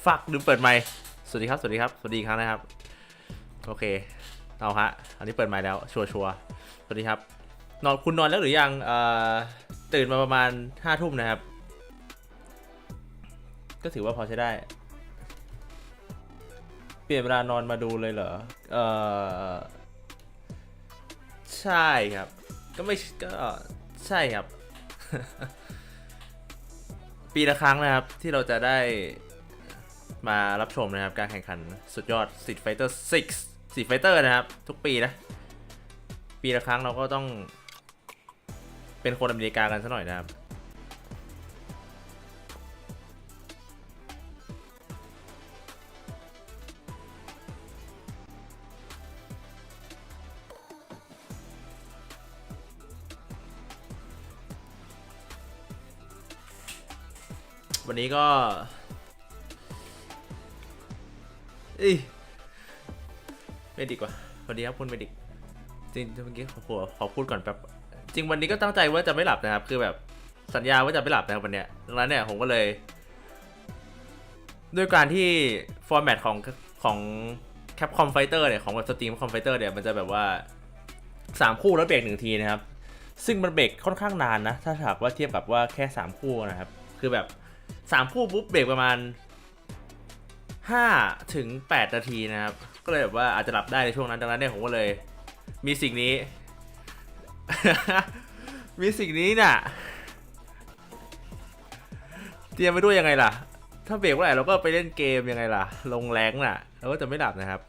ฟักลืมเปิดไมค์สวัสดีครับสวัสดีครับสวัสดีอีกครั้งนะครับโอเคเอาฮะอันนี้เปิดไมค์แล้วชัวร์สวัสดีครับคุณนอนแล้วหรือยังตื่นมาประมาณ5 ทุ่มนะครับก็ถือว่าพอใช้ได้เปลี่ยนเวลานอนมาดูเลยเหรอใช่ครับก็ใช่ครับ ปีละครั้งนะครับที่เราจะได้มารับชมนะครับการแข่งขันสุดยอด Street Fighter 6 Street Fighter นะครับทุกปีนะปีละครั้งเราก็ต้องเป็นคนอเมริกากันซะหน่อยนะครับวันนี้ก็ไม่ดีกว่าสวัสดีครับคุณเมดิกจริงเมื่อกี้ขอพูดก่อนแป๊บจริงวันนี้ก็ตั้งใจว่าจะไม่หลับนะครับคือแบบสัญญาว่าจะไม่หลับนะครับวันเนี้ยดังนั้นเนี่ยผมก็เลยด้วยการที่ฟอร์แมตของ Capcom Fighter เนี่ยของแบบ Steam Capcom Fighter เนี่ยมันจะแบบว่า3 คู่แล้วเบรก1 ทีนะครับซึ่งมันเบรกค่อนข้างนานนะถ้าหากว่าเทียบกับว่าแค่3 คู่นะครับคือแบบ3 คู่ปุ๊บเบรกประมาณ5 ถึง 8 นาทีนะครับก็เลยแบบว่าอาจจะหลับได้ในช่วงนั้นดังนั้นเนี่ยผมก็เลยมีสิ่งนี้ มีสิ่งนี้น่ะเตรียมไปด้วยยังไงล่ะถ้าเบรกเมื่อไหร่เราก็ไปเล่นเกมยังไงล่ะลงแรงน่ะเราก็จะไม่หลับนะครับ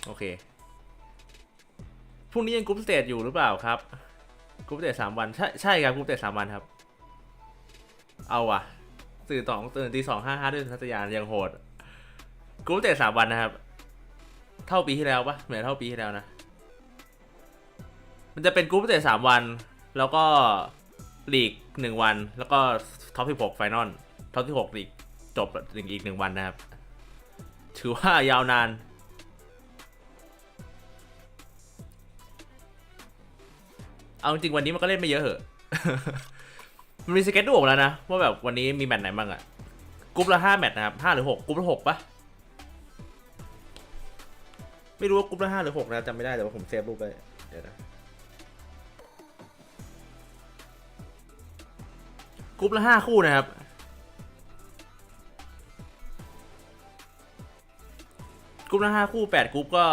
โอเคพรุ่งนี้ยังกรุ๊ปสเตจอยู่หรือเปล่าครับกรุ๊ปสเตจ3 วันใช่ครับกรุ๊ปสเตจ3 วันครับเอาว่ะตื่นตี 2:55ด้วยทัศยานยังโหดกรุ๊ปสเตจ3 วันนะครับเท่าปีที่แล้วปะเหมือนเท่าปีที่แล้วนะมันจะเป็นกรุ๊ปสเตจ3 วันแล้วก็ลีก1 วันแล้วก็ท็อป16ไฟนอลท็อป16ลีกจบอีก1 วันนะครับถือว่ายาวนานเอาจริงวันนี้มันก็เล่นไม่เยอะเหอะ มันมีสเก็ตดูออกแล้วนะว่าแบบวันนี้มีแมตช์ไหนบ้างอะกรุ๊ปละ5 แมตช์นะครับ5 หรือ 6กรุ๊ปละ6ปะไม่รู้ว่ากรุ๊ปละ5 หรือ 6นะจำไม่ได้แต่ว่าผมเซฟรูปไปเดี๋ยวนะกรุ๊ปละ5 คู่นะครับกรุ๊ปละ5 คู่8 กรุ๊ปก็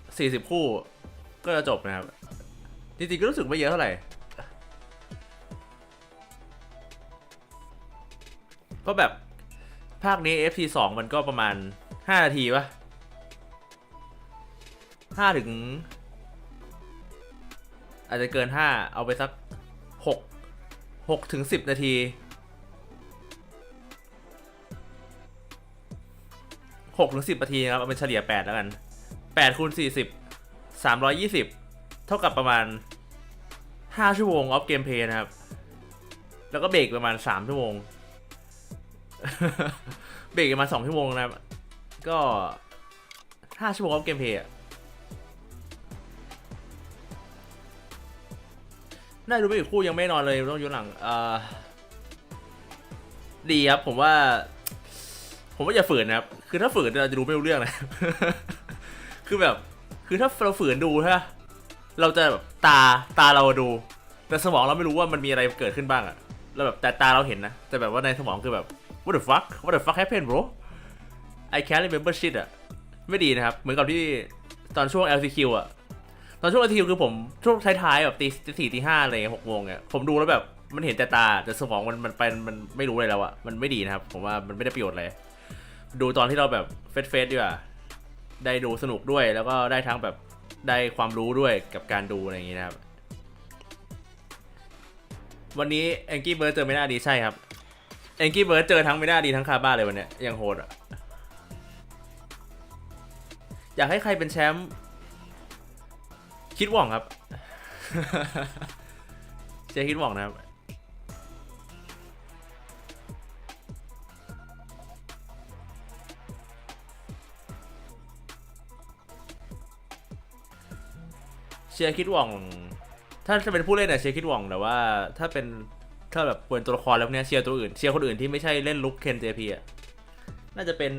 40 คู่ก็จะจบนะครับจริงๆก็รู้สึกไม่เยอะเท่าไหร่เพราะแบบภาคนี้ FC2 มันก็ประมาณ5 นาทีปะ5 ถึงอาจจะเกิน5เอาไปสัก6 ถึง 10 นาที6 ถึง 10 นาทีครับเอาเป็นเฉลี่ย8แล้วกัน8 คูณ 40 320เท่ากับประมาณ5 ชั่วโมงออฟเกมเพลย์นะครับแล้วก็เบรกประมาณ3 ชั่วโมง เบรกประมาณ2 ชั่วโมงนะครับก็5 ชั่วโมงออฟเกมเพลย์น่าดูไม่อีกคู่ยังไม่นอนเลยต้องย้อนหลังดีครับผมว่าอย่าฝืนนะครับคือถ้าฝืนเราจะดูไม่รู้เรื่องนะ คือแบบคือถ้าเราฝืนดูใช่ไหมเราจะแบบตาเราดูแต่สมองเราไม่รู้ว่ามันมีอะไรเกิดขึ้นบ้างอะเราแบบแต่ตาเราเห็นนะแต่แบบว่าในสมองคือแบบ what the fuck happened bro I can't remember shit อะไม่ดีนะครับเหมือนกับที่ตอนช่วง LCQ อะตอนช่วง LCQ คือผมช่วงท้ายๆแบบตี 4 ตี 5อะไร6 โมงเนี่ยผมดูแล้วแบบมันเห็นแต่ตาแต่สมองมันไปมันไม่รู้อะไรแล้วอะมันไม่ดีนะครับผมว่ามันไม่ได้ประโยชน์เลยดูตอนที่เราแบบเฟสดีกว่าได้ดูสนุกด้วยแล้วก็ได้ทั้งแบบได้ความรู้ด้วยกับการดูอะไรอย่างงี้นะครับวันนี้แองกี้เบิร์ดเจอไม่น่าดีใช่ครับแองกี้เบิร์ดเจอทั้งไม่น่าดีทั้งคาบ้าเลยวันเนี้ยยังโหดอ่ะอยากให้ใครเป็นแชมป์คิดหว่องครับ เจ๊คิดหว่องนะครับเชียร์คิดหว่องถ้าจะเป็นผู้เล่นเนี่ยเชียร์คิดหว่องแต่ว่าถ้าเป็น ถ้าแบบเป็นตัวละครแล้วเนี่ยเชียร์ตัวอื่นเชียร์คนอื่นที่ไม่ใช่เล่นลุคเคนเจพีอ่ะน่าจะเป็น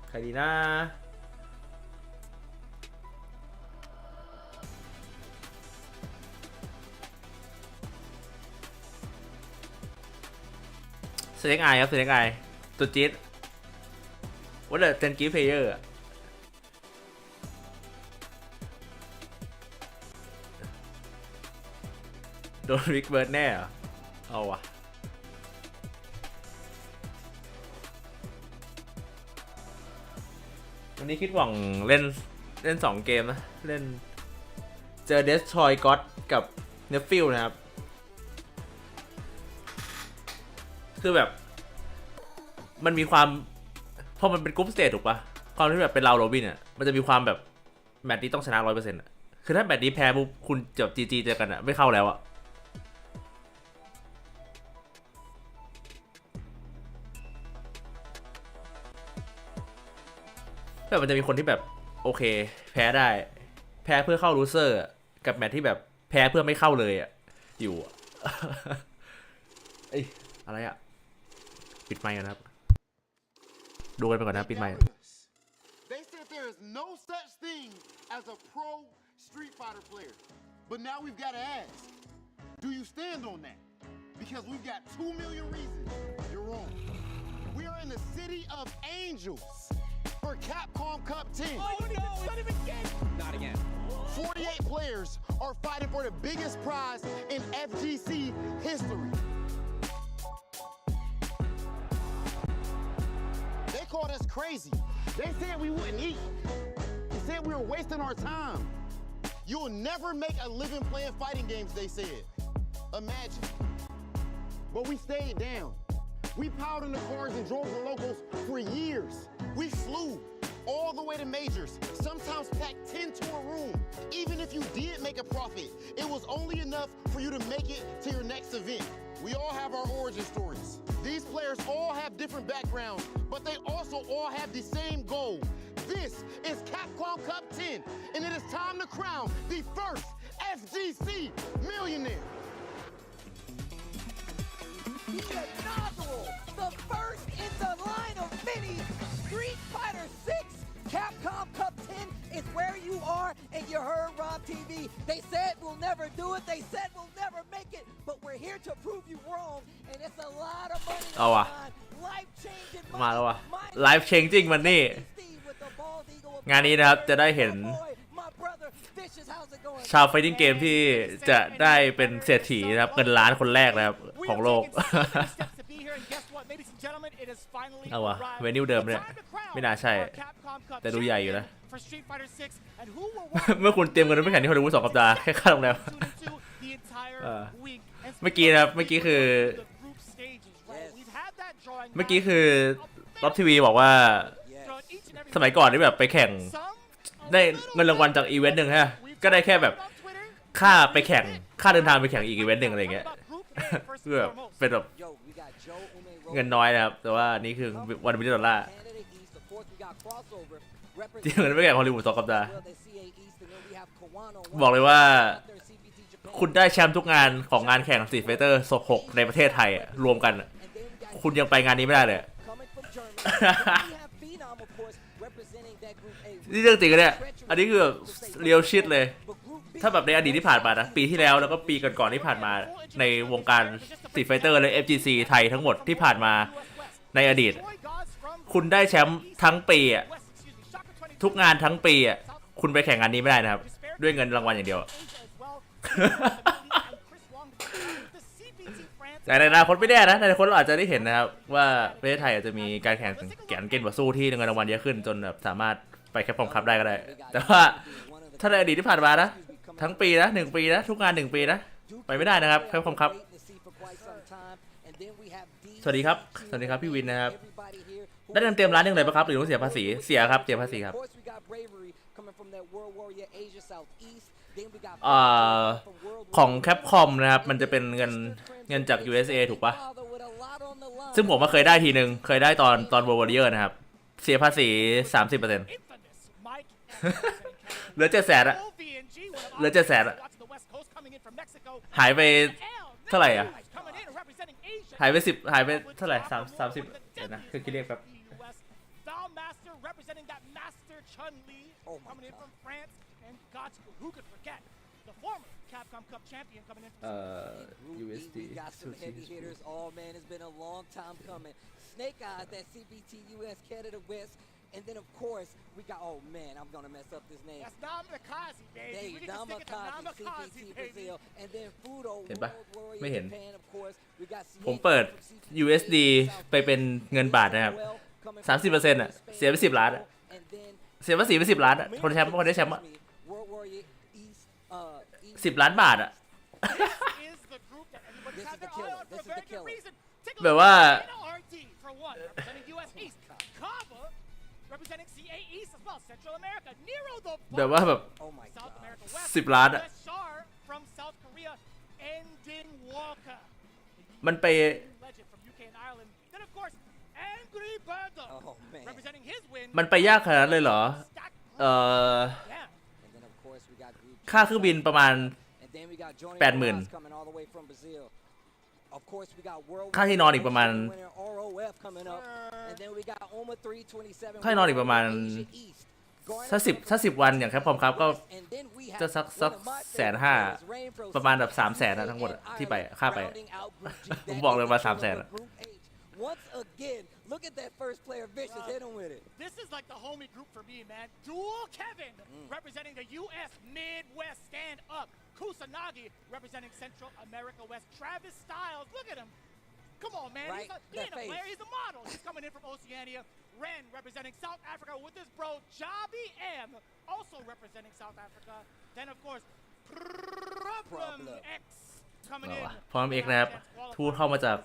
ใครดีนะสเน็กไอครับสเน็กไอตัวจี๊ดว่าแต่เทนกิฟเพลเยอร์โดนวิกเบิร์ดแน่เหรอเอาวะวันนี้คิดหวังเล่น2 เกมนะเล่นเจอ Destroy God กับเนฟฟิลนะครับคือแบบมันมีความพอมันเป็นกรุ๊ปสเตจถูกปะความที่แบบเป็นเราโรบินอ่ะมันจะมีความแบบแมตช์นี้ต้องชนะ 100%อ่ะคือถ้าแมตช์นี้แพ้ปุ๊บคุณจะจีเจอกันอ่ะไม่เข้าแล้วอ่ะแบบมันจะมีคนที่แบบโอเคแพ้ได้แพ้เพื่อเข้าลูเซอร์กับแมตช์ที่แบบแพ้เพื่อไม่เข้าเลยอ่ะอยู่เอ้ยอะไรอ่ะปิดไมค์กันครับดูกันไปก่อนนะปิดไมค์ They said there is no such thing as a pro Street Fighter player. But now we've got to ask, do you stand on that? Because we've got 2 million reasons. You're wrong. We are in the city of angels for Capcom Cup 10. Oh no, not even again. Not again. 48 players are fighting for the biggest prize in FGC history. They called us crazy. They said we wouldn't eat. They said we were wasting our time. You'll never make a living playing fighting games, they said. Imagine. But we stayed down. We piled in the cars and drove the locals for years. We flew all the way to majors, sometimes packed 10 to a room. Even if you did make a profit, it was only enough for you to make it to your next event. We all have our origin stories. These players all have different backgrounds, but they also all have the same goal. This is Capcom Cup 10, and it is time to crown the first FGC millionaire. The inaugural, the first in the line of many Street Fighter 6 Capcom Cup 10 is where you are, and you heard Rob TV. They said we'll never do it. They said we'll never make it, but we're here to prove you wrong, and it's a lot of money. เอาว่ะ Life-changing มาแล้ว money. ว่ะ Life Changing Money งานนี้นะครับจะได้เห็น ชาวไฟติ้งเกมที่จะได้เป็นเศรษฐีนะครับเงินล้านคนแรกนะครับของโลก เอาวะเวนิวเดิมเนี่ยไม่น่าใช่แต่ดูใหญ่อยู่นะ เมื่อคุณเตรียมเงินไปแข่งที่ฮอลลีวูด2 สัปดาห์แค่ค่าโรงแรมเมื่อกี้นะครับเมื่อกี้คือท็อปทีวีบอกว่าสมัยก่อนที่แบบไปแข่งได้เงินรางวัลจากอีเวนต์หนึ่งฮะก็ได้แค่แบบค่าไปแข่งค่าเดินทางไปแข่งอีกอีเวนต์หนึ่งอะไรเงี้ยคือแบบเป็นแบบเงินน้อยนะครับแต่ว่านี่คือ$1 มิลเลียนที่เงินไปแข่งฮอลลีวูด2 สัปดาห์บอกเลยว่าคุณได้แชมป์ทุกงานของงานแข่ง Street Fighter 6ในประเทศไทยรวมกันคุณยังไปงานนี้ไม่ได้เลย นี่เรื่องจริงกันเนี่ยอันนี้คือแบบเรียลชิตเลยถ้าแบบในอดีตที่ผ่านมานะปีที่แล้วแล้วก็ปีก่อนๆที่ผ่านมาในวงการ Street Fighter และ FGC ไทยทั้งหมดที่ผ่านมาในอดีตคุณได้แชมป์ทั้งปีอ่ะทุกงานทั้งปีอ่ะคุณไปแข่งงานนี้ไม่ได้นะครับด้วยเงินรางวัลอย่างเดียว แต่ในอนาคตไม่แน่นะในอนาคตเราอาจจะได้เห็นนะครับว่าประเทศไทยอาจจะมีการแข่งเกมต่อสู้ที่เงินรางวัลเยอะขึ้นจนแบบสามารถไปแคปคอมคัพได้ก็ได้แต่ว่าถ้าในอดีตที่ผ่านมานะทั้งปีนะ1 ปีนะทุกงาน1 ปีนะไปไม่ได้นะครับแคปคอมคัพสวัสดีครับพี่วินนะครับได้เต็มร้านยังไงปะครับหรือต้องเสียภาษีเสียครับเสียภาษีครับของแคปคอมนะครับมันจะเป็นเงินจาก USA ถูกปะซึ่งผมมาเคยได้ทีนึงเคยได้ตอน World Warrior นะครับเสียภาษี 30% เหลือ700,000อะเหลือ700,000อะหายไป ท่าไหร่อ่ะหายไป10หายไปเท่าไหร่30เดี๋ยวนะคือคิดเลขแบบ Oh my coming in God. from France and Gotcha. Who could forget the former Capcom Cup champion coming in from Group E, USD we got some heavy hitters. Oh man, it's been a long time coming. Snake Eyes, that CBT US Canada West. And then of course, we got, oh man, I'm gonna mess up this name. That's Namikaze, baby. They We need to stick it to Namikaze, Namikaze, CBT baby. Brazil. And then Fudo, เห็นปะ World ไม่ Warrior เห็น Japan, of course. We got ผมเปิด USD ไปเป็นเงินบาทนะครับ 30% อ่ะเสียไป10 ล้านอ่ะ And then เสียภาษีไป10 ล้านอ่ะคนแชมป์คนได้แชมป์อ่ะ World Warrior East, 10 ล้านบาทอ่ะ This is the group that everybody's This had is the their eye killer. on for This a is very the good killer. reason. Take a แบบ look ว่า at NRT for one, representing US East. Kava, representing CA East as well, Central America. Nero the แบบว่าแบบ oh my South god. America West. 10 ล้านอ่ะ West Shar from South Korea. Endin Walker, มันไป legend from UK and Ireland. Then of course, Angry Birdo, Oh man. representing his win. มันไปยากขนาดนั้นเลยเหรอ Stack เอ่อ Yeah. And then of course we got Group ค่าเครื่องบินประมาณ And then we got Johnny 80,000 Ross coming all the way from Brazil. Of course we got World ค่าที่นอนอีกประมาณ winner ROF coming up. And then we got OMA 327. ค่าที่นอนอีกประมาณ Asia East. ถ้า10วันอย่างแคปคอมครับก็ And then we have จะสัก one of my 150,000 favorites, Rain Pro ประมาณแบบ CBT 300,000อะทั้งหมดอะที่ไปค่าไป rounding out Group G. ผม That บอกเลย is ว่า the killer 300,000 อะ of Group H. Once again, look at that first player Vicious. Hit him with it. This is like the homie group for me, man. Dual Kevin representing the U.S. Midwest Stand Up. Kusanagi representing Central America West. Travis Styles, look at him. Come on, man. Right, He ain't that a player, face. he's a model. He's coming in from Oceania. Ren representing South Africa with his bro, Jabi M, also representing South Africa. Then, of course, Problem X coming เอา in. วะพร้อมเอกนะครับทูตเข้ามาจาก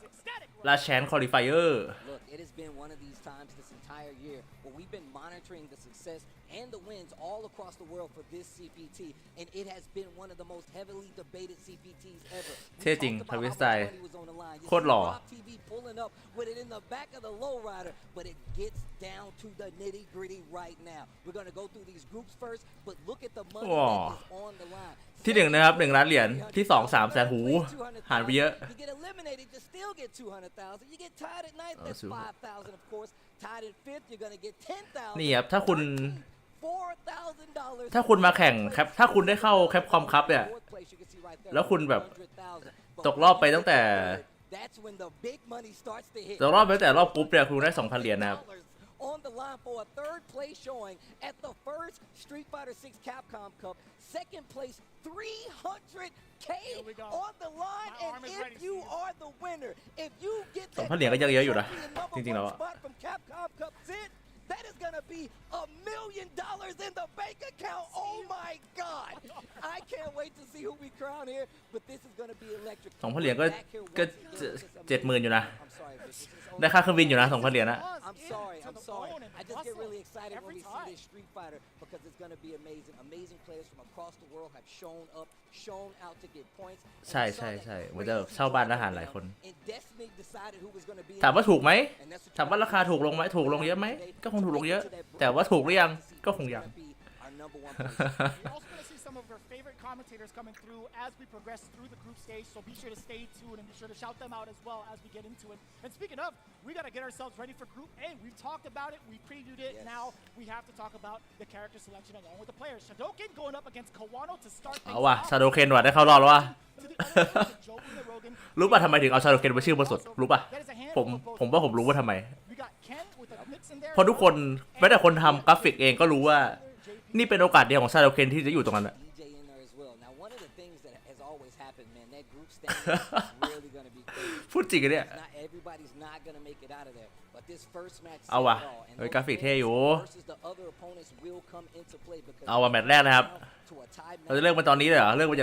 ราชแชนคอลิฟายเออร์ Look, it has been one of these times this entire year where we've been monitoring the success and the wins all across the world for this CPT, and it has been one of the most heavily debated CPTs ever. เท่จริง talked ท about วิส how ไต much ล์ money was on the line. You โคตรหล่อ see Rob TV pulling up with it in the back of the lowrider, but it gets down to the nitty gritty right now. We're gonna go through these groups first, but look at the money Wow. that is on the line. ที่1นะครับ1 ล้านเหรียญที่2 3 แสนหูหารไปเยอะ You get eliminated, you still get 200,000. You get tied at ninth, that's 5,000, of course. Tied at fifth, you're gonna get 10,000. นี่ครับถ้าคุณ $4,000. ถ้าคุณมาแข่งครับถ้าคุณได้เข้าแคปคอมครับเนี่ย Fourth place, you can see right there, แล้วคุณแบบ 100,000. ตกรอบไปตั้งแต่ That's when the big money starts to hit. ตกรอบไปตั้งแต่รอบกรุ๊ปเนี่ยคุณได้ 2,000 เหรียญนะครับ On the line for a third place showing at the first Street Fighter 6 Capcom Cup. Second place, 300K we go. on the line. My arm And is if ready, you Steve. are the winner, if you get 2,000 เหรียญก็เยอะๆอยู่นะ champion number จริงๆแล้ว one อะ spot from Capcom Cup Zit, that is gonna be $1 million in the bank account. Oh my God! I can't wait to see who we crown here, but this is gonna be electric. 2,000 เหรียญก็ Back here once again, this is 70,000 อยู่นะ I'm sorry, Vicious. It's ได้ค่าเครื่องบินอยู่นะ 2,000 เหรียญนะ I'm sorry. I just get really excited when we see this Street Fighter because it's going to be amazing. Amazing players from across the world have shown up, shown out to get points. ใช่ใช่ใช่เหมือนจะเช่าบ้านอาหารหลายคน And Destiny decided who was going to be. ถามว่าถูกไหม And that's what ถามว่าราคาถูกลงไหมถูกลงเยอะไหมก็คงถูกลงเยอะ แต่ว่าถูกหรือยังก็คงยัง our number one place. You're also going to see some of our favorite commentators coming through as we progress through the group stage, so be sure to stay tuned and be sure to shout them out as well as we get into it. And speaking of, we got to get ourselves ready for Group A. We've talked about it, we previewed it. Yes. Now we have to talk about the character selection along with the players. Shadoken going up against Kawano to start เอา things ว่ะ off. ชาโดเคนว่ะได้เข้ารอบแล้วว่ะ To the other side, Joe and Rogan. รู้ป่ะทำไมถึงเอาชาโดเคนมาชื่อบนสุดรู้ป่ะ That is a handful ผม of both ผมว่าผมรู้ว่าทำไม We got Ken with a mix in there. เพราะทุกคนแม้แต่คนทำกราฟิกเองก็รู้ว่า นี่เป็นโอกาสเดียวของชาโดเคนที่จะอยู่ตรงนั้นอะ DJ in there as well. Now, one of the things that has always happened, man, that group standing is really going to be crazy. พูดจริงกันเนี่ย Not everybody's not gonna make it out of there, but this first match เอาว่ะ said it all, and เฮ้ย those กราฟิกเท่อยู่ wins versus the other opponents will come into play because เอาว่ะแมตช์แรกนะครับ to a tied เราจะเริ่มกันตอนนี้เลยเหรอเริ่มกันอ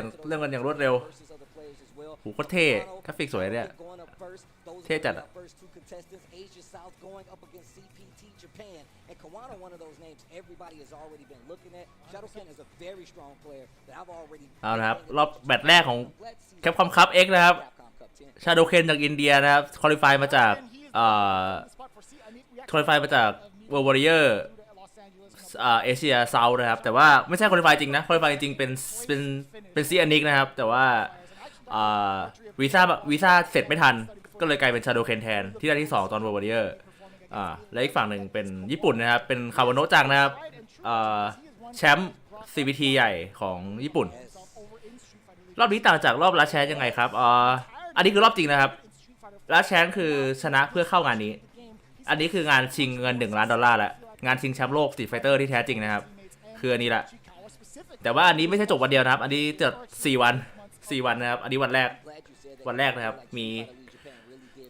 ย่างรวดเร็ว versus other players as well. โหโคตรเท่กราฟิกสวยเนี่ย Going up first, those เท่จัด are อะ the first two contestants. Asia South going up against CPT Japan, and Kawano, one of those names everybody has already been looking at. Shadowken is a very strong player that I've already. เอาละครับรอบแมตช์แรกของแคปคอมคัพ X นะครับ Capcom Cup 10. ชาโดเคนจากอินเดียนะครับคอลิฟายมาจากคอลิฟายมาจากเวิลด์วอริเออร์เอเชียเซาท์นะครับแต่ว่าไม่ใช่คอลิฟายจริงนะคอลิฟายจริงเป็นซีอานิกนะครับแต่ว่า วีซ่าเสร็จไม่ทันก็เลยกลายเป็นชาโดเคนแทนที่ได้ที่2ตอน World Warrior และอีกฝั่งหนึ่งเป็นญี่ปุ่นนะครับเป็นคาวาโนะจังนะครับแชมป์ CBT ใหญ่ของญี่ปุ่นรอบนี้ต่างจากรอบลัดแชนยังไงครับอันนี้คือรอบจริงนะครับลัดแชนคือชนะเพื่อเข้างานนี้อันนี้คืองานชิงเงิน$1 ล้านแล้วงานชิงแชมป์โลกสตรีทไฟเตอร์ที่แท้จริงนะครับคืออันนี้แหละแต่ว่าอันนี้ไม่ใช่จบวันเดียวนะครับอันนี้จะ4 วันนะครับอันนี้วันแรกนะครับมี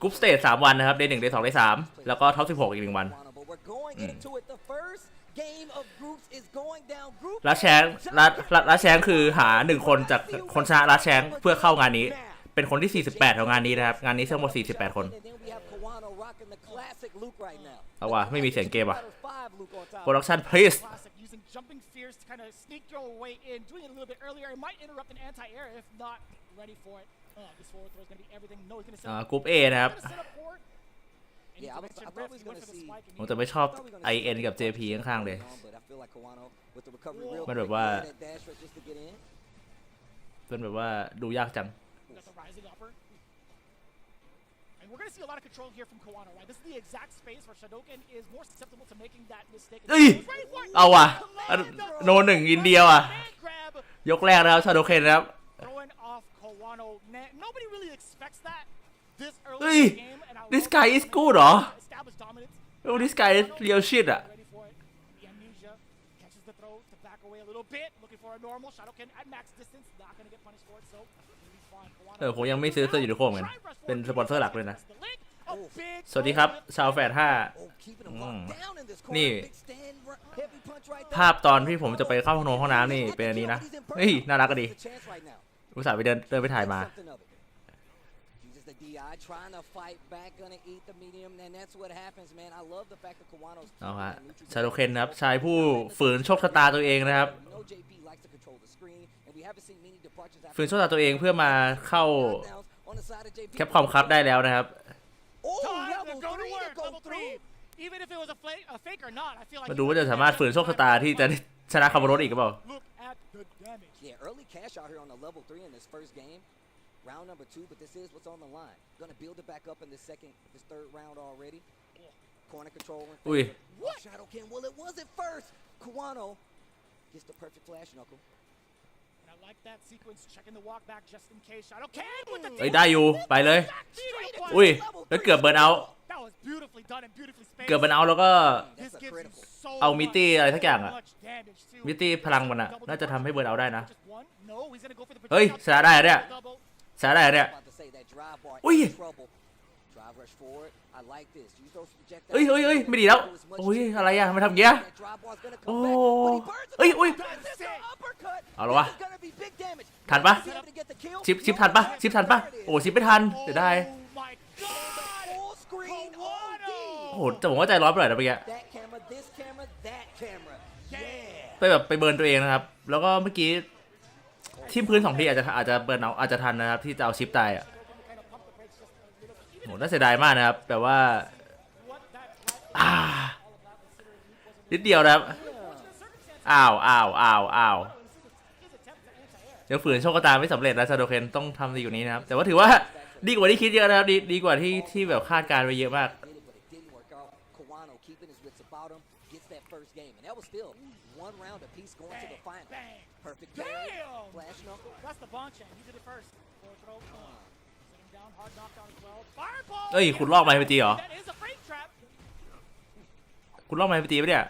กรุ๊ปสเตจ3 วันนะครับDay 1 Day 2 Day 3แล้วก็ท็อป16อีก1 วันลัดแชงคือหา1 คนจากคนชนะลัดแชงเพื่อเข้างานนี้เป็นคนที่48ของงานนี้นะครับงานนี้ทั้งหมด48 คนเอาว่ะไม่มีเสียงเกมอ่ะ Production pleaseกรุ๊ป A นะครับผมจะไม่ชอบ IN กับ JP ข้างๆเลยมันแบบว่าดูยากจังWe're going to see a lot of control here from Kawano, right? This is the exact space where Shadoken is more susceptible to making that mistake. เอาว่ะโน1อินเดียว่ะยกแรกนะครับชาโดเคนนะครับ Nobody really expects that this early in the game. This guy is good เหรอ Oh this guy is real shit อ่ะcatches the throw to back away a little bit, looking for a normal Shadoken at max distance, not going to get punished for it, soผมยังไม่ซื้อเสื้อยูนิโคเหมือนกันเป็นสปอนเซอร์หลักเลยนะสวัสดีครับชาวแฟด5นี่ภาพตอนที่ผมจะไปเข้าห้องน้ำนี่เป็นอันนี้นะเฮ้ยน่ารักก็ดีอุตส่าห์ไปเดินไปถ่ายมาเอาฮะชาโดเคนครับชายผู้ฝืนโชคชะตาตัวเองนะครับฝืนโชคชะตาตัวเองเพื่อมาเข้าแคปคอมครับได้แล้วนะครับมาดูว่าจะสามารถฝืนโชคชะตาที่จะชนะคาร์บอนรถอีกหรือเปล่าRound number 2, but this is what's on the line. Gonna build it back up in this third round already. Corner control. What? Shadowken. Well, it was at first. Kawano gets the perfect flash knuckle. And I like that sequence, checking the walk back just in case. Shadowken with the เฮ้ยได้อยู่ไปเลยแล้วเกือบเบิร์นเอาเกือบเบิร์นเอาแล้วก็เอามิตี้อะไรสักอย่างอะมิตี้พลังมันอะน่าจะทำให้เบิร์นเอาได้นะเฮ้ยชนะได้เนี่ยชนะได้เนี่ยอุ้ยเฮ้ยไม่ดีแล้วโอ้ยอะไรอะทำไมทำเงี้ยโอ้เฮ้ยเอาละวะทันปะชิปทันปะโอ้ชิปไม่ทันเดี๋ยวได้โอ้โหแต่ผมว่าใจร้อนไปหน่อยนะเมื่อกี้ไปแบบไปเบิร์นตัวเองนะครับแล้วก็เมื่อกี้ทิ่มพื้น2 ทีอาจจะเบิร์นเอาอาจจะทันนะครับที่จะเอาชิปตายอ่ะโหน่าเสียดายมากนะครับแบบว่านิดเดียวนะครับอ้าวยังฝืนโชคชะตาไม่สำเร็จนะชาโดเคนต้องทำดีกว่านี้นะครับแต่ว่าถือว่าดีกว่าที่คิดเยอะนะครับดีกว่าที่แบบคาดการไว้เยอะมากเอ้ยคุณลอกไมค์ไปตีเหรอคุณลอกไมค์ไปตีปะเนี่ย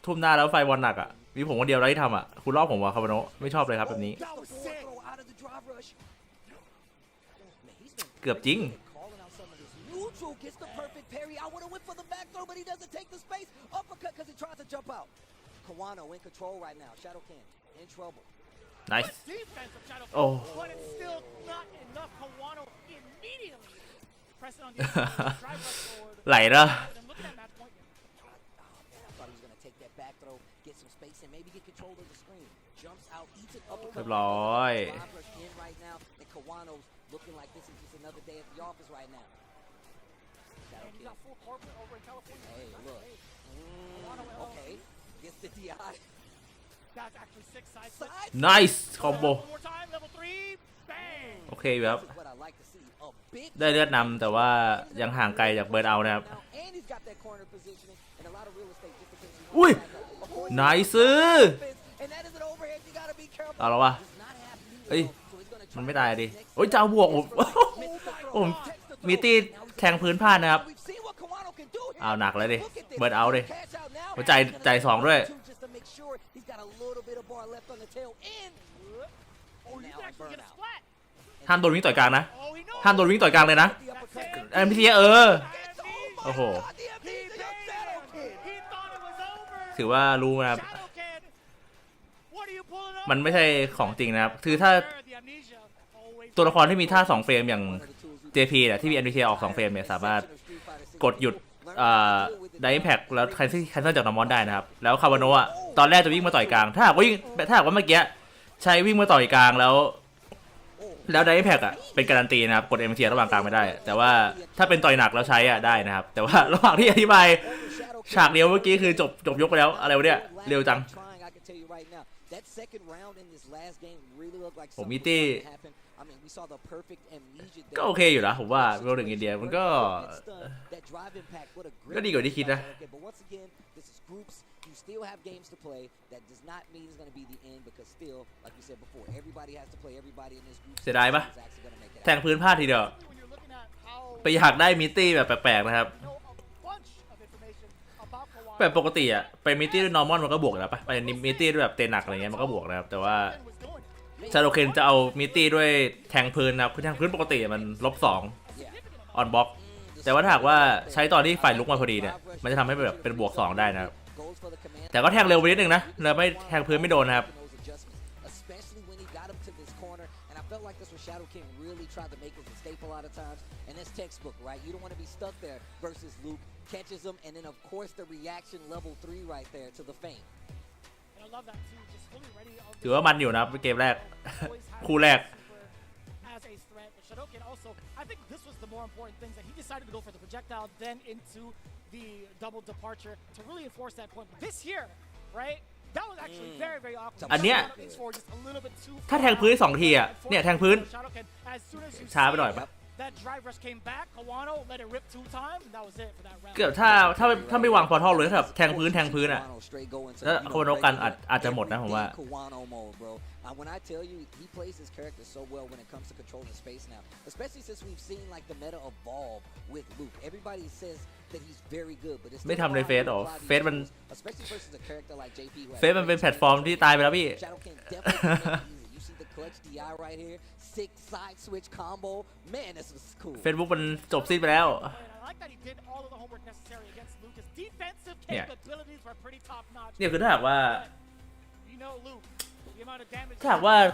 ทุ่มหน้าแล้วไฟบอลหนักอ่ะมีผมคนเดียวที่ทำอ่ะคุณลอกผมวะคาร์บโนไม่ชอบเลยครับแบบนี้เกือบจริงnice โอ้ไหลนะ เรียบร้อยnice combo โอเคอยู่ครับได้เลือดนำแต่ว่ายังห่างไกลจากเบิร์นเอานะครับอุ้ยไนซ์เอาแล้ววะเอ้ยมันไม่ตายดิโอ้ยจะเอาบวกผมมีตีแทงพื้นพลาดนะครับเอาหนักเลยดิเบิร์นเอาดิหัวใจสองด้วยห้ามโดนวิ่งต่อยกลางนะห้ามโดนวิ่งต่อยกลางเลยนะMPC โอ้โหถือว่ารู้นะครับมันไม่ใช่ของจริงนะครับคือถ้าตัวละครที่มีท่า2เฟรมอย่าง JP เนี่ยที่มี MPC ออก2เฟรมเนี่ยสามารถกดหยุดไดอิมแพคแล้วแคนเซิลจากนอร์มอนได้นะครับแล้วคาวาโนะตอนแรกจะวิ่งมาต่อยกลางถ้าหากว่าเมื่อกี้ใช้วิ่งมาต่อยกลางแล้วไดอิมแพคเป็นการันตีนะครับกด MPC ระหว่างกลางไม่ได้แต่ว่าถ้าเป็นต่อยหนักแล้วใช้ได้นะครับแต่ว่าระหว่างที่อธิบายฉากเดียวเมื่อกี้คือจบยกไปแล้วอะไรวะเนี่ยเร็วจังผมมีตี้ก็โอเคอยู่นะผมว่าโรลถึงอินเดียมันก็ดีกว่าที่คิดนะเสียดายปะแทงพื้นพลาดทีเดียวไปอยากได้มิตี้แบบแปลกๆนะครับแบบปกติไปมิตี้ด้วยนอร์มอนมันก็บวกแล้วปะไปมิตี้ด้วยแบบเตนหนักอะไรเงี้ยมันก็บวกนะครับแต่ว่าชาโดเคนจะเอามิตี้ด้วยแทงพื้นนะครับคือแทงพื้นปกติมัน-2ออนบล็อกแต่ว่าถ้าหากว่าใช้ตอนที่ไฟลุกมาพอดีเนี่ยมันจะทำให้แบบเป็น+2ได้นะครับแต่ก็แทงเร็วไปนิดนึงนะแล้วไม่แทงพื้นไม่โดนนะครับถือว่ามันอยู่นะเกมแรกคู่แรกI think this was the more important thing that he decided to go for the projectile then into the double departure to really enforce that point. But this here, right? That was actually very awkward. อันเนี้ยถ้าแทงพื้น2ทีเนี่ยแทงพื้นช้าไปหน่อยปะเกือบถ้าไม่วางพอร์ทัลเลยแบบแทงพื้นแล้วคอมโนกันอาจจะหมดนะผมว่าWhen I tell you, he plays his character so well when it comes to controlling space now, especially since we've seen like the meta evolve with Luke. Everybody says that he's very good, but it's ไม่ทำเลยเฟสหรอเฟสมัน especially versus a character like JP. เฟสมันเป็นแพลตฟอร์มที่ตายไปแล้วพี่ You see the clutch DI right here, 6 side switch combo. Man, this was cool. เฟซบุ๊กมันจบสิ้นไปแล้วเนี่ยคือถ้าหากว่า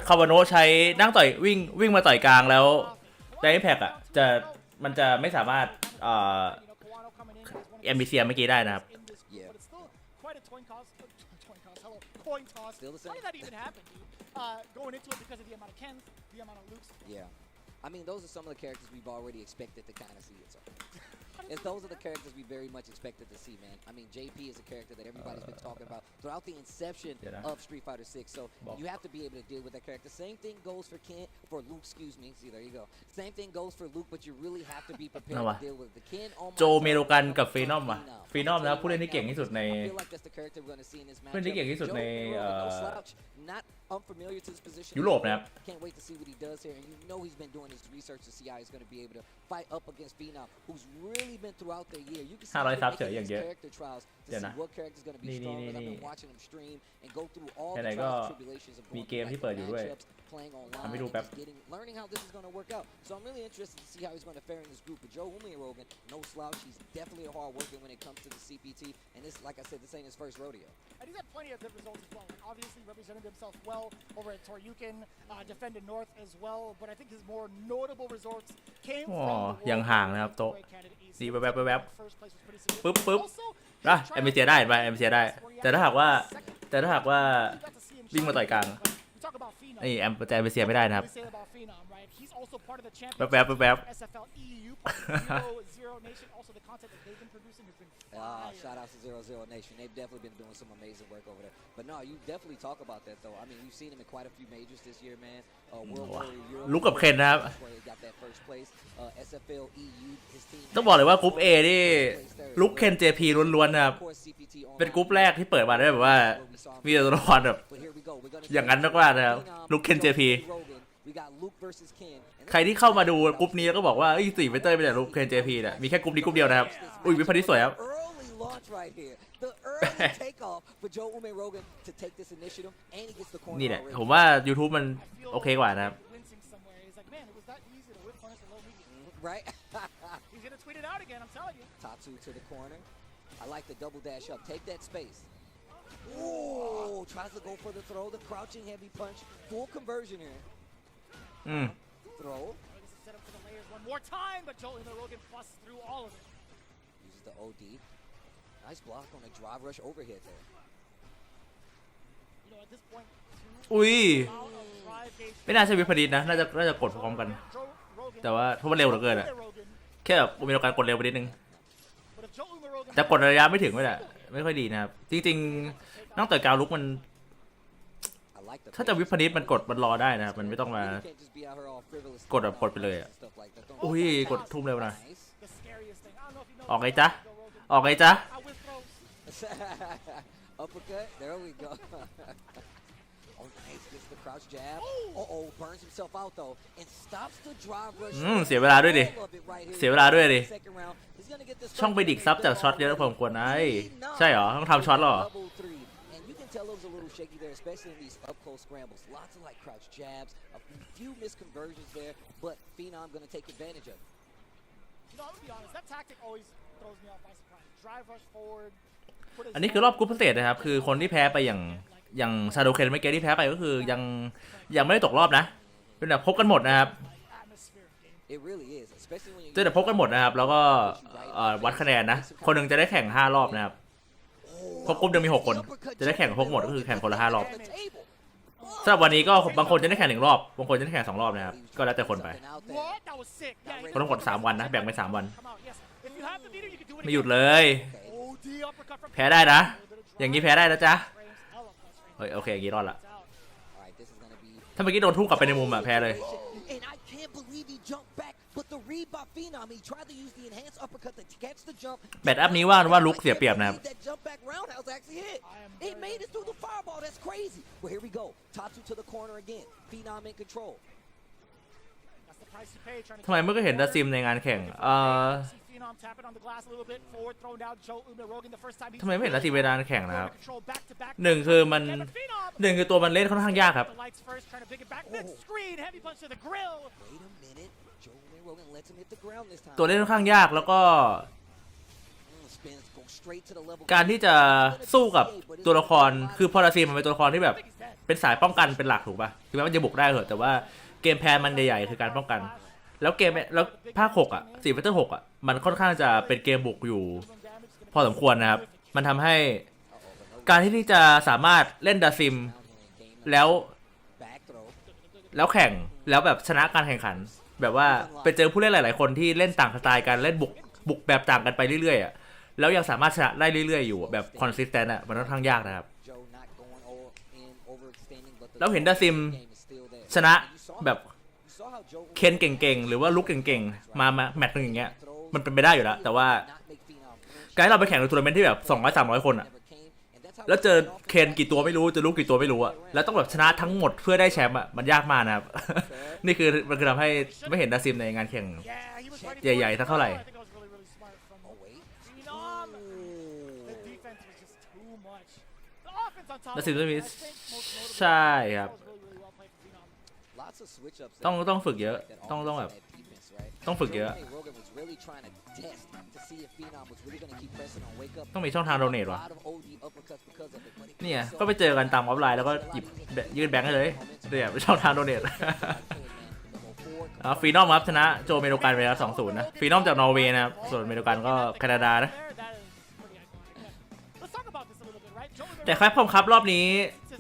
คาวาโนะใช้นั่งต่อยวิ่งมาต่อยกลางแล้วไดอิมแพคมันจะไม่สามารถMBC เมื่อกี้ได้นะครับI mean, those are some of the characters we've already expected to kind of see it. So. And those are the characters we very much expected to see, man. I mean, JP is a character that everybody's been talking about throughout the inception of Street Fighter 6. So you have to be able to deal with that character. Same thing goes for Luke. Excuse me. See, there you go. Same thing goes for Luke, but you really have to be prepared to deal with the Ken. โจเมโลกันกับฟีนอมฟีนอมนะครับผู้เล่นที่เก่งที่สุดในยุโรปนะครับ Can't wait to see what he does here, and you know he's been doing his research to see how he's going to be able to fight up against Phenom, who's really been throughout the year. You can see his character trials to see what character is going to be stronger. I've been watching him stream and go through all the trials and tribulations of going through matchups, playing online, and learning how this is going to work out. So I'm really interested to see how he's going to fare in this group. But Joe Rogan, no slouch. He's definitely a hard worker when it comes to the CPT, and this, like I said, this ain't his first rodeo. And he's had plenty of good results as well. Like obviously represented himself well over at Toryukin, defended North as well. But I think his more notable results came from ยังห่างนะครับโตดีแวบปึ๊บMBC ได้ไปMBC ได้แต่ถ้าหากว่าวิ่งมาต่อยกลางนี่MBC ไม่ได้นะครับ also part of the แป๊บ championship SFL EU part of Zero Nation. Also, the content that they've been producing has been fire. Shout out to Zero Nation. They've definitely been doing some amazing work over there. But no, you definitely talk about that though. I mean, you've seen him in quite a few majors this year, man. World Warrior Europe. ลุกกับเคนนะครับ where he got that first place. SFL EU, his team. ต้องบอกเลยว่ากรุ๊ป A นี่ลุกเคน JP ล้วนๆนะครับ Of course, CPT เป็นกรุ๊ปแรกที่เปิดมาได้แบบว่ามีแต่ตัวละครแบบ But here we go. We're gonna อย่างนั้นมากๆนะครับลุกเคน JP We got Luke versus Ken. ใครที่เข้ามาดูกรุ๊ปนี้แล้วก็บอกว่าสี่เวเตอร์ไม่แต่ลุกเคน JP เนี่ยมีแค่กรุ๊ปนี้กรุ๊ปเดียวนะครับอุ้ยวิพัฒน์ที่สวยครับ Early launch right here. The early takeoff for Joe Ume Rogan to take this initiative, and he gets the corner นี่แหละ already. ผมว่า YouTube มันโอเคกว่านะครับ Wincing somewhere. He's like, man, it was that easy to whip punish a low medium. Right? He's gonna tweet it out again. I'm telling you. Tatsu to the corner. I like the double dash up. Take that space. Ooh, tries to go for the throw. The crouching heavy punch. Full conversion here. อืม Throw. This is set up for the layers one more time, but Joe Rogan busts through all of it. Uses the OD. Nice block on a drive rush overhead there. You know, at this point, อุ้ย out of drive gauge. ไม่น่าใช่วิพัฒน์นะน่าจะกดพร้อมกัน Joe Rogan. แต่ว่าเพราะมันเร็วเหลือเกินอะ Rogan. แค่แบบมีการกดเร็วไปนิดนึง But if Joe Rogan แต่กดระยะไม่ถึงไม่แหละไม่ค่อยดีนะครับจริงๆนอกจากการลุกมัน I like the ถ้าจะวิพัฒน์มันกดมันรอได้นะครับมันไม่ต้องมา You can't just be out here all frivolous. กดแบบกดไปเลยอะ Stuff like that. อุ้ยกดทุ่มเร็วนะ Nice. the scariest thing. I don't know if you know ออกไงจ๊ะ Joe Rogan. ออกไงจ๊ะ I whip throws. Uppercut. There we go. Oh, nice. Gets the crouch jab. Oh, burns himself out though, and stops the drive rush. เสียเวลาด้วยดิ All of it right here. เสียเวลาด้วยดิ Second round. He's gonna get this ช่องไปดิกซับจากช็อตเยอะพอสมควรนะใช่เหรอต้องทำช็อตเหรอ Double three. And you can tell it was a little shaky there, especially in these up close scrambles. Lots of like crouch jabs, a few misconversions there, but Phenom gonna take advantage of it. You know, I'm gonna be honest. That tactic always throws me off by surprise. Drive rush forward. put his อันนี้คือรอบกรุ๊ปพิเศษนะครับคือคนที่แพ้ไปอย่างซาโดเคนเมื่อกี้ที่แพ้ไปก็คือยังไม่ได้ตกรอบนะเป็นแบบพบกันหมดนะครับ atmosphere of game. It really is, especially when you. เจอแต่พบกันหมดนะครับแล้วก็วัดคะแนนนะคนหนึ่งจะได้แข่ง5รอบนะครับครบกรุ๊ปจะมี6คนจะได้แข่งพบหมดก็คือแข่งคนละ5รอบ On the table. สำหรับวันนี้ก็บางคนจะได้แข่ง1รอบบางคนจะได้แข่ง2รอบนะครับก็แล้วแต่คนไป Something out there. What? That was sick. Yeah, he คนทั้งหมด3วันนะแบ่งเป็น3วัน come out. Yes. If you have the meter, you can do it ไม่หยุด again. เลย OD uppercut from แพ้ได้นะ อย่างนี้แพ้ได้นะจ๊ะ frames. I love those frames. เฮ้ยโอเคอย่างนี้รอดละ It's out. All right, this is gonna be. ถ้าเมื่อกี้โดนทุ่กลับไปในมุมอะแพ้เลย And I can't believe he jumped back, but the read by Phenom, he tried to use the enhanced uppercut to catch the jump. แบตอัพนี้ว่าลุกเสียเปรียบนะครับ That jump back roundhouse actually hit. It made it through the fireball. That's crazy. Well, here we go. Tatsu to the corner again. Phenom in control. That's the price you pay trying to ทำไมไม่เคยเห็นดาซิมในงานแข่ง see Phenom tapping on the glass a little bit. Forward throw down Joe Rogan the first time he ทำไมไม่เห็นดาซิมในงานแข่งนะครับ control back to back. หนึ่งคือมัน Yeah, but Phenom หนึ่งคือตัวมันเล่นค่อนข้างยากครับ the lights first trying to pick it back. Mid screen heavy punch to the grill. Wait a minute. Joe Rogan lets him hit the ground this time. ตัวเล่นค่อนข้างยากแล้วก็ Spins go straight to the level. การที่จะสู้กับตัวละครคือพอดาซิมมันเป็นตัวละครที่แบบ I think he's dead. เป็นสายป้องกันเป็นหลักถูกป่ะถึงแม้มันจะบุกได้เหอะแต่ว่าเกมแพลนมันใหญ่ๆคือการป้องกัน แล้วเกมแล้วภาค6อ่ะ4 Fighter 6อ่ะมันค่อนข้างจะเป็นเกมบุกอยู่ พอสมควรนะครับมันทำให้การที่จะสามารถเล่นดาซิมแล้ว Back throw. แข่งแล้วแบบชนะการแข่งขัน แบบว่าไปเจอผู้เล่นหลายๆคนที่เล่นต่างสไตล์กันเล่นบุกแบบต่างกันไปเรื่อยๆอ่ะแล้วยังสามารถชนะได้เรื่อยๆอยู่แบบคอนสิสแตนต์อ่ะมันค่อนข้างยากนะครับ Joe not going in overextending, but the แล้วเห็นดาซิม game is still there. ชนะ You saw แบบ you saw how Joe เคนเก่งๆหรือว่าลุกเก่งๆมาแมตช์นึงอย่างเงี้ยมันเป็นไปได้อยู่แล้วแต่ว่า not make Phenom flinch. การที่เราไปแข่งในทัวร์นาเมนต์ที่แบบ200-300 คนอ่ะ Never came, and that's how แล้วเจอ we got off เคนกี่ตัวไม่รู้เจอลุกกี่ตัวไม่รู้อ่ะแล้วต้องแบบชนะทั้งหมดเพื่อได้แชมป์อ่ะมันยากมากนะครับ นี่คือมันคือทำให้ไม่เห็นดาซิมในงานแข่ง Yeah, he was ready ใหญ่ๆสักเท่าไหร่ I think that was really, really smart from Oh, wait. Phenom. The Ooh. defense was just too much. The offense on top ดา of ซิม it, ต้องมี I think most notably, ใช่ครับ that was really, really well played from Phenom. Lots of switch ups. ต้องฝึกเยอะ that ต้อง almost แบบ had defense, right? ต้องฝึกเยอะ Joe Rogan was really trying to test to see if Phenom was really going to keep pressing on wake up. ต้องมีช่องทางโดเนท A ว่ะ lot of OD uppercuts because of it, but it เนี่ย was so ก็ไปเจอกันตามออฟไลน์แล้วก็หยิบยื่นแบงค์ให้เลยเนี่ยเป็นช่องทางโดเนท ฟีนอมครับชนะโจเมโดกันไปแล้ว 2-0 นะฟีนอมจากนอร์เวย์นะครับส่วนเมโดกันก็แคนาดานะ Let's talk about this a little bit, right? Joe แต่แคปคอมครับรอบนี้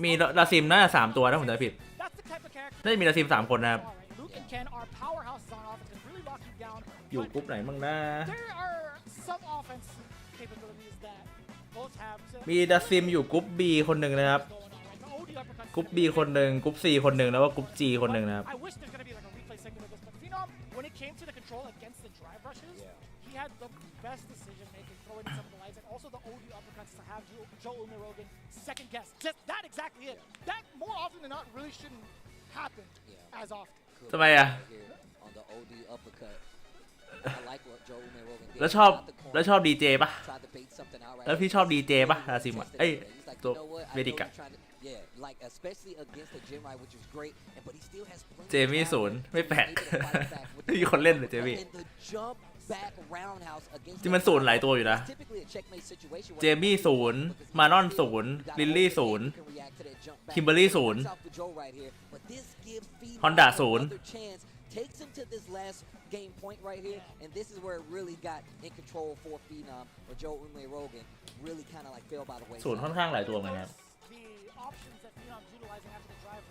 มีดาซิมน่าจะ3ตัวนะผมจำไม่ผิด That's the type of character น่าจะมีดาซิม3 คนนะครับ Luke Luke and Ken are powerhouses on offense and really lock you down. อยู่กรุ๊ปไหนบ้างนะ There are some offense capabilities that both have. มีดาซิมอยู่กรุ๊ป B คนหนึ่งนะครับกรุ๊ป B คนหนึ่งกรุ๊ป C คนหนึ่งแล้วก็กรุ๊ป G คนหนึ่งนะครับ I wish there's gonna be like a replay segment of this, but Phenom, when it came to the control against the drive rushes, he had the best decision making, throwing in some of the lights, and also the OD uppercuts to have Joe Umirogen second guess. Just that exactly it. That more often than not really shouldn't happen as often. ทำไมอ่ะ On the OD uppercut. I like what Joe Umirogen did. แล้วชอบดีเจปะ Tried to bait something out right แล้วพี่ชอบดีเจปะดาซิมอ่ะเอ้ย He's like, ตัว you know what? I เวดิก know อะ you're trying to, yeah, like especially against the gym right, which was great, but he still has plenty เจมี่ of ศูนย์ไม่แปลก able to fight back with ไม่มีคนเล่นเลยเจมี่ and the jump back roundhouse against ที่มันศูนย์หลายตัวอยู่นะ typically a checkmate situation เจมี่ศูนย์มานอนศูนย์ลิลลี่ศูนย์คิมเบอร์รี่ศูนย์ฮอนด้าศูนย์ takes him to this last game point right here, and this is where it really got in control for Phenom, or Joe Umirogen really kind of like fell by the way. ศูนย์ค่อนข้างหลายตัวเหมือนกันครับ The options that Phenom's utilizing after the drive,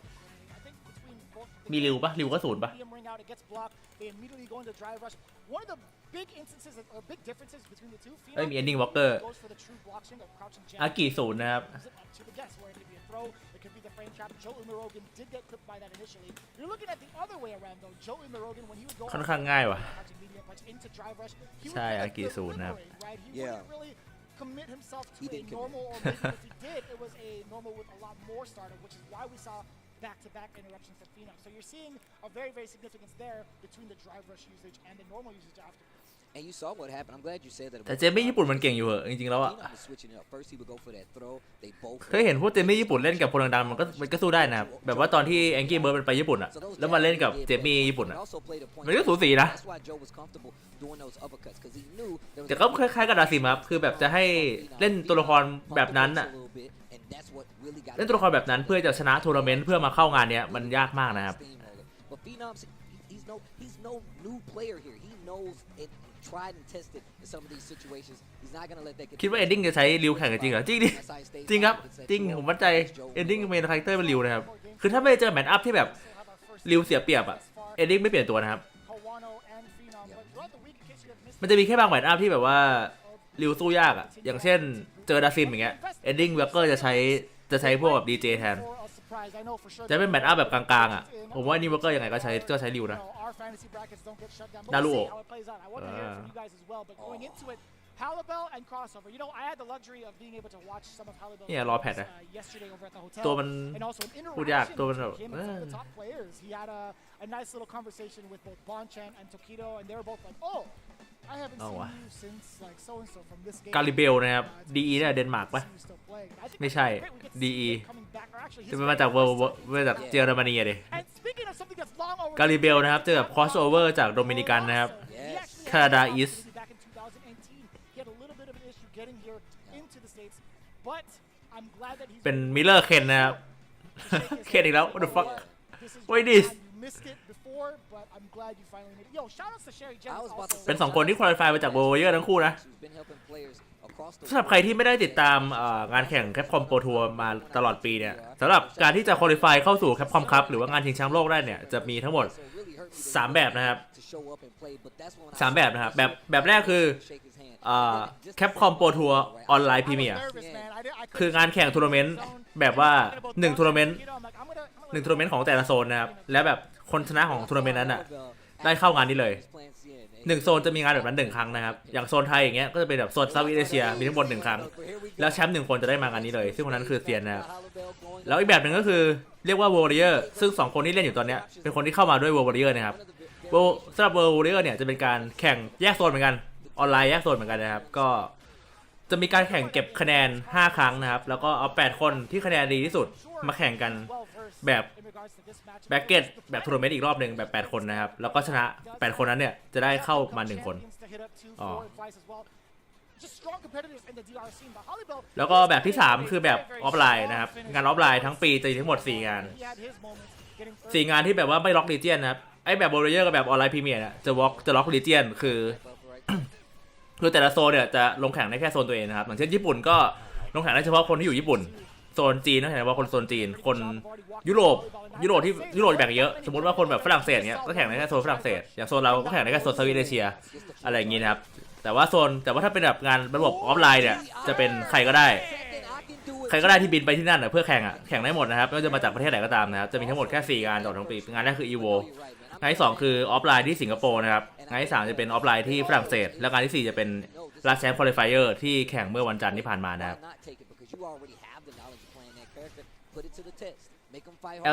I think between both. มีริวปะริวก็ศูนย์ปะ Medium ring out, it gets blocked. They immediately go into drive rush. One of the big instances or big differences between the two. เอ้ยมี ending walker goes for the true block swing of crouching jab. อากิศูนย์นะครับ Up to the guess where it could be a throw, it could be the frame trap. Joe Umirogen did get clipped by that initially. You're looking at the other way around though. Joe Umirogen when he would go ค่อนข้างง่ายว่ะ crouching medium punch into drive rush, he ใช่ would อากิศูนย์นะครับ right? He Yeah. wouldn't really commit himself to He a didn't commit. normal, or maybe if he did, it was a normal with a lot more startup, which is why we saw back-to-back interruptions from Phenom. So you're seeing a very, very significance there between the drive rush usage and the normal usage after. And you saw what happened. I'm glad you said that. แต่เจมี่ญี่ปุ่นมันเก่งอยู่เหอะจริงๆแล้วอะ Phenom was switching it up. First he would go for that throw. They both. เคยเห็นพวกเจมี่ญี่ปุ่นเล่นกับคนดังๆมันก็สู้ได้นะครับแบบว่าตอนที่แองกี้เบิร์ดมันไปญี่ปุ่นอะแล้วมาเล่นกับเจมี่ญี่ปุ่นอะมันก็สูสีนะ That's why Joe was comfortable doing those uppercuts because he knew. แต่ก็คล้ายๆกับดาซิมครับคือแบบจะให้เล่นตัวละครแบบนั้นอะเล่นตัวละครแบบนั้นเพื่อจะชนะทัวร์นาเมนต์เพื่อมาเข้างานเนี้ยมันยากมากนะครับ But Phenom, he's no new player here. He knows it, tried and tested in some of these situations. He's not gonna let that get. คิดว่าเอนดิ้งจะใช้ริวแข่งกันจริงเหรอจริงดิจริงครับจริงผมมั่นใจเอนดิ้งเมนคาแรคเตอร์เป็นริวนะครับคือถ้าไม่เจอแมตช์อัพที่แบบริวเสียเปรียบอะเอนดิ้งไม่เปลี่ยนตัวนะครับ Kawano and Phenom, but throughout the week, in case you have missed มันจะมีแค่บางแมตช์อัพที่แบบว่าริวสู้ยากอะอย่างเช่นเจอดาซิมอย่างเงี้ยเอนดิ้งเวเกอร์จะใช้พวกแบบดีเจแทน for a surprise, I know for sure. จะเป็นแมตช์อัพแบบกลางๆอะผมว่านี่เวเกอร์ยังไงก็ใช้ริวนะ Our fantasy brackets don't get shut down. But Daluo. we'll see how it plays out. I want to hear it from you guys as well. But going into it, Halibel and crossover. You know, I had the luxury of being able to watch some of Halibel's เนี่ยรอแพทนะ yesterday over at the hotel. ตัวมัน And also an พูดยาก interaction ตัวมัน between แบบ him and some of the top players. He had a nice little conversation with both Bonchan and Tokido, and they were both like, "Oh, I haven't seen you since like so and so from this game." กาลิเบลนะครับดีเนี่ยเดนมาร์กปะ ไม่ใช่ DE จะเป็นมาจากจากเยอรมนีอะดิกาลิเบลนะครับเจอกับคอสโอเวอร์จากโดมินิกันนะครับ แคนาดาอีส เป็นมิลเลอร์เคนนะครับ เคนอีกแล้ว what the fuck what is this เป็น2คนที่ควอลิฟายมาจากโบว์เยอร์ทั้งคู่นะสำหรับใครที่ไม่ได้ติดตามงานแข่ง Capcom Pro Tour มาตลอดปีเนี่ยสำหรับการที่จะควอลิฟายเข้าสู่ Capcom Cup หรือว่างานชิงแชมป์โลกได้เนี่ยจะมีทั้งหมด3แบบนะครับ3แบบนะครับแบบแรกคือCapcom Pro Tour Online Premier คืองานแข่งทัวร์นาเมนต์แบบว่า1ทัวร์นาเมนต์ของแต่ละโซนนะครับและแบบคนชนะของทัวร์นาเมนต์นั้นน่ะได้เข้างานนี้เลย1โซนจะมีงานแบบนั้น1ครั้งนะครับอย่างโซนไทยอย่างเงี้ยก็จะเป็นแบบโซนเซาท์อีสเอเชียมีทั้งหมด1ครั้งแล้วแชมป์1คนจะได้มางานนี้เลยซึ่งคนนั้นคือเซียนนะครับแล้วอีกแบบหนึ่งก็คือเรียกว่า Warrior ซึ่ง2คนที่เล่นอยู่ตอนเนี้ยเป็นคนที่เข้ามาด้วย Warrior นะครับสำหรับ Warrior เนี่ยจะเป็นการแข่งแยกโซนเหมือนกันออนไลน์แยกโซนเหมือนกันนะครับก็จะมีการแข่งเก็บคะแนน5ครั้งนะครับแล้วก็เอา8คนที่คะแนนดีที่สุดมาแข่งกันแบบแบ็กเก็ตแบบทัวร์นาเมนต์อีกรอบหนึ่งแบบ8คนนะครับแล้วก็ชนะ8คนนั้นเนี่ยจะได้เข้ามา1คนแล้วก็แบบที่3คือแบบออฟไลน์นะครับงานออฟไลน์ทั้งปีจะมีทั้งหมด4งานที่แบบว่าไม่ล็อกลีเจียนนะครับไอ้แบบโบรเยอร์กับแบบออนไลน์พรีเมียร์เนี่ยจะล็อกลีเจียนคือแต่ละโซนเนี่ยจะลงแข่งได้แค่โซนตัวเองนะครับอย่างเช่นญี่ปุ่นก็ลงแข่งได้เฉพาะคนที่อยู่ญี่ปุ่น โซนจีนต้องเห็นว่าคนโซนจีนคนยุโรปที่แบ่งเยอะสมมติว่าคนแบบฝรั่งเศสเนี้ยก็แข่งในแค่โซนฝรั่งเศสอย่างโซนเราก็แข่งในแค่โซนเซาท์อีสต์เอเชียอะไรอย่างงี้นะครับแต่ว่าถ้าเป็นแบบงานระบบออฟไลน์เนี่ยจะเป็นใครก็ได้ที่บินไปที่นั่นเพื่อแข่งแข่งได้หมดนะครับไม่ว่าจะมาจากประเทศไหนก็ตามนะครับจะมีทั้งหมดแค่4 งานต่อทั้งปีงานแรกคือ EVO งานที่2คือออฟไลน์ที่สิงคโปร์นะครับงานที่3จะเป็นออฟไลน์ที่ฝรั่งเศสแล้วงานที่4จะเป็นลาสแชมป์ควอลิฟายเออร์ที่แข่งเมื่อวันจันทร์ที่ผ่านมานะครับ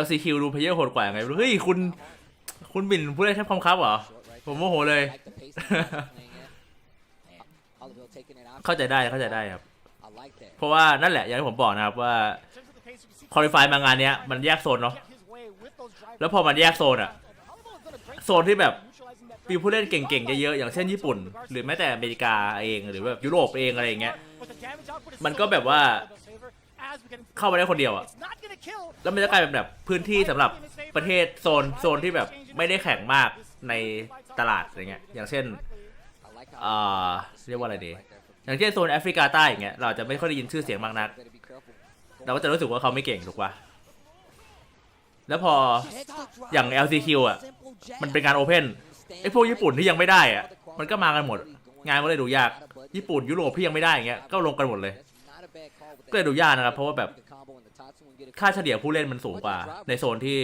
LCQ ดูเพลเยอร์โหดกว่าไงเฮ้ยคุณบินผู้เล่นแทบคอมครับเหรอผมโมโหเลย เข้าใจได้ครับเพราะว่านั่นแหละอย่างที่ผมบอกนะครับว่าควอลิฟายมางานเนี้ยมันแยกโซนเนาะแล้วพอมันแยกโซนอะโซนที่แบบมีผู้เล่นเก่งๆเยอะๆอย่างเช่นญี่ปุ่นหรือแม้แต่อเมริกาเองหรือแบบยุโรปเองอะไรอย่างเงี้ยมันก็แบบว่าเข้าไปได้คนเดียวอะแล้วมันจะกลายเป็นแบบพื้นที่สำหรับประเทศโซนที่แบบไม่ได้แข่งมากในตลาดอะไรเงี้ยอย่างเช่นเรียกว่าอะไรดีอย่างเช่นโซนแอฟริกาใต้อย่างเงี้ยเราจะไม่ค่อยได้ยินชื่อเสียงมากนักเราก็จะรู้สึกว่าเขาไม่เก่งถูกปะแล้วพออย่าง LCQ อ่ะมันเป็นการโอเพนไอ้พวกญี่ปุ่นที่ยังไม่ได้อ่ะมันก็มากันหมดงานก็เลยดูยากญี่ปุ่นยุโรปที่ยังไม่ได้อย่างเงี้ยก็ลงกันหมดเลยก็เลยดูยากนะครับเพราะว่าแบบค่าเฉลี่ยผู้เล่นมันสูงกว่าในโซนที่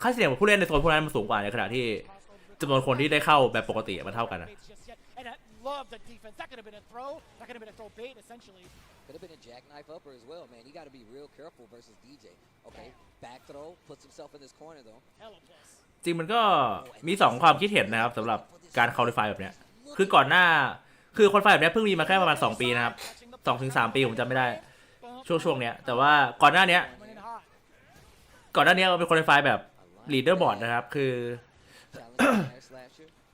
ค่าเฉลี่ยผู้เล่นในโซนพวกนั้นมันสูงกว่าในขณะที่จำนวนคนที่ได้เข้าแบบปกติมันเท่ากันนะLove the defense. That could have been a throw. That could have been a throw bait, essentially. Could have been a jackknife upper as well, man. You got to be real careful versus DJ. Okay, back throw puts himself in this corner though. จริงมันก็มี2ความคิดเห็นนะครับสำหรับการคอลิฟายแบบเนี้ยคือก่อนหน้าคือคอลิฟายแบบเนี้ยเพิ่งมีมาแค่ประมาณ2 ปีนะครับ2 ถึง 3 ปีผมจำไม่ได้ช่วงเนี้ยแต่ว่าก่อนหน้านี้เป็นคอลิฟายแบบลีดเดอร์บอร์ดนะครับ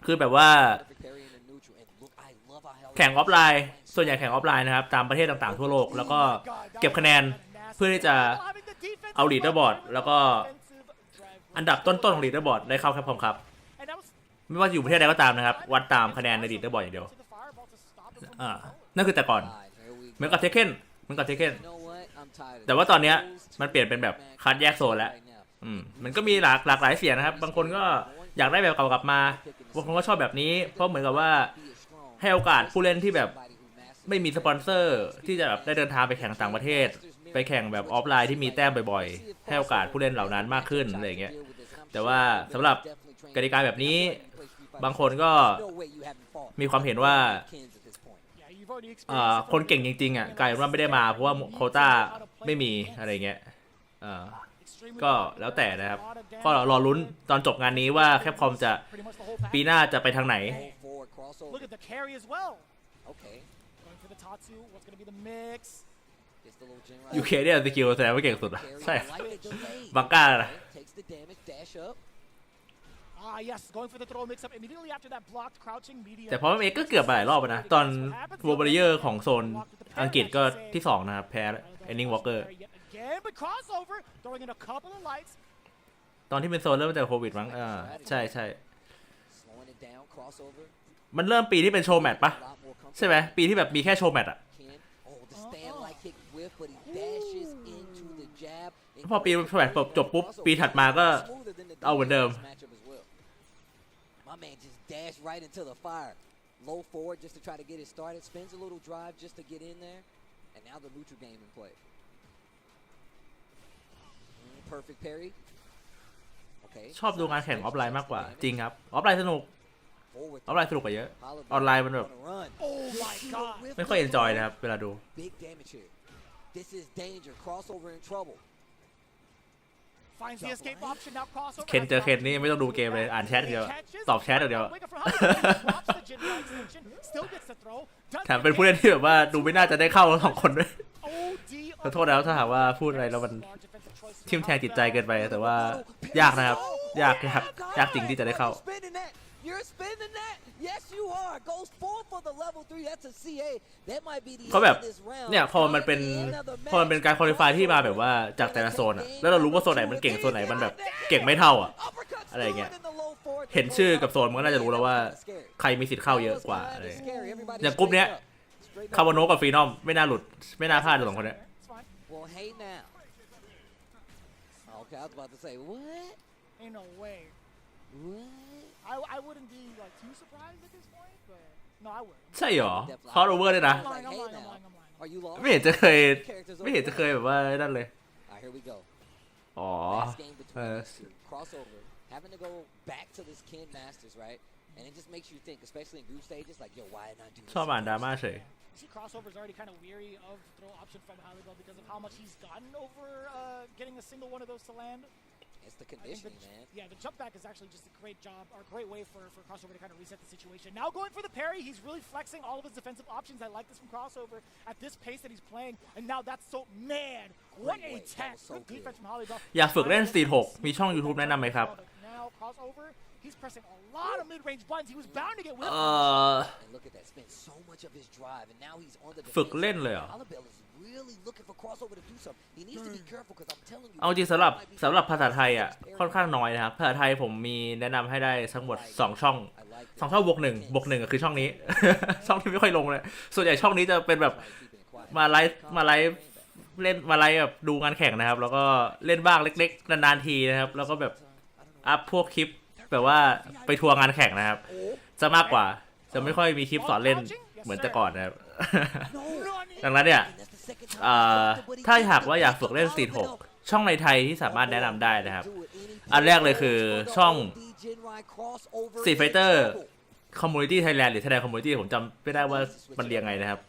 คือแบบว่าแข่งออฟไลน์ส่วนใหญ่แข่งออฟไลน์นะครับตามประเทศต่างๆทั่วโลกแล้วก็เก็บคะแนนเพื่อที่จะเอาลีดเดอร์บอร์ดแล้วก็อันดับต้นๆของลีดเดอร์บอร์ดได้เข้าแคปคอมครับไม่ว่าอยู่ประเทศใดก็ตามนะครับวัดตามคะแนนในลีดเดอร์บอร์ดอย่างเดียวนั่นคือแต่ก่อนเหมือนกับเทคเก้นแต่ว่าตอนเนี้ยมันเปลี่ยนเป็นแบบคัดแยกโซนแล้วมันก็มีหลากหลายเสียงนะครับบางคนก็อยากได้แบบเก่ากลับมาบางคนก็ชอบแบบนี้เพราะเหมือนกับว่าให้โอกาสผู้เล่นที่แบบไม่มีสปอนเซอร์ที่จะแบบได้เดินทางไปแข่งต่างประเทศไปแข่งแบบออฟไลน์ที่มีแต้มบ่อยๆให้โอกาสผู้เล่นเหล่านั้นมากขึ้นอะไรอย่างเงี้ยแต่ว่าสำหรับกติกาแบบนี้บางคนก็มีความเห็นว่าคนเก่งจริงๆอ่ะกลายเป็นว่าไม่ได้มาเพราะว่าโควต้าไม่มีอะไรเงี้ยก็แล้วแต่นะครับก็รอลุ้นตอนจบงานนี้ว่าแคปคอมจะปีหน้าจะไปทางไหนLook at the carry as well. Okay. Going for the Tatsu. What's going to be the mix? UK เนี่ยสกิลแสดงว่าเก่งสุดอ่ะใช่บังก้านะ Yes, going for the throw mix up immediately after that blocked crouching media. แต่พอเอ็กก็เกือบหลายรอบนะตอนวอร์บริเยอร์ของโซนอังกฤษก็ที่2นะครับแพ้เอ็นนิ่งวอล์กเกอร์ตอนที่เป็นโซนเริ่มจากโควิดมั้งใช่มันเริ่มปีที่เป็นโชว์แมตช์ปะใช่ไหมปีที่แบบมีแค่โชว์แมตช์อ่ะพอปีโชว์แมตช์จบปุ๊บปีถัดมาก็เอาเหมือนเดิมLow forward just to try to get it started. Spins a little drive just to get in there, and now the neutral game in play. Perfect parry. Okay. ชอบดูงานแข่งออฟไลน์มากกว่าจริงครับออฟไลน์สนุกออฟไลน์สนุกกว่าเยอะออนไลน์มันแบบไม่ค่อยเอนจอยนะครับเวลาดู This is danger. Crossover in trouble. เคนเจอเคนนี่ไม่ต้องดูเกมเลยอ่านแชทเดียวตอบแชทเดียวแถมเป็นผู้เล่นที่แบบว่าดูไม่น่าจะได้เข้าทั้ง2 คนด้วยขอโทษแล้วถ้าหากว่าพูดอะไรแล้วมันทิ่มแทงจิตใจเกินไปแต่ว่ายากนะครับยากจริงที่จะได้เข้าเขาแบบเนี่ยพอมันเป็นการควอลิฟายที่มาแบบว่าจากแต่ละโซนอ่ะแล้วเรารู้ว่าโซนไหนมันเก่งโซนไหนมันแบบเก่งไม่เท่าอ่ะอะไรเงี้ยเห็นชื่อกับโซนมันก็น่าจะรู้แล้วว่าใครมีสิทธิ์เข้าเยอะกว่าอะไรอย่างกลุ่มเนี้ยคาร์บอนโนกับฟีนอมไม่น่าหลุดไม่น่าพลาด2 คนเนี้ย going hate now. Okay, I was about to say what? Ain't no way. What? I wouldn't be like too surprised at this point, but no, I wouldn't. ใช่หรอคอร์โอเวอร์เลยนะ I'm lying. I'm lying. I'm lying. I'm lying. Are you lost? ไม่เห็นจะเคยแบบว่านั่นเลย Alright, here we go. อ๋อ Last game between these two. Crossover. Having to go back to this Ken Masters, right? And it just makes you think, especially in group stages, like, yo, why not do this? ชอบอ่านดราม่าเฉย You see, Crossover's already kind of weary of the throw option from Hallibell because of how much he's gotten over getting a single one of those to land. It's the conditioning, man. Yeah, the jump back is actually just a great job, or a great way for Crossover to kind of reset the situation. Now going for the parry, he's really flexing all of his defensive options. I like this from Crossover at this pace that he's playing. And now that's so, man, what a tech. Good defense from Hallibell. อยากฝึกเล่นสตรีท6มีช่อง YouTube แนะนำไหมครับ Now Crossover, he's pressing a lot of mid-range buttons. He was bound to get whipped. And look at that, spent so much of his drive, and now he's on the ฝึกเล่นเลยเหรอ Hallibell is really looking for Crossover to do something. He needs to be careful because I'm telling you. เอาจริงสำหรับภาษาไทยอ่ะค่อนข้างน้อยนะครับภาษาไทยผมมีแนะนำให้ได้ทั้งหมด2ช่อง2ช่องบวก1ก็คือช่องนี้ ช่องที่ไม่ค่อยลงเลยส่วนใหญ่ช่องนี้จะเป็นแบบมาไลฟ์เล่นมาไลฟ์แบบดูงานแข่งนะครับแล้วก็เล่นบ้างเล็กๆนานๆทีนะครับแล้วก็แบบอัพพวกคลิปแบบว่าไปทัวร์งานแข่งนะครับจะมากกว่าจะไม่ค่อยมีคลิปสอนเล่นเหมือนแต่ก่อนนะครับ ดังนั้นเนี่ยถ้าหากว่าอยากฝึกเล่นสตรีท6ช่องในไทยที่สามารถแนะนำได้นะครับอันแรกเลยคือช่อง Street Fighter Community Thailand หรือ Thailand Community ผมจำไม่ได้ว่ามันเรียงไงนะครับ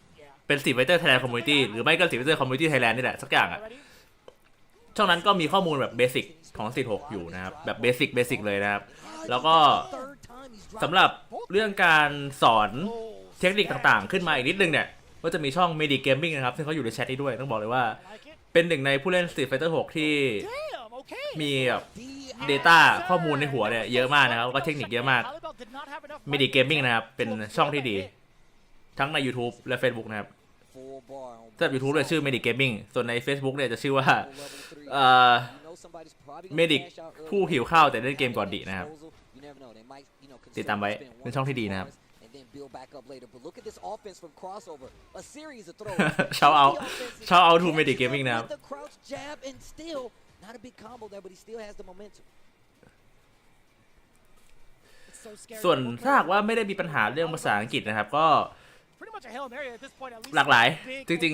เป็น Street Fighter Thailand Community หรือไม่ก็ Street Fighter Community Thailand นี่แหละสักอย่างอ่ะช่องนั้นก็มีข้อมูลแบบเบสิกของสตรีท6อยู่นะครับแบบเบสิกเลยนะครับแล้วก็สำหรับเรื่องการสอนเทคนิคต่างๆขึ้นมาอีกนิดนึงเนี่ยก็จะมีช่อง Medic Gaming นะครับซึ่งเขาอยู่ในแชทนี้ด้วยต้องบอกเลยว่าเป็นหนึ่งในผู้เล่น Street Fighter 6 ที่มีแบบ Data ข้อมูลในหัวเนี่ยเยอะมากนะครับแล้วก็เทคนิคเยอะมาก Medic Gaming นะครับเป็นช่องที่ดีทั้งใน YouTube และ Facebook นะครับสำหรับ YouTube เนี่ยชื่อ Medic Gaming ส่วนใน Facebook เนี่ยจะชื่อว่าMedic ผู้หิวข้าวแต่เล่นเกมก่อนดีนะครับติดตามไว้เป็นช่องที่ดีนะครับbuild back up later. But look at this offense from Crossover. A series of throws. shout out to Medic Gaming นะครับ The crouch jab and still not a big combo there, but he still has the momentum. ส่วนถ้าหากว่าไม่ได้มีปัญหาเรื่องภาษาอังกฤษนะครับก็หลากหลายจริง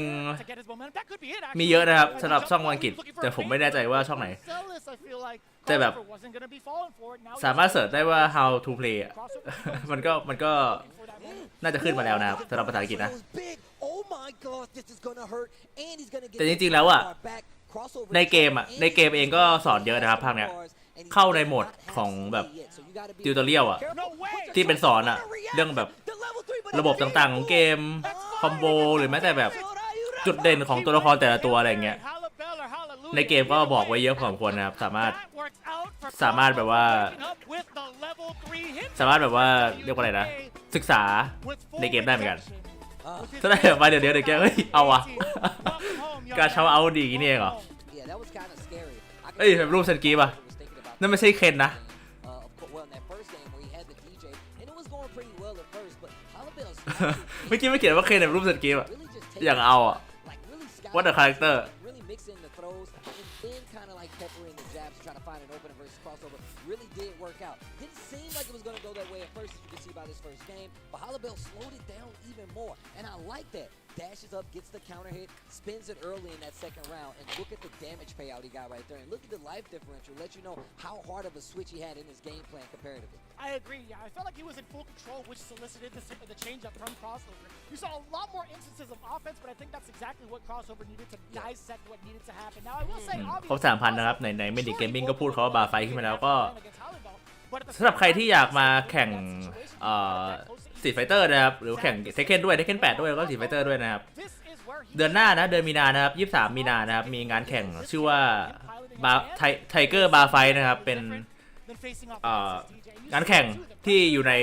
ๆมีเยอะนะครับสำหรับช่องอังกฤษแต่ผมไม่แน่ใจว่าช่องไหนแต่แบบสามารถเสิร์ชได้ว่า how to play อ่ะ มันก็น่าจะขึ้นมาแล้วนะครับสำหรับภาษาอังกฤษนะแต่จริงๆแล้วอ่ะในเกมเองก็สอนเยอะนะครับภาคเนี้ยเข้าในโหมดของแบบติวตอเรียลอ่ะที่เป็นสอนอ่ะเรื่องแบบระบบต่างๆของเกมคอมโบหรือแม้แต่แบบจุดเด่นของตัวละครแต่ละตัวอะไรเงี้ยในเกมก็บอกไว้เยอะพอสมควรนะครับสามารถแบบว่าเรียกว่าอะไรนะศึกษาในเกมได้เหมือนกันถ้าได้แบบมาเดี๋ยวแกเฮ้ยเอาอะการเช่าเอาดีนี่เองเหรอเอ้ยแบบรูปสกีป่ะนั่นไม่ใช่เคนนะเมื่อกี้ไม่เขียนว่าเคนแบบรูปสกีป่ะอย่างเอาอะ What the character really did work out. Didn't seem like it was going to go that way at first, as you can see by this first game, but Hallibell slowed it down even more, and I like that. Dashes up, gets the counter hit, spins it early in that second round, and look at the damage payout he got right there, and look at the life differential, let you know how hard of a switch he had in his game plan comparatively. I agree, yeah. I felt like he was in full control, which solicited the change-up from Crossover. You saw a lot more instances of offense, but I think that's exactly what Crossover needed to dissect what needed to happen. Now, I will say, ครบ 3,000 นะครับใน Medic Gaming ก็พูดเขาว่าบาร์ไฟขึ้นมาแล้วก็สำหรับใครที่อยากมาแข่งStreet Fighter นะครับหรือแข่ง Tekken ด้วย Tekken 8 ด้วยแล้วก็ Street Fighter ด้วยนะครับเดือนหน้านะเดือนมีนานะครับ23 มีนานะครับมีงานแข่งชื่อว่าTiger Bar Fight นะครับเป็นงานแข่งที่อยู่ใน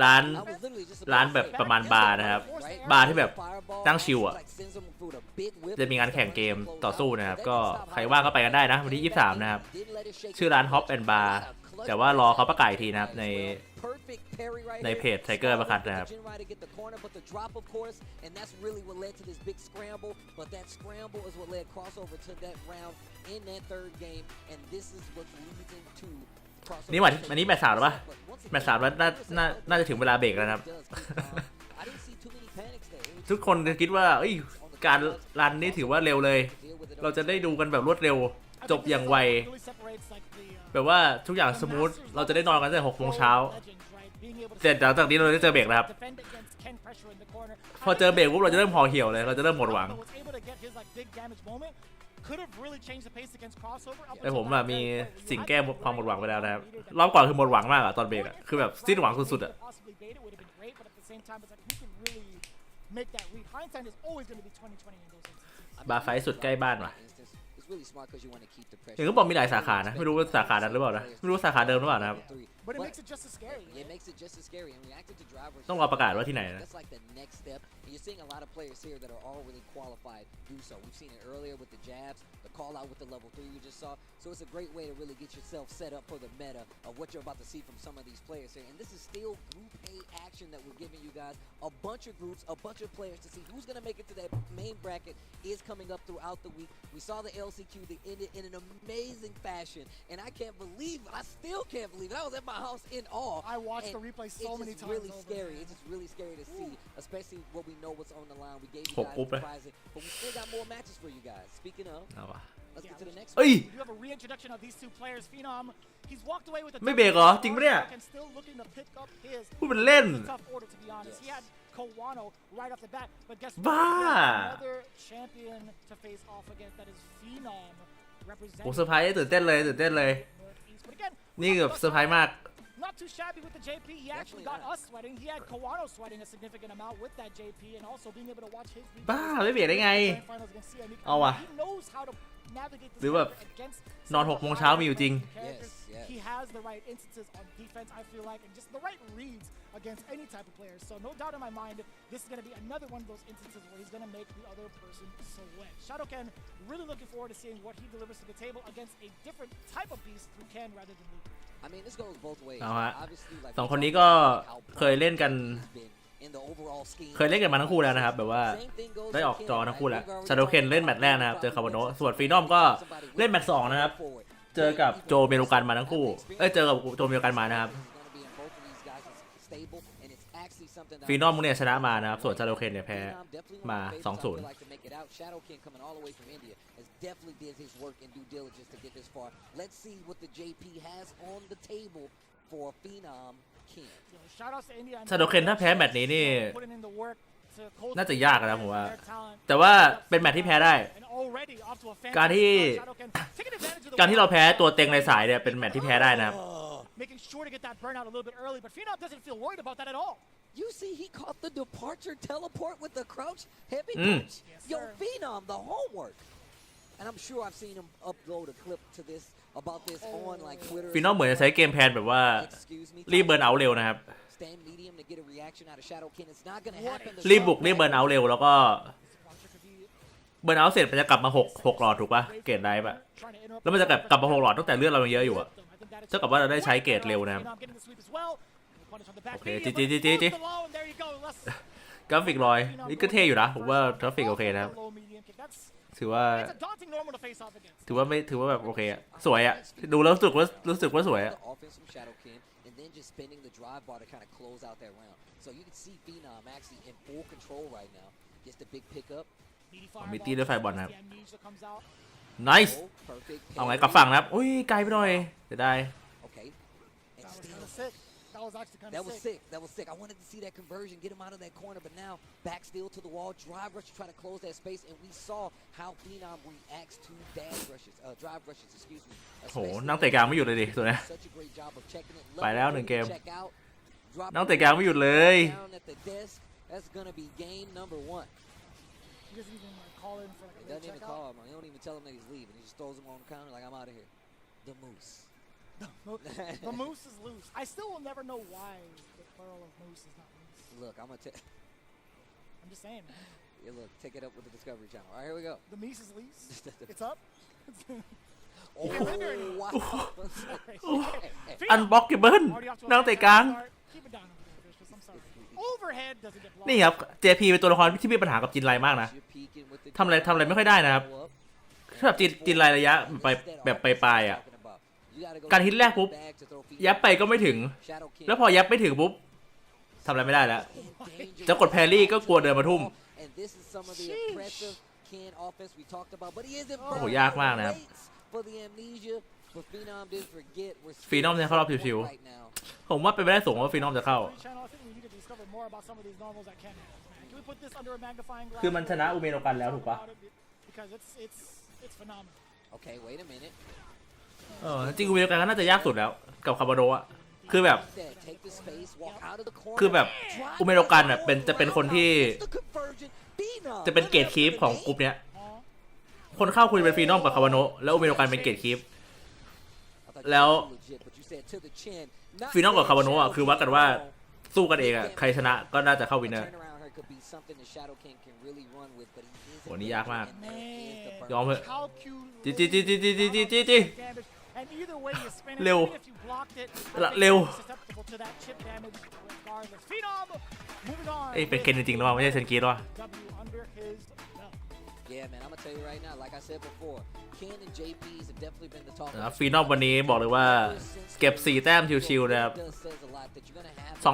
ร้านแบบประมาณบาร์นะครับบาร์ที่แบบตั้งชิลอ่ะจะมีงานแข่งเกมต่อสู้นะครับก็ใครว่างก็ไปกันได้นะวันที่23นะครับชื่อร้าน Hop and Bar แต่ว่ารอเขาประกาศอีกทีนะครับในเพจ Tiger ประคัดนะครับ นี่วันอันนี้แมตช์ 3หรือปะแมตช์ 3แล้วน่าจะถึงเวลาเบรกแล้วนะครับ ทุกคนคิดว่าการรันนี่ถือว่าเร็วเลย เราจะได้ดูกันแบบรวดเร็วจบอย่างไวแบบว่าทุกอย่างสมูทเราจะได้นอนกันตั้งแต่6 โมงเช้าเสร็จหลังจากนี้เราจะเจอเบรกนะครับพอเจอเบรกปุ๊บเราจะเริ่มห่อเหี่ยวเลยเราจะเริ่มหมดหวังแต่ผมมีสิ่งแก้ความหมดหวังไปแล้วนะครับรอบก่อนคือหมดหวังมากอะตอนเบรกอะคือแบบสิ้นหวังสุดๆอะบาร์ไฟสุดใกล้บ้านว่ะอย่างที่บอกมีหลายสาขานะไม่รู้ว่าสาขานั้นหรือเปล่านะไม่รู้สาขาเดิมหรือเปล่านะครับต้องรอประกาศว่าที่ไหนนะ You're seeing a lot of players here that are all really qualified to do so. We've seen it earlier with the jabs, the call out with the level 3 we just saw. So it's a great way to really get yourself set up for the meta of what you're about to see from some of these players here. And this is still Group A action that we're giving you guys. A bunch of groups, a bunch of players to see who's going to make it to that main bracket is coming up throughout the week. We saw the LCQ, they ended in an amazing fashion. And I can't believe it. I still can't believe it. I was at my house in awe. I watched the replay so many times. It's really scary. It's just really scary to see, especially what we know what's on the line. We gave you guys the prizing, but we still got more matches for you guys. Speaking of, let's get to the next one. You have a reintroduction of these two players. Phenom, he's walked away with a ไม่เบรกเหรอจริงปะเนี่ย still looking to pick up his พูดเป็นเล่น tough order to be honest. He had Kowano right off the bat, but guess what? บ้า Another champion to face off against that is Phenom โอ้เซอร์ไพรส์ตื่นเต้นเลยตื่นเต้นเลย But again, นี่แบบเซอร์ไพรส์มาก not too shabby with the JP. He actually got us sweating. He had Kowano sweating a significant amount with that JP, and also being able to watch his บ้าไม่เบรกได้ไง เอาว่ะ He knows how to navigate หรือแบบ against นอน6 โมงเช้ามีอยู่จริง He has the right instances on defense, I feel like, and just the right reads against any type of player. So no doubt in my mind, this is going to be another one of those instances where he's going to make the other person sweat. Shadowken, really looking forward to seeing what he delivers to the table against a different type of beast through Ken rather than Luke. I mean, this goes both ways. เอาฮะ Obviously, like สองคนนี้ก็เคยเล่นกัน in the overall scheme. เคยเล่นกันมาทั้งคู่แล้วนะครับแบบว่าได้ออกจอทั้งคู่แล้วชาโดเคนเล่นแมตช์แรกนะครับเจอคาร์บโนส่วนฟีนอมก็เล่นแมตช์ 2นะครับเจอกับโจเมโลกันมาทั้งคู่เจอกับโจเมโลกันมานะครับฟีนอมเนี่ยชนะมานะครับส่วนชาโดเคนเนี่ยแพ้มา 2-0 Definitely did his work and due diligence to get this far. Let's see what the JP has on the table for Phenom King. ชาโดเคนถ้าแพ้แมตช์นี้นี่น่าจะยากนะผมว่าแต่ว่าเป็นแมตช์ที่แพ้ได้การที่เราแพ้ตัวเต็งในสายเนี่ยเป็นแมตช์ที่แพ้ได้นะครับ Making sure to get that burnout a little bit early, but Phenom doesn't feel worried about that at all. You see, he caught the departure teleport with the crouch heavy punch. Yo, Phenom, the homework. And I'm sure I've seen him upload a clip to this about this on like Twitter. ฟีนอมเหมือนจะใช้เกมแพลนแบบว่ารีบเบิร์นเอาท์เร็วนะครับรีบบุกรีบเบิร์นเอาท์เร็วแล้วก็เบิร์นเอาท์เสร็จมันจะกลับมา6หลอดถูกปะเกรดไดฟ์อะแล้วมันจะกลับมา6หลอดตั้งแต่เลือดเรายังเยอะอยู่อะเท่ากับว่าเราได้ใช้เกรดเร็วนะครับโอเคจีกราฟิกลอยนี่ก็เท่อยู่นะผมว่ากราฟิกโอเคนะครับถือว่าแบบโอเคอะสวยอะดูแล้วรู้สึกว่าสวยอะมีตีด้วยไฟบอลนะครับ nice เอาไงกับฝั่งนะครับอุ้ยไกลไปหน่อยจะได้ That was sick. That was sick. I wanted to see that conversion, get him out of that corner, but now back still to the wall, drive rush to try to close that space, and we saw how Phenom reacts to drive rushes, excuse me. โหนั่งเตะกลางไม่หยุดเลยดิตัวนี้ไปแล้ว1 เกมนั่งเตะกลางไม่หยุดเลย That's gonna be game number 1. He doesn't even call in for He doesn't even call him. He don't even tell him that he's leaving. He just throws him on the counter like I'm out of here. The Moose. The Moose is loose. I still will never know why the plural of Moose is not loose. Look, I'm just saying, man. Yeah, look, take it up with the Discovery Channel. All right, here we go. The Moose is loose. It's up. อันบล็อกเกเบิลนั่งเตะกลาง Keep it down over there, Vicious. I'm sorry. Overhead doesn't get blocked. นี่ครับ JP เป็นตัวละครที่มีปัญหากับจินไลมากนะทำอะไรไม่ค่อยได้นะครับถ้าแบบจินไลระยะแบบปลายๆอ่ะการฮิตแรกปุ๊บยับไปก็ไม่ถึงแล้วพอยับไม่ถึงปุ๊บทำอะไรไม่ได้แล้วจะกดแพรี่ก็กลัวเดินมาทุ่มโอ้โหยากมากนะครับฟีนอมเนี่ยเข้ารอบชิวๆผมว่าเป็นไปได้สูงว่าฟีนอมจะเข้าคือมันชนะอูเมโนกันแล้วถูกปะจริงอูเมโนกันก็น่าจะยากสุดแล้วกับคาบาโดะคือแบบอูเมโนกันแบบจะเป็นคนที่จะเป็นเกตคีปของกลุ่มเนี้ยคนเข้าคุณเป็นฟีนอมกับคาบาโนะแล้วอูเมโนกันเป็นเกตคีปแล้วฟีนอมกับคาบาโนะคือวัดกันว่าสู้กันเองอ่ะใครชนะก็น่าจะเข้าวินเนอร์โหนี่ยากมากยอมเถอะจีเร็วเอ้ยเป็นเคนจริงๆหรือเปล่าไม่ใช่เซนกีหรอฟีนอมวันนี้บอกเลยว่าเก็บ4 แต้มชิวๆนะครับ20-20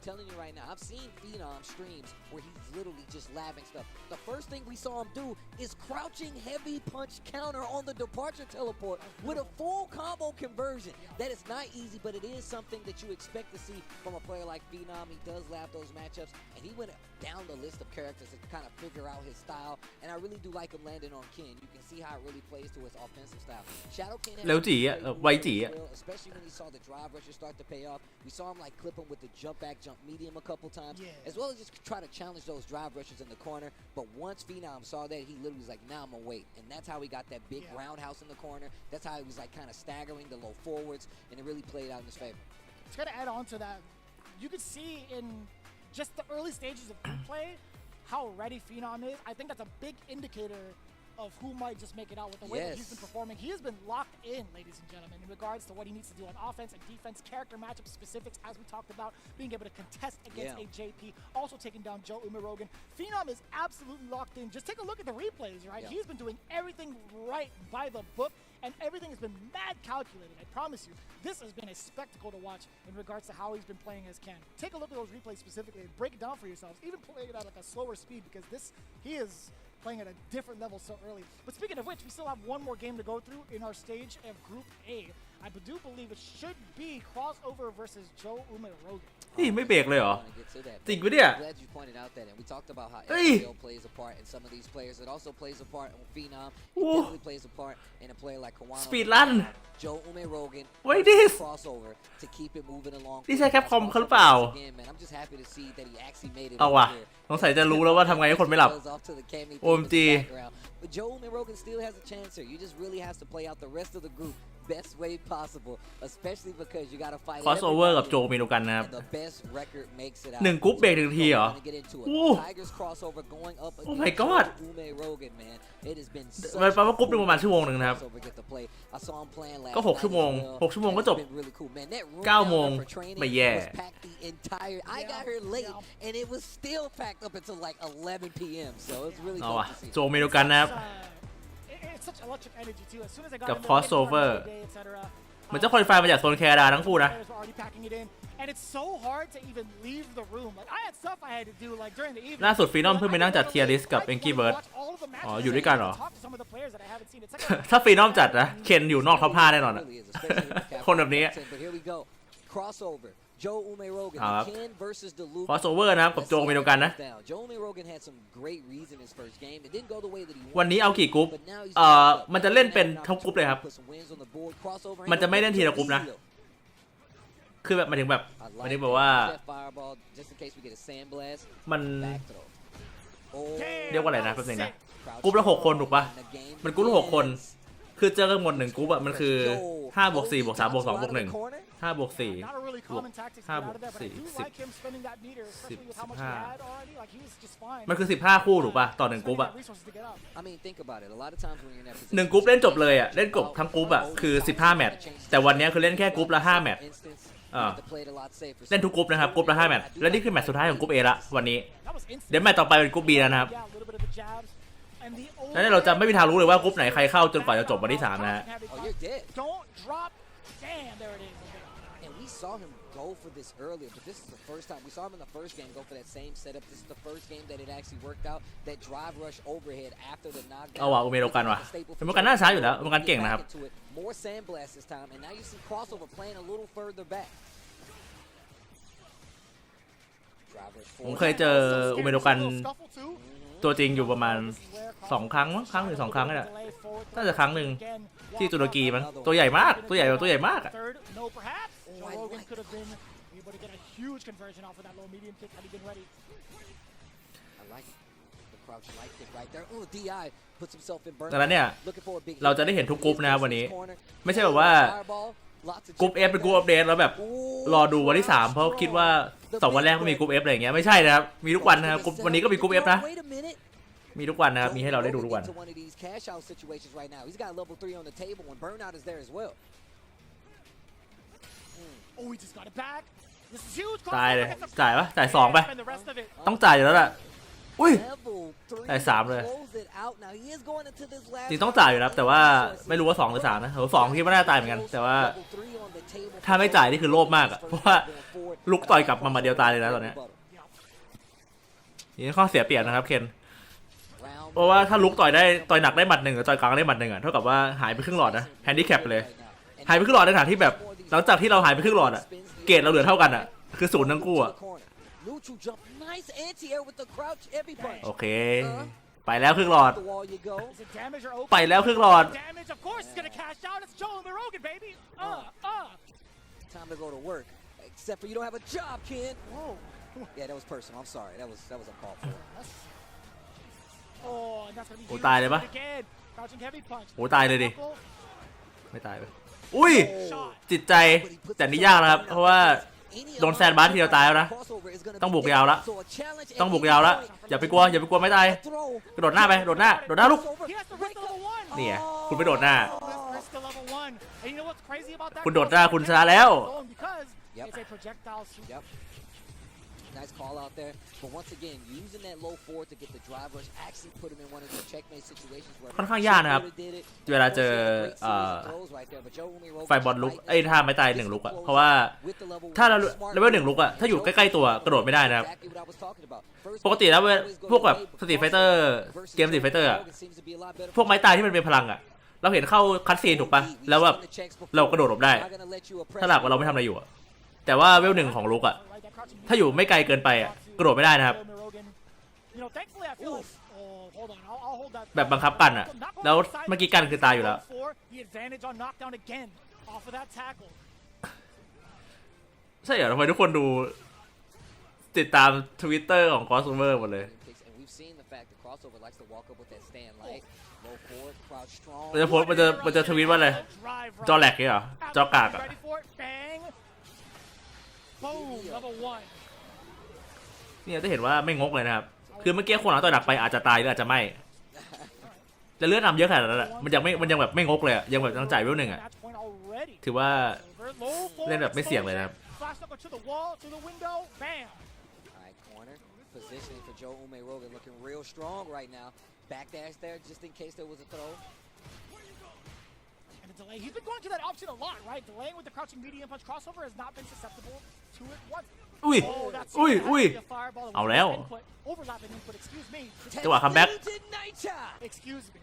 telling you right now, I've seen Phenom streams where he's literally just laughing stuff. The first thing we saw him do is crouching heavy punch counter on the departure teleport with a full combo conversion. That is not easy, but it is something that you expect to see from a player like Phenom. He does laugh those matchups, and he went down the list of characters to kind of figure out his style, and I really do like him landing on Ken. You can see how it really plays to his offensive style. Shadow Ken has เร็วจี๋อ่ะไวจี๋อ่ะ especially when he saw the drive rusher start to pay off. We saw him like clip him with the jump back, jump medium a couple times, as well as just try to challenge those drive rushers in the corner. But once Phenom saw that, he literally was like, "Now I'm gonna wait," and that's how he got that big roundhouse in the corner. That's how he was like kind of staggering the low forwards, and it really played out in his favor. It's gonna add on to that. You could see in just the early stages of group play how ready Phenom is. I think that's a big indicator of who might just make it out with the way that he's been performing. He has been locked in, ladies and gentlemen, in regards to what he needs to do on offense and defense, character matchup specifics, as we talked about, being able to contest against a JP, also taking down Joe Umirogan. Phenom is absolutely locked in. Just take a look at the replays, right? He's been doing everything right by the book, and everything has been mad calculated. I promise you, this has been a spectacle to watch in regards to how he's been playing as Ken. Take a look at those replays specifically and break it down for yourselves. Even play it at like a slower speed, because he is playing at a different level so early. But speaking of which, we still have one more game to go through in our stage of Group A. I do believe it should be crossover versus Joe Umirogan. นี่ไม่เบรกเลยเหรอจริงปะเนี่ย Glad you pointed out that, and we talked about how FPL plays a part in some of these players. It also plays a part in Phenom. It definitely plays a part in a player like Kawano. Speed run. Joe Umirogan. Wait, this crossover to keep it moving along. นี่ใช่ Capcom เขาหรือเปล่า I'm just happy to see that he actually made it. เอาว่ะสงสัยจะรู้แล้วว่าทำไงให้คนไม่หลับ OMG. But Joe Umirogan still has a chance here. You just really have to play out the rest of the group best way possible, especially because you got to fight crossover กับโจมีโนกันนะครับ the best record makes it out. 1 กรุ๊ปเบรก1 ทีเหรอ Tigers crossover going up Oh my god. Umirogan, man. It has been มันแปลว่ากรุ๊ปนึงประมาณชั่วโมงนึงนะครับ I saw him playing last ก็6 ชั่วโมง 6 ชั่วโมงก็จบ 9 โมงไม่แย่ I got here late and it was still packed up until like 11 p.m. so it's really เอา good ว่ะ to see. โจมีโนกันนะครับ It's such electric energy too. As soon as I got กับ in there, crossover day, etc. เหมือนจะคอลิฟายมาจากโซนแคนาดาทั้งคู่นะ Players were already packing it in, and it's so hard to even leave the room. Like I had stuff I had to do like during the evening. ล่าสุดฟีนอมเพิ่งไปนั่งจัดเทียร์ลิสต์กับ Angry Bird อ๋ออยู่ด้วยกันเหรอ ถ้าฟีนอมจัดนะเคนอยู่นอกท็อป 5 แน่นอนอะคนแบบนี้ crossover Joe Umirogan, Ken versus the Luke. crossover นะครับกับโจมีโนกันนะ Joe Umirogan had some great reads in his first game. It didn't go the way that he wanted. วันนี้เอากี่กรุ๊ปมันจะเล่นเป็นทั้งกรุ๊ปเลยครับมันจะไม่เล่นทีละกรุ๊ปนะคือแบบหมายถึงแบบวันนี้บอกว่ามันเรียกว่าอะไรนะแป๊บนึงนะกรุ๊ปละ6 คนถูกปะมันกรุ๊ปละ6 คนคือเจอกันหมด1 กรุ๊ปอะมันคือ5+4+3+2+1 5 บวก 4 Not a really common tactic to get out of there, but I do like him spending that meter, especially with how much he had already. Like he was just fine. มันคือ15 คู่ถูกป่ะต่อ1กรุ๊ปอะ I mean, think about it. A lot of times when you're in that หนึ่ง position, กรุ๊ปเล่นจบเลยอะเล่นจบทั้งกรุ๊ปอะคือ15 แมตช์แต่วันนี้คือเล่นแค่กรุ๊ปละ5 แมตช์ เล่นทุกกรุ๊ปนะครับกรุ๊ปละ5 แมตช์และนี่คือแมตช์สุดท้ายของกรุ๊ป A ละวันนี้เดี๋ยวแมตช์ต่อไปเป็นกรุ๊ป B แล้วนะครับแล้วเราจะไม่มีทางรู้เลยว่ากรุ๊ปไหนใครเข้าจนกว่าจะจบวันที่3นะฮะ And we saw him go for this earlier, but this is the first time. We saw him in the first game go for that same setup. This is the first game that it actually worked out. That drive rush overhead after the knockdown. เอาว่ะอุเมโรกันว่ะอุเมโรกันน่าช้าอยู่แล้วอุเมโรกันเก่งนะครับ More sand blast this time, and now you see crossover playing a little further back. ผมเคยเจออุเมโรกันตัวจริงอยู่ประมาณ2 ครั้งมั้งครั้งหรือ2 ครั้งนี่แหละน่าจะครั้งหนึ่งที่ตุรกีมั้งตัวใหญ่มากตัวใหญ่มากอะ ดังนั้นเนี่ยเราจะได้เห็นทุกกรุ๊ปนะครับวันนี้ไม่ใช่แบบว่ากรุ๊ป F เป็นกรุ๊ปอัปเดตแล้วแบบรอดูวันที่3เพราะคิดว่า2 วันแรกไม่มีกรุ๊ป F อะไรอย่างเงี้ยไม่ใช่นะครับมีทุกวันนะครับวันนี้ก็มีกรุ๊ป F นะมีทุกวันนะครับมีให้เราได้ดูทุกวันตายเลยจ่ายปะจ่าย2ไปต้องจ่ายอยู่แล้วล่ะอุ้ยจ่าย3เลยจริงต้องจ่ายอยู่แล้วแต่ว่าไม่รู้ว่า2หรือ3นะ2คิดว่าน่าตายเหมือนกันแต่ว่าถ้าไม่จ่ายนี่คือโลภมากอะเพราะว่าลุกต่อยกลับมาเดียวตายเลยนะตอนนี้นี่ข้อเสียเปรียบนะครับเคนเพราะว่าถ้าลุกต่อยหนักได้หมัด1หรือต่อยกลางได้หมัด1อะเท่ากับว่าหายไปครึ่งหลอดนะแฮนดี้แคปไปเลยหายไปครึ่งหลอดในขณะที่แบบหลังจากที่เราหายไปครึ่งหลอดอะเกรดเราเหลือเท่ากันอะคือ0ทั้งคู่อะโอเคไปแล้วครึ่งหลอดไปแล้วครึ่งหลอด Time to go to work, except for you don't have a job, kid. Whoa. Yeah, that was personal. I'm sorry. That was a call for. โอ้ตายเลยปะโอ้ตายเลยดิไม่ตายไปอุ้ยจิตใจแต่นี่ยากนะครับเพราะว่าโดนแซนบาร์ทีเดียวตายแล้วนะต้องบุกยาวแล้วอย่าไปกลัวไม่ตายกระโดดหน้าไปโดดหน้าลูกนี่ไงคุณไปโดดหน้าคุณโดดหน้าคุณชนะแล้ว Nice call out there, but once again, using that low forward to get the drive rush actually put him in one of the checkmate situations where ค่อนข้างยากนะครับเวลาเจอไฟบอลลุกถ้าไม่ตาย1ลุกอะเพราะว่าถ้าเราเลเวล1ลุกอะถ้าอยู่ใกล้ๆตัวกระโดดไม่ได้นะครับปกติแล้วพวกแบบสตรีทไฟเตอร์เกมสตรีทไฟเตอร์อะพวกไม้ตายที่มันเป็นพลังอะเราเห็นเข้าคัตซีนถูกปะแล้วแบบเรากระโดดหลบได้ถ้าหลักว่าเราไม่ทำอะไรอยู่อะแต่ว่าเวล1ของลุกอะถ้าอยู่ไม่ไกลเกินไปอ่ะกระโดดไม่ได้นะครับแบบบังคับกันอ่ะแล้วเมื่อกี้กันคือตายอยู่แล้วใช่เหรอทำไมทุกคนดูติดตาม Twitter ของ Crossover หมดเลยมันจะโพสมันจะทวีตว่าอะไรจอแหลกเหรอจอกากอ่ะเนี่ยจะเห็นว่าไม่งกเลยนะครับคือเมื่อกี้คนเอาต่อยหนักไปอาจจะตายหรืออาจจะไม่แต่เลือดนำเยอะขนาดนั้นมันยังแบบไม่งกเลยยังแบบต้องจ่ายเวล1อ่ะถือว่าเล่นแบบไม่เสี่ยงเลยนะครับHe's been going to that option a lot, right? Delaying with the crouching medium punch crossover has not been susceptible to it once. อุ้ยเอาแล้วจังหวะคัมแบ็ก Excuse me.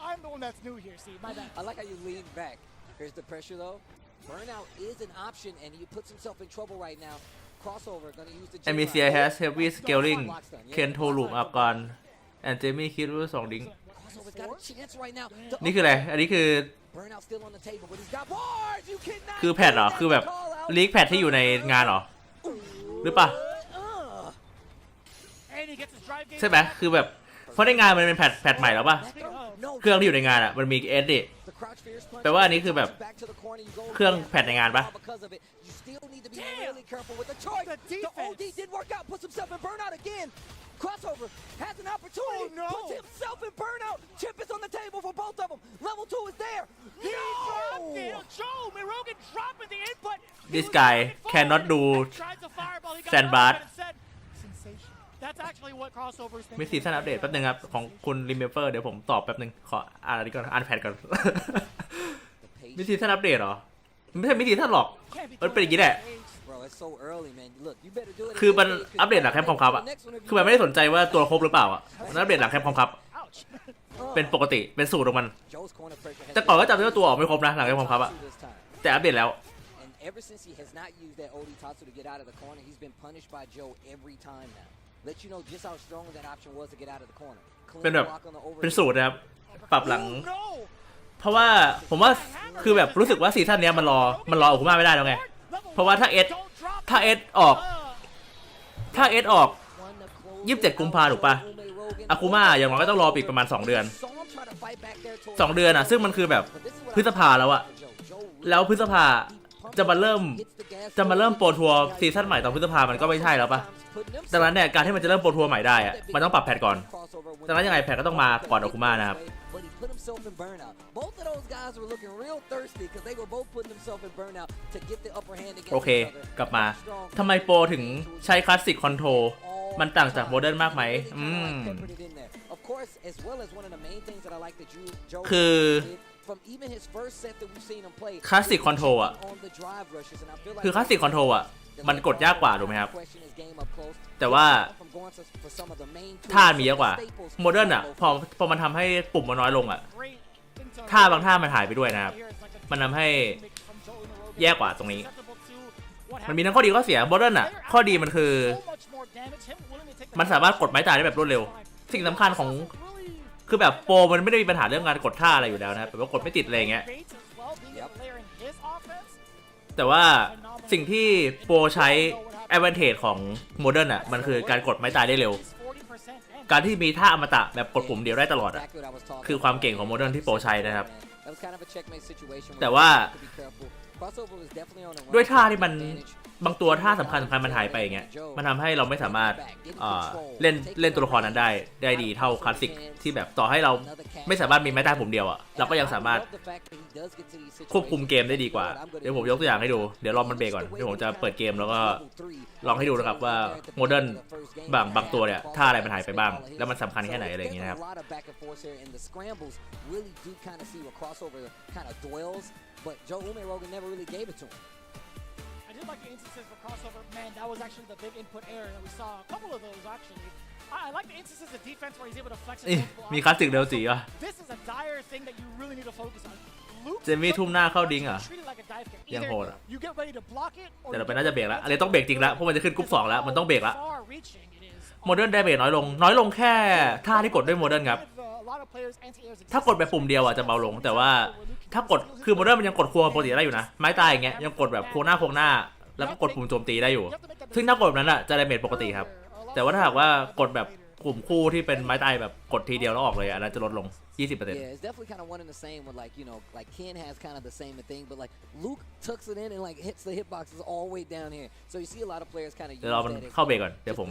I'm the one that's new here. See, my bad. I like how you lean back. Here's the pressure though. Burnout is an option, and he puts himself in trouble right now. Crossover gonna use the. MCI has heavy scaling. Ken โทรลูปอัพก่อน and Jamie คิดว่า2ดิงนี่คืออะไรอันนี้คือแพทเหรอคือแบบลีกแพทที่อยู่ในงานเหรอหรือปะใช่ไหมคือแบบเพราะในงานมันเป็นแพทใหม่แล้วปะเครื่องที่อยู่ในงานอ่ะมันมีเอสดิ แปลว่าอันนี้คือแบบเครื่องแพทในงานปะ Crossover has an opportunity. Oh, no. Puts himself in burnout. Chip is on the table for both of them. Level 2 is there. He dropped it. Joe Mirogan dropping the input. This guy cannot do sandbar. That's actually what Crossover is มีซีซั่นอัปเดตแป๊บนึงครับของคุณรีเมมเบอร์เดี๋ยวผมตอบแป๊บนึงขออ่านอะไรก่อนอ่านแพทก่อน มีซีซั่นอัปเดตเหรอไม่ใช่มีซีซั่นหรอกมันเป็นอย่างนี้แหละคือมันอัปเดตหลังแคปคอมครับอ่ะคือมันไม่ได้สนใจว่าตัวครบหรือเปล่าอ่ะมันอัปเดตหลังแคปคอมครับเป็นปกติเป็นสูตรของมันแต่ก่อนก็จำได้ว่าตัวออกไม่ครบนะหลังแคปคอมครับอ่ะแต่อัปเดตแล้ว Ever since he has not used that OD Tatsu to get out of the corner, he's been punished by Joe every time now. Let you know just how strong that option was to get out of the corner. เป็นแบบเป็นสูตรนะครับปรับหลังเพราะว่าผมว่าคือแบบรู้สึกว่าซีซั่นนี้มันรอโอคุมาไม่ได้แล้วไงเพราะว่าถ้าเอสออก27 กุมภาถูกปะอาคุมาอย่างน้อยก็ต้องรออีกประมาณ2 เดือนอ่ะซึ่งมันคือแบบพฤษภาแล้วอะแล้วพฤษภาจะมาเริ่มโปรทัวร์ซีซั่นใหม่ตอนพฤษภามันก็ไม่ใช่แล้วปะดังนั้นเนี่ยการที่มันจะเริ่มโปรทัวร์ใหม่ได้อะมันต้องปรับแพทก่อนดังนั้นยังไงแพทก็ต้องมาก่อนอาคุมานะครับโอเคกลับมาทำไมโปรถึงใช้คลาสสิกคอนโทรลมันต่างจากโมเดิร์นมากไหมคือคลาสสิกคอนโทรลอ่ะคือคลาสสิกคอนโทรลอ่ะมันกดยากกว่าถูกไหมครับแต่ว่าท่ามีเยอะกว่าโมเดิร์นอ่ะพอมันทำให้ปุ่มมันน้อยลงอ่ะท่าบางท่ามันหายไปด้วยนะครับมันทำให้แย่กว่าตรงนี้มันมีทั้งข้อดีข้อเสียโมเดิร์นอ่ะข้อดีมันคือมันสามารถกดไม้ตายได้แบบรวดเร็วสิ่งสำคัญของคือแบบโปรมันไม่ได้มีปัญหาเรื่องการกดท่าอะไรอยู่แล้วนะครับแบบว่ากดไม่ติดอะไรอย่างเงี้ยแต่ว่าสิ่งที่โปรใช้ advantage ของโมเดิร์นอ่ะมันคือการกดไม้ตายได้เร็วการที่มีท่าอมตะแบบกดปุ่มเดียวได้ตลอดอ่ะคือความเก่งของโมเดิร์นที่โปรใช้นะครับแต่ว่าด้วยท่าที่มันบางตัวท่าสำคัญมันหายไปอย่างเงี้ยมันทำให้เราไม่สามารถเล่นตัวละครนั้นได้ดีเท่าคลาสสิกที่แบบต่อให้เราไม่สามารถมีไม้ตายปุ่มเดียวอ่ะเราก็ยังสามารถควบคุมเกมได้ดีกว่าเดี๋ยวผมยกตัวอย่างให้ดูเดี๋ยวรอมันเบรกก่อนเดี๋ยวผมจะเปิดเกมแล้วก็ลองให้ดูนะครับว่าโมเดิร์นบางตัวเนี่ยท่าอะไรมันหายไปบ้างแล้วมันสำคัญแค่ไหนอะไรอย่างเงี้ยนะครับBut Joe Mirogan never really gave it to him. I did like the instances for Crossover. Man, that was actually the big input error that we saw. A couple of those actually. I like the instances of defense where he's able to flex. มีคลาสสิกเร็วจีอ่ะ This is a dire thing that you really need to focus on. เจมี่ทุ่มหน้าเข้าดิ้งอ่ะยังโหดอ่ะแต่เราไปน่าจะเบรกแล้วอะไรต้องเบรกจริงแล้วเพราะมันจะขึ้นกรุ๊ป2แล้วมันต้องเบรกแล้วโมเดิร์นได้เบรกน้อยลงแค่ท่าที่กดด้วยโมเดิร์นครับถ้ากดแบบปุ่มเดียวอ่ะจะเบาลงแต่ว่าถ้ากดคือโมเดิร์นมันยังกดควงปกติได้อยู่นะไม้ตายอย่างเงี้ยยังกดแบบควงหน้าแล้วก็กดปุ่มโจมตีได้อยู่ซึ่งถ้ากดแบบนั้นอ่ะจะดาเมจปกติครับแต่ว่าถ้าหากว่ากดแบบกลุ่มคู่ที่เป็นไม้ตายแบบกดทีเดียวแล้วออกเลยอันนั้นจะลดลง 20% Yeah, it's definitely kind of one and the same with like, you know, like Ken has kind of the same thing, but like Luke tucks it in and like hits the hitboxes all the way down here. So you see a lot of players kind of use that. เดี๋ยวเราเข้าเบรกก่อนเดี๋ยวผม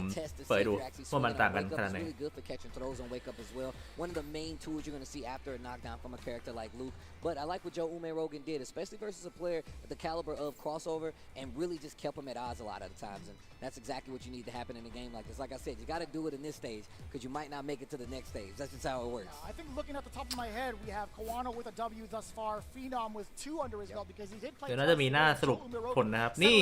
เปิดดูว่ามันต่างกันขนาดไหน Really good for catching throws and wake up as well. One of the main tools you're going to see after a knockdown from a character like Luke. But I like what Joe Mirogan did, especially versus a player at the caliber of Crossover, and really just kept him at odds a lot of the times. And that's exactly what you need to happen in a game like this. Like I said, you got to do it in this stage because you might not make it to the next stage. That's just how it works. I think looking at the top of my head, we have Kawano with a W thus far, Phenom with 2 under his belt because he did play. เดี๋ยวน่าจะมีหน้าสรุปผลนะครับนี่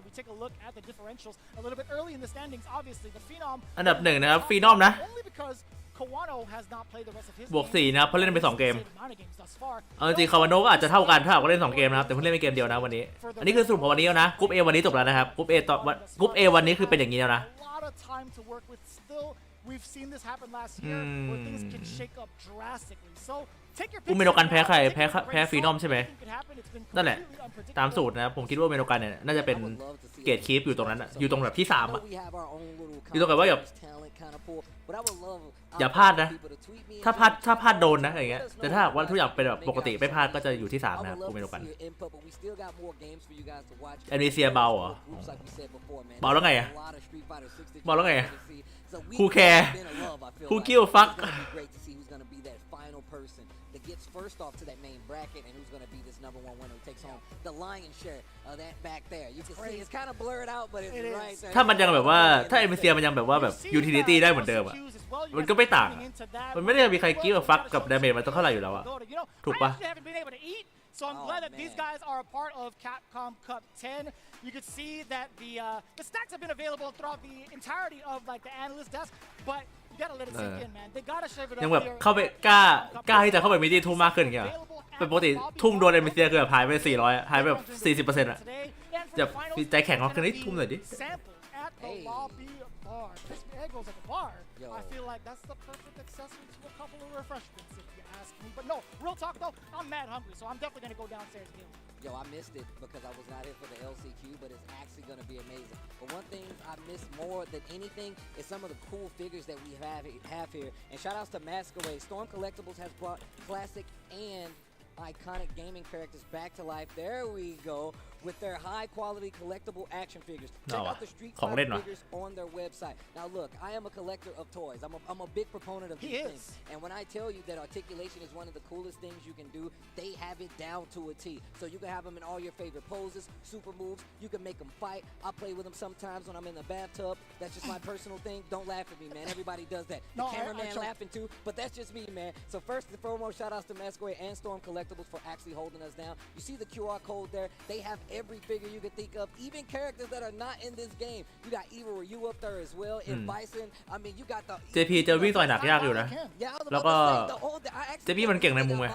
If we take a look at the differentials a little bit early in the standings, obviously the Phenom อันดับ1นะครับฟีนอมนะ only because Kawano has not played the rest of his บวก4นะครับเพราะเล่นไป2เกมเอาจริงคาวาโนก็อาจจะเท่ากันถ้าเขาเล่น2เกมนะครับแต่เพิ่งเล่นไปเกมเดียวนะวันนี้อันนี้คือสรุปของวันนี้แล้วนะกรุ๊ป A วันนี้จบแล้วนะครับกรุ๊ป A วันนี้คือเป็นอย่างนี้แล้วนะ we've seen this happen last year where things can shake up drastically. So take your อุเมโนกันแพ้ใครแพ้ฟีนอมใช่ไหมนั่นแหละตามสูตรนะครับผมคิดว่าอุเมโนกันเนี่ยน่าจะเป็นเกรดคีปอยู่ตรงนั้นอะอยู่ตรงแบบที่3อะอยู่ตรงแบบว่าอย่าพลาดนะถ้าพลาดโดนนะอย่างเงี้ยแต่ถ้าว่าทุกอย่างเป็นแบบปกติไม่พลาดก็จะอยู่ที่3นะครับอุเมโนกันแอมเนเซียเบาเหรอเบาแล้วไงอะเบาแล้วไงอะWho care? Who give a fuck? That gets first off to that main bracket and who's going to be this #1 winner who takes home the lion's share of that back there. You can see it's kind of blurred out, but it's right there. ถ้ามันยังแบบว่าถ้าเอเมเซียมันยังแบบว่าแบบยูทิลิตี้ได้เหมือนเดิมอะมันก็ไม่ต่างมันไม่ได้มีใครกิ้วฟักกับดาเมจมันต้องเท่าไหร่อยู่แล้วอะถูกปะ So I'm glad that these guys are a part of Capcom Cup 10. You can see that the stats have been available throughout the entirety of like the analyst desk, but you gotta let it sink in, man. They gotta shave it up. ยังแบบเข้าไปกล้าที่จะเข้าไปมิติทุ่มมากขึ้นอย่างเงี้ยเป็นปกติทุ่มโดนเอเมเซียคือแบบหายไป400หายไปแบบ40%อะจะใจแข็งเขาคืนนี้ทุ่มหน่อยดิ It goes at the bar. I feel like that's the perfect accessory to a couple of refreshments, if you ask me. But no, real talk though, I'm mad hungry, so I'm definitely gonna go downstairs and get one. Yo, I missed it because I was not here for the LCQ, but it's actually going to be amazing. But one thing I miss more than anything is some of the cool figures that we have here. And shout outs to Masquerade. Storm Collectibles has brought classic and iconic gaming characters back to life. There we go. With their high-quality collectible action figures. Check out the Street Fighter figures on their website. Now, look, I am a collector of toys. I'm a big proponent of these things. And when I tell you that articulation is one of the coolest things you can do, they have it down to a T. So you can have them in all your favorite poses, super moves. You can make them fight. I play with them sometimes when I'm in the bathtub. That's just my personal thing. Don't laugh at me, man. Everybody does that. The cameraman laughing too, but that's just me, man. So first and foremost, shout-outs to Masquerade and Storm Collectibles for actually holding us down. You see the QR code there. They have every figure you can think of, even characters that are not in this game. You got Evil Ryu up there as well, and Bison. I mean, you got the JP จะวิ่งต่อยหนักยากอยู่นะแล้วก็ JP มันเก่งในมุมไง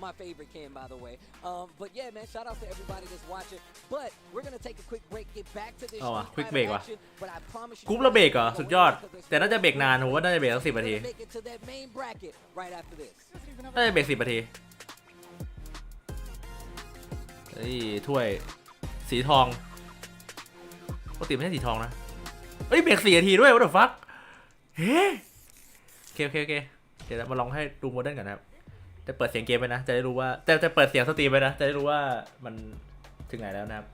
My favorite Ken, by the way. But yeah, man, shout out to everybody that's watching. But we're gonna take a quick break, get back to this quick break ว่ะ But I promise you, กรุ๊ปละเบรกเหรอสุดยอดแต่น่าจะเบรกนานผมว่าน่าจะเบรกสัก10 นาที make it to that main bracket right after this. น่าจะเบรก10 นาทีนี่ถ้วยสีทองปกติไม่ใช่สีทองนะเอ้ยเบรก4 นาทีด้วย what the fuck เฮ้โอเคเดี๋ยวมาลองให้ดูโมเดิร์นก่อนนะครับจะเปิดเสียงเกมไปนะจะได้รู้ว่าจะเปิดเสียงสตรีมไปนะจะได้รู้ว่ามันถึงไหนแล้วนะครับ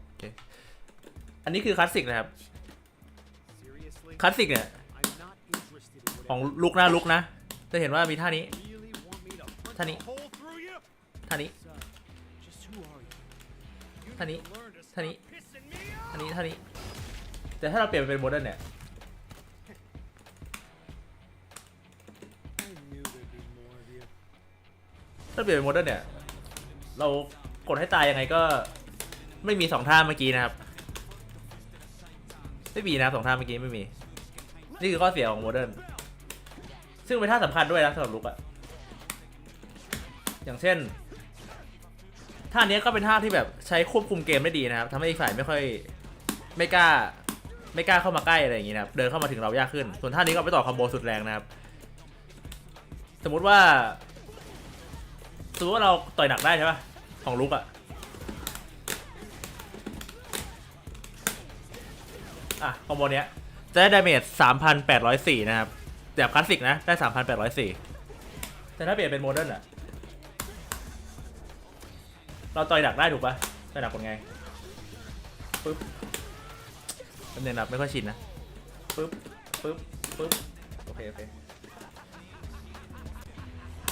โอเคอันนี้คือคลาสสิกนะครับคลาสสิกเนี่ยของลุกนะจะเห็นว่ามีท่านี้ท่านี้แต่ถ้าเราเปลี่ยนเป็นโมเดิร์นเนี่ยถ้าเปลี่ยนเป็นโมเดิร์นเนี่ยเรากดให้ตายยังไงก็ไม่มี2 ท่าเมื่อกี้นะครับไม่มีนะ2 ท่าเมื่อกี้ไม่มีนี่คือข้อเสียของโมเดิร์นซึ่งเป็นท่าสำคัญด้วยนะสำหรับลุกอะอย่างเช่นท่านี้ก็เป็นท่าที่แบบใช้ควบคุมเกมได้ดีนะครับทำให้อีกฝ่ายไม่กล้าเข้ามาใกล้อะไรอย่างงี้นะครับเดินเข้ามาถึงเรายากขึ้นส่วนท่านี้ก็ไปต่อคอมโบสุดแรงนะครับสมมุติว่าเราต่อยหนักได้ใช่ปะของลุกอะคอมโบเนี้ยจะได้ดาเมจ 3,804 นะครับแบบคลาสสิกนะได้ 3,804 แต่ถ้าเปลี่ยนเป็นโมเดิร์นอะเราต่อยหนักได้ถูกปะต่อยหนักเป็นไงปึ๊บเนี่ยนับไม่ค่อยชินนะปึ๊บโอเค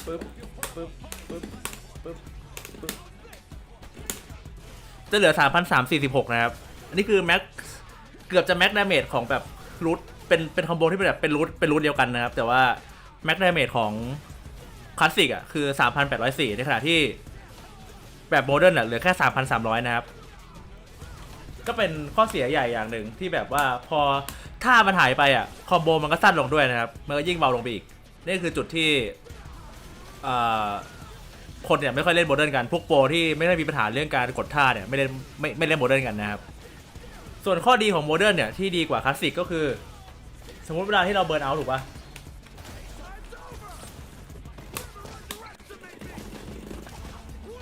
ปึ๊บจะเหลือ 3,346 นะครับอันนี้คือแม็กเกือบจะแม็กดาเมจของแบบรูทเป็นคอมโบที่เป็นแบบเป็นรูทเดียวกันนะครับแต่ว่าแม็กดาเมจของคลาสสิกคือ 3,804 ในขณะที่แบบโมเดิร์นเหลือแค่ 3,300 นะครับก็เป็นข้อเสียใหญ่อย่างหนึ่งที่แบบว่าพอท่ามันหายไปคอมโบมันก็สั้นลงด้วยนะครับมันก็ยิ่งเบาลงไปอีกนี่คือจุดที่คนเนี่ยไม่ค่อยเล่นโมเดิร์นกันพวกโปรที่ไม่ได้มีปัญหาเรื่องการกดท่าเนี่ยไม่เล่นโมเดิร์นกันนะครับ ส่วนข้อดีของโมเดิร์นเนี่ยที่ดีกว่าคลาสสิกก็คือสมมติเวลาที่เราเบิร์นเอาท์ถูกปะ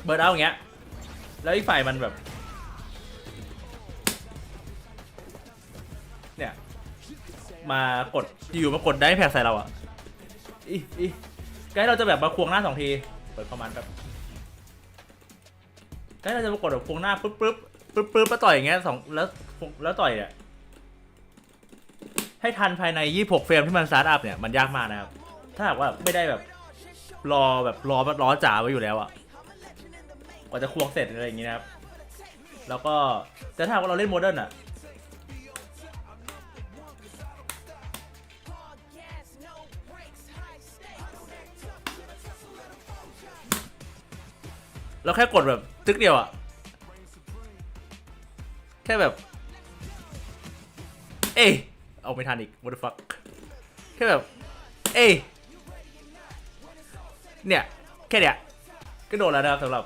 เบิร์นเอาท์อย่างเงี้ยแล้วอีกฝ่ายมันแบบเนี่ยมากดอยู่มากดได้แพ็กใส่เราอ่ะไกด์เราจะแบบมาควงหน้า2 ทีเปิดประมาณแบบไกด์เราจะมากดแบบควงหน้าปึ๊บแล้วต่อยอย่างเงี้ยแล้วต่อยเนี่ยให้ทันภายใน26 เฟรมที่มันสตาร์ทอัพเนี่ยมันยากมากนะครับถ้าหากว่าไม่ได้แบบรอจ๋าไว้อยู่แล้วอ่ะกว่าจะควงเสร็จอะไรอย่างงี้นะครับแล้วก็แต่ถ้าหากว่าเราเล่นโมเดิร์นอ่ะเราแค่กดแบบตึกเดียวอ่ะแค่แบบเอาไม่ทันอีก what the fuck แค่แบบเนี่ยแค่เนี้ยก็โดนแล้วนะครับสำหรับ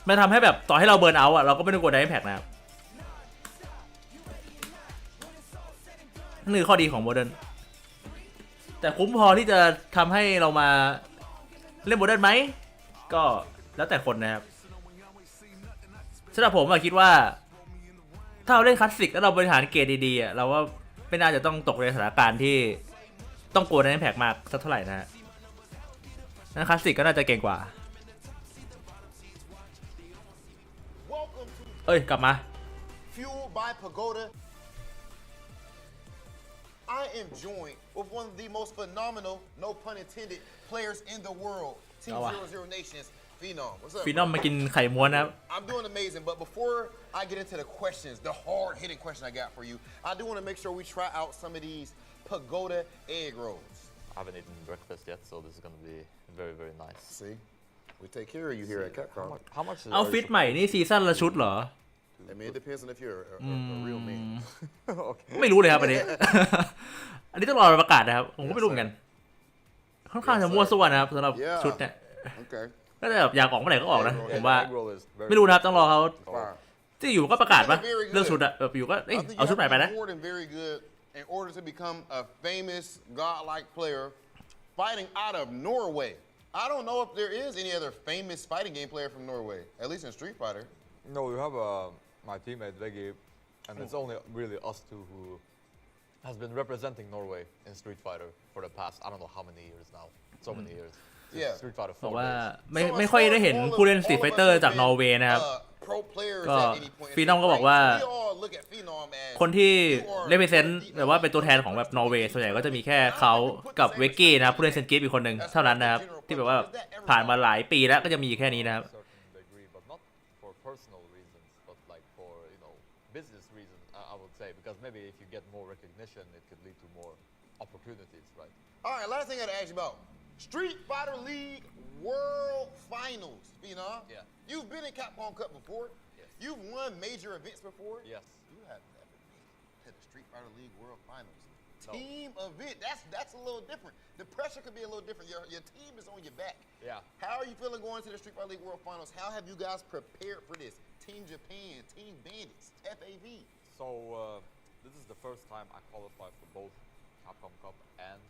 มันทำให้แบบต่อให้เราเบิร์นเอาท์อ่ะเราก็ไม่ต้องกดได้แพ็กนะครับนี่คือข้อดีของโมเดิร์นแต่คุ้มพอที่จะทำให้เรามาเล่นโมเดิร์นไหมก็แล้วแต่คนนะครับสำหรับผมคิดว่าถ้าเราเล่นคลาสสิกแล้วเราบริหารเกรดดีๆเราว่าไม่น่าจะต้องตกในสถานการณ์ที่ต้องกลัวในแพ็กมากสักเท่าไหร่นะฮะนั้นคลาสสิกก็น่าจะเก่งกว่ากลับมา Fueled by Pagoda, I am joined with one of the most phenomenal, no pun intended, players in the world. Team 00 Nations, Phenom. What's up? ฟีนอมมากินไข่ม้วนนะครับ I'm doing amazing, but before I get into the questions, the hard-hitting question I got for you, I do want to make sure we try out some of these Pagoda egg rolls. I haven't eaten breakfast yet, so this is going to be very, very nice. See, we take care of you here at Capcom. How much? เอาฟิตใหม่นี่ซีซั่นละชุดเหรอ I mean, it depends on if you're a real man. Okay. ไม่รู้เลยครับอันนี้ อันนี้ต้องรอประกาศนะครับผมก็ไม่รู้เหมือนกันค่อนข้างจะมั่วซั่วนะครับสำหรับชุดเนี่ย Okay. ก็จะแบบอยากออกเมื่อไหร่ก็ออกนะ Egg ผมว่า roll is very ไม่รู้นะครับต้องรอเขา Fine. ที่อยู่ก็ประกาศปะเรื่องชุดอะแบบอยู่ก็ I think เอา you ชุด have ใหม่ to ไป be นะ more than very good in order to become a famous godlike player fighting out of Norway. I don't know if there is any other famous fighting game player from Norway, at least in Street Fighter. No, we have my teammate Veggie, and it's only really us two who has been representing Norway in Street Fighter for the past I don't know how many years now. So many years. Since Yeah. Street Fighter บอก 4 ว่า days. ไม่ค่อยได้เห็นผู้เล่น Street Fighter จากนอร์เวย์นะครับ Pro players ก็ at any point in ฟีนอม time, ก็บอก right? ว่า We all look at Phenom as คนที่เล่นเป็นเซนต์แบบว่าเป็นตัวแทนของแบบนอร์เวย์ส่วนใหญ่ก็จะมีแค่เขากับเวกกี้นะครับผู้เล่นเซนกิฟอีกคนหนึ่งเท่านั้นนะครับที่แบบว่าผ่านมาหลายปีแล้วก็จะมีแค่นี้นะครับ Certain degree, but not for personal reasons, but like for business reasons. I would say because maybe if you get more recognition, it could lead to more opportunities, right? All right, last thing I gotta ask you about Street Fighter League World Finals. Phenom, Yeah. You've been in Capcom Cup before. Yes. You've won major events before. Yes. You have never been to the Street Fighter League World Finals. No. Team event. That's a little different. The pressure could be a little different. Your team is on your back. Yeah. How are you feeling going to the Street Fighter League World Finals? How have you guys prepared for this? Team Japan, Team Bandits, FAV. So this is the first time I qualified for both Capcom Cup and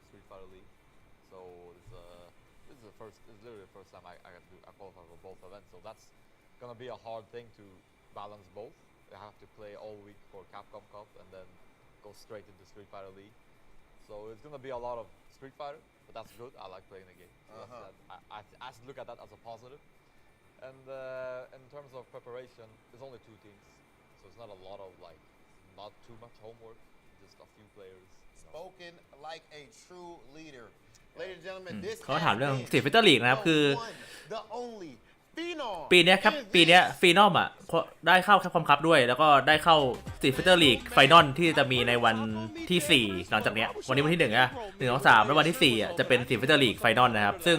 Street Fighter League. So this is literally the first time I qualify for both events. So that's gonna be a hard thing to balance both. I have to play all week for Capcom Cup and then go straight into Street Fighter League. So it's gonna be a lot of Street Fighter, but that's good. I like playing the game. So I look at that as a positive. And in terms of preparation, there's only 2 teams, so it's not a lot of not too much homework. Just a few players. Spoken like a true leader. Ladies and gentlemen, this เขาถามเรื่อง has Street Fighter League นะครับคือ the one, the only Phenom ปีเนี้ยครับ in ปีเนี้ย this ฟีนอมได้เข้าCapcom Cupด้วยแล้วก็ได้เข้า Street Fighter League Final ที่จะมีในวันที่ 4 หลังจากเนี้ยวันนี้วันที่1อ่ะ1 2 3แล้ววันที่4จะเป็น Street Fighter League Final นะครับซึ่ง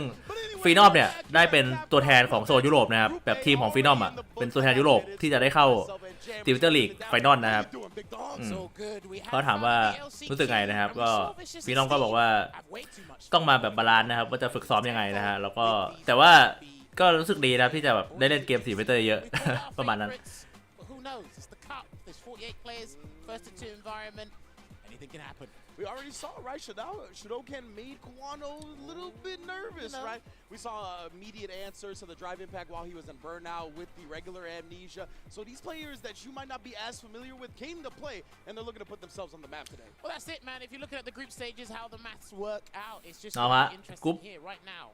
ฟีนอมเนี่ยได้เป็นตัวแทนของโซนยุโรปนะครับแบบทีมของฟีนอมเป็นตัวแทนยุโรปที่จะได้เข้า Street Fighter League Final นะครับเขาถามว่ารู้สึกไงนะครับก็ฟีนอมก็บอกว่าต้องมาแบบบาลานซ์นะครับว่าจะฝึกซ้อมยังไงนะฮะแล้วก็แต่ว่าก็รู้สึกดีนะที่จะแบบได้เล่นเกมStreet Fighterเยอะ ประมาณนั้น There's 48 players, first to 2 environment. Anything can happen. We already saw, right? Shadokan made Kwano a little bit nervous, right? We saw immediate answers to the drive impact while he was in burnout with the regular amnesia. So these players that you might not be as familiar with came to play, and they're looking to put themselves on the map today. Well, that's it, man. If you're looking at the group stages, how the maths work out, it's just เอาฮะ really interesting กรุ๊ป here right now.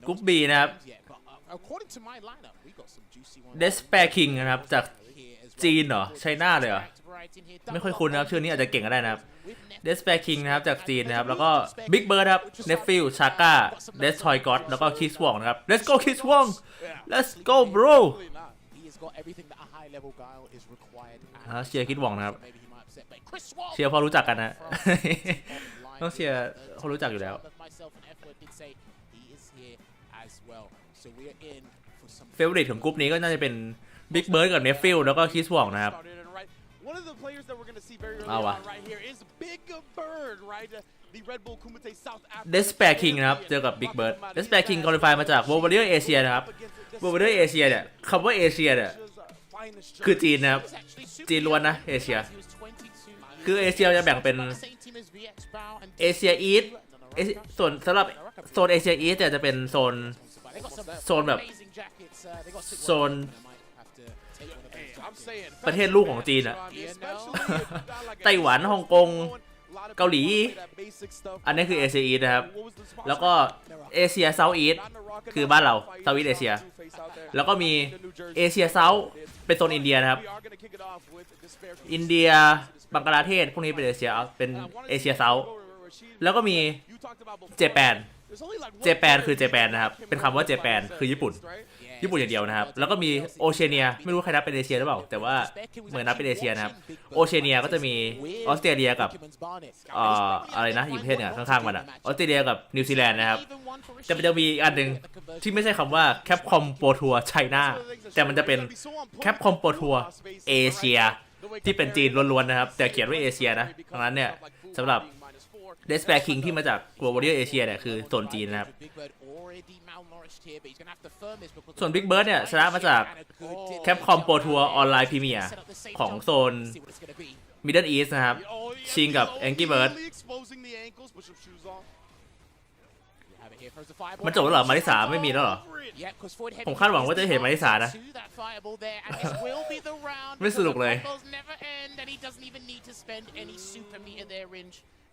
กรุ๊ป B นะครับ Yeah, but according to my lineup, we got some juicy ones. Despair King นะครับจาก here as well. จีนเหรอไชน่าเลยเหรอ Right in here. ไม่ค่อยคุ้นนะครับชื่อนี้อาจจะเก่งก็ได้นะครับ With Nef- Despair King นะครับจากจีนนะครับแล้วก็ Big Bird ครับ Nephew Chaka Destroy God แล้วก็ Kiss Wong นะครับ Let's go Kiss Wong Let's go bro Definitely not. He has got everything that a high level guile is required. เชียร์ Kiss Wong นะครับ Maybe he might upset, but Chris Wong เชียร์พอรู้จักกันนะ ต้องเชียร์เขารู้จักอยู่แล้ว Myself and F-Word did say he is here as well. So we are in for some เฟเวอริตของกลุ่มนี้ก็น่าจะเป็น Big Bird กับ Nephew แล้วก็ Kiss Wong นะครับ Started it right. One of the players that we're going to see very early Ah, on right here is Big Bird, right? The Red Bull Kumite South Africa. Despair King นะครับเจอกับ Big Bird Despair King คอลิฟายมาจาก World Warrior Asia นะครับ World Warrior Asia เนี่ยคำว่าเอเชียเนี่ยคือจีนนะครับ จีนล้วนนะเอเชีย คือเอเชียจะแบ่งเป็นเอเชียอีสส่วนสำหรับโซนเอเชียอีสจะเป็นโซนแบบโซน ประเทศลูกของจีนอะ ไต้หวันฮ่องกงเกาหลีอันนี้คือเอเชียอีสนะครับแล้วก็เอเชียเซาท์อีสคือบ้านเราเซาท์อีสเอเชียแล้วก็มีเอเชียเซาท์เป็นโซนอินเดียนะครับอินเดียบังกลาเทศพวกนี้เป็นเอเชียเซาท์แล้วก็มีเจแปนคือเจแปนนะครับเป็นคำว่าเจแปนคือญี่ปุ่นอย่างเดียวนะครับแล้วก็มีโอเชียเนียไม่รู้ใครนับเป็นเอเชียหรือเปล่าแต่ว่าเหมือนนับเป็นเอเชียนะครับโอเชียเนียก็จะมีออสเตรเลียกับอะไรนะอีกประเทศเนี่ยข้างๆมันอะออสเตรเลียกับนิวซีแลนด์นะครับแต่มันจะมีอันหนึ่งที่ไม่ใช่คำว่า Capcom Pro Tour China แต่มันจะเป็น Capcom Pro Tour Asia ที่เป็นจีนล้วนๆนะครับแต่เขียนว่าเอเชียนะดังนั้นเนี่ยสำหรับ Despair King ที่มาจาก World Warrior Asia เนี่ยคือโซนจีนนะครับส่วน Big Bird เนี่ยชนะมาจาก Capcom Pro Tour Online Premier ของโซน Middle East นะครับชิงกับ Angry Bird มันจบแล้วเหรอมาริสาไม่มีแล้วเหรอผมคาดหวังว่าจะเห็นมาริสานะไม่สนุกเลย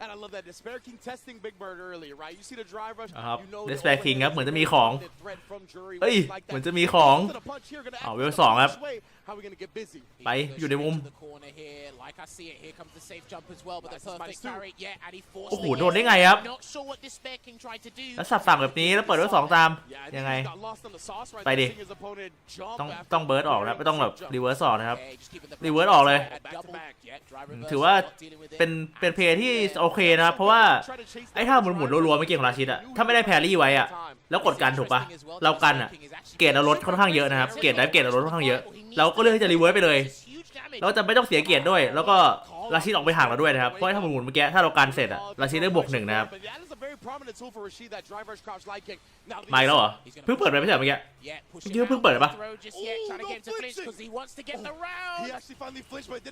And I love that Despair King testing Big Bird earlier, right? You see the drive rush. ครับ Despair King ครับเหมือนจะมีของเฮ้ยเหมือนจะมีของเวล2ครับไปอยู่ในมุมโอ้โหโดนได้ไงครับแล้วสับสั่งแบบนี้แล้วเปิดเวล2ตามยังไงไปดิต้องเบิร์ดออกนะไม่ต้องแบบรีเวิร์สออกนะครับรีเวิร์สออกเลยถือว่าเป็นเพลย์ที่โอเคนะครับเพราะว่าไอ้ท่าหมุนรัวๆเมื่อกี้ของราชิดอะถ้าไม่ได้แพรี่ไว้อะแล้วกดกันถูกปะเรากันอะเกรดเราลดค่อนข้างเยอะนะครับเกรดได้เกรดเราลดค่อนข้างเยอะเราก็เลือกที่จะรีเวิร์สไปเลยเราจะไม่ต้องเสียเกียรติด้วยแล้วก็ราชิดออกไปห่างเราด้วยนะครับเพราะถ้าหมุนเมื่อกี้ถ้าเรากันเสร็จอะราชิดได้บวก1นะครับมาแล้วเหรอเพิ่งเปิดไปไม่ใช่เมื่อกี้เพิ่งเปิดปะ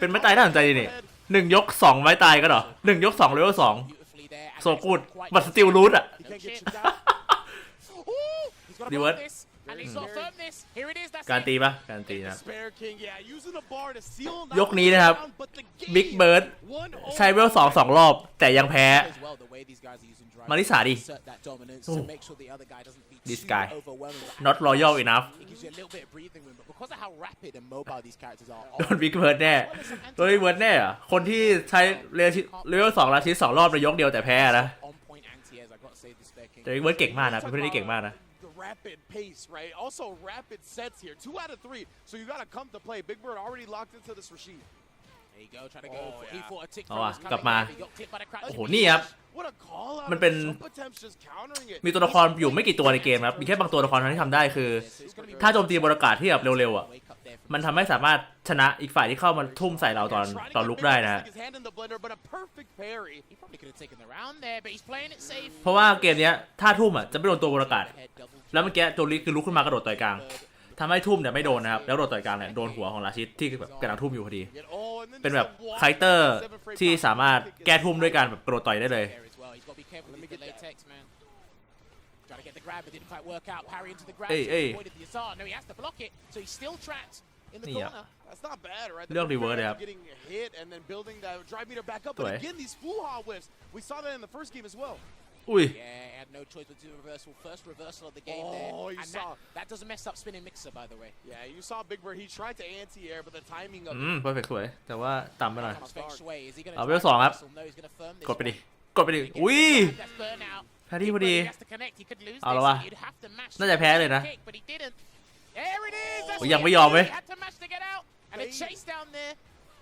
เป็นไม้ตายน่าสนใจดีนี่1 ยก 2ไม้ตายก็เหรอ1 ยก 2เลเวล2โซกูดบัตสติลรูทอะรีเวิร์สการตีปะการตีนะยกนี้นะครับ Big Bird ใช้เวล2 รอบแต่ยังแพ้มาริสาดิ This guy not loyal enough โดน Big Bird แน่โดน Big Bird แน่อะคนที่ใช้เลเวล2ราชิด2 รอบในยกเดียวแต่แพ้นะแต่ Big Bird เก่งมากนะเป็นผู้เล่นที่เก่งมากนะrapid pace, right? Also rapid sets here. 2 out of 3. So you got to come to play. Big Bird already locked into this Rashid. There you go. Trying to go. He thought a tick กลับมาโอ้โหนี่ครับมันเป็นมีตัวละครอยู่ไม่กี่ตัวในเกมครับมีแค่บางตัวละครที่ทำได้คือถ้าโจมตีบนอากาศที่แบบเร็วๆอ่ะมันทำให้สามารถชนะอีกฝ่ายที่เข้ามาทุ่มใส่เราตอนลุกได้นะเพราะว่าเกมนี้ถ้าทุ่มอ่ะจะไม่โดนตัวบนอากาศแล้วเมื่อกี้ตัวลิกคือลุกขึ้นมากระโดดต่อยกลาง ทำให้ทุ่มเนี่ยไม่โดนนะครับแล้วโดนต่อยกลางเนี่ยโดนหัวของราชิดที่แบบกำลังทุ่มอยู่พอดีเป็นแบบไคเตอร์ที่สามารถแก้ทุ่มด้วยการแบบกระโดดต่อยได้เลยนี่อ่ะเรื่องรีเวิร์สเลยครับสวยอุ้ย Yeah, had no choice but to do reversal. First reversal of the game there. And that doesn't mess up spinning mixer, by the way. Yeah, you saw Big Bird. He tried to anti-air, but the timing of เพอร์เฟกต์สวยแต่ว่าต่ำไปหน่อย Is he gonna เอาเวลสองครับ No, he's gonna firm this กดไปดิกดไปดิอุ้ย That's burnout. แพ้ที่พอดี He has to connect. He could lose เอาละ this. วะ You'd have to match น่าจะแพ้เลยนะ kick, but he didn't. There it is. That's โอ้ยยังไม่ยอมเว้ย He had to match to get out. And a chase down there.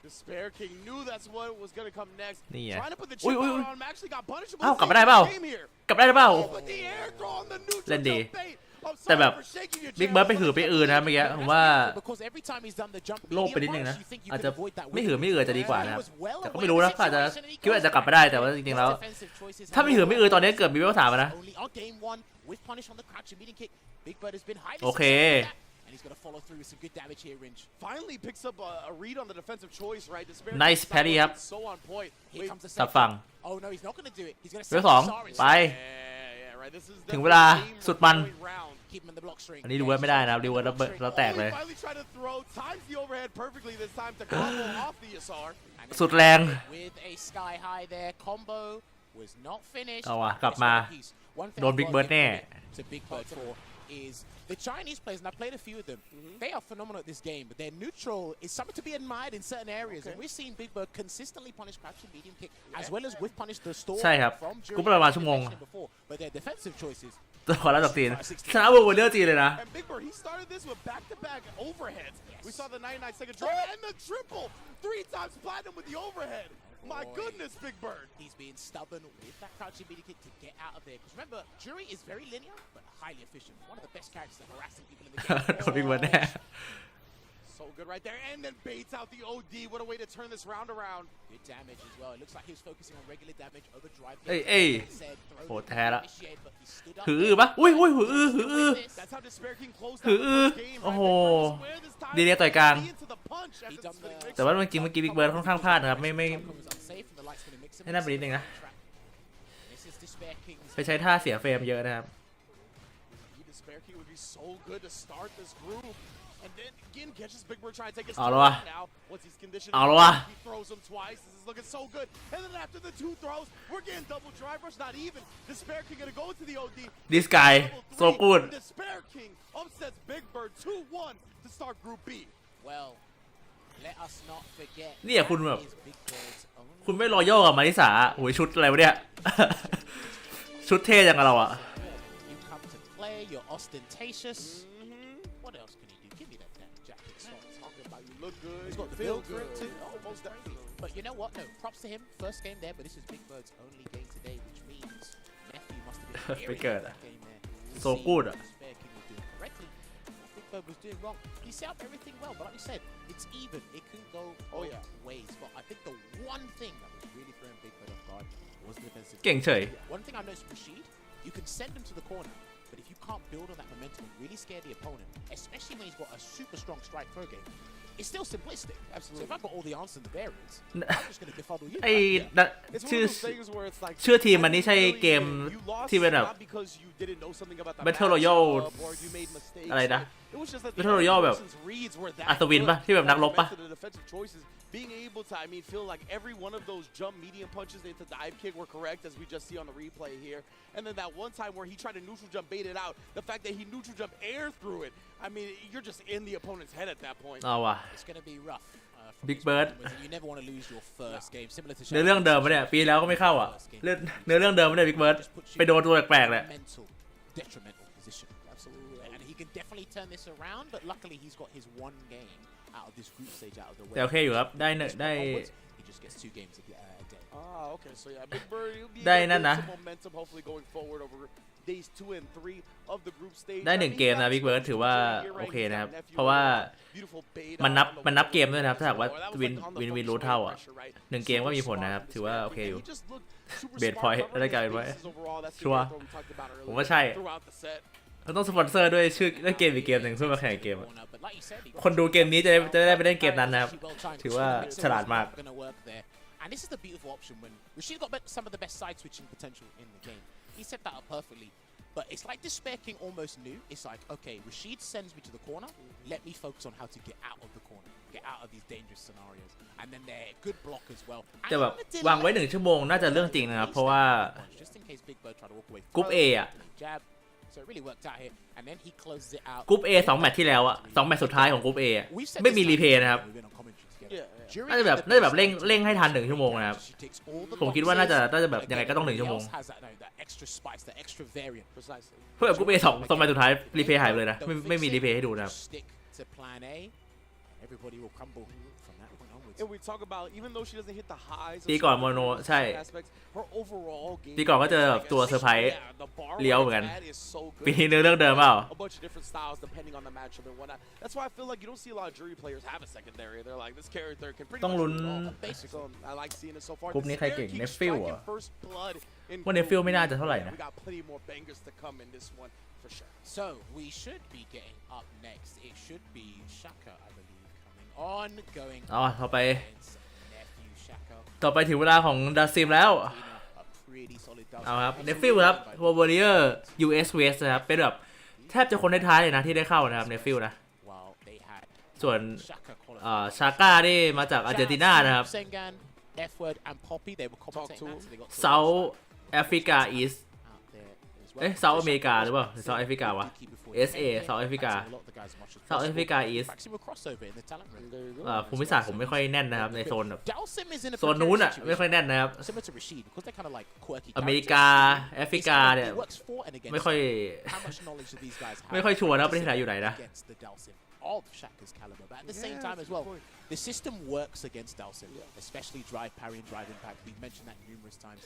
Despair King knew that's what was gonna come next. นี่ไง Trying to put the อุ้ย chip อุ้ย out on him. Actually got punishable. เอ้ากลับมาได้เปล่า Game here. กลับได้หรือเปล่า But the air throw on the neutral เล่นดี jump bait. I'm แต่ sorry แบบ for shaking your บิ๊ก chair. เบิร์ดไปหือไปอื่นนะเมื่อกี้ผมว่า Because every time he's done the jump โลกไปนิดนึง medium นะ punch, you think you อาจ could จะ avoid that ไม่ with หือไม่อือจะดีกว่านะครับ He was well แต่ก็ aware ไม่รู้นะ of the ก็อาจจะ situation and he คิดว่าจะกลับมาได้แต่ว่าจริงๆแล้ว defensive choices ถ้าไม่หือไม่อือตอนนี้เกิดมีเวลสามนะ only on game one with punish on the crouch and medium kick. Big Bird has been highly โอเค successful with that, and he's going to follow through with some good damage here, Ringe. Finally picks up a read on the defensive choice, right? Despair Nice King's parry style up. is so on point. Here Wait, comes the สับ save. ฝั่ง Oh no, he's not going to do it. He's going to เวล save สอง the Star ไป instead. yeah, right. This is ถึงเวลา definitely a สุดมัน game round. Keep him in the block string. อันนี้รีเวิร์สไม่ได้นะครับรีเวิร์สแล้วแตก Oh, เล he ย finally tried to throw. Times the overhead perfectly this time to combo off the Yasar. And then สุดแรง with a sky high there, combo was not finished. เอาว่ะกลับมา One thing โดน I've Big got Bird to give แน่ credit to Big Bird for is the Chinese players, and I've played a few of them. They are phenomenal at this game, but their neutral is something to be admired in certain areas. And we've seen Big Bird consistently punish crouch and medium kick, as well as with punish the storm ใช่ครับ from กู Jury ประมาณชั่วโมง before. But their defensive choices. ตัวขอรับดอกตีนชนะวงวันเลือกจีนเลยนะ And Big Bird, he started this with back-to-back overheads. We saw the 99-second drop and the triple. 3 times platinum with the overhead. My goodness, Big Bird. He's being stubborn with that crouching medium kick to get out of there. Because remember, Jury is very linear, but highly efficient. One of the best characters at harassing people in the game. โดนบิ๊กเบิร์ดแน่ So good right there. And then baits out the OD. What a way to turn this round around. Good damage as well. It looks like he was focusing on regular damage over drive. เอ้ย โหดแท้ละ Initiate, but he stood up หืออื้อปะอุ้ยหืออื้อ That's how Despair King closed หื out อ the first game. โอ้ Right? โห Big Bird square this time. ดีเดียต่อยกลาง He into the punch after the spinning mix. แต่ว่าเมื่อกี้บิ๊กเบิร์ดค่อนข้างพลาดนะครับไม่ Capcom was unsafe and the lights gonna mix him ให้น่าไปนิดนึงนะ This is Despair King's ไปใช้ท่าเสียเฟรมเยอะนะครับ Despair King would be so good to start this group. And then again catches Big Bird trying to take his เอาละวะ now. Once he's conditioned, เอาละวะ he throws him twice. This is looking so good. And then after the 2 throws, we're getting double drive rush, not even. Despair King gonna go into the OD. This guy Double so three. good Despair King upsets Big Bird 2-1 to start Group B. Well, let us not forget. เนี่ยคุณแบบ that is Big Bird's only คุณไม่รอย่อกับมาริสาโอ้ยชุดอะไรวะเนี่ย ชุดเท่จังกับเราอะ You come to play, you're ostentatious. What else can you do? Give me that damn jacket. Start talking about you look good. He's got the you feel build for it good. too. Oh, most definitely. But you know what? No, props to him. First game there, but this is Big Bird's only game today, which means Matthew must have been Big furious Bird. with that game there. To So see good. what Despair King was doing correctly, what Big Bird was doing wrong. He set up everything well, but like you said, it's even. It can go both ways. But I think the one thing that was really throwing Big Bird off guard was the defensive. เก่งเฉย One thing I noticed with Rashid, you can send him to the corner, but if you can't build on that momentum and really scare the opponent, especially when he's got a super strong strike throw game, it's still simplistic. Absolutely. So if I've got all the answers and the variants, I'm just going to befuddle you. ไอ้ It's one ชื่อ of those things where it's like ชื่อทีมมันนี่ใช่เกม you lost ที่เป็นแบบ not because you didn't know something about the Battle Royale matchup or you made mistakes. อะไรนะ It was just that the Battle Royale แบบ person's reads were that อัศวินปะ good. ที่แบบนักรบปะ The defensive choices, being able to, I mean, feel like every one of those jump medium punches into dive kick were correct, as we just see on the replay here. And then that one time where he tried to neutral jump bait it out, the fact that he neutral jump air through it, I mean, you're just in the opponent's head at that point. เอาว่ะ It's going to be rough. From Big these Bird. performances, and you never want to lose your first game. Similar to เนื้อเรื่องเดิมปะเนี่ยปีแล้วก็ไม่เข้าอ่ะเรื่องเดิมไม่ได้บิ๊กเบิร์ด Just puts you ไปโดนตัวแปลกๆเลย in a mental, detrimental position. Absolutely. And he can definitely turn this around, but luckily he's got his one game out of this group stage out of the way. แต่โอเคอยู่ครับได้ได้ He just gets 2 games a day. Ah, okay. So yeah, Big Bird, he'll be ได้ able to นั่น build นะ some momentum, hopefully going forward over days 2 and 3 of the group stage. ได้ I 1 mean, เกมนะ he บิ๊กเบิร์ด got ถือว่า here, โอ right? เค He got นะครับ nephew เพราะว่า beautiful bait มันนับ on the มันนับ way เกมด้วยนะครับถ้าหากว่า before. That was วิน like on the วิน focus รู้ rate เท่าอ่ะ pressure, right? 1 เกมก็มีผลนะครับถือว่าโอเคอยู่ He just looked super เบส smart พอยต์ covering ได้ his กลายเป็นว่า bases overall. That's the ชัวร์ throw we talked about ผม earlier ว่าใช่ throughout the set. เราต้องสปอนเซอร์ด้วยชื่อเกมอีกเกมหนึ่งเพื่อมาแข่งเกม But like you said, he got คนดูเกมนี้จะได้ไปเล่นเกมนั้นนะครับ ถือว่าฉลาดมาก gonna work there. And this is the beautiful option when Rashid got some of the best side switching potential in the game. He set that up perfectly. But it's like Despair King almost knew. It's like, okay, Rashid sends me to the corner. Let me focus on how to get out of the corner, get out of these dangerous scenarios. And then they're good block as well. แต่แบบวางไว้1 ชั่วโมงน่าจะเรื่องจริงนะครับเพราะว่า Just in case Big Bird tried to walk away. กรุ๊ป A อ่ะ Jab. So it really worked out here. And then he closes it out. กรุ๊ป A 2 แมตช์ที่แล้วอ่ะ2 แมตช์สุดท้ายของกรุ๊ป A อ่ะไม่มีรีเพย์นะครับ น่าจะแบบเร่งให้ทัน1 ชั่วโมงนะครับผมคิดว่าน่าจะแบบยังไงก็ต้อง1 ชั่วโมงเพื่อแบบกรุ๊ป A 2 แมตช์สุดท้ายรีเพย์หายไปเลยนะไม่มีรีเพย์ให้ดูนะครับ And we talk about even though she doesn't hit the highs ปีก่อนโมโนใช่ her overall game ปีก่อนก็เจอแบบตัวเซอร์ไพรส์ the bar เลี้ยวเหมือนกัน is so good. ปีนี้เรื่องเดิมเปล่า A bunch of different styles depending on the matchup and whatnot. That's why I feel like you don't see a lot of jury players have a secondary. They're like this character can pretty ต้อง much ลุ้น do it all. So I like seeing it so far. กรุ๊ปนี้ใครเก่ง Despair King Nephew striking อ่ะ first blood in ว่าเนฟิลไม่น่าจะเท่าไหร่นะ We got plenty more bangers to come in this one for sure. So we should be getting up next. It should be Shaka, I believe, coming on, going อ๋อต่อไป against nephew Shaka. ต่อไปถึงเวลาของดาซิมแล้ว A pretty solid double. เอาครับเนฟิลครับวอร์เรียร์ US West นะครับเป็นแบบแทบจะคนท้ายๆเลยนะที่ได้เข้านะครับเนฟิลนะ Well, they had ส่วน Shaka ชาก้านี่มาจากอาร์เจนตินานะครับ Sengan, F-word and Poppy. They were commentating that, so they got เซาท์แอฟริกาอีส out there as well. เอ๊ะเซาท์อเมริกาหรือเปล่าเซาท์แอฟริกาวะ SA เซาท์แอฟริกา เซาท์แอฟริกาอีส crossover in the talent room. ภูมิศาสตร์ผมไม่ค่อยแน่นนะครับในโซนแบบ Dalsim is in a โซนนู้น precarious อ่ะไม่ค่อย situation. แน่นนะครับ Similar to Rashid, because they're kind of like quirky อเมริกา characters. แอฟริกาเนี่ย It works for and against. ไม่ค่อย How much knowledge do these guys have? ไม่ค่อยชัวร์นะประเทศไทยอยู่ไหนนะ Against the Dalsim of Shaka's caliber, but at the same time as well, the system works against Dalsim, especially drive parry and drive impact. We've mentioned that numerous times.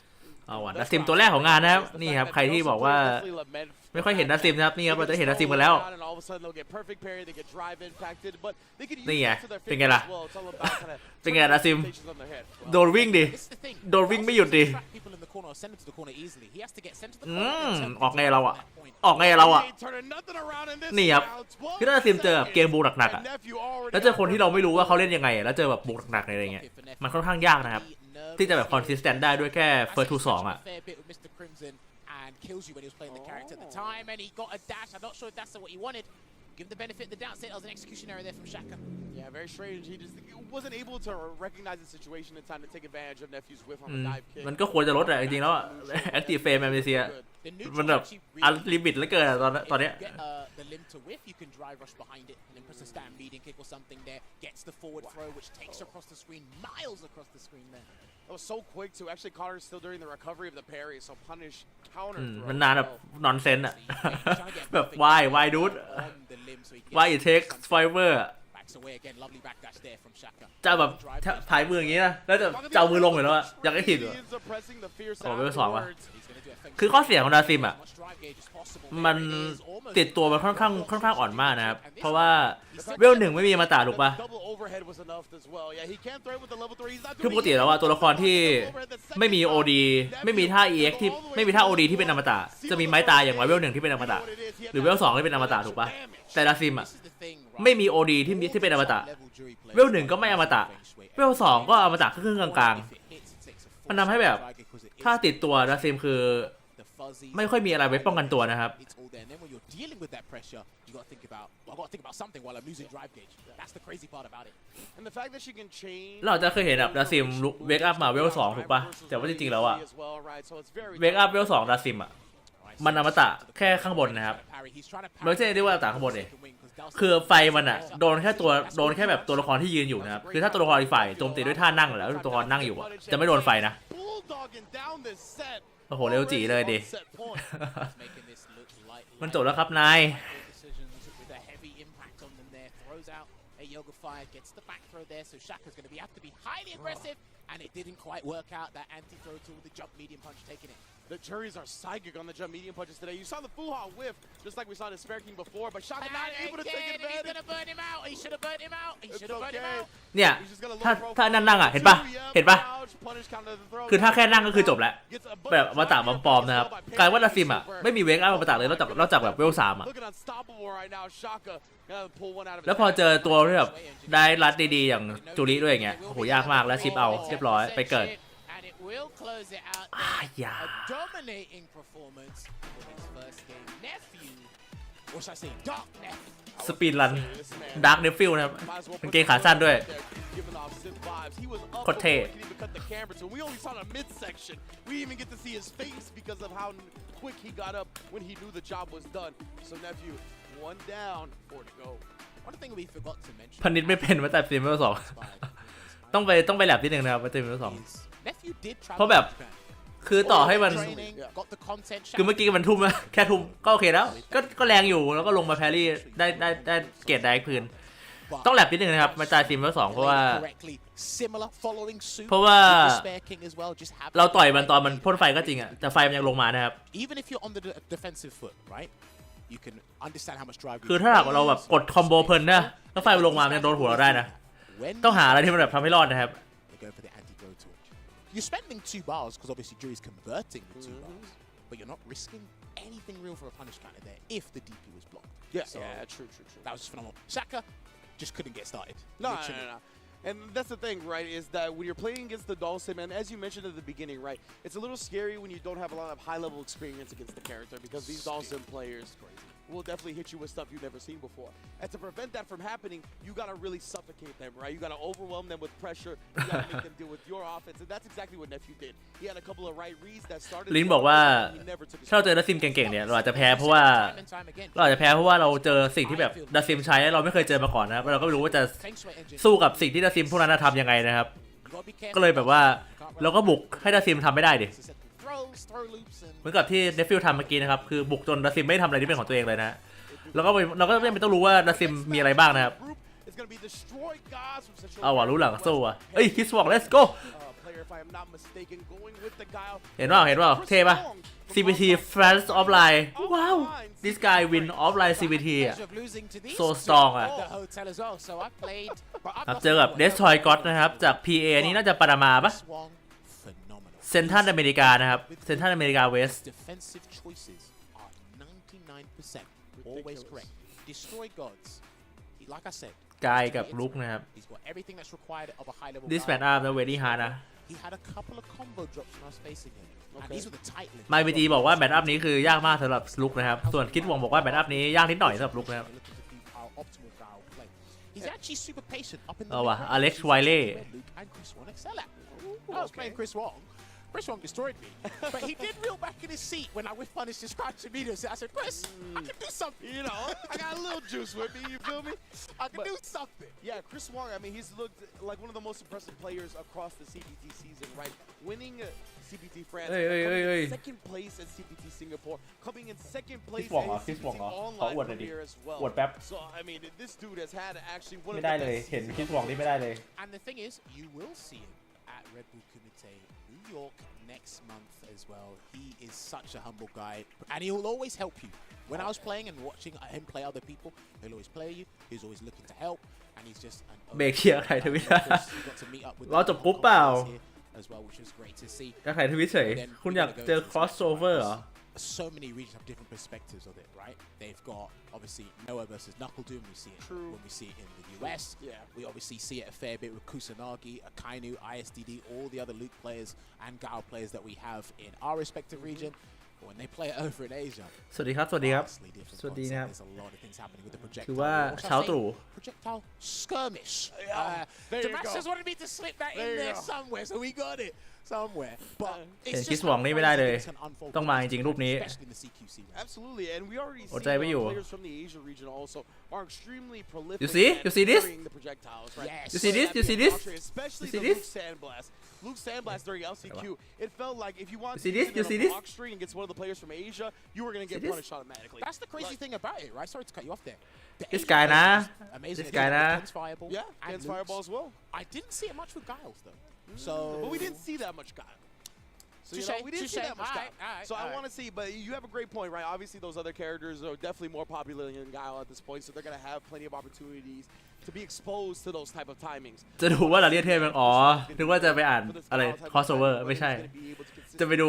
เอาว่ะดัสซิมตัวแรกของงานนะครับนี่ครับใครที่บอกว่าไม่ค่อยเห็นดัสซิมนะครับนี่ครับเราจะเห็นดัสซิมกันแล้วนี่ไงเป็นไงล่ะเป็นไงดัสซิมโดนวิ่งดิ This is the thing. โดนวิ่งไม่หยุดดิ Track people in the corner or send them to the corner easily. He has to get sent to the อื corner. ม and turn ออกไงเราอ่ะ from that point. ออกไงเราอ่ะ นี่ นี่ครับคือถ้าดัสซิมเจอแบบเกมบูหนักๆอ่ะแล้วเจอคนที่เราไม่รู้ว่าเขาเล่นยังไงอะแล้วเจอแบบบุกหนักๆอะไรเงี้ยมันค่อนข้างยากนะครับที่จะแบบคอนสิสแตนต์ได้ด้วยแค่เฟิร์สทูสองอ่ะ Fair bit with Mr. Crimson and kills you when he was playing the character at the time, and he got a dash. I'm not sure if that's what he wanted. Give the benefit of the doubt. Say it was an execution error there from Shaka. Yeah, very strange. He just wasn't able to recognize the situation in time to take advantage of Nephew's whiff on the dive kick. มันก็ควรจะลดอะจริงๆแล้วแอคทีฟเฟรมแอมเนเซีย The neutral มันแบบ actually อัน really ลิมิตเหลือเกินอะตอนเนี้ย If you get the limb to whiff, you can drive rush behind it and then press a stampeding kick or something there. Gets the forward throw, which takes across the screen, miles across the screen there. That was so quick too. Actually, caught her still during the recovery of the parry, so punish counter มัน throw. นานแบบนอนเซนอะ So he's trying to get แบบ perfect วายดูด on the limb so he can วาย get เทค something. ไฟเวอร์ Backs away again, lovely backdash there from Shaka. จะแบบถ่ายมืออย่างงี้นะแล้วจะเอามือลงอยู่แล้วอะอยากให้ถีบ He ends up pressing the fierce โอ้ไม่สองว่ะ afterwards. He's gonna do a fake คือข้อเสียของดาซิมอะ as much drive gauge as possible. มัน There it is, almost ติดตัวมันค่อนข้างอ่อนมากนะครับเพราะว่าเวลหนึ่งไม่มีมาตาถูกปะ Double overhead was enough as well. Yeah, he can't throw it with the level 3. He's not คือปกติแล้วว่าตัวละครที่ไม่มี OD ไม่มีท่า EX ที่ไม่มีท่า OD ที่เป็นอมตะจะมีไม้ตายอย่างไรเวลหนึ่งที่เป็นอมตะหรือเวลสองที่เป็นอมตะถูกปะแต่ดาซิมอะ This is the thing, right? ไม่มี OD ที่เป็นอมตะ Level jury players เวลหนึ่งก็ไม่อมตะเวลสองก็อมตะครึ่งๆกลาง if it hits, it takes a full มันทำให้แบบ drive gauge 'cause it is ถ้าติดตัวดาซิมคือ the fuzzy. ไม่ค่อยมีอะไรไว้ป้องกันตัวนะครับ It's all there. And then when you're dealing with that pressure, you got to think about, well, I got to think about something while I'm losing drive gauge. That's the crazy part about it. And the fact that she can change เราจะเคยเห็นแบบดาซิมเวกอัพมาเวลสองถูกปะแต่ว่าจริงๆแล้วอะเวกอัพเวลสองดาซิมอะมันอมตะแค่ข้างบนนะครับ He's trying to ไม่ใช่เรียกว่าอมตะข้างบนเลย because คือไฟมันอะโดนแค่แบบตัวละครที่ยืนอยู่นะครับคือถ้าตัวละครอีกฝ่ายโจมตีด้วยท่านั่งแล้วตัวละครนั่งอยู่อะจะไม่โดนไฟนะ bulldogging down this set. โอ้โหเร็วจีเลยดิ Set point. making this look like มันจบแล้วครับนาย decisions with a heavy impact on them there. Throws out a yoga fire, gets the back throw there. So Shaka's going to have to be highly aggressive and it didn't quite work out. That anti-throw tool, the jump medium punch taking it. The juries are psychic on the jump medium punches today. You saw the Fuha whiff, just like we saw the Spare King before, but Shaka not able to take He's advantage. gonna burn him out. He should have burned him out. He It's should have burned him okay. out. เนี่ย He's just gonna ถ้า low นั่งอ่ะเห็นปะ profile. เห็นปะ Ouch, punish counter the throw. คือถ้าแค่นั่งก็คือจบแล้ว Gets a แบบอมตะปลอมๆนะครับกลายว่านาซิมอ่ะไม่มีเวกอัพอมตะเลยนอกจากแบบเวล3อ่ะ Looking unstoppable right now. Shaka gonna pull one out of his แล้วพอเจอตัวที่แบบได้รัดดีๆอย่างจูริด้วยอย่างเงี้ยโอ้โหยากมากแล้วชิปเอาเรียบร้อยไปเกิด And it will close it out. อย่า A dominating performance for his first game. Nephew, what should I say? Dark Nephew. สปีดรันดาร์กเนฟฟิลนะครับกางเกงขาสั้นด้วย Giving off Sith vibes. He was up โคตรเท่ before he could even cut the camera to. We only saw the midsection. We didn't even get to see his face because of how quick he got up when he knew the job was done. So nephew, one down, 4 to go. One thing we forgot to mention. พันนิดไม่เป็นมาแต่ซีมเวล2ต้องไปแลบนิดนึงนะครับซีมเวล2 Nephew did travel เพราะแบบคือต่อให้มัน training, got the content คือเมื่อกี้มันทุ่มนะแค่ทุ่มก็โอเคแล้วก็แรงอยู่แล้วก็ลงมาแพรี่ได้เกรดได้คืนต้องแลบนิดนึงนะครับมาจ่ายซีมเวล2เพราะว่า เราต่อยมันตอนมันพ่นไฟก็จริงอ่ะแต่ไฟมันยังลงมานะครับ Even if you're on the defensive foot, right? You can understand how much drive. คือถ้าหากเราแบบกดคอมโบเพลินนะแล้วไฟมันลงมามันจะโดนหัวเราได้นะต้องหาอะไรที่มันแบบทำให้รอดนะครับ Go for the anti-throw torch. You're spending 2 bars because obviously Jury's converting the 2 bars, but you're not risking anything real for a punish counter there if the DP was blocked. Yeah, So yeah, true. that was phenomenal. Shaka just couldn't get started. No. Literally. And that's the thing, right, is that when you're playing against the Dawson, and as you mentioned at the beginning, right, it's a little scary when you don't have a lot of high-level experience against the character because these Dawson players will definitely hit you with stuff you've never seen before. And to prevent that from happening, you got to really suffocate them, right? You got to overwhelm them with pressure. You got to make them deal with your offense, and that's exactly what Nephew did. He had a couple of right reads that started. ลินบอกว่าถ้าเราเจอดัซซิมเก่งๆเนี่ยเราอาจจะแพ้เพราะว่าเราเจอสิ่งที่แบบดัซซิมใช้เราไม่เคยเจอมาก่อนนะครับเราก็ไม่รู้ว่าจะสู้กับสิ่งที่ดัซซิมพวกนั้นทำยังไงนะครับก็เลยแบบว่าเราก็บุกให้ดัซซิมทำไม่ได้ดิเหมือนกับที่เนฟฟิลทำเมื่อกี้นะครับคือบุกจนดัซซิมไม่ทำอะไรที่เป็นของตัวเองเลยนะเราก็ไม่ต้องรู้ว่าดัซซิมมีอะไรบ้างนะครับเอาว่ะรู้หลังสู้อ่ะเอ้ยคิสวอก let's go เห็นว่าเท่ป่ะ CBT Friends Offline ว้าว this guy win offline CBT อ่ะ so strong อ่ะครับเจอกับ Destroy God นะครับจาก PA นี่น่าจะปานามาปะเซนทรัลอเมริกานะครับเซนทรัลอเมริกาเวส Defensive choices are 99% always correct. Destroy gods. Like I said, กายกับลุกนะครับ he's got everything that's required of a high level. this man up นะ very hard นะ He had a couple of combo drops when I was facing him. And these were the tight limits. MindRPG บอกว่าแมตช์อัพนี้คือยากมากสำหรับลุกนะครับส่วนคิดวงบอกว่าแมตช์อัพนี้ยากนิดหน่อยสำหรับลุกนะครับ He's actually super patient up in the เอาว่ะ Alex Wiley Luke and Chris Wong excel at. I was playing Chris Wong. Chris Wong destroyed me, but he did reel back in his seat when I whiff punished his crouch immediately. I said, Chris, I can do something. You know, I got a little juice with me, you feel me? I can do something. Yeah, Chris Wong, I mean, he's looked like one of the most impressive players across the CBT season, right? Winning CBT France, coming in second place at CBT Singapore, coming in second place at CBT Online Premier as well. So, I mean, this dude has had actually one of the best seasons. And the thing is, you will see him at Red Bull Kumite New York next month as well. He is such a humble guy, and he will always help you. When I was playing and watching him play other people, he'll always play you. He's always looking to help, and he's just an เบรกเชียร์ใครทวิต got to meet up with เราจบปุ๊บเปล่า as well, which was great to see. ก็ใครทวิตเฉยคุณอยากเจอ crossover เหรอ So many regions have different perspectives of it, right? They've got obviously Noah versus Knuckle Doom. We see it when we see it in the US. Yeah. We obviously see it a fair bit with Kusanagi, Akainu, ISDD, all the other Luke players and Gao players that we have in our respective region. But when they play it over in Asia, สวัสดีครับ vastly different สวัสดีนะครับ concept. There's a lot of things happening with the projectile. คือว่า What should I เช้า say? ตรู่ Projectile skirmish. There you Demax go. just wanted me to slip that There in you there go. somewhere, so we got it somewhere. But เห็น it's คิส just หวัง how นี่ไม่ได้เลย crazy things can unfold ต้องมาจริงๆรูปนี้ especially in the CQC range. Absolutely, and we already see อดใจไม่อยู่ players from the Asia region also are extremely prolific. You see? at You see this? carrying the projectiles, right? Yes. You see this? You see this? Especially You see the this? Luke Sandblast. Luke Sandblast during LCQ, it felt like if you wanted You see to this? use You it see on a this? block string against one of the players from Asia, you were going to get See this? punished automatically. That's the crazy thing about it, right? Sorry to cut you off there. The This Asian guy players nah. are just amazing. This guy nah. Ken's Fireball Yeah, and against Luke's. Fireball as well. I didn't see it much with Giles though. So but we didn't see that much guile. So you know, we didn't see that much guile. So I want to see, but you have a great point, right? Obviously, those other characters are definitely more popular than Guile at this point, so they're gonna have plenty of opportunities to be exposed to those type of timings. จะดูว่าเราเรียกเทพยังอ๋อนึกว่าจะไปอ่านอะไร crossover ไม่ใช่ จะไปดู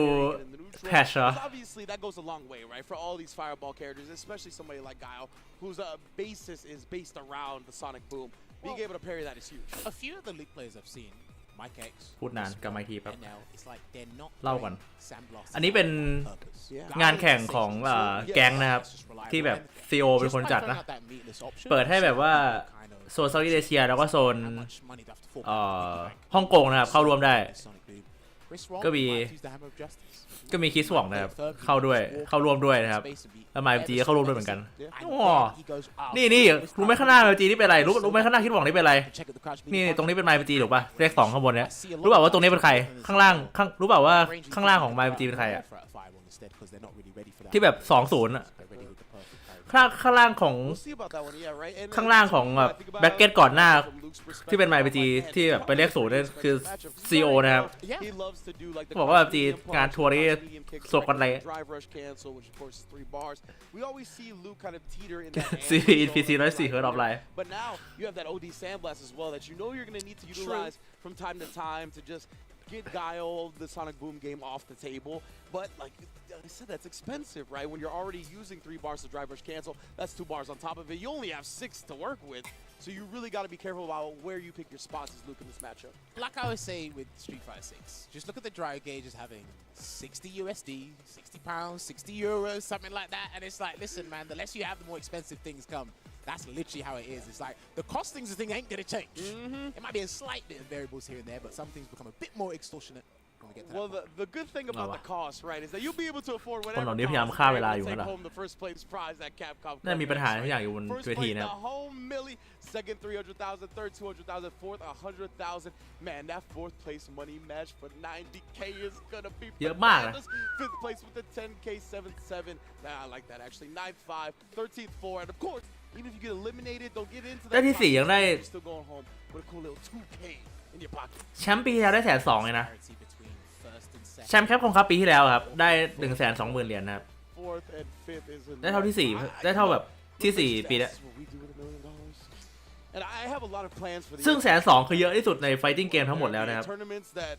patch เหรอ Obviously, that goes a long way, right? For all these fireball characters, especially somebody like Guile, whose basis is based around the sonic boom. Being able to parry that is huge. A few of the league players I've seen, Mike X, พูดนานกับไมค์ทีแป๊บ and now it's like they're not เล่าก่อน Sandblast อันนี้เป็น purpose. งานแข่งของแก๊งนะครับที่แบบ CEO เป็นคนจัดนะ เปิดให้แบบว่าโซนเซาท์อีสต์เอเชียแล้วก็โซนฮ่องกงนะครับเข้าร่วมได้ก็มีคิสหว่องนะครับเข้าร่วมด้วยนะครับแล้วMindRPGก็เข้าร่วมด้วยเหมือนกันอ๋อนี่รู้ไหมข้างหน้าMindRPGนี่เป็นอะไรรู้ไหมข้างหน้าคิสหว่องนี่เป็นอะไรนี่ตรงนี้เป็นMindRPGถูกป่ะเลข2ข้างบนเนี้ยรู้เปล่าว่าตรงนี้เป็นใครข้างล่างรู้เปล่าว่าข้างล่างของMindRPGเป็นใครอ่ะที่แบบ20อ่ะข้างล่างของแบ็กเก็ตก่อนหน้าที่เป็นMindRPGที่แบบไปเรียกศูนย์นั่นคือ CEO นะครับบอกว่าMindRPGงานทัวร์นี้สกกันเลย CPC 104 Hertz of Life But now you have that OD Sandblast as well that you know you're going to need to utilize from time to time to just get Guile, the Sonic Boom game, off the table. But like I said, that's expensive, right? When you're already using 3 bars to drive rush cancel, that's 2 bars on top of it. You only have 6 to work with. So you really got to be careful about where you pick your spots as Luke in this matchup. Like I always say with Street Fighter 6, just look at the drive gauge as having 60 USD, 60 pounds, 60 euros, something like that. And it's like, listen, man, the less you have, the more expensive things come. That's literally how it is. It's like the costings of the thing ain't going to change. It might be a slight bit of variables here and there, but some things become a bit more extortionate. Well, the good thing about the cost, right, is that you'll be able to afford คนเห whatever ล่านี้พยายามฆ่าเวลาอยู่ take นั่นแหละ home the first place prize at Capcom. น่ามีปัญหาทุกอย่างอยู่บน First เวที place, นะครับ the home milli, second 300,000, third 200,000, fourth 100,000. Man, that fourth place money match for 90K is gonna be เยอะมากนะ bananas. Fifth place with the 10K 7-7. Nah, I like that actually. 9th 5, 13th 4, and of course, even if you get eliminated, don't get into ได้ that. ที่ 4 ยังได้ You're still going home with a cool little 2K in your pocket. แชมป์ปีที่แล้วได้120,000เลยนะแชมป์แคปคอมครับปีที่แล้วครับได้ 120,000 เหรียญนะครับ Fourth and fifth is ได้เท่าที่4ได้เท่าแบบที่4ปีแล้ว And I have a lot of plans for ซึ่ง120,000คือเยอะที่สุดใน fighting game ทั้งหมดแล้วนะครับ tournaments that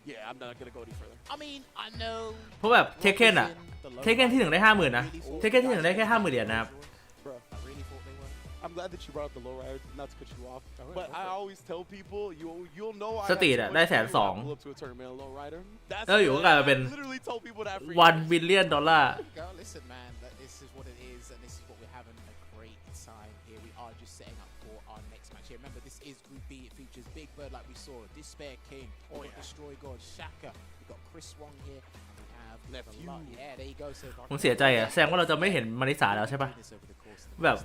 yeah, I'm not going to go any further. I mean, I know เพราะแบบเทคเคนอะเทคเคนที่1ได้ 50,000 นะเทคเคนที่1ได้แค่ 50,000 เหรียญนะครับ I'm glad that you brought up the low rider, not to cut you off. But I always tell people, you'll know I สตรีทอะได้ 120,000 pull up to a tournament low rider. แล้วอยู่ก็กลายมาเป็น literally told people that for $1 billion Girl, listen, man, this is what it is, and this is what we're having a great time here. We are just setting up for our next match here. Remember, this is Group B. It features Big Bird, like we saw, Despair King, Destroy God, Shaka. We've got Chris Wong here. And we have Nephew. Yeah, there you go. So ผมเสียใจอะแสดงว่าเราจะไม่เห็นมาริสาแล้วใช่ปะแบบ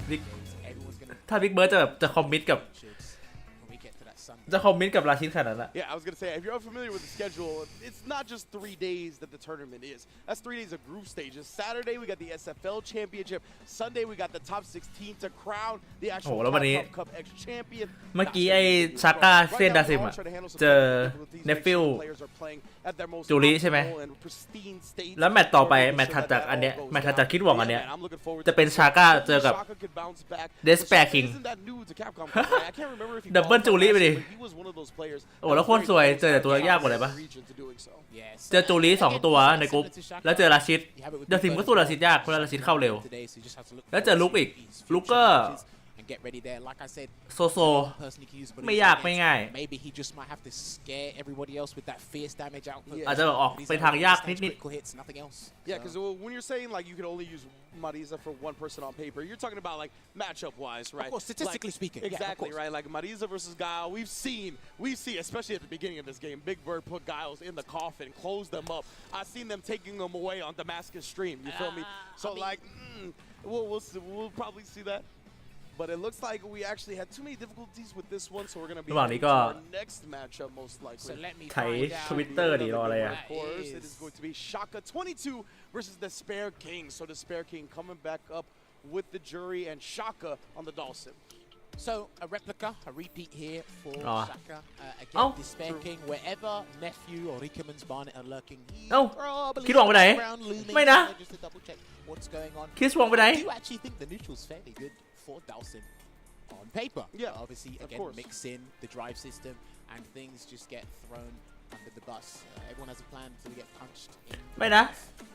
ถ้าบิ๊กเบิร์ดจะคอมมิตกับราชินขนาดนั้นอะ Yeah, I was going to say, if you're unfamiliar with the schedule, it's not just 3 days that the tournament is. That's 3 days of group stages. Saturday, we got the SFL Championship. Sunday, we got the top 16 to crown the actual Capcom Cup X Champion. เมื่อกี้ไอ้ชาก้าเซนดาซิมอะเจอเนฟิลจูริใช่ไหมแล้วแมตช์ต่อไปแมตช์ถัดจากอันเนี้ยแมตช์ถัดจากคิดหวังอันเนี้ยจะเป็นชาก้าเจอกับเดสแปร์คิงดับเบิลจูริไปดิโอ้แล้วโคตรสวยเจอแต่ตัวยากกว่าเลยปะเจอจูริ2 ตัวในกรุ๊ปแล้วเจอราชิดเดอะซิมก็สู้ราชิดยากเพราะราชิดเข้าเร็วแล้วเจอลุกอีกลุกก็โซโซไม่ยากไม่ง่ายอาจจะแบบออกไปทางยากนิด Yeah, because when you're saying like you can only use Marisa for one person on paper, you're talking about like matchup wise, right? Of course, statistically speaking. Exactly, right? Like Marisa versus Guile, we've seen, especially at the beginning of this game, Big Bird put Guiles in the coffin, close them up. I've seen them taking them away on Damascus Stream. You feel me? So we'll probably see that. But it looks like we actually had too many difficulties with this one, so we're going to be on to our next matchup most likely. So let me ไถ Twitter ดิรออะไรอะ Of course, it is going to be Shaka 22 versus Despair King. So Despair King coming back up with the jury and Shaka on the Dawson. So a replica, a repeat here for Shaka. Oh. Again, Despair King, wherever nephew or Rickerman's Barnet are lurking, he's Oh. probably คิดหวังไปไหน around looming, ไม่นะ just to double check what's going on. คิดหวังไปไหน I do actually think the neutral's fairly good for Dawson on paper. Yeah, Obviously, of again, course. mix in the drive system and things just get thrown under the bus. Everyone has a plan to get punched in. ไม่นะ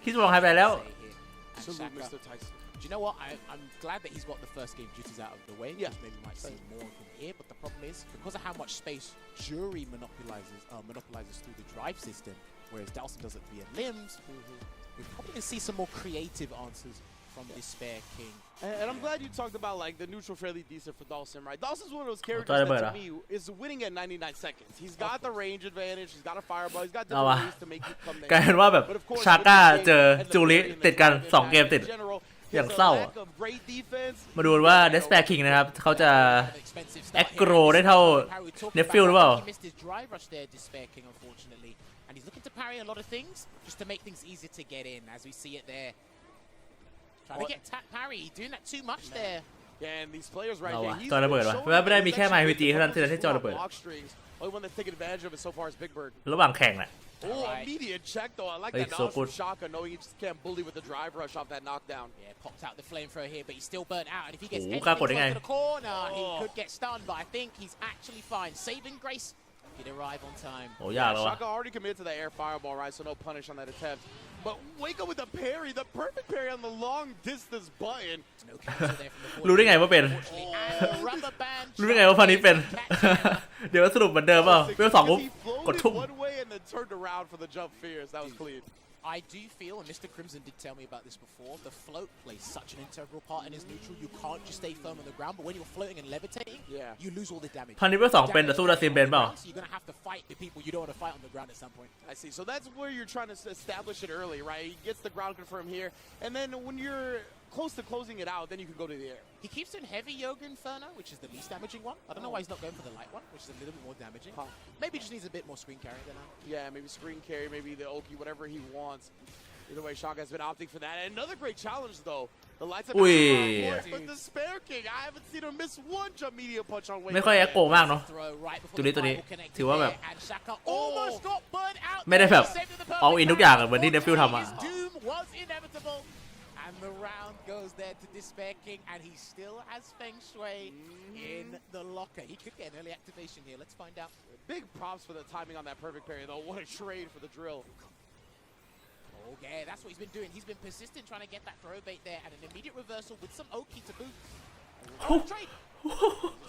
คิดหวังหายไปแล้ว Say here. And Salute Shaka, Mr. Tyson. do you know what? I'm glad that he's got the first game duties out of the way. Yeah. Because maybe we might see more from here. But the problem is, because of how much space Jury monopolizes through the drive system, whereas Dawson does it via limbs, we're probably going to see some more creative answers from Despair King. And I'm glad you talked about like the neutral fairly decent for Dawson, right? Dawson's one of those Try characters to that better. to me is winning at 99 seconds. He's got the range advantage, he's got a fireball, he's got เอา different วะ ways to make it come กลายเป็น there. ว่าแบบ But of course, ชาก้า with this เจอ game and the จูริ ability and ติดกัน the 2 เกมติด in general, อย่าง his เศร้า lack of great defense, มาดูว่า Despair King นะครับเขาจะ Expensive start แอคโกร here. ได้เท่า Parry talking Nephew about หรือเปล่า how he missed his drive rush there, Despair King, unfortunately. And he's looking to parry a lot of things just to make things easier to get in, as we see it there. Trying to get parry, doing that too much there. yeah, and these players right เอา here, วะ he's จอระเบิดวะ showing ว่าไม่ได้มีแค่ that MindRPG he's เท่านั้นที่จอระเบิด block strings. Only one that's taken advantage of it so far is Big Bird. ระหว่างแข่งน่ะ Oh, Alright. immediate check though. I like Hey, that so knowledge from good. Shaka, knowing he just can't bully with the drive rush off that knockdown. Yeah, popped out the flamethrower here, but he's still burnt out. And if he gets Oh, anything กล้ากด close ได้ไง to the corner, he Oh. could get stunned. But I think he's actually fine. Saving grace. He'd arrive on time. โอ้ยากแล้ววะ Shaka already committed to the air fireball, right? So no punish on that attempt. But wake up with the parry, the perfect parry on the long distance button. No counter there from the รู้ได้ไงว่าเป็น Unfortunately, and the rubber band รู้ได้ไงว่าพันนี้เป็น catching him. เดี๋ยวสรุปเหมือนเดิมเปล่าเวลสองปุ๊บ He กด floated ทุ่ม one way and then turned around for the jump fierce. That was clean. I do feel, and Mr. Crimson did tell me about this before, the float plays such an integral part in his neutral. You can't just stay firm on the ground, but when you're floating and levitating, Yeah. you lose all the damage. พันนี้เวลสองเป็นแต่สู้ดัซซิมเป็นเปล่า So you're going to have to fight the people you don't want to fight on the ground at some point. I see. So that's where you're trying to establish it early, right? He gets the ground confirm here. And then when you're close to closing it out, then you can go to the air. He keeps in heavy Yoga Inferno, which is the least damaging one. I don't know why he's not going for the light one, which is a little bit more damaging. Huh. Maybe he just needs a bit more screen carry than that. Yeah, maybe screen carry, maybe the Oki, whatever he wants. Either way, Shaka has been opting for that. And another great challenge, though. The lights have Ui. been but the Spare King, I haven't seen him miss one jump media punch on Wake ไม่ค่อยแอคโกมากเนาะ Throw right before ตัว the นี้ตัวนี้ fireball connected ถือว่าแบบ there, and Shaka almost got burned out ไม่ได้แบบ there. Saved with the perfect all in ทุกอย่างอะ round. เหมือนที่ Nephew ทำอะ His doom was inevitable. And the round goes there to Despair King, and he still has Feng Shui in the locker. He could get an early activation here. Let's find out. Big props for the timing on that perfect parry, though. What a trade for the drill. Okay, that's what he's been doing. He's been persistent trying to get that throw bait there, and an immediate reversal with some Oki to boot. Oh, trade.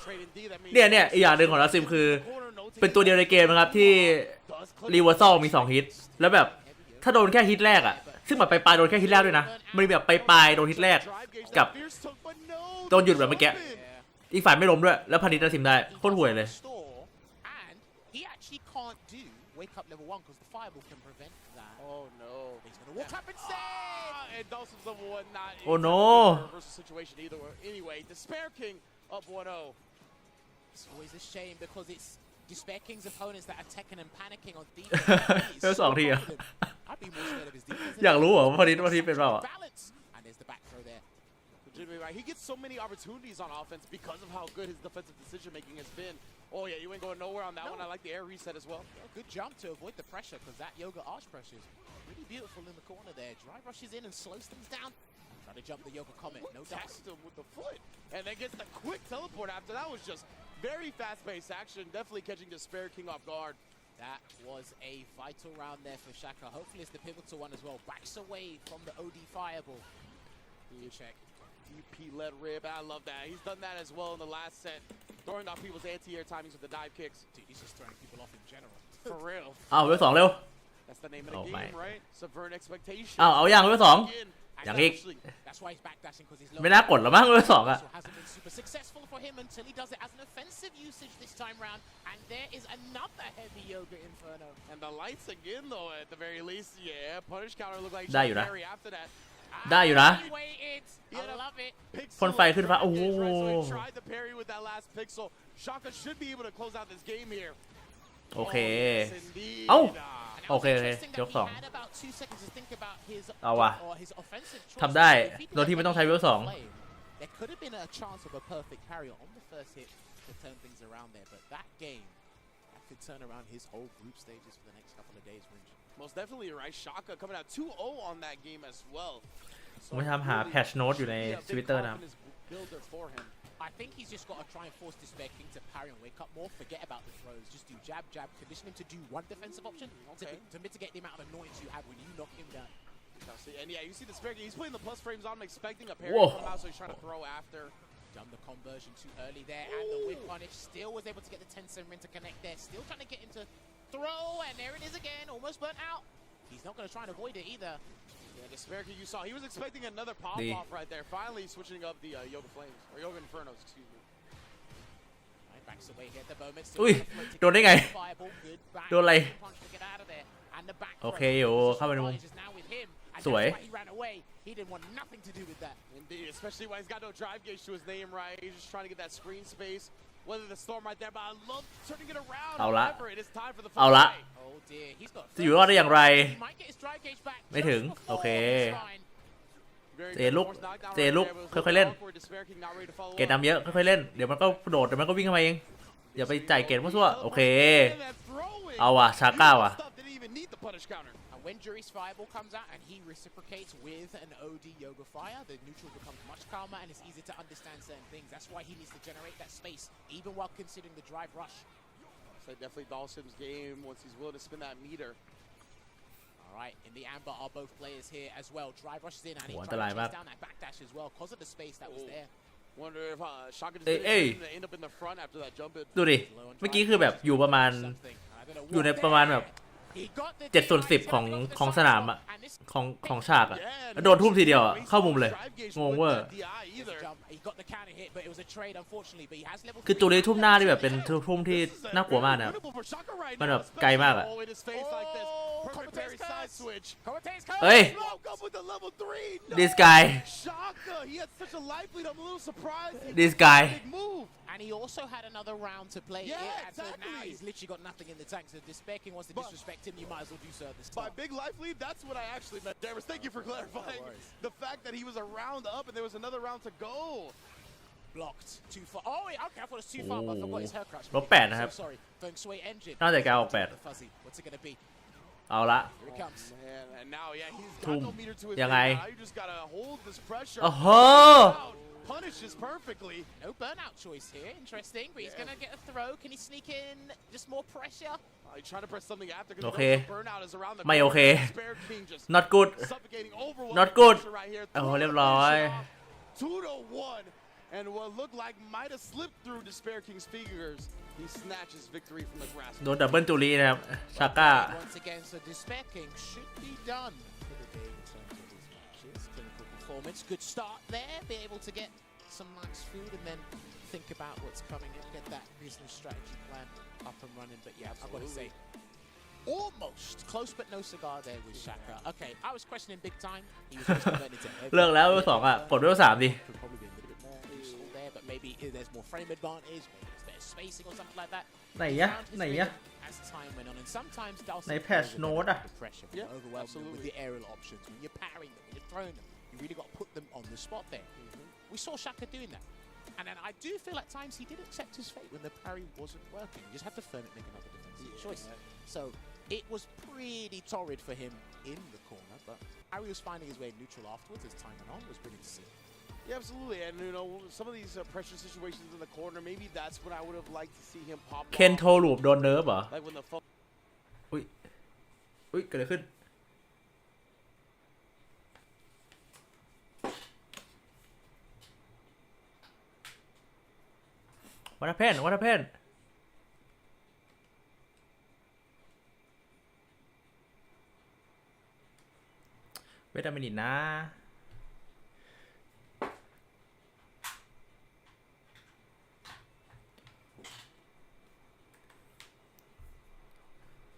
Trade indeed. That means เนี่ยอีกอย่างหนึ่งของดัซซิมคือ corner no เป็นตัวเดียวในเกมนะครับที่ does click รีเวอร์ซอลมี2ฮิตแล้วแบบถ้าโดนแค่ฮิตแรกอะซึ่งแบบปลายๆโดนแค่ฮิตแรกด้วยนะมันมีแบบปลายๆโดนฮิตแรก drive gauge กับ that fierce took, but no, โดนหยุดแบบเมื่อกี้ Yeah. อีกฝ่ายไม่ล้มด้วยแล้วพันนี้ดัซซิมได้โคตรห่วยเลย Store, and he actually can't do wake up level 1 because the fireball can prevent that. Oh no. He's gonna walk up instead. And Dawson's level 1 not Oh, in no. a reversal situation either. Anyway, Despair King up 1-0. It's always a shame because it's Despair King's opponents that are teching and panicking on defense. He is แล้ว so สองทีอะ confident. I'd be more scared of his defense. อยากรู้เหรอว่าพันนี้เป็นเปล่าอะ Balance. And there's the back throw there. Legitimately right. He gets so many opportunities on offense because of how good his defensive decision making has been. Oh yeah, you ain't going nowhere on that No. one. I like the air reset as well. Good jump to avoid the pressure because that Yoga Arch pressure is really beautiful in the corner there. Drive rushes in and slows things down. Trying to jump the Yoga Comet. No doubt. Text him with the foot. And then gets the quick teleport after. That was just very fast-paced action. Definitely catching Despair King off guard. That was a vital round there for Shaka. Hopefully it's the pivotal one as well. Backs away from the OD fireball. Good check. DP-led rib. I love that. He's done that as well in the last set. Throwing off people's anti-air timings with the dive kicks. Dude, he's just throwing people off in general. For real. เอาเวลสองเร็ว That's the name of the Oh, game, my. right? Subvert expectations. เอาอย่างเวลสอง Again. And Yang that's ik. actually- That's why he's backdashing because he's low. ไม่น่ากดหรอมั้งเวลสองอะ Also hasn't been super successful for him until he does it as an offensive usage this time round. And there is another heavy Yoga Inferno. And the lights again, though, at the very least. Yeah, punish counter looked like ได้อยู่นะ Jerry after that. ได้อยู่นะ Anyway, it's I love it. Pixel พ่นไฟขึ้นฟ้าโอ้โห right? So he tried the parry with that last pixel. Shaka should be able to close out this game here. โอเค Oh, yes, indeed. เอ้า And that was Okay, interesting that ยก he สอง had about 2 seconds to think about his เอาว่ะ or his offensive choices. ทำได้ If he โดยที่ไม่ต้องใช้เวลสอง play, There could have been a chance of a perfect parry on the first hit to turn things around there, but that game, that could turn around his whole group stages for the next couple of days, Ringe. Most definitely right. Shaka coming out 2-0 on that game as well. ผมพยายามหาแพทช์โน้ตอยู่ใน Twitter นะครับ builder for him. I think he's just got to try and force Despair King to parry and wake up more, forget about the throws, just do jab, jab, condition him to do one defensive option to mitigate the amount of annoyance you have when you knock him down. And yeah, you see the Despair King, he's putting the plus frames on, I'm expecting a parry Whoa. from him out, so he's trying to throw after. Done the conversion too early there, and the whip punish still was able to get the Tensei Rin to connect there, still trying to get him to throw, and there it is again, almost burnt out. He's not going to try and avoid it either. Yeah, Despair King, you saw, he was expecting another pop-off right there, finally switching up the Yoga Flames, or Yoga Infernos, excuse me. Right, backs away here at the moment. อุ้ยโดนได้ไง Fireball, good back โดนอะไร punch to get out of there, and the back โอ throw. เคอยู่เข้าไปในมุม Is now with him, and สวย that's why he ran away. He didn't want nothing to do with that. Indeed, especially when he's got no drive gauge to his name, right? He's just trying to get that screen space. Whether the storm right there, but I love turning it around. เอาละ However, it is time for the เอาละ fight. Oh dear, he's got จะอยู่รอดได้อย่างไร He might get his drive gauge back ไม่ถึง just before โอเค he's fine. Very เจ good ลุก force knockdown เจ right ลุก there, but it was ค่อยๆเล่น awkward. Despair King not ready to follow เกตนำเยอะค่อยๆเล่นเดี๋ยวมันก็โดดเดี๋ยวมันก็วิ่งเข้ามาเองอย่าไปจ่ายเกตมั่วซั่วโอเค And that throwing. เอาว่ะชาก้าว่ะ Stuff didn't even need the punish counter. And when Jury's Fireball comes out and he reciprocates with an OD Yoga Fire, the neutral becomes much calmer and it's easier to understand certain things. That's why he needs to generate that space, even while considering the drive rush. So definitely Dawson's game once he's willing to spin that meter. All right, in the amber are both players here as well. Drive rushes in and he โหอันต tries ราย to มาก chase down that backdash as well because of the space that was Oh. there. Wonder if Shaka just Hey, didn't hey. expect him to end up in the front after that jump in. ดูดิเมื่อกี้คือแบบอยู่ประมาณ Something. I don't know อยู่ what ในประมาณแบบ He got the 7 ส่วน 10 ของ DI ของสนามอะ and this ของฉากอะ Yeah, แล้วโดนทุ่มทีเดียวอะเข้ามุมเลย drive gauge งง with เวอร์ that DI either. jump. He got the counter hit, but it was a trade, unfortunately. But he has level คือ 3. จูเลียทุ่มหน้าที่แบบเป็นทุ่มที่น่ากลัวมากนะครับ Winnable for Shaka right มัน now, แบบไกลมากอะ especially in his face like this. Oh, Perfect parry commentator's side curse. switch. Commentator's curse. เฮ้ย Broke up with the level 3. No. this guy Shaka, he had such a life lead. I'm a little surprised. He this made a guy big move. And he also had another round to play. Yeah, here, and so now exactly. he's literally got nothing in the tank. So if Despair King wants to But- disrespect him, you might as well do so at the By start. big life lead, that's what I actually meant, Davis. Thank you for clarifying. worries. The fact that he was a round up and there was another round to go. Blocked too far. Oh, wait, okay, I thought it was too far, but I forgot his hair crash. ลบแปดนะครับ So sorry. Feng Shui engine. น่าจะ9 8 The fuzzy. What's it gonna be? เอาละ Here it comes. Man, and now, yeah, he's Boom. got no meter to his Yang name ai? now. You just gotta hold this pressure. โอ้โห Out. Punishes perfectly. No burnout choice here. Interesting, but he's Yeah. gonna get a throw. Can he sneak in just more pressure? He's trying to press something after because Okay. burnout is around the ไม่ corner. โอเค Despair King just not good suffocating, overwhelming Not good. pressure right here. โอ้โห Through เรียบ the ร้อย finish off. 2-1. And what looked like might have slipped through Despair King's fingers. He snatches victory from the grasp. โดนดับเบิลจูรีนะครับชาก้า Once again, so Despair King should be done for the day in terms of his matches. Clinical performance, good start there. Be able to get some nice food and then think about what's coming and get that business strategy plan up and running. But yeah, I've got to say, almost close but no cigar there with Shaka. Okay, I was questioning big time. He was just converted to heavy. เลิกแล้วเวลสองอ่ะกดเวล3ดิ Could probably be a little bit more useful there, but maybe there's more frame advantage, maybe there's better spacing or something like that. ไหน He อะ found his ไหน rhythm อะ as time went on, and sometimes Dawson ใน can patch overwhelm note them อะ with the pressure, Yeah, overwhelm them with absolutely. the aerial options. When you're parrying them, when you're throwing them, you really got to put them on the spot there. We saw Shaka doing that. And then I do feel at times he did accept his fate when the parry wasn't working. You just had to firm it, make another defensive choice. So it was pretty torrid for him in the corner, but Harry was finding his way neutral afterwards as time went on. It was brilliant to see. Yeah, absolutely. And, you know, some of these pressure situations in the corner, maybe that's what I would have liked to see him pop เคนโท off. ลูปโดนเนิร์ฟเหรอ Like when the phone อุ้ยอุ้ยเกิดอะไรขึ้น What happened What happened เวทามินินะ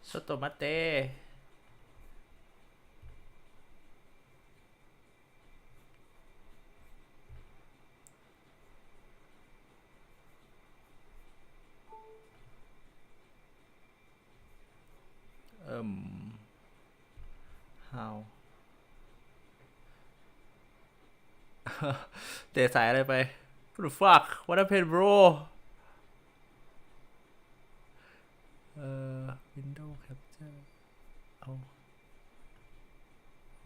โซโตมาเต้how เตะสายอะไรไป What the fuck what happened bro Windows Capture เอา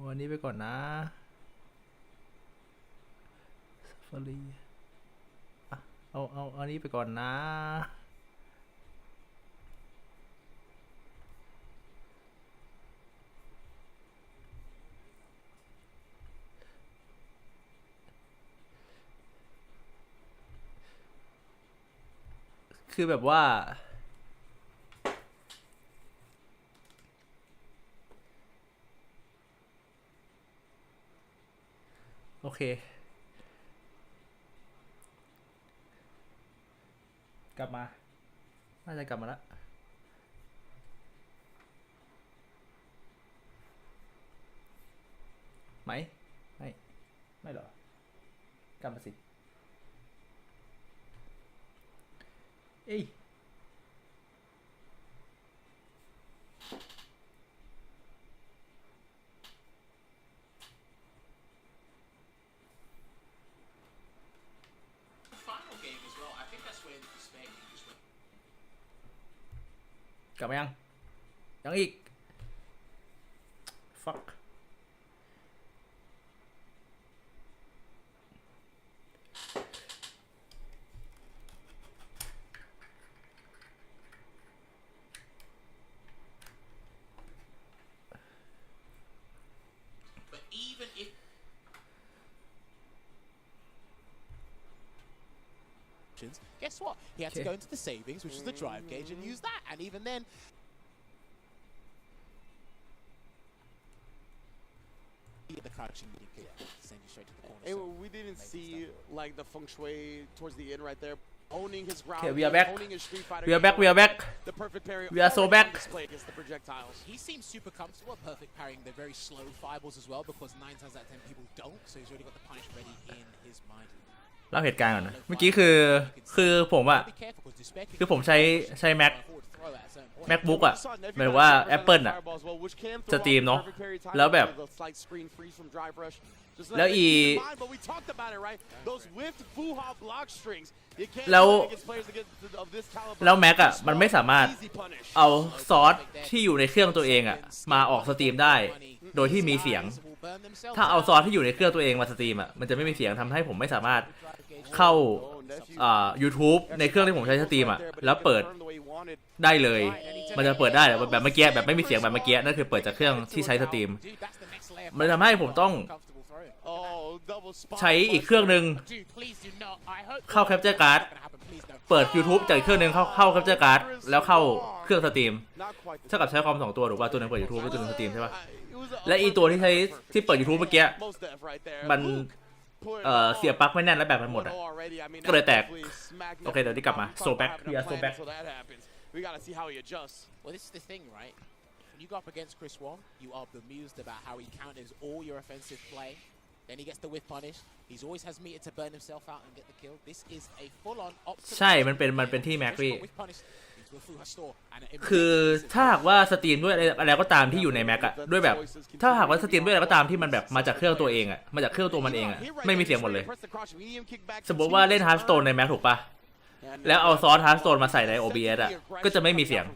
วันนี้ไปก่อนนะ Safari เอาอันนี้ไปก่อนนะคือแบบว่าโอเคกลับมาน่าจะกลับมาแล้วไหมไม่หรอกลับมาสิเอ้ยกลับมายังอีก fuck Guess what? He had to go into the savings, which was the drive gauge, and use that. And even then, the crouching medium kick, send you straight to the corner. Hey, So we didn't amazing see stuff. like the feng shui towards the end right there. Owning his ground, Okay, we are back. owning his Street Fighter. We are game, back. The perfect parry. We are so already on back. display against the projectiles. He seems super comfortable at perfect parrying the very slow fireballs as well, because 9 times out of 10 people don't. So he's already got the punish ready in his mind. เล่าเหตุการณ์ก่อนนะเมื่อกี้คือผมอะ Be careful, because Despair คือผมใช้ Mac forward throw at a certain point. MacBook อะ We saw Nephew หมายถึงว่า got the Apple อะ fireballs well, which can throw สตรีม off เนาะ the perfect parry time แล้วแบบ with a slight screen freeze from Drive Rush. Just แล้ว let อี it keep in mind, but we talked about it, right? Those whiffed Fuha block strings. You can't แล้ว play against players of this caliber. แล้ว Mac อะมันไม่สามารถ Easy punish. เอาซอสที่อยู่ในเครื่องตัวเองอะมาออกสตรีมได้โดยที่มีเสียง ถ้าเอาซอสที่อยู่ในเครื่องตัวเองมาสตรีมอะมันจะไม่มีเสียงทำให้ผมไม่สามารถเข้าYouTube ในเครื่องที่ผมใช้สตรีมอะแล้วเปิดได้เลย มันจะเปิดได้แบบเมื่อกี้แบบไม่มีเสียงแบบเมื่อกี้นั่นคือเปิดจากเครื่องที่ใช้สตรีม มันทำให้ผมต้อง ใช้อีกเครื่องหนึ่งเข้า Capture Card เปิด YouTube จากอีกเครื่องหนึ่งเข้า Capture Card แล้วเข้าเครื่องสตรีมเท่ากับใช้คอม2ตัวถูกป่ะตัวนึงเปิด YouTube ตัวนึงสตรีมใช่ป่ะและอีตัวที่เปิด YouTube เมื่อกี้มันเสียบปลั๊กไม่แน่นแล้วแบบมันหมดอ่ะก็เลยแตกโอเคเดี๋ยวนี้กลับมาโซแบ็กพี่อาโซแบ็ก We gotta see how he adjusts. Well, this is the thing, right? When you go up against Chris Wong, you are bemused about how he counters all your offensive play. Then he gets the whiff punish. He always has meter to burn himself out and get the kill. This is a full-on optimal. ใช่มันเป็นที่แม็กพี่ whiff punish into a Fuha store and it คือถ้าหากว่าสตรีมด้วยอะไรก็ตามที่อยู่ในแม็กอะด้วยแบบถ้าหากว่าสตรีมด้วยอะไรก็ตามที่มันแบบมาจากเครื่องตัวเองอะมาจากเครื่องตัวมันเองอะไม่มีเสียงหมดเลยสมมติว่าเล่นฮาร์ดสโตนในแม็กถูกปะแล้วเอาซอสฮาร์ดสโตนมาใส่ใน OBS อะก็จะไม่มีเสียง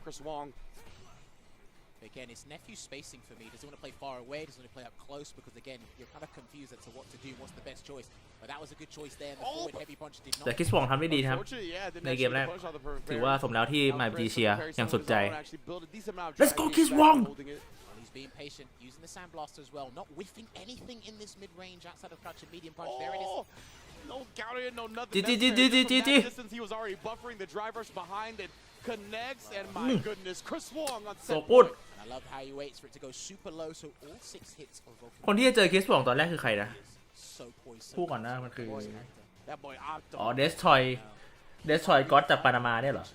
Again, it's Nephew spacing for me. Does he want to play far away? Does he want to play up close? Because again, you're kind of confused as to what to do. What's the best choice? But that was a good choice there. And the forward heavy punch did not. แต่คิสวองทำได้ดีนะครับในเกมแรกถือว่าสมแล้วที่มาดีเชียอย่างสุดใจ Let's go Kiss Wong He's being patient, using the sand blaster as well, not whiffing anything in this mid-range outside of crouch and medium punch. There it is. No counter, no nothing. G. Distance, he was already buffering the drive rush behind and connects. And my goodness, Chris Wong on set. So good. And I love how he waits for it to go super low, so all 6 hits of Vulcan. คนที่จะเจอคิสวองตอนแรกคือใครนะ So poised. คู่ก่อนหน้ามันคือ That boy Octo. อ๋อเดสทอยก็อตจากปานามาเนี่ยเหรอ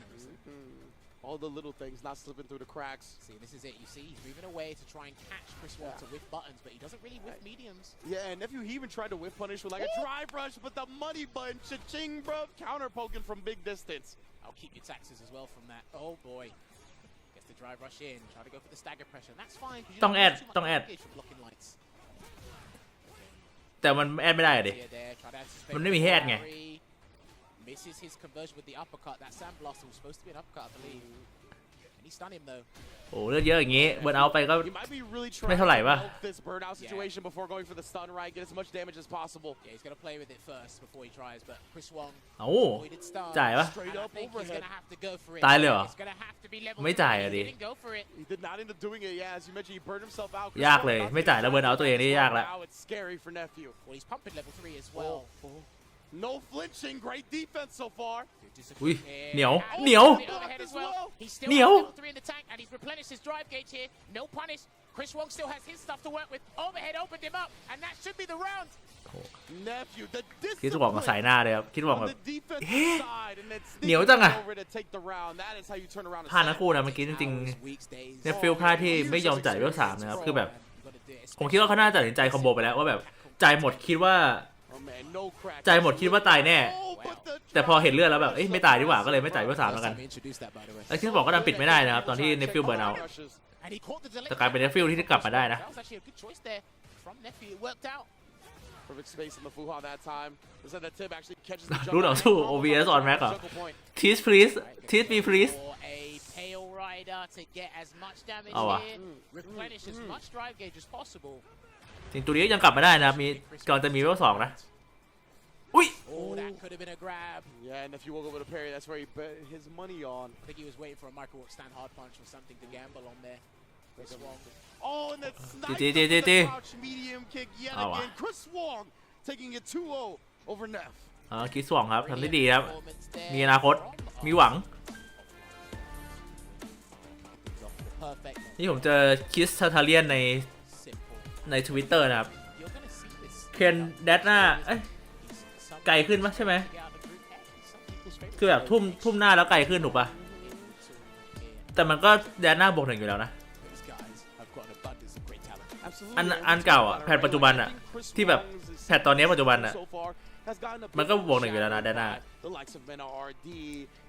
All the little things not slipping through the cracks. See, this is it. You see, he's moving away to try and catch Chris Wong to whiff buttons, but he doesn't really whiff mediums. Yeah, and Nephew, he even tried to whiff punish with like a drive rush, but the money button, cha-ching, bro, counter poking from big distance. I'll keep your taxes as well from that. Oh boy. Gets the drive rush in, try to go for the stagger pressure. That's fine. ต้องแอด แต่มันแอดไม่ได้ดิ มันไม่มีให้แอดไง Misses his conversion with the uppercut. That sand blossom was supposed to be an uppercut, I believe. And he stunned him though. โอ้เลือดเยอะอย่างงี้เบิร์นเอาไปก็ He might be really trying ไม่เท่าไหร่ to ปะ help this burnout situation before going for the stun, right? Get as much damage as possible. Yeah, he's gonna play with it first before he tries. But Chris Wong เอ้า avoided stun. จ่ายปะ Straight And I up think he's overhead. gonna have to go for it. ตายเลยเหรอ It's gonna have to be level ไม่จ่าย three. อะ He ดิ didn't go for it. He did not end up doing it. Yeah, as you mentioned, he burned himself out. ยากเลยไม่จ่ายแล้วเบิร์นเอาตัวเองนี่ยากละ Now it's scary for nephew. Well, he's pumping level 3 as well. No flinching. Great defense so far. อุ้ย Yeah. เหนียว And เหนียว the overhead as well. He still เหนียว has level 3 in the tank, and he's replenished his drive gauge here. No punish. Chris Wong still has his stuff to work with. Overhead opened him up, and that should be the round. Nephew, the คิดหวังกับสายหน้าเลยครับคิดหวัง on แบบ the defensive side, and then เหนียวจังอะ sneaking over to take the round. That is how you turn around. พลาดนะคู่นะเมื่อกี้จริง Hours, weeks, days. ๆเนี่ยฟิลพลาดที่ไม่ยอมจ่ายเวล3นะครับคือแบบผมคิดว่าเขาน่าจะตัดสินใจคอมโบไปแล้วว่าแบบจ่ายหมดคิดว่า Oh man, no crack. จ่ายหมดคิดว่าตายแน่ Oh, but the แต่พอเห็นเลือดแล้วแบบเอ้ยไม่ตายดีกว่าก็เลยไม่จ่ายเวล3แล้วกัน First time we introduced that, by the way. แล้วคิดบอกก็ดันปิดไม่ได้นะครับตอนที่เนฟิลเบิร์นเอา And he caught the delay. แต่กลายเป็นเนฟิลที่กลับมาได้นะ That was actually a good choice there from Nephew. It worked out. Perfect space in the Fuha that time. Looks like that tip actually catches the jump. รู้หรอสู้ OBS on Mac เหรอ Jungle point. teach please teach me please For a Pale Rider to get as much damage Oh, wow. here, replenish as much drive gauge as possible. จริงตัวนี้ยังกลับมาได้นะครับมีก่อนจะมีเวล2นะอุ้ย Oh, that could have been a grab. Yeah, and if you will go with a parry, that's where he bet his money on. I think he was waiting for a micro walk stand hard punch or something to gamble on there. Chris Wong. Oh, and that snipe G, G, from the G. crouch medium kick yet Oh, wow. again. Chris Wong taking it 2-0 over Neff. คิดสว่างครับทำได้ดีครับ Performance there มีอนาคต from มีหวัง Perfect. นี่ผมเจอคิสทาทาเลียนใน Simple. ใน Twitter นะครับ You're gonna see this. เคนแดดหน้าเอ้ย Some ไกลขึ้นปะใช่ไหม get out of the group edge. Some people's favorite คือแบบทุ่มหน้าแล้วไกลขึ้นถูกปะ Yeah. แต่มันก็แดดหน้าบวก1อยู่แล้วนะ These guys have got an abundance of great talent. Absolutely. อันเก่าอ่ะแพทปัจจุบันอ่ะที่แบบแพทตอนนี้ปัจจุบันอ่ะ So far has gotten a มันก็บวก1อยู่แล้วนะแดดหน้า the likes of MindRPG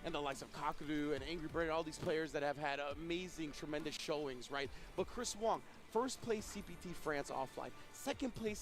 and the likes of Kakadu and Angry Bird, all these players that have had amazing, tremendous showings, right? But Chris Wong, first place CPT France offline, second place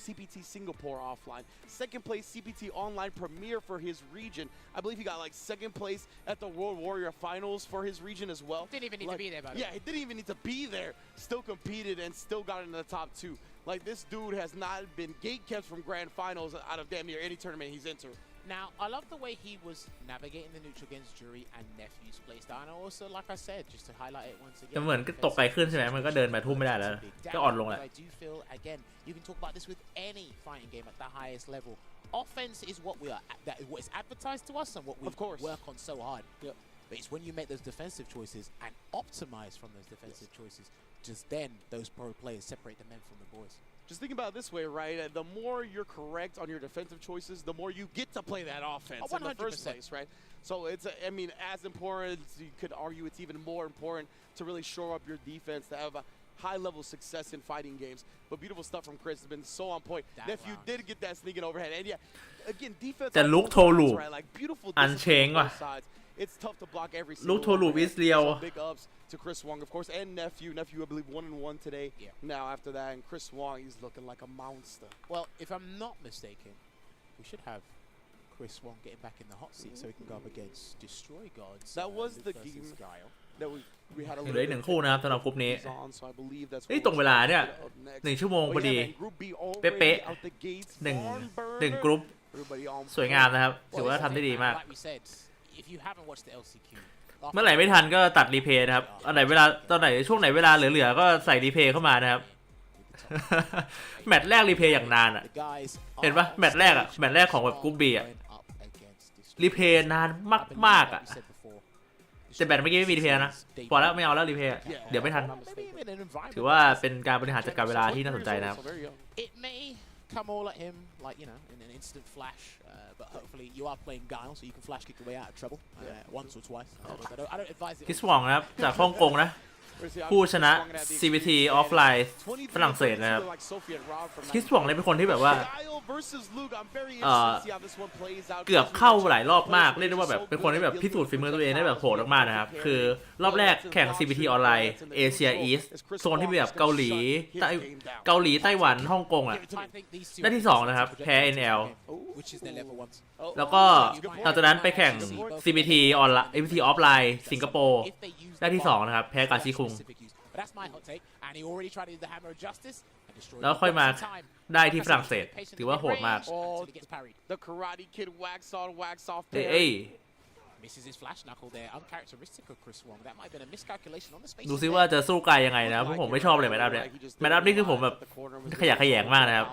CPT Singapore offline, second place CPT online premier for his region. I believe he got like second place at the World Warrior Finals for his region as well. Didn't even need to be there, by the Yeah, way. he didn't even need to be there. Still competed and still got into the top 2. Like this dude has not been gatekept from grand finals out of damn near any tournament he's entered. Now, I love the way he was navigating the neutral against Jury and Nephew's playstyle. And also, like I said, just to highlight it once again. แต่เหมือนก็ตกไกลขึ้นใช่ไหมมันก็เดินมาทุ่มไม่ได้แล้วก็อ่อนลงแหละ I do feel, again, you can talk about this with any fighting game at the highest level. Offense is what we are, that is what is advertised to us and what we Of course. work on so hard. Yep. But it's when you make those defensive choices and optimize from those defensive choices, just then those pro players separate the men from the boys. Just think about it this way, right? The more you're correct on your defensive choices, the more you get to play that offense in the first 100%. place, right? So it's, I mean, as important, you could argue it's even more important to really shore up your defense to have a high-level success in fighting games. But beautiful stuff from Chris has been so on point. That Nephew round. did get that sneaking overhead, and yeah, again, defense. แต่ on ลุก both โทลู sides, right? Like beautiful อัน discipline เชง on ว่ะ both sides. It's tough to block every ลุก single โทลู overhead. วิสเลียว So big ups to Chris Wong, of course, and Nephew. Nephew, I believe, 1-1 today. Yeah. Now after that, and Chris Wong, he's looking like a monster. Well, if I'm not mistaken, we should have Chris Wong getting back in the hot seat so he can go up against Destroy Gods. That was Luke the versus game. Guile. That we had a เหลืออีก1คู่นะครับสำหรับกรุ๊ปนี้ on, so I believe that's เฮ้ยตรงเวลาเนี่ย 1 ชั่วโมงพอดี เป๊ะๆ หนึ่งกรุ๊ป สวยงามนะครับถือว่าทำได้ดีมาก Like we said, if you haven't watched the LCQ, เมื่อไหร่ไม่ทันก็ตัดรีเพย์นะครับอันไหนเวลาตอนไหนช่วงไหนเวลาเหลือๆก็ใส่รีเพย์เข้ามานะครับ แมตช์แรกรีเพย์อย่างนานอ่ะ the guys เห็นปะแมตช์แรกอ่ะแมตช์แรกของแบบกรุ๊ปบีอ่ะ going up against Destroy รีเพย์นานมากๆอ่ะ Like we said before, แต่แบตเมื่อกี้ไม่มีรีเพย์นะพอแล้วไม่เอาแล้วรีเพย์เดี๋ยวไม่ทัน maybe even an environment ถือว่าเป็นการบริหารจัดการเวลาที่น่าสนใจนะครับ it may come all at him like, you know, in an instant flash, but hopefully you are playing Guile, so you can flash kick your way out of trouble once or twice. I don't advise it. คิสวองนะครับจากฮ่องกงนะ ผู้ชนะ CBT ออฟไลน์ฝรั่งเศสนะครับคิสวองเนี่ยเป็นคนที่แบบว่า versus Luke. I'm very interested to see how this one plays out. เกือบเข้าหลายรอบมากเรียกได้ว่าแบบเป็นคนที่แบบพิสูจน์ฝีมือตัวเองได้แบบโหดมากๆนะครับคือรอบแรกแข่ง CBT ออนไลน์เอเชียอีสโซนที่มีแบบเกาหลีไต้หวันฮ่องกงอ่ะได้ที่2นะครับแพ้ NL แล้วก็หลังจากนั้นไปแข่ง CBT ออนไลน์ CBT ออฟไลน์สิงคโปร์ได้ที่2นะครับแพ้กาชิคุงแล้วค่อยมาได้ที่ฝรั่งเศสถือว่าโหดมากดูซิว่าจะสู้ไกลยังไงนะเพราะผมไม่ชอบเลยแมตช์อัพเนี่ยแมตช์อัพนี่คือผมแบบขยะแขยงมากนะครับ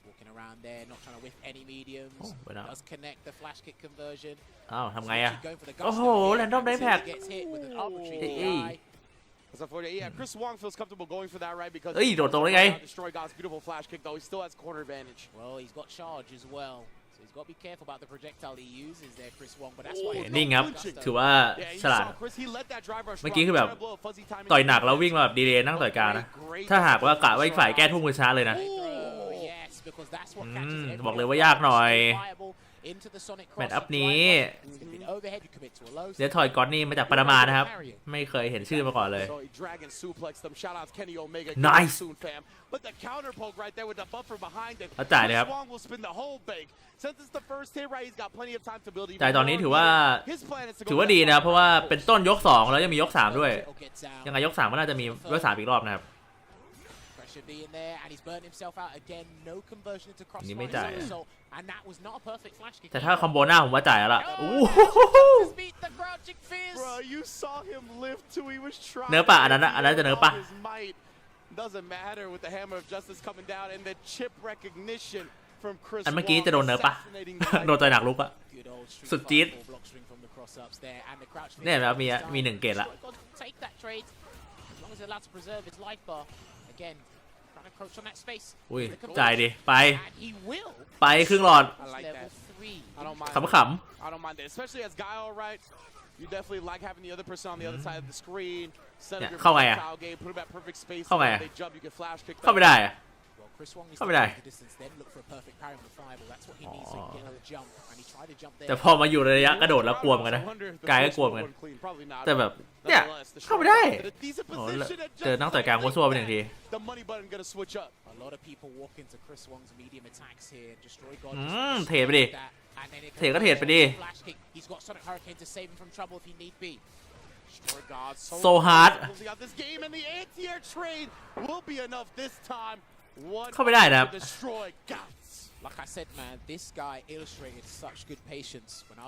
walking around there, not trying to whiff any mediums. Does connect the flash kick conversion. อ้าวทำไงอะโอ้โหแรนดอมได้แพ็ก Chris Wong feels comfortable going for that right because โดดตรงได้ไง destroy God's beautiful flash kick though he still has corner advantage. Well, he's got charge as well. So he's got to be careful about the projectile he uses there, Chris Wong. But that's why he's นิ่งครับถือว่าฉลาด He let that drive rush เมื่อกี้คือแบบต่อยหนักแล้ววิ่งมาแบบดีเลย์นั่งต่อยกลางนะถ้าหากว่ากะว่าอีกฝ่ายแก้ทุ่มมือช้าเลยนะบอกเลยว่ายากหน่อยแมตช์อัพนี้เดี๋ยวถอยก่อนนี่มาจากปานามานะครับไม่เคยเห็นชื่อมาก่อนเลย Nice แล้วจ่ายเลยครับจ่ายตอนนี้ถือว่าดีนะเพราะว่าเป็นต้นยก2แล้วยังมียก3ด้วยยังไงยก3ก็น่าจะมียก3อีกรอบนะครับshould be in there and he's burned himself out again no conversion into cross นี่ไม่จ่าย and that was not a perfect flash kick แต่ถ้าคอมโบหน้าผมว่าจ่ายแล้วล่ะเนื้อป่ะอันนั้นจะเนื้อป่ะ doesn't matter with the hammer of justice coming down and the chip recognition from Chris อันเมื่อกี้จะโดนเนื้อป่ะโดนต่อยหนักลุกอะสุดจี๊ดเนี่ยนะครับมี1เกตละอุ้ยจ่ายดิไปครึ่งหลอดขำYou definitely like having the other person on the other side of the screen. เข้าไงอะเข้าไงอะเข้าไม่ได้อะเข้าไม่ได้แต่พอมาอยู่ในระยะกระโดดแล้วกลัวมันนะกายก็กลัวมันแต่แบบเนี่ยเข้าไม่ได้เจอนั่งต่อยกลางวัวซัวไป1 ทีเทไปดิเทก็เทไปดิโซฮาร์ดเข้าไม่ได้นะครับ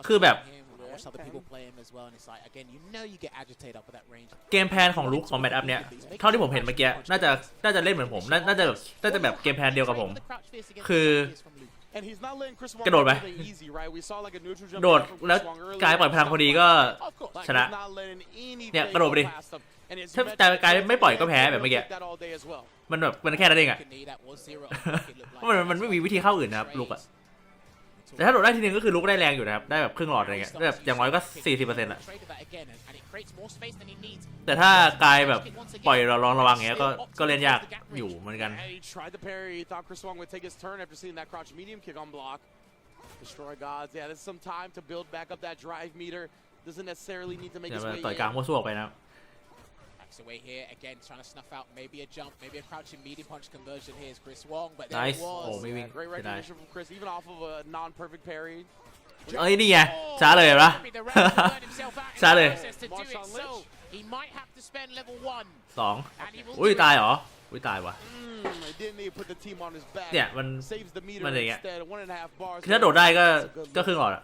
คือแบบเกมแพลนของลุคของแมตช์อัพเนี้ยเท่าที่ผมเห็นเมื่อกี้น่าจะเล่นเหมือนผมน่าจะแบบเกมแพลนเดียวกับผมคือกระโดดไปโดดแล้วกายปล่อยพลังพอดีก็ชนะเนี่ยกระโดดไปดิถ้าแต่กายไม่ปล่อยก็แพ้แบบเมื่อกี้มันแบบมันแค่นั้นเองอะมันไม่มีวิธีเข้าอื่นนะครับลุกอะแต่ถ้าโดดได้ทีนึงก็คือลุกได้แรงอยู่นะครับได้แบบครึ่งหลอดอะไรเงี้ยแบบอย่างน้อยก็ 40% อะแต่ถ้ากายแบบปล่อยเราลองระวังเงี้ยก็เล่นยากอยู่เหมือนกันต่อยกลางมั่วซั่วไปนะaway here again trying to snuff out maybe a jump maybe a crouching medium punch conversion here is Chris Wong but there nice. it was great recognition from Chris even off of a non-perfect parry นี่ไงช้าเลยเหรอช้าเลย2อุ้ยตายเหรออุ้ยตายว่ะเนี่ยมันอย่างเงี้ยคือถ้าโดดได้ก็ครึ่งหลอดอะ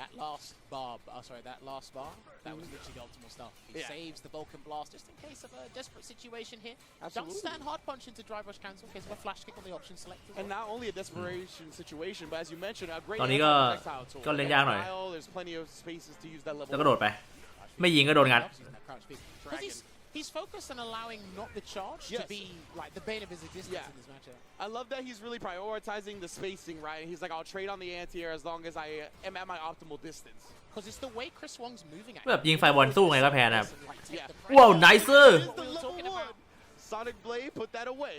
That last bar, sorry, that last bar, that was literally the optimal stuff. He saves the Vulcan Blast just in case of a desperate situation here. Doesn't stand hard punch into drive rush cancel in case of a flash kick on the option selector. And not only a desperation situation, but as you mentioned, a great ตอนนี้ก็เล่นยากหน่อย There's plenty of spaces to use that level. แล้วก็โดดไปไม่ยิงก็โดนงัด He's focused on allowing not the charge to be like the bane of his existence in this matchup. I love that he's really prioritizing the spacing, right? He's like, I'll trade on the anti-air as long as I am at my optimal distance. Because it's the way Chris Wong's moving at แบบยิงไฟบอลสู้ไงก็แพ้นะครับ Yeah. ว้าว ไนเซอร์ It's the level 1. Sonic Blade, put that away.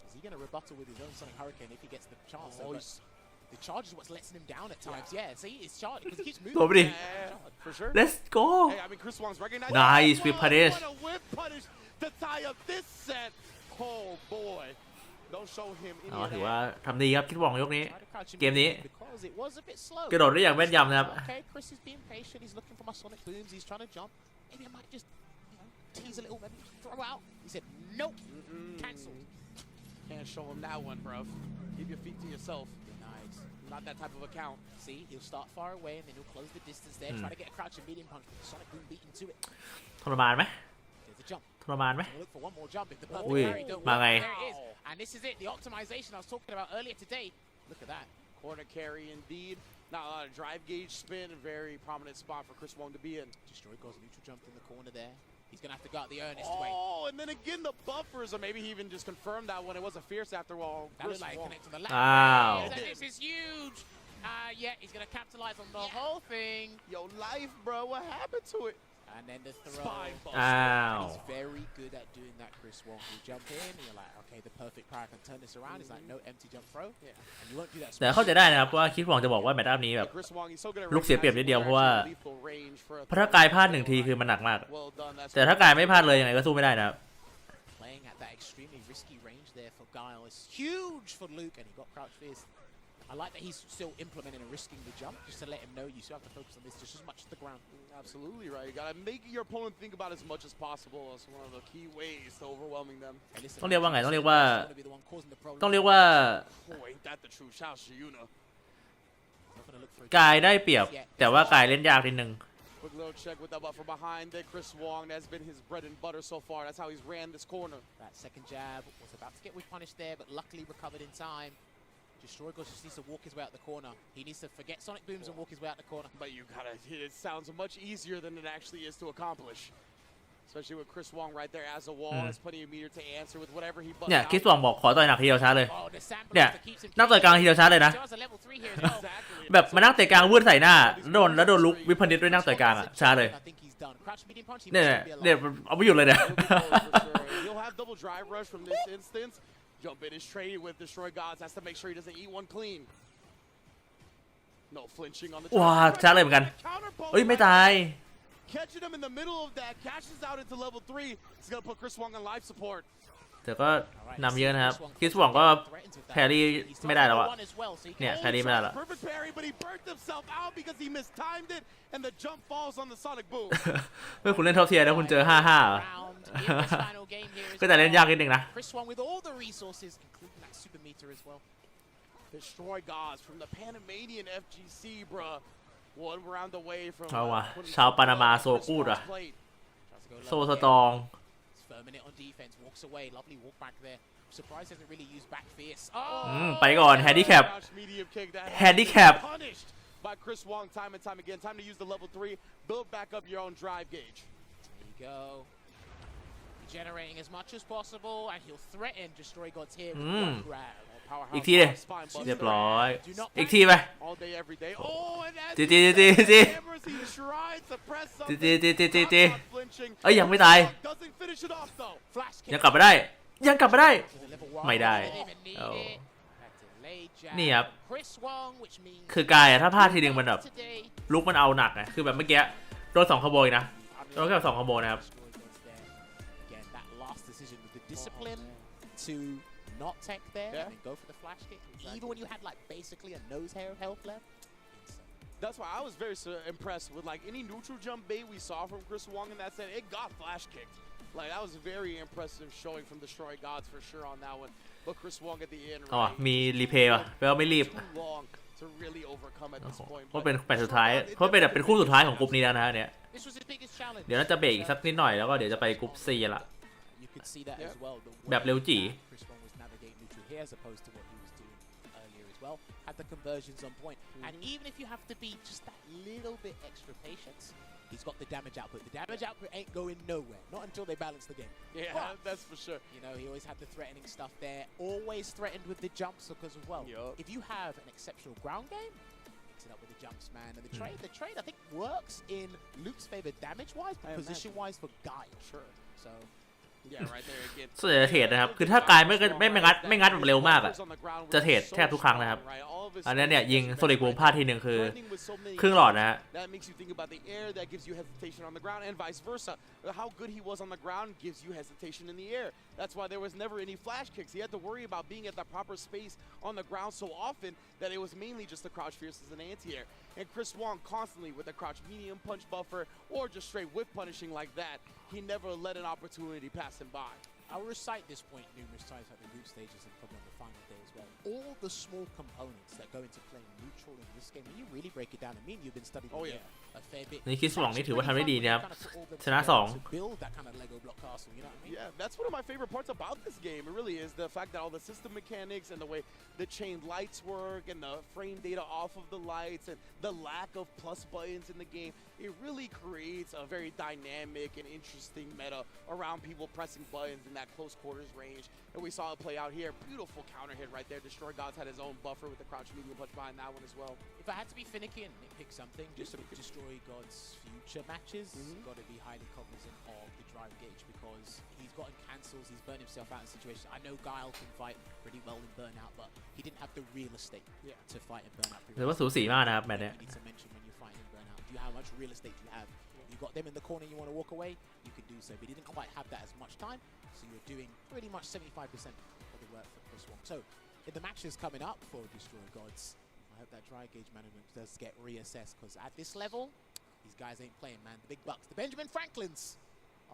Is he going to rebuttal with his own Sonic Hurricane if he gets the chance? Oh, the charge is what's letting him down at times. Yeah, see, it's charge because he keeps moving. ตัวไปดิ For sure. let's go Hey, I mean, Chris Wong's recognized. Nice, whip punish. What a whip punish to tie up this set. Oh boy. Don't show him any อ๋อ of ถือ that. ว่าทำดีครับคิดหวังยกนี้ Try to crouch him เกมนี้ because it was a bit slow. กระโดดได้อย่างแม่นยำนะครับ Okay, Chris is being patient. He's looking for my Sonic booms. He's trying to jump. Maybe I might just tease a little, maybe throw out. He said, nope, cancelled. Can't show him that one, bro. Keep your feet to yourself. Nice. Not that type of account. See, he'll start far away and then he'll close the distance there. Try to get a crouch and medium punch. Sonic boom beat into it. ทรมานไหม There's a jump. ทรมานไหม We'll look for one more jump if the perfect Ui, parry don't mà work. ngày. There it is. And this is it, the optimization I was talking about earlier today. Look at that. Corner carry indeed. Not a lot of drive gauge spin. A very prominent spot for Chris Wong to be in. Destroy goes neutral jumped in the corner there. He's going to have to go out the earnest way. Oh, and then again the buffers, or maybe he even just confirmed that when it wasn't fierce after all. That looked like connect on the left. Wow. And this is huge. Yeah, he's going to capitalize on the whole thing. Yo, life, bro. What happened to it? And then the throw. Spine buster. อ้าว He's very good at doing that, Chris Wong. You jump in, and you're like, okay, the perfect power can turn this around. He's like, no empty jump throw. Yeah. And you won't do that. แต่เข้าใจได้นะครับว่าคิดหวังจะบอกว่าแมตช์อัพนี้แบบ Chris Wong, he's so good at ลูกเสียเปรียบนิดเดียวเพราะว่า recognizing lethal range for a เพราะถ้ากายพลาดหนึ่งทีคือมันหนักมาก Well done. That's แต่ถ้ากายไม่พลาดเลยยังไงก็สู้ไม่ได้นะครับ Playing at that extremely risky range there for Guile is huge for Luke, and he got crouch fierce. I like that he's still implementing and risking the jump, just to let him know you still have to focus on this just as much as the ground. absolutely right. You gotta make your opponent think about as much as possible. It's one of the key ways to overwhelming them. Hey, listen, ต้องเรียกว่าไงต้องเรียกว่า he's gonna be the one causing the problem. ต้องเรียกว่า Oh, ain't that the truth? Shout out to Yuna. Not gonna look for a กายได้เปรียบ แต่ว่ากายเล่นยากนิดนึง Quick little check with that, but from behind there, Chris Wong. That's been his bread and butter so far. That's how he's ran this corner. That second jab was about to get with punish there, but luckily recovered in time. Destroy Ghost just needs to walk his way out the corner. He needs to forget Sonic Booms and walk his way out the corner. But you gotta, it sounds much easier than it actually is to accomplish. Especially with Chris Wong right there as a wall. Has plenty of meter to answer with whatever he busts เนี่ย out. คิดหวังบอกขอต่อยหนักทีเดียวช้าเลย Oh, the Sam เนี่ย booster keeps him นั่งต่อยกลางทีเดียวช้าเลยนะ Still has a level 3 here as well. Exactly. แบบมานั่งเตะกลางวืดใส่หน้าแล้วโดนลุกวิพนิตด้วยนั่งต่อยกลางอ่ะช้าเลย I think he's done. Crouch medium punch. He เนี่ย must be เนี่ย alive. เอาไม่หยุดเลยเนี่ย He'll be close for sure. He'll have double drive rush from this instance. Jump in is traded with Destroy Gods. Has to make sure he doesn't eat one clean. No flinching on the ว้าช้าเลยเหมือนกัน เอ้ยไม่ตาย Catching him in the middle of that, cashes out into level 3. He's gonna put Chris Wong on life support. แต่ก็นำเยอะนะครับคิดหวังก็แพรรี่ไม่ได้แล้วอะ เนี่ยแพรรี่ไม่ได้แล้ว Perfect parry, but he burnt himself out because he mistimed it, and the jump falls on the Sonic Boom. เมื่อคุณเล่นท็อปเทียร์แล้วคุณเจอ 5-5 เหรอ Round in this final game here as ก็จะเล่นยากนิดนึงนะ Chris Wong with all the resources, including that super meter as well. Destroy Gods from the Panamanian FGC, bruh. One round away from เอาว่ะ putting ชาว something ปานามา on โซ Chris กูด Wong's อ่ะ plate. Tries to go โซ low ส again. ตรอง He's firming it on defense, walks away. Lovely walk back there. Surprised he hasn't really used back fierce. ไปก่อน handicap Crouch medium kick that has handicap been punished by Chris Wong time and time again. Time to use the level 3. Build back up your own drive gauge. There you go. Regenerating as much as possible, and he'll threaten Destroy Gods here with one grab. Powerhouse อีกทีเลย spine buster. เรียบร้อย Do not อีกทีไป All day, every day. Oh, and as จี he จีจีจี hammers, he tries to press จี something. จีจีจีจี Not flinching. เอ้ยยังไม่ตาย Doesn't finish it off though. Flash kick. ยังกลับมาได้ ยังกลับมาได้ To the level 1. ไม่ได้ Didn't even need โอ้ it. That delayed jab. นี่ครับ Chris Wong, which means คือกายอะถ้าพลาดทีนึงมันแบบ today. ลุกมันเอาหนักไงคือแบบเมื่อกี้โดน2 ขโมยนะ โดนแค่2 ขโมยนะครับ Destroy Gods there. Again, that last decision with the discipline to not tech there and then go for the flash kick. Even when you had like basically a nose hair of health left. Insane. That's why I was very impressed with like any neutral jump bait we saw from Chris Wong in that set. It got flash kicked. Like that was a very impressive showing from Destroy Gods for sure on that one. But Chris Wong at the end, อ๋อ right? มีรีเพย์ว่ะแปลว่าไม่รีบ Too long to really overcome at this point. เพราะเป็นแมตช์สุดท้าย เพราะเป็นแบบเป็นคู่สุดท้ายของกลุ่มนี้แล้วนะฮะเนี่ย This was his biggest challenge. เดี๋ยวน่าจะเบรกอีกสักนิดหน่อยแล้วก็เดี๋ยวจะไปกลุ่ม C ละ You could see that as well. The แบบเร็วจี๋ Chris Wong was navigating neutral here as opposed to what he was doing earlier as well. Had the conversions on point. And even if you have to be just that little bit extra patient, He's got the damage output. The damage output ain't going nowhere. Not until they balance the game. Yeah, But, that's for sure. you know, he always had the threatening stuff there. Always threatened with the jumps because as well. Yup. If you have an exceptional ground game, mix it up with the jumps, man. And the trade I think works in Luke's favor damage-wise, but position-wise for Guy. Sure. So. Yeah, right there again. ส่วนใหญ่จะเทรดนะครับคือถ้ากายไม่งัดแบบเร็วมากอะจะเทรดแทบทุกครั้งนะครับอันนี้เนี่ยยิงโซลิกวงพลาดทีหนึ่งคือครึ่งหลอดนะฮะ That makes you think about the air, that gives you hesitation on the ground, and vice versa. How good he was on the ground gives you hesitation in the air. That's why there was never any flash kicks. He had to worry about being at the proper space on the ground so often that it was mainly just the crouch fierces and anti-air. And Chris Wong constantly with the crouch medium punch buffer or just straight whip punishing like that. He never let an opportunity pass him by. I'll recite this point numerous times at the group stages and probably on the final day as well. All the small components that go into playing neutral in this game, when you really break it down, I mean you've been studying Oh, the yeah. game a fair bit. นี่คิดสวองนี่ถือว่าทำได้ดีนะครับ Kind of put all them ชนะ together 2 to build that kind of Lego block castle, you know what I mean? Yeah, that's one of my favorite parts about this game. It really is the fact that all the system mechanics and the way the chained lights work and the frame data off of the lights and the lack of plus buttons in the game, it really creates a very dynamic and interesting meta around people pressing buttons in that close quarters range. And we saw it play out here. Beautiful counter hit right there. Destroy Gods had his own buffer with the crouch medium punch behind that one as well. If I had to be finicky and nitpick something, just to destroy God's future matches, got to be highly cognizant of the drive gauge because he's gotten cancels, he's burnt himself out in situations. I know Guile can fight pretty well in burnout, but he didn't have the real estate to fight in burnout. หรือว่าสูสีมากนะครับแมตช์เนี้ย You need to mention when you're fighting in burnout. Do you how much real estate do you have? You got them in the corner, you want to walk away, you could do so, but he didn't quite have that as much time, so you're doing pretty much 75% of the work for Chris Wong. So in the matches coming up for Destroy Gods, I hope that dry gauge management does get reassessed because at this level, these guys ain't playing, man. The big bucks, the Benjamin Franklins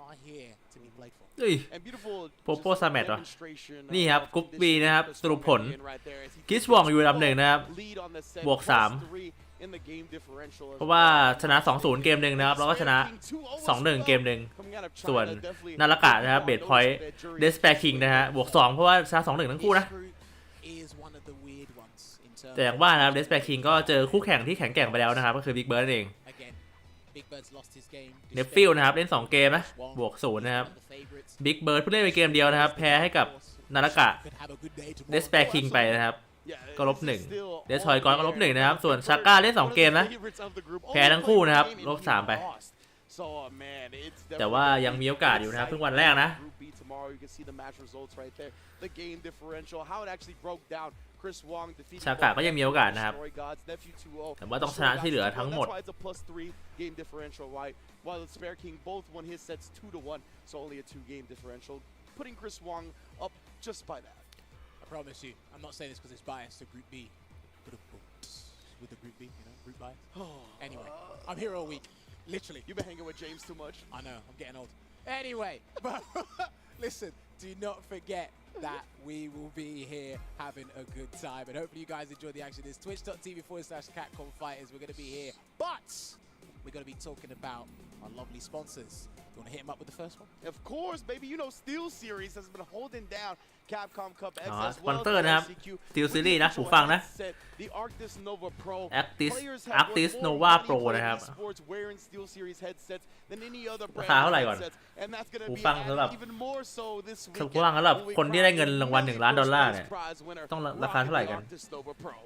are here to be played for. เฮ้ย And beautiful โปโป้ซาเมตเหรอ demonstration นี่ครับ of กรุ๊ป B condition นะครับ Chris สรุป Wong ผล in right there as he คิส takes วองอยู่อันดับ 1 นะครับ lead on the set, บวก plus 3 3 in the game differential as เพราะว่า well. ชนะ 2-0 เกมหนึ่งนะครับ แล้วก็ชนะ 2-1 เกมหนึ่ง Coming out of ส่วน China, definitely นาฬกะนะครับเบสพอยต์ เดสแปร์คิงนะฮะบวก 2 เพราะว่าชนะ 2-1 ทั้งคู่นะ This group is one of the weird ones in terms แต่อย่างว่านะครับเดสแปร์คิงก็เจอคู่แข่งที่แข็งแกร่งไปแล้วนะครับ ก็คือบิ๊กเบิร์ดเอง Again, Big Bird's lost his game. เนฟฟิลนะครับ เล่น 2 เกมนะ บวก 0 นะครับ บิ๊กเบิร์ดเพิ่งเล่นไปเกมเดียวนะครับ แพ้ให้กับนาฬกะ Could have a good day เด tomorrow. สแปร์คิงไปนะครับ Yeah, ก็ลบ this is 1 still เดสทอยกอนก็ลบ 1 นะครับ ส่วนชาก้าเล่น 2 เกมนะ favorites of the group. แพ้ทั้งคู่นะครับ Only ลบ played 3 ไป lost. So, man, it's แต่ว่ายังมีโอกาสอยู่นะครับ เพิ่งวันแรกนะ Group B tomorrow, you can see the match results right there. The game differential, how it actually broke down. Chris Wong defeated ชากะก็ยังมีโอกาสนะครับ Destroy Gods, Nephew 2-0. แต่ว่าต้องชนะที่เหลือทั้งหมด That's why it's a +3 game differential, right? While the Spare King both won his sets 2-1, so only a 2-game differential, putting Chris Wong up just by that. I promise you, I'm not saying this because it's biased to Group B. With the Group B, you know, group bias. Anyway, I'm here all week, literally. You've been hanging with James too much. I know, I'm getting old. Anyway, but listen, do not forget that we will be here having a good time, and hopefully you guys enjoy the action. It's twitch.tv/Capcom Fighters. We're going to be here, but we're going to be talking about our lovely sponsors. You want to hit them up with the first one? Of course, baby. You know, Steel Series has been holding down Capcom Cup X อ๋อ as สปอน well เซอร์ as นะครับ LCQ. Steel With Series the นะหู official ฟังนะ headset, the Arctis Nova Pro. Actis Players have Actis more Nova money Pro playing นะครับ esports wearing Steel Series headsets than any other รา brand คาเท่าไหร่ก่อน headsets, and that's going to หู be ฟังสำหรับ added even more so this หู weekend. ฟังสำหรับ when we คนที่ได้ crown เงิน the รางวัล million 1 ล้านดอลลาร์ first เนี่ย prize winner, ต้องราคาเท่าไหร่ rocking กัน the Arctis Nova Pro.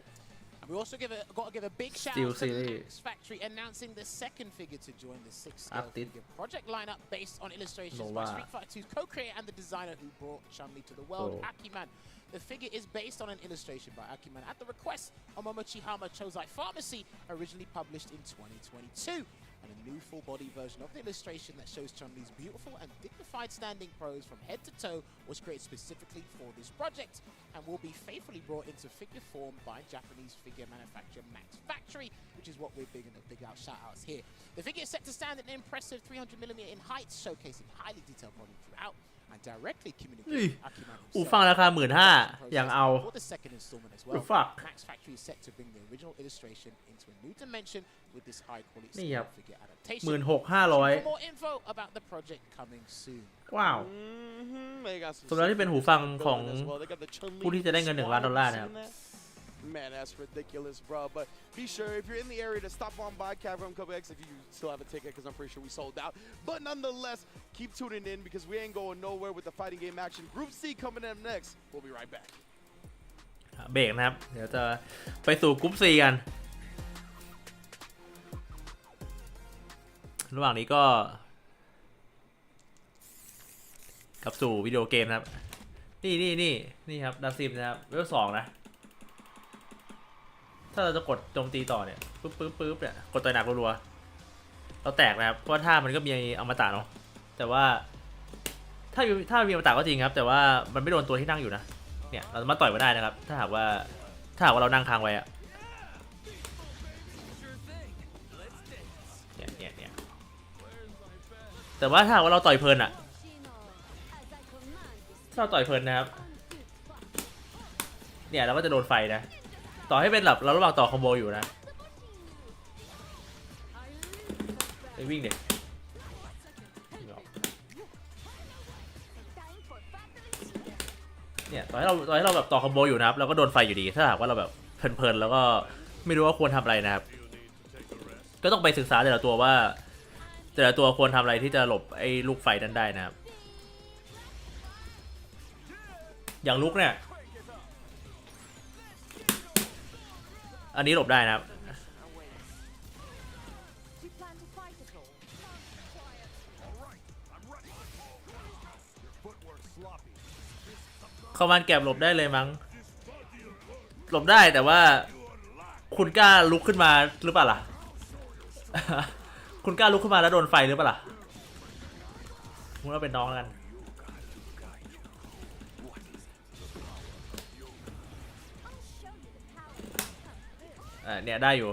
And we also got to give a big shout Steel out to Series. Max Factory announcing the second figure to join the 6th scale Active. figure project lineup based on illustrations by Nova. Street Fighter 2's co-creator and the designer who brought Chun-Li to the world, Oh. Akiman. The figure is based on an illustration by Akiman at the request of Momochihama Chozai Pharmacy, originally published in 2022. And a new full-body version of the illustration that shows Chun-Li's beautiful and dignified standing pose from head to toe was created specifically for this project and will be faithfully brought into figure form by Japanese figure manufacturer Max Factory, which is what we're big out shout-outs here. The figure is set to stand at an impressive 300mm in height, showcasing highly detailed body throughout and directly communicating Akiman หู himself. ฟังราคา 15,000 อย่างเอา For the second installment as The well, fuck? Max Factory is set to bring the original illustration into a new dimension with this high-quality นี่ครับ figure adaptation. 16,500 For more info about the project coming soon. ว้าว They got some สำหรับที่เป็นหูฟังของ as well. They got the Chun-Li ผู้ที่จะได้เงิน1 ล้านดอลลาร์นะครับ in that. Man, that's ridiculous, bro. But be sure, if you're in the area, to stop on by Capcom Cup X if you still have a ticket, because I'm pretty sure we sold out. But nonetheless, keep tuning in, because we ain't going nowhere with the fighting game action. Group C coming up next. We'll be right back. เบรกนะครับเดี๋ยวจะไปสู่กรุ๊ป C กันระหว่างนี้ก็กลับสู่วิดีโอเกมนะครับนี่ครับดาซิมนะครับเวล2นะถ้าเราจะกดโจมตีต่อเนี่ยปึ๊บเนี่ยกดต่อยหนักรัวๆเราแตกนะครับเพราะว่าท่ามันก็มีอมตะเนาะแต่ว่าถ้ามีอมตะก็จริงครับแต่ว่ามันไม่โดนตัวที่นั่งอยู่นะเนี่ยเรามาต่อยมาได้นะครับถ้าหากว่าเรานั่งค้างไว้อะเนี่ยแต่ว่าถ้าหากว่าเราต่อยเพลินอะถ้าเราต่อยเพลินนะครับเนี่ยเราก็จะโดนไฟนะต่อให้เป็นแบบเราระหว่างต่อคอมโบอยู่นะไปวิ่งเด็กเนี่ยต่อให้เราแบบต่อคอมโบอยู่นะครับเราก็โดนไฟอยู่ดีถ้าหากว่าเราแบบเพลินๆแล้วก็ไม่รู้ว่าควรทำอะไรนะครับก็ต้องไปศึกษาแต่ละตัวว่าแต่ละตัวควรทำอะไรที่จะหลบไอ้ลูกไฟนั้นได้นะครับอย่างลุกเนี่ยอันนี้หลบได้นะครับเข้ามันแก็บหลบได้เลยมั้งหลบได้แต่ว่าคุณกล้าลุกขึ้นมาหรือเปล่าล่ะ คุณกล้าลุกขึ้นมาแล้วโดนไฟหรือเปล่าล่ะมึงว่าเป็นน้องแล้วกันเนี่ยได้อยู่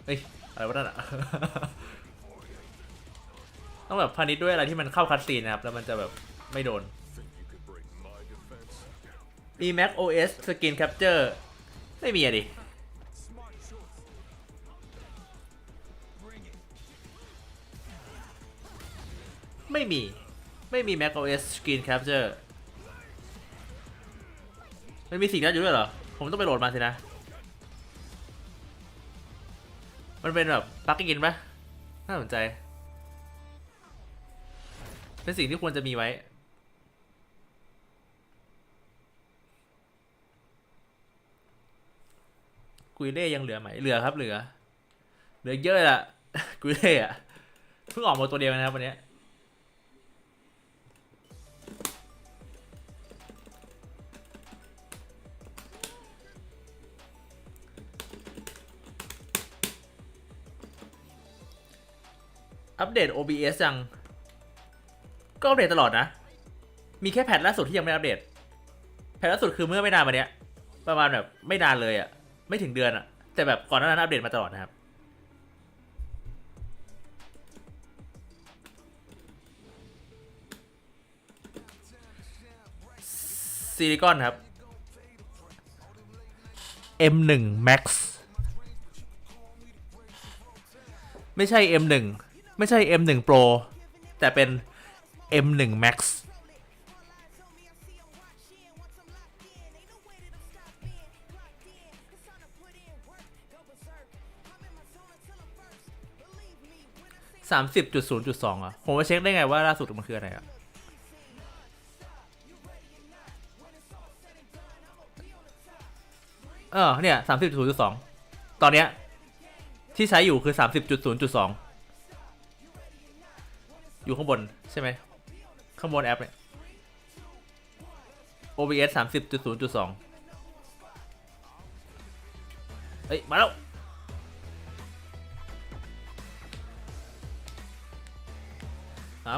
เฮ้ยอะไรวะนั่นอ่ะ ต้องแบบพาณิชย์ด้วยอะไรที่มันเข้าคัตซีนนะครับแล้วมันจะแบบไม่โดนมี Mac OS Skin Capture ไม่มีอะดิไม่มี Mac OS Skin Capture มันมีสิ่งนั้นอยู่ด้วยเหรอผมต้องไปโหลดมาสินะมันเป็นแบบปลั๊กอินปะน่าสนใจเป็นสิ่งที่ควรจะมีไว้กุยเล่ยังเหลือไหมเหลือครับเหลือเยอะอะกุยเล่อะเพิ่งออกมาตัวเดียวนะครับวันนี้อัปเดต OBS ยังก็อัปเดตตลอดนะมีแค่แพทล่าสุดที่ยังไม่อัปเดตแพทล่าสุดคือเมื่อไม่นานมาเนี้ยประมาณแบบไม่นานเลยอะไม่ถึงเดือนอะแต่แบบก่อนหน้านั้นอัปเดตมาตลอดนะครับซิลิคอนครับ M1 Max ไม่ใช่ M1 ไม่ใช่ M1 Pro แต่เป็น M1 Max 30.0.2 อ่ะผมมาเช็คได้ไงว่าล่าสุดมันคืออะไรอ่ะเนี่ย 30.0.2 ตอนเนี้ยที่ใช้อยู่คือ 30.0.2 อยู่ข้างบนใช่ไหมข้างบนแอปเนี่ย OBS 30.0.2 เฮ้ยมาแล้ว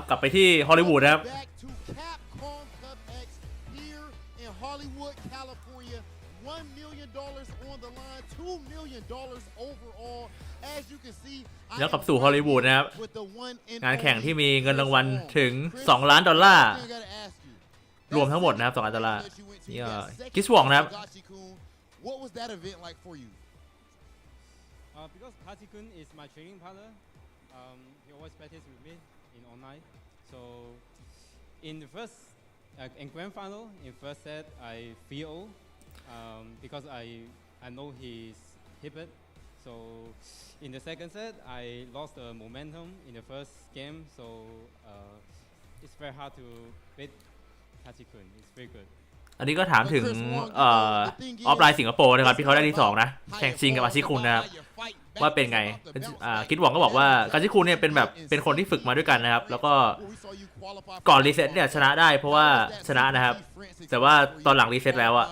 กลับไปที่ฮอลลีวูดนะครับ Back to Capcom Cup X here in Hollywood, California. $1 million on the line, $2 million overall. As you can see, แล้วกลับสู่ฮอลลีวูดนะครับ with the one and งานแข่ง only ที่มีเงินรางวัล Chris ถึง Wong. 2 ล้านดอลลาร์ I gotta ask you, รวมทั้งหมดนะครับ2 ล้านดอลลาร์นี่ก็คิสวองนะครับ What was that event like for you? Because Kati-kun is my training partner, he always practice with me in online. So in the first, in grand final, in first set, I 3-0 because I I know he's hit it. So in the second set, I lost the momentum in the first game. So it's very hard to beat Tachikun. It's very good. อันนี้ก็ถามถึงออฟไลน์สิงคโปร์นะครับที่เขาได้ที่2นะแข่งชิงกับอาชิคุนนะครับว่าเป็นไงคิดหวังก็บอกว่าอาชิคุนเนี่ยเป็นคนที่ฝึกมาด้วยกันนะครับแล้วก็ก่อนรีเซ็ตเนี่ยชนะได้เพราะว่าชนะนะครับแต่ว่าตอนหลังรีเซ็ตแล้วอะ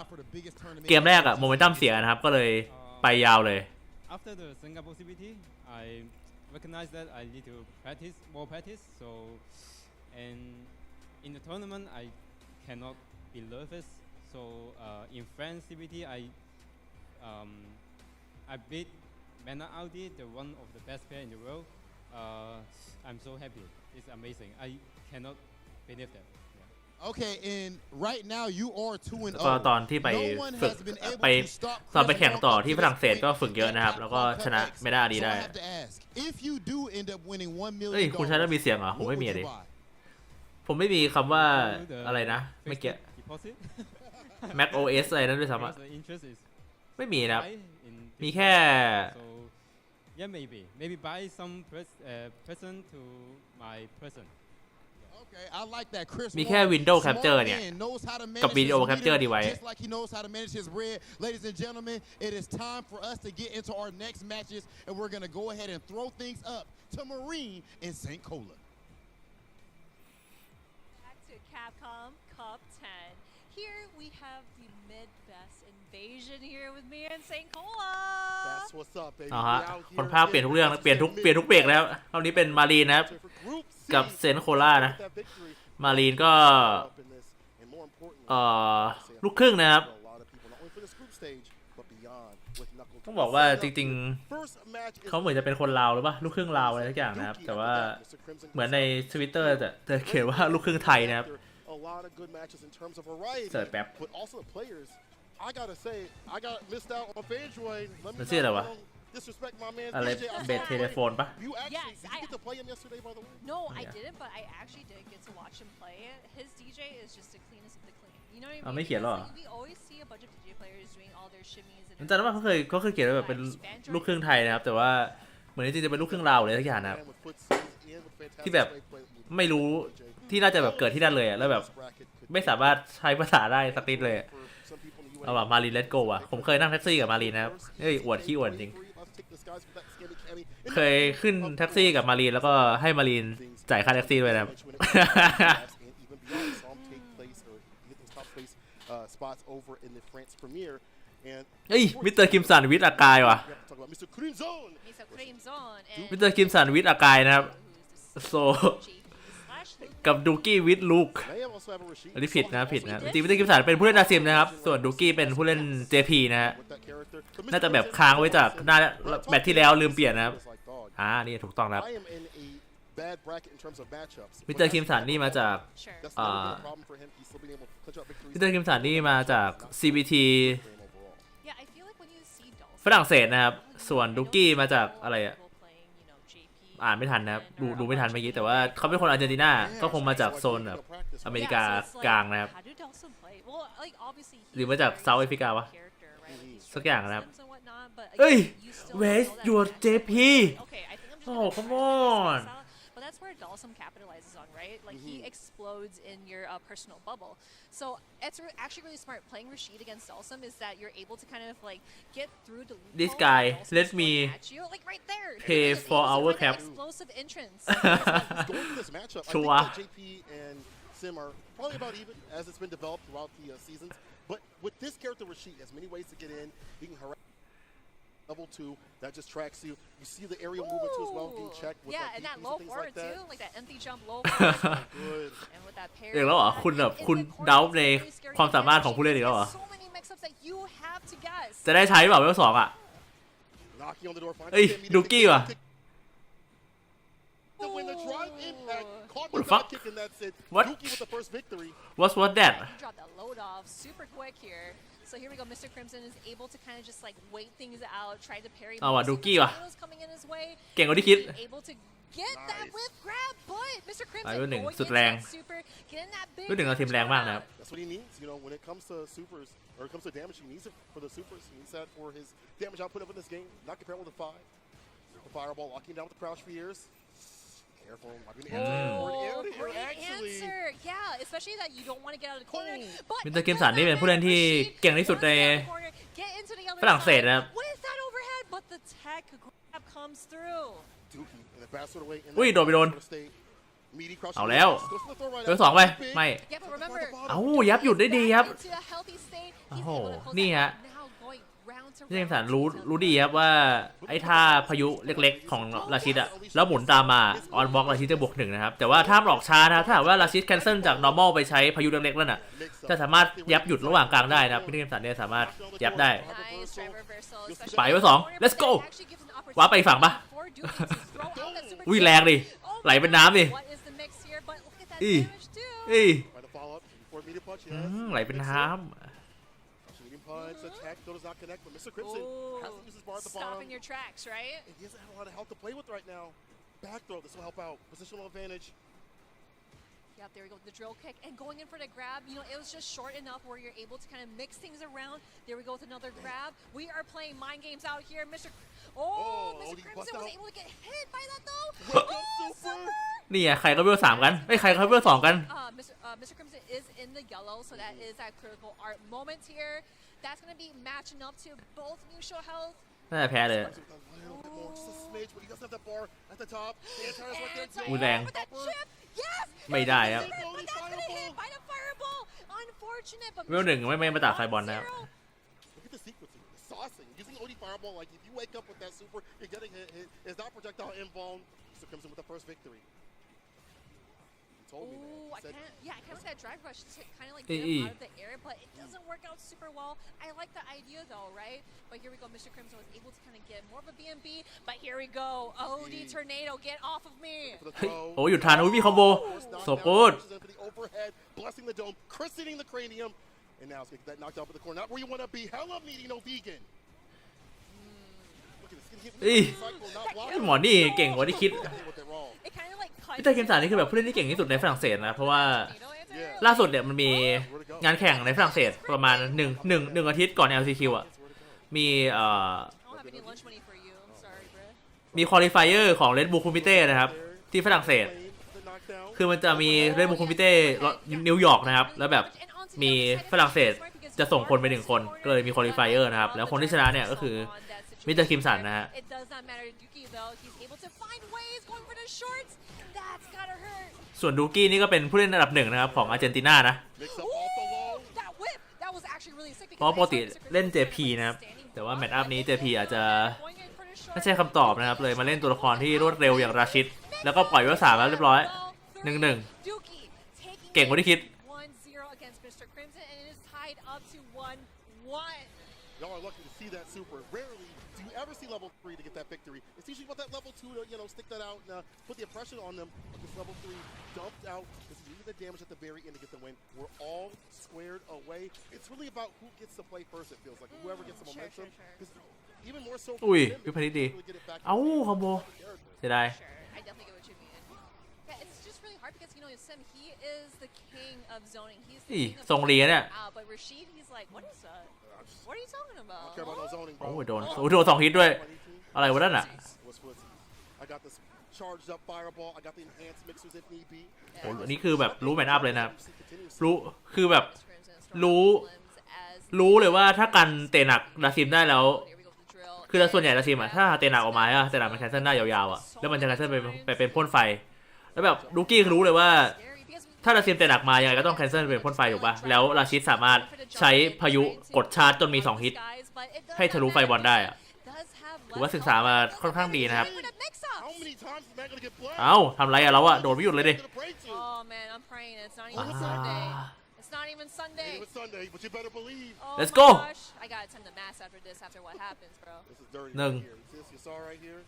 เกมแรกอะโมเมนตัมเสียนะครับก็เลยไปยาวเลย After the Singapore CBT, I recognize that I need to more practice. So, and in the tournament, I cannot be nervous. So, in France CBT, I beat Mana Audi, one of the best player in the world. I'm so happy. It's amazing. I cannot believe that. Okay, and right now you are 2-0. แล้วก็ตอนที่ไปฝึกตอนไปแข่งต่อที่ฝรั่งเศสก็ฝึกเยอะนะครับแล้วก็ชนะไม่ได้ดีได้เฮ้ยคุณใช้แล้วมีเสียงเหรอผมไม่มีเลยผมไม่มีคำว่าอะไรนะไม่เกี่ยว Mac OS อะไรนั่นด้วยซ้ำอะไม่มีนะครับมีแค่ Yeah, maybe buy some present to my present.มีแค่ Windows Capture เนี่ยกับ Video Capture ดีไว้ Ladies and gentlemen, it is time for us to get into our next matches, and we're gonna go ahead and throw things up to Marine in St. Cola. Back to Capcom Cup 10. Here we have the mid-best invasion here with me and St. Cola. That's what's up, baby. ฮะคนภาคเปลี่ยนทุกเรื่องเปลี่ยนทุกเบรกแล้วรอบนี้เป็นมารีนนะครับกับเซนโคล่านะมารีนก็ลูกครึ่งนะครับต้องบอกว่าจริงๆเขาเหมือนจะเป็นคนลาวหรือเปล่าลูกครึ่งลาวอะไรทุกอย่างนะครับแต่ว่าเหมือนใน Twitter จะเขียนว่าลูกครึ่งไทยนะครับเสิร์ชแป๊บมันชื่ออะไรวะอะไรเบสเทเลโฟนปะ No, I didn't, but I actually did get to watch him play. His DJ is just the cleanest of the clean. You know what I mean? ไม่เขียนหรอ We always see a bunch of DJ players doing all their shimmies. จำได้ว่าเขาเคยเขียนแบบเป็นลูกครึ่งไทยนะครับแต่ว่าเหมือนจริงๆจะเป็นลูกครึ่งลาวเลยทุกอย่างนะครับที่แบบไม่รู้ที่น่าจะแบบเกิดที่นั่นเลยแล้วแบบไม่สามารถใช้ภาษาได้สักนิดเลยเอาแบบมารีนเลตโก้อะผมเคยนั่งแท็กซี่กับมารีนนะครับเฮ้ยอวดขี้อวดจริงเคยขึ้นแท็กซี่กับมารีนแล้วก็ให้มารีนจ่ายค่าแท็กซี่ด้วยนะครับ เฮ้ยมิสเตอร์คิมสันวิทอากายว่ะมิสเตอร์คิมสันวิทอากายนะครับโซกับดูกี้วิทลูกอันนี้ผิดนะจริงๆมิสเตอร์คิมสันเป็นผู้เล่นอาเซียนนะครับส่วนดูกี้เป็นผู้เล่น JP นะฮะน่าจะแบบค้างไว้จากหน้าแมตช์ที่แล้วลืมเปลี่ยนนะครับนี่ถูกต้องครับมิสเตอร์คิมสันนี่มาจากมิสเตอร์คิมสันนี่มาจาก CBT ฝรั่งเศสนะครับส่วนดูกี้มาจากอะไรอะอ่านไม่ทันนะครับดูไม่ทันเมื่อกี้แต่ว่าเขาเป็นคนอาร์เจนตินาก็คงมาจากโซนแบบอเมริกากลางนะครับหรือมาจากเซาท์แอฟริกาวะสักอย่างนะครับเอ้ย Where's your JP Oh come on But that's where Dalsum capitalizes on, right? Like he explodes in your personal bubble. So it's actually really smart playing Rashid against Dalsum is that you're able to kind of like get through the this guy let me like right there. pay for our cap explosive entrance. Sure. JP and Sim are probably about even as it's been developed throughout the seasons. But with this character Rashid, he has many ways to get in. He can harass level 2 that just tracks you. You see the aerial movement too as well, being checked with and that low forward too, like that empty jump low Good. And with that pair. เดี๋ยวแล้วเหรอคุณแบบคุณเดาในความสามารถของผู้เล่นอีกแล้วเหรอจะได้ใช้เปล่าเวล2อ่ะเอ้ยดูกี้ว่ะ What the fuck What What's that So here we go. Mr. Crimson is able to kind of just like wait things out, try to parry. เอาว่ะดูกี้ว่ะ coming in his way. เก่งกว่าที่คิด Able to get that whip grab, but Mr. Crimson 1 going สุดแรง super get in that big รู้ถึงเราทีมแรงมากนะครับ That's what he needs. You know, when it comes to supers or it comes to damage, he needs it for the supers. He needs that for his damage output up in this game. Not compared with the 5. The fireball locking down with the crouch for years. Careful, I'm going to answer. Great answer. Yeah, especially that you don't want to get out of the corner. But มิสเตอร์คิมสันนี่เป็นผู้เล่นที่เก่งที่สุดใน get into the other ฝรั่งเศสนะครับ side with that overhead, but the tech grab comes through. Dookie in the fast away. อุ้ยโดนไปโดน เอาแล้วเบอร์ 2ไปไม่ Yeah, but remember, เอ้ายับหยุดได้ดีครับ into a healthy state, โอ้ he's โห able to close นี่ that ฮะ gap. Now going round to มิสเตอร์คิม round สัน to รู้ดีครับว่าไอ้ท่าพายุเล็กๆของราชิดอะแล้วหมุนตามมาออนบล็อกราชิดจะบวก 1นะครับแต่ว่าถ้ามันออกช้านะถ้าหากว่าราชิดแคนเซิลจาก normal ไปใช้พายุเล็กๆนั่นน่ะจะสามารถยับหยุดระหว่างกลางได้นะครับมิสเตอร์คิมสันเนี่ยสามารถยับได้ Nice drive reversal, ไป especially เบอร์ in 2 the corner, let's but go that actually gives an ว้าร์ปไปอีกฝั่งปะ opportunity for Dookie to throw out that super อุ้ย kick. แรงดิ Oh ไหลเป็นน้ำดิ What is the mix here? But look at that อี damage too. อี Try to follow up before immediate punch. ไหลเป็นน้ Medium punch, attack, though does not connect, but Mr. Crimson has to use his bar at the bottom. Stopping your tracks, right? And he doesn't have a lot of health to play with right now. Back throw, this will help out. Positional advantage. Yep, there we go. The drill kick and going in for the grab. You know, it was just short enough where you're able to kind of mix things around. There we go with another grab. We are playing mind games out here, Mr. Mr. he Crimson bust was out. able to get hit by that though. Welcome, Oh, Super. Summer! ำนี่ไงใครก็เบอร์ 3กันเอ้ยใครก็เบอร์ 2กัน Mr. Crimson is in the yellow, so that is that critical art moment here. That's going to be matching up to both neutral health. น่าจะแพ้เลย A little bit more, just a smidge, but he doesn't have that bar at the top. The anti-air's right there, And too. อุ้ยแรง with that chip, yes! ไม่ได้ครับ But that's going to hit by the fireball. Unfortunate, but เวล 1ไม่มาตัดไฟบอลนะครับ Look at the sequencing, the saucing. Using OD Fireball, like if you wake up with that super, you're getting hit. Is not projectile invuln. Mr. Crimson with the first victory. You told me, Ooh, I man. kind of see that drive rush to kind of like Hey, get him hey. out of the air, but it doesn't work out super well. I like the idea though, right? But here we go, Mr. Crimson was able to kind of get more of a BMB, but here we go, OD Tornado, get off of me. For the เฮ้ย throw. โอ้หยุดทันอุ้ยมีคอมโบ Knockdown, โซกูด pushes in for the overhead, blessing the dome, christening the cranium, and now it's gonna get that knocked out for the corner. Not where you want to be. Hell of needing no vegan. Look at this. Gonna hit Hey. me cycle, not blocking. หมอนี่เก่งกว่าที่คิด Hit with it wrong. It kind of like cuts มิสเตอร์คิมสันนี่คือแบบผู้เล่นที่เก่งที่สุดในฝรั่งเศสนะเพราะว่า Tornado answer. Yeah. ล่าสุดเนี่ยมันมีงานแข่งในฝรั่งเศสประมาณ1 อาทิตย์ก่อน LCQ อ่ะมีI don't have any lunch money for you. I'm sorry, bro. มีควอลิฟายเออร์ของ Red Bull Comité นะครับที่ฝรั่งเศส The knockdown. คือมันจะมี Red Bull Comité นิวยอร์กนะครับแล้วแบบมีฝรั่งเศสจะส่งคนไป1 คนก็เลยมีควอลิฟายเออร์นะครับแล้วคนที่ชนะเนี่ยก็คือมิสเตอร์คิมสันนะฮะ It does not matter to Yuki though. He's able to find ways going for the shorts. That's gotta hurt. ส่วนดูกี้นี่ก็เป็นผู้เล่นอันดับ 1นะครับของอาร์เจนตินานะ Mix up off the wall. That whip. That was actually really sick เพราะ because ปกติ I saw Mr. เล่น Crimson JP was นะครับ standing แต่ว่าแมตช์ by อัพนี้ JP อาจจะ going in for the shorts. ไม่ใช่คำตอบนะครับเลยมาเล่นตัวละครที่รวดเร็วอย่างราชิดแล้วก็ปล่อยไว้3แล้วเรียบร้อย 1-1 Dookie taking เก่งกว่าที่คิด 1-0 against Mr. Crimson, and it is tied up to 1-1. Y'all are lucky to see that super. Rarely do you ever see level 3 to get that victory. It's usually about that level 2 to, you know, stick that out and put the impression on them. But this level 3 dumped out. This is really the damage at the very end to get the win. We're all squared away. It's really about who gets to play first, it feels like. Whoever gets the momentum. Because even more so for อุ้ย him, วิพานิดดี really get it back เอ้า in คอมโบ character. เสียดาย Sure, I definitely get what you mean. Yeah, it's just really hard because, you know, Sim, he is the king of zoning. He's the นี่ king of ทรงเรียเนี่ย But Rashid, he's like, what is that? What are you talking I about? don't care about no zoning, โอ้ bro. โดนโอ้โดน2 ฮิตด้วย อะไรวะนั่นอ่ะ What's footsies? I got this charged up fireball. I got the enhanced mixers if need be. โอ้อันนี้คือแบบรู้แมตช์อัพเลยนะครับ Continuously. รู้คือแบบ Mr. Crimson is throwing รู้ limbs as รู้เลยว่าถ้ากันเตะหนักดาซิมได้แล้ว here we go with the drill. คือส่วนใหญ่ดาซิมอ่ะถ้าเตะหนักออกมาอะเตะหนักมันแคนเซิลได้ยาวๆอ่ะแล้วมันจะแคนเซิลไปเป็นพ่นไฟ แล้วแบบลูกี้คือรู้เลยว่า Scary because ถ้าดาซิมเตะหนักมายังไงก็ต้องแคนเซิลเป็นพ่นไฟถูกป่ะแล้วราชิดสามารถใช้พายุกดชาร์จจนมี2 ฮิต ให้ทะลุไฟบอลได้อะถือว่าศึกษามาค่อนข้างดีนะครับ How many times is Matt gonna get blacked? เอ้าทำไรอะเราอะโดนไม่หยุดเลยดิ Gonna pray to. Oh man, I'm praying. It's not even Sunday. It's not even Ain't Sunday. even Sunday, but you better believe. Oh Let's my go. gosh. I gotta attend the mass after this, after what happens, bro. This is dirty Nâng. right here. This you saw right here.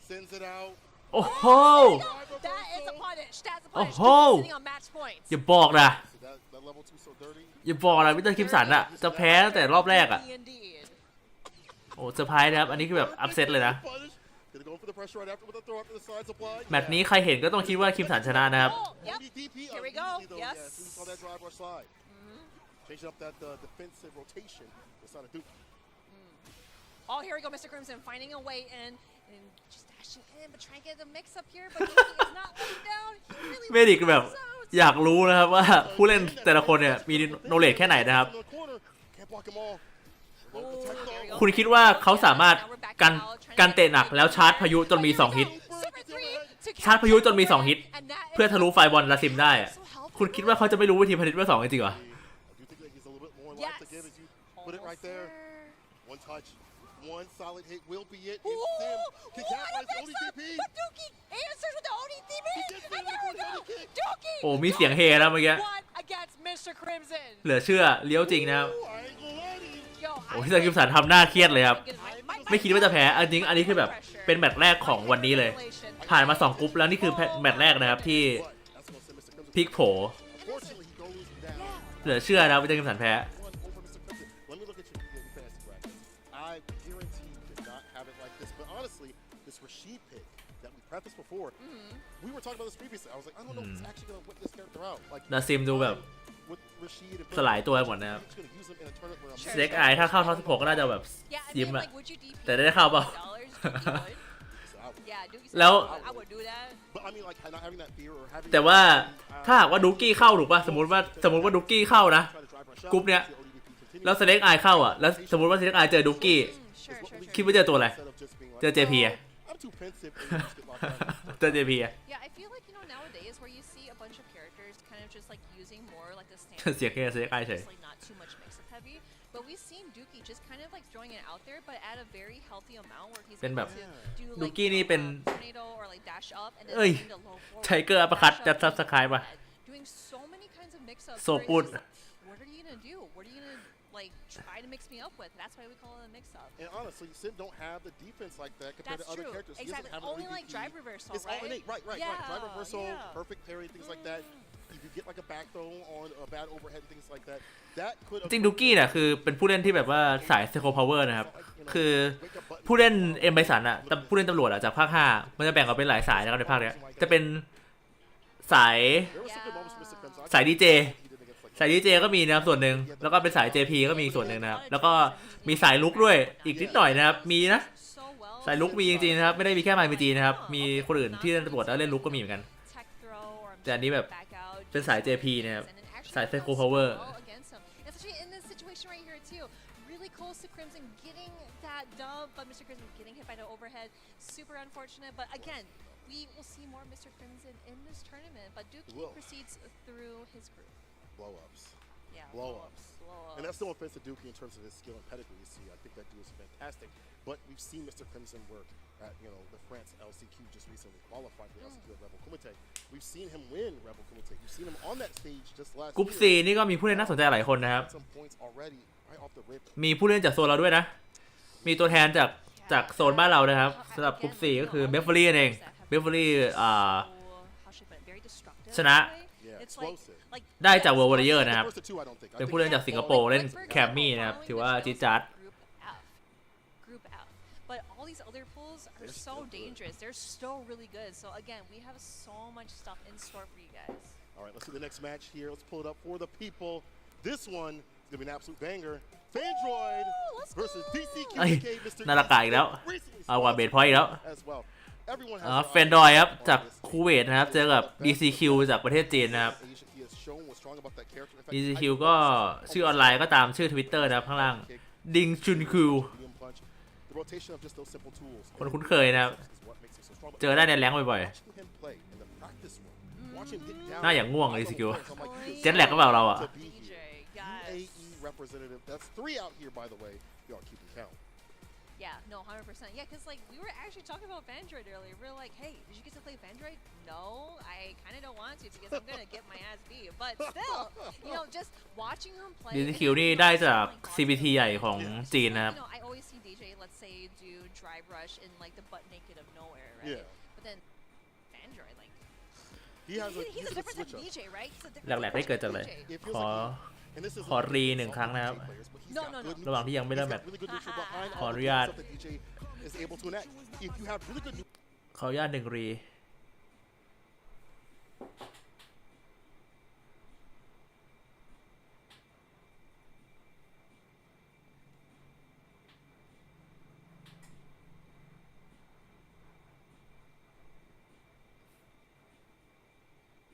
Sends it out. โอ้โห That is a punish. That's a Oh, punish. ho. Duke's sitting on match points. อย่าบอกนะ See that level 2 so dirty. อย่าบอกนะมิสเตอร์คิมสันอะจะแพ้ตั้งแต่รอบแรกอะ Indeed. โอ้เซอร์ไพรส์นะครับอันนี้คือแบบอัพเซตเลยนะ Punish. Gonna go for the pressure right after with the throw up to the side supply. แมตช์นี้ใครเห็นก็ต้องคิดว่าคิมสันชนะนะครับ Oh, yep. Here we go. Yes. We saw that drive rush slide. Changing up that defensive rotation. It's not a Duke. Oh, here we go, Mr. Crimson finding a way in and just dashing in, but trying to get the mix up here. But Yuki is not letting down. He really เมดิกแบบ wants out. อยากรู้นะครับว่าผู้เล่นแต่ละคนเนี่ยมีโนเลจแค่ไหนนะครับ Can't block them all. Oh, there we go. คุณคิดว่าเขาสามารถกันเตะหนักแล้วชาร์จพายุจนมี2ฮิต Super three to ชาร์จพายุจนมี2ฮิต and that is เพื่อทะลุไฟบอลลาซิมได้อะคุณคิดว่าเขาจะไม่รู้วิธีผลิตเบอร์2จริงๆเหรอ I do think that he's a little bit more Yes. life to give as you put it right there. One touch, one solid hit will be it. Ooh, It's Sim. Can what a capitalize the mix up, ODTP. but Dookie answers with the ODTP, gets and rid of there we the go. corner kick. Dookie. โอ้มีเสียงเฮแล้วเมื่อกี้ One against Mr. Crimson. เหลือเชื่อเลี้ยวจริงนะครับ Ooh, I ain't gonna lie to you. Yo, โอ้ที่ซากิมสันทำหน้าเครียดเลยครับ my ไม่คิดว่าจะแพ้อันจริงอันนี้คือแบบเป็นแมตช์แรกของวันนี้เลย ผ่านมา2กรุ๊ปแล้วนี่คือแมตช์แรกนะครับที่ But that's gonna send Mr. Crimson. พลิกโผ Unfortunately, he goes down. เหลือเชื่อนะครับว่าซากิมสันแพ้ One over Mr. Crimson. Let me look at your fantasy brackets. I guarantee you did not have it like this. But honestly, this Rashid pick that we prefaced before, we were talking about this previously. I was like, I don't know if it's actually gonna whip this character out. Like นาซิมดูแบบ with Rashid and สลายตัวหมดนะครับ he's gonna use him in a tournament where I'm สเต็กไอถ้าเข้าท็อป16ก็น่าจะแบบ Yeah, I ยิ้ม mean, อะ like, would you DP แต่ได้เข้าเปล่า $? Dookie would. Yeah, Dookie said,แล้ว I would do that. But I mean, like not having that fear or having แต่ว่าถ้าหากว่าดูกี้เข้าถูกป่ะสมมติว่าดูกี้เข้านะ try to drive rush out, กรุ๊ปเนี้ย see ODDP continue แล้วสเต็กไอเข้าอ่ะแล้วสมมติว่าสเต็กไอเจอดูกี้ Sure, sure, คิด sure. ว่าเจอตัวอะไร instead of just being like, เจอ JP อ่ะ I'm too pensive and you just get locked out. เจอ JP อ่ะ Yeah, I feel like, you know, nowadays where you see a bunch of characters kind of just like using more like the standard. เสียงแค่สเต็กไอเฉย Just like not too much mix-up heavy. But we've seen Dookie just kind of like throwing it out there, but at a very healthy amount where he's เป็น able แบบ to do ดู like กี้นี่เป็น tornado or like dash up and then เอ้ย doing the low forward, ไทเกอร์อัปเปอร์คัต dash จะ up, ซับสไครป์ป่ะ doing so many kinds of mix-ups. โซ where it's ปุด just like, what are you gonna do? What are you gonna like try to mix me up with? That's why we call it a mix-up. And honestly, Sim don't have the defense like that compared That's to other true. characters. He Exactly. doesn't have an Only like ODDP. drive reversal, It's right? all innate, right. Yeah, Drive reversal, yeah. perfect parry, things like that. If you get like a back throw on a bad overhead, things like that, that could. จริงดูกี้เนี่ยคือเป็นผู้เล่นที่แบบว่าสาย Psycho Power นะครับ คือผู้เล่นเอ็มไบสันอะผู้เล่นตำรวจอะจากภาค 5 มันจะแบ่งออกเป็นหลายสายนะครับในภาคเนี้ยจะเป็นสาย There were some good moments for Mr. Crimson. สายดีเจ He did against, like, สายดีเจก็มีนะครับส่วนหนึ่งแล้วก็เป็นสาย JP ก็มีส่วนหนึ่งนะครับแล้วก็มีสายลุกด้วยอีกนิดหน่อยนะครับมีนะ So well. สายลุกมีจริงๆนะครับไม่ได้มีแค่ไมค์มีจีนะครับมีคนอื่นที่เล่นตำรวจแล้วเล่นลุกก็มีเหมือนกัน Tech throw or แต่อันนี้แบบ back out, เป็นสาย JP นะครับ and then actually สาย does Psycho so Power well against him. Especially in this situation right here too. Really close to Crimson getting that dub, but Mr. Crimson getting hit by the overhead. Super unfortunate, but again, we will see more Mr. Crimson in this tournament. But Dookie will. proceeds through his group. blow ups. Yeah, Blow-ups. blow-ups. And that's no offense to Dookie in terms of his skill and pedigree. You see, I think that dude is fantastic. But we've seen Mr. Crimson work at, the France LCQ just recently qualified for the LCQ at Rebel Kumite. We've seen him win Rebel Kumite. You've seen him on that stage just last กรุ๊ป year. 4นี่ก็มีผู้เล่นน่าสนใจหลายคนนะครับ Some points already right off the rip. มีผู้เล่นจากโซนเราด้วยนะ มีตัวแทนจากโซนบ้านเรานะครับสำหรับกรุ๊ป4ก็คือเบฟเฟอรี่นั่นเองเบฟเฟอรี่ How should I put it? Very destructive ชนะ in a way. Yeah, It's like explosive. ได้จาก World Warrior นะครับ First to two, I don't think. I เป็น think ผู้เล่นจากสิงคโปร์เล่นแคมมี่นะครับถือว่าจี๊ดจ๊าด Group F. But all these other pools are They're so still good. dangerous. They're still really good. So again, we have so much stuff in store for you guys. All right, let's see the next match here. Let's pull it up for the people. This one is going to be an absolute banger. Fandroid let's versus go. DCQK. Mr. นาฬิกาอีกแล้ว recently เอากว่าเบสพอยต์อีกแล้ว as well. Everyone เฟนดอยครับจากคูเวตนะครับเจอกับ DCQ จากประเทศจีนนะครับ He has shown what's strong about that character. In fact, DCQ ก็ชื่อออนไลน์ก็ตามชื่อ Twitter นะครับข้างล่างดิงชุนคิว medium punch. The rotation of just those simple tools. คนคุ้นเคยนะครับ is what makes him so strong. เจอได้ในแรงค์บ่อย Watching him play in the practice room. Watch him get down. ๆหน้าอย่างง่วง I DCQ know players, I'm like, he is เจ็ตแลกก็เปล่าเราอ่ะ to be DJ, here. guys. UAE representative. That's 3 out here, by the way. Y'all keeping count. Yeah, no, 100%. Yeah, because like we were actually talking about Fandroid earlier. We were like, hey, did you get to play Fandroid? No, I kind of don't want to because I'm gonna get my ass beat. But still, just watching him play. DCQ นี่ได้จาก CBT ใหญ่ของจีนนะครับ I always see DJ, let's say, do drive rush in like the butt naked of nowhere, right? Yeah. But then Fandroid, like He has a, he's a good different type switch of up. DJ, right? He's a ห different ลักๆ type ได้ of เกิดจากอะไร DJ. It feels ขอ like and this is ขอรีหนึ่งครั้งนะครับ No, no, no. ระหว่างที่ยังไม่เริ่มแมตช์ Really good neutral behind ขออนุญาต stuff that DJ is able to enact. If you have really good ขออนุญาต1 รี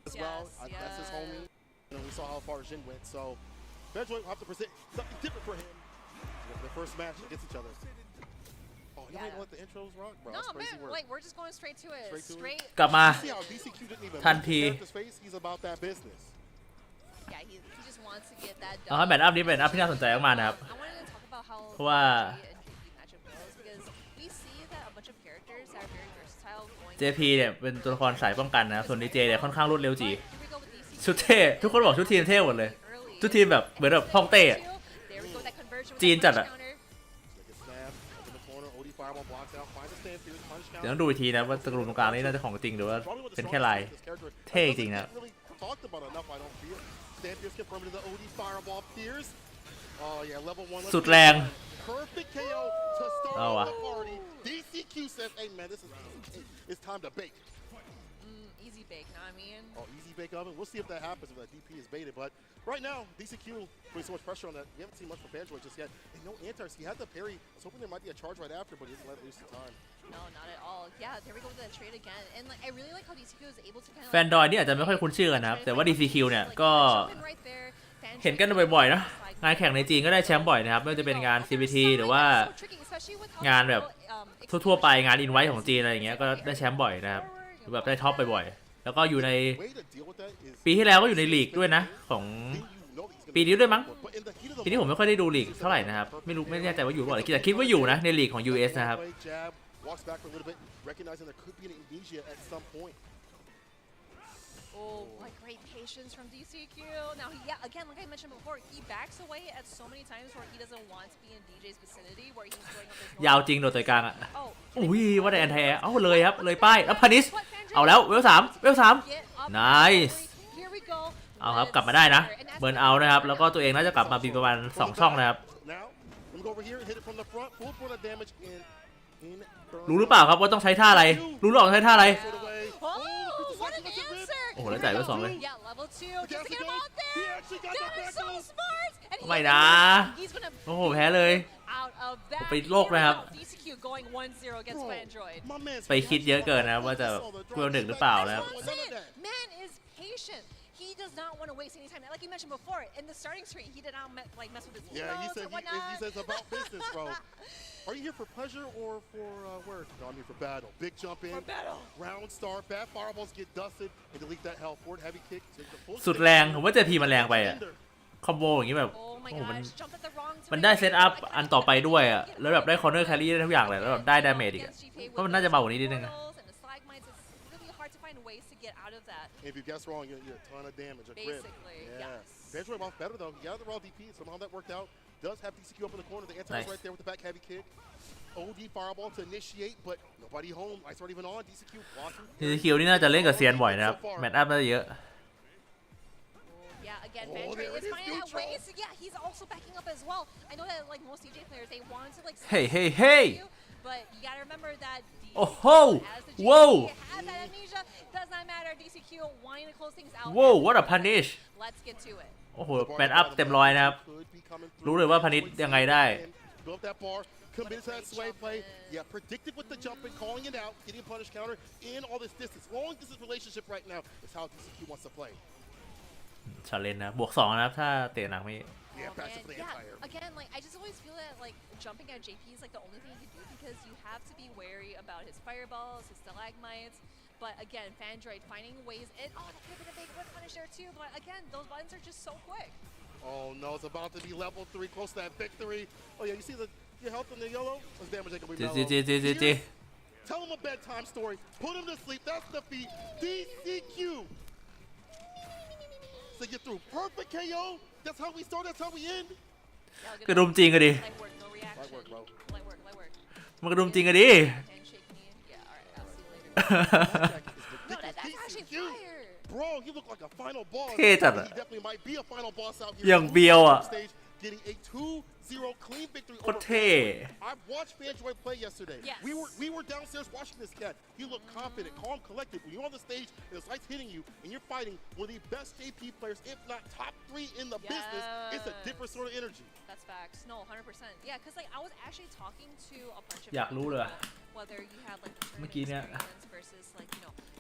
as well. That's his homie. We saw how far Jin went, so Benjoy will have to present something different for him. The first match against each other. Oh, you ain't let the intros rock, bro. No, That's crazy man, work. like we're just going straight to it. Straight. กลับมา See how DCQ didn't even ทัน look ที at his face? He's about that business. Yeah, he just wants to get that เอาให้แมตช์อัพนี้เป็นอัพที่น่าสนใจมากๆนะครับ I wanted to talk about how เพราะว่า matchup goes because we see that a bunch of characters are very versatile going. JP เนี่ยเป็นตัวละครสายป้องกันนะครับส่วน DJ เนี่ยค่อนข้างรวดเร็วจี Here we go with DCQ. ชุดเท่ทุกคนบอกชุดทีมเท่หมดเลย ชุดทีมแบบเหมือนแบบฮ่องเต้อะ There we go, that conversion with จีน that จัด punch อะ counter. Like a snap, up in the corner, OD fireball blocks out, finds a stand, fierce punch เดี๋ยว counter. ต้องดูอีกทีนะว่าตระกูลตรงกลางนี่น่าจะของจริงหรือว่า Probably one of the เป็นแค่ลาย strongest this character เท่จริงนะ doesn't get really talked about enough, I don't feel. Stand fierce confirmed to the OD fireball Pierce. Oh yeah, level 1. สุดแรง Perfect KO to start Oh, off the party. DCQ says, hey man, this is it's time to bake. Easy bake, know what I mean? Oh, easy bake oven. We'll see if that happens if that DP is baited. But right now, DCQ putting so much pressure on that. We haven't seen much from Banjoy just yet. And no anti. He had the parry. I was hoping there might be a charge right after, but he doesn't let loose the time. No, not at all. Yeah, there we go with that trade again. And like, I really like how DCQ is able to kind of แฟนดอยนี่อาจจะไม่ค่อยคุ้นชื่อกันนะครับแต่ว่า DCQ เนี่ยก็เห็นกันบ่อยๆนะงานแข่งในจีนก็ได้แชมป์บ่อยนะครับไม่ว่าจะเป็นงาน CBT หรือว่างานแบบทั่วๆไปงานอินไวท์ของจีนอะไรอย่างเงี้ยก็ได้แชมป์บ่อยนะครับหรือแบบได้ท็อปบ่อยๆแล้วก็อยู่ใน Way to deal with that is ปีที่แล้วก็อยู่ในลีกด้วยนะของ you know he's ปีนี้ด้วยมั้ง but in the heat of the ปีนี้ผมไม่ค่อยได้ดูลีกเท่าไหร่นะครับไม่แน่ใจว่าอยู่หรือเปล่าแต่คิดว่าอยู่นะในลีกของ US นะครับ jab, walks back for a little bit, recognizing there could be an amnesia at some point. Oh, like great patience from DCQ. Now, yeah, again, like I mentioned before, he backs away at so many times where he doesn't want to be in DJ's vicinity, where he's going up his ยาวจริงโดดต่อยกลางอ่ะ Oh, อุ้ยว่าแต่แอนแทเอาเลยครับเลยป้ายแล้วพานิชเอาแล้วเวล3 get up. Nice. Here we go. เอาครับกลับมาได้นะเบิร์นเอานะครับแล้วก็ตัวเองน่าจะกลับมาปีประมาณ2ช่องนะครับ Now, let me go over here and hit it from the front, full point of damage in รู้หรือเปล่าครับว่าต้องใช้ท่าอะไรรู้หรือเปล่าต้องใช้ท่าอะไร Put away. Oh, what an answer. โอ้โหแล้วจ่ายไป2เลย Yeah, level 2. Just to get him out there. They're so smart. And ไม่นะ he's gonna โอ้โหแพ้เลย out of that. ไปโลกนะครับ DCQ going 1-0 against Android. My man's ไปคิดเยอะเกินนะว่าจะเวล1หรือเปล่านะครับ That's it. Man is patient. He does not want to waste any time. Like you mentioned before, in the starting screen, he did not mess with his Yeah, he emotes said or whatnot. he says about business, bro. Are you here for pleasure or for work? No, I'm here for battle. Big jump in. For battle. Round start. Bad fireballs get dusted and delete that health. Forward heavy kick. Take the full สุดแรงผมว่าเจพีมันแรงไปอะคอมโบอย่างนี้แบบ Oh my โอ้โหมัน gosh, jumped at the wrong มัน time. ได้เซตอัพอันต่อไปด้วยอะแล้วแบบได้คอร์เนอร์แครี่ได้ทุกอย่างเลยแล้วแบบได้ดาเมจอีกอะเพราะมันน่าจะเบากว่านี้นิดนึงอะ And the stalagmites, it's really hard to find ways to get out of that. If you guess wrong, you get a ton of damage. A crit. Basically, Yeah. yes. Banjoy off better though. He got the raw DP. Somehow that worked out. Does have DCQ up in the corner. The anti Nice. right there with the back heavy kick. OD fireball to initiate, but nobody home. Lights aren't even on. DCQ blocking. ทีคิวนี่น่าจะเล่นกับเซียนบ่อยนะครับแมตช์อัพน่าจะเยอะ Yeah, again, Oh, Vandroid there it is is, finding that neutral. way. So yeah, he's also backing up as well. I know that like most DJ players, they want to like. Hey, hey, hey. But you gotta remember that. Oh, ho. As the Whoa. has that amnesia, does not matter. DCQ wanting to close things out. Whoa what a punish Let's get to it. โอ้โหแมตช์อัพเต็มร้อยนะครับ Could be coming through. รู้เลยว่าพนิชยังไงได้ Built that bar. Commit to that sway play. Yeah, predicted with the jump and calling it out, getting a punish counter in all this distance. Long distance relationship right now is how DCQ wants to play. ชาเลนจ์นะบวก2นะครับถ้าเตะหนักไม่ Yeah, Oh, pass it man. for the Yeah, empire. again, like I just always feel that like jumping at JP is like the only thing you can do because you have to be wary about his fireballs, his stalagmites. But again, Vandroid finding ways in. Oh, that could have been a big whip punish there too. But again, those buttons are just so quick. Oh no, it's about to be level 3, close to that victory. Oh yeah, you see your health in the yellow? Let's damage that can be จี mellow. จีจีจีจี Tell him a bedtime story. Put him to sleep. That's defeat. DCQ. So get through. Perfect KO. That's how we start. That's how we end. Yeah, good กระดุมจริงอะดิ Light work, no reaction. Light work, bro. Light work, light work. มันกระดุมจริงอะดิ Handshake me. Yeah, all right, I'll see you later. No, that's actually DCQ. fire. Bro, you look like a final boss. เท่จัดอะ He definitely might be a final boss out here. อย่างเบียวอะ Stage. getting a 2-0 clean victory โค over ตรเท่ I watched Fanjoy play yesterday. Yes. We were downstairs watching this cat. He looked confident, calm, collected. When you're on the stage and the light's hitting you and you're fighting one of the best JP players, if not top 3 in the business, it's a different sort of energy. That's facts. No, 100%. Yeah, because like I was actually talking to a bunch of อยากรู้เลยอะ whether you have like the เมื่อ tournament กี้เนี่ย experience versus like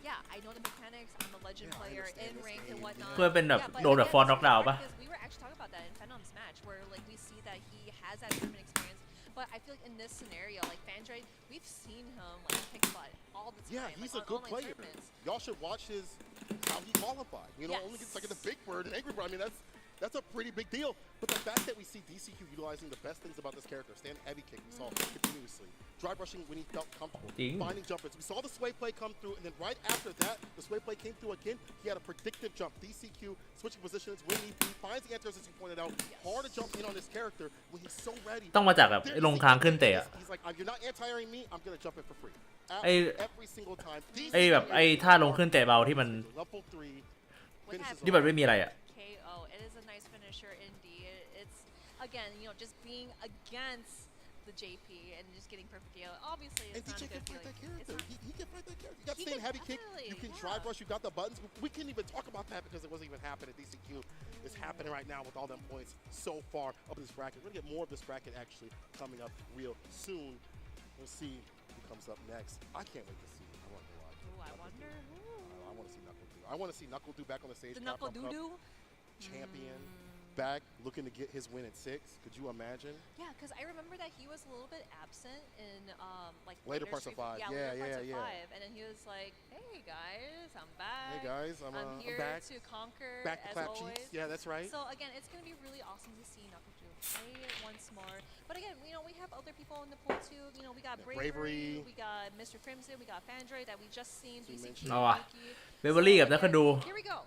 yeah, I know the mechanics. I'm a legend Yeah, I player understand in this ranked and game. whatnot. เพื่อเป็นแบบ Yeah, but โดนแบบ again, ฟอน it's น็อกดาว hard ปะ because we were actually talking about that in Phenom's match where like we see that he has that tournament experience. But I feel like in this scenario, like Fanjoy, we've seen him like kick butt all the time. Yeah, he's like, a good on player. online tournaments. Y'all should watch how he qualified. You know, Yes. only gets like the Big Bird and Angry Bird. I mean, that's a pretty big deal. But the fact that we see DCQ utilizing the best things about this character, stand heavy kick, we saw continuously, drive rushing when he felt comfortable, Ding. finding jumpers. We saw the sway play come through, and then right after that, the sway play came through again. He had a predictive jump. DCQ switching positions when he finds the answers, as you pointed out. Hard to jump in on this character when he's so ready. ต้องมาจากแบบไอ้ลงทางขึ้นเตะอะ He's like, you're not anti-airing me. I'm gonna jump in for free. ไอ้ Every single time. ไอ้แบบไอ้ท่าลงขึ้นเตะเบาที่มัน Level 3 finishes ที่มันไม่มีอะไรอะ KO. It is a nice finisher indeed. It's again, just being against the JP and just getting perfect KO. Obviously, And it's not DJ a can good fight feeling. that character. He can fight that character. You got He stand can heavy kick. definitely, You can yeah. drive rush. You got the buttons. We can't even talk about that because it wasn't even happening. DCQ is happening right now with all them points so far up in this bracket. We're gonna get more of this bracket actually coming up real soon. We'll see who comes up next. I can't wait to see. I want to watch. Ooh, I wonder who. I want to see Knuckle Do. I want to see Knuckle Do back on the stage. The Knuckle Capcom Cup Doo-Doo? champion. Back looking to get his win at 6. Could you imagine? Yeah, because I remember that he was a little bit absent in like Later parts of Street- 5. Yeah, Yeah, later parts of yeah, yeah. 5, and then he was like, "Hey guys, I'm back. Hey guys, I'm here back. to conquer Back to as clap always." cheeks. Yeah, that's right. So again, it's gonna be really awesome to see Nakuju play once more. But again, we have other people in the pool too. We got Yeah, Bravery, Bravery. we got Mr. Crimson, we got Fandroid that we just seen. So you DCQ, mentioned- เอาว่ะ Yuki. เบเวอรี่กับนักขดู Here we go.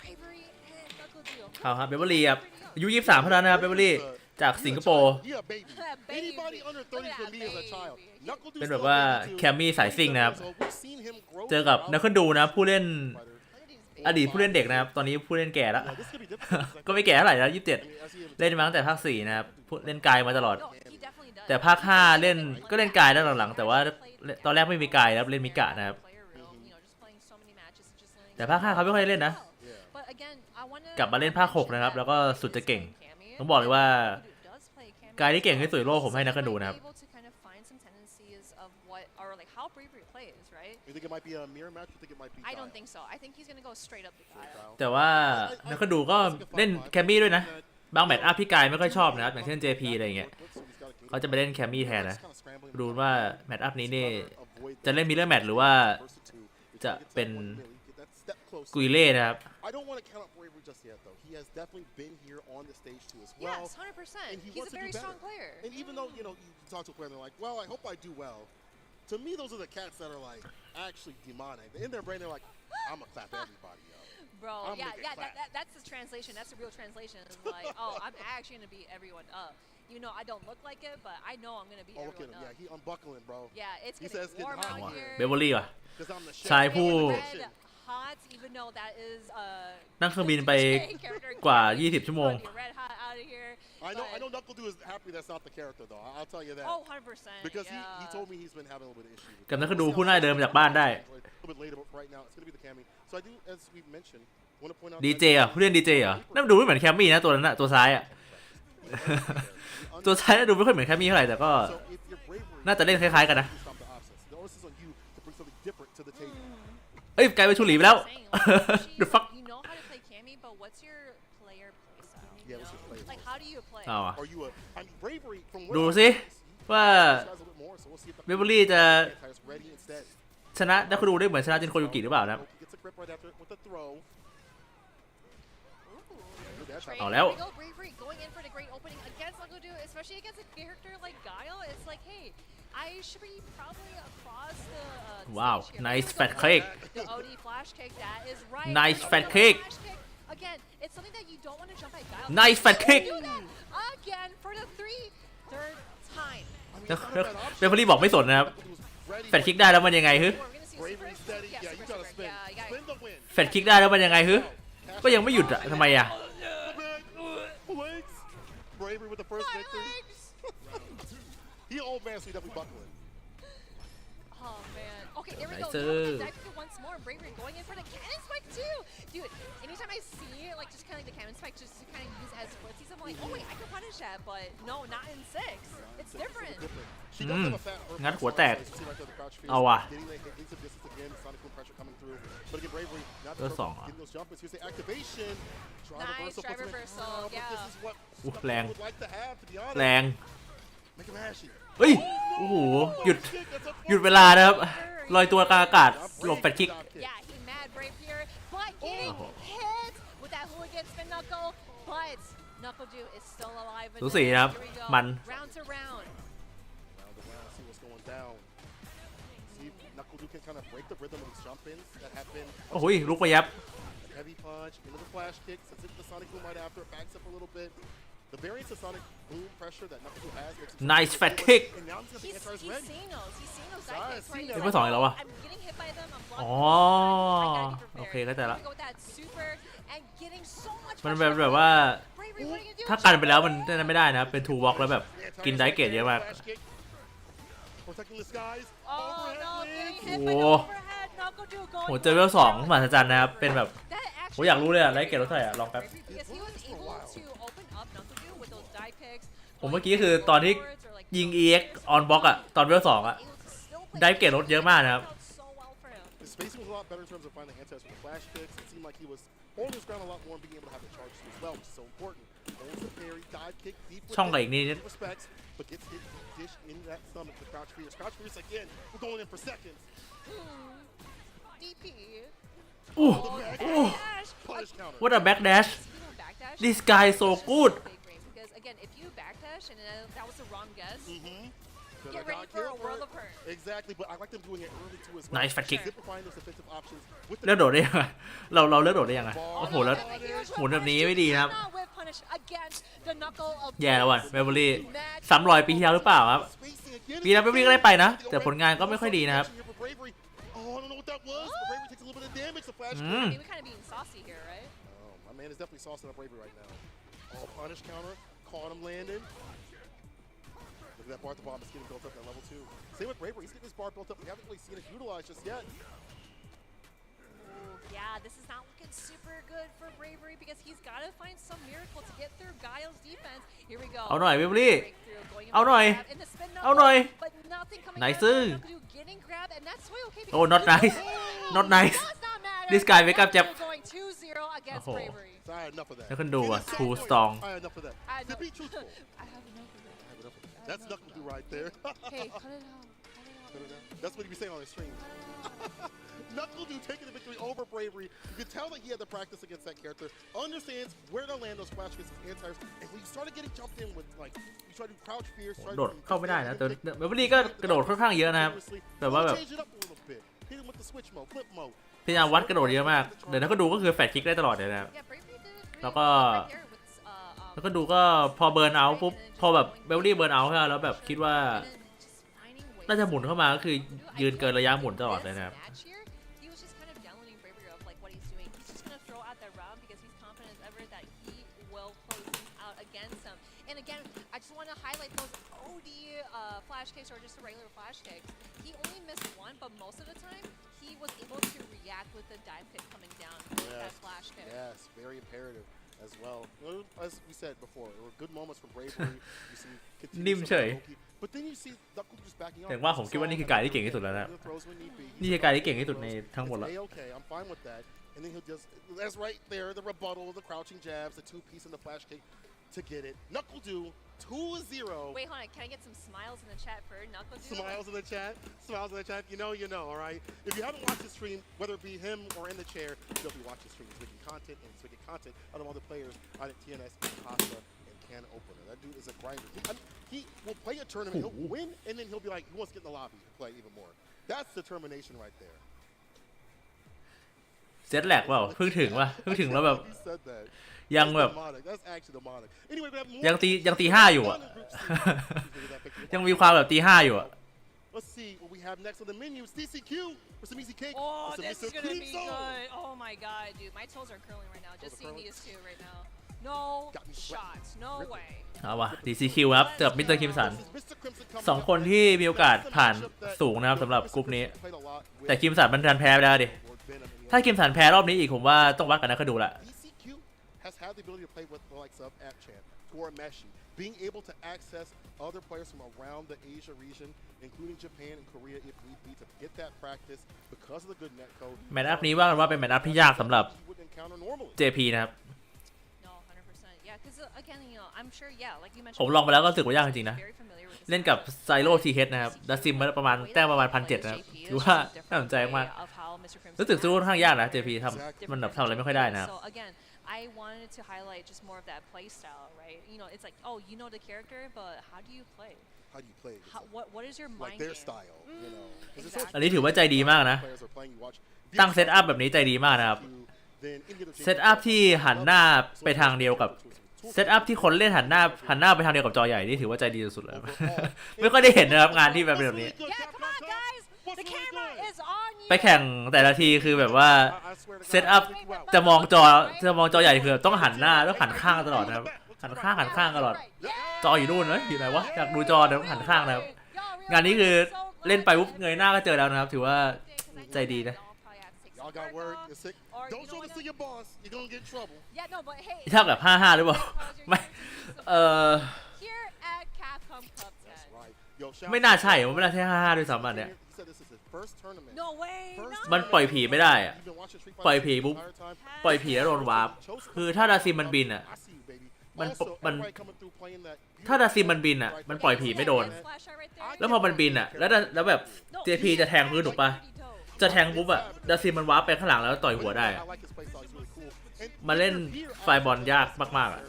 Bravery and Nakuju. เอาครับเบเวอรี่ครับอายุ23เท่านั้นนะครับเบเวอรี่จากสิงคโปร์ Yeah, baby. Baby. Anybody under 30 Look at for me that is a child. baby. Knuckle Do เป็น still แบบว่า baby too. แคมมี่สายซิ่งนะครับ So we've seen him grow เจอกับ throughout นักขดูนะผู้เล่น fighter. Look at these อดีต baby ผู้เล่นเด็กนะครับ ตอนนี้ผู้เล่นแก่แล้ว Yeah, this could be difficult. ก็ไม่แก่เท่าไหร่แล้ว I mean, 27 I see him เล่นมาตั้งแต่ภาค 4 นะครับเล่นกายมาตลอด No, he definitely does. แต่ภาค 5 เล่นก็เล่นกายแล้วหลังๆ แต่ว่าตอนแรกไม่มีกายนะครับเล่นมิกะนะครับ แต่ภาค 5 เขาไม่ค่อยเล่นนะ กลับมาเล่นภาค 6 นะครับ แล้วก็สุดจะเก่ง ต้องบอกเลยว่ากายที่เก่งที่สุดในโลกผมให้นักขดูนะครับ You think it might be a mirror match? You think it might be? I don't Kyle? think so. I think he's gonna go straight up the guy. Kyle. แต่ว่านักขดูก็เล่นแคมมี่ด้วยนะ บางแมตช์อัพพี่กายไม่ค่อยชอบนะครับ อย่างเช่น JP อะไรอย่างเงี้ย เขาจะไปเล่นแคมมี่แทนนะ ดูว่าแมตช์อัพนี้นี่จะเล่นมิลเลอร์แมตช์หรือว่าจะเป็นกุยเล่นะครับ I don't want to count out Bravery just yet, though. He has definitely been here on the stage too as well. Yes, 100%. And he He's wants a to do very strong better. player. And even though, you talk to a player and they're like, well, I hope I do well. To me, those are the cats that are like actually demonic. In their brain, they're like, I'm gonna clap everybody up. Bro, I'm yeah, making clap. that's the translation. That's the real translation. It's like, oh, I'm actually gonna beat everyone up. You know, I don't look like it, but I know I'm gonna beat Oh, look at everyone him. Yeah, up. he unbuckling, bro. Yeah, it's He gonna says be warm getting hot. out here. เบเวอรี่ว่ะ Because I'm the ชายผู้ Red hot, even though that is นั่งเครื่องบินไป character กว่า 20 ชั่วโมง Red hot out of here. I know Knuckle Do is happy that's not the character, though. I'll tell you that. Oh, 100%. Because he yeah. told me he's been having a little bit of issues. กับนักขดูผู้น่าเดินมาจากบ้านได้ A little bit later, but right now it's gonna be the Cammy. So I do, as we've mentioned, want to point out ดีเจอ่ะผู้เล่นดีเจเหรอนั่นดูไม่เหมือนแคมมี่นะตัวนั้นอะตัวซ้ายอะ ตัวซ้ายน่าดูไม่ค่อยเหมือนแคมมี่เท่าไหร่แต่ก็ So if your bravery น่าจะเล่นคล้ายๆกันนะ you stop the opposites. The onus is on you to bring something different to the table. เอ้ยกลายเป็นชูหลีไปแล้ว The fuck You know how to play Cammy, but what's your player play style? Yeah, what's your player Like, how do you play? เอาอะ Are you I mean, bravery from ดู what สิ I see, ว่า this guy's a little bit more, so we'll see if the เบเวอรี่จะ Antire's ready instead. ชนะนักขดูได้เหมือนชนะจินโคยุกิหรือเปล่านะครับ He gets a grip right after with the throw. Look at that. เอาแล้ว Here we go, Bravery going in for the great opening against Lagodu, especially against a character like Guile. It's like, hey, I should be probably across the Wow, stage here. nice Here we fat go. kick. The OD flash kick, that is right. Nice Here we fat go, kick. flash kick. Again, it's something that you don't want to jump at Guile. Nice fat Don't kick. do that again for the third time. I mean, นัก it's not a bad option. เบเวอรี่บอกไม่สนนะครับ Knuckle was ready แฟดคิกได้แล้วมันยังไงฮึ We're gonna see Bravery super steady. yeah, Yeah, you super gotta spin. Yeah, you gotta Spin the win. แฟดคิกได้แล้วมันยังไงฮึก็ยังไม่หยุดอะทำไมอะ Legs. Bravery with the first My victory. legs! He old man, so he definitely buckling. Oh man. Okay, there we go. Nice. Dive kick once more. Bravery going in for the cannon spike too. Dude, anytime I see like just kind of like the cannon spike just to kind of use as footsies, I'm like, oh wait, I can punish that, but no, not in 6. It's different. She does have a fat burst งัดหัว on แตก the side. You see right there the crouch fears, เอาว่ะ getting that hit into distance again, Sonic Boom pressure coming through. But again, Bravery, not the เบอร์สอง getting those jump ins. Here's the activation. Drive Nice, reversal, drive puts him in. reversal, But this yeah. is what อู้ Snuffle แรง would like to have, to be honest. แรง Make him ashy. เฮ้ยโอ้โหหยุด Kick, that's a หยุดเวลานะครับลอยตัวกลางอากาศหลบแฟดคิก Yeah, he mad brave here, but getting hit with that hooligan spin knuckle, but Knuckle Dew is still alive. สูสีนะครับ Here we go. มัน Round to round. Round to round, see what's going down. See if Knuckle Dew can kind of break the rhythm of these jump ins that have been โอ้โหลุกไปยับ heavy punch into the flash kick, sets it to the Sonic Boom right after, it backs up a little bit. The variance of Sonic Boom pressure that Knuckle Dew has makes it Nice fat kick. And now he's got the He's anti-res ready. seen those. He's seen those Nice, dive kicks, right? seen He's them. เบอร์สองอีกแล้ววะ I'm getting hit by them. I'm อ๋อ blocking. โอเคเข้าใจละ Here we go with that super and getting so much มัน pressure แบบว่า Bravery, what are you doing? ถ้ากันไปแล้วมันนั่นไม่ได้นะครับเป็นทูวอล์กแล้วแบบกินไดเกตเยอะมาก Flash kick. Protecting the skies. Oh Overhead no, getting lands. hit by the โอ้ overhead. Knuckle Dew going โหเจอเวลสองมหัศจรรย์นะครับเป็นแบบ That โหอยากรู้เลยอะไดเกตรถไฟอะลองแป๊บ because he was able to open up Knuckle Dew with those dive kicks. ผมเมื่อกี้คือตอนที่ยิง EX on block อะตอนเวลสองอะไดเกตรถเยอะมากนะครับ So well for him. His spacing was a lot better in terms of finding anti-res with the flash kicks. It seemed like he was holding his ground a lot more and being able to have the charges as well, which is so important. Holds the parry, dive kick, deep with ช่องกับ it, อีกนิด he respects, but gets hit dish in that stomach with crouch fears. Crouch fears again. We're going in for seconds. DP. อู้ The back อู้ dash, punish counter. what a backdash this guy is so good Because again, if you backdash and that was the wrong guess, But get I ready got for a killed world it. of hurt. Exactly, but I like them doing it early too as well. Nice fat kick. Simplifying those defensive options with the เลือกโดดได้ยังไงเราเลือกโดดได้ยังไงโอ้โหแล้ว หมุนแบบนี้ไม่ดีนะครับ แย่แล้วว่ะเบเวอรี่ซ้ำรอยปีที่แล้วหรือเปล่าครับ spacing again. ปีแล้วเบเวอรี่ก็ได้ไปนะ แต่ผลงานก็ไม่ค่อยดีนะครับ Here for Bravery. Oh, I don't know what that was, but Bravery takes a little bit of damage. The flash Mm. kick. I mean, we kind of being saucy here, right? Oh, my man is definitely saucing up Bravery right now. Oh, punish counter, caught him landing. Look at that bar at the bottom, it's getting built up at level 2. Same with Bravery, he's getting his bar built up. We haven't really seen it utilized just yet. Yeah, this is not looking super good for Bravery because he's got to find some miracle to get through Guile's defense. Here we go. เอาหน่อยเบเวอรี่ Breakthrough, going in เอา for หน่อย grab in the spin เอาหน่อย knuckle, but nothing coming Nice. out of it. Knuckle Dew getting grabbed, and that's totally okay Oh, because not nice. Not nice. does not matter. This guy wake up, Knuckle Jeff. Dew going 2-0 against Oh. Bravery. So I had enough of that. แล้วคุณดูอ่ะ It is so too annoying. strong I had enough of that. I had To no- be truthful. I have enough of it. I have enough of that. That's Knuckle Dew right there. Okay, cut it out. Cut it out. That's what he be saying on his stream. Knuckle Dew taking the victory over Bravery. You could tell that he had the practice against that character. Understands where to land those flash kicks with anti-airs. And when you started getting jumped in with, like, you try to crouch fears, try โด to ดเข้าไม่ได้นะแต่เบเวอรี่ก็กระโดดค่อนข้างเยอะนะครับแต่ว่าแบบ change it up a little bit. Hit him with the switch mode, flip mode. พยายามวัดกระโดดเยอะมากเดี๋ยวถ้าก็ดูก็คือแฟดคิกได้ตลอดเลยนะครับ Yeah, Bravery did it really แล้วก็ well right there with, แล้วก็ดูก็พอเบิร์นเอาท์ปุ๊บพอแบบเบเวอรี่เบิร์นเอาท์ใช่ไหมแล้วแบบคิดว่า and then just finding ways น่าจะหมุนเข้ามาก็คือยืนเกินระยะหมุนตลอดเลยนะครับ Match here, he was just kind of downloading Bravery of like what he's doing. He's just gonna throw out that round because he's confident as ever that he will close things out against him. And again, I just want to highlight those OD flash kicks or just the regular flash kicks. He only missed one, but most of the time he was able to react with the dive kick coming down with that flash kick. Yes, very imperative as well. Well, as we said before, there were good moments for Bravery. You see, continued นิ่มเฉย But then you see Knuckle just backing up. แต่ว่าผมคิดว่านี่คือกายที่เก่งที่สุดแล้วนะ Throws when need be. นี่คือกายที่เก่งที่สุดในทั้งหมด It's ละ A-okay, I'm fine with that. And then he'll just, that's right there, the rebuttal, the crouching jabs, the two-piece and the flash kick to get it. Knuckle Dew, 2-0. Wait, hold on. Can I get some smiles in the chat for Knuckle Dew? Smiles in the chat. Smiles in the chat. You know, all right? If you haven't watched the stream, whether it be him or in the chair, you'll be watching the stream. He's making content, and he's making content out of all the players out at TNS, Costa, and Can Opener. That dude is a grinder. He will play a tournament, he'll win, and then he'll be like, he wants to get in the lobby and play even more. That's determination right there. เซตแหลกเปล่าเพิ่งถึงแล้วแบบ He said that. ยังแบบ That's demonic. That's actually demonic. Anyway, we have more. ยังตีห้าอยู่อ่ะ ยังมีความแบบตีห้าอยู่อ่ะ Let's see what we have next on the menu. It's DCQ for some easy cake. Oh, for some this Mr. is gonna be Calypso. good. Oh my god, dude. My toes are curling right now. Just seeing curling? these two right now. No shots. No way. เอาวะ DCQ ครับเจอกับมิสเตอร์คิมสัน2 คนที่มีโอกาสผ่านสูงนะครับสำหรับกลุ่มนี้แต่คิมสันมันดันแพ้ไปแล้วดิถ้าคิมสันแพ้รอบนี้อีกผมว่าต้องวัดกันนะก็ดูละ has had the ability to play with the likes of Apchan, Gorameshi, being able to access other players from around the Asia region, including Japan and Korea if need be, to get that practice because of the good netcode. แมตช์อัพนี้ว่ากันว่าเป็นแมตช์อัพที่ยากสำหรับ JP นะครับ No, 100%. Yeah, because again, you know, I'm sure. Yeah, like you mentioned. ผมลองไปแล้วก็รู้สึกว่ายากจริงๆนะเล่นกับไซโร่ทีเฮดนะครับดัซซิมมาประมาณแต้มประมาณ 1,700 นะครับถือว่าน่าสนใจมากรู้สึกสู้ค่อนข้างยากนะ JP ทำมันแบบทำอะไรไม่ค่อยได้นะครับ I wanted to highlight just more of that play style, right? You know, it's like, oh, you know the character, but how do you play? How do you play? What is your mind like their game? style, you know. Exactly. อันนี้ถือว่าใจดีมากนะตั้งเซตอัพแบบนี้ใจดีมากนะครับเซตอัพที่หันหน้าไปทางเดียวกับเซตอัพที่คนเล่นหันหน้าไปทางเดียวกับจอใหญ่นี่ถือว่าใจดีสุดๆเลย ไม่ค่อยได้เห็นนะครับงานที่แบบนี้ Yeah, come on, guys. The camera is on you. ไปแข่งแต่ละทีคือแบบว่าเซตอัพจะมองจอใหญ่คือต้องหันหน้าต้องหันข้างตลอดนะครับหันข้างตลอดจออยู่นู่นนะอยู่ไหนวะอยากดูจอแต่ต้องหันข้างนะครับงานนี้คือเล่นไปปุ๊บเงยหน้าก็เจอแล้วนะครับถือว่าใจดีนะ Y'all got word. You're sick. Don't show this to your boss. You're gonna get in trouble. Yeah, no, but hey. เท่ากับ 5-5 หรือเปล่าไม่Here at Capcom Cup 10. ไม่น่าใช่ผมไม่น่าใช่ 5-5 ด้วยซ้ำอันเนี้ย No way. มันปล่อยผีไม่ได้อะปล่อยผีปุ๊บปล่อยผีแล้วโดนวาร์ปคือถ้าดาซิมมันบินอ่ะมันถ้าดาซิมมันบินอ่ะมันปล่อยผีไม่โดนแล้วพอมันบินอ่ะแล้วแบบ JP จะแทงพื้นถูกปะจะแทงปุ๊บอ่ะดาซิมมันวาร์ปไปข้างหลังแล้วต่อยหัวได้มาเล่นไฟบอลยากมากๆอ่ะ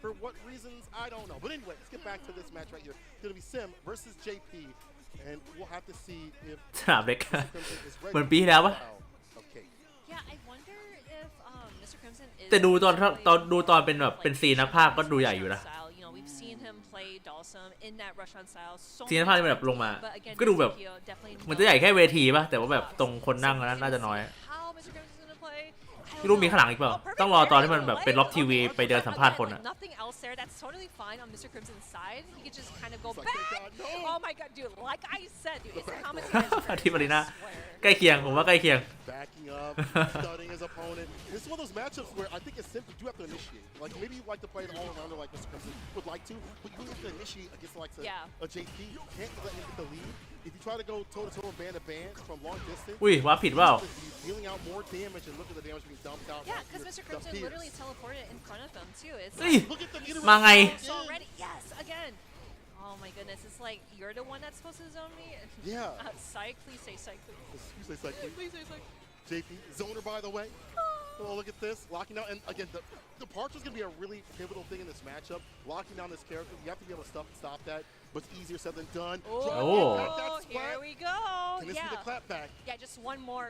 For what reasons, I don't know. But anyway, let's get back to this match right here. It's going to be Sim versus JP, and we'll have to see if สนามเล็กเหมือนปีที่แล้วปะ Yeah, I wonder if Mr. Crimson is. แต่ดูตอนเป็นแบบเป็นซีนนักพากย์ก็ดูใหญ่อยู่นะ You know, we've seen him play Dalsum in that Russian style. ซีนนักพากย์ที่แบบลงมาก็ดูแบบมันจะใหญ่แค่เวทีปะแต่ว่าแบบตรงคนนั่งนั้นน่าจะน้อยไม่รู้มีข้างหลังอีกเปล่าต้องรอตอนที่มันแบบเป็นล็อบทีวีไปเดินสัมภาษณ์คนอะ Nothing else there. That's totally fine on Mr. Crimson's side. He could just kind of go back. Oh my god, dude! Like I said, dude, it's a commentator's ที่มารีน่าใกล้เคียงผมว่าใกล้เคียง Backing up, studying his opponent. This is one of those matchups where I think it's simple. You do have to initiate. Like maybe you like to play an all-rounder like Mr. Crimson would like to, but you have to initiate against like a JP. You can't let him get the lead. If you try to go toe-to-toe and band-to-band from long distance, อุ้ยว่าผิดเปล่า dealing out more damage and look at the damage being dumped out. Yeah, because Mr. Crimson literally teleported in front of him too. It's เฮ้ย Look at the มาไง already. Yes, again. Oh my goodness, it's like you're the one that's supposed to zone me. Yeah. Psych, please say psych, please. You say psych, Please say psych. JP, zoner by the way. Oh, look at this. Locking down. And again, the parts is going to be a really pivotal thing in this matchup. Locking down this character. You have to be able to stop that. But it's easier said than done. Oh, here we go. Can this be the clap back? Yeah, just one more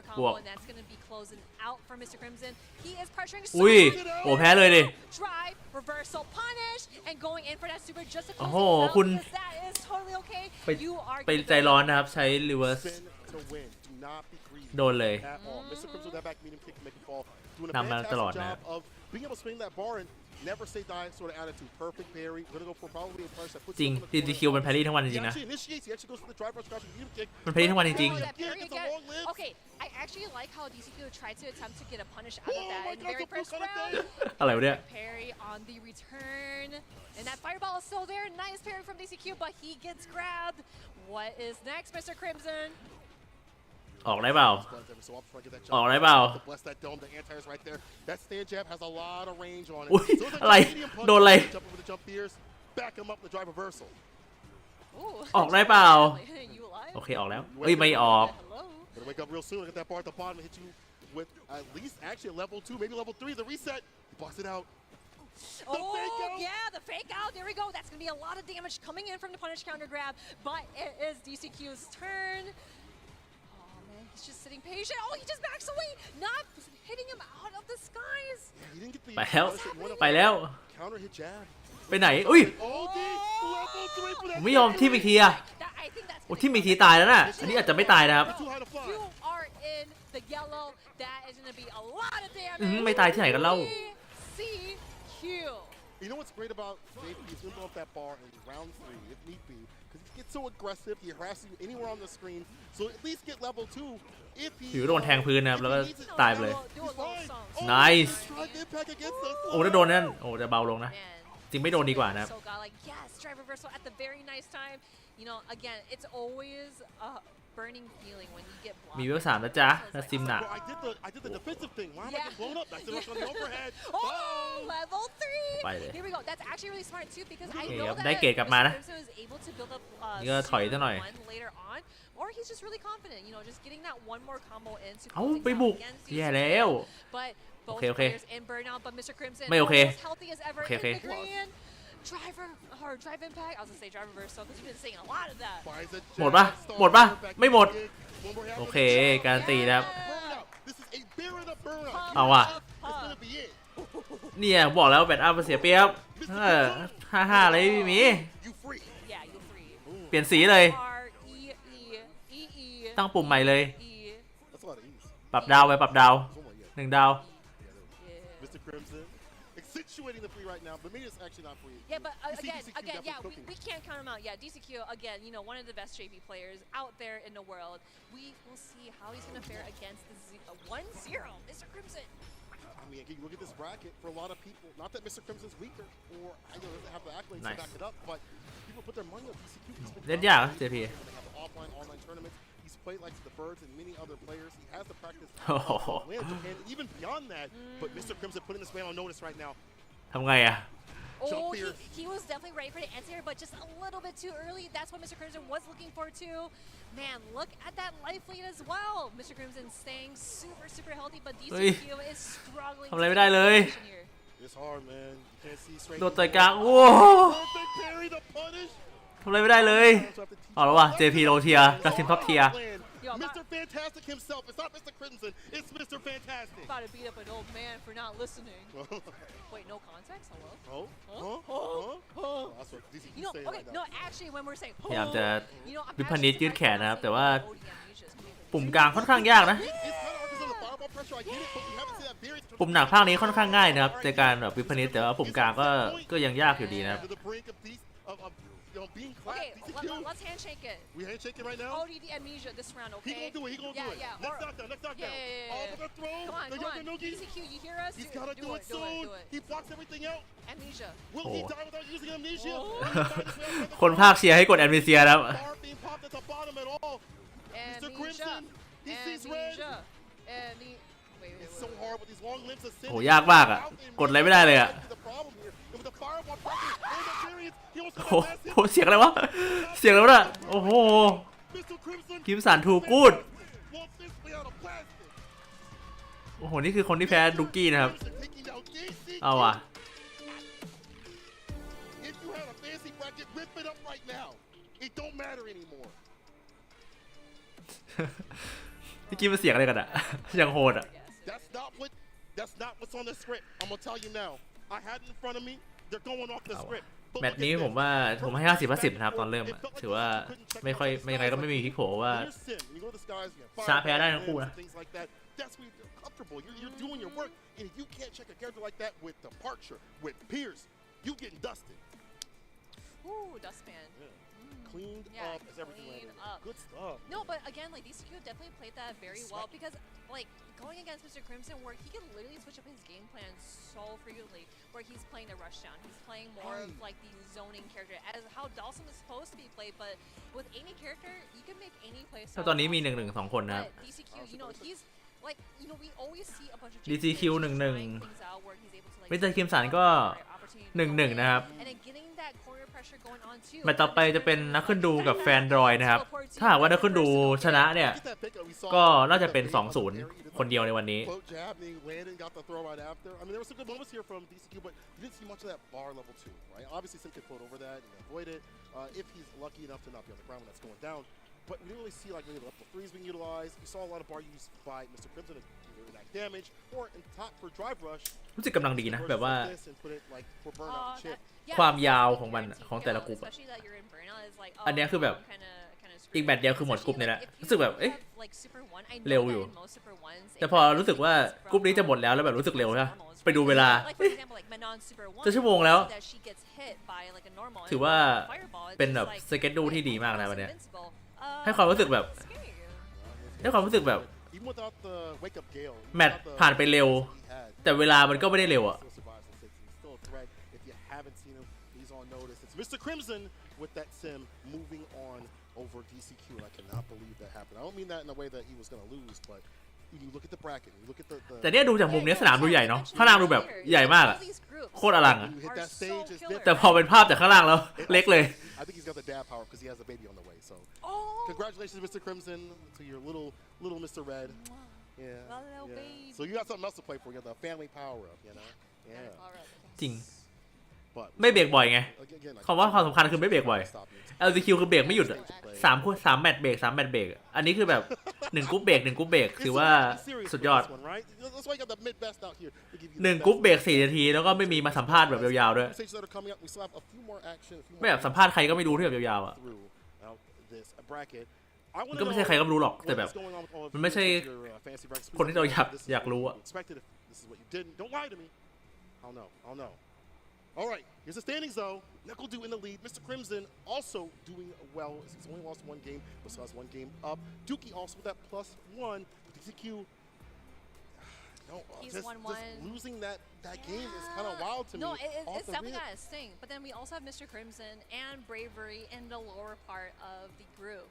combo, and that's going to be closing out for Mr. Crimson. He is pressuring so อุ้ยโอ้แพ้เลยดิ drive, reversal, punish, and going in for that super just to โอ้ close โห it out คุณ because that is totally okay. ไป You are ไปใจร้อนนะครับใช้ reverse Spin to win. Do not be greedy โดนเลย at all. Mr. Crimson with that back medium kick to make it fall. Doing a นำมาตลอด fantastic นะ job of being able to swing that bar and never say die sort of attitude. Perfect parry. Gonna go for probably a punch that puts จริง him in the DDQ corner. มันแพรี่ทั้งวันจ He ริงๆนะ actually initiates. He actually goes for the drive rush crouch and medium kick. มันแพรี่ทั้งวันจริง Oh, that Yeah, parry gets a again. long lift. Okay, I actually like how DCQ tried to attempt to get a punish out of Oh that my in the God, very the first full kind of round. ๆอะไรวะเนี่ย Parry on the return, and that fireball is still there. Nice parry from DCQ, but he gets grabbed. What is next, Mr. Crimson? ออกได้เปล่า So up front, get that ออก jump. ได้เปล่า To bless that dome, the anti-air's right there. That stand jab has a lot of range on it. อุ๊ย So it's like อะไร a medium punch. โดนอะไร Jump over the jump ears, back him up, the drive reversal. Ooh. ออกได้เปล่า You alive? โอเคออกแล้วเอ้ยไม่ออก Hello? Gonna wake up real soon. Look at that bar at the bottom. Hit you with at least actually a level 2, maybe level 3. The reset. He busts it out. Oh, yeah, the fake out. There we go. That's going to be a lot of damage coming in from the punish counter grab, but it is DCQ's turn. Oh, man, he's just sitting patient. Oh, he just backs away, not hitting him out of the skies. Yeah, he didn't get the ไปแล้ว punish that he wanted. ไปแล้ว Counter hit jab. ไปไหนอุ้ย Oh, the level 3 for that. ไม่ยอมที่อีกทีอะ I think that's โอ้ที่อีกทีตายแล้วน่ะอันนี้อาจจะไม่ตายนะครับ Too high to fly. You are in the yellow. That is going to be a lot of อืม damage. ไม่ตายที่ไหนกันเล่า We see You know what's great about JP? He's going to blow up that bar in round 3, if need be, because he gets so aggressive, he harasses you anywhere on the screen, so at least get level 2 if he... ผิวโดนแทงพื้นนะครับแล้วก็ตายไปเลย Do a little song. Nice. Drive impact against us. โอ้ถ้าโดนนั่นโอ้จะเบาลงนะ Man. จริงไม่โดนดีกว่านะครับ So got like yes, drive reversal at the very nice time. You know, again, it's always a burning feeling when you get blocked. มีเวล3นะจ๊ะแล้วซิมหนัก Bro, I did the defensive thing. Why am I getting blown up? That's the on the overhead. Oh, level 3. ไปเลย Here we go. That's actually really smart too because I โอเค know ครับ that ได้เกรดกลับมานะ Mr. Crimson is able to build up นี่ก็ถอยซะหน่อย one later on, or he's just really confident. You know, just getting that one more combo in to เอ้า close ไป things บุ out ก against แย่ DCQ. แล้ว But both Okay. players in burnout, but Mr. Crimson ไม่โอเค as healthy as ever Okay. in the green. Driver or drive impact. I was gonna say drive reversal because you've been saying a lot of that. หมดปะหมดปะไม่หมด โอเคการันตีนะครับ This is a bear and a burnout. เอาว่ะ It's gonna be it. เนี่ยบอกแล้วแบตอัพมันเสียเปรียบ55เลยไม่มี You free. Yeah, you free. เปลี่ยนสีเลย R E E E E. ตั้งปุ่มใหม่เลย E. That's a lot of ease. ปรับดาวไปปรับดาว Oh my god. 1 ดาว Yeah. Mr. Crimson accentuating the free right now, but maybe it's actually not free. Yeah, but You see DCQ again, definitely yeah, cooking. we can't count him out. Yeah, DCQ, again, you know, one of the best JV players out there in the world. We will see how he's going to fare against the 1-0, Mr. Crimson. I mean, you look at this bracket for a lot of people. Not that Mr. Crimson's weaker, or I know doesn't have the accolades Nice. to back it up, but people put their money on DCQ. He's been เล่นยากนะ JP He's gonna have the offline, online tournaments. He's played like the Birds and many other players. He has the practice Oh. win, and even beyond that. But Mr. Crimson putting this man on notice right now. ทำไงอะ Oh, here. he was definitely ready for the anti-air, but just a little bit too early. That's what Mr. Crimson was looking for too. Man, look at that life lead as well. Mr. Crimson staying super healthy, but DCQ is struggling. ทำอะไรไม่ได้เลย Here. It's hard, man. You can't see straight. โดนต่อยกลางโอ้ Perfect parry to punish. ทำอะไรไม่ได้เลยเอาแล้วว่ะ JP โลเทียกับทีมท็อปเทีย Mr. Fantastic himself. It's not Mr. Crimson. It's Mr. Fantastic. About to beat up an old man for not listening. Wait, no context? Hello? That's what DCQ You know, saying okay, right no, now. actually, when we're saying, พยายามจะ you know, I'm วิพนิจ actually ยืดแขนนะครับ แต่ว่า ODM uses completely. ปุ่มกลางค่อนข้างยากนะ It's kind of hard because of the fireball pressure. I get it, but we haven't seen that very. ปุ่มหนักภาคนี้ค่อนข้างง่ายนะครับในการแบบวิพนิจแต่ว่าปุ่มกลางก็ยังยากอยู่ดีนะครับ To the brink of these of being Okay, clapped. DCQ. let's handshake it. We handshaking right now. ODD amnesia this round, He okay? gonna do it. He gonna do it. Yeah. Next knockdown. Next knockdown. Yeah. All for the throw. Come on, The come younger on. Nogi. DCQ, you hear us? He's gotta do it soon. He blocks everything out. Amnesia. Will he die without using amnesia? Oh. Will he die this way out? คนภาคเชียร์ให้กดแอดมิเซียนะครับ Bar being popped at the bottom at all. Mr. Crimson, he sees red. Amnesia. Wait. It's so hard with these long limbs ascending. โหยากมากอะกดอะไรไม่ได้เลยอะ The problem here, and with the fireball pressure and the periods, he almost โอ้ got a massive โหเสียงอะไรวะเสียงแล้วนะโอ้โห Mr. Crimson คิมสันทูกูด wants this way out of plastic. โอ้โหนี่คือคนที่แพ้ดุกกี้นะครับ Crimson taking down DCQ. เอาว่ะ If you had a fancy bracket, rip it up right now. It don't matter anymore. พี่กี้มาเสียงอะไรกันอะยังโหดอะ That's not what's on the script. I'm gonna tell you now. I had it in front of me. They're going off the script. แมตช์นี้ผมว่าผมให้50-50นะครับตอนเริ่มอะถือว่าไม่ค่อยไม่ยังไงก็ไม่มีพลิกโผว่า ชนะแพ้ได้ทั้งคู่นะ That's when you're comfortable. You're doing your work, and if you can't check a character like that with departure, with Pierce, you getting dusted. Ooh, Dustman. Cleaned Yeah, up as everything cleaned landed. up. Good stuff. No, but again, like DCQ definitely played that very well because, like, going against Mr. Crimson, where he can literally switch up his game plan so frequently, where he's playing the rush down, he's playing more of like the zoning character, as how Dawson is supposed to be played. But with any character, you can make any play ถ้า style. ตอนนี้มี1-1-2 คนนะครับ But DCQ, you know, he's like, you know, we always see a bunch of DCQ JV players 1-1 trying things out where he's able to, like, มิสเตอร์คิมสันก็ 1-1 นะครับ and then getting that corner pressure going on too. แมตช์ต่อไปจะเป็นนักขึ้นดูกับแฟนดรอยนะครับถ้าหากว่านักขึ้นดูชนะเนี่ยก็น่าจะเป็น 2-0 คนเดียวในวันนี้ Float jab, and he landed, got the throw right after. I mean, there were some good moments here from DCQ, but you didn't see much of that bar level 2, right? Obviously, Sim could float over that and avoid it if he's lucky enough to not be on the ground when that's going down. But we didn't really see like maybe the level 3s being utilized. We saw a lot of bar used by Mr. Crimson to either enact damage or in top for drive rush. รู้สึกกำลังดีนะแบบว่า This and put it like for burnout and chip. ความยาวของมันของแต่ละกลุ่มอะ Especially that you're in burnout is like, อันเนี้ยคือแบบ kinda อีกแมตช์เดียวคือหมดกลุ่มเนี่ยแหละรู้สึกแบบเอ๊ะ like super one. I know เร็วอยู่ that in most super ones, แต่พอรู้สึกว่ากลุ่มนี้จะหมดแล้วแล้วแบบรู้สึกเร็วใช่ไหมไปดูเวลา like for example, like on Super 1, จะชั่วโมงแล้ว that she gets hit by like a normal ถือว่า fireball. It's เป็น just แบบ like, สเก็ตดูที่ดีมากนะ almost วันเนี้ย invincible. ให้ความรู้สึกแบบ Scary. ให้ความรู้สึกแบบ Even without the wake up gale, แมตช์ผ่านไปเร็ว แต่เวลามันก็ไม่ได้เร็วอะ still survives the six. He's still a threat. If you haven't seen him, he's on notice. It's Mr. Crimson with that sim moving on over DCQ, and I cannot believe that happened. I don't mean that in a way that he was going to lose, but you look at the bracket, you look at the แต่เนี่ยดูจากมุมเนี้ยสนามดูใหญ่เนาะข้างล่างดูแบบใหญ่มากอะโคตรอลังอะ when you hit that stage, it's แต่ different. พอเป็นภาพจากข้างล่างแล้วเล็กเลย I think he's got the dad power because he has a baby on the way. So, Oh. congratulations, Mr. Crimson, to your little Mr. Red. Yeah. Well, little yeah. baby. So you got something else to play for. You got the family power up, you know. Yeah. จริง But ไม่เบรกบ่อยไง again, คำว่าความสำคัญคือไม่เบรกบ่อย stop me. LCQ คือเบรกไม่หยุดอะ3 แมตช์เบรก3 แมตช์เบรกอะอันนี้คือแบบ1 กรุ๊ปเบรก1 กรุ๊ปเบรกถือว่า It's serious สุด with ยอด this one, right? That's why you got the mid best out here to give you 1 กรุ๊ปเบรก4 นาทีแล้วก็ไม่มีมาสัมภาษณ์แบบยาวๆด้วย conversations that are coming up. We still have a few more action. A few more ไม่แบบสัมภาษณ์ใครก็ไม่รู้ที่แบบยาวๆอะ through out this bracket. I มัน want ก็ to ไม่ know ใช่ใครก็ไม่รู้หรอกแต่แบบ what is going on with all of มันไม่ใช่ your fantasy brackets. คนที่เราอยาก This is อยาก what รู้ you อะ expected. This is what you didn't. Don't lie to me. I'll know. All right, here's the standings though. Knuckle in the lead. Mr. Crimson also doing well. He's only lost 1 game, but still has 1 game up. Dookie also with that +1. DCQ. No, He's just 1-1. losing that game is kind of wild to No, me. off it's the definitely rip. got a sting. But then we also have Mr. Crimson and Bravery in the lower part of the group.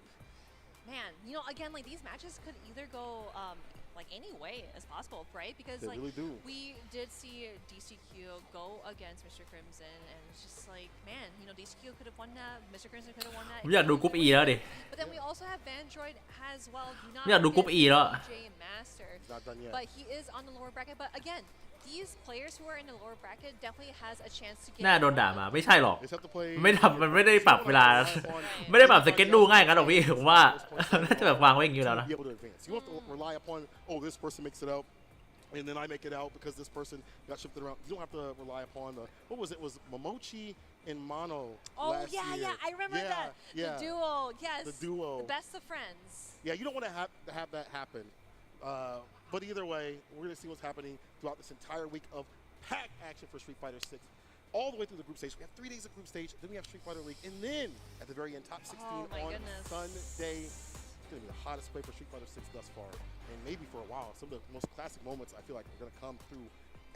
Man, again, like these matches could either go like any way as possible, right? Because They like really do. we did see DCQ go against Mr. Crimson, and it's just like, man, DCQ could have won that. Mr. Crimson could have won that. ผมอยากดูกรุ๊ป E แล้วดิ But then we also have Vandroid as well. Do not อยากดูกรุ๊ป E แล้วอะ DJ Master. Not done yet. But he is on the lower bracket. But again, these players who are in the lower bracket definitely has a chance to get. น่าโดนด่ามาไม่ใช่หรอก They just have to play. มันไม่ได้ปรับเวลา ไม่ได้ปรับสเก็ตดูง่ายกันหรอกพี่ผมว่า น่าจะแบบวางไว้อย่างนี้แล้วนะ Be able to advance. You have to rely upon, this person makes it out, and then I make it out because this person got shifted around. You don't have to rely upon what was it? Was Momochi and Mono last year? I remember that. Yeah. The duo, yes. The duo. The best of friends. Yeah, you don't want to have that happen. But either way, we're going to see what's happening throughout this entire week of packed action for Street Fighter 6. All the way through the group stage. We have 3 days of group stage, then we have Street Fighter League, and then at the very end, top 16 Oh my on goodness. Sunday. It's going to be the hottest play for Street Fighter 6 thus far, and maybe for a while. Some of the most classic moments I feel like are going to come through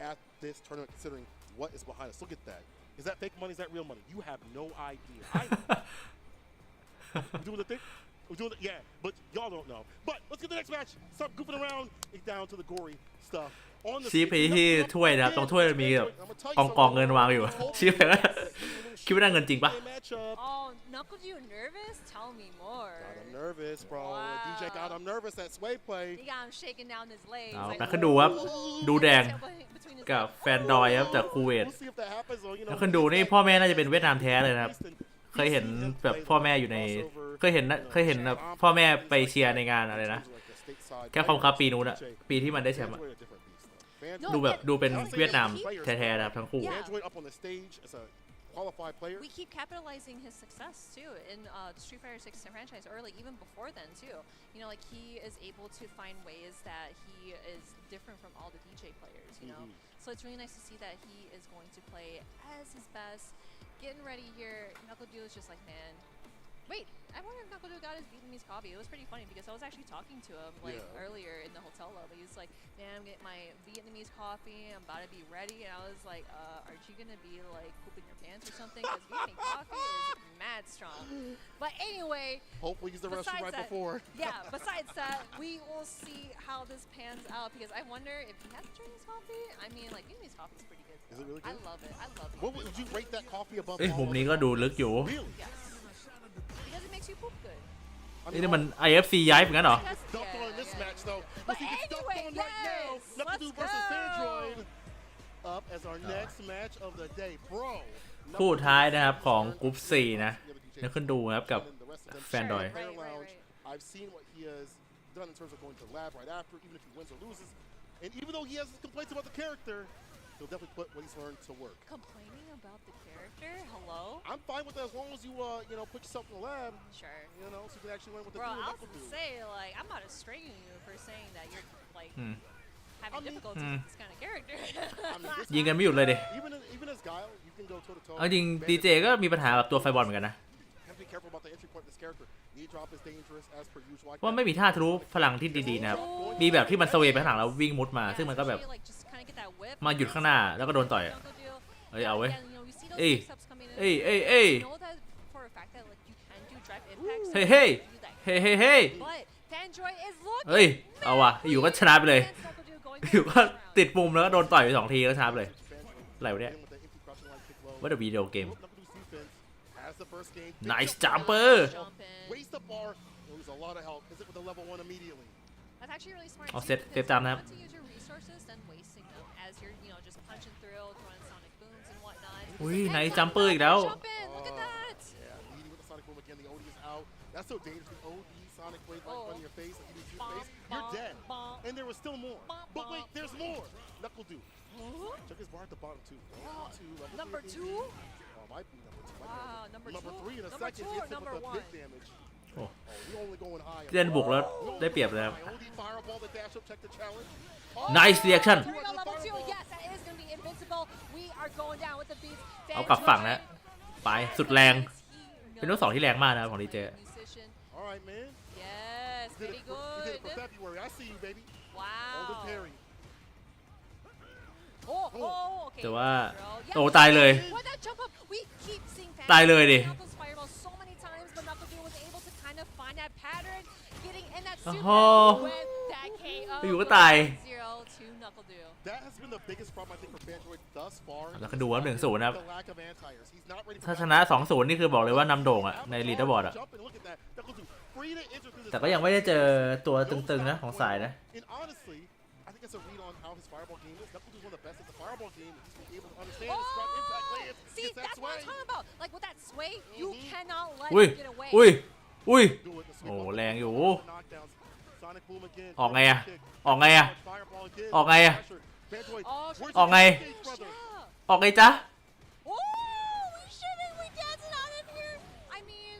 at this tournament, considering what is behind us. Look at that. Is that fake money? Is that real money? You have no idea. I know. We're doing the thing? We're doing it? Yeah, but y'all don't know. But let's get the next match. Stop goofing around. Get down to the gory stuff. On the ชี้ไปที่ถ้วยนะครับตรงถ้วยมันมีแบบกองเงินวางอยู่ ชี้ไปว่าคิดว่าได้เงินจริงปะ Oh, Knuckle, you nervous? Tell me more. God, I'm nervous, bro. Wow. DJ God, I'm nervous. That sway play. He got him shaking down his legs. เอา like, นักขึ้นดูครับ ดูแดง between his กับ legs. แฟนดอยครับจากคูเวต We'll see if that happens, though. You นัก know, ขึ้นดูนี่พ่อแม่น่าจะเป็นเวียดนามแท้เลยนะครับ เคยเห็นแบบพ่อแม่อยู่ใน เคยเห็นแบบพ่อแม่ไปเชียร์ในงานอะไรนะ แค่ความคับปีนู้นอะปีที่มันได้แชมป์อะ No, ดูแบบ again, ดูเป็น also เวียดนาม keep- แท้ๆนะครับทั้งคู่ Yeah. Android up on the stage as a qualified player. We keep capitalizing his success too in the Street Fighter 6 franchise early, even before then too. Like he is able to find ways that he is different from all the DJ players, So it's really nice to see that he is going to play as his best. Getting ready here, Knuckle Duo is just like, man. Wait, I wonder if Knuckle Duo got his Vietnamese coffee. It was pretty funny because I was actually talking to him earlier in the hotel lobby. He's like, man, I'm getting my Vietnamese coffee. I'm about to be ready. And I was like, aren't you gonna be like pooping your pants or something? Because Vietnamese coffee is mad strong. But anyway, Hopefully use the restroom right that, before. Yeah, besides that, we will see how this pans out because I wonder if he has Chinese coffee. I mean, like Vietnamese coffee is pretty good. Is it really good? I love it. I love it. What would you rate that coffee above? เอ้ย all มุม of นี้ it? ก็ดูลึกอยู่ Really? Yes. Because it makes you poop good.นี่มัน IFC ย้ายเหมือนกันเหรอ That's- Dumped on in this yeah. match though. But Let's see if it's dumped anyway, on right now. yes, Knuckle let's versus go. Android up as our next match of the day, bro. คู่ท้ายนะครับของกรุ๊ป C นะนักขึ้นดูครับกับ And the rest of them แฟนดอย Right, Player right, Lounge. right. I've seen what he has done in terms of going to lab right after, even if he wins or loses. And even though he has his complaints about the character, he'll definitely put what he's learned to work. Complaining about the character? Hello? I'm fine with that as long as you, put yourself in the lab, Sure. so you can actually learn what the Bro, dual I was knuckle do. gonna say, like, I'm not estranging you for saying that you're, like, having I mean- difficulties with this kind of character. I mean, this ยิงกันไม่หยุดเลยดิ even เอาจริงดีเจก็มีปัญหากับตัวไฟบอลเหมือนกันนะว่าไม่มีท่าทะลุพลังที่ดีๆนะครับมีแบบที่มันสเวย์ไปข้างหลังแล้ววิ่งมุดมาซึ่งมันก็แบบมาหยุดข้างหน้าแล้วก็โดนต่อยเฮ้ยเอาเว้ยเอ้ยเฮ้ยเฮ้ยเฮ้ยเฮ้ยเฮ้ยเฮ้ยเฮ้ยเฮ้ยเฮ้ยเอาว่ะอยู่ก็ชนะไปเลยอยู่ก็ติดมุมแล้วก็โดนต่อยไป2 ทีก็ชนะไปเลยอะไรวะเนี่ยว่าเดอะวิดีโอเกม Nice jumper เอาเซตตามนะครับอุ้ย Nice jumper อีกแล้วThat's so dangerous. The OD Sonic Wave right in front of your face, like you do face, you're dead. And there was still more. But wait, there's more. Knuckle Dew. Check his bar at the bottom too. Number 2? Oh, might be number 2. Wow, number 3 in a second. Hits him with a big damage. Oh, you're only going high. เล่นบุกแล้วได้เปรียบเลยครับ OD Fireball, the dash up, check the challenge. Nice reaction. Here we go, level 2. Yes, that is going to be invincible. We are going down with the beats. เอากลับฝั่งนะไปสุดแรงเป็นลูก2ที่แรงมากนะครับของดีเจAll right, man. Yes, very good. You did it for February. I see you, baby. Wow. Golden parry. Oh, okay. แต่ว่าโอ้ตายเลย What that jump up? We keep seeing ตายเลยดิ Knuckles fireball so many times, but Knuckle Duo was able to kind of find that pattern, getting in that โอ้ super โห with that KO. อยู่ก็ตาย 0 to Knuckle Duo. That has been the biggest problem I think for Fanjoid thus far. แล้วก็ดูว่า1-0นะครับ The lack of anti-airs. He's not ready for ถ้าชนะ 2-0 นี่คือบอกเลยว่านำโด่งอะในลีดเดอร์บอร์ดอะ jump and look at that. Knuckle Dew free to enter through the แต่ก็ยังไม่ได้เจอตัวตึงๆนะของสายนะ And honestly, I think it's a read on how his fireball game is. Knuckle Dew is one of the best at the fireball game. He's been able to understand his drop impact lands. See, Gets that that's what I'm sway. talking about. Like with that sway, you cannot let อุ้ย it get away. อุ้ยอุ้ย Do it, the sweep โอ้ on the แรงอยู่ knockdowns. Sonic Boom again. ออกไงอะ Kick. ออกไงอะ Fireball again. ออกไงอะ Pressure. Fanjoid, Oh, where's ออกไง your engage, brother? ออกไงจ๊ะ Oh, we shouldn't. We dancing out in here. I mean,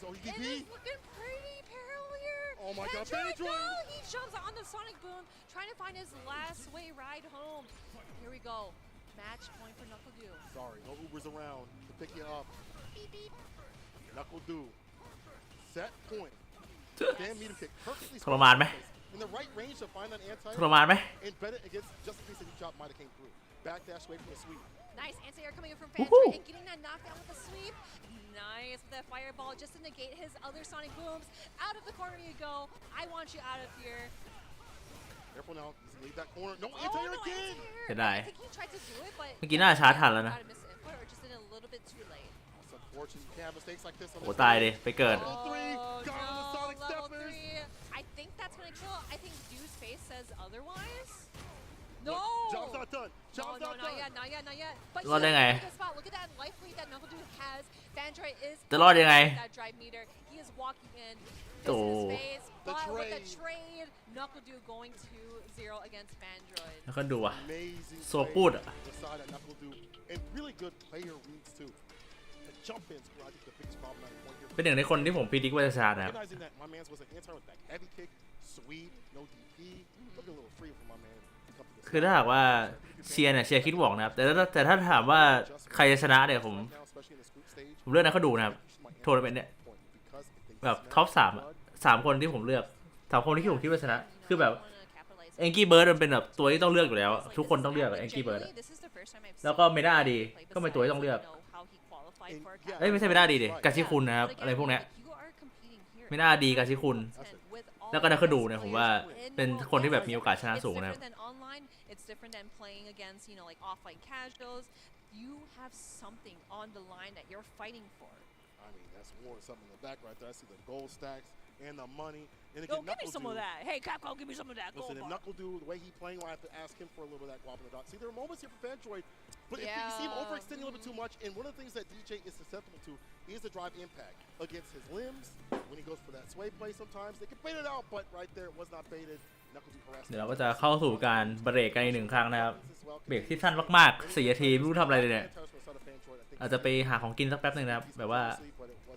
So he it is looking pretty parallel here. Oh my God, Fanjoid, Fanjoid! no, he jumps on the Sonic Boom, trying to find his last way ride home. Here we go. Match point for Knuckle Dew. Sorry, no Ubers around to pick you up. Beep, beep. Knuckle Dew. Set point. Damn meter kick. Perfectly ทรมานไหม in the right range to find that anti ทรมานไหม and bet it against just in case the chop might have came through. Backdash away from the sweep. Nice anti-air coming in from Woohoo! Fanjoid and getting that knockdown with the sweep. Nice with that fireball just to negate his other Sonic Booms. Out of the corner you go. I want you out of here. Careful now. He's gonna leave that corner. No Oh, anti-air no again. anti-air. เสียดาย I think he tried to do it, but เมื่อกี้น่าชาร์จทันแล้วนะ got a misinput or just did it a little bit too late. It's unfortunate you can't have mistakes like this on โอ้ this ตาย stage. ดิไปเกิด Level 3. Got him with Sonic level Steppers. 3. I think that's gonna kill. I think Dew's face says otherwise. No. Look, job's not done. Job's No, not not done. yet, not yet, not yet. But Rod he's in aยังไง really good spot. Look at that life lead that Knuckle Dew has. Fanjoid is จะรอดยังไง that drive meter. He is walking in. Oh. This is his face. The But with the trade. trade, Knuckle Dew going 2-0 against Fanjoid. แล้วก็ดูอ่ะ Amazing โซ play พูดอ่ะ inside that Knuckle Dew. And really good player reads too. The jump ins were I think the biggest problem at the point here. เป็นหนึ่งในคนที่ผมพิจิกว่าจะชนะนะครับ Recognizing that my man's was an anti with that heavy kick, sweep, no DP. Looking a little free from my man. คือถ้าหากว่าเชียร์เนี่ยเชียร์คิดหวังนะครับแต่ถ้าถามว่าใครจะชนะเนี่ยผมเลือกนะเขาดูนะครับโทรนาเมนต์เนี่ยแบบท็อป3คนที่ผมเลือก3คนที่ผมคิดว่าชนะคือแบบเอ็งกี้เบิร์ดมันเป็นแบบตัวที่ต้องเลือกอยู่แล้วอะทุกคนต้องเลือกเอ็งกี้เบิร์ดแล้วก็เมด้าดีก็เป็นตัวที่ต้องเลือกเอ้ยไม่ใช่เมด้าดีดิกาชิคุนนะครับอะไรพวกเนี้ยเมด้าดีกาชิคุนแล้วก็นักดูเนี่ยผมว่าเป็นคนที่แบบมีโอกาสชนะสูงนะครับ It's different than playing against, you know, like offline casuals. You have something on the line that you're fighting for. I mean, that's more something in the back right there. I see the gold stacks and the money. And Yo, give me some of that. Hey, Capcom, give me some of that gold Listen, if bar. Knuckle Dew, the way he playing, I have to ask him for a little bit of that guap in the dot. See, there are moments here for Fanjoid, but if you see him overextending a little bit too much, and one of the things that DJ is susceptible to is the drive impact against his limbs. When he goes for that sway play sometimes, they can bait it out, but right there it was not baited. Knuckle Dew harassed เดี๋ยวเราก็จะเข้าสู่การเบรกกันอีก1 ครั้งนะครับเบรกที่สั้นมากๆ4 นาทีไม่รู้ทำอะไรเลยเนี่ยอาจจะไปหาของกินสักแป๊บหนึ่งนะครับแบบว่า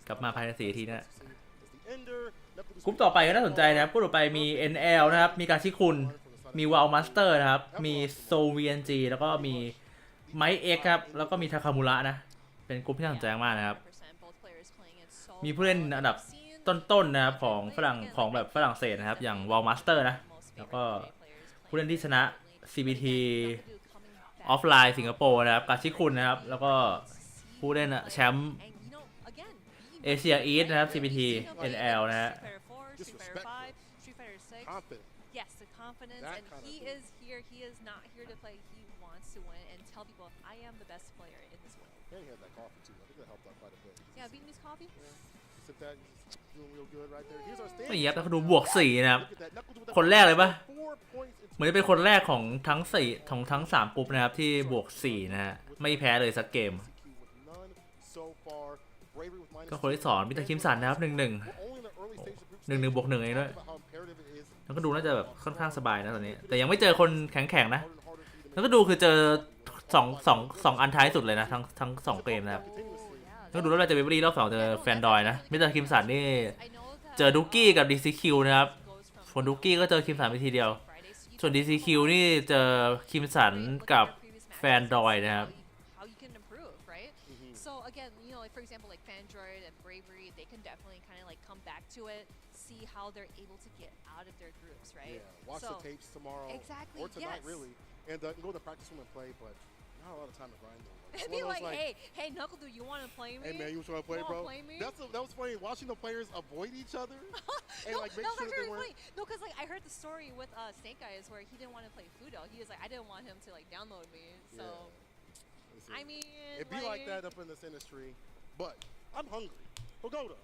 กลับมาภายใน4 นาทีนะกลุ่มต่อไปก็น่าสนใจนะครับกลุ่มต่อไปมี NL นะครับมีการชิคุนมีวาลมาสเตอร์นะครับมีโซ VNG แล้วก็มี ไมค์เอ็กครับแล้วก็มีทาคามุระนะเป็นกลุ่มที่น่าสนใจมากนะครับมีผู้เล่นอันดับต้นๆนะครับของฝรั่งของแบบฝรั่งเศสนะครับอย่างวอลมาสเตอร์นะแล้วก็ผู้เล่นที่ชนะ CBT ออฟไลน์สิงคโปร์นะครับกาชิคุนนะครับแล้วก็ผู้เล่นแชมป์เอเชียอีสนะครับ CBT NL นะฮะ Confident. Yes, the confidence, That and kind of he thing. is here. He is not here to play. He wants to win and tell people, I am the best player in this world. And he had that coffee too. I think that helped out quite a bit. Yeah, Vietnamese coffee. He said that he's doing real good right there. Here's our ไม่ stand. ยับแล้วก็ดูบวก4นะครับ Look at that. Knuckles with the คนแรกเลยปะ 4 points into เหมือนจะเป็นคนแรกของทั้ง4ของทั้ง3กลุ่มนะครับที่บวก4นะฮะไม่แพ้เลยสักเกม CQ with none so far. Bravery with minus ก็คนที่2มิสเตอร์คิมสันนะครับ 1-1 We're only in the early stage of group 1-1 บวก 1 เองด้วย about how imperative it is. แล้วก็ดูน่าจะแบบค่อนข้างสบายนะตอนนี้แต่ยังไม่เจอคนแข็งๆนะแล้วก็ดูคือเจอ2อันท้ายสุดเลยนะทั้ง2เกมนะครับ Continuously. แล้วดูแล้วเราจะเบเบอรี่รอบ2เจอแฟนดอยนะมิสเตอร์คิมสันนี่เจอดุกกี้กับ DCQ นะครับส่วนดุกกี้ก็เจอคิมสันไปทีเดียวส่วน DCQ นี่เจอคิมสันกับแฟนดอยนะครับ How you can improve, right? So again, like for example, like Fandroid and Bravery, they can definitely kind of like come back to it, see how they're able to get out of their groups, right? Yeah, watch So, the tapes tomorrow. exactly, Or tonight, yes. really. And go to the practice room and play, but not a lot of time to grind though. It's And one be of those, like, hey, Knuckle, do you want to play me? Hey man, you trying to play, You bro? wanna play me? That was funny. Watching the players avoid each other and No, like make that sure was that they very weren't. funny. No, because like I heard the story with Snake Eyes where he didn't want to play Fudo. He was like, I didn't want him to like download me. So Listen, I mean, it'd be like that up in this industry, but I'm hungry. Pagoda,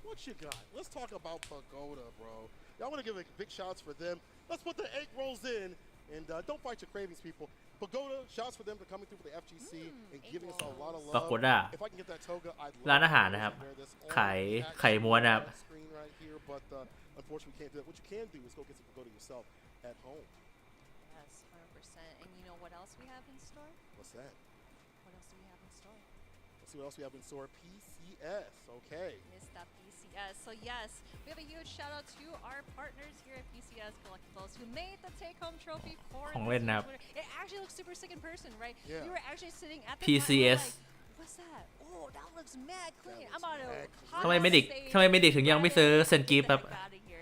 what you got? Let's talk about Pagoda, bro. Y'all want to give a big shouts for them. Let's put the egg rolls in, and don't fight your cravings, people. Pagoda, shouts for them for coming through for the FGC and giving us a lot of love. Pagoda If I can get that toga, I'd love ร้านอาหารนะครับ to wear this on ขาย the ไข่ม้วนนะครับ screen right here, but unfortunately we can't do that. What you can do is go get some Pagoda yourself at home. yes, 100%. And you know what else we have in store? What's that? What else do we have in store? Let's see what else we have in store. PCS, okay. Missed that PCS. So yes, we have a huge shout out to our partners here at PCS Collectibles who made the take-home trophy for ของเล่น this นะครับ winner. It actually looks super sick in person, right? Yeah. We were actually sitting at the PCS front, we were like, what's that? Oh, that looks mad clean. I'm about to mad clean. ทำไมไม่ดิกถึงยังไม่ซื้อเซนกิฟต์ครับ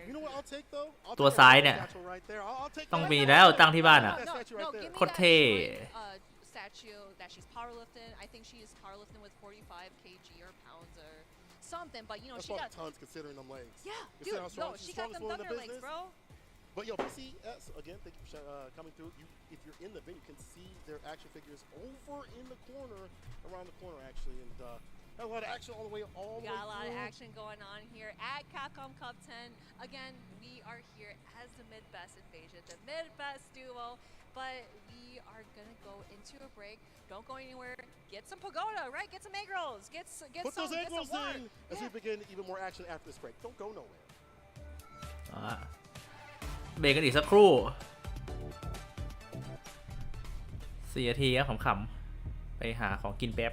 You know what I'll take though? I'll ตัว take ซ้าย that เนี่ย statue right there. I'll take ต้อง that. มีแล้วตั้งที่บ้านอ่ะ That statue right there. give me โคตร that เท่ one, statue that she's powerlifting. I think she's powerlifting with 45 kg or pounds or something. But you know, That's she got probably tons considering them legs. yeah, Consider how dude. strong Yo, she's she got strongest them woman in the thunder legs, business. bro. But yo, PCS again. Thank you for coming through. If you're in the venue, you can see their action figures over in the corner, around the corner actually, and got a lot of action all the way We got a lot of through. action going on here at Capcom Cup 10. Again, we are here as the mid-best invasion, the mid-best duo. But we are gonna go into a break. Don't go anywhere. Get some Pagoda, right? Get some egg rolls. Get Put some, those egg get some rolls water. in as we begin even more action after this break. Don't go nowhere. เบรกกันอีกสักครู่4 นาทีครับขำๆไปหาของกินแป๊บ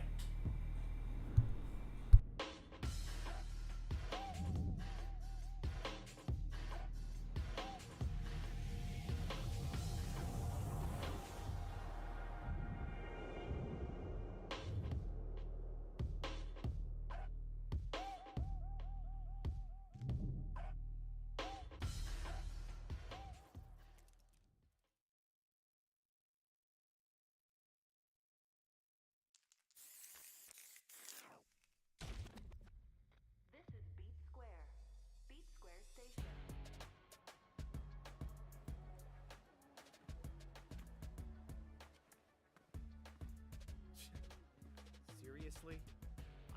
Seriously?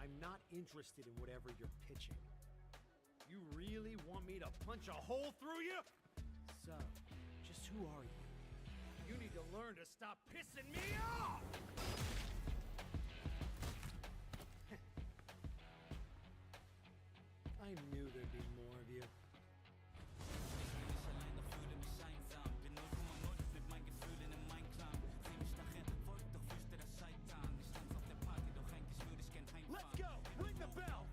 I'm not interested in whatever you're pitching. You really want me to punch a hole through you? So, just who are you? You need to learn to stop pissing me off! I knew there'd be more of you. Let's go! Ring the bell!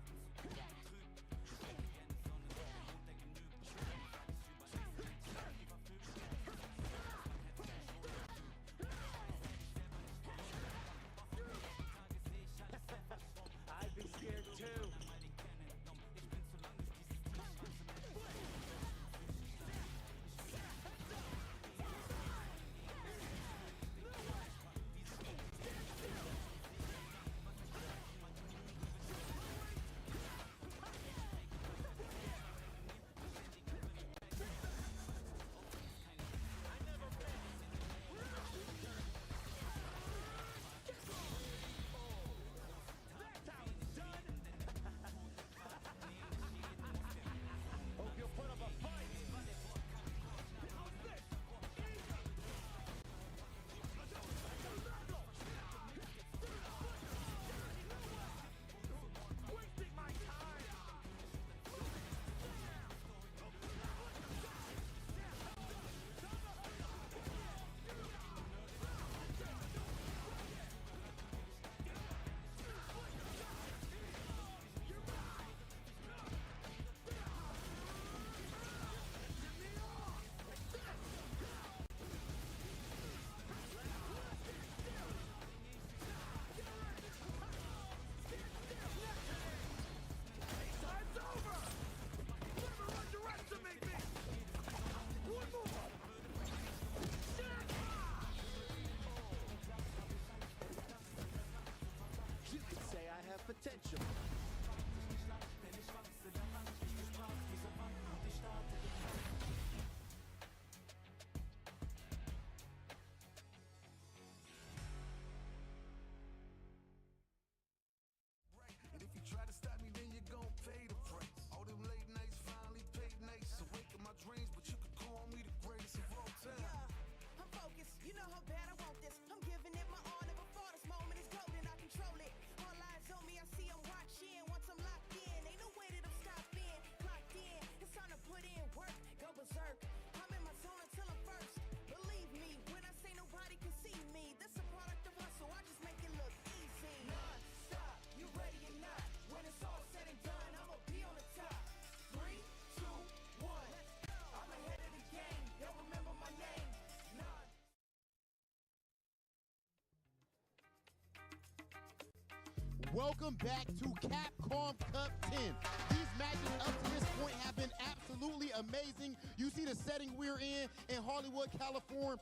Welcome back to Capcom Cup 10. These matches up to this point have been absolutely amazing. You see the setting we're in Hollywood, California,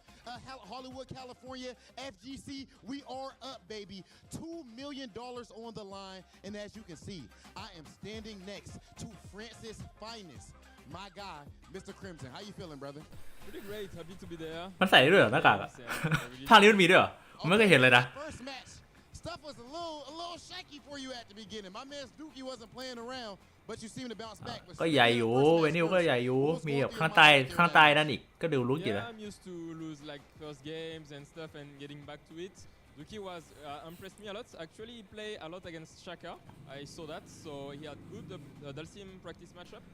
FGC. We are up, baby. $2 million on the line. And as you can see, I am standing next to Francis Finest. My guy, Mr. Crimson. How you feeling, brother? Pretty great. Happy to be there. มันใส่ได้ด้วยเหรอหน้ากากอะภาคนี้มันมีด้วยเหรอผมไม่เคยเห็นเลยนะ First match, stuff was a little shaky for you at the beginning. My man Dookie wasn't playing around, but you seem to bounce back. ก็ใหญ่อยู่เวนิวก็ใหญ่อยู่มีแบบข้างใต้นั่นอีกก็ดูรู้อยู่นะ I'm used to lose like first games and stuff and getting back to it. Dookie was impressed me a lot. Actually, he played a lot against Shaka. I saw that, so he had good Dalsim practice matchup.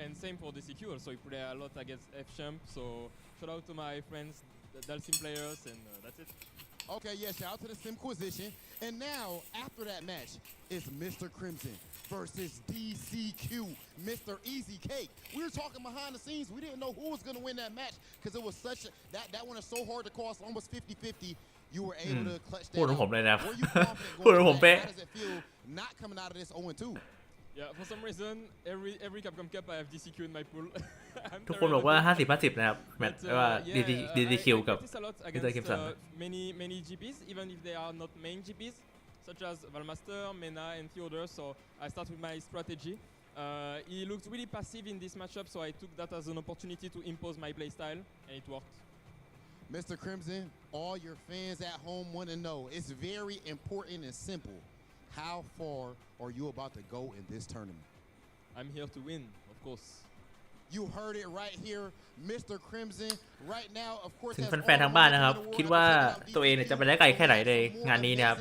And same for the CQ also, he played a lot against F-Champ, so shout out to my friends, the Dalsim players, and that's it. Okay, yeah, shout out to the Simquisition. And now, after that match, it's Mr. Crimson versus DCQ, Mr. Easy Cake. We were talking behind the scenes. We didn't know who was going to win that match because it was such a, that one is so hard to call. It's almost 50-50. You were able to clutch that พูดของผมเลยนะ Were you confident พูดของผม going เป๊ะ How does it feel not coming out of this 0-2? Yeah, for some reason, every Capcom Cup I have DCQ in my pool. ทุกคนบอกว่า 50-50 นะครับแมตช์ว่า DDQ กับ practice a lot Mr. against Kimson many GPs, even if they are not main GPs, such as Valmaster, Mena, and Theodore. So I start with my strategy. He looked really passive in this matchup, so I took that as an opportunity to impose my playstyle, and it worked. Mr. Crimson, all your fans at home want to know. It's very important and simple. How far are you about to go in this tournament? I'm here to win, of course. You heard it right here, Mr. Crimson. Right now, of course, ถึงแฟนๆทางบ้านนะครับคิดว่าตัวเองเนี่ยจะไปได้ไกลแค่ไหนในงานนี้นะครับ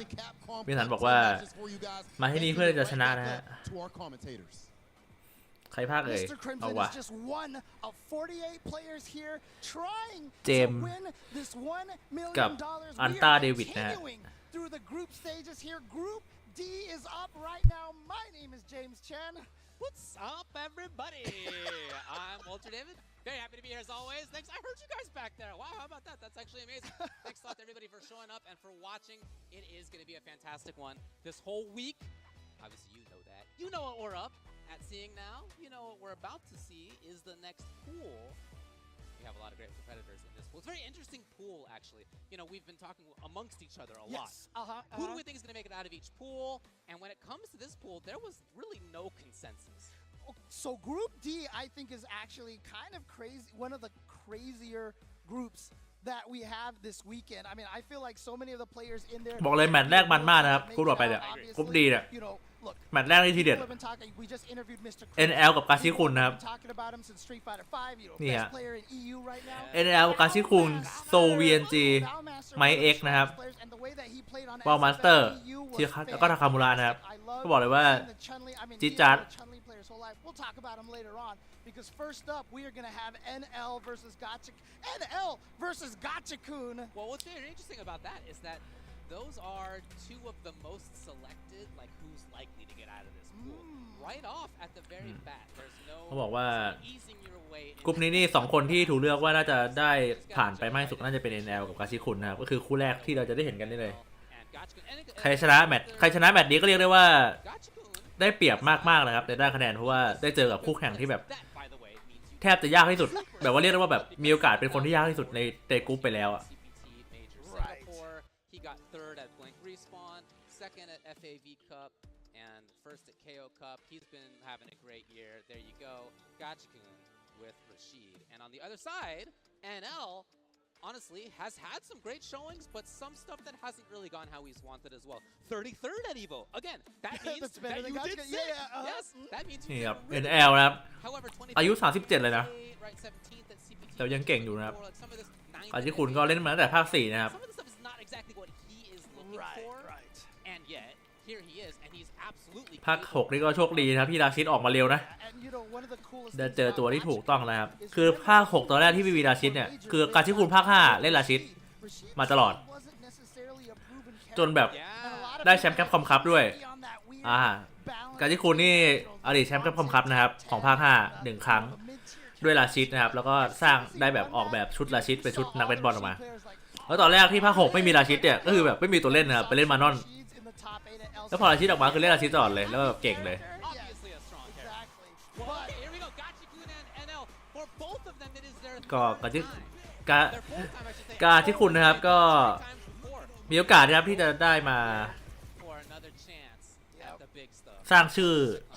พี่สันบอกว่ามาที่นี่เพื่อจะชนะนะฮะใครพากเอ่ย Mr. เอา Crimson วะ is just one of 48 players here trying Jim to win this $1 กับ million. อัน We ต้า are เดวิดนะฮะ continuing through the group stages here. Group D is up right now. My name is James Chen. What's up, everybody? I'm Walter David. Very happy to be here as always. Thanks. I heard you guys back there. Wow, how about that? That's actually amazing. Thanks a lot to everybody for showing up and for watching. It is going to be a fantastic one. This whole week, obviously you know that. You know what we're up at seeing now. You know what we're about to see is the next pool. We have a lot of great competitors in this pool. It's a very interesting pool, actually. You know, we've been talking amongst each other a lot. Who do we think is going to make it out of each pool? And when it comes to this pool, there was really no consensus. So Group D, I think, is actually kind of crazy. One of the crazier groups that we have this weekend. I mean, I feel like so many of the players in there. บอกเลยแมตช์แรกมันมากนะครับกรุ๊ปต่อไปเนี่ยกรุ๊ปดีเนี่ย You know, look, แมตช์แรกนี่ทีเด็ด people have been talking. We just interviewed Mr. NL กับกาซิคุนนะครับ We've been talking about him since Street Fighter 5. You know, นี่ฮะ best player in EU right now. NL กาซิคุนโซ VNG ไมค์ X นะครับ And the way that he played on วอลมาสเตอร์ EU was ที่แล้วก็ทาคามูระนะครับ I love ก็บอกเลยว่า seeing the Chun-Li. I mean, จี๊ด he จ๊าด has been a Chun-Li player his whole life. We'll talk about him later on because first up we are going to have NL versus Gotcha-kun. Well, what's very interesting about that is that those are two of the most selected, like who's likely to get out of this pool. Right off at the very bat, there's no เขาบอกว่า easing your way กลุ่มนี้นี่2คนที่ถูกเลือกว่าน่าจะได้ผ่านไปมากที่สุดน่าจะเป็น NL กับกาซิคุนนะครับก็คือคู่แรกที่เราจะได้เห็นกันนี่เลยใครชนะแมตช์นี้ก็เรียกได้ว่าได้เปรียบมากๆนะครับในด้านคะแนนเพราะว่าได้เจอกับคู่แข่งที่แบบแทบจะยากที่สุดแบบว่าเรียกได้ว่าแบบมีโอกาสเป็นคนที่ยากที่สุดในกรุ๊ปไปแล้วอ่ะ He got third at Blank Respawn, second at FAV Cup, and first at KO Cup. He's been having a great year. There you go. Gotcha-kun with Rashid. And on the other side, NL honestly has had some great showings, but some stuff that hasn't really gone how he's wanted as well. 33rd at Evo. Again, that means That's better that than you did Gotcha-kun. sick. Yeah, Yes, that means you นี่ did ครับ really NL นะครับ However, อายุ37เลยนะ right 17th at CPT. แต่ยังเก่งอยู่นะครับ Like some of this 9th กาซิคุนก็เล่นมาตั้งแต่ภาค4นะครับ Some of this stuff is not exactly what he is looking for. And yet, here he is, and he's absolutely ภาค6นี่ก็โชคดีนะครับที่ราชิดออกมาเร็วนะ And you know, one of the coolest ได้ things เจอ about ตัวที่ถูก Gotcha-kun ต้องแล้วครับ is คือภาค6ตอนแรกที่มีราชิดเนี่ยคือกาซิคุนภาค5เล่นราชิด มาตลอด wasn't necessarily a proven จนแบบ character. And a lot of ได้แชมป์แคปคอมคัพด้วย people on that weird กาซิคุนนี่อดีตแชมป์แคปคอมคัพนะครับของภาค5 1 ครั้งด้วยราชิดนะครับแล้วก็สร้างได้แบบออกแบบชุดราชิดเป็นชุดนักเบสบอลออกมาแล้วตอนแรกที่ภาค6ไม่มีราชิดเนี่ยก็คือแบบไม่มีตัวเล่นนะครับไปเล่นมานอน top 8 at LCS. แล้วพอราชิดออกมาคือเล่นราชิดตลอดเลยแล้วแบบเก่งเลย Obviously a strong character. Exactly. Well, But okay, here we go. Gachikun and NL. For both of them, it is their ก็ third กาที่ time. กา Their fourth time, I should say. กาที่คุณนะครับก็ Three times before มีโอกาสนะครับที่จะได้มา for another chance at the big stuff. สร้างชื่อ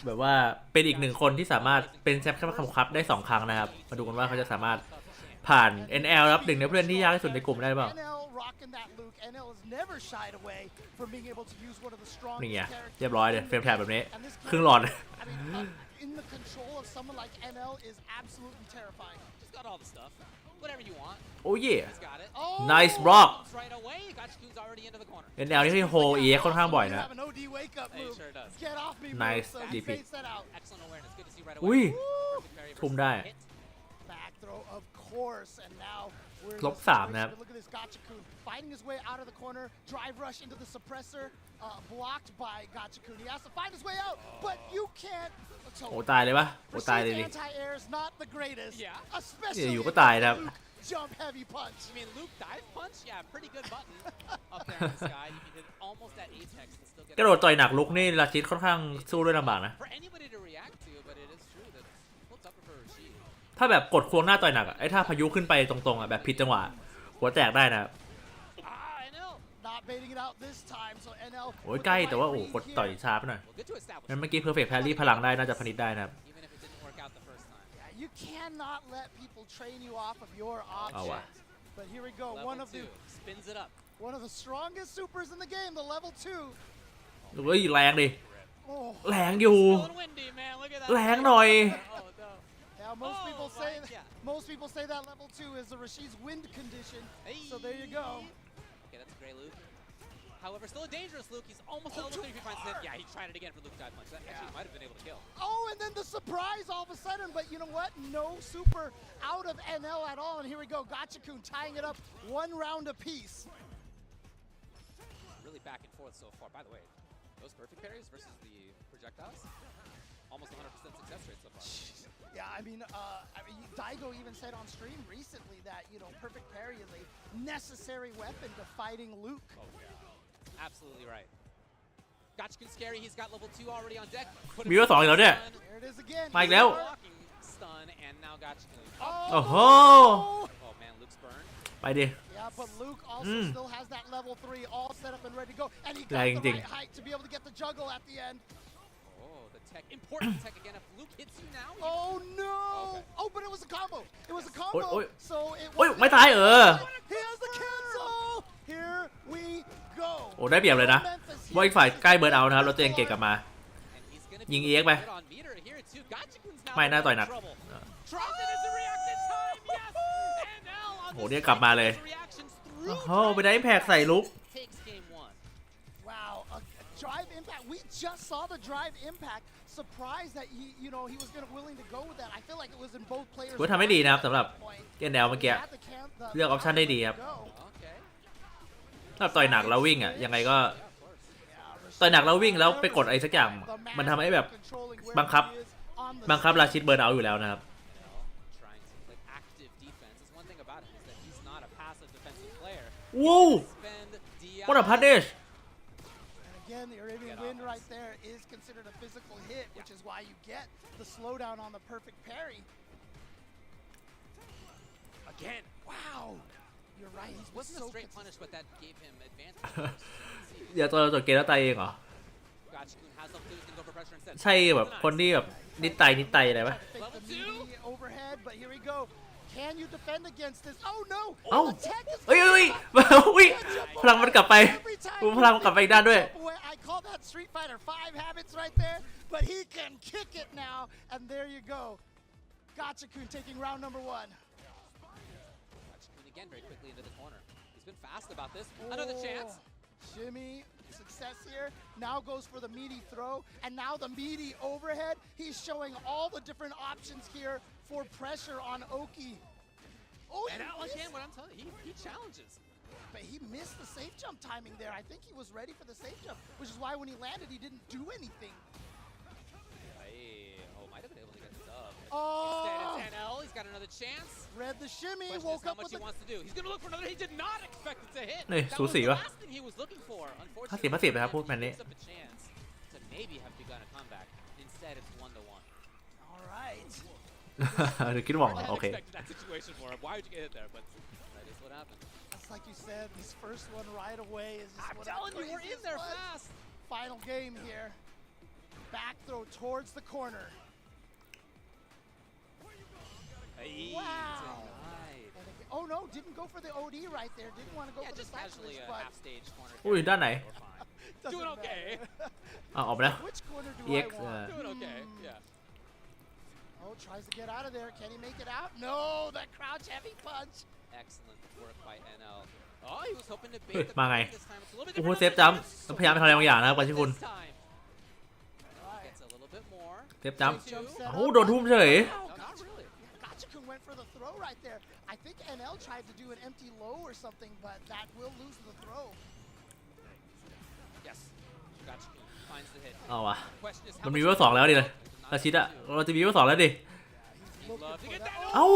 แบบว่าเป็นอีกหนึ่งคนที่สามารถเป็นแชมป์คัพได้2ครั้งนะครับมาดูกันว่าเขาจะสามารถผ่าน NL ครับหนึ่งในผู้เล่นที่ยากที่สุดในกลุ่มได้หรือเปล่า NL rocking that Luke. NL has never shied away from being able to use one of the strongest นี่ไง characters เรียบร้อยเลยเฟรมแท็บแบบนี้ And this ครึ่งหลอด I mean, in the control of someone like NL is absolutely terrifying. Just got all the stuff. Whatever you want. โอ้ย He's got it. Oh, Nice block. Right away. Gachikun's already into the corner. NL นี่ที่โฮเอค่อนข้างบ่อยนะ Have an OD wake up He move. sure does. Get off me, Nice move. So he DP. fades that out. Excellent awareness. Good to see right อุ้ย away. Perfect parry ทุ่ม versus ได้ hit. Back throw, of course, and now we're in ลบ this 3 situation. นะครับ Look at this Gachikun fighting his way out of the corner, drive rush into the suppressor, blocked by Gachikun. He has to find his way out, but you can't. โอ้ตายเลยปะโอ้ตายเลยดิ Rasheed's anti-air is not the greatest, Yeah. especially อยู่ก็ตายนะครับ Luke jump heavy punch. You mean Luke dive punch? Yeah, pretty good button up there in the sky. You can hit almost at apex and still get กระโดดต่อยหนักลุกนี่ราชิดค่อนข้างสู้ด้วยลำบากนะ for anybody to react to, but it is true that it's tougher for Rashid. ถ้าแบบกดควงหน้าต่อยหนักอะไอ้ถ้าพายุขึ้นไปตรงๆอะแบบผิดจังหวะหัวแตกได้นะครับ NL. Not baiting it out this time, so NL. โอ้ยใกล้แต่ว่าโอ้กดต่อยช้าไปหน่อย Well, good to establish. งั้นเมื่อกี้เพอร์เฟกต์แพรรี่พลังได้น่าจะพนิดได้นะครับ Even if it didn't work out the first time. Yeah, you cannot let people train you off of your Oh, wow. options. But here we go, Level one of the 2 spins it up. one of the strongest supers in the game, the level 2. เฮ้ยแรงดิ Oh. แรงอยู่ Still and windy, man. Look at that. แรงหน่อย Oh, no. Now most Oh, people right, say yeah. most people say that level 2 is the Rashid's wind condition. So there you go. Okay, that's a great Luke. However, still a dangerous Luke. He's almost at level 3 if he finds it. Yeah, he tried it again for Luke dive punch. That actually might have been able to kill. Oh, and then the surprise all of a sudden, but you know what? No super out of NL at all. And here we go, Gachikun tying it up 1 round apiece. Really back and forth so far. By the way, those perfect parries versus the projectiles, almost 100% success rate so far. Yeah, I mean, Daigo even said on stream recently that, you know, perfect parry is a necessary weapon to fighting Luke. Oh, yeah. Absolutely right. Gachikun's scary. He's got level 2 already on deck. Put him มีว่า2อีกแล้วเนี่ย There it is again. มาอีกแล้ว blocking stun, and now Gachikun. โอ้โห Oh man, Luke's burned. ไปดิ Yeah, but Luke also still has that level 3 all set up and ready to go. And he got Like the ding. right height to be able to get the juggle at the end. Oh, the tech. Important tech again. If Luke hits you now, you Oh no! Okay. Oh, but it was a combo. It was a combo. Oi, oi. So it โอ้ย was ไม่ตายHe has the cancel. Here we go. โอ้ได้เปรียบเลยนะว่าอีกฝ่ายใกล้เบิร์นเอาท์นะครับแล้วตัวเองเก่งกลับมา and he's gonnaยิง be EX ไป good on meter here too. Gachikun's now ไม่น่าต่อยหนัก trouble. Tries it as a react in time. Yes. And now on โอ้ this เนี่ยกลับมาเลย his reactions โอ้ through โหไปได้แพ็กใส่ลุก takes game 1. Wow, a drive impact. We just saw the drive impact. Surprised that he was willing to go with that. I feel like it was in both players. ถือว่าทำได้ดีนะครับสำหรับ point. เกนแนวเมื่อกี้ He had the เลือกออปชั่นได้ดีครับ go. Okay. ถ้าต่อยหนักแล้ววิ่งอ่ะยังไงก็ Yeah, of course. ต่อยหนักแล้ววิ่งแล้วไปกดอะไรสักอย่าง มันทำให้แบบ บังคับราชิดเบิร์นเอาท์อยู่แล้วนะครับ Trying to play active defense. That's one thing about him is that he's not a passive defensive player. ว้าว Spend DI. what a punish And again, the Arabian Get Wind offense. right there is considered a physical hit, which is why you get the slowdown on the perfect parry. Again. Wow, you're right. He's Wasn't so a straight consistent. punish, but that gave him advantage. อย่าตัวจดเกมแล้วตายเองเหรอ Gachikun has up to his go for pressure instead. ใช่แบบคนที่แบบนิดไตอะไรปะ Fake the Level two. meaty overhead, but here we go. Can you defend against this? Oh no! เอ้า The tech is เอ้ยอุ้ยพลังมันกลับไป Every time พลังมันกลับไปอีกด้านด้วย jump away, I call that Street Fighter 5 habits right there, but he can kick it now, and there you go. Gachikun taking round number 1. Gachikun again very quickly into the corner. He's been fast about this. Another chance. Shimmy, success here. Now goes for the meaty throw, and now the meaty overhead. He's showing all the different options here for pressure on Oki. Oh, And now missed, again, what I'm telling you, he challenges. but he missed the safe jump timing there. I think he was ready for the safe jump, which is why when he landed, he didn't do anything. Hey, oh, might have been able to get the dub. Instead, Oh, it's NL. He's got another chance. read the shimmy, Question is woke how up much with he the... wants to do. He's gonna look for another. He did not expect it to hit. นี่ That สู was สี the วะ last thing he was looking for. 50 Unfortunately, 50นะครับพวกแมนนี้ gives up a chance to maybe have begun a comeback. Instead, it's 1-1. All right. หรือคิดหวัง I โอเค expected that situation for him. Why would you get hit there? But that is what happened. Just like you said, this first one right away is just I'm one of the telling you, we're in craziest there ones. fast. Final game here. Back throw towards the corner. Hey, Wow. denied. And again, oh no, didn't go for the OD right there. Didn't want to go Yeah, for the just side casually switch, a but half-stage corner. อุ้ยด้านไหน We're fine. doesn't Doing okay. matter. อ่ะออกไปแล้ว Which corner do EX I want? Doing okay. Yeah. Oh, tries to get out of there. Can he make it out? No, that crouch heavy punch. Excellent work by NL. Oh, he was hoping to เฮ้ย bait the มาไง pin this time. It's a little bit โอ้โห different เซฟจัมป์ approach. พยายามไปทำอะไรบางอย่างนะครับกว่าที่คุณ This time. Right. Gets a little bit more. เซฟจัมป์ Two. โอ้โหโดนทุ่มเฉย No, Wow, not really. Gotcha-kun went for the throw right there. I think NL tried to do an empty low or something, but that will lose the throw. Yes. Gotcha. Finds the hit. เอาวะ Question is how มันมี much เวลสองแล้วดิเลย does รา not ชิดอะ do. เราจะมีเวลสองแล้วดิ He'd love to get that. เอ้า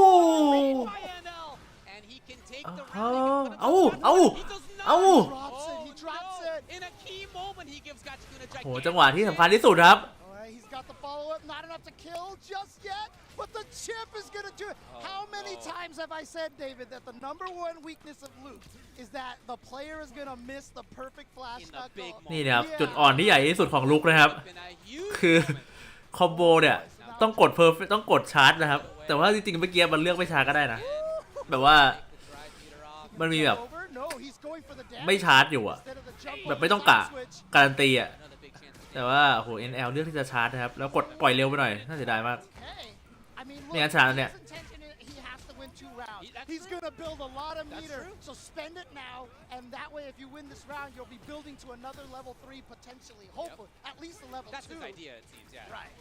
By NL. And he can take the เอ้า round. เอ้าเอ้า He does not. เอ้า Drops it. He drops no. it. In a key moment, he gives Gotcha-kun a โอ้โห gigantic จังหวะที่สำคัญที่สุดครับ All right, he's got the follow-up. Not enough to kill just yet, but the chip is going to do it. Oh, How many no. times have I said, David, that the number one weakness of Luke is that the player is going to miss the perfect flash In the knuckle? big นี่นะครับจุดอ่อนที่ใหญ่ที่สุดของลุกนะครับ In a huge คือ moment. คอมโบเนี่ยต้องกดเพอร์ต้องกดชาร์จนะครับ แต่ว่าจริงๆเมื่อกี้มันเลือกไม่ชาร์จก็ได้นะ แบบว่า มันมีแบบ Over? No, he's going for the damage ไม่ชาร์จอยู่อะ instead of the jump แบบ on ไม่ the ต้อง side กะ switch. การันตีอะ Another big chance to แต่ว่าโห NL เลือกที่จะชาร์จนะครับ แล้วกดปล่อยเร็วไปหน่อย น่าเสียดายมาก Hey, I mean, look, ไม่งั้นชนะเนี่ย his intention is he has to win 2 rounds. That's He's true. going to build a lot of That's meter. true. So spend it now, and that way, if you win this round, you'll be building to another level 3 potentially. Hopefully, at least a level That's 2. his idea, it seems, yeah. Right.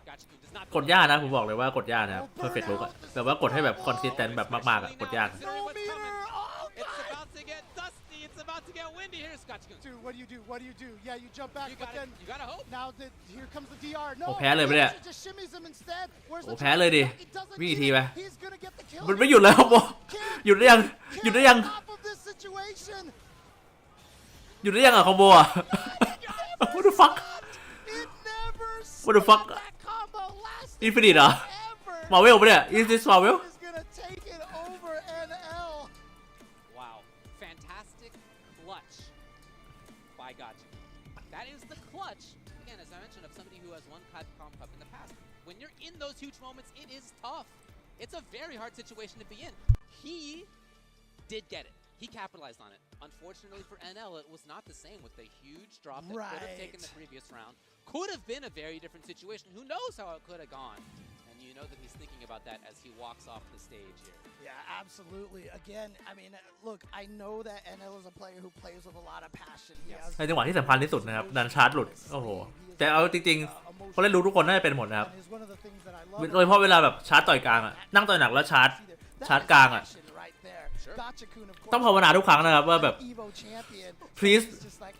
Gotcha-kun does not กดยากนะผมบอกเลยว่ากดยากนะครับ perfect look อะแบบว่ากดให้แบบคอนสิสแตนต์แบบมากๆอะกดยาก No meter. Oh, It's God. about to get dusty. It's about to get windy. Here's Gotcha-kun. Dude, what do you do? What do you do? Yeah, you jump back, You but gotta, then you gotta hope. now here comes the DR. No, โอ้แพ้เลยปะเนี่ย he just shimmies him instead. Where's โอ้ the แพ้เลยดิ He doesn't วิ่งอีก need ที it. ไป He's gonna get the kill. มันไม่หยุดแล้วครับโบ หยุดได้ยัง หยุดได้ยัง Top of this situation. หยุดได้ยังอะคอมโบอะ What the fuck It never What the fuck stopped. That combo lasted Infinite เหรอ forever. มาเวลปะเนี่ย Is this มาเวล Is gonna take it over NL. Wow. Fantastic clutch by Gotcha-kun. That is the clutch, again, as I mentioned, of somebody who has won Capcom Cup in the past. When you're in those huge moments, it is tough. It's a very hard situation to be in. He did get it. He capitalized on it. Unfortunately for NL, it was not the same with the huge drop that could have taken the Right. previous round. Could have been a very different situation. Who knows how it could have gone? And you know that he's thinking about that as he walks off the stage here. Yeah, absolutely. Again, I mean, look, I know that NL is a player who plays with a lot of passion. He has ในจังหวะที่สำคัญที่สุดนะครับดันชาร์จหลุด โอ้โห แต่เอาจริงๆคนเล่นรู้ทุกคนน่าจะเป็นหมดนะครับ and is one of the things that I love โดยเฉพาะเวลาแบบชาร์จต่อยกลางอะนั่งต่อยหนักแล้วชาร์จ ชาร์จกลางอะ right there. Gotcha-kun, of course, ต้องภาวนาทุกครั้งนะครับว่าแบบ Evo champion. please He's just like,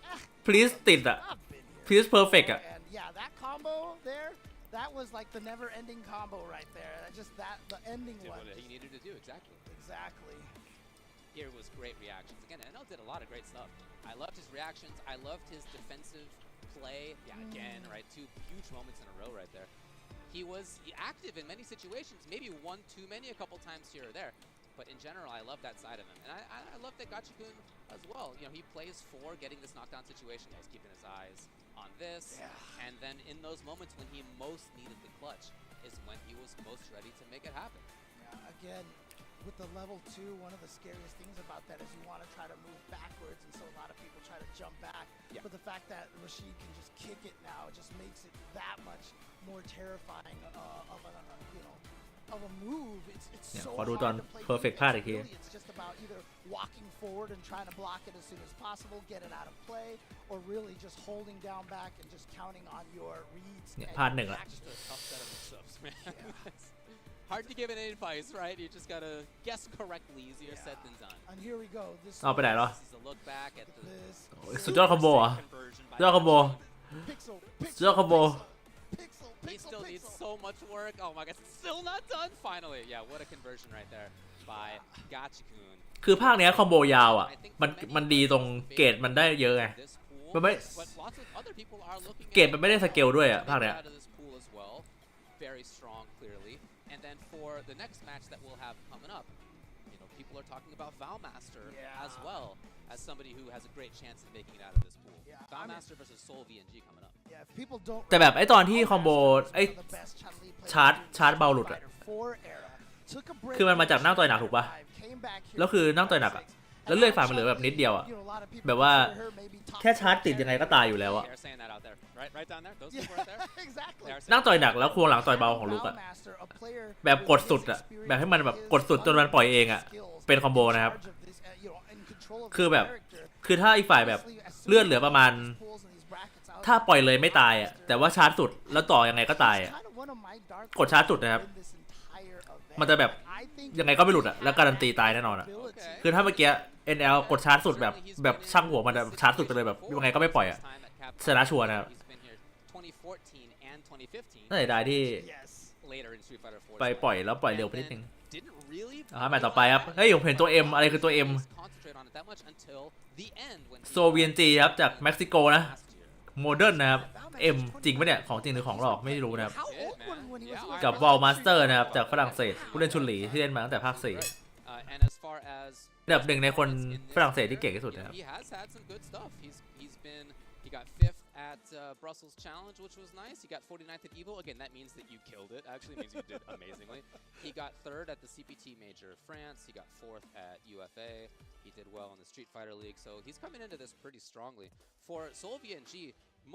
please ติดอะ I've been here. please perfect อะ And yeah, that combo there, that was like the never-ending combo right there. Just that, the ending Did one. what he needed to do, exactly. Exactly. Here was great reactions. Again, NL did a lot of great stuff. I loved his reactions. I loved his defensive play. Yeah, again, right? 2 huge moments in a row right there. He was active in many situations, maybe one too many a couple times here or there. But in general, I love that side of him. And I love that Gotcha-kun as well. You know, he plays for getting this knockdown situation. He's keeping his eyes on this. Yeah. And then in those moments when he most needed the clutch is when he was most ready to make it happen. Yeah, again, with the level 2, one of the scariest things about that is you want to try to move backwards, and so a lot of people try to jump back. Yeah. But the fact that Rashid can just kick it now, it just makes it that much more terrifying of a move. It's เนี่ย so ขอดู hard ตอน to play perfect defense. พลาดอีกที Really, it's just about either walking forward and trying to block it as soon as possible, get it out of play, or really just holding down back and just counting on your reads. เนี่ย and พลาดหนึ่งละ Just a tough set of mix-ups, man. Hard to give an advice, right? You just gotta guess correctly. Easier said than done. And here we go. This เอาไปไหนเหรอ This is a look back at the โอ้ยสุดยอดคอมโบเหรอ conversion by สุดยอดคอมโบ pixel, สุดยอดคอมโบ pixel, He pixel, still needs pixel. so much work. Oh my god, it's still not done. Finally, yeah, what a conversion right there by Gachikun. คือภาคเนี้ยคอมโบยาวอ่ะมันดีตรงเกรดมันได้เยอะไงมันไม่เกรดมันไม่ได้สเกลด้วยอ่ะภาคเนี้ย Very strong, clearly. And then for the next match that we'll have coming up, you know, people are talking about Valmaster as well as somebody who has a great chance of making it out of this pool. Valmaster versus Soul VNG coming up. แต่แบบไอ้ตอนที่คอมโบไอ้ชาร์จเบาหลุดอ่ะคือมันมาจากนั่งต่อยหนักถูกป่ะแล้วคือนั่งต่อยหนักอ่ะแล้วเลื่อยฝ่ามันเหลือแบบนิดเดียวอ่ะแบบว่าแค่ชาร์จติดยังไงก็ตายอยู่แล้วอ่ะนั่งต่อยหนักแล้วควงหลังต่อยเบาของลุกอ่ะแบบกดสุดอ่ะแบบให้มันแบบกดสุดจนมันปล่อยเองอ่ะเป็นคอมโบนะครับคือแบบคือถ้าอีกฝ่ายแบบเลือดเหลือประมาณถ้าปล่อยเลยไม่ตายอ่ะแต่ว่าชาร์จสุดแล้วต่อยังไงก็ตายอ่ะกดชาร์จสุดนะครับมันจะแบบยังไงก็ไม่หลุดอ่ะแล้วการันตีตายแน่นอนอ่ะคือถ้าเมื่อกี้ NL กดชาร์จสุดแบบช่างหัวมันแบบชาร์จสุดไปเลยแบบยังไงก็ไม่ปล่อยอ่ะชนะชัวร์นะครับน่าเสียดายที่ไปปล่อยแล้วปล่อยเร็วไปนิดนึงแมตช์ต่อไปครับเฮ้ยผมเห็นตัว M อะไรคือตัว M โซเวียนจีครับจากเม็กซิโกนะโมเดิร์นนะครับ M จริงปะเนี่ยของจริงหรือของหลอกไม่รู้นะครับกับวอลมาสเตอร์นะครับจากฝรั่งเศสผู้เล่นชุนหลีที่เล่นมาตั้งแต่ภาค4แบบหนึ่งในคนฝรั่งเศสที่เก่งที่สุดนะครับ At Brussels Challenge, which was nice. He got 49th at Evo. Again, that means that you killed it. Actually, means you did amazingly. He got 3rd at the CPT Major of France. He got 4th at UFA. He did well in the Street Fighter League. So he's coming into this pretty strongly. For Soul VNG,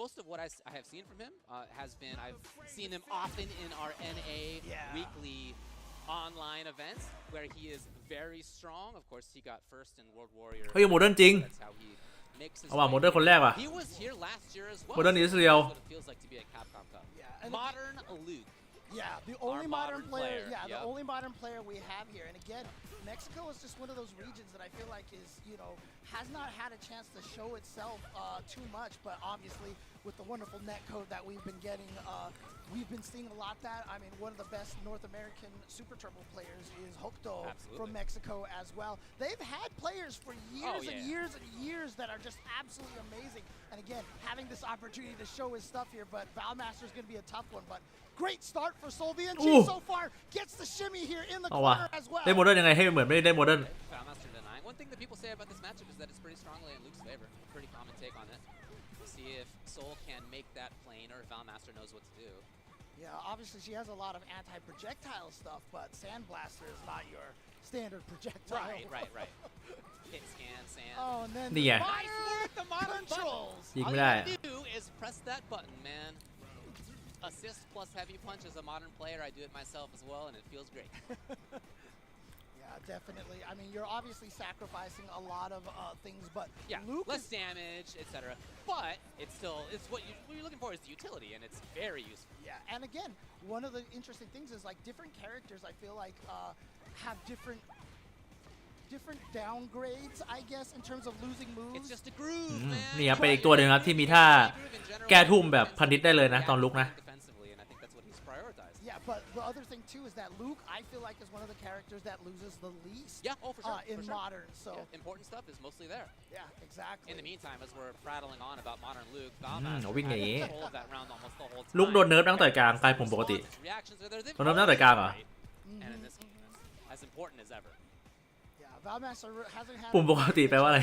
most of what I have seen from him has been I've seen him often in our NA weekly online events where he is very strong. Of course, he got 1st in World Warrior. เฮ้ยโมเดิร์นจริงเอาว่าโมเดิร์นคนแรกว่ะโมเดิร์นอิสราเอล Modern Luke. Yeah, the only modern player. Yeah, the only modern player we have here. And again, Mexico is just one of those regions that I feel like is, you know, has not had a chance to show itself too much. But obviously, with the wonderful netcode that we've been getting, we've been seeing a lot that. I mean, one of the best North American Super Turbo players is Hokto from Mexico as well. They've had players for years and years and years that are just absolutely amazing. And again, having this opportunity to show his stuff here, but Valmaster is going to be a tough one. But great start for Soul VNG so far. Gets the shimmy here in the corner as well. ได้โมเดิร์นยังไงให้เหมือนไม่ได้โมเดิร์น Valmaster denying. One thing that people say about this matchup is that it's pretty strongly in Luke's favor. Pretty common take on it. We'll see if Soul can make that plane or if Valmaster knows what to do. Yeah, obviously she has a lot of anti-projectile stuff, but Sandblaster is not your standard projectile. Right. Hit scan, sand. Oh, and then nice work, the modern controls. All you have to do is press that button, man. Assist plus heavy punch as a modern player. I do it myself as well, and it feels great. Definitely. I mean, you're obviously sacrificing a lot of things, but Luke less damage, etc. But it's still what you're looking for is the utility, and it's very useful. Yeah, and again, one of the interesting things is like different characters. I feel like have different downgrades, I guess, in terms of losing moves. It's just a groove, man. นี่ครับเป็นอีกตัวหนึ่งครับที่มีท่าแก้ทุ่มแบบพันนิดได้เลยนะตอนลุกนะ Yeah, but the other thing too is that Luke, I feel like, is one of the characters that loses the least. For sure. In modern, so important stuff is mostly there. Yeah, exactly. In the meantime, as we're prattling on about modern Luke, Valmaster วิ่งหนี had control of that round almost the whole time. ลุกโดนเนิร์ฟนั่งต่อยกลางกลายผมปกติโดนเนิร์ฟนั่งต่อยกลางเหรอ And in this game, as important as ever. Yeah, Valmaster hasn't had ปุ่มปกติแปลว่าอะไร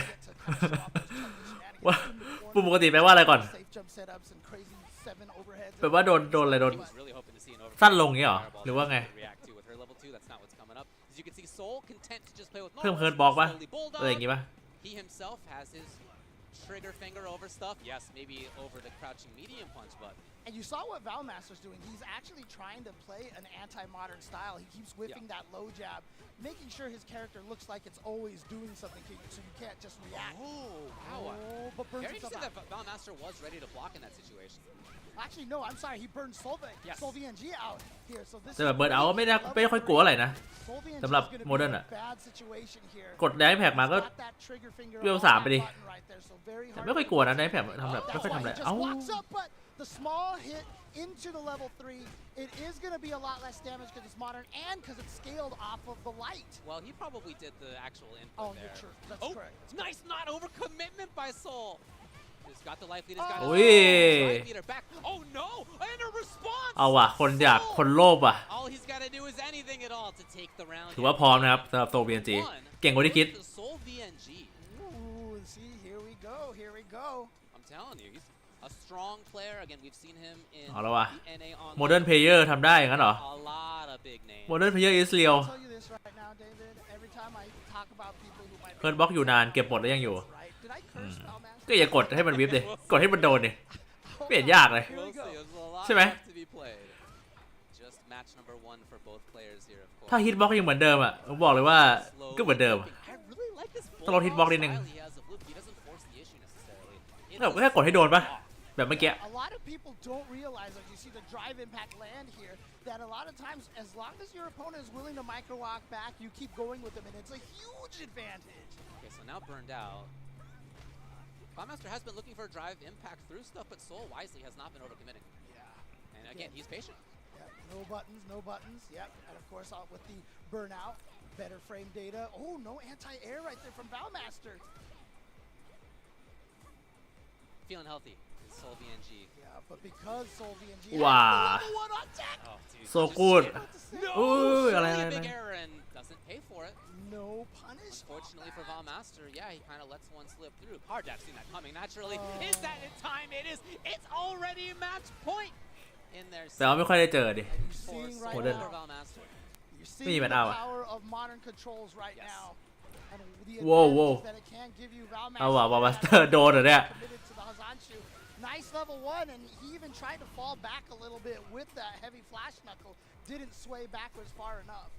ว่าปุ่มปกติแปลว่าอะไรก่อน safe jump setups and crazy 7 overheads. แปลว่าโดนอะไรโดนสั้นลงเงี้ยเหรอหรือว่าไงเพิ่มเคิร์ดบล็อกป่ะอะไรอย่างงี้ป่ะ He himself has his trigger finger over stuff. Yes, maybe over the crouching medium punch, but. And you saw what Valmaster's doing. He's actually trying to play an anti-modern style. He keeps whipping that low jab, making sure his character looks like it's always doing something, so you can't just react. But burns Very himself interesting out. that Valmaster was ready to block in that situation. Actually, no, I'm sorry. He burned Soul VNG out here. So this แต่แบบเบิร์ดเอาไม่ค่อยกลัวอะไรนะสำหรับโมเดิร์นอะกดได้แพ็กมาก็เวล3ไปดิแต่ไม่ค่อยกลัวนะได้แพ็กทำแบบไม่ค่อยทำอะไรเอ้า the small hit into the level 3, it is going to be a lot less damage because it's modern and because it's scaled off of the light. Well, he probably did the actual input Oh, there. that's correct. Nice not overcommitment by Soul. He's got the life lead. He's got อุ้ย drive meter back. Oh no! And a response. เอาว่ะคนอยากคนโลภว่ะ All he's got to do is anything at all to take the round. ถือว่าพร้อมนะครับสำหรับโซ VNG เก่งกว่าที่คิด The Soul VNG. Ooh, see, here we go, here we go. I'm telling you, he's a strong player. Again, we've seen him in เอาแล้วว่ะ the NA online. Modern Player ทำได้อย่างนั้นเหรอ A lot of big names. Modern Player is real I'll tell you this right now, David. Every time I talk about people who might เพิ่นบล็อกอยู่นานเก็บหมดแล้วยังอยู่ right? Did I curse Valmaster? ก็อย่ากดให้มันวิบดิกดให้มันโดนดิเปลี่ยนยากเลย We'll see. There's a lot ใช่ไหม left to be played. Just match number 1 for both players here, of course. ถ้าฮิตบล็อกยังเหมือนเดิมอ่ะผมบอกเลยว่าก็เหมือนเดิม I really like this ต้องลดฮิตบล็อกนิดนึง style he has of Luke. He doesn't force the issue necessarily. It's แบบ a แค่กดให้โดนปะแบบเมื่อกี้ A lot of people don't realize, like you see the drive impact land here, that a lot of times, as long as your opponent is willing to micro walk back, you keep going with them, and it's a huge advantage. Okay, so now burned out. Valmaster has been looking for a drive impact through stuff, but Soul wisely has not been overcommitting. Yeah. And again, he's patient. Yeah, no buttons. Yep, and of course with the burnout, better frame data. Oh, no anti-air right there from Valmaster. Feeling healthy. It's Soul VNG. Yeah, but because Soul VNG Wow. has the level 1 on deck, Oh, dude. so just good shit. No! อุ้ยอะไร Surely อะไร a big error and doesn't pay for it. no punish. Unfortunately for Valmaster, yeah, he kind of lets one slip through. Hardjack seen that coming naturally. Is that in time? It is. It's already a match point in there. แต่ว่าไม่ค่อยได้เจอดิ You're For seeing Soul right Modern. for now. Valmaster. You'reไม่มี seeing แบ the บเอาอะ power of modern controls right Yes. now. And the Whoa, advantages whoa. that it can give you. เอาว่ะ Valmaster มาสเตอร์โดนเหรอเนี่ย committed to the Hazanshu. Nice level 1, and he even tried to fall back a little bit with that heavy flash knuckle. Didn't sway backwards far enough.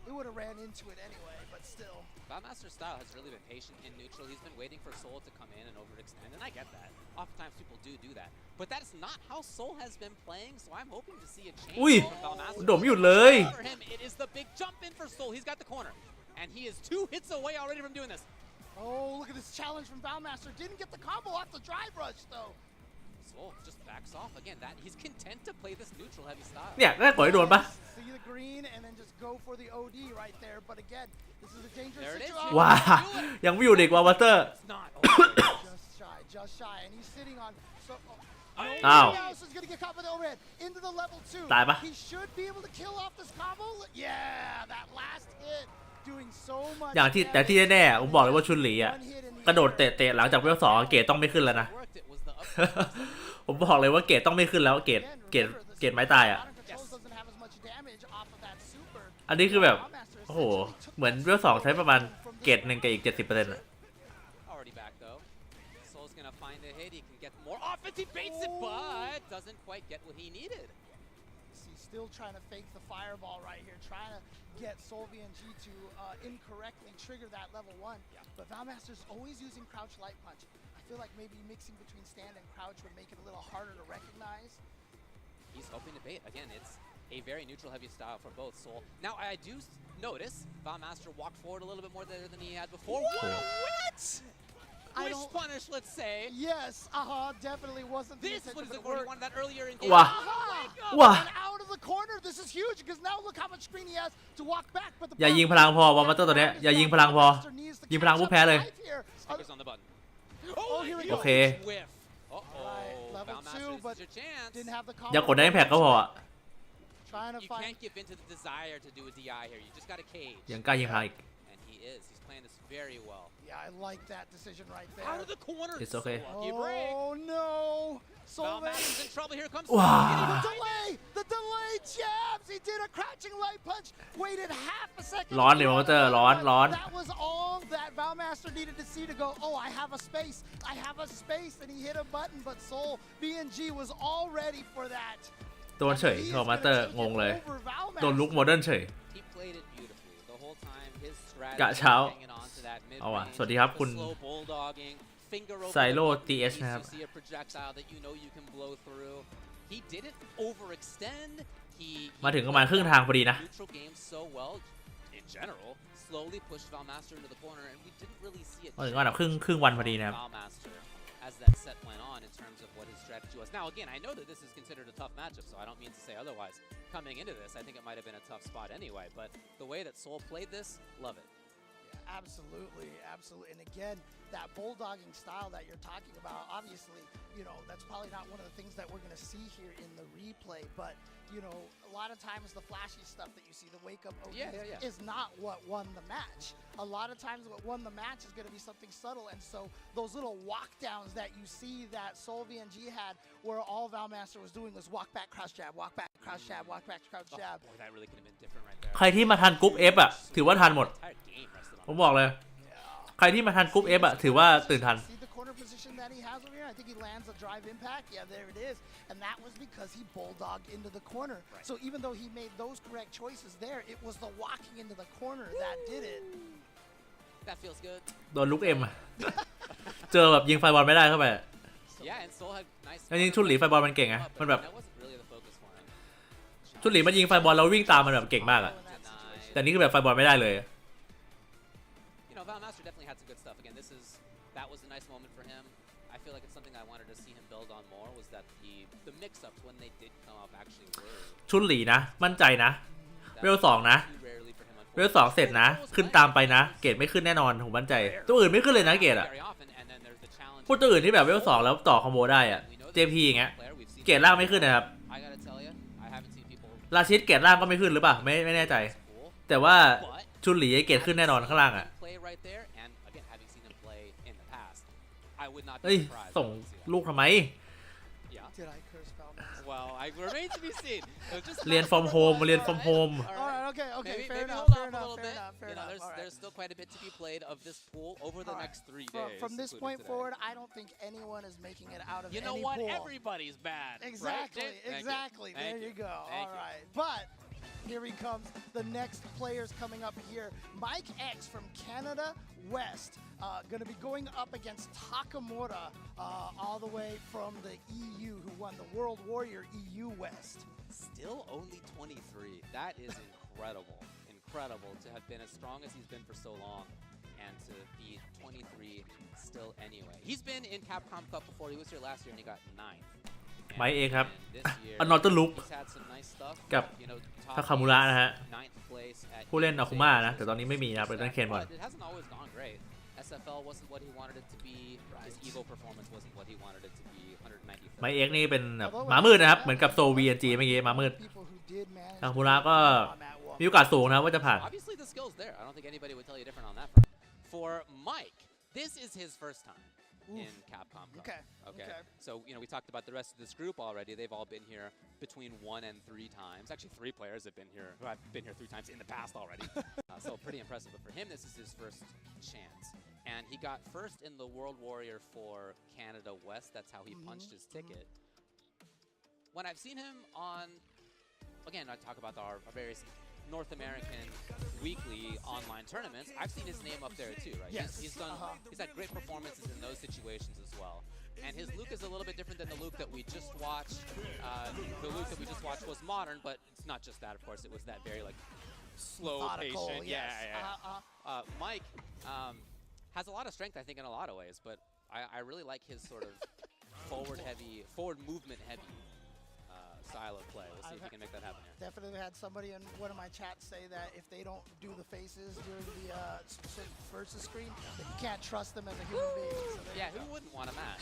It would have ran into it anyway, but still. Valmaster's style has really been patient in neutral. He's been waiting for Soul to come in and overextend, and I get that. Oftentimes people do that. But that is not how Soul has been playing, so I'm hoping to see a change อุ้ย from Valmaster. โดดไม่หยุดเลย For him, it is the big jump in for Soul. He's got the corner, and he is 2 hits away already from doing this. Oh, look at this challenge from Valmaster. Didn't get the combo off the drive rush, though. Soul just backs off again. That he's content to play this neutral heavy style. เนี่ยแค่กดให้โดนปะ See the green and then just go for the OD right there. But again, this is a dangerous There it is. situation. ว้ายังไม่อยู่ดีกว่ามาสเตอร์ It's not. Just shy. And he's sitting on. So, Ow. Now is going to get caught by the overhead into the level 2. ตายปะ He should be able to kill off this combo. Yeah, that last hit doing so much. อย่างที่แต่ที่แน่ๆผมบอกเลยว่าชุนหลีอ่ะ One hit in the กระโดด air. เตะหลังจากเวลสองเกรดต้องไม่ขึ้นแล้วนะ Worked. It was the up. ผมบอกเลยว่าเกรดต้องไม่ขึ้นแล้วเกรด Again, เกรด remember, this เกรดไม้ตายอ่ะ modern controls doesn't have as much damage off of that super. อันนี้คือแบบ Valmaster โอ้โห essentially took เหมือน that เวลสองใช้ประมาณ from เกรด this หนึ่งกับอีก 70%อ่ะ Already back though. Soul's gonna find a hit. He can get more offense. He baits it, but doesn't quite get what he needed. He's still trying to fake the fireball right here, trying to get Soul VNG to incorrectly trigger that level 1. But Valmaster's always using crouch light punch. I feel like maybe mixing between stand and crouch would make it a little harder to recognize. He's hoping to bait. Again, it's a very neutral heavy style for both Soul. Now, I do notice Valmaster walked forward a little bit more there than he had before. What a wit! I Wish don't- punish, let's say. Yes, definitely wasn't the This intention, was but the it word worked. one that earlier in game. Wow. Wake up! Wow. And out of the corner, this is huge because now look how much screen he has to walk back. But the อย่ายิงพลังพอวอลมาสเตอร์ตัวเนี้ยอย่ายิงพลังพอ ยิงพลังปุ๊บแพ้เลย Focus on the button. Oh, here we go. โอเค Whiff. Uh-oh. Alright, level Valmaster, two, this is but your chance. Didn't have the อย่ากดได้แพ็กก็พออ่ะ Trying to You find. can't give in to the desire to do a DI here. You just got to cage. ยังกล้ายิงพลังอีก And he is. He's playing this very well. Yeah, I like that decision right there. Out of the corner. It's okay. Lucky break. Oh no! Soul Valmaster's in trouble. Here comes. Wow. The delay! The delay jabs! He did a crouching light punch, waited half a second. ร้อนดิมอเตอร์ร้อนร้อน That was all that Valmaster needed to see to go, oh, I have a space. I have a space. And he hit a button, but Soul BNG was all ready for that. โดนเฉย He is โทมัส gonna เตอร์ take งง it เลย over Valmaster. โดนลุกโมเดิร์นเฉย He played it beautifully the whole time. His กะ strategy เช้า hanging on to that mid เอาว่ะ range, สวัสดีครับ the คุณ slow bulldogging, finger over ไซโล the button TS keys, นะครับ you see a projectile that you know you can blow through. He didn't overextend. He มาถึงประมาณครึ่งทางพอดีนะ neutral game so well in general. Slowly pushed Valmaster into the corner, and we didn't really see it. มาถึงว่าแบบครึ่งวันพอดีนะครับ Valmaster as that set went on in terms of what his strategy was. Now, again, I know that this is considered a tough matchup, so I don't mean to say otherwise. Coming into this, I think it might have been a tough spot anyway, but the way that Soul played this, love it. Yeah, absolutely, absolutely. And again, that bulldogging style that you're talking about, obviously, you know, that's probably not one of the things that we're going to see here in the replay, but, you know, a lot of times the flashy stuff that you see, the wake-up is not what won the match. A lot of times what won the match is going to be something subtle, and so those little walk-downs that you see that Soul VNG had, where all Valmaster was doing was walk back, crouch jab, walk back, crouch jab, walk back, crouch jab. Boy, that really could have been different right there. ใครที่มาทันกรุ๊ป F อ่ะถือว่าทันหมด ผมบอกเลยใครที่มาทันกรุ๊ป F อ่ะถือว่าตื่นทัน See the corner position that he has over here? I think he lands a drive impact. Yeah, there it is. And that was because he bulldogged into the corner. Right. So even though he made those correct choices there, it was the walking into the corner that did it. That feels good. โดนลุก M อ่ะ เจอแบบยิงไฟบอลไม่ได้เข้าไป Yeah, and Soul had nice. จริงๆชุนหลีไฟบอลมันเก่งไงมันแบบ That wasn't really the focus for him. ชุนหลีมันยิงไฟบอลแล้ววิ่งตามมันแบบเก่งมากอ่ะ แต่นี่คือแบบไฟบอลไม่ได้เลย You know, Valmaster definitely had some good stuff. Again, that was a nice moment for him. I feel like it's something I wanted to see him build on more was that the mix-ups when they did come up actually were. ชุนหลีนะมั่นใจนะเวล2นะ Too rarely for him, เวล2เสร็จนะขึ้นตามไปนะเกรดไม่ขึ้นแน่นอนผมมั่นใจตัวอื่นไม่ขึ้นเลยนะเกรดอ่ะ very often, and then there's the challenge. พวกตัวอื่นที่แบบเวล2แล้วต่อคอมโบได้อ่ะ JP อย่างเงี้ยเกรดล่างไม่ขึ้นนะครับ I gotta tell you, I haven't seen people. ราชิดเกรดล่างก็ไม่ขึ้นหรือเปล่าไม่แน่ใจ Cool. แต่ว่าชุนหลีเกรดขึ้นแน่นอนข้างล่างอ่ะ Play right there, and again, having seen him play in the past, I would not เฮ้ย be surprised. ส่ง to see that. ลูกทำไม Yeah. Did I curse Valmaster? Well, I remain to be seen. It was just เรียน from home เรียน from home All right, okay, Maybe fair enough, hold fair off a little bit. enough, fair You know, enough. All right. there's still quite a bit to be played of this pool over the All right. next 3 days. From this including point today. forward, I don't think anyone is making it out of You know any what? pool. Everybody's bad. Exactly, right? Thank exactly. you. Thank There you go. Thank All you. right. But here he comes. The next players coming up here. Mike X from Canada West. Going to be going up against Takamura all the way from the EU, who won the World Warrior EU West. Still only 23. That is incredible. Incredible to have been as strong as he's been for so long and to be 23 still anyway. He's been in Capcom Cup before. He was here last year and he got 9th. ไมค์เองครับ And this year, อันนอตเตอร์ลุก he's had some nice stuff. กับ You know, ทาคามุระนะฮะ 9th place at ผู้เล่นอาคุมานะ แต่ตอนนี้ไม่มีนะครับเป็นเล่นเคนบอล But it hasn't always gone great. SFL wasn't what he wanted it to be. His Evo performance wasn't what he wanted it to be. 193. ไมค์เอ็กนี่เป็นแบบหมามืดนะครับเหมือนกับโซ VNG เมื่อกี้หมามืด People who did manage ทาคามุระก็ on that one. มีโอกาสสูงนะว่าจะผ่าน Obviously, the skill's there. I don't think anybody would tell you different on that front. For Mike, this is his first time in Capcom Cup. Okay. Okay. So, you know, we talked about the rest of this group already. They've all been here between 1 and 3 times. Actually, 3 players have been here who have been here 3 times in the past already. So pretty impressive. But for him, this is his first chance. And he got first in the World Warrior for Canada West. That's how he punched his ticket. When I've seen him on, again, I talk about our various North American weekly online tournaments, I've seen his name up there too, right? Yes. He's had great performances in those situations as well. And his Luke is a little bit different than the Luke that we just watched. The Luke that we just watched was modern, but it's not just that, of course. It was that very like slow, Methodical, patient. yes. Yeah. Mike has a lot of strength, I think, in a lot of ways, but I really like his sort of forward movement heavy style of play. We'll see if we can make that happen here. Definitely had somebody in one of my chats say that if they don't do the faces during the versus screen, that you can't trust them as a human being. So Yeah, who wouldn't want to match?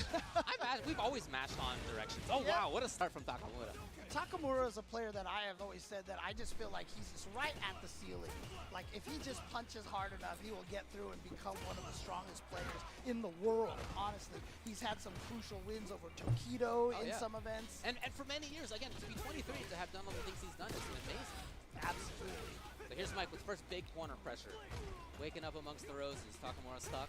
We've always matched on directions. Oh, wow, what a start from Takamura. Takamura is a player that I have always said that I just feel like he's just right at the ceiling. Like, if he just punches hard enough, he will get through and become one of the strongest players in the world, honestly. He's had some crucial wins over Tokido in some events. And for many years, again, to be 23, to have done all the things he's done has been amazing. Absolutely. So here's Mike with first big corner pressure. Waking up amongst the roses. Takamura stuck.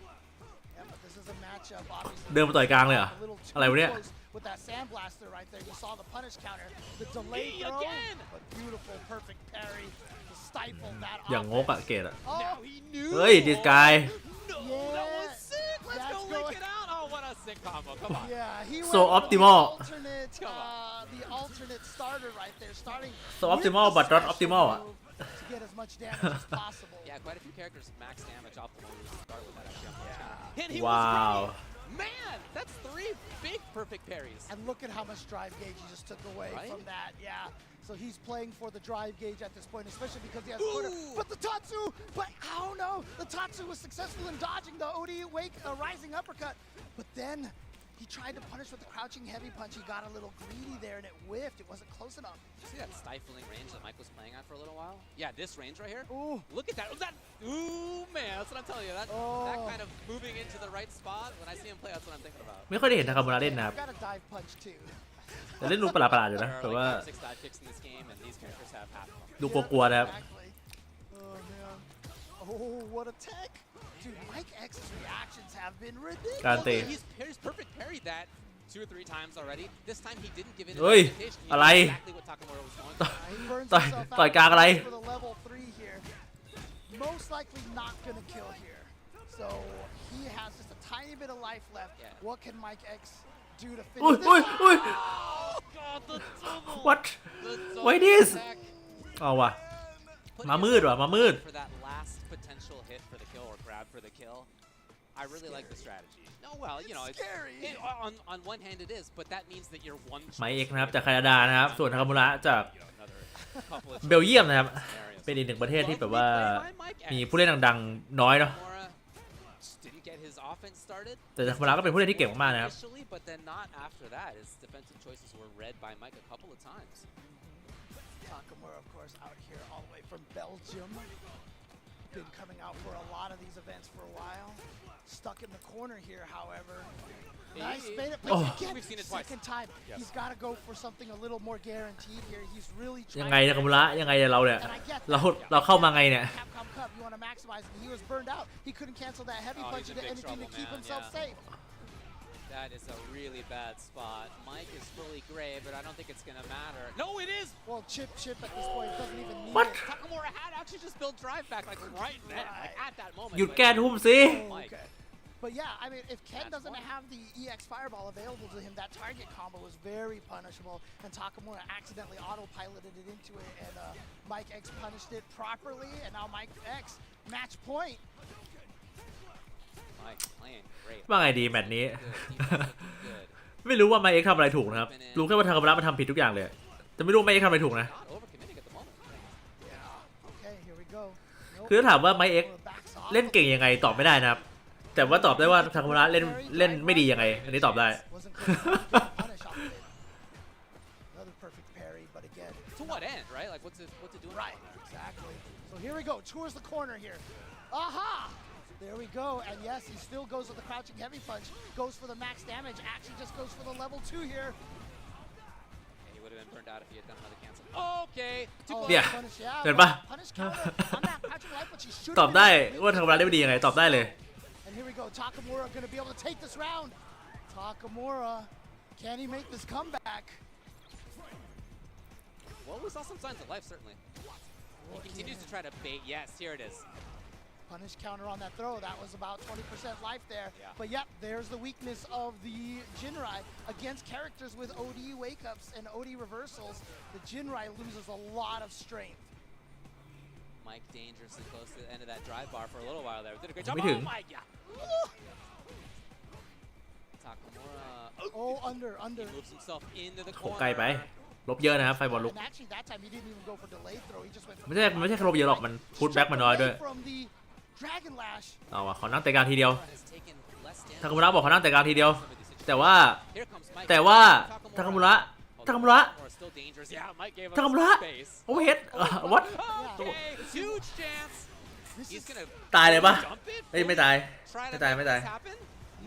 Yeah, but this is a matchup, obviously. เดินมาต่อยกลางเลยเหรอ A little too อะไรวะเนี่ย close with that sandblaster right there. You saw the punish counter, the delay throw, again! but beautiful, perfect parry to stifle that อย่างงกอะ offense. เกรดอะ Oh, Now he knew. เฮ้ย this guy No, Yeah, that was sick. Let's that's go lick going- it out. Oh, what a sick combo. Come on. yeah, he So went for optimal. the alternate starter right there, starting So with optimal, the but not special optimal อะ move to get as much damage as possible. Yeah, quite a few characters max damage optimal to start with that actually on Punch Counter. And he Wow. was ready. Man, that's 3 big perfect parries. And look at how much drive gauge he just took away from that. Yeah. So he's playing for the drive gauge at this point, especially because he has quarter. But the Tatsu, but oh no, the Tatsu was successful in dodging the OD wake rising uppercut. But then he tried to punish with the crouching heavy punch. He got a little greedy there and it whiffed. It wasn't close enough. See that stifling range that Mike was playing at for a little while? Yeah, this range right here. Ooh. Look at that. Ooh, man, that's what I'm telling you. That kind of moving into the right spot. When I see him play, that's what I'm thinking about. ไม่ค่อยได้เห็นทาคามุระเล่นนะครับ Got a dive punch too. แต่เล่นดูประหลาดๆอยู่นะ There แต่ are ว่า like 5 or 6 dive kicks in this game, and these characters have half of them. ดูกลัวๆนะครับ Exactly. Oh man. Oh, what a tech. Dude, Mike X's reactions have been ridiculous. การเตะ He's perfect parried that 2 or 3 times already. This time he didn't give in. เฮ้ย อะไร Exactly what Takamura was going for. He burns ต่อย himself ต่อย out กลางอะไร for the level 3 here. Most likely not gonna kill here. So he has just a tiny bit of life left. Yeah. What can Mike X do to อุ้ย finish อุ้ย this? อุ้ย Oh god, the double. what The double why this attack. เอาว่ะ Putting มามืดว่ะ มามืด for that last potential hit for the kill or grab for the kill. I really like the strategy. No, well, you know, scary. On one hand it is, but that means that you're one ไมเอ็กนะครับจากแคนาดานะครับ ส่วนทาคามุระจาก another couple of เบลเยียมนะครับ scenarios. เป็นอีกหนึ่งประเทศที่แบบว่ามีผู้เล่นดังๆน้อยเนาะ Takamura just didn't get his offense started. แต่ทาคามุระก็เป็นผู้เล่นที่เก่งมากๆนะครับ Initially, but then not after that. His defensive choices were read by Mike a couple of times. Takamura, of course, out here all the way from Belgium. Been coming out for a lot of these events for a while. Stuck in the corner here, however. Nice made it. Oh. Again, We've seen it twice. second time. Yes. He's got to go for something a little more guaranteed here. He's really ยัง trying ไง to ทาคามุระยังไงเราเนี่ย And I get เราเข้ามาไงเนี่ย Capcom Cup, you want to maximize, and he was burned out. He couldn't cancel that heavy Oh, punch he's in into big anything to trouble, keep man, himself yeah. safe. That is a really bad spot. Mike is fully gray, but I don't think it's gonna matter. No, it is! Well, Chip at this point doesn't even need What? it. Takamura had actually just built drive back like right then, like at that moment. หยุด but แก้ทุ่มสิ Mike. Okay. But yeah, I mean, if Ken That's doesn't one. have the EX Fireball available to him, that target combo was very punishable, and Takamura accidentally autopiloted it into it, and Mike X punished it properly, and now Mike X match point. Mike playing great. ว่าไงดีแมตช์นี้ Good. Defense looking good. ไม่รู้ว่าไมเอ็กทำอะไรถูกนะครับ รู้แค่ว่าทาคามุระมันทำผิดทุกอย่างเลย แต่ไม่รู้ไมเอ็กทำอะไรถูกนะ Not overcommitting at the moment. Yeah. Okay, here we go. Nope. คือถ้าถามว่าไมเอ็ก Takamura backs off. เล่นเก่งยังไงตอบไม่ได้นะครับ แต่ว่าตอบได้ว่าทาคามุระเล่นไม่ดียังไง อันนี้ตอบได้ Wasn't close enough to get a punish off of it. Another perfect parry, but again. To what end, right? Like what's it doing? Right, exactly. So here we go, towards the corner here. Aha! There we go, and yes, he still goes with the crouching heavy punch, goes for the max damage, actually just goes for the level 2 here. And he would have been burned out if he had done another cancel. Okay. Too Oh, close. Yeah. punish, yeah, เห็น but ปะ punish counter on that crouching life, but she should ตอบได้ have been ว่าทาคามุระเล่นไม่ดียังไง ตอบได้เลย And here we go, Takamura gonna be able to take this round. Takamura, can he make this comeback? Well, we saw some signs of life, certainly. He continues to try to bait. Yes, here it is. Punish counter on that throw. That was about 20% life there. Yeah. But yep, there's the weakness of the Jinrai against characters with OD wake-ups and OD reversals. The Jinrai loses a lot of strength. Mike dangerously close to the end of that drive bar for a little while there. Did a great job. Me Oh too. my god. Takamura. Oh, under. He moves himself into the โห corner. ไกลไป ลบเยอะนะครับ ไฟบอลลุก And actually, that time he didn't even go for delayed throw. He just went for ไม่ใช่แค่ลบเยอะหรอก มันพุทแบ็กมันน้อยด้วย from the Dragon Lash. เอาว่ะขอนั่งแต่กลางทีเดียว Has taken less damage ทาคามุระบอกขอนั่งแต่กลางทีเดียว in some of these situations. แต่ว่า Here comes Mike. แต่ว่าทาคามุระ Oh, ทาคามุระ Takamura still dangerous. Yeah, Mike gave him ทาคามุระ some space. โอเวอร์เฮด what Okay, huge chance. This He's is gonna ตายเลยปะ dump it. เอ้ยไม่ตาย Try to ไม่ตาย make ไม่ตาย this happen?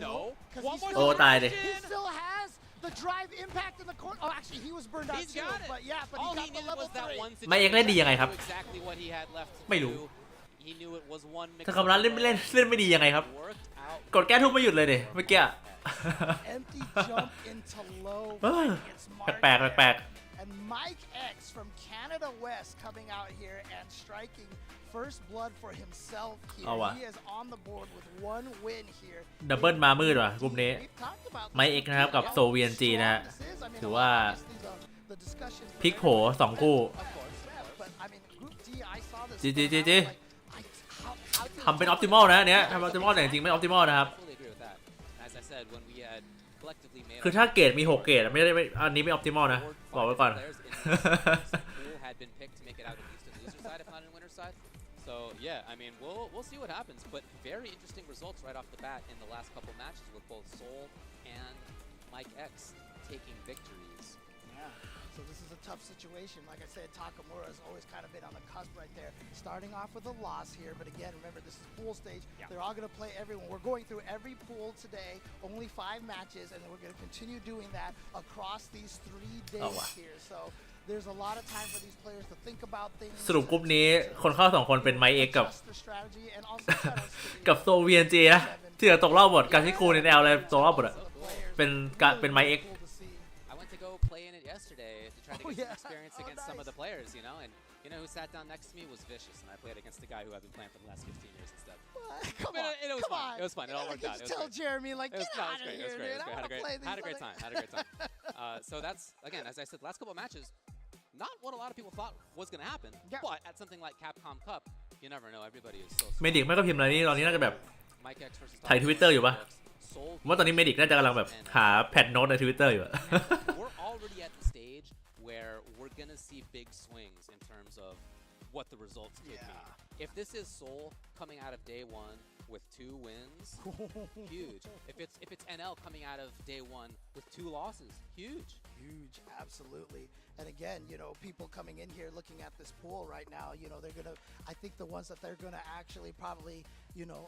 No. Because One he more still โอ้ตายดิ He still has the drive impact in the corner. Oh, actually, he was burned out He's too. got it. But yeah, but All he he got the needed level was that 3. one ไม่เอ็กเล่นดียังไงครับ situation. He knew exactly what he had left to ไม่รู้ do. He knew it was one mix ทาคามุระเล่นไม่ดียังไงครับ worked out. กดแก้ทุ่มไม่หยุดเลยดิเมื่อกี้ Empty jump into low. เออ It's Mark แปลก there. แปลก And Mike X from Canada West coming out here and striking first blood for himself here. Oh, wow. He is on the board with one win here. ดับเบิลมามืดว่ะกลุ่มนี้ We've talked about ไมค์ X นะครับกับ how Soviet G นะฮะ strong this is. I mean, ถือว่า obviously the discussions พลิกโผสองคู่ of course, yeah, but I mean, Group D, I saw this. G, G, one, G, I G. was like, how ทำเป็นออ t ติมอลนะอันเนี้ยทำออ t ติมอลแต่จริงๆไม่ออ t ติมอลนะครับ Fully agree with that. As I said, said, when we had collectively made คือถ้าเกรดมี6เกรดไม่ได้อันนี้ไม่ออปติมอลนะบอกไว้ก่อน pool had been picked to make it out at least in loser side, if not in winner side. So yeah, I mean, we'll see what happens, but very interesting results right off the bat in the last couple matches with both Soul and Mike X taking victories. Yeah. So this is a tough situation. Like I said, Takamura has always kind of been on the cusp right there. Starting off with a loss here, but again, remember this is pool stage. Yeah. They're all going to play everyone. We're going through every pool today, only 5 matches, and then we're going to continue doing that across these 3 days here. So there's a lot of time for these players to think about things. สรุปกลุ่มนี้คนเข้า2คนเป็นไมค์เอ็กกับ and also กับโซเวียนจีนะที่เหลือตกรอบหมดการที่คูในแนวอะไรตกรอบหมดอะเป็นไมค์เอ็ก Play in it yesterday to try to get some experience against some of the players, you know, and you know who sat down next to me was Vicious, and I played against the guy who I've been playing for the last 15 years instead. Come on, it was fun. It was fun. It all worked out. Tell Jeremy, like, get out of here, dude. Had a great time. So that's, again, as I said, the last couple of matches, not what a lot of people thought was going to happen, but at something like Capcom Cup, you never know. Everybody is so smart. เมดิกไม่ก็พิมพ์อะไรนี่ตอนนี้น่าจะแบบถ่าย Twitter อยู่ปะว่าตอนนี้เมดิกน่าจะกำลังแบบหาแพทโน้ตใน Twitter อยู่ We're already at the stage where we're gonna see big swings in terms of what the results could mean. If this is Seoul coming out of day 1 with 2 wins, huge. If it's NL coming out of day 1 with 2 losses, huge. Huge, absolutely. And again, you know, people coming in here looking at this pool right now, you know, they're gonna, I think the ones that they're gonna actually probably, you know,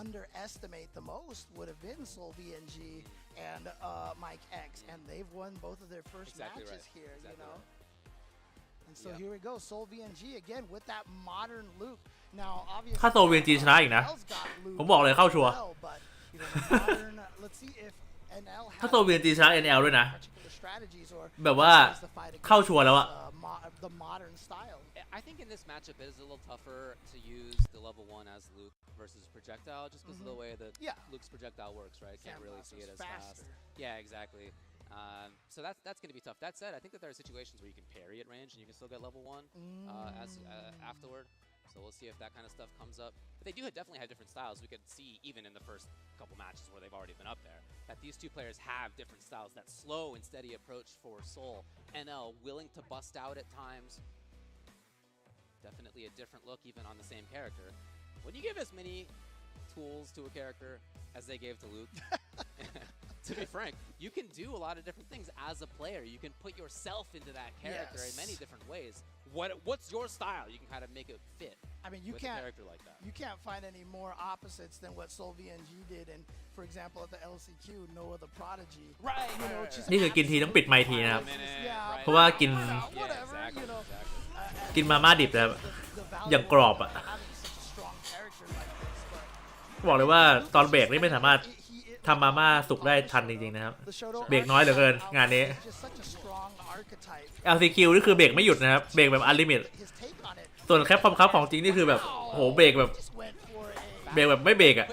underestimate the most would have been Soul VNG and Mike X, and they've won both of their first matches here, you know. And so here we go, Soul VNG again with that modern loop. Now, obviously, ถ้าโซเวียนจีชนะอีกนะผมบอกเลยเข้าชัวร์ let's see if NL ถ้าโซเวียนจีชนะ NL ด้วยนะ strategies or แบบว่าเข้าชัวร์แล้วอะ the modern style. I think in this matchup it is a little tougher to use the level 1 as Luke versus projectile just because of the way that Luke's projectile works, right? Can't really see it as fast. Yeah, exactly. So that's going to be tough. That said, I think that there are situations where you can parry at range and you can still get level 1 afterward. So we'll see if that kind of stuff comes up. But they do definitely have different styles. We could see even in the first couple matches where they've already been up there that these 2 players have different styles. That slow and steady approach for Soul. NL willing to bust out at times. Definitely a different look even on the same character. When you give as many tools to a character as they gave to Luke, to be frank, you can do a lot of different things as a player. You can put yourself into that character in many different ways. What's your style? You can kind of make it fit. I mean, with a character like that. You can't find any more opposites than what Soul VNG did. And for example, at the LCQ, Noah the Prodigy. Right. You know, นี่คือกินทีต้องปิดไมค์ทีนะครับเพราะว่ากินมาม่าดิบนะครับอย่างกรอบอะบอกเลยว่าตอนเบรกนี่ไม่สามารถทำมาม่าสุกได้ทันจริงๆนะครับเบรกน้อยเหลือเกินงานนี้ LCQ นี่คือเบรกไม่หยุดนะครับเบรกแบบอันลิมิตส่วนแคปคอมครับของจริงนี่คือแบบโหเบรกแบบไม่เบรกอะ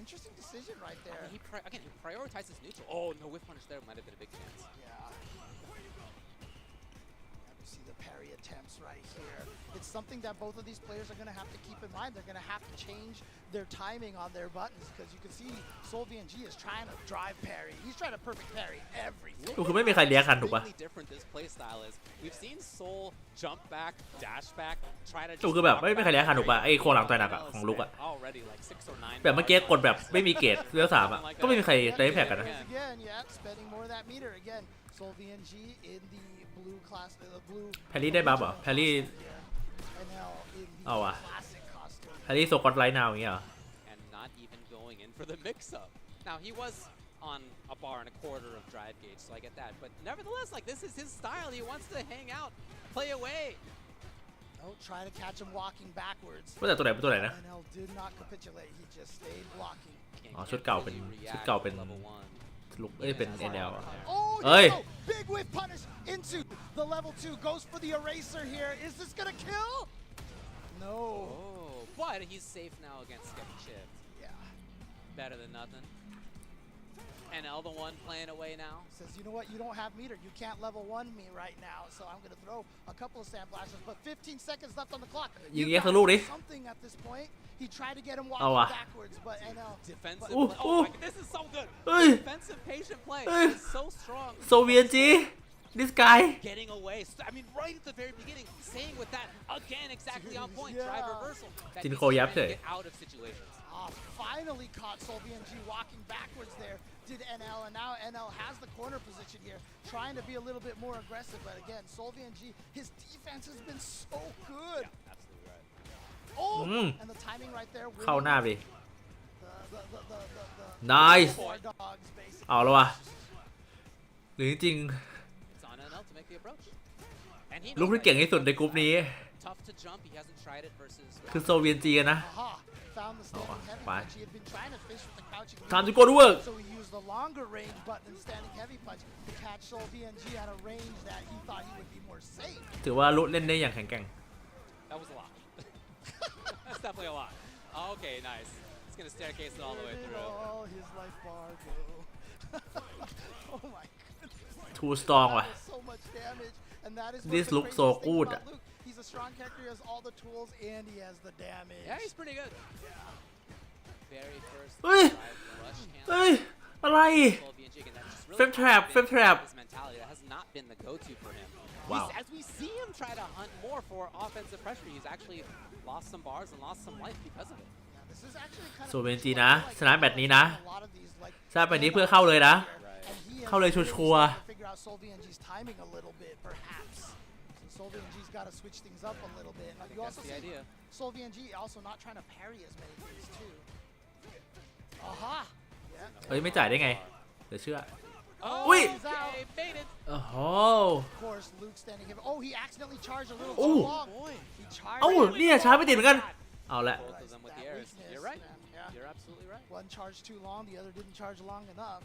Interesting decision right there. Again, he prioritizes neutral. Oh, no whiff punish there might have been a big chance. You see the parry attempts right here. It's something that both of these players are going to have to keep in mind. They're going to have to change their timing on their buttons because you can see Soul VNG is trying to drive parry. He's trying to perfect parry everything. คือไม่มีใครเลี้ยงทันถูกปะ different this play style is. We've seen Soul jump back, dash back, try to คือแบบไม่มีใครเลี้ยงทันถูกปะไอ้โคหลังต่อยหนักอะของลุกอะแบบเมื่อกี้กดแบบไม่มีเกตเลือด3อะก็ไม่มีใครได้แพ้กันนะ Soul VNG in the blue class, the blue. แพรรี่ได้บัฟเหรอแพรรี่เอาอะแพรรี่โซกอตไลท์นาวอย่างเงี้ยเหรอ and not even going in for the mix-up. Now he was on a bar and a quarter of drive gauge, so I get that. But nevertheless, like this is his style. He wants to hang out, play away. Oh, try to catch him walking backwards. ว่าแต่ตัวไหนเป็นตัวไหนนะ NL did not capitulate. He just stayed blocking. อ๋อชุดเก่าเป็นลุกเป็น NL อ่ะ Oh, เอ้ย big whip punish into the level 2. Goes for the eraser here. Is this gonna kill? No. Oh, but he's safe now against getting chipped. Yeah. Better than nothing. NL the one playing away now. Says, you know what, you don't have meter. You can't level 1 me right now, so I'm going to throw a couple of sand blasters, but 15 seconds left on the clock. ยิง You แยก gotta ทะลุดิ do something at this point. He tried to get him เอา walking ว่ะ backwards, but NL. Defensive Ooh, play. Oh ooh. my, this is so good. Hey. Defensive patient play Hey. is so strong. โซเวียนจีthis guy Getting away. I mean, right at the very beginning, saying with that, again, exactly on point. Yeah. Drive reversal. That Didn't he's call you trying up to there. get out of situations. Finally caught Solvian G walking backwards there. Did NL, and now NL has the corner position here, trying to be a little bit more aggressive. But again, Solvian G, his defense has been so good. Yeah, absolutely right. Oh, and the timing right there. เข้าหน้าไปดิ The nice four dogs, basically. เอาแล้ววะหรือจริง It's on NL to make the approach. And he ลูก knows ที่เก่งที่สุดในกลุ่มนี้ tough to jump. He hasn't tried it versus. คือโซเวียนจีนะ Aha, found the standing heavy fine. punch. He had been trying to fish with the crouching. Time to lead, go to work. So he used the longer range button and standing heavy punch to catch Sol VNG at a range that he thought he would be more safe. ถือว่าลุเล่นได้อย่างแข็งแกร่ง That was a lot. That's definitely a lot. Okay, nice. It's gonna staircase it all the way through. Oh, his life bar go. Oh my goodness. too strong That ว่ะ is so much damage, and that is This what's the looks so craziest thing good. about Luke. He's a strong character. He has all the tools and he has the damage. Yeah, he's pretty good. Very first Hey. drive rush เฮ้ย อะไร Sol VNG, and that just really Flip trap, hasn't flip been trap. His mentality that has not been the go-to for him. Wow. As we see him try to hunt more for offensive pressure, he's actually lost some bars and lost some life because of it. Yeah, this is actually kind of โซเวียนจี visual. นะ I feel like ชนะแมตช์นี้นะ a lot of these, like, ชนะแมตช์นี้เพื่อเข้าเลยนะ Right. and he has เข้าเลย really ชัวร์ started to figure out Sol VNG's timing a little bit, perhaps. So Sol VNG's got to switch things up a little bit. I think You that's also the see idea. Sol VNG also not trying to parry as many things too. Aha! Yeah. เฮ้ย ไม่จ่ายได้ไงเดี๋ยวเชื่อ Oh, Wait. okay, made it. โอ้โห Of course, Luke standing here. Oh, he accidentally charged a little Oh. too long. Boy. He charged. เอ้าเนี่ยช้าไม่ติดเหมือนกัน เอาละ Both of them with the That airs. weakness, You're right. man. Yeah. You're absolutely right. One charged too long, the other didn't charge long enough.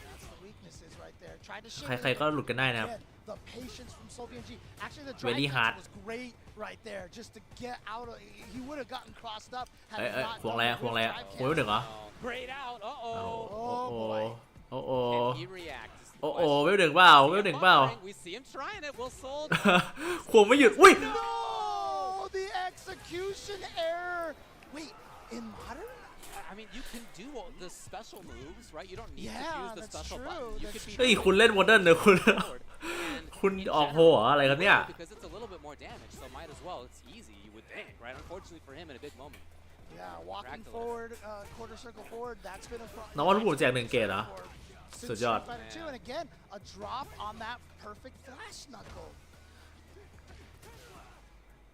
That's the weaknesses right there. Tried to shimmy. ใครๆก็หลุดกันได้นะครับ Again, the patience from Solvian G. Actually, the Very drive hard. catch was great right there, just to get out of. He would have gotten crossed up had เอ้ย he เอ้ย not ห่วง done อะไร the อะห่วงอะไร real อะ drive ห่วงไม่ catch. ถึงเหรอ Grayed out. โอ้ Uh-oh. โห boy. โอ้โห Can he react? Is the โอ้โห question. ไม่ถึงเปล่า See ไม่ him ถึงเปล่า buffering. We see him trying it. Will Sol ควงไม่หยุด อุ้ย No, the execution error. Wait, in modern? I mean, you can do all the special moves, right? You don't need Yeah, to use the that's special true, button. You that's could be เฮ้ย คุณเล่นโมเดิร์นเลยคุณ forward. And คุณ in ออกโห general, เหรออะไรครับเนี่ย because it's a little bit more damage, so might as well. It's easy, you would think, right? Unfortunately for him, in a big moment. Yeah, walking Cracked a little. forward, quarter circle forward. That's been a problem. น้องว่าทุกคนแจก1เกตเหรอ สุดยอด And again, a drop on that perfect flash knuckle.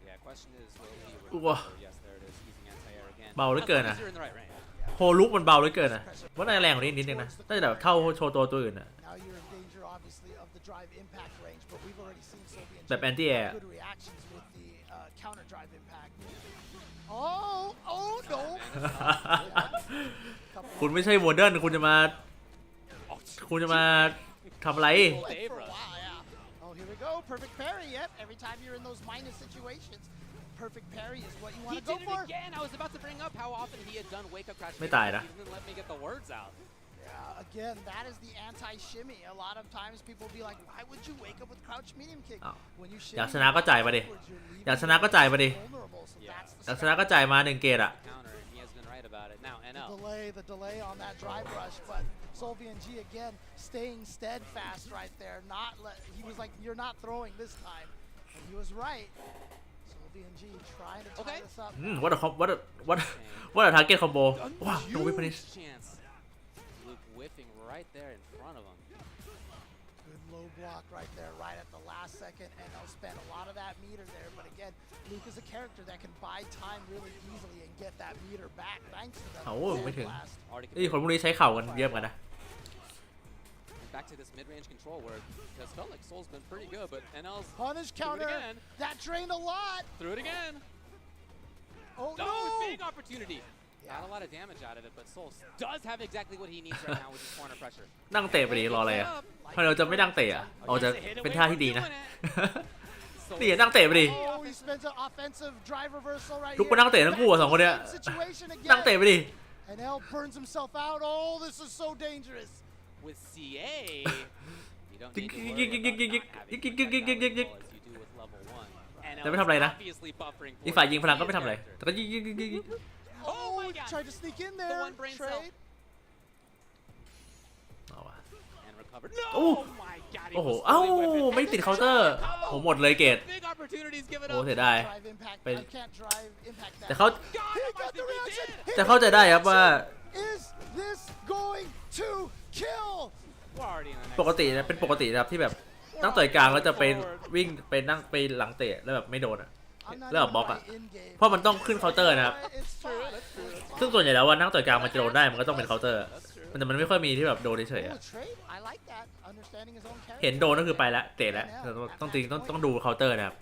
Yeah, question is, will he Wow. recover? Yes, there it is. Using anti-air again. เบาเหลือเกิน As long อะ as you're in the right range. โฮลุกมันเบาเหลือเกินอะว่าน่าแรงกว่านี้นิดนึงนะน่าจะแบบเท่าโชว์ตัวอื่นอะ Now you're in danger, obviously, of the drive impact range, but we've already seen Soviet แบบ anti-air good reactions with the counter drive impact. Oh no! คุณไม่ใช่โมเดิร์นคุณจะมาทำอะไร Went for a while, yeah. Oh, here we go. Perfect parry. Yep. Every time you're in those minus situations, perfect parry is what you want He to go did for. it again. I was about to bring up how often he had done wake up crash. ไม่ตายนะ He didn't let me get the words out. Yeah, again, that is the anti-shimmy. A lot of times people be like, why would you wake up with crouch medium kick? อ้าว When you อยาก shimmy ชนะก็จ่ายมาดิ backwards, you're leaving อยากชนะก็จ่ายมาดิ vulnerable, so Yeah. that's the อยากชนะก็จ่ายมา1เกตอะ Counter, and he has been right about it. Now, NL. the delay on that drive rush, but Solvian G again staying steadfast right there. He was like, you're not throwing this time, and he was right. Solvian G trying to tie Okay. this up. what a target combo ว้าว no Huge weapon is chance. Luke whiffing right there in front of him. Good low block right there, right at the last second, and they'll spend a lot of that meter there. But again, Luke is a character that can buy time really easily and get that meter back thanks to that โอ้ไม่ถึง blast. Already นี่คนพวกนี้ใช้เข่ากันเยอะเหมือนกันนะ back to this mid-range control where it has felt like Sol's been pretty good, but NL's Punish threw it counter. again. That drained a lot. Threw it again. Oh No, no! big opportunity. Got a lot of damage out of it, but Sol does have exactly what he needs right now, which is corner pressure. นั่งเตะไปดิรออะไรอะทำไมเราจะไม่นั่งเตะอะเราจะเป็นท่าที่ดีนะ นี่นั่งเตะไปดิ Oh, he spends an offensive drive reversal right ลุกไปนั่งเตะทั้งคู่อะสองคนเนี้ย Situation again. นั่งเตะไปดิ And L burns himself out. Oh, this is so dangerous. With CA, you don't need to worry about not having projectile as you do with level 1. แต่ไม่ทำอะไรนะ obviously buffering อีกฝ่ายยิงพลังก็ไม่ทำอะไรแต่ก็ยิง Oh my god! Tried to sneak in The there. one brain cell. Trade. เอาวะ And recovered. โอ้ No! My god! he โอ้โห was เอ้า fully weaponed. ไม่ติดเคาน์เตอร์ผมหมดเลยเกต Big opportunities given โอ้ up. เสียดาย Drive impact. But- I can't drive impact that. แต่เขา God, He got the he reaction. did. He แต่เข้าใจได้ครับว่า Is this going to kill? We're already in the next ปกตินะเป็นปกตินะครับที่แบบตั้งต่อยกลางแล้วจะไปวิ่งไปนั่งไปหลังเตะแล้วแบบไม่โดนอ่ะ I'm not แล้วแบบ even บล็อก my อ่ะ in-game. เพราะมันต้องขึ้นเคาน์เตอร์นะครับ It's true. That's true. ซึ่งส่วนใหญ่แล้วว่านั่งต่อยกลางมันจะโดนได้มันก็ต้องเป็นเคาน์เตอร์แต่มันไม่ค่อยมีที่แบบโดนเฉยๆ Oh, อ่ะ trade. I like that. Understanding his own character. เห็นโดนก็คือไปแล้วเตะแล้วต้องจริงต้องดูเคาน์เตอร์นะครับ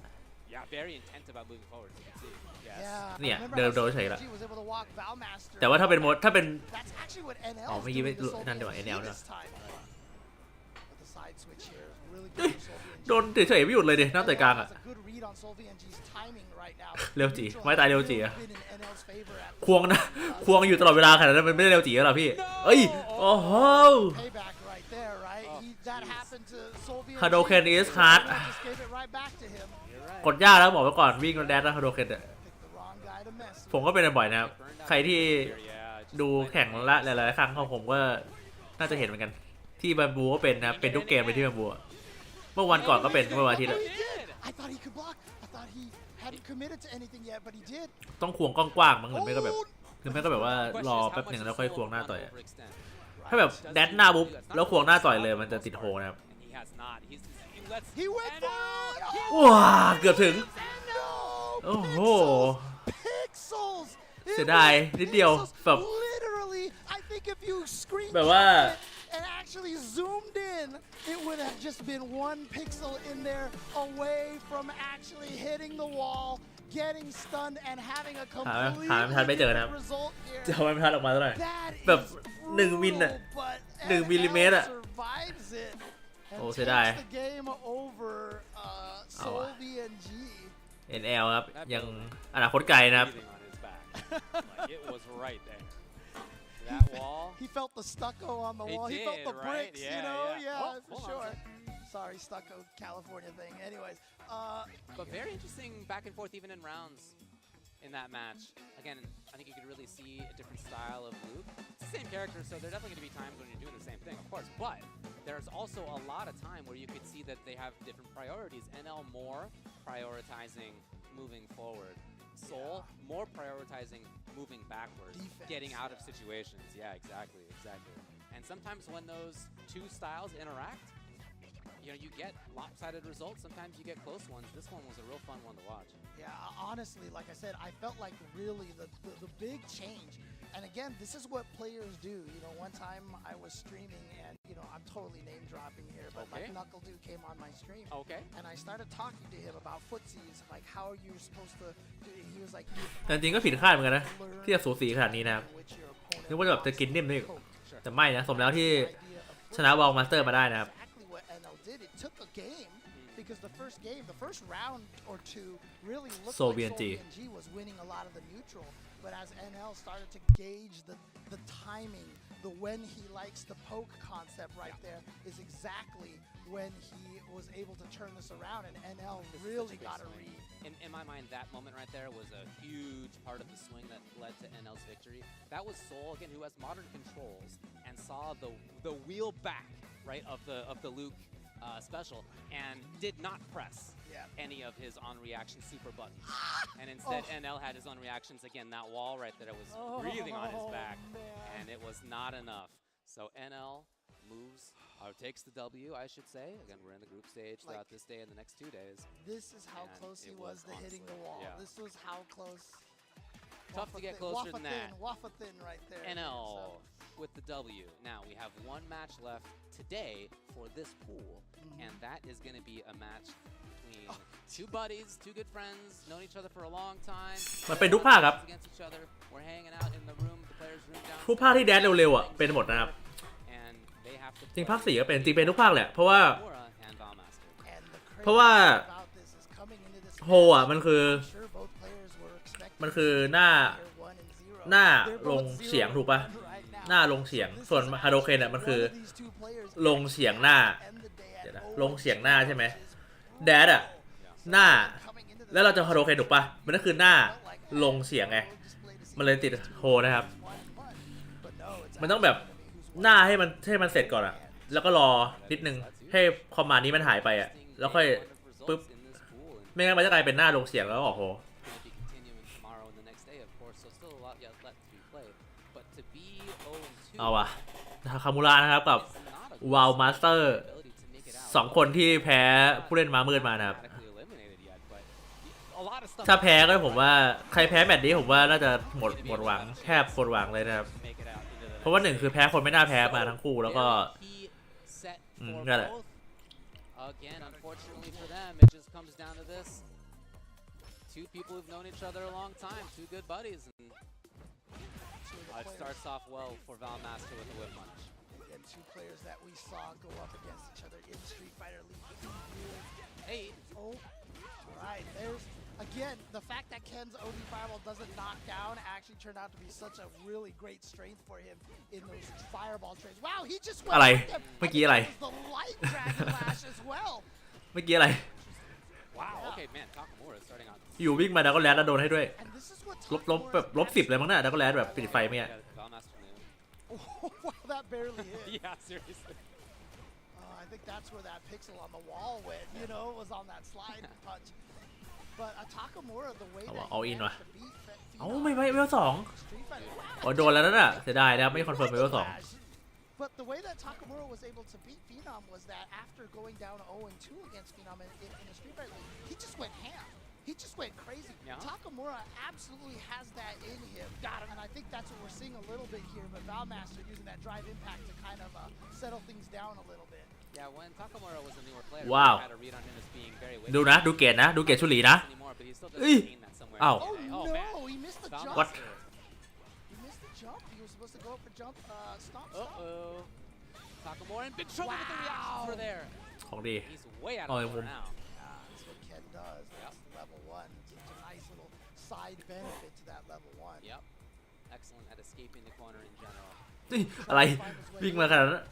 Yeah, very intent about moving forward. You can see. Yes. Yeah. เนี่ย Remember เดิน how โดนเฉย CG แล้ว was able to walk Valmaster. แต่ว่าถ้าเป็นโหมดถ้าเป็น That's actually what NL อ๋อ is เมื่อกี้ไม่ doing to นั่นดีกว่า Solvian NL G ด้วย this time. But the side switch here is really good for Solvian G. โดนเฉยๆไม่หยุดเลยดินั่งต่อยกลางอ่ะ Has a good read on Solvian G's timing right now. เร็วจีไม่ตายเร็วจีอะ Been in NL's favor at ควงนะควงอยู่ตลอดเวลาขนาดนั้นมันไม่ได้เร็วจีหรอพี่เอ้ยโอ้โห payback right there, right? That happened to Solvian G. Hadoken is hard. Just gave it right back to him. กดยากแล้วบอกไว้ก่อนวิ่งแล้วแดดแล้วฮาโดเคนอะ Picked the wrong guy to mess with. ผมก็เป็นบ่อยนะครับใครที่ Yeah, just ดูแข่งละหลายๆครั้งของผมก็น่าจะเห็นเหมือนกันที่บัมบูก็เป็นนะครับเป็นทุกเกมเลยที่บัมบูอะเมื่อวันก่อนก็เป็นเมื่อวันอาทิตย์ Oh, อะ he did. I thought he could block. I thought he hadn't committed to anything yet, but he did. ต้องควงกว้างๆมั้งหรือไม่ก็แบบหรือไม่ก็แบบว่ารอแป๊บหนึ่งแล้วค่อยควงหน้าต่อยอะถ้าแบบแดดหน้าปุ๊บแล้วควงหน้าต่อยเลยมันจะติดโฮนะครับ And he has not. He lets. He went And for it. ว้าเกือบถึง No. โอ้โห Pixels. It เสียดาย was นิดเดียว pixels. แบบ Literally, I think if you screen แบบว่า and actually zoomed in, it would have just been one pixel in there away from actually hitting the wall, getting stunned, and having a หาไม่ทันไม่เจอ completely นะครับ different result จะ here. เอาไม่ทันออกมาเท่าไหร่ That แบบ is 1 มิล brutal, อะ but 1 มิลลิเมตร NL อะ survives it and โอ้เสียดาย takes the game over Solvian G. NL ครับยังอนาคตไกลนะครับ breathing on his back. Like it was right there. That wall. He felt the stucco on the He wall. He felt did, the right? bricks, you Yeah, know? yeah. Yeah, Oh, for hold on a sure. sec. Sorry, stucco California thing. Anyways, But very interesting back and forth even in rounds in that match. Again, I think you could really see a different style of Luke. It's the same character, so there are definitely going to be times when you're doing the same thing, of course. But there's also a lot of time where you could see that they have different priorities. NL more prioritizing moving forward. Soul more prioritizing moving backwards, Defense. getting out of situations. Yeah, exactly. And sometimes when those two styles interact, you know, you get lopsided results. Sometimes you get close ones. This one was a real fun one to watch. yeah, honestly, like I said, I felt like really the big change. And again, this is what players do. You know, one time I was streaming and, you know, I'm totally name dropping here, but Okay. like Knuckle Dude came on my stream. Okay. And I started talking to him about footsies, like how are you supposed to do it? He was like, แต่จริงก็ผิดคาดเหมือนกันนะที่จะสูสีขนาดนี้นะครับนึกว่าแบบจะกินนิ่มด้วยแต่ไม่นะสมแล้วที่ชนะวอลมาสเตอร์มาได้นะครับ exactly what NL did. It took a game because the first round or two really looked Solvian like G. Solvian G was winning a lot of the neutral. But as NL started to gauge the timing, the when he likes to poke concept right there is exactly when he was able to turn this around, and NL really got a read. In my mind, that moment right there was a huge part of the swing that led to NL's victory. That was Soul, again, who has modern controls and saw the wheel back, right, of the Luke special and did not press any of his on-reaction super buttons. And instead, NL had his on-reactions. Again, that wall right there was breathing on his back, and it was not enough. So NL moves, or takes the W, I should say. Again, we're in the group stage throughout this day and the next 2 days. This is how And close he it was to hitting the wall. Yeah. This was how close. Tough to get closer than that. Waffle thin right there. NL So, with the W. Now we have one match left today for this pool, and that is going to be a match between two buddies, two good friends, known each other for a long time. มันเป็นทุกภาคครับ Against each other. We're hanging out in the room, the players' room down. ทุกภาคที่แดดเร็วๆอ่ะเป็นหมดนะครับ And they have to จริง play ภาค4ก็เป็นจริงเป็นทุกภาคแหละเพราะว่า Aura and Valmaster. and the เพราะว่า crazy thing about this is coming into this โฮอ่ะมันคือ I'm sure both players were expecting มันคือหน้า player 1 and 0 หน้าลงเฉียงถูกปะหน้าลงเฉียงส่วนฮาโดเคนอ่ะมันคือลงเฉียงหน้าเดี๋ยวนะลงเฉียงหน้าใช่ไหมแดดอ่ะหน้าแล้วเราจะฮาโดเคนถูกปะมันก็คือหน้าลงเฉียงไงมันเลยติดโฮนะครับมันต้องแบบหน้าให้มันเสร็จก่อนอ่ะแล้วก็รอนิดนึงให้คอมมานด์นี้มันหายไปอ่ะแล้วค่อยปึ๊บไม่งั้นมันจะกลายเป็นหน้าลงเฉียงแล้วโอ้โหเอาวะคามูระนะครับกับวาวมาสเตอร์2คนที่แพ้ผู้เล่นม้ามืดมานะครับถ้าแพ้ก็ผมว่าใครแพ้แมตช์นี้ผมว่าน่าจะหมดหวังแทบหมดหวังเลยนะครับเพราะว่า1คือแพ้คนไม่น่าแพ้มาทั้งคู่แล้วก็นั่นแหละAgain, unfortunately for them, it just comes down to this. Two people who've known each other a long time, two good buddies. And it starts off well for Valmaster with a whip punch. Again, two players that we saw go up against each other in Street Fighter League. Hey. Oh, right. There's, again, the fact that Ken's OD Fireball doesn't knock down actually turned out to be such a really great strength for him in those Fireball trades. Wow, he just went อะไรเมื่อกี้อะไร the Light Dragon Lash as well. เมื่อกี้อะไร Wow, okay, man, Takamura starting on. อยู่วิ่งมาดักก็แลดแล้วโดนให้ด้วย And this is what ลบแบบ10เลยมั้งน่ะดักก็แลดแบบปิดไฟเมื่อ Valmaster knew. wow, that barely hit. Yeah, seriously. I think that's where that pixel on the wall went, you know, was on that slide punch. But Takamura, the way that all he in managed to beat Phenom เอ้าไม่เวล2 Street Fighter. อ๋อโดนแล้วนั่นน่ะเสียดายนะครับไม่คอนเฟิร์มเวล2 But the way that Takamura was able to beat Phenom was that after going down 0-2 against Phenom in the Street Fighter League, he just went ham. He just went crazy. Yeah. Takamura absolutely has that in him. Got him. And I think that's what we're seeing a little bit here. But Valmaster using that drive impact to kind of settle things down a little bit. Yeah, when Takamura was a newer player, Wow. we had a read on him as being very weak. ดูนะดูเกตนะดูเกตชุลีนะ Anymore, but he still เอ้ย doesn't mean that somewhere. Ow. Oh, man. no, he missed the jump. What? He missed the jump. He was supposed to go for jump, stomp. Uh-oh. Takamura in big trouble with the reaction for there. ของดี He's way out Oh, of it order won't. now. That's what Ken does. That's level 1. It's a nice little side benefit to that level 1. Yep. Excellent at escaping the corner in general. นี่อะไรวิ่งมาขนาดนั้น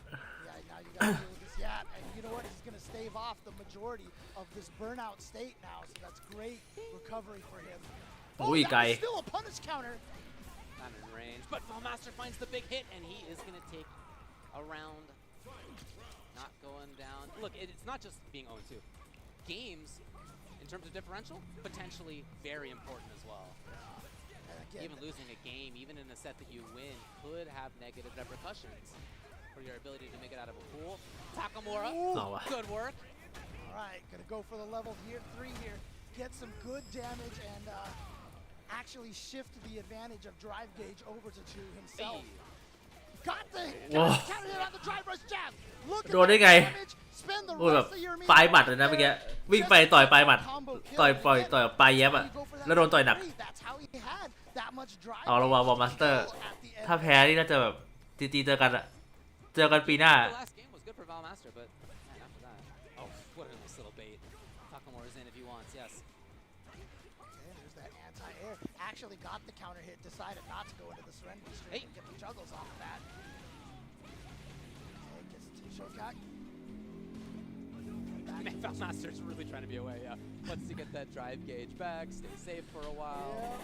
Yeah, now you gotta deal with this. Yeah, and you know what? He's gonna stave off the majority of this burnout state now, so that's great recovery for him. Oh, Ui, that guy. was still a punish counter. Not in range, but Valmaster finds the big hit, and he is gonna take a round. Not going down. Look, it's not just being 0-2. Games, in terms of differential, potentially very important as well. And again, Even losing a game, even in a set that you win, could have negative repercussions for your ability to make it out of a pool. Takamura, good work. all right, gonna go for the level 3 here. Get some good damage and actually shift the advantage of drive gauge over to himself. Got the counter hit on the drive rush jab. Look at โดนได้ that ไง damage. Spend the โอ้ยแบบ rest of your ปลายหมัดเลยนะเมื่อกี้วิ่งไปต่อยปลายหมัดต่อยปลายแยบอะแล้วโดนต่อยหนัก That's how he had that much drive. เอาละวอลมาสเตอร์ถ้าแพ้นี่น่าจะแบบตีเจอกันอะเจอกันปีหน้า The last game was good for Valmaster, but man, after that, oh, what a nice little bait. Takamura's in if he wants, yes. Okay, there's that anti-air. Actually got the counter hit, decided not to go into the surrender stream and get the juggles off of that. Okay, gets the two-shot cut. Man, Valmaster's really trying to be away, yeah. Wants to get that drive gauge back, stay safe for a while.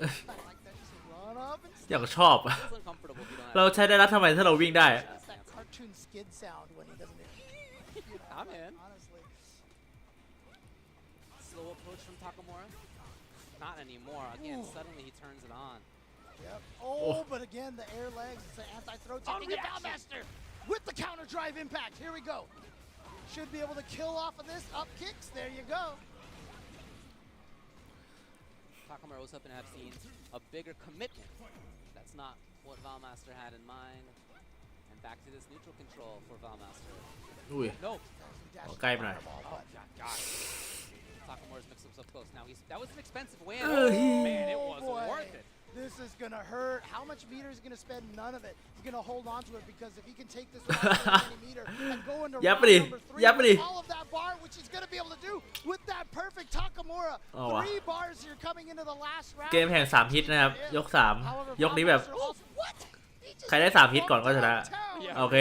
I like that, just run up and อย่างชอบอะ Feels uncomfortable if you don't เรา have ใช้ได้แล้วทำไมถ้าเราวิ่งได้อะ It's that cartoon skid sound when he doesn't I'm in. honestly. Slow approach from Takamura. Not anymore. Again, suddenly he turns it on. Yep. Oh, but again, the air legs, it's an anti-throw technique. And Valmaster with the counter drive impact. Here we go. Should be able to kill off of this. Up kicks. There you go. Takamura was hoping to have seen a bigger commitment. That's not what Valmaster had in mind. And back to this neutral control for Valmaster. อุ้ย No. ใกล้ไปหน่อย Oh, God. Takamura's mixed himself close. Now that was an expensive win. Oh, Man, it Oh, was boy. worth it. This is gonna hurt. How much meter is he gonna spend? None of it. He's gonna hold on to it because if he can take this one meter and go into round number 3 with all of that bar, which he's gonna be able to do with that perfect Takamura. 3 bars here coming into the last round. เกมแห่ง3ฮิตนะครับยก3ยกนี้แบบใครได้3ฮิตก่อนก็ชนะโอเค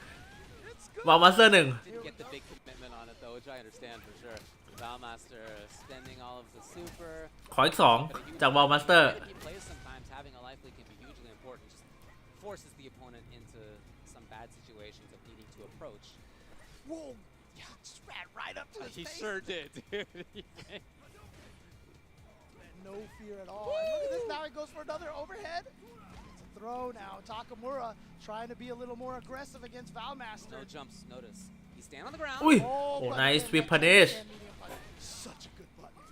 1วอลมาสเตอร์1 Get the big commitment on it though, which I understand for sure. Valmaster spending all of the super. ขออีก2จากวอลมาสเตอร์ He plays sometimes having a life lead can be hugely important. Just forces the opponent into some bad situations of needing to approach. Whoa! Yeah, just ran right up to his He face. sure did, dude. No fear at all. And look at this, now he goes for another overhead. It's a throw now. Takamura trying to be a little more aggressive against Valmaster. No jumps, notice. He's standing on the ground. อุ้ย Oh, โอ้ but nice then sweep that punish medium punch. Such a good button.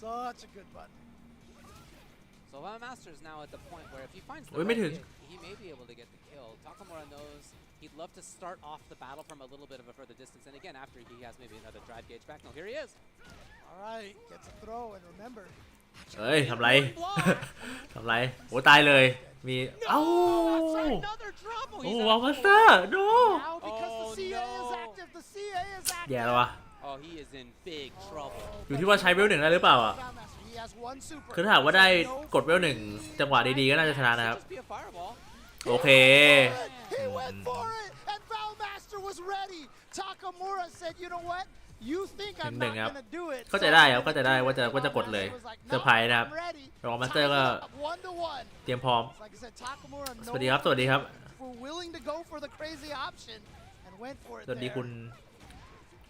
Such a good button. So Valmaster is now at the point where if he finds the โอ้ยไม่ right ถึง hit, he may be able to get the kill. Takamura knows he'd love to start off the battle from a little bit of a further distance. And again, after he has maybe another drive gauge back. No, here he is. All right, gets a throw, and remember, เอ้ยทำไร ทำไรโอ้ตายเลยมีเอ้า Another drop. โอ้วอลมาสเตอร์โน now because the CA is active, the CA is แย่ active. แล้ววะ Oh, he is in big trouble. อยู่ที่ว่าใช้เวล1ได้หรือเปล่าอ่ะ Valmaster, he has one super. คือถ้าหากว่าได้กดเวล1จังหวะดีๆก็น่าจะชนะนะครับ Just be a fireball. โอเค He went for it, and Valmaster was ready. Takamura said, "You know what? You think I'm not gonna do it?" เข้าใจได้ครับเข้าใจได้ว่าจะกดเลยเซอร์ไพรส์นะครับรอมาสเตอร์ก็ 1-1. เตรียมพร้อม Like I said, Takamura สวัสดีครับสวัสดีครับ for willing to go for the crazy option and went for it สวัสดี there. คุณ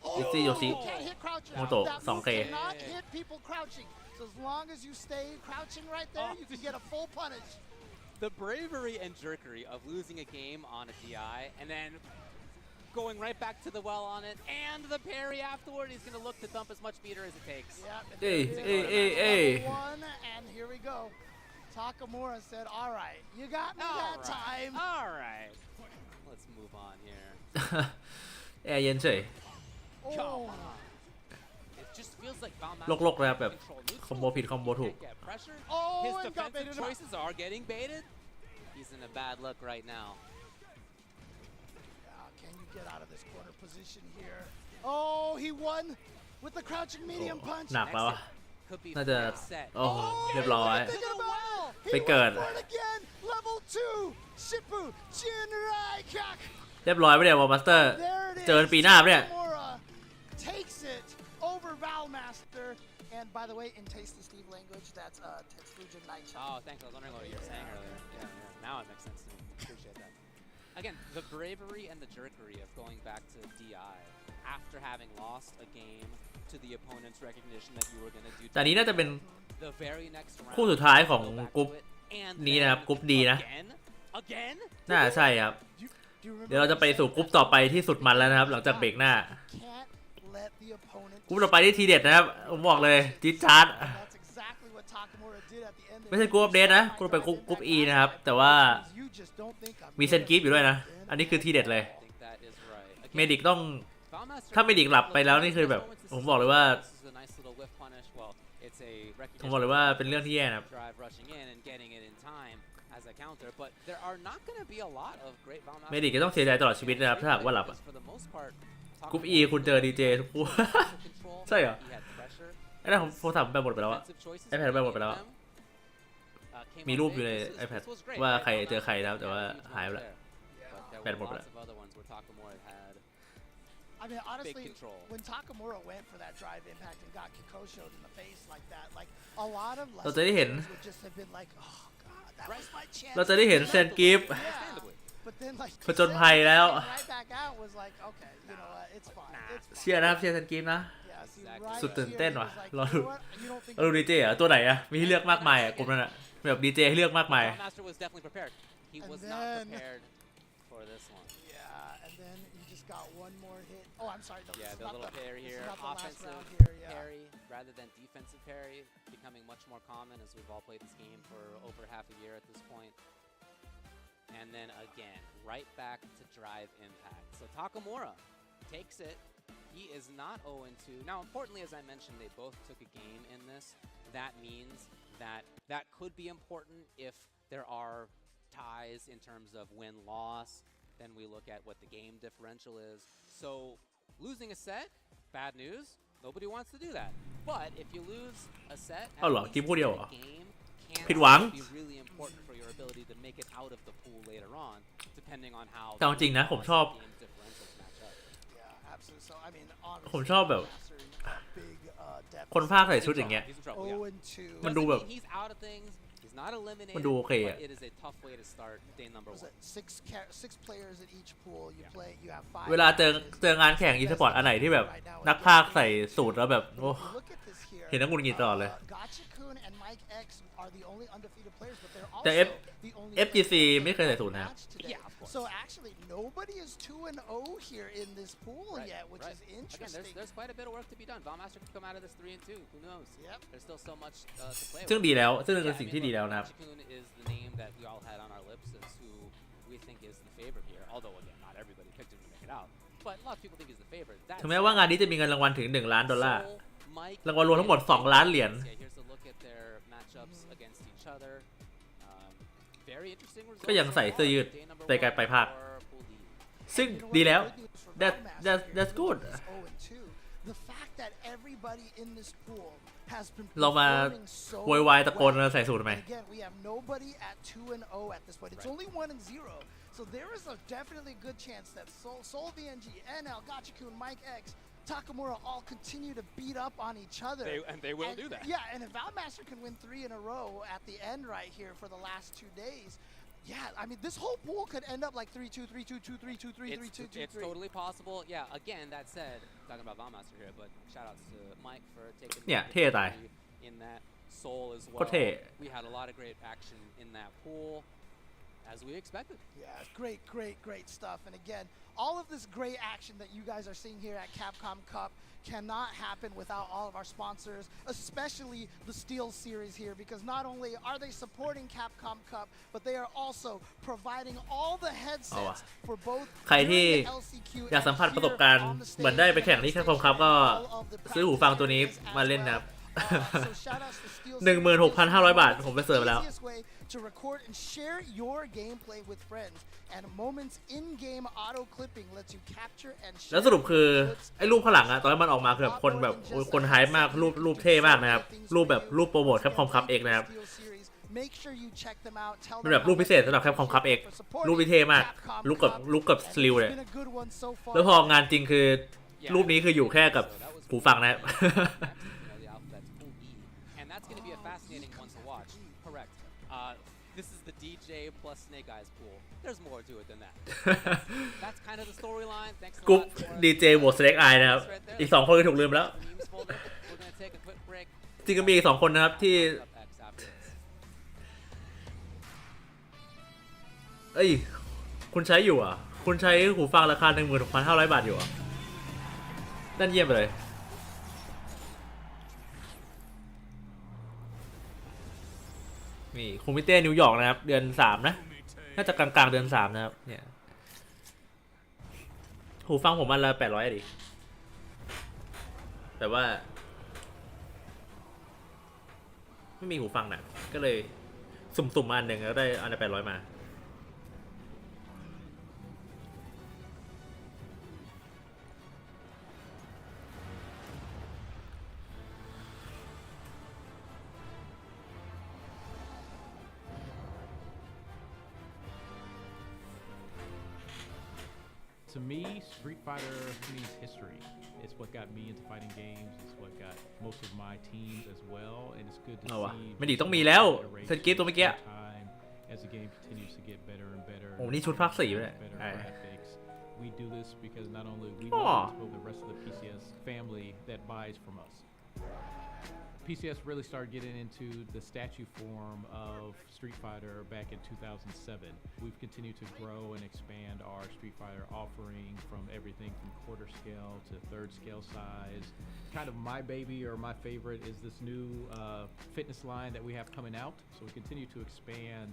Oh, Itzy Yoshi. can't hit crouching. Moto, That move 2K. cannot hit people crouching. So as long as you stay crouching right there, you can get a full punish. The bravery and jerkery of losing a game on a DI and then going right back to the well on it and the parry afterward. He's going to look to dump as much meter as it takes. Yep, and Hey, there it hey, is. hey, hey. 1, and here we go. Takamura said, "All right, you got me that time." All right. Let's move on here. แอร์เย็นเฉย Oh, It just feels like Valmaster โลกๆเลยครับแบบ control neutral. คอมโบผิดคอมโบถูก Can't get pressure. oh, His and got defensive baited out. choices are getting baited. He's in a bad look right now. Can you get out of this corner position here? Oh, he won with the crouching medium punch. หนักแล้วอะ Could be น่าจะ very set. โอ้เรียบร้อย Thinking about it. He ไปเกิด went for it again. Level 2, Shippu Jinraikak. เรียบร้อยไม่ได้วอลมาสเตอร์ There it is. เจอกันปีหน้าปะเนี่ย Takamura takes it over Valmaster. And by the way, in Tasty Steve language, that's Tetsujin Naicha. Oh, thanks. I was wondering what you were saying earlier. Yeah. Now it makes sense to me. Appreciate that. Again, the bravery and the jerkery of going back to DI after having lost a game to the opponent's recognition that you were going to do. แต่อันนี้น่าจะเป็น The very next round. คู่สุดท้ายของ go back กรุ๊ป to it, and นี้นะครับ then กรุ๊ปดีนะ Again? น่าจะใช่ครับ Do you remember เดี๋ยวเราจะไปสู่กรุ๊ปต่อไปที่สุดมันแล้วนะครับ หลังจากเบรกหน้า Can't let the opponent กรุ๊ปต่อไปที่ทีเด็ดนะครับ ผมบอกเลยจิ๊ดจ๊าด That's exactly what Takamura did at the end. ไม่ใช่กรุ๊ปอัปเดตนะกรุ๊ปไปกรุ๊ป E นะครับ แต่ว่า You just don't think I'm มีเซนกิฟอยู่ด้วยนะ อันนี้คือทีเด็ดเลย I think that is right. เมดิกต้อง Valmaster ถ้าเมดิกหลับไปแล้วนี่คือแบบ ผมบอกเลยว่า This is a nice little whiff punish. Well, it's a ผมบอกเลยว่าเป็นเรื่องที่แย่นะครับ drive rushing in and getting it in time as a counter, but there are not going to be a lot of great Valmaster. เมดิกจะต้องเสียใจตลอดชีวิตนะครับถ้าหากว่าหลับอะ For the most part, กรุ๊ป E คุณเจอดีเจทุกคู่ ใช่เหรอ he had pressure. ไอ้นั่นผมโทรศัพท์ผมไปหมดไปแล้วอะ Defensive choices iPad ไปหมดไปแล้ว came มี up รูป big. อยู่ใน This iPad was great, ว่า right? ใครเจอ Valmaster ใครแล้วแต่ had ว่า a huge หายไป one แล้ว there. But there แบนหมด were ไปแล้ว lots of other ones where Takamura had I mean, honestly, control. when Takamura went for that drive impact and got Kikosho'd in the face like that, like a lot of เราจะได้เห็น players would just have been like, oh god, that was my chance. เราจะได้เห็นเซนกิฟ Yeah. But then like ผจญภัยแล้ว right back out was like, okay, you know what, it's fine. It's fine. เชียร์นะครับเชียร์เซนกิฟนะ Yeah, see, right สุดตื่นเต้น here, he ว่ะ was like, รอ you ดู know what, you don't think เราดูดีเจอะตัวไหนอะมีให้เลือกมากมายอะกลุ่มนั้นอะแบบดีเจให้เลือกมากมาย Valmaster was definitely prepared. He And was not then- prepared for this one. Yeah, and then you just got one more hit. Oh, I'm sorry. No, Yeah, this is the not little parry this is here, not the last offensive round here, yeah. parry rather than defensive parry, becoming much more common as we've all played this game for over half a year at this point. And then again, right back to drive impact. So Takamura takes it. He is not 0-2. Now, importantly, as I mentioned, they both took a game in this. That means that could be important if there are ties in terms of win-loss. Then we look at what the game differential is. So losing a set, bad news. Nobody wants to do that. But if you lose a set, เอาเหรอ at ทีม least คู่เดียวเหรอ the game can ผิดหวัง be really important for your ability to make it out of the pool later on, depending on how แต่เอาจริงนะผมชอบ game differentials match up. Yeah, absolutely. So I mean, ผมชอบแบบ big depth. คนภาคใส่ชุดอย่างเงี้ย He's in trouble, yeah. 0-2. มันดูแบบ He's out of things. He's not eliminated. มันดูโอเค but อะ it is a tough way to start day number Was one. it six players in each pool? You play. You have 5. เวลาเจองานแข่งอีสปอร์ตอันไหนที่แบบนักพากย์ใส่สูตรแล้วแบบโอ้ Look at this here. เห็นแล้วหงุดหงิดตลอดเลย Gotcha-kun and Mike X are the only undefeated players, but they're แต่ also the only FGC players ไม่เคยใส่สูตรนะครับ match today. Yeah, of course. So actually, nobody is 2-0 here in this pool yet, which is Again, interesting. there's quite a bit of work to be done. Valmaster could come out of this 3-2. Who knows? Yep. There's still so much to play ซึ่ง with. ดีแล้วซึ่ง Yeah, เป็นสิ่งที่ดีแล้วนะครับ Gotcha-kun is the name that we all had on our lips as who we think is the favorite here. Although again, not everybody picked him to make it out, but a lot of people think he's the favorite. ถึงแม้ว่างานนี้จะมีเงินรางวัลถึง$1 ล้าน Soul, Mike, รางวัลรวมทั้งหมด$2 ล้าน Yeah, here's a look at their matchups against each other. Very interesting results. ก็ยังใส่เสื้อยืด Day number ใส่การไปภาค 1 for Pool D. ซึ่ง You know ดี what? แล้ว The good news for that Valmaster that's good is 0-2. The fact that everybody in this pool has been เรามา performing so โวยวายตะโกน well. ใส่สูตรทำไม And again, we have nobody at 2-0 at this point. It's only 1-0. So there is a definitely good chance that Soul VNG, NL, Gotcha-kun, Mike X, Takamura all continue to beat up on each other. And they will do that. Yeah, and if Valmaster can win 3 in a row at the end right here for the last 2 days, yeah, I mean, this whole pool could end up like 3-2, 3-2, 2-3, 2-3, 3-2, 2-3. It's totally possible. Yeah, again, that said, talking about Valmaster here, but shout outs to Mike for taking Yeah, the เท่ตาย victory in that. Soul as โคต well. รเท่ We had a lot of great action in that pool, as we expected. Yeah, great stuff. And again, all of this great action that you guys are seeing here at Capcom Cup cannot happen without all of our sponsors, especially the Steel Series here, because not only are they supporting Capcom Cup, but they are also providing all the headsets for both ใครที่ during the LCQ อยากสัมผัส and ประสบการณ์ here on the เหมือนได้ไป stage แข่งที่ and แคปคอมครับก็ all of the ซื้อหูฟังตัวนี้ practice มาเล่นนะครับ so shout outs to Steel Series. 16,500 บาทผมไปเสิร์ฟไปแล้ว Easiest way to record and share your gameplay with friends, and moments in-game auto clipping lets you capture and share. แล้วสรุปคือไอ้รูปข้างหลังอะตอนที่มันออกมาคือแบบคนแบบโอ้ยคนไฮป์มากรูปเท่มากนะครับรูปโปรโมทแคปคอมคัพเอกนะครับ Make sure you check them out. Tell เป็น them แบบรูป how พิเศษสำหรับแคปคอมคัพเอก for supporting รูปที่เท่มาก Capcom ลุก Cup. กับสลิว And เนี่ย it's been a good one so far. แล้วพองานจริงคือรูปนี้คืออยู่แค่กับหูฟังนะครับ The alphabet's Pool E, and that's going to be a fascinating one to watch. Correct. This is the DJ plus Snake Eyes pool. There's more to it than that. That's kind of the storyline. Thanks a กรุ๊ป lot for ดีเจบวกสเล็กไอนะครับ อีก2 คนก็ถูกลืมแล้ว the memes folder. We're going to take a quick break. จริงก็มีอีก2 คนนะครับที่ Up X after this. เอ้ยคุณใช้อยู่อ่ะคุณใช้หูฟังราคา 16,500 บาทอยู่อ่ะนั่นเยี่ยมไปเลยนี่คูมิเต้นิวยอร์กนะครับเดือน3นะน่าจะกลางๆเดือน3นะครับเนี่ยหูฟังผมอันละ800ดิแต่ว่าไม่มีหูฟังนะก็เลยสุ่มๆมาอันหนึ่งแล้วได้อันละ800มา To me, Street Fighter means history. It's what got me into fighting games. It's what got most of my teams as well. And it's good to เอาวะ see ไม่ดีต้องมีแล้วเซนกิฟตัวเมื่อกี้ time as the game continues to get better and better. โอ้นี่ชุดภาค 4เลย better ใช่ graphics. We do this because not only we Aw. want to build the rest of the PCS family that buys from us. PCS really started getting into the statue form of Street Fighter back in 2007. We've continued to grow and expand our Street Fighter offering from everything from quarter scale to third scale size. Kind of my baby or my favorite is this new fitness line that we have coming out. So we continue to expand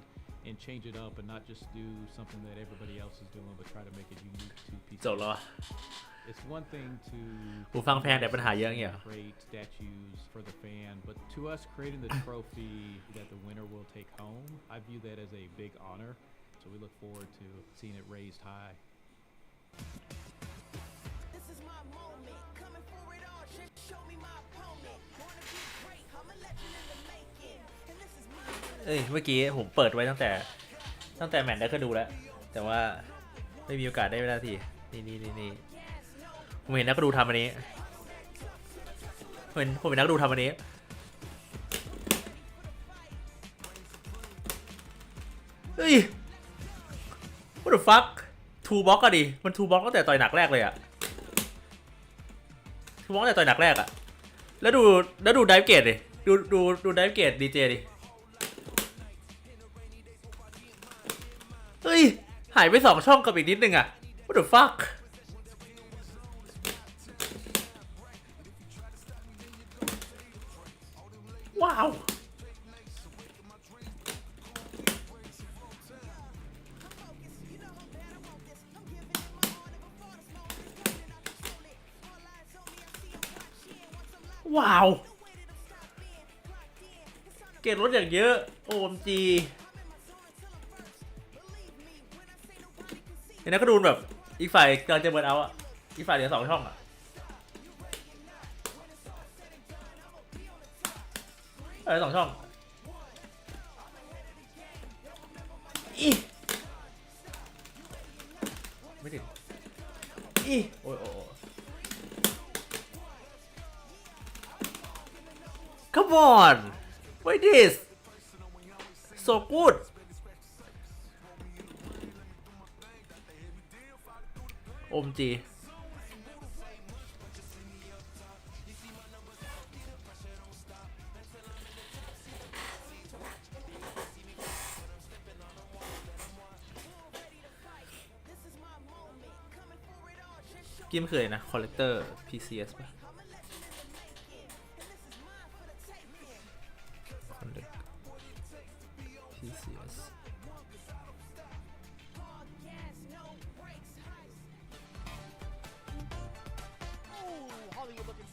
and change it up and not just do something that everybody else is doing, but try to make it unique to PCS. จบแล้ว It's one thing to หูฟังแพงแต่ปัญหาเยอะเงี้ย create statues for the fan, but to us creating the trophy that the winner will take home, I view that as a big honor. So we look forward to seeing it raised high. This is my moment, coming for it all, just show me my opponent. Wanna be great, I'm a legend in the making. And this is my เมื่อกี้ผมเปิดไว้ตั้งแต่แมตช์ได้ก็ดูแล้วแต่ว่าไม่มีโอกาสได้เวลาทีนี่ผมเห็นนักดูทำอันนี้ผมเห็นนักดูทำอันนี้เฮ้ย what the fuck ทูบ็อกก็ดิมันทูบ็อกตั้งแต่ต่อยหนักแรกเลยอะทูบ็อกตั้งแต่ต่อยหนักแรกอะแล้วดูไดฟ์เกตดิดูไดฟ์เกตดีเจดิเฮ้ยหายไป2ช่องกับอีกนิดนึงอะ what the fuck ว้าวว้าวเกรดลดอย่างเยอะ OMG เห็นนะก็ดูแบบอีกฝ่ายกำลังจะเบิร์นเอาอะอีกฝ่ายเหลือ2ช่องอะ2ช่องไม่ถึงโอ้ยCome on wait this so good OMG กิมเคยนะ Collector PCS ป่ะ PCS Hollywood looking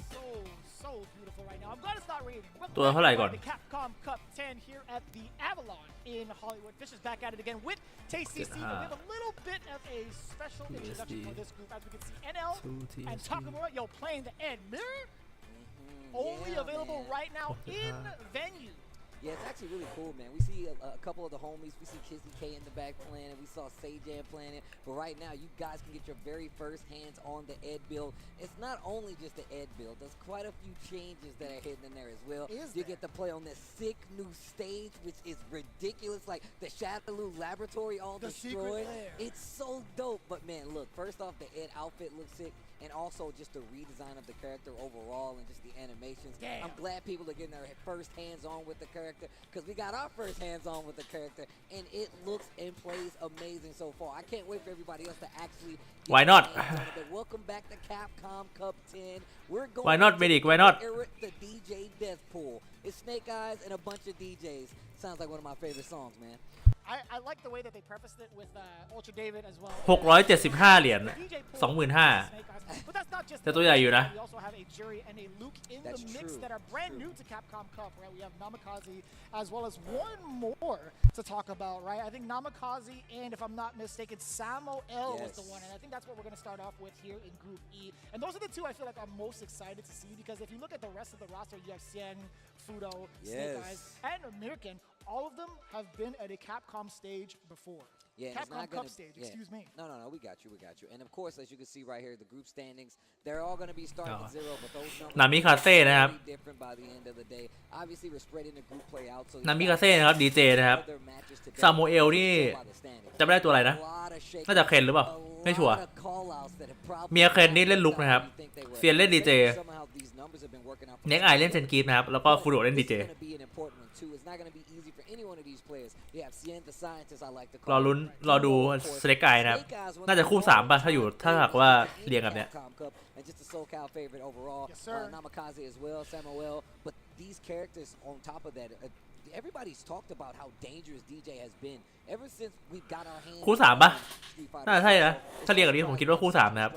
so beautiful right now. I'm gonna start reading. ตัวเท่าไหร่ก่อน The Capcom Cup 10 here at the Avalon in Hollywood. Fish is back at it again with TCC. We have a little bit of a special introduction for this group as we can see NL and Takamura, playing the Ed Mirror. Only available right now in venue. Yeah, it's actually really cool, man. We see a couple of the homies. We see Kizzy K in the back playing it. We saw Sajan playing it. But right now, you guys can get your very first hands on the Ed build. It's not only just the Ed build. There's quite a few changes that are hidden in there as well. You get to play on this sick new stage, which is ridiculous. Like the Shadaloo Laboratory all destroyed. It's so dope. But man, look, first off, the Ed outfit looks sick. And also just the redesign of the character overall and just the animations. Damn. I'm glad people are getting their first hands-on with the character because we got our first hands-on with the character and it looks and plays amazing so far. I can't wait for everybody else to actually Why not? Welcome back to Capcom Cup 10. We're going Why not, Medic? Why not? The DJ Death Pool. It's Snake Eyes and a bunch of DJs. Sounds like one of my favorite songs, man. I like the way that they prefaced it with Ultra David as well. 675 เหรียญ 25,000 But that's not just แต่ตัวใหญ่อยู่นะ We also have a Jerry and a Luke in the mix that are brand new to Capcom Cup, right? We have Namikaze as well as one more to talk about, right? I think Namikaze and, if I'm not mistaken, Samuel was the one, and I think that's what we're going to start off with here in Group E. And those are the two I feel like I'm most excited to see because if you look at the rest of the roster, you have Sien, Fudo, Snake Eyes, and American. All of them have been at a Capcom stage before. Yeah, Capcom Cup stage, excuse me. No, we got you. And of course, as you can see right here, the group standings, they're all going to be starting at 0, but those numbers นามิคาเซ่นะครับ are different by the end of the day. Obviously, we're spreading the group play out. So นามิคาเซ่นะครับดีเจนะครับซามูเอลนี่จำไม่ได้ตัวอะไรนะน่าจะเคนหรือเปล่าไม่ชัวร์เมียเคนนี่เล่นลุกนะครับเซียนเล่นดีเจเน็กไอเล่นเซนกีฟนะครับแล้วก็ฟูโดเล่นดีเจรอดูสเต็กไก่นะครับน่าจะคู่3ป่ะถ้าหากว่าเรียงแบบเนี้ย and just a SoCal favorite overall. Yes, sir. Namikaze as well, Samuel. But these characters on top of that, everybody's talked about how dangerous DJ has been ever since we got our hands. คู่3ป่ะน่าใช่นะถ้าเรียงแบบนี้ผมคิดว่าคู่3นะครับ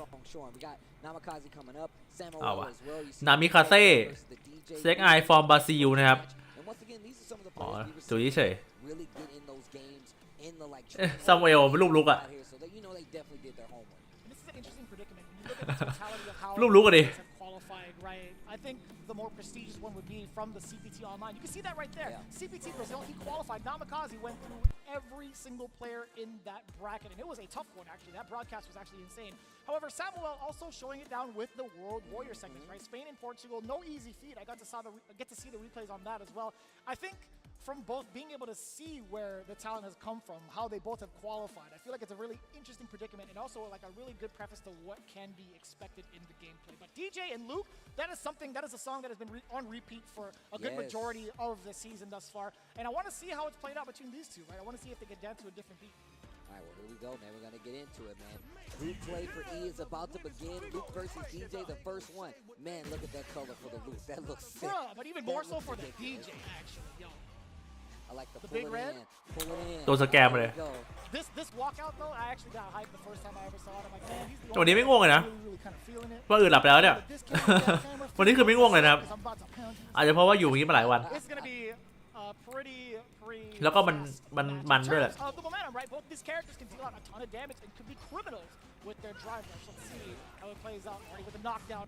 Namikaze coming up. Samuel เอาวะ as well. You see นามิคาเซ่ versus the DJ เซ็กไอฟอร์มบราซิลนะครับ And once again, these are some of the อ๋อ players we ดู were เฉย really get in those games in the like ซามูเอลเป็นรูปลุกอะ out here, so they, you know, they definitely did their homework. And this is an interesting predicament. When you look at the totality of how รูปลุกอะดิ players have qualified, right? I think the more prestigious one would be from the CPT Online. You can see that right there. Yeah. CPT Brazil, he qualified. Namikaze went through every single player in that bracket, and it was a tough one, actually. That broadcast was actually insane. However, Samuel also showing it down with the World Warrior segments, right? Spain and Portugal, no easy feat. I get to see the replays on that as well. I think from both being able to see where the talent has come from, how they both have qualified, I feel like it's a really interesting predicament and also like a really good preface to what can be expected in the gameplay. But DJ and Luke, that is a song that has been on repeat for a good Yes. majority of the season thus far. And I want to see how it's played out between these two, right? I want to see if they get down to a different beat. All right, well, here we go, man. We're going to get into it, man. Group play for E is about to begin. Luke versus DJ, the first one. Man, look at that color for the Luke. That looks sick. Bruh, but even That more so looks for the ridiculous. DJ, actually, yo. I like the The pull big it red? in. Pull it in. ตัวสแกมเลย There we go. This walkout though, I actually got hyped the first time I ever saw it. I'm like, man, he's the วันนี้ไม่ง่วงเลยนะ really, really kind of feeling it. ว่าอื่นหลับไปแล้วเนี่ย But this camera วันนี้คือไม่ง่วงเลยนะครับ I'm about to pound you. อาจจะเพราะว่าอยู่อย่างนี้มาหลายวัน It's gonna be pretty แล้วก็มัน fast มัน match. มัน In ด้วยแหละ terms of the momentum, right? Both these characters can deal out a ton of damage and could be criminals with their drive rush. Let's see how it plays out. Already with a knockdown.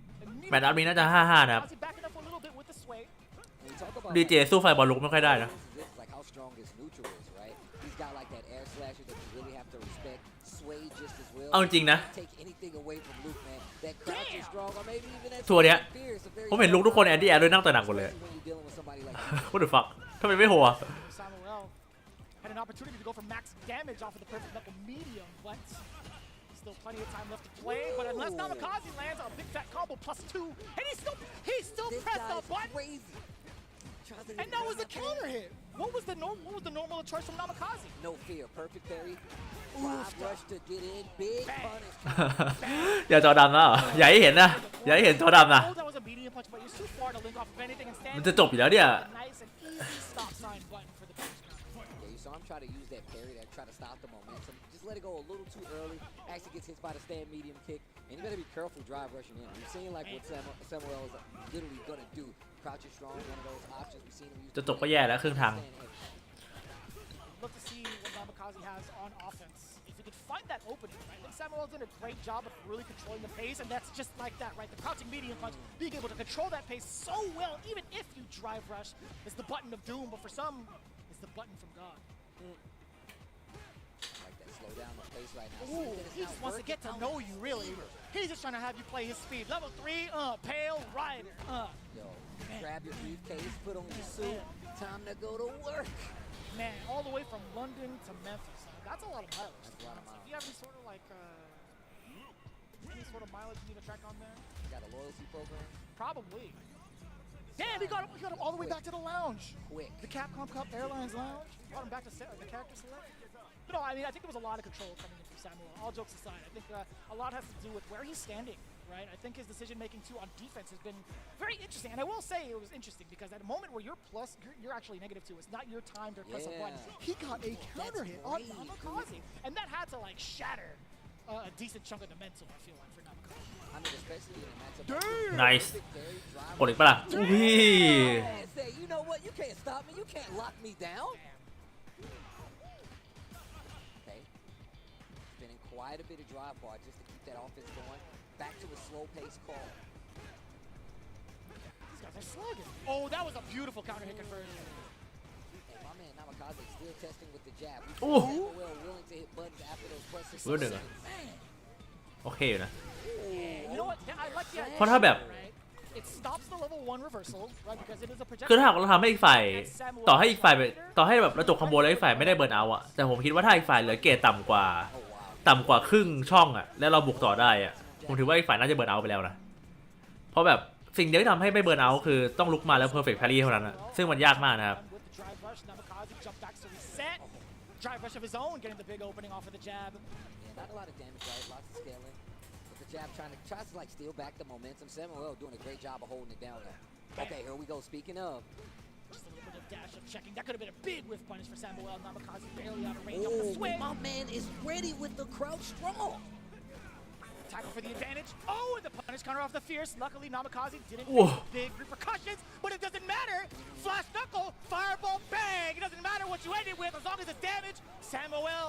แมตช์อันนี้น่าจะ 5-5 นะครับ Ozzy backing up a little bit with the sway. When we talk about ดีเจสู้ไฟบอลลุกไม่ค่อยได้นะ this is like how strong his neutral is, right? He's got like that air slasher that you really have to respect. Sway just as well. เอาจริงๆนะ Take anything away from Luke, man. That crouch is strong, or maybe even that ทัวร์เนี้ย fierce, a very ผมเห็นลุกทุกคนแอนดี้แอร์ด้วยนั่งแต่หนักหมดเลย especially when you're dealing with somebody like What the fuck ทำไมไม่โหอ่ะ Samuel had an opportunity to go for max damage off of the perfect knuckle medium, but still plenty of time left to play. But unless Namikaze lands on a big fat combo +2, and he still this pressed guy the is button, crazy. Tries to and that was a counter hit. What was the normal choice from Namikaze? No fear, perfect parry. Drive rush to get in, big punish. อย่าจอดำนะอย่าให้เห็นนะอย่าให้เห็นจอดำนะ Oh, that was a medium punch, but you're too far to link off of anything and stand. มันจะจบอยู่แล้วเนี่ย Nice and easy stop sign button for the punch counter. Yeah, you saw him try to use that parry to try to stop the momentum. Just let it go a little too early. Actually gets hit by the stand medium kick. And you better be careful drive rushing in. We've seen like what Samuel is literally gonna do. Crouch is strong, one of those options we've seen him use. จะจบก็แย่แล้วครึ่งทาง Look to see what Namikaze has on offense. If he could find that opening, right? I think Samuel's done a great job of really controlling the pace, and that's just like that, right? The crouching medium punch, being able to control that pace so well, even if you drive rush, is the button of doom, but for some, it's the button from God. Like that slow down the pace right now. Ooh, he just wants to get to know you, really. He's just trying to have you play his speed. Level 3, Pale Rider, Yo, grab your briefcase, put on your suit. Time to go to work. Man, all the way from London to Memphis. That's a lot of mileage. That's a lot of miles. Do you have any sort of like, any sort of mileage you need to track on there? Got a loyalty program? Probably. Damn, we got him all the way back to the lounge. Quick. The Capcom Cup Airlines lounge. Brought him back to the character select. But no, I mean, I think there was a lot of control coming in from Samuel. All jokes aside, I think a lot has to do with where he's standing, right? I think his decision-making, too, on defense has been very interesting. And I will say it was interesting because at a moment where you're plus, you're actually -2. It's not your time to press a button. He got a counter hit on Namikaze. And that had to, like, shatter a decent chunk of the mental, I feel like, for Namikaze. I mean, especially in a matchup. Damn! Nice กดอีกปะล่ะอุ้ย And say, you know what? You can't stop me. You can't lock me down. Okay. Spinning quite a bit of drive bar just to keep that offense going. Back to a slow pace call. These guys are slugging. Oh, that was a beautiful counter hit conversion. And my man Namikaze still testing with the jab. We Ooh. see Samuel willing to hit buttons after those presses. Good nigga. โอเคอยู่นะ You know what? I like the idea. เพราะถ้าแบบ Right? It stops the level 1 reversal, right? Because it is a projectile. คือถ้าหากเราทำให้อีกฝ่ายต่อให้อีกฝ่ายต่อให้แบบเราจบคอมโบแล้วอีกฝ่ายไม่ได้เบิร์นเอาท์อะแต่ผมคิดว่าถ้าอีกฝ่ายเหลือเกรดต่ำกว่าครึ่งช่องอะแล้วเราบุกต่อได้อะผมถือว่าอีกฝ่ายน่าจะเบิร์นเอาท์ไปแล้วนะเพราะแบบสิ่งเดียวที่ทำให้ไม่เบิร์นเอาท์คือต้องลุกมาแล้วเพอร์เฟกต์แพรี่เท่านั้นอะซึ่งมันยากมากนะครับ With the drive rush, Namikaze jump back to reset. Drive rush of his own, getting the big opening off of the jab. Yeah, not a lot of damage, right? Lots of scaling. But the jab tries to like steal back the momentum. Samuel doing a great job of holding it down there. Okay, here we go. Speaking of. Just a little bit of dash of checking. That could have been a big whiff punish for Samuel. Namikaze barely out of range off the Oh, swing. my man is ready with the crouch strong. tackle for the advantage. Oh, and the punish counter off the fierce. Luckily, Namikaze didn't Whoa. face big repercussions, but it doesn't matter. Flash knuckle, fireball, bang. It doesn't matter what you ended with as long as it's damage. Samuel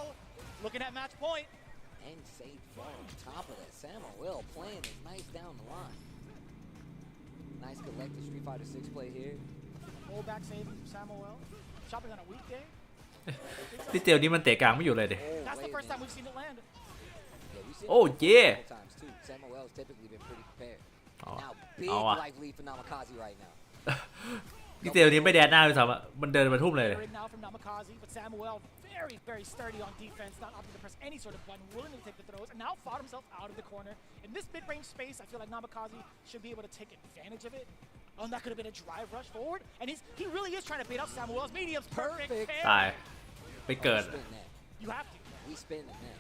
looking at match point. And safe ball on top of that. Samuel playing is nice down the line. Nice collected Street Fighter 6 play here. Hold back save from Samuel. Shopping on a weekday. พี่เตียวนี่มันเตะกลางไม่อยู่เลยดิ That's the first time we've seen it land. Oh, yeah. Times too. Samuel's typically been pretty prepared. Oh. Now big Oh. life lead for Namikaze right now. พี่เตียวนี่ไม่แดดหน้าเลยซ้ำอะมันเดินมาทุ่มเลย Now from Namikaze, but Samuel very, very sturdy on defense, not opting to press any sort of button, willing to take the throws, and now fought himself out of the corner. In this mid-range space, I feel like Namikaze should be able to take advantage of it. Oh, and that could have been a drive rush forward, and he really is trying to bait out Samuel's mediums. Perfect. ตายไปเกิด You have to. We spin it now.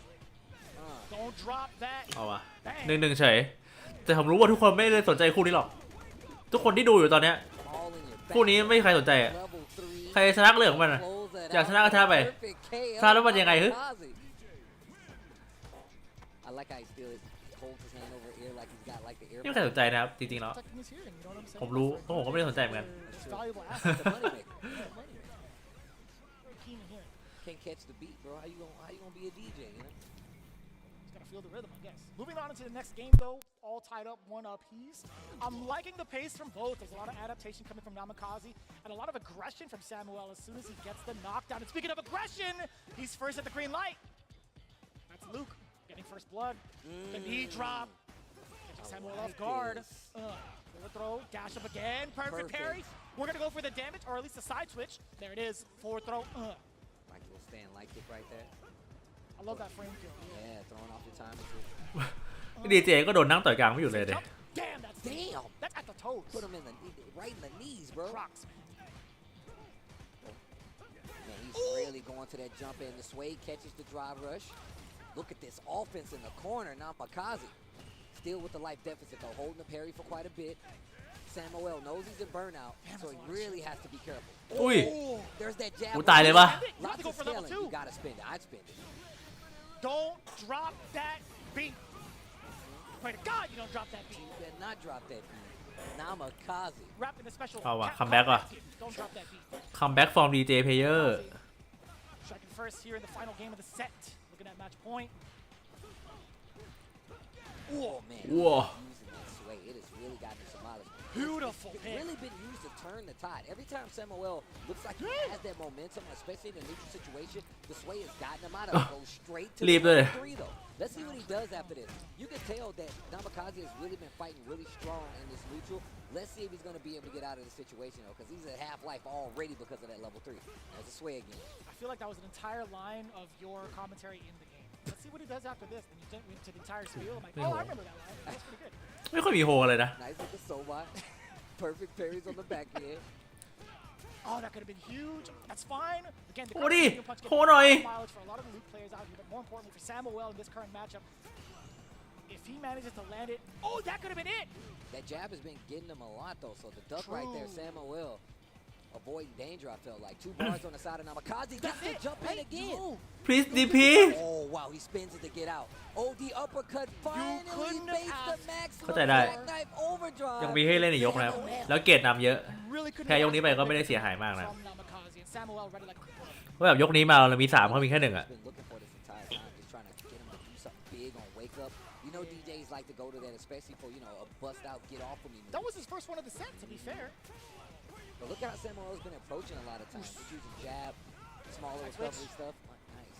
Don't drop that. เอาวะ1-1เฉยแต่ผมรู้ว่าทุกคนไม่ได้สนใจคู่นี้หรอกทุกคนที่ดูอยู่ตอนเนี้ยคู่นี้ไม่มีใครสนใจอะใครชนะก็เรื่องของมันอะอยากชนะก็ชนะไปชนะแล้วมันยังไงฮึ I like how he still holds his hand over ear like he's got like the ear. ไม่มีใครสนใจนะครับจริงๆแล้วผมรู้เพราะผมก็ไม่ได้สนใจเหมือนกัน Can't catch the beat, bro. How you gonna be a DJ, you know? Gotta feel the rhythm, I guess. Moving on into the next game, though, all tied up, one apiece. I'm liking the pace from both. There's a lot of adaptation coming from Namikaze and a lot of aggression from Samuel as soon as he gets the knockdown. And speaking of aggression, he's first at the green light. That's Luke getting first blood. The knee drop. Catching Samuel off guard. Throw, dash up again. Perfect parry. We're gonna go for the damage, or at least a side switch. There it is. Forward throw. Like you'll stand like it right there. I love that frame kill. Yeah, throwing off your time. ดีเจก็โดนนั่งต่อยกลางไม่อยู่เลยเด Damn, that's at the toes. Put him in the right in the knees, bro. Crocs. Man, he's really going to that jump in. The sway catches the drive rush. Look at this offense in the corner. Namikaze still with the life deficit though, holding the parry for quite a bit. Samuel knows he's in burnout, so he really has to be careful. Ui. Oh, there's that jab. ตายเลยปะ Lots of scaling. You gotta spend it. I'd spend it. Don't drop that beat. Pray to God you don't drop that beat. You better not drop that beat. Namikaze. Wrapped in a special. เอาวะคัมแบ็กว่ะ Don't drop that beat. คัมแบ็กฟอร์มดีเจเพลเยอร์ Striking first here in the final game of the set. Looking at match point. Oh man. Whoa. Using that sway. It has really gotten some mileage. Beautiful It's hit. really been used to turn the tide. Every time Samuel looks like he has that momentum, especially in a neutral situation, the sway has gotten him out of it. Goes straight to Leave the it. 3 though. Let's see what he does after this. You can tell that Namikaze has really been fighting really strong in this neutral. Let's see if he's going to be able to get out of this situation though, because he's at half life already because of that level 3. There's a sway again. I feel like that was an entire line of your commentary in the game. Let's see what he does after this. Then you went to the entire spiel. I'm like, oh, I remember that line. That's pretty good. ไม่ค่อยมีโฮเลยนะ Nice with the sobot. Perfect parries on the back end. Oh, that could have been huge. That's fine. Again, the โอ้ดิ medium punch โหหน่อย getting mileage for a lot of the Luke players out here, but more importantly for Samuel in this current matchup. If he manages to land it, oh, that could have been it. That jab has been getting him a lot though, so the duck right there, Samuel avoiding danger, I felt like. 2 bars on the side of Namikaze, gets to jump in again. please DP Oh wow, he spins it to get out. Oh, the uppercut finally couldn't baits the have max เข้าใจได้ jackknife overdrive. ยังมีให้เล่นในยกนะครับแล้วเกรดนำเยอะ Really couldn't แค่ยก have นี้ไปก็ไม่ได้เสียหายมากนะ from Namikaze and Samuel ready like a pro. ว่าแบบยกนี้มาเรามี3เขามีแค่1อะ Been looking for this entire time, just trying to get him to do something big on wake up. You know DJs like to go to that, especially for, you know, a bust out, get off of me. That was his first one of the set, to be fair. But look at how Samuel's been approaching a lot of times. He's using jab, smaller recovery stuff. Nice.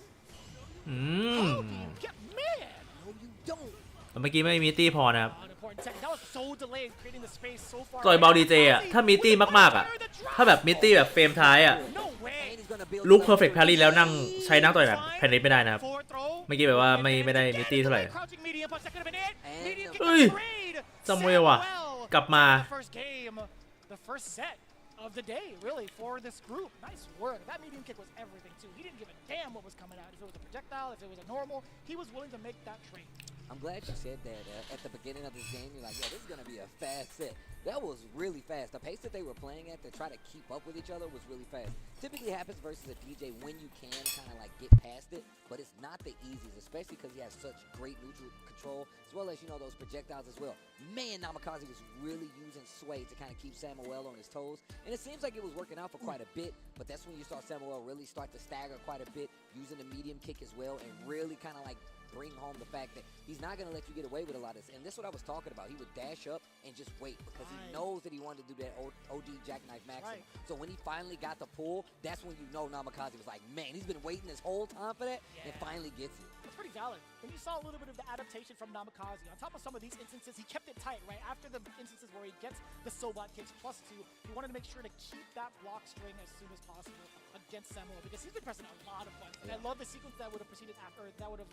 อืม How do you get mad? No, you don't. เมื่อกี้ไม่มีตี้พอนะครับ An important tech. That was so delayed, creating the space so far. ต่อยเบาดีเจอะถ้ามีตี้มากๆอะถ้าแบบมีตี้แบบเฟรมท้ายอะ No way. And he's gonna build ลุกเพอร์เฟกต์แพรี่แล้วนั่งใช้นั่งต่อยแบบแพนิชไม่ได้นะครับ Forward throw. เมื่อกี้แบบว่าไม่ได้มีตี้เท่าไหร่ Crouching medium punch. That could have been it. And Medium kick เฮ้ย trade. ซัมเวลอะกลับมา The first game, the first set of the day, really, for this group. Nice work. That medium kick was everything, too. He didn't give a damn what was coming out. If it was a projectile, if it was a normal, he was willing to make that trade. I'm glad you said that at the beginning of this game. You're like, yeah, this is going to be a fast set. That was really fast. The pace that they were playing at to try to keep up with each other was really fast. Typically happens versus a DJ when you can kind of like get past it, but it's not the easiest, especially because he has such great neutral control, as well as, you know, those projectiles as well. Man, Namikaze was really using sway to kind of keep Samuel on his toes, and it seems like it was working out for quite a bit, but that's when you saw Samuel really start to stagger quite a bit, using the medium kick as well, and really kind of like bring home the fact that he's not going to let you get away with a lot of this. And this is what I was talking about. He would dash up and just wait because he knows that he wanted to do that OD jackknife maximum. So when he finally got the pull, that's when you know Namikaze was like, man, he's been waiting this whole time for that and finally gets it. That's pretty valid. And you saw a little bit of the adaptation from Namikaze. On top of some of these instances, he kept it tight, right? After the instances where he gets the Sobot kicks +2, he wanted to make sure to keep that block string as soon as possible against Samuel because he's been pressing a lot of buttons. And I love the sequence that would have proceeded after, that would have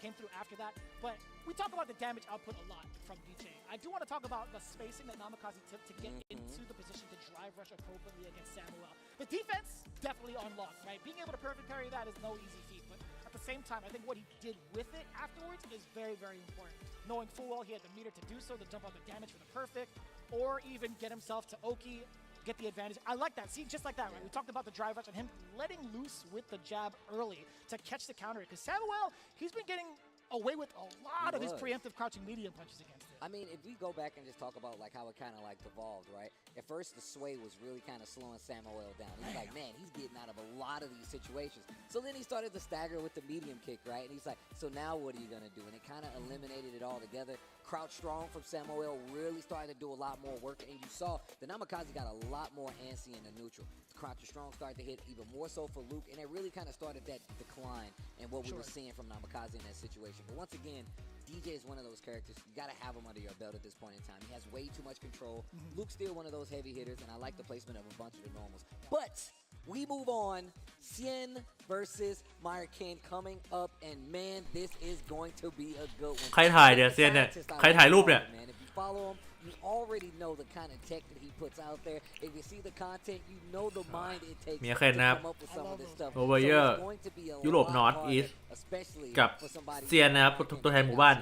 came through after that. But we talk about the damage output a lot from DJ. I do want to talk about the spacing that Namikaze took to get into the position to drive rush appropriately against Samuel. The defense, definitely unlocked, right? Being able to perfect parry that is no easy feat, but at the same time, I think what he did with it afterwards is very, very important. Knowing full well he had the meter to do so, to jump on the damage for the perfect, or even get himself to Oki, get the advantage. I like that. See, just like that, right? We talked about the drive rush and him letting loose with the jab early to catch the counter. Because Samuel, he's been getting away with a lot of his preemptive crouching medium punches against it. I mean, if we go back and just talk about like how it kind of like devolved, right? At first, the sway was really kind of slowing Samuel down. He's like, man, he's getting out of a lot of these situations. So then he started to stagger with the medium kick, right? And he's like, so now what are you going to do? And it kind of eliminated it all together. Crouch strong from Samuel really started to do a lot more work. And you saw the Namikaze got a lot more antsy in the neutral. Crouch strong started to hit even more so for Luke. And it really kind of started that decline in what we were seeing from Namikaze in that situation. But once again, DJ is one of those characters. You got to have him under your belt at this point in time. He has way too much control. Luke's still one of those heavy hitters, and I like the placement of a bunch of the normals. But we move on. Sien versus Myrikin coming up, and man, this is going to be a good one. ใครถ่ายเนี่ยเซียนเนี่ยใครถ่ายรูปเนี่ย Man, if you follow him, you already know the kind of tech that he puts out there. If you see the content, you know the mind it takes to come up with some of this stuff. So it's going to be a ยุโรป lot North harder, East especially กับ for somebody เซียนนะครับตัวแทนหมู่บ้าน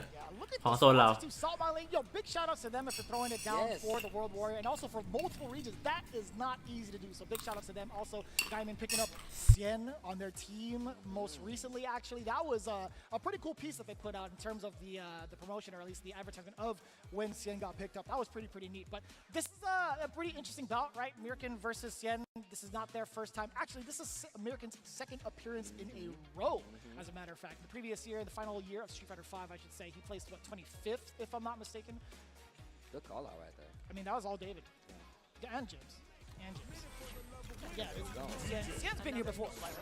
ของโซนเรา Salt Mine Lane, yo, big shout outs to them for throwing it down for the World Warrior and also for multiple regions. That is not easy to do. So big shout outs to them. Also, Diamond picking up Sien on their team most recently. Actually, that was a pretty cool piece that they put out in terms of the promotion, or at least the advertisement of when Sien got picked up. That was pretty neat. But this is a pretty interesting bout, right? Myrikin versus Sien. This is not their first time. Actually, this is Myrikin's second appearance in a row, as a matter of fact. The previous year, the final year of Street Fighter V, I should say, he placed, what, 25th, if I'm not mistaken? Good call out right there. I mean, that was all David. Yeah, and James. And James. Yeah, Sien's been here before. Like,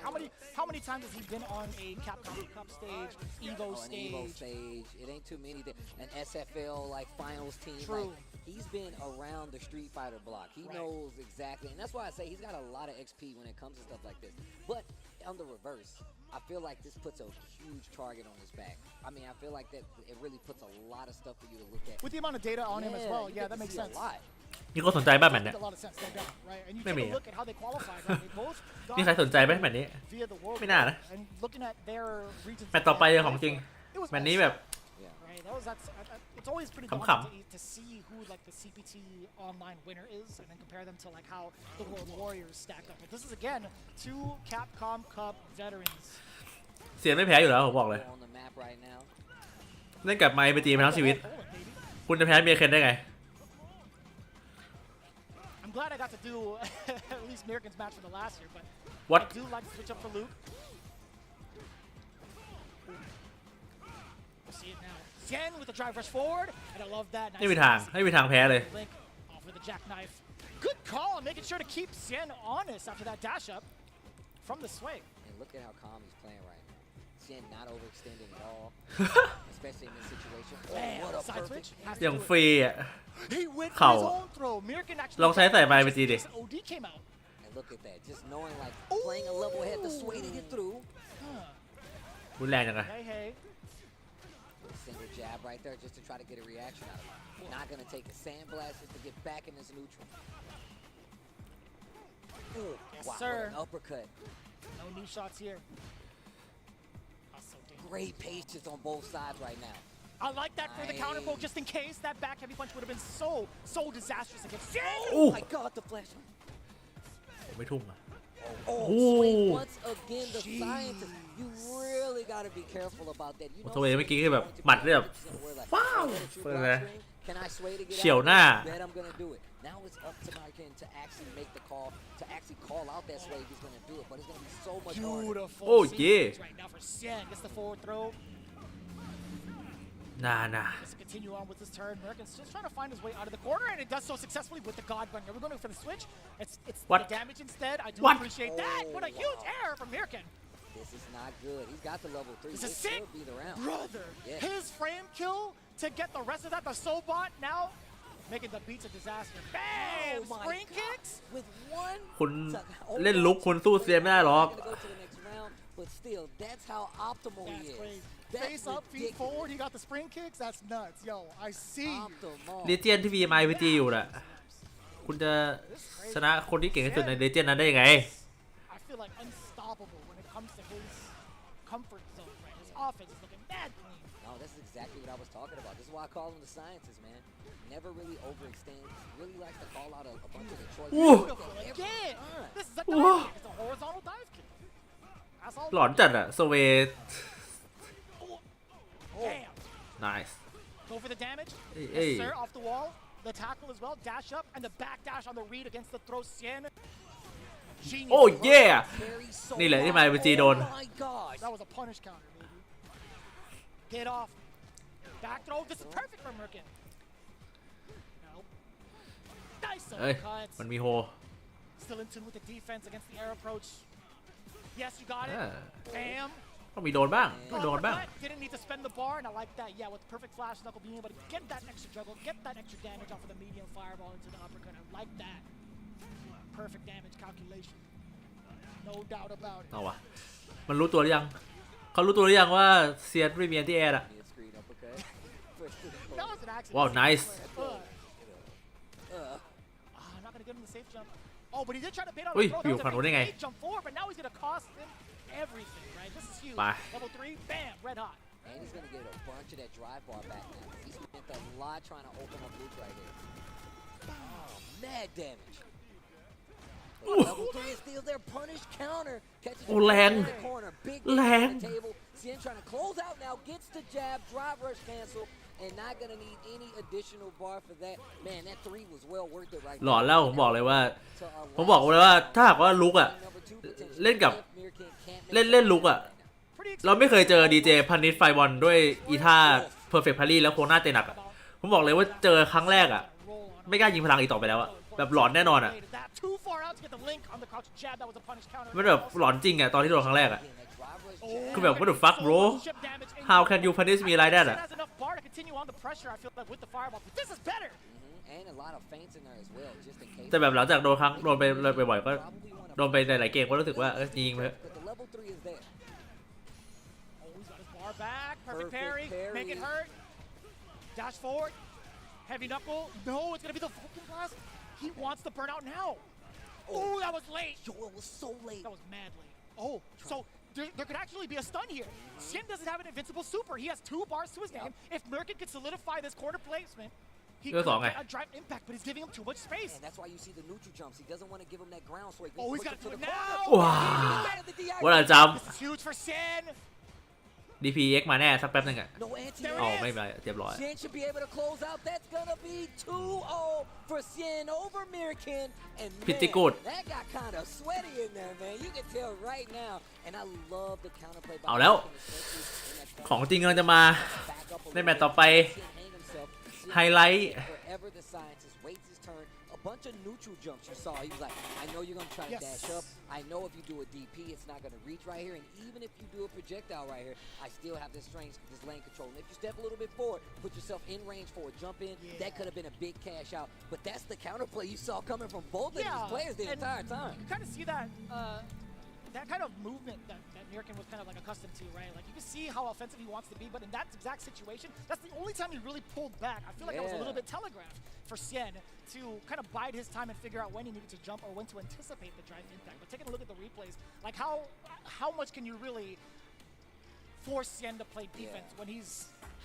how many times has he been on a Capcom Cup stage, Evo stage? An Evo stage. It ain't too many. An SFL like finals team. True. Like, he's been around the Street Fighter block. He knows exactly, and that's why I say he's got a lot of XP when it comes to stuff like this. But on the reverse, I feel like this puts a huge target on his back. I mean, I feel like that it really puts a lot of stuff for you to look at. With the amount of data on him as well, yeah, that makes sense. มีคนสนใจบ้างแบบเนี้ย ไม่มี มีใครสนใจไหมแบบนี้ไม่น่านะแมตช์ต่อไปของจริงแมตช์นี้แบบ It's always pretty ขำ daunting to see who like the CPT online winner is, and then compare them to like how the World Warriors stack up. But this is again 2 Capcom Cup veterans. เสียไม่แพ้อยู่แล้วผมบอกเลยเล่นกับไมค์ไปตีมาทั้งชีวิตคุณจะแพ้เมียเคนได้ไง I'm glad I got to do at least Myrikin's match for the last year, but What? I do like to switch up for Luke. We'll see it now. Sien with the drive rush forward, and I love that. ไม่มีทางแพ้เลย Link off with the jackknife. Good call, making sure to keep Sien honest after that dash up from the swing. And look at how calm he's playing right now. Sien not overextending at all, especially in this situation. Oh, what a perfect. อย่างฟรีอ่ะ He went for เข่า his own throw. Myrikin actually ลองใช้ใส่ไมค์ไปตีดิ OD came out. And look at that, just knowing like playing a level head, the sway to get through. รุนแรงจังอะ Hey. Single jab right there just to try to get a reaction out of it. Not gonna take a sand blast just to get back in this neutral. Ooh, Yes, wow, sir. what an uppercut. No knee shots here. Great patience on both sides right now. I like that for the counter poke, just in case that back heavy punch would have been so disastrous against Shin. Oh my God, the flash. ไม่ทุ่มอ่ะ Oh, Ooh. swing once again, the scientist. You really got to be careful about that. You โอ้โหเมื่อกี้คือแบบหมัดเนี่ยแบบว้าวเลย Can I sway to get เฉียว out? หน้า Bet I'm gonna do it. Now it's up to Markin to actually make the call, to actually call out that sway if he's gonna do it. But it's gonna be so much harder. Beautiful. Oh, sequence yeah. Right now for Sien, gets the forward throw. น่า Just continue on with this turn. Merkin's just trying to find his way out of the corner, and it does so successfully with the God Gun. Are we going for the switch? It's What? the damage instead. I do What? appreciate that. What a huge error from Mirkin. This is not good. He's got the level 3. This is This sick, could be the round. brother. Yeah. His frame kill to get the rest of that. The Sobot now making the beats a disaster. Bam! Oh my Spring God. kicks. With one คุณ Oh, เล่นลุกคุณสู้เซียนไม่ได้หรอก Gonna go to the next round, but still, that's how optimal he That's is. crazy. That's Face up, feet ridiculous. forward. He got the spring kicks. That's nuts. Yo, I see you. Optimal. เลเจนที่ VMIPG อยู่น่ะคุณจะชนะคนที่เก่งที่สุดในเลเจนนั้นได้ยังไง I feel like unstoppable when it comes to his comfort zone, right? His offense is looking mad clean. No, this is exactly what I was talking about. This is why I call him the scientist, man. Never really overextends. Really likes to call out a bunch of the choices. Beautiful again. This is a dive Whoa. kick. It's a horizontal dive kick. That's all. หลอนจัดอะสเวท Damn. nice Go for the damage. Hey. Yes, sir. Off the wall. The tackle as well. Dash up and the back dash on the read against the throw. Sien. Genius. โอ้ yeah Carry so นี่แหละที่ hard. MindRPG โดน Oh my gosh. That was a punish counter, baby. Get off. Back throw. This is perfect for Merkin. Nope. Nice เอ้ย uppercuts. มันมีโฮ Still in tune with the defense against the air approach. Yes, you got it. Ah. Bam. ต้องมีโดนบ้างไม่โดนบ้าง Uppercut. Didn't need to spend the bar, and I like that. Yeah, with perfect flash knuckle being able to get that extra juggle, get that extra damage off of the medium fireball into the uppercut. I like that. Perfect damage calculation. No doubt about it. เอาวะมันรู้ตัวหรือยังเขารู้ตัวหรือยังว่าเซียนไม่มีแอนตี้แอร์อะ Mid screen uppercut. First to the That close. was an accident. ว้าว nice Not gonna give him the safe jump. Oh, but he did try to bait on Ui, the throw. hiểu That phản was ứng a đấy ngay. big jump forward, but now he's gonna cost him everything, right? This is huge. Bye. Level 3, bam, red hot. And he's going to get a bunch of that drive bar back now. He spent a lot trying to open up Luke right here. Oh, mad damage. Level 3 is still there. Punish counter. Catches Oh, him Lang. in the corner. Big Lang. damage on the table. Sien trying to close out now. Gets the jab. Drive rush cancel. And not going to need any additional bar for that. Man, that 3 was well worth it right หลอน now. แล้วผมบอกเลยว่า To ผมบอกเลยว่าถ้าหากว่าลุกอะ number 2 potential. เล่นกับ If Mirkin can't make เล่นลุกอะ Pretty เราไม่เคยเจอดีเจพันนิชไฟบอลด้วยอีท่าเพอร์เฟกต์พารีแล้วโคหน้าเตะหนักอะผมบอกเลยว่าเจอครั้งแรกอะไม่กล้ายิงพลังอีกต่อไปแล้วอะแบบหลอนแน่นอนอะ that too far out to get the link on the crouch jab. That was a punish counter. มันแบบหลอนจริงอะตอนที่โดนครั้งแรกอะ Again, that drive rush Oh, jab. คือแบบ what the fuck bro Chip damage in how the can you punish me like that Sien อะ has enough bar to continue on the pressure, I feel like, with the fireball. But this is better. And a lot of feints in there as well, just in case. แต่แบบหลังจากโดนไปบ่อยๆก็ Probably wanna โดนไปหลายๆเกมก็รู้สึกว่ายิงไปเถอะ But the level 3 is there. Oh, he's got his bar back. Perfect Perfect parry. parry. Make it hurt. Dash forward. Heavy knuckle. No, it's going to be the Vulcan Blast. He wants the burnout now. Oh, that was late. Yo, it was so late. That was mad late. Oh, so there could actually be a stun here. Sien doesn't have an invincible super. He has 2 bars to his name. If Merkin could solidify this corner placement, he Ito could nga. get a drive impact, but he's giving him too much space. And that's why you see the neutral jumps. He doesn't want to give him that ground, so he Oh, he's push got it to to do the it corner. now. Wow. What a jump This is huge for Sien. DPX มาแน่สักแป๊บนึงอะ No anti อ๋อไม่เป็นไรเรียบร้อย Sien should be able to close out. That's gonna be 2-0 for Sien over Mirkin. And Pretty man, good. that got kind of sweaty in there, man. You can tell right now. And I love the counterplay by เอาแล้ว Mirkin, especially in that corner. ของจริงกำลังจะมา Back up a ใน little แมตช์ต่อไป bit. Sien hang himself. Sien ไฮไลท์ Wherever the scientist waits his turn, a bunch of neutral jumps you saw. He was like, I know you're gonna try to Yes. dash up. I know if you do a DP, it's not gonna reach right here. And even if you do a projectile right here, I still have this lane control. And if you step a little bit forward, put yourself in range for a jump in, that could have been a big cash out. But that's the counterplay you saw coming from both of these players the and entire time. You kind of see that that kind of movement that Mirkin was kind of like accustomed to, right? Like you can see how offensive he wants to be, but in that exact situation, that's the only time he really pulled back. I feel like that was a little bit telegraphed for Sien to kind of bide his time and figure out when he needed to jump or when to anticipate the drive impact. But taking a look at the replays, like how much can you really force Sien to play defense when he's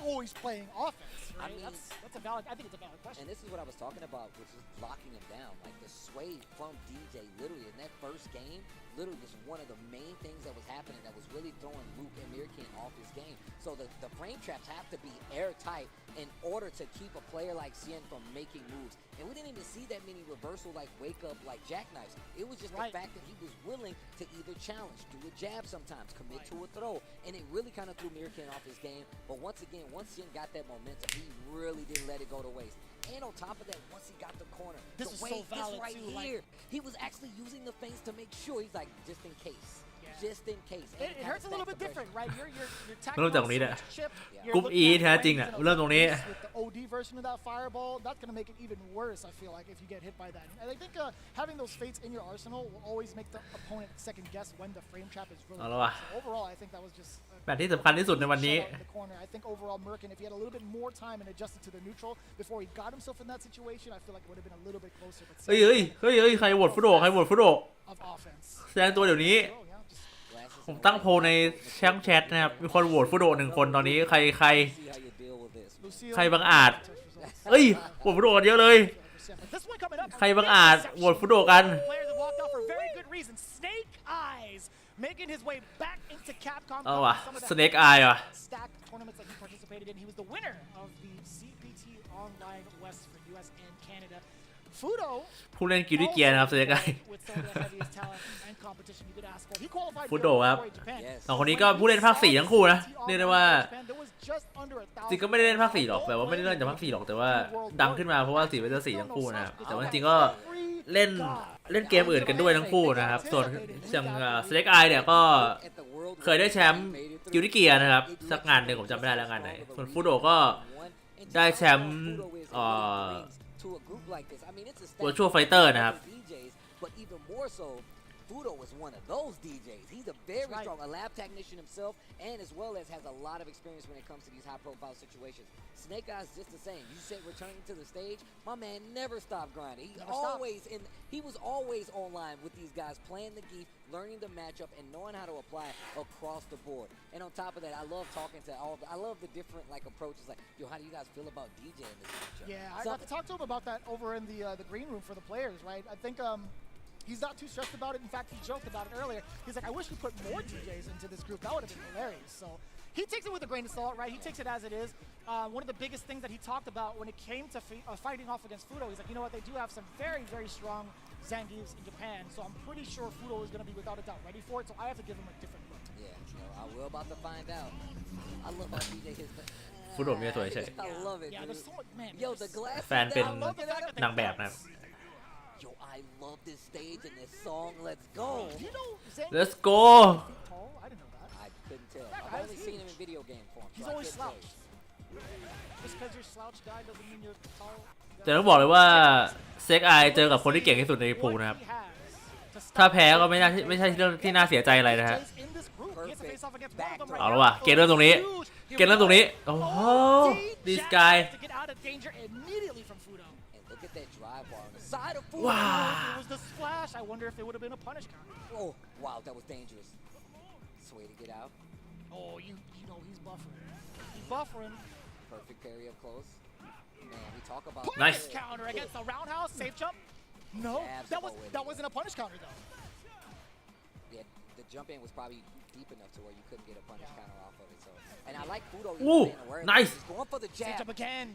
always playing offense, right? I mean, that's a valid. I think it's a valid question. And this is what I was talking about, which is locking him down. Like the sway from DJ, literally in that first game, literally was one of the main things that was happening that was really throwing Luke and Mirkin off his game. So the frame traps have to be airtight in order to keep a player like Cien from making moves. And we didn't even see that many reversal like wake up like jackknives. It was just the fact that he was willing to either challenge, do a jab sometimes, commit to a throw. And it really kind of threw Mirkin off his game. But once again, once Cien got that momentum, he really didn't let it go to waste. And on top of that, once he got the corner, this the is way so valid right too, here, he was actually using the feints to make sure. He's like, just in case. Just in case. It hurts a little bit different, right? You're เริ่มจากตรงนี้แหละ chip. กรุ๊ป E แท้จริงน่ะเริ่มตรงนี้ With the OD version of that fireball, that's gonna make it even worse. I feel like if you get hit by that, and I think having those fates in your arsenal will always make the opponent second guess when the frame trap is really. เอาละว่ะ So overall, I think that was just. แบบที่สำคัญที่สุดในวันนี้ I think overall, Mirkin, if he had a little bit more time and adjusted to the neutral before he got himself in that situation, I feel like it would have been a little bit closer. But เฮ้ยใครโหวตฟุโดใครโหวตฟุโด of offense. แสดงตัวเดี๋ยวนี้ผมตั้งโพลในช่องแชทนะครับมีคนโหวตฟุโด1 คนตอนนี้ใครบังอาจโหวตฟุโดกันเยอะเลยใครบังอาจโหวตฟุโดกัน Making his way back into Capcom. เอาว่ะ Snake Eye ว่ะ Stack tournaments that he participated in. He was the winner of the CPT Online West for US and Canada. Fudo ผู้เล่นกิลด์เกียร์นะครับ Snake Eye ฟุโดครับสองคนนี้ก็ผู้เล่นภาค4ทั้งคู่นะเรียกได้ว่าจริงก็ไม่ได้เล่นภาค4หรอกแบบว่าไม่ได้เล่นจากภาค4หรอกแต่ว่าดังขึ้นมาเพราะว่า4 vs 4ทั้งคู่นะครับแต่ว่าจริงก็เล่นเกมอื่นกันด้วยทั้งคู่นะครับส่วนอย่าง Snake Eye เนี่ยก็เคยได้แชมป์กิลด์เกียร์นะครับสักงานหนึ่งผมจำไม่ได้แล้วงานไหนส่วนฟุโดก็ได้แชมป์Virtual Fighter นะครับ Fudo is one of those DJs. He's a very strong, a lab technician himself, and as well as has a lot of experience when it comes to these high-profile situations. Snake Eye's just the same. You said returning to the stage, my man never stopped grinding. He was always online with these guys, playing the geek, learning the matchup, and knowing how to apply across the board. And on top of that, I love talking to I love the different approaches. Like, yo, how do you guys feel about DJing this matchup? Yeah, I got to talk to him about that over in the green room for the players, right? I think he's not too stressed about it. In fact, he joked about it earlier. He's like, I wish we put more DJs into this group. That would have been hilarious. So he takes it with a grain of salt, right? He takes it as it is. One of the biggest things that he talked about when it came to fighting off against Fudo, he's like, you know what? They do have some very, very strong Zangiefs in Japan. So I'm pretty sure Fudo is going to be without a doubt ready for it. So I have to give him a different look. Yeah, we're about to find out. I love how DJ hits the... ฟุโดมีตัวเฉย I love it, dude. Yo, the glass แฟนเป็นนางแบบนะครับ Yo, I love this stage and this song. Let's go. Let's go. I didn't know that. I couldn't tell. I've only seen him in video game form. He's always slouched. Just because you're slouched guy doesn't mean you're tall. แต่ต้องบอกเลยว่า Snake Eye เจอกับคนที่เก่งที่สุดในพูนะครับถ้าแพ้ก็ไม่ใช่เรื่องที่น่าเสียใจอะไรนะฮะเอาละว่ะเกมเริ่มตรงนี้โอ้โห this guy Wow. It was the splash. I wonder if it would have been a punish counter. Oh, wow, that was dangerous. Sway to get out. Oh, you know he's buffering. He's buffering. Perfect parry up close. Man, we talk about nice counter against the roundhouse safe jump. No, that wasn't a punish counter though. Yeah, the jump in was probably deep enough to where you couldn't get a punish counter off of it. So, and I like Fudo. Ooh, nice. He's going for the jab. Safe jump again.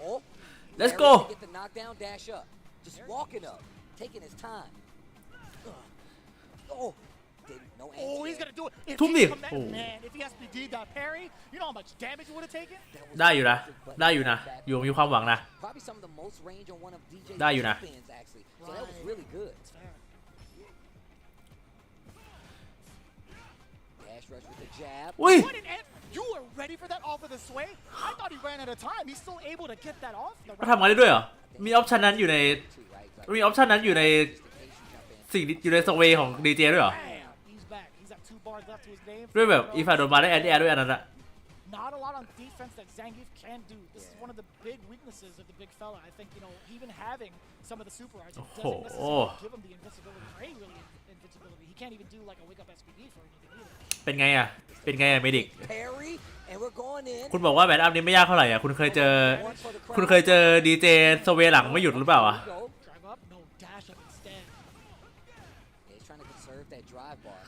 Oh, let's go. Get the knockdown, dash up. Just walking up, taking his time. Oh, no answer. Oh, he's gonna do it. If man, if he has to do that parry, you know how much damage it would have taken. ได้อยู่นะอยู่มีความหวังนะ Probably some of the most range on one of DJ's ได้อยู่นะ spins actually. So that was really good. Dash rush with the jab. อุ้ย You were ready for that off of the sway? I thought he ran out of time. He's still able to get that off. เขาทำงานได้ด้วยเหรอมีออปชันนั้นอยู่ในสิ่งอยู่ในสเวย์ของดีเจด้วยเหรอด้วยแบบอีฟาโดนมาได้แอนดี้แอร์ด้วยอันนั้นอะ Not a lot on defense that Zangief can do. This is one of the big weaknesses of the big fella. I think, you know, even having some of the super arts, it doesn't necessarily give him the invincibility or any really invincibility. He can't even do like a wake up SPB for anything either. เป็นไงอ่ะเมดิก Parry, and we're going in. คุณบอกว่าแมตช์อัพนี้ไม่ยากเท่าไหร่อ่ะคุณเคยเจอดีเจสเวหลังไม่หยุดหรือเปล่าอ่ะ Drive up, no dash up instead. He's trying to conserve that drive bar.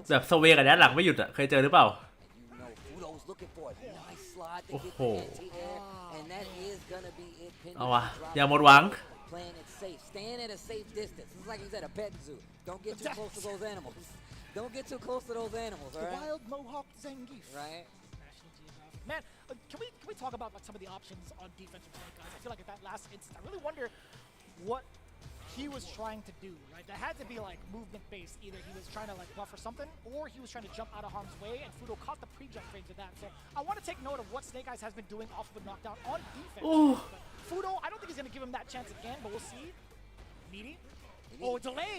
แบบสเวกับแดนหลังไม่หยุดอ่ะเคยเจอหรือเปล่า You know, Fudo's looking for a nice slide to get Oh. the anti-air, and that is gonna be it. เอาวะอย่าหมดหวัง Playing it safe, staying at a safe distance. It's like he's at a pet zoo. Don't get too close to those animals. Don't get too close to those animals, all The right? wild Mohawk Zangief. Right. Man, can we talk about like some of the options on defense for Snake Eyes? I feel like at that last instance, I really wonder what he was trying to do, right? That had to be like movement based. Either he was trying to like buffer something, or he was trying to jump out of harm's way, and Fudo caught the pre-jump range of that. So I want to take note of what Snake Eyes has been doing off of a knockdown on defense. Ooh. But Fudo, I don't think he's going to give him that chance again, but we'll see. Meaty. Oh, delay.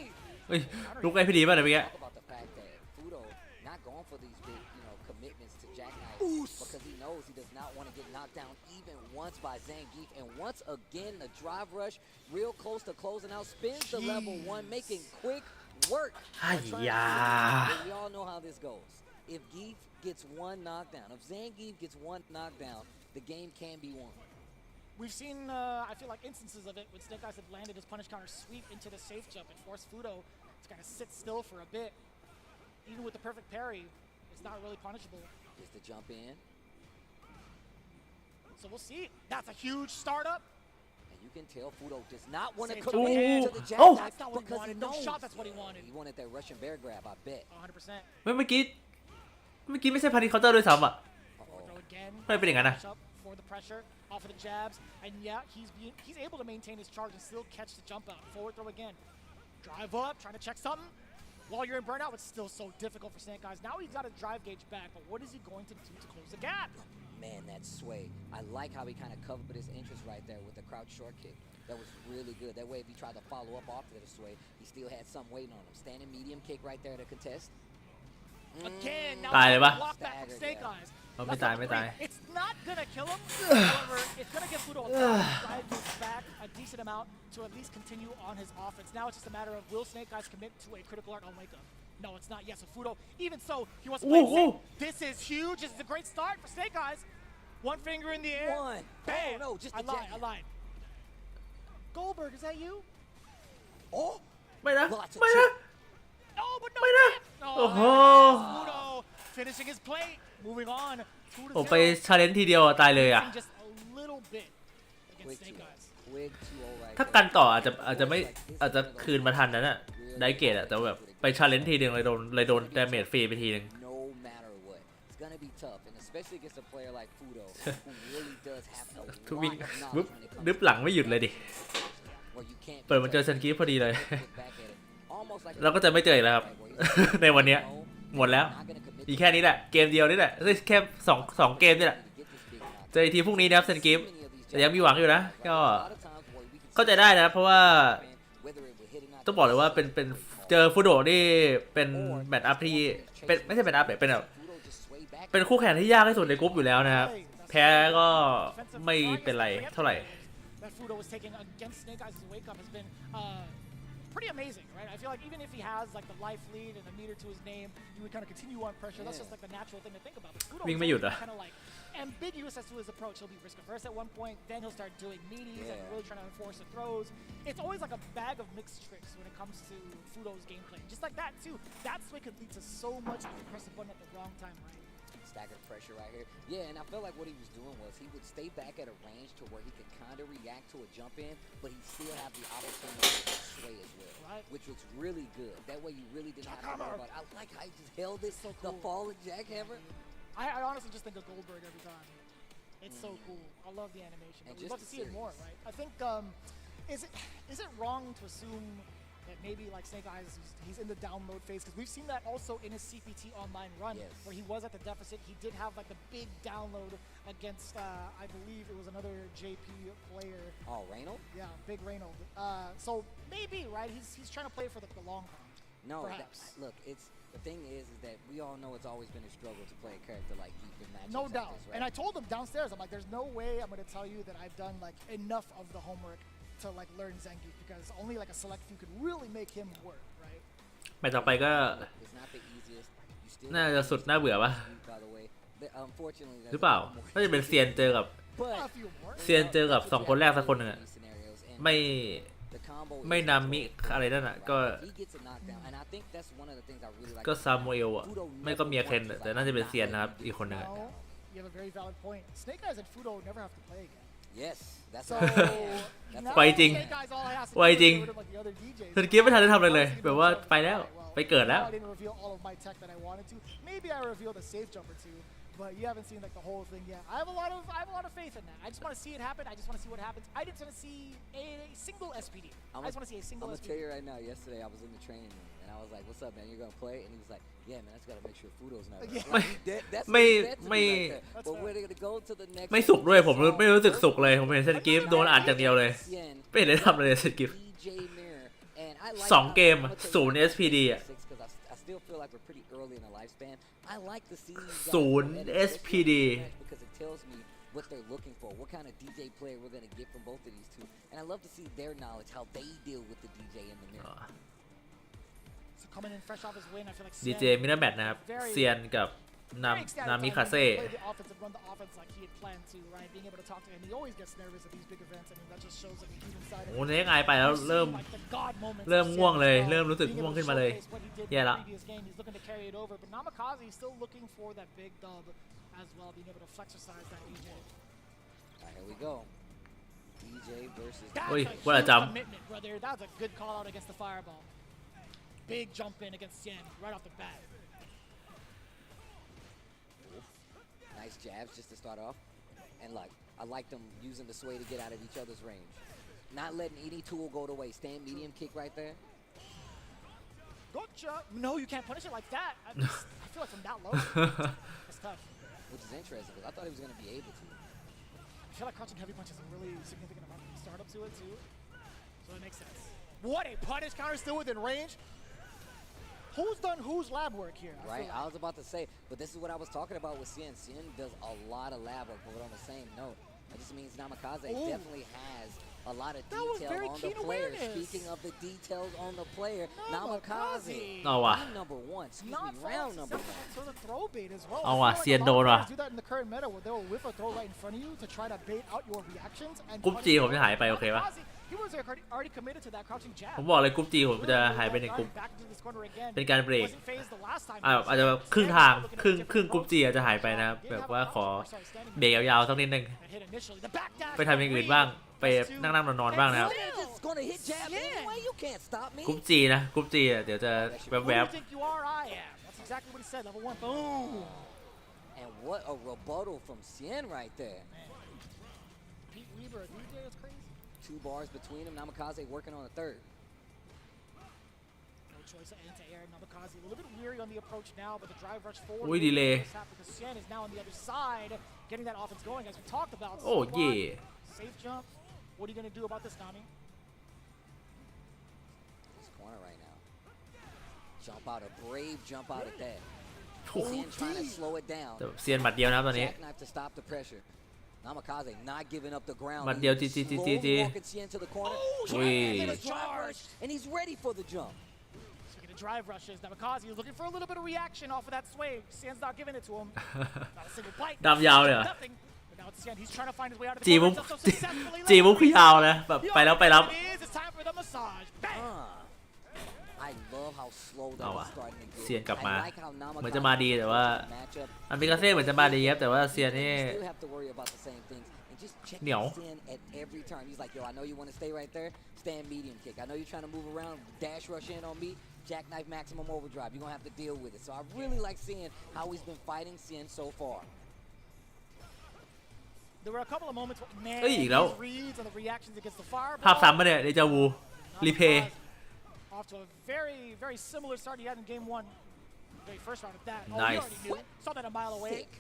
เฮ้ยลุกไอพี่ดีป่ะเนี่ยเมื่อกี้ Talk about the fact that Fudo not going for these big, you know, commitments to Jackknife because he knows he does not want to get knocked down even once by Zangief. And once again, the drive rush, real close to closing out, spins to level 1, making quick work. Yeah. We all know how this goes. If Geef gets one knockdown, if Zangief gets one knockdown, the game can be won. We've seen, I feel like, instances of it when Snake Eyes have landed his punish counter sweep into the safe jump and forced Fudo to kind of sit still for a bit. Even with the perfect parry, it's not really punishable. Just to jump in. So we'll see. That's a huge startup. And you can tell Fudo does not want to Safe commit jump. to the Oh. jackknife That's not what he because wanted. he No knows. shot, that's what he wanted. He wanted that Russian bear grab, I bet. 100%. เมื่อกี้ไม่ใช่พันธุ์เคาน์เตอร์ด้วยซ้ำอ่ะ Throw again. ไม่เป็นอย่างนั้นนะ Push up for the pressure, off of the jabs, and yeah, he's able to maintain his charge and still catch the jump out. Forward throw again. Drive up, trying to check something. While you're in burnout, it's still so difficult for Snake Eyes. Now he's got a drive gauge back, but what is he going to do to close the gap? Man, that sway. I like how he kind of covered his interest right there with the crouch short kick. That was really good. That way, if he tried to follow up after the sway, he still had some waiting on him. Standing medium kick right there to contest. Again, now ตายเลยปะ block back from Snake Eyes. ไม่ตายไม่ตาย It's not gonna kill him. However, it's gonna give Fudo a drive gauge back a decent amount to at least continue on his offense. Now it's just a matter of will Snake Eyes commit to a critical art on wake up? No, it's not. Yes, so Fudo, even so, he wants to play it safe. This is huge. This is a great start for Snake Eyes. One finger in the air. One. Bam. Oh, no, just I the lied. jab. I lied. Goldberg, is that you? Oh, ไม่นะ lots of ไม่นะ chip. No, but no. ไม่นะ Oh, โอ้โห Fudo finishing his plate. Moving on. ผมไปชาเลนจ์ทีเดียวตายเลยอ่ะ Just a little bit against Quick Snake 2-0. Eyes. Quick 2-0 right ถ้า there. กันต่ออาจจะไม่อาจจะคืนมาทันนั้นอ่ะได้เกตอ่ะแต่แบบไปชาเลนจ์ทีนึงเลยโดนดาเมจฟรีไปทีนึง No matter what. It's going to be tough, and especially against a player like Fudo, who really does have a ทุก lot วิ่ง of บึ๊บ knowledge when it comes นึบหลังไม่หยุดเลยดิ where you can't เปิดมาเจอซันกีฟพอดีเลย get back at it. Almost like เราก็จะไม่เจออีกแล้วครับ ในวันเนี้ยหมดแล้ว not going to commit มีแค่นี้แหละเกมเดียวนี่แหละเฮ้ยแค่สองเกมนี่แหละ to get this big knock. เจออีกทีพรุ่งนี้นะครับซันกีฟ Too many of these แต่ยังมีหวังอยู่นะ ก็ a lot of times where we can เข้าใจได้นะเพราะว่า whether it was hitting out ต้องบอกเลยว่าเป็นเจอฟูโดนี่เป็นแมตช์อัพที่เป็นไม่ใช่แมตช์อัพเป็นแบบ Fudo just sway back. เป็นคู่แข่งที่ยากที่สุดในกรุ๊ปอยู่แล้วนะครับแพ้ก็ไม่เป็นไรเท่าไหร่ That Fudo was taking against Snake Eyes' wake up has been pretty amazing, right? I feel like even if he has like the life lead and a meter to his name, you would kind of continue on pressure. That's just like the natural thing to think about. But Fudo วิ่งไม่หยุดอ่ะ kind of like ambiguous as to his approach. He'll be risk averse at one point, then he'll start doing meaties and really trying to enforce the throws. It's always like a bag of mixed tricks when it comes to Fudo's gameplay. Just like that too. That swing could lead to so much if you press the button at the wrong time, right? Staggered pressure right here. Yeah, and I felt like what he was doing was he would stay back at a range to where he could kind of react to a jump in, but he still have the opportunity to sway as well, Right. which was really good. That way you really didn't have to worry about it. I like how he just held it, So the cool. fallen jackhammer. I honestly just think of Goldberg every time. It's so cool. I love the animation. And But we'd just love to the see it more, series. right? I think is it wrong to assume that maybe like Snake Eyes he's in the download phase because we've seen that also in his CPT online run Yes. where he was at the deficit. He did have like the big download against I believe it was another JP player. Oh, Reynolds? Yeah, big Reynolds. So maybe right he's trying to play for the long run. No, Perhaps. look, it's The thing is that we all know it's always been a struggle to play a character like Heath in matchups No like doubt. this, right? And I told them downstairs, I'm like, there's no way I'm going to tell you that I've done like enough of the homework to like learn Zangief because only like a select few could really make him work, right? แมตช์ต่อไปก็ It's not the easiest. You still น่าจะสุดน่าเบื่อปะ by the way. Unfortunately, หรือเปล่าน่าจะเป็นเซียนเจอกับ A few more. เซียนเจอกับ2คนแรกสักคนหนึ่งอะ scenarios and ไม่ the combo ไม่นามิอะไรนั่นอ่ะก็ he gets a knockdown and I think that's one of the things I really like ก็ซามูเอลอ่ะไม่ก็เมียเคนอะแต่น่าจะเป็นเซียนนะครับอีกคนหนึ่งอะ No, you have a very valid point. Snake Eyes and Fudo never have to play again. yes that's So now ไปจริง Snake Eyes all has to do ไว is จริง get rid of, like, the other DJs. สกิปไม่ทันได้ทำอะไรเลยแบบว่าไปแล้วไปเกิดแล้ว I didn't reveal all of my tech that I wanted to. Maybe I revealed a safe jump or two, but you haven't seen like the whole thing yet. I have a lot of faith in that. I just want to see it happen. I just want to see what happens. I just want to see a single SPD. I just want to see a single I'm SPD. gonna tell you right now. Yesterday I was in the training room and I was like, "What's up, man? You're gonna play?" And he was like, "Yeah, man. I just gotta make sure Fudo's not." Yeah. Like, that's May- what he said to me may- right there. But we're gonna go to the next. ไม่สุกด้วยผมไม่รู้สึกสุกเลยผมเห็นเซนกิฟโดนอัดอย่างเดียวเลยไม่เห็นได้ทำอะไรเลยเซนกิฟ DJ Mirror and I like 2 เกม I'm gonna tell ศู you นย์ SPD อ่ะ because I still feel like we're pretty early in the lifespan. I like to see these guys ศูนย์ go at it, SPD because it tells me what they're looking for, what kind of DJ player we're gonna get from both of these two, and I love to see their knowledge, how they deal with the DJ in the mirror. So coming in fresh off his win, I feel like ดี Sien เจมินาแมทนะครับเซียนกับ very ecstatic นามิ time คา to เซ่ play the offense and run the offense like he had planned to, right? Being able to talk to him, he always gets nervous at these big events. I mean, that just shows like the human side of โอ้ him. เน็กไอไปแล้ว We've เริ่ม seen, like, the God moments เริ่ม of Sien ง่วงเลย as well, เริ่มรู้สึก being ง่วง able ขึ้ to นมาเลย showcase what he did in แย่ the ละ previous game. He's looking to carry it over, but Namikaze is still looking for that big dub as well, being able to flexercise that DJ. Alright, here we go. DJ versus. That's Oi, a what a huge jump. commitment, brother. That's a good call out against the fireball. Big jump in against Sien right off the bat. Nice jabs just to start off, and like I like them using the sway to get out of each other's range, not letting any tool go to waste. Stand medium kick right there. Gotcha. No, you can't punish it like that. I feel like from that low, it's tough. Which is interesting because I thought he was going to be able to. I feel like crouching heavy punch is a really significant amount of startup to it too, so that makes sense. What a punish counter still within range. Who's done whose lab work here? Right, I was about to say, but this is what I was talking about with Sien. Sien does a lot of lab work, but on the same note, that just means Namikaze Ooh. definitely has a lot of That was detail very on the keen player. awareness. Speaking of the details on the player, Namikaze. เอาว่ะ Round number one, excuse Not me, falling round number susceptible one. to the throw bait as well. เอา I ว่ะ feel like เซียน a โด lot น of ว่ะ players do that in the current meta where they'll whiff a throw right in front of you to try to bait out your reactions. And กรุ๊ปจีผมจะหายไปโอเคปะ He was already committed to that crouching jab. ผมบอกเลยกรุ๊ปจีผมจะหายไปในกรุ๊ป Back into this corner again. เป็นการเบรก Wasn't phased the last time. อาจจะแบบครึ่งทางครึ่งกรุ๊ปจีอาจจะหายไปนะครับแบบว่าขอเบรกยาวๆสักนิดนึง That hit initially. The back dash. ไปทำอย่างอื่นบ้าง ไปนั่งๆนอนๆบ้างนะครับ It's gonna hit jab anyway. You can't stop me. กรุ๊ปจีนะกรุ๊ปจีเดี๋ยวจะแว Who do บ you think you are? I am. That's exactly what he said. Level 1. Boom. And what a rebuttal from Sien right there. Pete Weber, a DJ, that's crazy. 2 bars between them. Namikaze working on the third. No choice of anti-air. Namikaze a little bit weary on the approach now, but the drive rush forward. อุ้ยดีเลย Because Sien is now on the other side, getting that offense going, as we talked about. โอ้ Squad, เย่ Safe jump. What are you going to do about this, Nami? This corner right now. Jump out, a brave jump out at that. โอ้โห Sien trying to slow it down. แต่เซียนหมัดเดียวนะครับตอนนี้ Jackknife to stop the pressure. Namikaze not giving up the ground. หมัดเดียว He's จี slowly walking Sien to the corner. Ui. And a drive rush, and he's ready for the jump. Speaking of drive rushes, Namikaze is looking for a little bit of reaction off of that sway. Sien's not giving it to him. Not a single bite. ดำยาวเลยเหรอ Nothing. But now it's Sien. He's trying to find his way out of the จีมุก corner. Does so successfully. จีมุกคือยาวนะแบบไปแล้วไปรับ It is. It's time for the massage. Bang. I love how slow that เอา is ว่ะ starting to get. เซียนกลับมา I like how เหมือนจะมาดีแต่ว่า matchup. อันมิกาเซ่เหมือนจะมาดีครับแต่ว่าเซียนนี่ You still have to worry about the same things. And just check Nyew. Sien at every turn. He's like, yo, I know you want to stay right there. Stand medium kick. I know you're trying to move around. Dash rush in on me. Jackknife maximum overdrive. You're going to have to deal with it. So I really like seeing how he's been fighting Sien so far. There were a couple of moments where, man, เอ้ยอีกแล้ว these reads and the reactions against the fireball. ภาพซ้ำมาเนี่ยเดจาวูรีเพย์ Off to a very, very similar start he had in game 1. Very first round of that. Oh, Nice. he already knew. Saw that a mile away. Sick.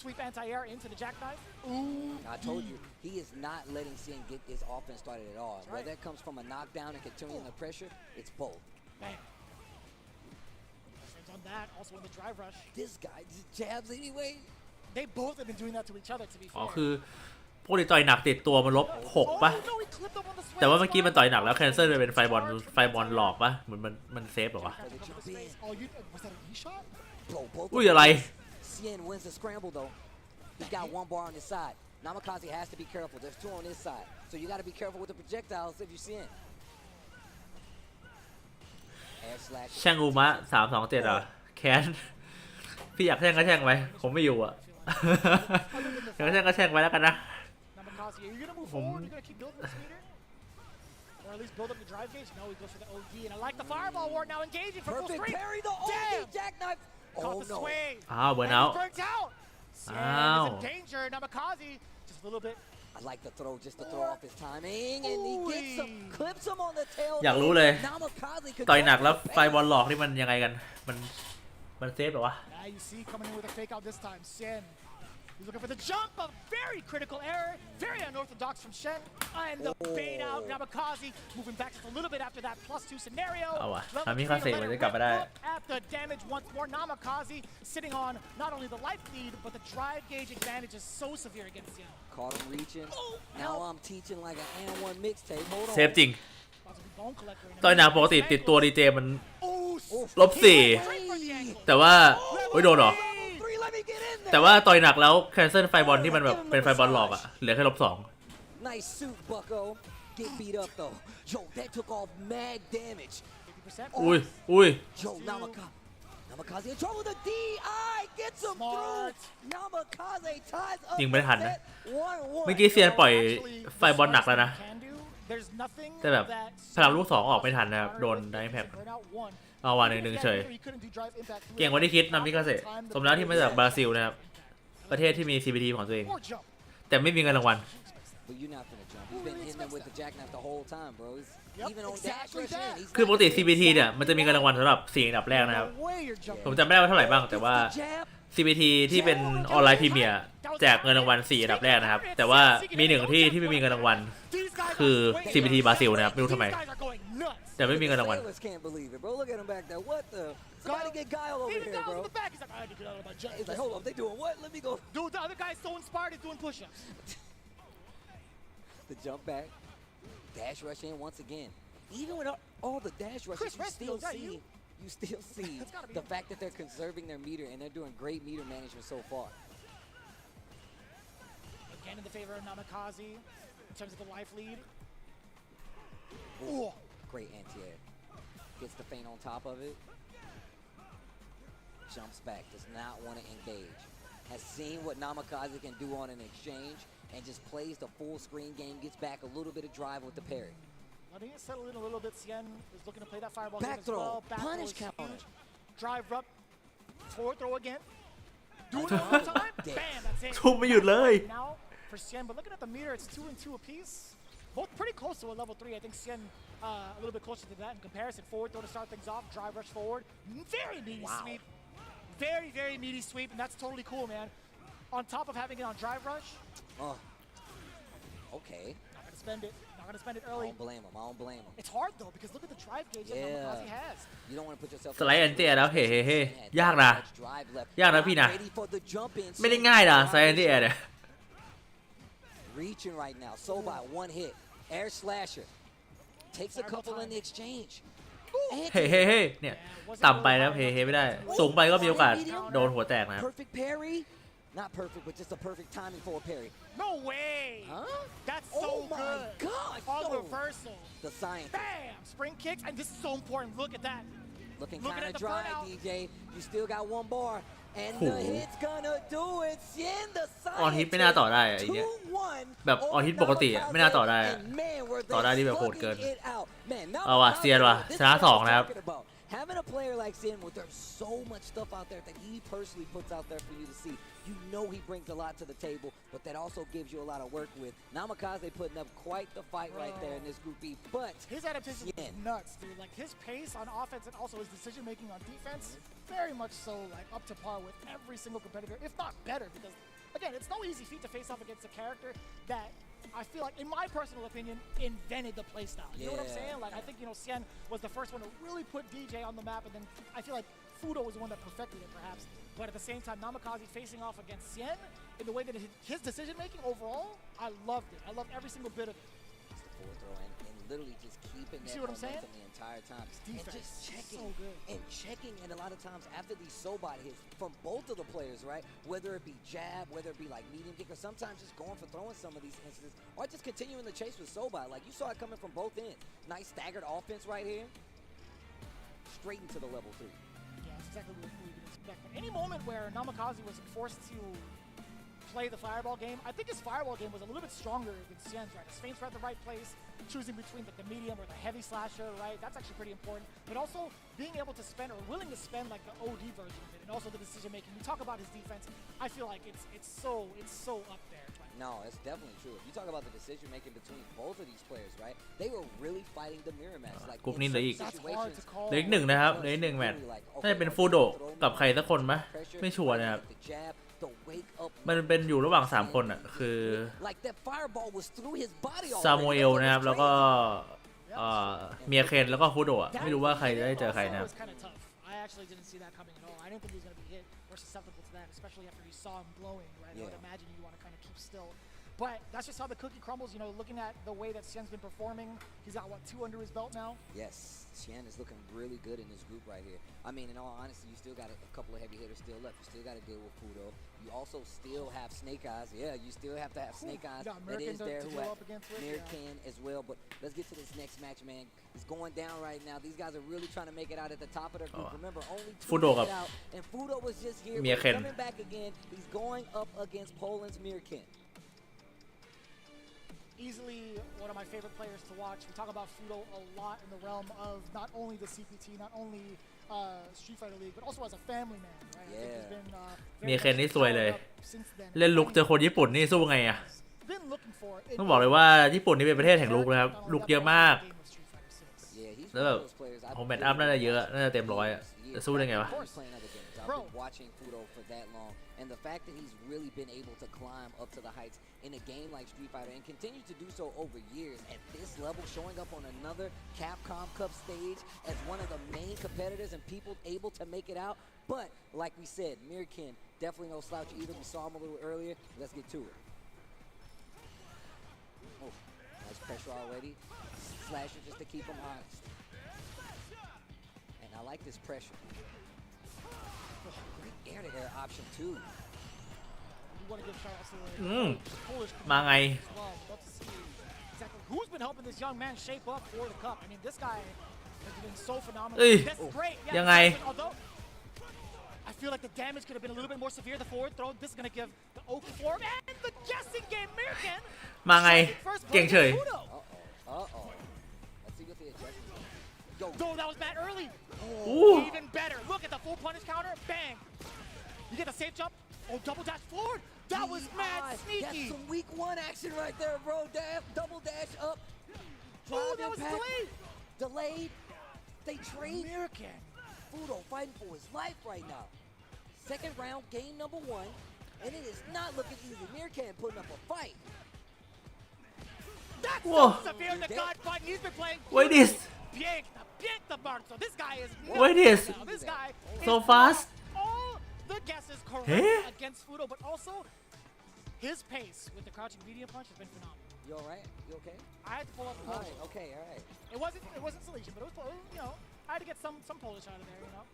Sweep anti-air into the jackknife. Ooh. I told you, he is not letting Sien get his offense started at all. That's Whether right. that comes from a knockdown and continuing the pressure, it's both. Bam. Sien's on on that. Also in the drive rush. This guy just jabs anyway. They both have been doing that to each other, to be อ๋อ fair. คือพวกที่ต่อยหนักติดตัวมันลบ6ป่ะ Oh, no, he clipped up on the แต่ว่า swing เมื่อกี้มัน spot. ต่อยหนักแล้วแคนเซิลไปเป็นไฟบอลหลอกป่ะเหมือนมันเซฟเหรอวะ Oh, was that an E-shot? Bro, both อุ้ยอะไร Cien wins the scramble though. He's got one bar on his side. Namikaze has to be careful. There's two on his side. So you got to be careful with the projectiles if you Cien. Air slash. แช่งอูมะ327อ่ะแค้นพี่อยากแช่งก็แช่งไปผมไม่อยู่อ่ะ อยากแช่งก็แช่งไปแล้วกันนะ Namikaze, are you going to move forward? Are you going to keep building this meter? Or at least build up the drive gauge? No, he goes for the OD. And I like the fireball ward now engaging for full Perfect screen. parry, the OD jackknife. Caught Oh the no. swing. อ้าวเบิร์น And เอา he's burnt out. Cien Ow. is in danger. Namikaze, just a little bit. I like the throw just to throw off his timing, and he gets him, clips him on the tail. อยากรู้เลย Namikaze could ต่อยหนัก go แล้ว for ไฟบอลหลอกนี่มันยังไงกันมันเซฟเหรอวะ Now you see coming in with a fake out this time. Cien. He's looking for the jump, a very critical error, very unorthodox from Shen, and the bait out. Namikaze moving back just a little bit after that +2 scenario. เอาวะ Level ทำให้ three ค่า to เซฟ let มัน it จะกลับ rip. มาได้ Look at the damage once more. Namikaze sitting on not only the life lead, but the drive gauge advantage is so severe against Cien. Caught him reaching. Now I'm teaching like an and one mixtape. Hold on. เซฟจริง About to be bone collector in a ต่อยหนักปกติ minute. ติดตัวดีเจมัน Oof. ลบ4 Right for the ankle. แต่ว่าโอ้ยโดนเหรอ Three, let me get in there. แต่ว่าต่อยหนักแล้วแคนเซิลไฟบอลที่มันแบบเป็นไฟบอลหลอกอะเหลือแค่2 Nice suit, Bucko. Get beat up though. Yo, that took off mad damage. 50%. อุ้ย Yo, Namikaze in trouble. The DI gets him Smart. through. Namikaze ties up ยิงไม่ทัน the นะ set. 1-1. เมื่อกี้เซียนปล่อย Actually, ไฟบอลหนักแล้วนะ can do. There's nothing แต่แบบ that พลังลูก2ออกไม่ทันนะครับโดนไดแพ็ค burn out one. เอาวันหนึ่งเฉย He couldn't do drive impact through เก่งกว่าที่คิดนามิกาเซสมแล้วที่มาจากบราซิลนะครับประเทศที่มี CBT ของตัวเอง or jump. แต่ไม่มีเงินรางวัล But you're not gonna jump. He's been hitting him with the jackknife the whole time, bro. He's Yep, even on exactly dash rush that. in. He's คือปก not ติ gonna CBT miss. เนี่ยมันจะมีเงินรางวัลสำหรับ4อันดับแรกนะครับ No way you're jumping. ผมจำไม่ได้ว่าเท่าไหร่บ้างแต่ว่า Jab. CBT ที่เป็นออนไลน์พรีเมียร์แจกเงินรางวัล4อันดับแรกนะครับแต่ว่ามี1ที่ไม่มีเงินรางวัล These guys คือ are swinging. CBT บราซิลนะครับไม่รู้ทำไม These guys are going nuts. แต่ไม่มีเงินรางวัล Sailors can't believe it, bro. Look at him back there. What the? Somebody get Guile over Even here, Giles in bro. the back, he's like, I had to get out of my jet. He's like, hold up, they doing what? Let me go. Dude, the other guy's so inspired, he's doing push-ups. The jump back, dash rush in once again. Even with all the dash rushes, Chris you still Redfield, is that see, you still see That's gotta be the him. fact that they're conserving their meter and they're doing great meter management so far. Again in the favor of Namikaze in terms of the life lead. Ooh. Great anti-air. Gets the feint on top of it. Jumps back, does not want to engage. Has seen what Namikaze can do on an exchange and just plays the full screen game, gets back a little bit of drive with the parry. Letting it settle in a little bit. Cien is looking to play that fireball Back game as throw, well. Back punish throw is counter. huge. Drive up, forward throw again. Doing it That's one right. time. Bam, that's it. ทุ่มไม่หยุดเลย Now for Cien, but looking at the meter, it's 2 and 2 apiece. Both pretty close to a level 3. I think Cien a little bit closer to that in comparison. Forward throw to start things off. Drive rush forward. Very meaty sweep. Very, very meaty sweep, and that's totally cool, man. On top of having it on drive rush, Oh. Okay. not gonna spend it. Not gonna spend it I early. don't blame him. I don't blame him. It's hard though because look at the drive gauge that Namikaze has. You don't want to put yourself. สไลด์แอนตี้แอร์แล้วเฮ้เฮ้ยากนะ Drive left. ยากนะพี่นะ Ready for the jump in. ไม่ได้ง่ายนะสไลด์แอนตี้แอร์เนี่ย Reaching right now. So by one hit. Air slasher. Takes a couple in the exchange. เฮ้เฮ้เนี่ยต่ำไปแล้วเฮ้ไม่ได้ สูงไปก็มีโอกาสโดนหัวแตกนะครับ Perfect parry. Not perfect, but just a perfect timing for a parry. No way! Huh? That's Oh so my good. God, On yo. reversal. The science. Bam! Spring kicks, and this is so important. Look at that. Looking Looking kind at of the dry, burnout. DJ. You still got one bar. And the Ooh. hit's gonna do it. Cien the ออนฮิตไม่น่าต่อได้อะไอ้เนี่ย 2-1 แบบออนฮิตปกติอะไม่น่าต่อได้อะ And man, were they ต่อได้ที่แบบโหดเกิน slugging it out. Man, now เอาว่ะเซียนว่ะ this ชนะ is what 2 I'm นะครับ talking about. Having a player like Cien, where there's so much stuff out there that he personally puts out there for you to see. You know he brings a lot to the table, but that also gives you a lot of work with. Namikaze putting up quite the fight right there in this Group B, but His adaptation is Cien. nuts, dude. Like his pace on offense and also his decision making on defense, very much so like up to par with every single competitor, if not better. Because again, it's no easy feat to face off against a character that I feel like, in my personal opinion, invented the playstyle. You know what I'm Yeah. saying? Like I think Cien was the first one to really put DJ on the map, and then I feel like Fudo was the one that perfected it, perhaps. But at the same time, Namikaze facing off against Cien, in the way that his decision-making overall, I loved it. I loved every single bit of it. It's the forward throw and literally just keeping that momentum the entire time. And just checking so good. and checking, and a lot of times after these Sobat hits from both of the players, right? Whether it be jab, whether it be like medium kick, or sometimes just going for throwing some of these instances, or just continuing the chase with Sobat. Like you saw it coming from both ends. Nice staggered offense right here. Straight into the level 3. Yeah, that's exactly what we would expect. But any moment where Namikaze was forced to play the fireball game, I think his fireball game was a little bit stronger than Cien's, right? His feints were at the right place, choosing between the medium or the heavy slasher, right? That's actually pretty important. But also being able to spend or willing to spend like the OD version of it, and also the decision making. We talk about his defense. I feel like it's so up there. No, it's definitely true. If you talk about the decision making between both of these players, right? They were really fighting the mirror match. Like กลุ่มนี้เหลืออีก situations, เหลืออีก1นะครับเหลืออีก1แมตช์น่าจะเป็นฟูโดะกับใครสักคนไหมไม่ชัวร์นะครับมันเป็นอยู่ระหว่าง3คนอ่ะคือซามูเอลนะครับแล้วก็เมียเคนแล้วก็ฟูโดะไม่รู้ว่าใครจะได้เจอใครนะครับ I actually didn't see that coming at all. I didn't think he was going to be hit or susceptible to that, especially after you saw him glowing, right? I would imagine you want to kind of keep still. But that's just how the cookie crumbles, you know, looking at the way that Cien's been performing. He's got, what, 2 under his belt now? Yes, Cien is looking really good in this group right here. I mean, in all honesty, you still got a couple of heavy hitters still left. You still got to deal with Fudo. You also still have Snake Eyes. Yeah, you still have to have Snake Eyes. That is there who have Mirkan as well. But let's get to this next match, man. It's going down right now. These guys are really trying to make it out at the top of their group. Remember, only 2 get out. And Fudo was just here. Coming back again. He's going up against Poland's Mirkan. Easily one of my favorite players to watch. We talk about Fudo a lot in the realm of not only the CPT, not only Street Fighter League, but also as a family man, right? I think he's been เมียเคนนี่สวยเลยเล่นลุกเจอคนญี่ปุ่นนี่สู้ไงอ่ะต้องบอกเลยว่าญี่ปุ่นนี่เป็นประเทศแห่งลุกนะครับลุกเยอะมากแล้วแบบผมแมตช์อัพน่าจะเยอะน่าจะเต็มร้อยอ่ะจะสู้ได้ไงวะ Watching Fudo for that long, and the fact that he's really been able to climb up to the heights in a game like Street Fighter and continue to do so over years at this level, showing up on another Capcom Cup stage as one of the main competitors and people able to make it out. But like we said, Mirkan definitely no slouch either. We saw him a little earlier. Let's get to it. Oh, nice pressure already. Slasher just to keep him honest. And I like this pressure. Great air-to-air option too. Polish มาไง exactly who's been helping this young man shape up for the cup. I mean, this guy has been so phenomenal. เอ้ย That's great. ยังไง Although I feel like the damage could have been a little bit more severe. The forward throw. This is gonna give the Oki form and the guessing game. Mirkan มาไงเก่งเฉย Uh-oh. Let's see what the adjustments are. Yo, that was bad early. Ooh. Even better. Look at the full punish counter. Bang. You get the safe jump. Oh, double dash forward. That was mad sneaky. That's some week 1 action right there, bro. Double dash up. Oh, that was delayed. Delayed. They trade. Mirkan. Fudo fighting for his life right now. Second round, game number 1. And it is not looking easy. Mirkan putting up a fight. That's Whoa. so severe. The God button. He's been playing. Wait this. Pięk the mark. So this guy is. Wait this. Now. This guy. So fast. All the guesses correct against Fudo, but also his pace with the crouching medium punch has been phenomenal. You all right? You okay? I had to pull up the All Polish. right. Okay. All right. It wasn't Salesian, but it was, you know, I had to get some Polish out of there, you know.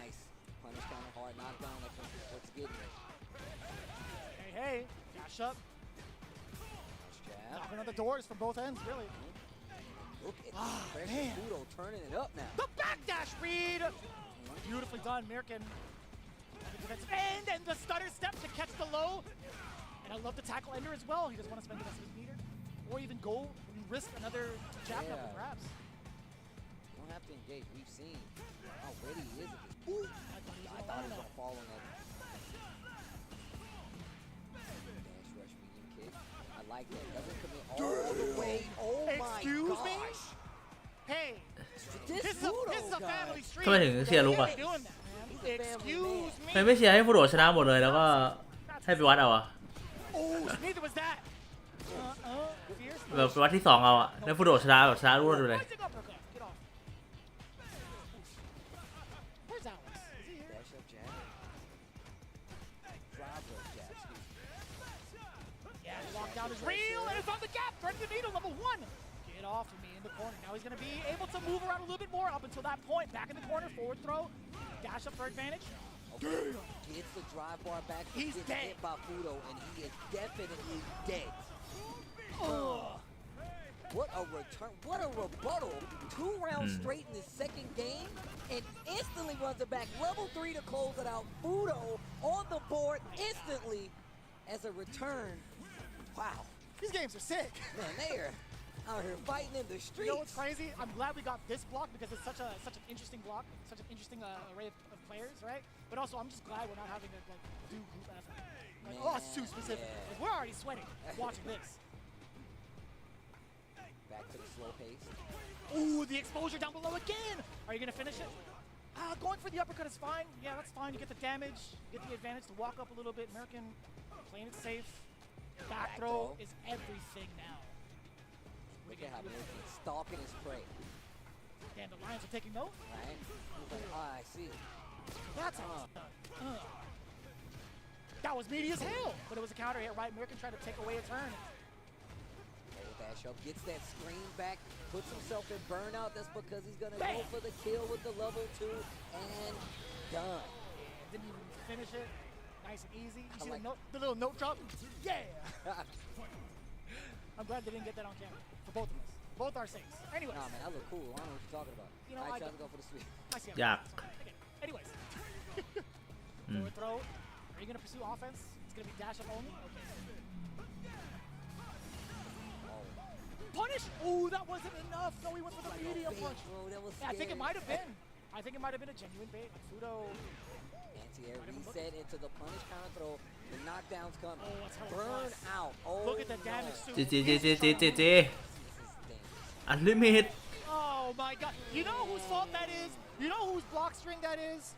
Nice. Punish counter hard knockdown. Let's get it. Hey, dash up. Nice jab. Knocking on the doors from both ends, really. Look at pressure. Fudo turning it up now. The backdash read. Beautifully done, Mirkan. And the stutter step to catch the low. And I love the tackle ender as well. He doesn't want to spend the rest of his meter. Or even go and risk another jab knuckle, perhaps. You don't have to engage. We've seen how ready he is. Ooh. I thought he was going to fall on that. Dash rush medium kick. I like that. Doesn't commit all the way. Oh my gosh. Excuse me? Hey. This is a family stream. ทำไมถึงเชียร์ลุกอ่ะ Doing that, man. Excuse me. ทำไมไม่เชียร์ให้ฟูโดะชนะหมดเลยแล้วก็ให้ไปวัดเอาอ่ะ Oh, neither was that. แบบวัดที่2เอาอ่ะแล้วฟูโดะชนะแบบชนะรวดไปเลย Get off. and found the gap, threading the needle, level 1. Get off of me in the corner. Now he's going to be able to move around a little bit more up until that point. Back in the corner, forward throw, dash up for advantage. Okay. Gets the drive bar back. He's gets dead. hit by Fudo, and he is definitely dead. What a return. What a rebuttal. 2 rounds straight in the second game, and instantly runs it back. Level 3 to close it out. Fudo on the board instantly as a return. Wow. These games are sick. Man, they are out here fighting in the streets. You know what's crazy? I'm glad we got this block because it's such an interesting block, such an interesting array of players, right? But also, I'm just glad we're not having to like do group effort. Like, oh, it's too specific. Yeah. Like, we're already sweating watching this. Back to the slow pace. Ooh, the exposure down below again. Are you gonna finish it? Going for the uppercut is fine. Yeah, that's fine. You get the damage, get the advantage to walk up a little bit. American playing it safe. Back throw is everything now. Look at how American's stalking his prey. Damn, the Lions are taking note. Right? He's like, I see. That's that was meaty as hell, but it was a counter hit, right? American tried to take away a turn. Dash up, gets that screen back, puts himself in burnout. That's because he's gonna go for the kill with the level 2 and done. Didn't even finish it. Nice and easy. You see like the little note drop? Yeah! I'm glad they didn't get that on camera for both of us. Both our sakes. Anyways. Nah, man, I look cool. I don't know what you're talking about. You know, I I tried to go for the sweep. I see. Yeah. Okay. Anyways. Forward throw. Are you going to pursue offense? It's going to be dash up only? Okay. Punish! Ooh, that wasn't enough. No, he went for the medium punch. Bro, that was Yeah, I think it might have been. I think it might have been a genuine bait. Like Fudo. Anti-air reset into the punish counter throw. The knockdown's coming. Oh, that's how Burn out. Oh, look at the damage. GG Unlimited. Oh my god. You know whose fault that is? You know whose block string that is?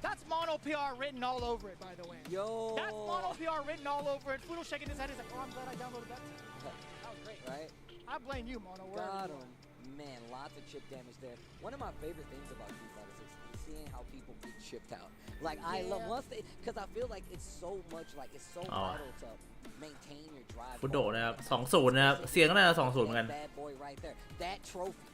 That's Mono PR written all over it, by the way. Yo. That's Mono PR written all over it. Fudo shaking his head. He's like, oh, I'm glad I downloaded that. That was great. Right? I blame you, Mono. Got him. Man, lots of chip damage there. One of my favorite things about Street Fighter 6 is seeing how people get chipped out. Like, I love once they, because I feel like it's so much, like, it's so vital to maintain your drive. ฟุตโดนะครับ2-0นะครับเสียงก็น่าจะ2-0เหมือนกัน Bad boy right there. That trophy.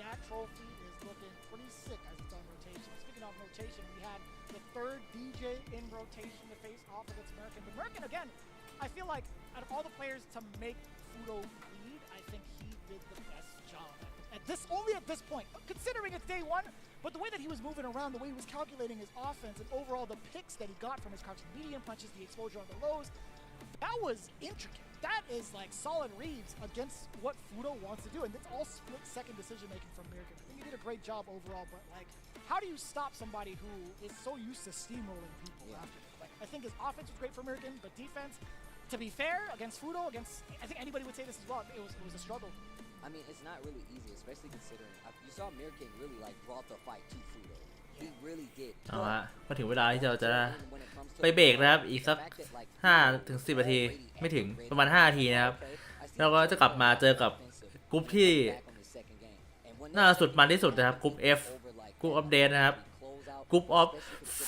That trophy is looking pretty sick as it's on rotation. Speaking of rotation, we had the 3rd DJ in rotation to face off against American. But American, again, I feel like out of all the players to make Fudo lead, I think he did the best job only at this point, considering it's day 1. But the way that he was moving around, the way he was calculating his offense, and overall the picks that he got from his crouching medium punches, the exposure on the lows, that was intricate. That is like solid reads against what Fudo wants to do, and it's all split-second decision-making from American. I think he did a great job overall, but like, how do you stop somebody who is so used to steamrolling people after? Like, I think his offense was great for American, but defense, to be fair, against Fudo, I think anybody would say this as well, it was a struggle. I mean, it's not really easy, especially considering you saw American really like brought the fight to Fudo. He really did. เอาฮะก็ถึงเวลาที่เราจะไปเบรกนะครับอีกสัก5-10 นาทีไม่ถึงประมาณ5 นาทีนะครับแล้วก็จะกลับมาเจอกับกรุ๊ปที่น่าสุดมันที่สุดนะครับกรุ๊ป F กรุ๊ปอัปเดตนะครับกรุ๊ปออฟ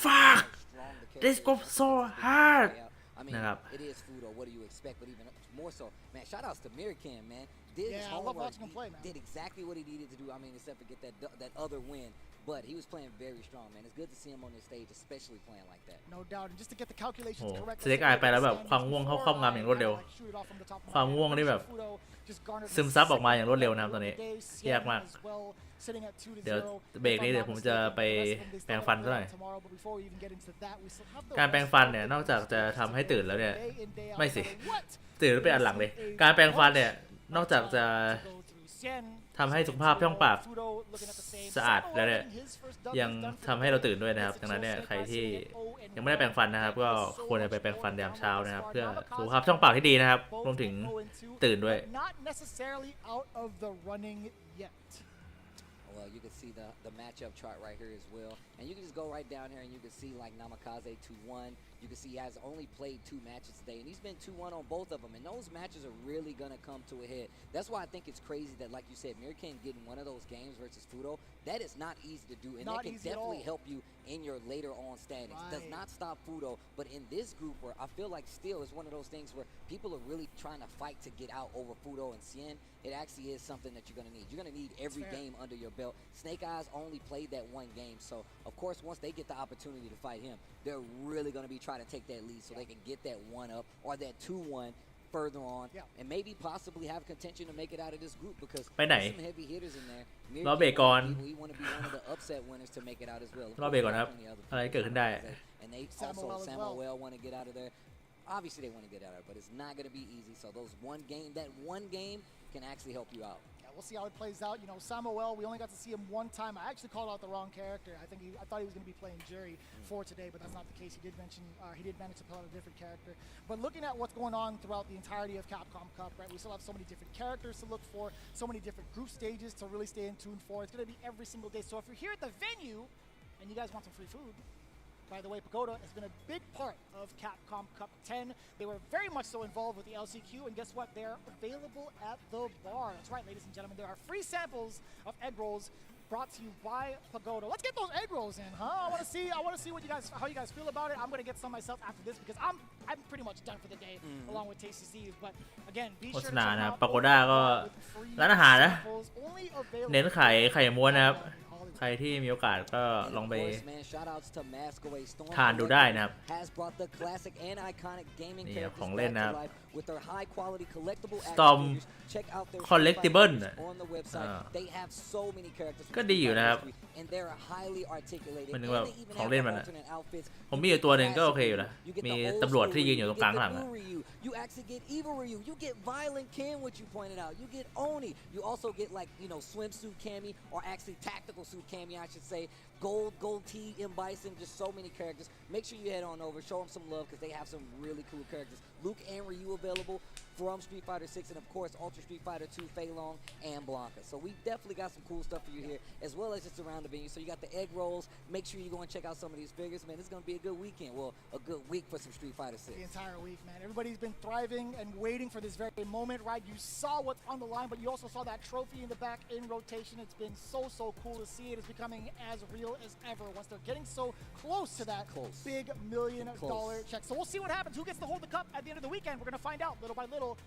fuck this group so hard นะครับ It is Fudo. What do you expect? But even more so, man. Shout outs to Mirkan, man. Did his I love homework. watching him play, man. Did exactly what he needed to do. I mean, except for get that other win. But he was playing very strong, man. It's good to see him on the stage, especially playing like that. No doubt. And just to get the calculations correct. เซเลกอายไปแล้วแบบความง่วงเข้าครอบงำอย่างรวดเร็วความง่วงนี่แบบซึมซับออกมาอย่างรวดเร็วนะครับตอนนี้ยากมากเดี๋ยวเบรกนี้เดี๋ยวผมจะไปแปรงฟันซะหน่อยการแปรงฟันเนี่ยนอกจากจะทำให้ตื่นแล้วเนี่ยไม่สิตื่นแล้วเป็นอันหลังเลยการแปรงฟันเนี่ยนอกจากจะทำให้สุขภาพช่องปากสะอาดแล้วเนี่ยยังทำให้เราตื่นด้วยนะครับดังนั้นเนี่ยใครที่ยังไม่ได้แปรงฟันนะครับก็ควรจะไปแปรงฟันยามเช้านะครับเพื่อสุขภาพช่องปากที่ดีนะครับรวมถึงตื่นด้วย Well, you can see the matchup chart right here as well, and you can just go right down here and you can see like Namikaze 2-1, You can see he has only played 2 matches today, and he's been 2-1 on both of them, and those matches are really going to come to a head. That's why I think it's crazy that, like you said, Mirkan getting one of those games versus Fudo, that is not easy to do, and that can definitely help you in your later on standings. Does not stop Fudo, but in this group where I feel like still is one of those things where people are really trying to fight to get out over Fudo and Cien, it actually is something that you're going to need. You're going to need every game under your belt. Snake Eyes only played that 1 game, so of course once they get the opportunity to fight him, they're really going to be trying to take that lead so they can get that 1-up or that 2-1 further on, and maybe possibly have contention to make it out of this group because ไปไหน there's some heavy hitters in there. รอเบรกก่อน We want to be one of the upset winners to make it out as well. รอเบรกก่อนครับ อะไรเกิดขึ้นได้ And they also Samuel want to get out of there. Obviously they want to get out of there, but it's not going to be easy. So that one game can actually help you out. We'll see how it plays out. You know, Samuel, we only got to see him 1 time. I actually called out the wrong character. I thought he was going to be playing Jury for today, but that's not the case. He did manage to pull out a different character. But looking at what's going on throughout the entirety of Capcom Cup, right? We still have so many different characters to look for, so many different group stages to really stay in tune for. It's going to be every single day. So if you're here at the venue and you guys want some free food, by the way, Pagoda has been a big part of Capcom Cup 10. They were very much so involved with the LCQ, and guess what? They're available at the bar. That's right, ladies and gentlemen. There are free samples of egg rolls brought to you by Pagoda. Let's get those egg rolls in, huh? I want to see how you guys feel about it. I'm going to get some myself after this because I'm pretty much done for the day along with Tasty Steve. But again, be โฆ sure ษ to ณา check นะครับ out ปาโกด้าก็ร้านอาหารนะ samples only available เน้นขายไข่ม้วนนะครับ ใครที่มีโอกาสก็ลองไป ทานดูได้นะครับ นี่ครับของเล่นนะครับ Storm Collectible ก็ดีอยู่นะครับมันถึงแบบของเล่นมันอะผมมีอยู่ตัวหนึ่งก็โอเคอยู่นะมีตำรวจที่ยืนอยู่ตรงกลางหลังอะ You actually get Evil Ryu, you get Violent Ken, which you pointed out, you get Oni, you also get like, you know, swimsuit Cammy, or actually tactical suit Cammy, I should say, Gold T, M Bison, just so many characters. Make sure you head on over, show them some love because they have some really cool characters. Luke and Ryu available from Street Fighter 6, and of course Ultra Street Fighter 2, Fei Long, and Blanca. So we definitely got some cool stuff for you here, as well as just around the venue. So you got the egg rolls. Make sure you go and check out some of these figures, man. This is gonna be a good weekend. Well, a good week for some Street Fighter 6. The entire week, man. Everybody's been thriving and waiting for this very moment, right? You saw what's on the line, but you also saw that trophy in the back in rotation. It's been so cool to see it. It's becoming as real as ever once they're getting so close to that big $1 million check. So we'll see what happens. Who gets to hold the cup at the end of the weekend? We're gonna find out little by little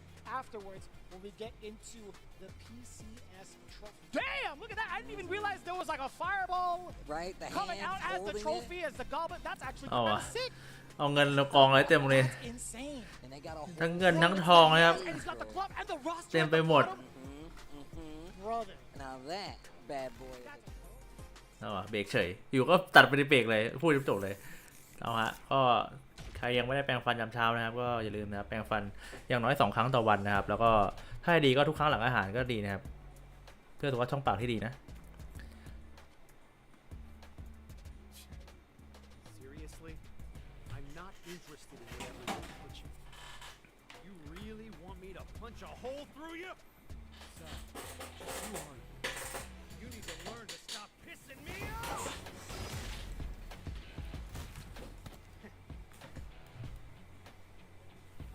afterwards when we get into the PCS trophy. Damn, look at that. I didn't even realize there was like a fireball coming out as the trophy, as the goblet. That's actually kind of sick. เอาเงินเรากองไว้เต็มเลยทั้งเงินทั้งทองนะครับเต็มไปหมดเอาเบรกเฉยอยู่ก็ตัดไปในเบรกเลยพูดจบเลยเอาฮะก็ใครยังไม่ได้แปรงฟันยามเช้านะครับก็อย่าลืมนะครับแปรงฟันอย่างน้อย2 ครั้งต่อวันนะครับแล้วก็ถ้าดีก็ทุกครั้งหลังอาหารก็ดีนะครับเพื่อสุขภาพช่องปากที่ดีนะ Seriously? I'm not interested in whatever you're pitching. You really want me to punch a hole through you? So, who are you? You need to learn to stop pissing me off!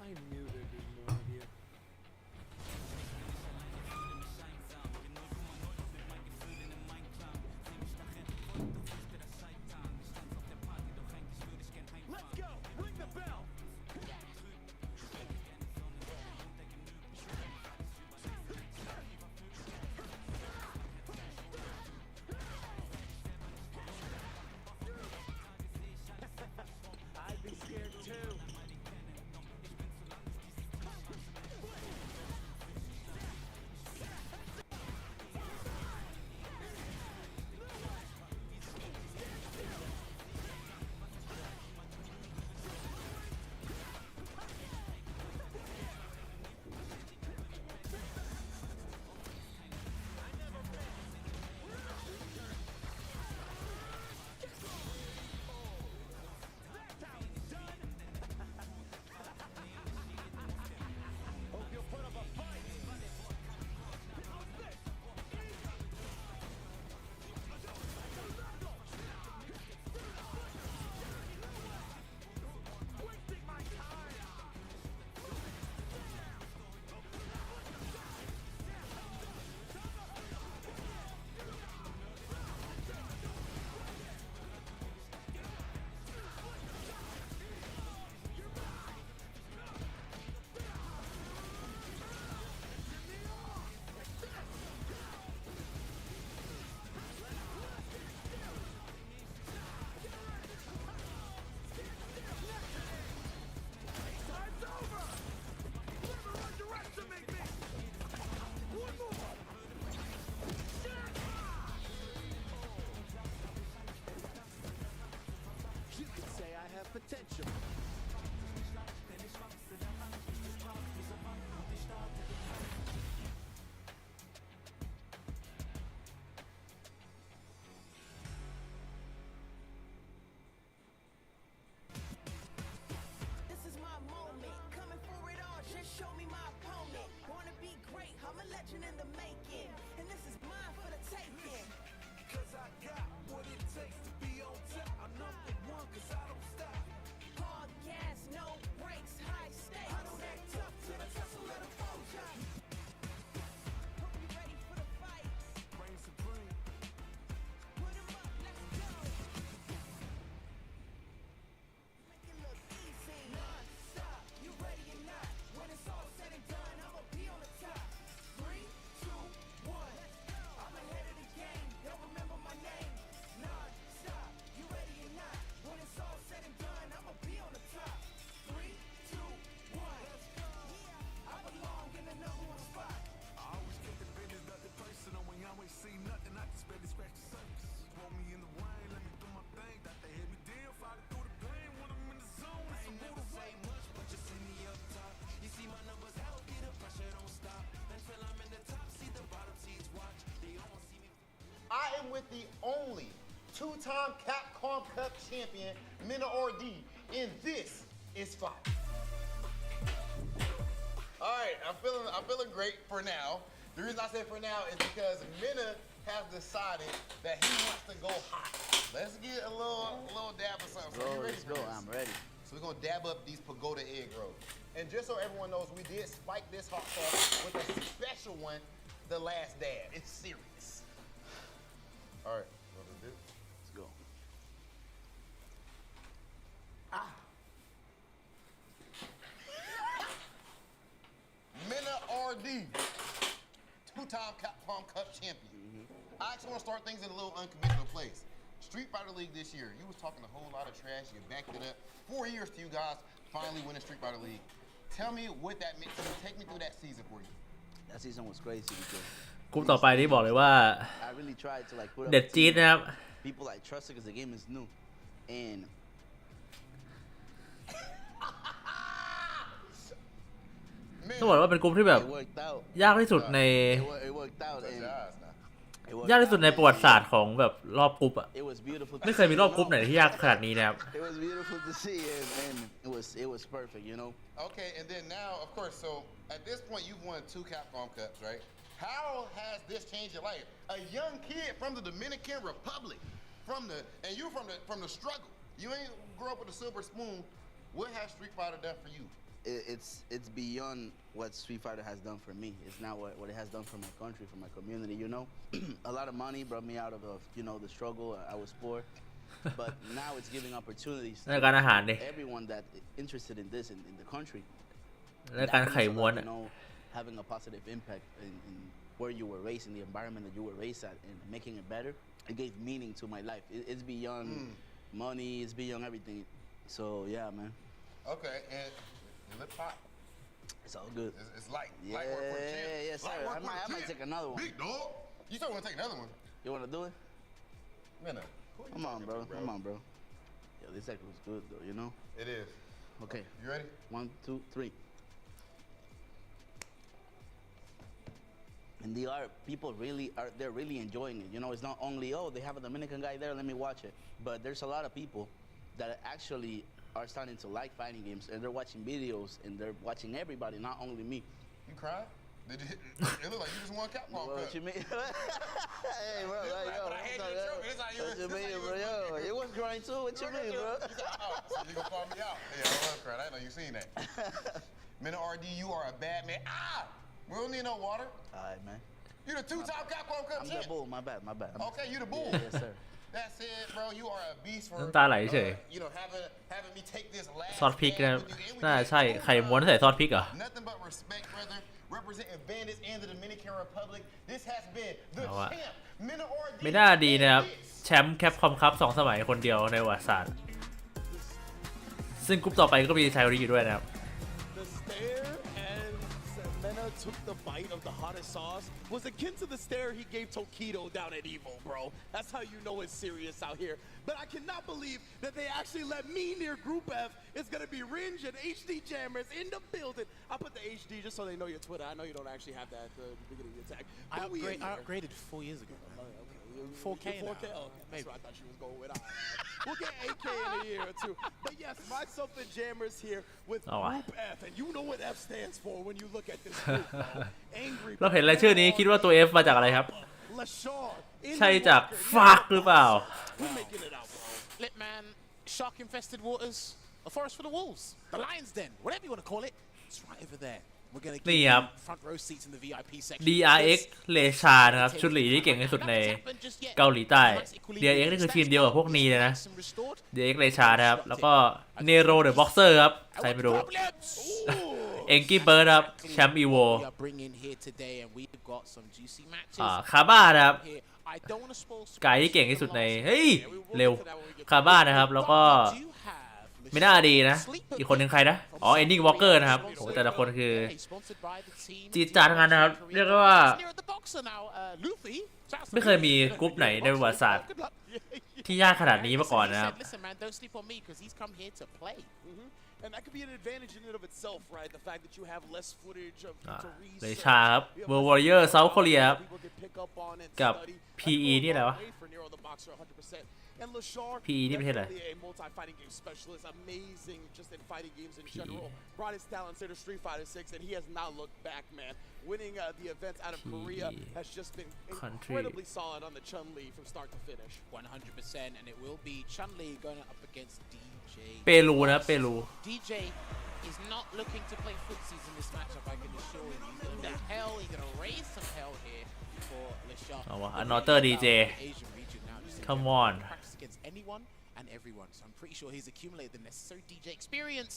I knew there'd be more of you. Let's go! Ring the bell! with the only two-time Capcom Cup champion, MindRPG, and this is fight. All right, I'm feeling great for now. The reason I say for now is because Minna has decided that he wants to go hot. Let's get a little dab of something. So Let's go. I'm ready. So we're gonna dab up these pagoda egg rolls. And just so everyone knows, we did spike this hot sauce with a special one, the last dab. It's serious. All right, what to do? Let's go. MindRPG, two-time Capcom Cup champion. I actually want to start things in a little unconventional place. Street Fighter League this year, you was talking a whole lot of trash, you backed it up. 4 years to you guys, finally winning Street Fighter League. Tell me what that meant to you. Take me through that season for you. That season was crazy because กลุ่มต่อไปนี่บอกเลยว่า I really tried to like put up เด็ดจี๊ดนะครับ people like trust it because the game is new and ต้องบอกว่าเป็นกลุ่มที่แบบ it worked out ยากที่สุดใน it worked out and ยากที่สุดในประวัติศาสตร์ของแบบรอบกรุ๊ปอะ it was beautiful ไม่เคยมีรอบกรุ๊ปไหนที่ยากขนาดนี้นะครับ it was beautiful to see and it was perfect, you know. Okay, and then now, of course, so at this point, you've won 2 Capcom Cups, right? How has this changed your life? A young kid from the Dominican Republic, and you from the struggle. You ain't grow up with a silver spoon. What has Street Fighter done for you? It's beyond what Street Fighter has done for me. It's not what it has done for my country, for my community, you know. A lot of money brought me out of you know, the struggle. I was poor. But now it's giving opportunities to ในการอาหารดิ everyone that interested in this in the country. และการไข่ม้วน You know, having a positive impact in where you were raised, in the environment that you were raised at, and making it better. It gave meaning to my life. It's beyond money. It's beyond everything. So yeah, man. Okay, and your lip pop. It's all good. It's light. Yeah, light work for the champ. yes, sir. Light work for the I might champ. take another one. Big dog. You still want to take another one? You want to do it? Minna, who you Come on, talking bro. to, Come on, bro. Yo, this act was good, though, you know? It is. Okay. You ready? 1, 2, 3. And people really are, they're really enjoying it. You know, it's not only, oh, they have a Dominican guy there, let me watch it. But there's a lot of people that actually are starting to like fighting games, and they're watching videos, and they're watching everybody, not only me. You cried? Did you? It looked like you just won Capcom Cup. What you mean? Hey, bro, like, yo, but I had you joking. It's like what you mean, bro? Yo, it was crying too. What you mean, bro? So you gonna call me out? Yeah, I was crying. I didn't know you seen that. MindRPG, you are a bad man. We don't need no water. All right, man. You the 2-time Capcom Cup I'm champ. the bull. My bad. Okay, you the bull. Yeah, yes, sir. That's it, bro. You are a beast for น้ำตาไหลเฉย you know having me take this last ซอสพริกนะครับ dab with you, and we น่า did จะใช่ it ไข่ม้วนใส่ซอสพริกเหรอ Nothing but respect, brother. Representing Bandits and the Dominican Republic. This has been the เอาอะ champ, MindRPG. ไม่น่าดีนะครับ แชมป์แคปคอมคัพ2 สมัยคนเดียวในประวัติศาสตร์ ซึ่งกรุ๊ปต่อไปก็มีชายคนนี้อยู่ด้วยนะครับ The stare and Semena took the bite of the hottest sauce was akin to the stare he gave Tokido down at Evo, bro. That's how you know it's serious out here. But I cannot believe that they actually let me near Group F. It's gonna be Ringe and HD Jammers in the building. I put the HD just so they know your Twitter. I know you don't actually have that at the beginning of the tag. I upgraded 4 years ago. 4K now. 4K. Oh, that's what I thought she was going with. We'll get 8K in a year or two. But yes, myself and Jammers here with Group F, and you know what F stands for when you look at this group. Angry. เราเห็นรายชื่อนี้คิดว่าตัว F มาจากอะไรครับ Lashard. ใช่จากฟักหรือเปล่า We're making it out, bro. Lit man, shark-infested waters, a forest for the wolves, the lion's den, whatever you want to call it. It's right over there. We're gonna give นี่ you ครับ front row seats in the VIP section. DRX เลชานะครับชุดหลีที่เก่งที่สุดในเกาหลีใต้ DRX นี่คือทีมเดียวกับพวกนี้เลยนะ DRX เลชานะครับแล้วก็เนโรเดอะบ็อกเซอร์ครับใครไม่รู้ เอ็งกี้เบิร์ดครับแชมป์อีโว We are bringing here today, and we've got some juicy matches. คาบ้านะครับ I don't want to spoil ไก่ที่เก่งที่สุดในเฮ้ยเร็วคาบ้านะครับแล้วก็ไม่น่าดีนะอีกคนหนึ่งใครนะอ๋อเอ็นดิ้งวอล์กเกอร์นะครับโหแต่ละคนคือจีดจาดทั้งนั้นนะครับเรียกว่าไม่เคยมีกรุ๊ปไหนในประวัติศาสตร์ที่ยากขนาดนี้มาก่อนนะครับ And that could be an advantage in and of itself, right? The fact that you have less footage of เลชาครับ World Warrior South Korea ครับกับ P PE นี่อะไรวะ for Nero the Boxer 100%. And Lashar, PE นี่ประเทศอะไร definitely a multi-fighting game specialist, amazing just in fighting games in general. Brought his talents into Street Fighter 6, and he has not looked back, man. Winning the events out of Korea has just been incredibly solid on the Chun-Li from start to finish. 100%, and it will be Chun-Li going up against DJ. เปรูนะเปรู DJ is not looking to play footsies in this matchup, I can assure you. He's going to hell, he's going to raise some hell here for Lashar. เอาวะ another DJ Asian region now, just come on practice against anyone and everyone, so I'm pretty sure he's accumulated the necessary DJ experience.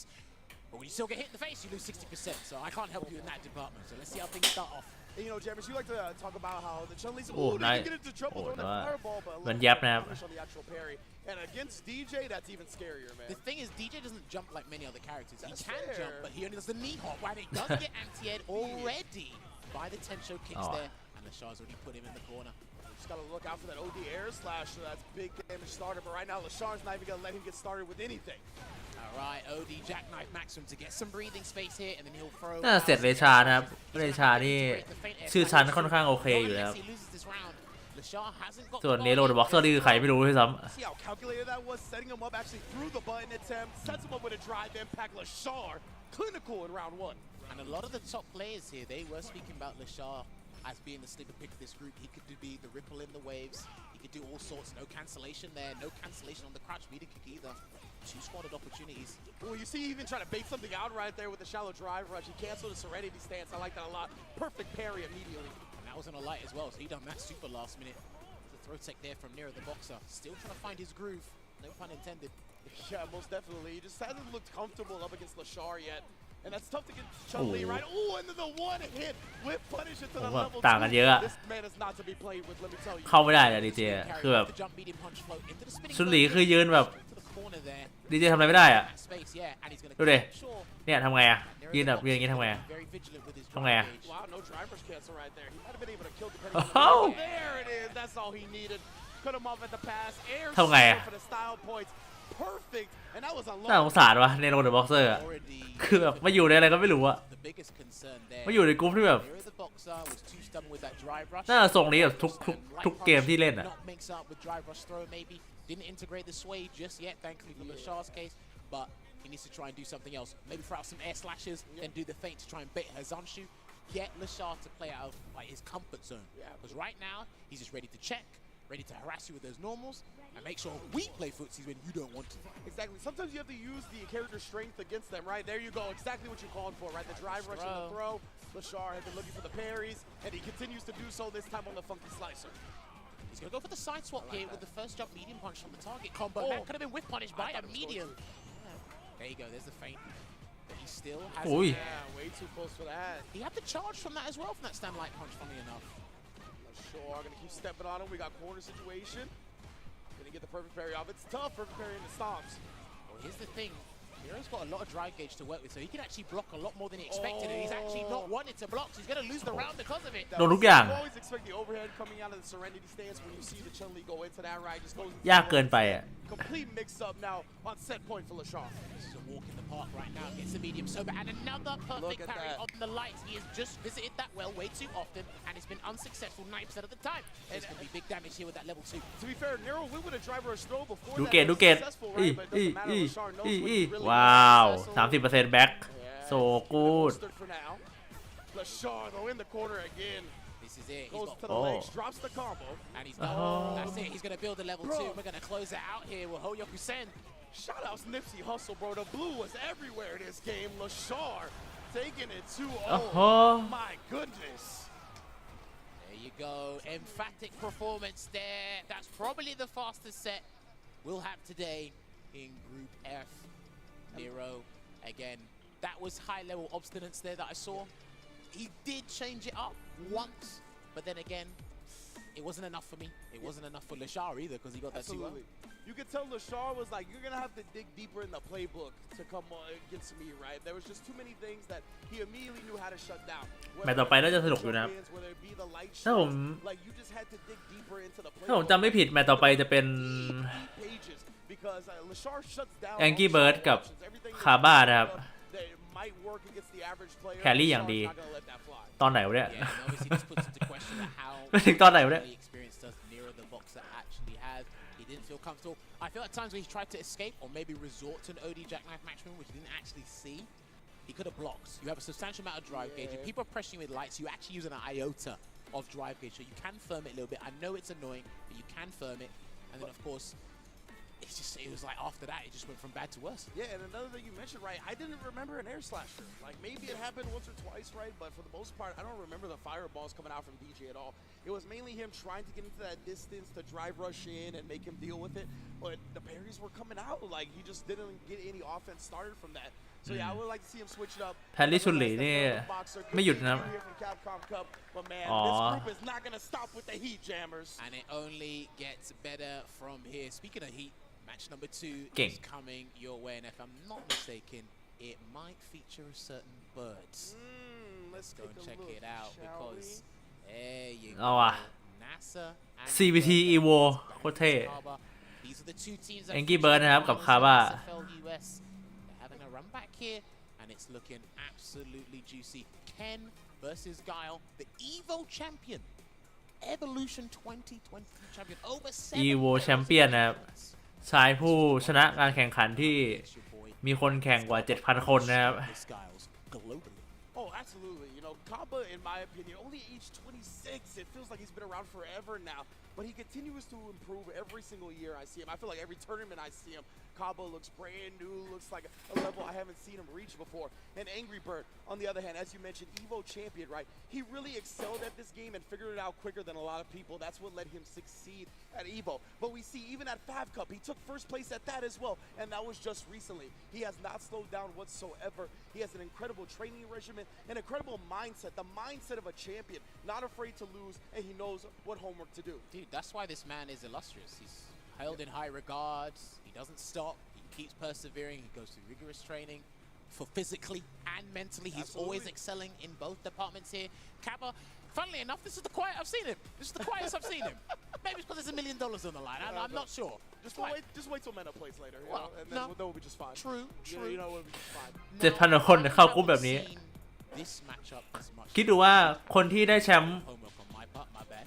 But when you still get hit in the face, you lose 60%, so I can't help you in that department. So let's see how things start off. And, you know, Jamis, you like to talk about how the Chun-Li's nice. they get into trouble throwing that fireball, but aมัน little ยับนะครับ punish on the actual parry. And against DJ, that's even scarier, man. The thing is, DJ doesn't jump like many other characters. That's he can fair. jump, but he only does the knee hop, and it does get anti-ed already by the Tensho kicks there, and Lashar's already put him in the corner. Just gotta look out for that OD air slash, so that's big damage starter, but right now Lashar's not even gonna let him get started with anything. Alright, OD jackknife Maximum to get some breathing space here, and then he'll throw. น่าจะเสร็จเลชานะครับเลชานี่ชื่อชั้นค่อนข้างโอเคอยู่นะครับ ส่วนเนโรเดอะบ็อกเซอร์นี่คือใครไม่รู้ด้วยซ้ See how calculated that was, setting him up actually through the button attempt, sets him up with a drive impact. Lashar, clinical in round one. And a lot of the top players here, they were speaking about Lashar as being the sleeper pick of this group. He could be the ripple in the waves. He could do all sorts. No cancellation there. No cancellation on the crouch meter kick either. Two squatted opportunities. Well, you see, even trying to bait something out right there with the shallow drive rush. He canceled the Serenity stance. I like that a lot. Perfect parry immediately. And that was on a light as well, so he done that super last minute. The throw tech there from Nero the Boxer. Still trying to find his groove. No pun intended. Yeah, most definitely. He just hasn't looked comfortable up against Lashar yet. And that's tough to get Chun-Li right. Oh, and then the one hit with punish into the level ต่างกันเยอะอะ 2. This man is not to be played with, let me tell you. เข้าไม่ได้เลยดีเจคือแบบชุนหลีคือยืนแบบดีเจทำอะไรไม่ได้อะดูดิเนี่ยทำไงอะยืนแบบยืนอย่างงี้ทำไงอะทำไงอะ Wow, no driver's cancel right there. He might have been able to kill depending Oh. on there it is. That's all he needed. Cut him off at the pass. Air ทำไงอะ for the style points. Perfect. And that was a น่าสงสารวะเนโรเดอะบ็อกเซอร์อะคือแบบมาอยู่ในอะไรก็ไม่รู้อะมาอยู่ในกลุ่มที่แบบน่าจะส่งนี้แบบทุกเกมที่เล่นอะ Didn't integrate the sway just yet, thankfully for Lashar's case, but he needs to try and do something else. Maybe throw out some air slashes, then do the feint to try and bait Hazanshu. Get Lashar to play out of like his comfort zone. Because right now, he's just ready to check, ready to harass you with those normals, and make sure we play footsies when you don't want to. Exactly. Sometimes you have to use the character strength against them, right? There you go. Exactly what you called for, right? The drive rush and the throw. Lashar has been looking for the parries, and he continues to do so this time on the funky slicer. He's going to go for the side swap here with the first jump medium punch from the target combo. That could have been whiff punished by a medium. There you go, there's the feint. But he still has Oi. Yeah, way too close for that. He had the charge from that as well, from that stand light punch, funny enough. Sure, gonna keep stepping on him. We got corner situation. Gonna get the perfect parry off. It's tough for parrying the stomps. Well, here's the thing. Hero's got a lot of drive gauge to work with, so he can actually block a lot more than he expected, and he's actually not wanted to block, so he's going to lose the round because of it. โดนทุกอย่าง You always expect the overhead coming out of the Serenity stance when you see the Chun-Li go into that, right? Just goes ยากเกินไปอะ complete mix-up now on set point for Lashar. This is a walk in the park right now. Gets the medium sober, and another perfect parry on the lights. He has just visited that well way too often, and it's been unsuccessful 9% of the time. There's going to be big damage here with that level 2. To be fair, Nero went with a driver throw before ดู that. เกต was ดูเกต successful, อี right? But it doesn't matter. อี Lashar knows อี what อี he really ว้าว wants. 30% แบ็คโซกูด Stood for now. Lashar though in the corner again. This is it. Goes to the legs, drops the combo. And he's done. That's it. He's going to build a level 2. We're going to close it out here with Hoyoku-sen. Shout outs Nipsey Hussle, bro. The blue was everywhere in this game. Lashar taking it 2-0. My goodness. There you go. Emphatic performance there. That's probably the fastest set we'll have today in Group F. Nero, again, that was high-level obstinance there that I saw. He did change it up once, but then again, it wasn't enough for me. It wasn't enough for Lashar either because he got that 2-0. You could tell Lashar was like, you're going to have to dig deeper in the playbook to come against me, right? There was just too many things that he immediately knew how to shut down. แมตช์ต่อไปน่าจะสนุกอยู่นะครับถ้าผมจำไม่ผิดแมตช์ต่อไปจะเป็นแองกี้เบิร์ดกับคาบ้านะครับแครี่อย่างดีตอนไหนวะเนี่ย ไม่ถึงตอนไหนวะเนี่ย didn't feel comfortable. I feel at times when he tried to escape or maybe resort to an OD jackknife match move, which he didn't actually see, he could have blocked. You have a substantial amount of drive gauge. If people are pressing you with lights, you actually use an iota of drive gauge, so you can firm it a little bit. I know it's annoying, but you can firm it. And then, of course, it was like after that, it just went from bad to worse. Yeah, and another thing you mentioned, right, I didn't remember an air slasher. Like, maybe it happened once or twice, right, but for the most part, I don't remember the fireballs coming out from DJ at all. It was mainly him trying to get into that distance to drive rush in and make him deal with it, but the parries were coming out. Like, he just didn't get any offense started from that. So yeah, I would like to see him switch it up. แพนลี่ชุนหลีนี่ไม่หยุดนะ But man, this group is not going to stop with the heat jammers. And it only gets better from here. Speaking of heat, match number 2 King. is coming your way, and if I'm not mistaken, it might feature a certain bird. Let's go and check it out because there you เอา go. อ่ะ NASA and CVT Evo โคตรเท่ These are the two teams that Angry Bird นะครับกับ Kaba SFL US. They're having a run back here, and it's looking absolutely juicy. Ken versus Guile, the Evo champion, Evolution 2020 champion, over 7 Evo champion นะครับชายผู้ชนะการแข่งขันที่มีคนแข่งกว่า 7,000 คนนะครับ Oh, absolutely. You know, Kaba, in my opinion, only age 26. It feels like he's been around forever now. But he continues to improve every single year I see him. I feel like every tournament I see him, Kaba looks brand new, looks like a level I haven't seen him reach before. And Angry Bird, on the other hand, as you mentioned, Evo champion, right? He really excelled at this game and figured it out quicker than a lot of people. That's what let him succeed at Evo. But we see even at Fav Cup, he took first place at that as well. And that was just recently. He has not slowed down whatsoever. He has an incredible training regimen, an incredible mindset, the mindset of a champion, not afraid to lose, and he knows what homework to do. Dude, that's why this man is illustrious. He's held in high regards. He doesn't stop. He keeps persevering. He goes through rigorous training for physically and mentally. He's always excelling in both departments here. Kappa, funnily enough, this is the quietest I've seen him. This is the quietest I've seen him. Maybe it's because there's $1 million on the line. I'm not sure. Just wait till Meta plays later, you know, and then we'll be just fine. True. You know, we'll be just fine. 7,000 คนเข้ากรุ๊ปแบบนี้ This matchup is much คิดดูว่าคนที่ได้แชมป์ homework on my part, my bad.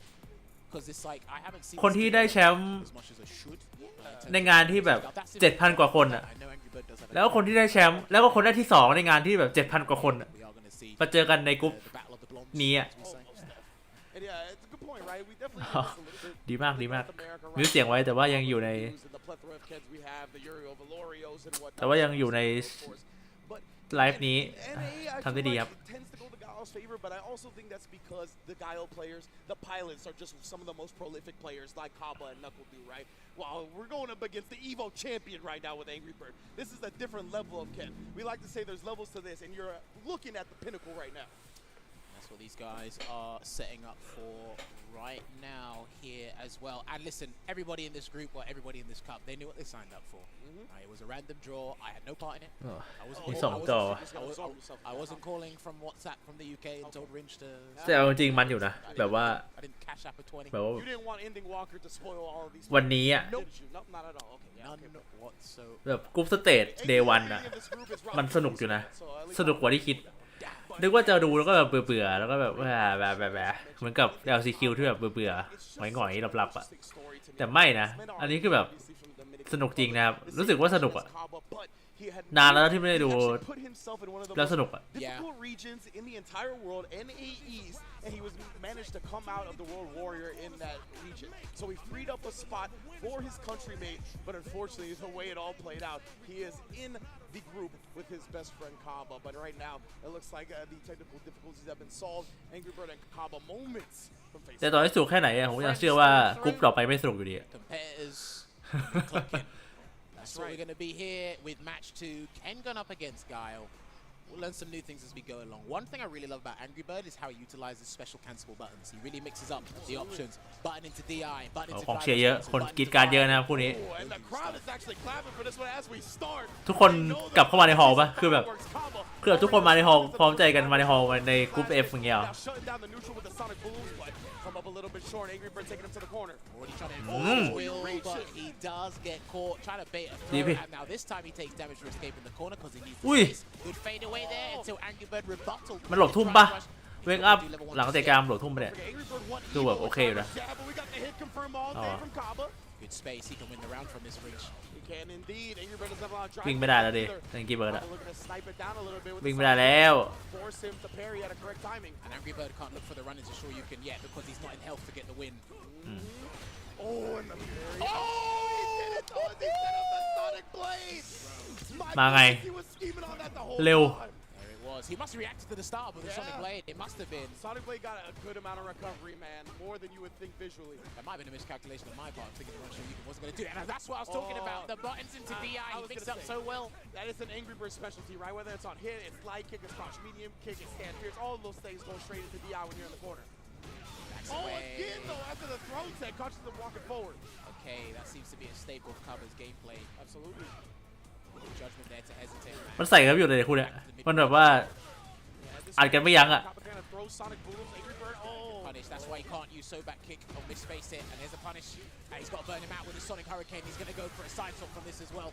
Because it's like I haven't seen คนที่ได้แชมป์ as much as I should. ในงานที่แบบ 7,000 กว่าคนอ่ะ แล้วคนที่ได้แชมป์แล้วก็คนได้ที่2ในงานที่แบบ 7,000 กว่าคนอ่ะมาเจอกันในกรุ๊ปนี้อ่ะ ดีมากดีมากมิวเสียงไว้แต่ว่ายังอยู่ในไลฟ์นี้ทำได้ดีครับ favor, but I also think that's because the Guile players, the pilots, are just some of the most prolific players like Kaba and Knuckle do, right? Well, we're going up against the Evo champion right now with Angry Bird. This is a different level of Ken. We like to say there's levels to this, and you're looking at the pinnacle right now. That's what these guys are setting up for right now here as well. And listen, everybody in this group, or everybody in this cup, they knew what they signed up for. It was a random draw. I had no part in it. I wasn't calling from WhatsApp from the UK and told Rinch to. แต่เอาจริงมันอยู่นะแบบว่า I didn't cash up a 20. แบบว่า You didn't want Ending Walker to spoil all of these. วันนี้อ่ะ Nope, not at all. Okay, yeah, None whatsoever. แบบกรุ๊ปสเตจเดย์วันอ่ะมันสนุกอยู่นะสนุกกว่าที่คิดนึกว่าจะดูแล้วก็แบบเบื่อๆแล้วก็แบบแบบเหมือนกับ LCQ ที่แบบเบื่อๆหงอยๆหลับๆอ่ะแต่ไม่นะอันนี้คือแบบสนุกจริงนะครับรู้สึกว่าสนุกอ่ะนานแล้วที่ไม่ได้ดูแล้วสนุกอ่ะ difficult regions in the entire world, NAEs, and he was managed to come out of the World Warrior in that region. So he freed up a spot for his countrymate, but unfortunately, the way it all played out, he is in the group with his best friend Kaba. But right now, it looks like the technical difficulties have been solved. Angry Bird and Kaba moments from facing. แต่ต่อให้สนุกแค่ไหนอะผมยังเชื่อว่ากรุ๊ปต่อไปไม่สนุกอยู่ดี Competitors clicking. That's what we're going to be here with match 2. Ken going up against Guile. We'll learn some new things as we go along. One thing I really love about Angry Bird is how he utilizes special cancelable buttons. He really mixes up the options. Button into DI, button into ของเชียร์เยอะคนกรีดการเยอะนะครับคู่นี้ And the crowd is actually clapping for this one as we start. ทุกคนกลับเข้ามาในฮอลปะคือแบบทุกคนมาในฮอลพร้อมใจกันมาในฮอลในกรุ๊ป F อย่างเงี้ย Shutting down the neutral with the sonic booms, but come up a little bit short. Angry Bird taking him to the corner. Already trying to wheel, but he does get caught. Trying to bait a throw. And now this time he takes damage for escaping the corner because he needs the space. Good fade away there until Angry Bird rebuttal. มันหลบทุ่มปะเวกอัพหลังเตะกรามหลบทุ่มปะเนี่ยดูแบบโอเคอยู่นะ Good limited space, he can win the round from this reach. He can indeed. Angry Bird doesn't have a lot of drive. วิ่งไม่ได้แล้วดิแต่ยังกี้เบิร์ดอะ Looking to snipe it down a little bit with วิ่ง the ไม่ได้ side. แล้ว Force him to parry at a correct timing. And Angry Bird can't look for the run-ins as sure you can yet because he's not in health to get the win. Oh, and the parry. Oh, he did it though. He set up the Sonic Blade. My มาไง goodness, he was scheming on that the whole เร็ว time. There it was. He must have reacted to the start with the Sonic Blade. It must have been. Sonic Blade got a good amount of recovery, man. More than you would think visually. That might have been a miscalculation on my part, thinking the Restream wasn't going to do it. And that's what I was talking about. The buttons into DI, he picks up so well. That is an Angry Bird specialty, right? Whether it's on hit, it's slide kick, it's crouch medium kick, it's stand fierce. All of those things go straight into DI when you're in the corner. Oh, again, though, after the throw tech, catches them walking forward. Okay, that seems to be a staple of Cover's gameplay. Absolutely. Judgment there to hesitate. มันใส่กันอยู่เลยคู่เนี้ยมันแบบว่าอัดกันไม่ยั้งอะ Punish, that's why he can't use so back kick or misface it. And there's a punish. And he's got to burn him out with a Sonic Hurricane. He's going to go for a side swap from this as well.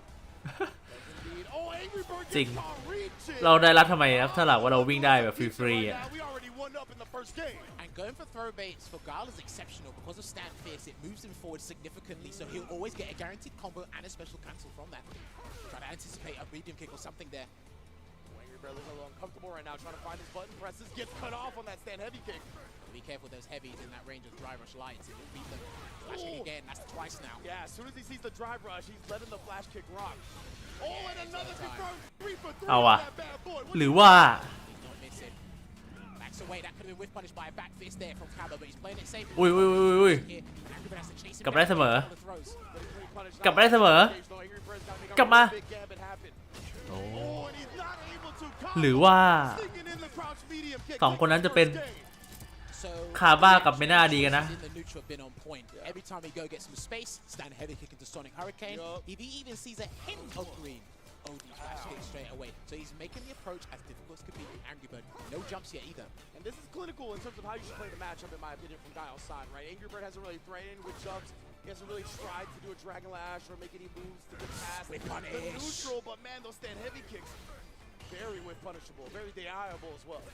Oh, Angry Bird จริง gets caught reaching. เราได้รับทำไมครับถ้าหากว่าเราวิ่งได้แบบฟรีๆอะ We already won up in the first game. And going for throw baits for Gala is exceptional because of stand fierce. It moves him forward significantly, so he'll always get a guaranteed combo and a special cancel from that. Try to anticipate a medium kick or something there. Angry Bird looks a little uncomfortable right now, trying to find his button presses. Gets cut off on that stand heavy kick. Be careful those heavies in that range of dry rush lights. It will beat them. Flash kick again. That's twice now. Yeah, as soon as he sees the drive rush, he's letting the flash kick rock. Oh, and another confirmed 3 for 3 เอา on ว่ะ that bad boy. หรือว่า Did not miss it. Backs away. That could have been whiff punished by a back fist there from Kaba, but he's playing it safe. อุ้ย Here, and Angry Bird has to chase him กลับได้เสมอ down with throws. กลับได้เสมอ Angry Bird's gotta make a กลับมา big gambit happen. โอ้ Oh, and he's not able to หรือว่า sneaking in the crouch medium kick. สองคนนั้นจะเป็น So คาบ้ากับเมน่าดีกันนะ in the neutral have been on point. Every time he go get some space, stand heavy kick into Sonic Hurricane. If he even sees a hint of green, OD flash kick straight away. So he's making the approach as difficult as could be with Angry Bird. No jumps yet either. And this is clinical in terms of how you should play the matchup, in my opinion, from Dial's side, right? Angry Bird hasn't really threatened with jumps. He hasn't really tried to do a Dragon Lash or make any moves to get past Whip the punish. neutral, but man, those stand heavy kicks, very whip punishable, very deniable as well.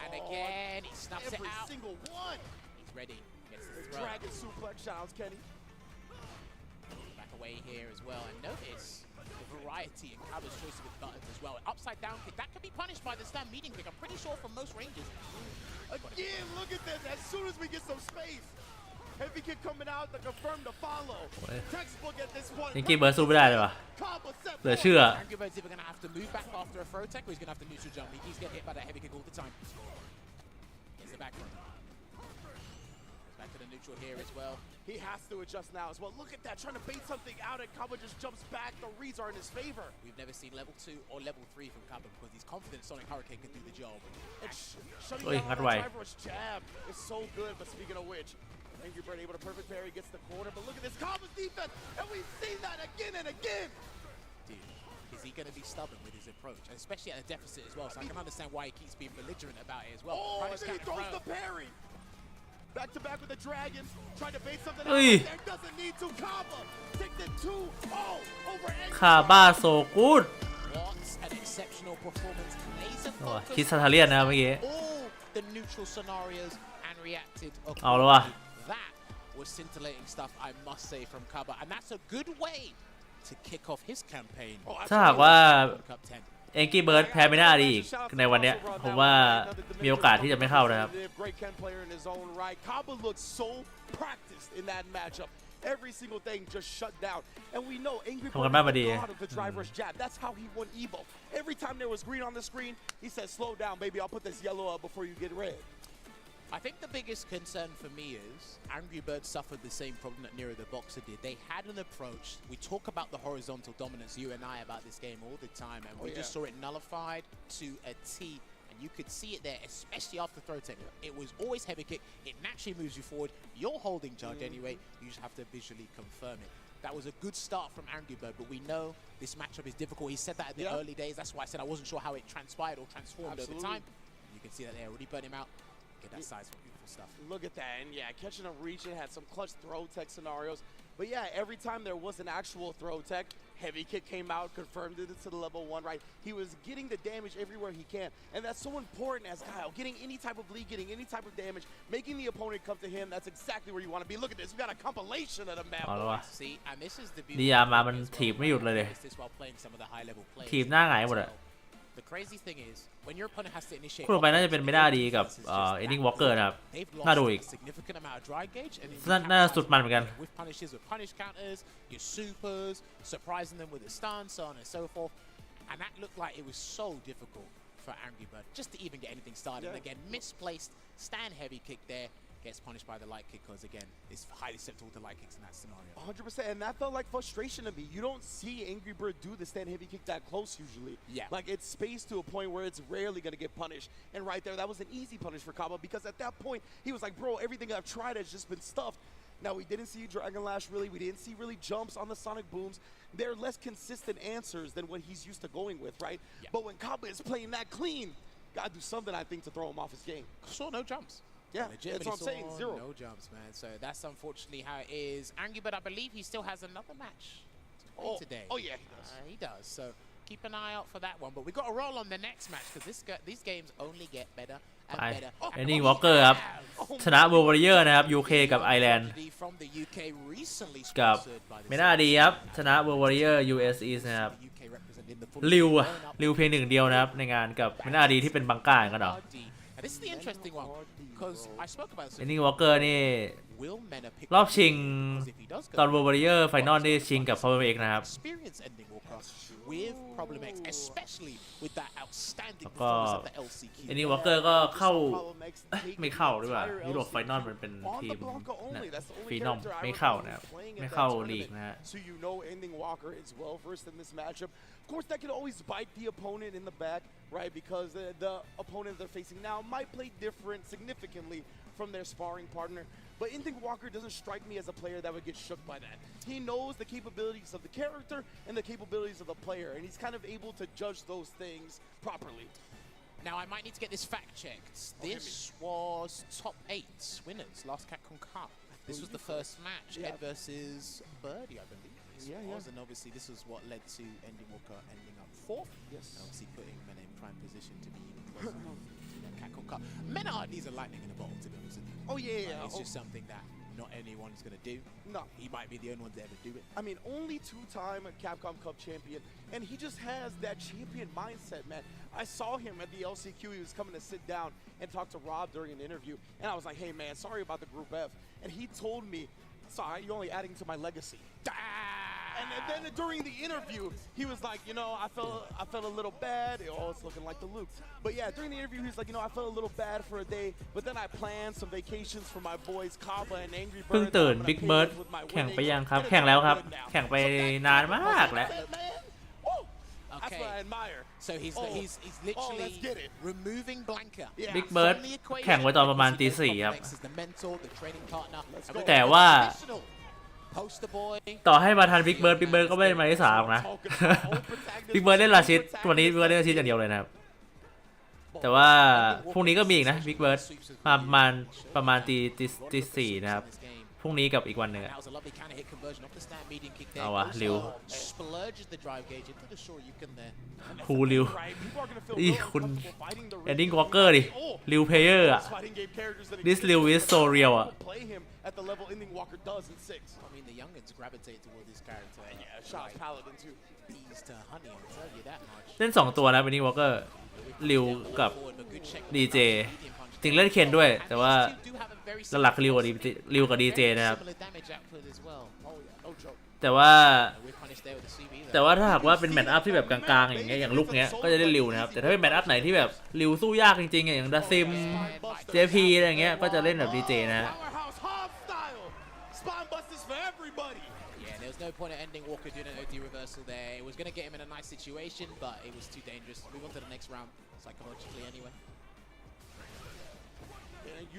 And again, he snuffs it Every out. single one. He's ready. Gets the The throw. Dragon suplex, shout Kenny. Back away here as well. And notice the variety in Caba's choices with buttons as well. An upside down kick, that could be punished by the stand medium kick. I'm pretty sure from most ranges. Again, look at this. As soon as we get some space, heavy kick coming out, the confirm to follow. Textbook at this point. ยังกี้เบิร์ดสู้ไม่ได้เลยว่ะ Combo set เหลือเชื่อ Angry Bird's either going to have to move back after a throw tech or he's going to have to neutral jump. He keeps getting hit by that heavy kick all the time. Gets the back throw. Back to the neutral here as well. He has to adjust now as well. Look at that, trying to bait something out, and Kaba just jumps back. The reads are in his favor. We've never seen level 2 or level 3 from Capcom because he's confident Sonic Hurricane can do the job. And shutting Oi, down hard that way. drive rush jab is so good. But speaking of which, Angry Bird able to perfect parry, gets the corner. But look at this Kaba's defense, and we've seen that again and again. Dude, is he going to be stubborn with his approach? And especially at a deficit as well, so I can understand why he keeps being belligerent about it as well. Oh, Trying and to then he scout throws the the parry. Back to back with the dragon, trying to bait something Oi. out there. Doesn't need to. Kaba takes it 2-0 over Angry คาบ้าโซกูด What an exceptional performance. Laser โอ้ focus คิดซาทาเลียนนะเมื่อกี้ all the neutral scenarios and reacted เอาแล้วว่ะ accordingly. That was scintillating stuff, I must say, from Kaba, and that's a good way to kick off his campaign. ถ้าหากว่า World Cup 10. เอ็งกี้เบิร์ดแพ้ไม่น่าดีอีกในวันเนี้ยผมว่ามีโอกาสที่จะไม่เข้านะครับ Great Ken player in his own right. Kaba looks so practiced in that matchup. Every single thing just shut down. And we know Angry Bird is the god of the drive rush jab. That's how he won Evo. Every time there was green on the screen, he said, slow down, baby. I'll put this yellow up before you get red. I think the biggest concern for me is Angry Bird suffered the same problem that Nero the Boxer did. They had an approach. We talk about the horizontal dominance, you and I, about this game all the time, and we just saw it nullified to a T. And you could see it there, especially after throw tech. It was always heavy kick. It naturally moves you forward. You're holding charge anyway. You just have to visually confirm it. That was a good start from Angry Bird, but we know this matchup is difficult. He said that in the early days. That's why I said I wasn't sure how it transpired or transformed over time. You can see that they already burned him out. Get that size for beautiful stuff. Look at that, and yeah, catching him reaching, had some clutch throw tech scenarios. But yeah, every time there was an actual throw tech, Heavy kick came out, confirmed it to the level 1, right? He was getting the damage everywhere he can, and that's so important as Kyle, getting any type of lead, getting any type of damage, making the opponent come to him. That's exactly where you want to be. Look at this, we got a compilation of them bad boys. See, and this is the ดีอาร์มามันถีบไม่หยุดเลย this while playing some of the high level plays. ถีบหน้าหงายหมดอะ The crazy thing is when your opponent has to initiate คู่ต่อไปน่าจะเป็นไม่ได้ดีกับEnding Walker นะครับ they've น่าดู lost อีก a significant amount of drive gauge and น่าสุดมันเหมือนกัน with punishes, with punish counters, your supers, surprising them with a stun, so on and so forth. And that looked like it was so difficult for Angry Bird just to even get anything started. And again, misplaced stand heavy kick there. Gets punished by the light kick because again, it's highly susceptible to light kicks in that scenario. 100%, and that felt like frustration to me. You don't see Angry Bird do the stand heavy kick that close usually. Yeah. Like it's spaced to a point where it's rarely going to get punished. And right there, that was an easy punish for Kaba because at that point, he was like, bro, everything I've tried has just been stuffed. Now, we didn't see Dragon Lash really. We didn't see really jumps on the Sonic Booms. They're less consistent answers than what he's used to going with, right? Yeah. But when Kaba is playing that clean, gotta do something, I think, to throw him off his game. Saw no jumps. Yeah, that's what I'm saying, zero. No jumps, man. So that's unfortunately how it is. Angry, but I believe he still has another match today. Oh, yeah, he does. He does. So keep an eye out for that one. But we got to roll on the next match because these games only get better and ไป better. Ending Walker ครับชนะ World Warrior นะครับ UK กับ Ireland From the UK recently กับ sponsored by ไม่น่าดีครับชนะ World Warrior US East นะครับริวเพียงหนึ่งเดียวนะครับในงานกับไม่น่าดีที่เป็นบังก้ากันเหรอ And this is the interesting one because I spoke about this. Ending Walker นี่ Will Mena pick รอบชิง because if he does go ตอน World Warrior Final นี่ชิงกับ Problem X นะครับ experience Ending Walker with Problem X, especially with that outstanding แล้วก็ performance at the LCQ. Ending Walker ก็เข้าไม่เข้าด้วยว่ายุโรปไฟนอลมันเป็นทีมฟีนอมไม่เข้านะครับไม่เข้าลีกนะฮะ So you know Ending Walker is well versed in this matchup. Of course, that could always bite the opponent in the back, right? Because the opponent they're facing now might play different significantly from their sparring partner. But Ending Walker doesn't strike me as a player that would get shook by that. He knows the capabilities of the character and the capabilities of the player, and he's kind of able to judge those things properly. Now, I might need to get this fact checked. This was top 8 winners last Capcom Cup. This was the first match, Ed versus Birdie, I believe. And obviously this is what led to Ending Walker ending up 4th. Yes. And obviously putting Mena in prime position to be even closer to that Capcom Cup. Mena needs a lightning in a bottle, to be honest with you. Oh, yeah. It's just something that not anyone is going to do. No. He might be the only one to ever do it. I mean, only 2-time Capcom Cup champion, and he just has that champion mindset, man. I saw him at the LCQ. He was coming to sit down and talk to Rob during an interview, and I was like, hey, man, sorry about the Group F. And he told me, sorry, you're only adding to my legacy. And then during the interview, he was like, you know, I felt a little bad. Oh, it's looking like the Luke. But yeah, during the interview, he was like, you know, I felt a little bad for a day, but then I planned some vacations for my boys, Kaba and Angry Bird. เพิ่งตื่น Big Bird แข่งไปยังครับแข่งแล้วครับแข่งไปนานมากแล้ว That's what I admire. So he's literally removing Blanca. Big Bird แข่งไว้ตอนประมาณตี 4ครับ Is the mentor, the training partner. แต่ว่า Poster boy. ต่อให้มาทัน Big Bird ก็ไม่ได้มาที่3หรอกนะ Big Bird เล่นราชิตวันนี้ Big Bird เล่นราชิตอย่างเดียวเลยนะครับแต่ว่าพรุ่งนี้ก็มีอีกนะ Big Bird ประมาณตี 4นะครับพรุ่งนี้กับอีกวันหนึ่งเอาวะริวคูริวอีคุณ Ending Walker ดิริวเพลเยอร์อะ This Riu is so real อะ At the level Ending Walker does in 6. I mean, the youngins gravitate toward this character. Yeah, Shot's Paladin too. Bees to honey, I'll tell you that much. เล่น2ตัวนะ Ending Walker ริวกับ DJ จริงเล่นเคนด้วยแต่ว่าหลักๆริวกับ DJ นะครับแต่ว่าถ้าหากว่าเป็นแมตช์อัพที่แบบกลางๆอย่างเงี้ยอย่างลุกเงี้ยก็จะได้ริวนะครับแต่ถ้าเป็นแมตช์อัพไหนที่แบบริวสู้ยากจริงๆอย่างดาซิม JP อะไรเงี้ยก็จะเล่นแบบ DJ นะฮะ There was no point of Ending Walker doing an OD reversal there. It was going to get him in a nice situation, but it was too dangerous. Move on to the next round, psychologically anyway.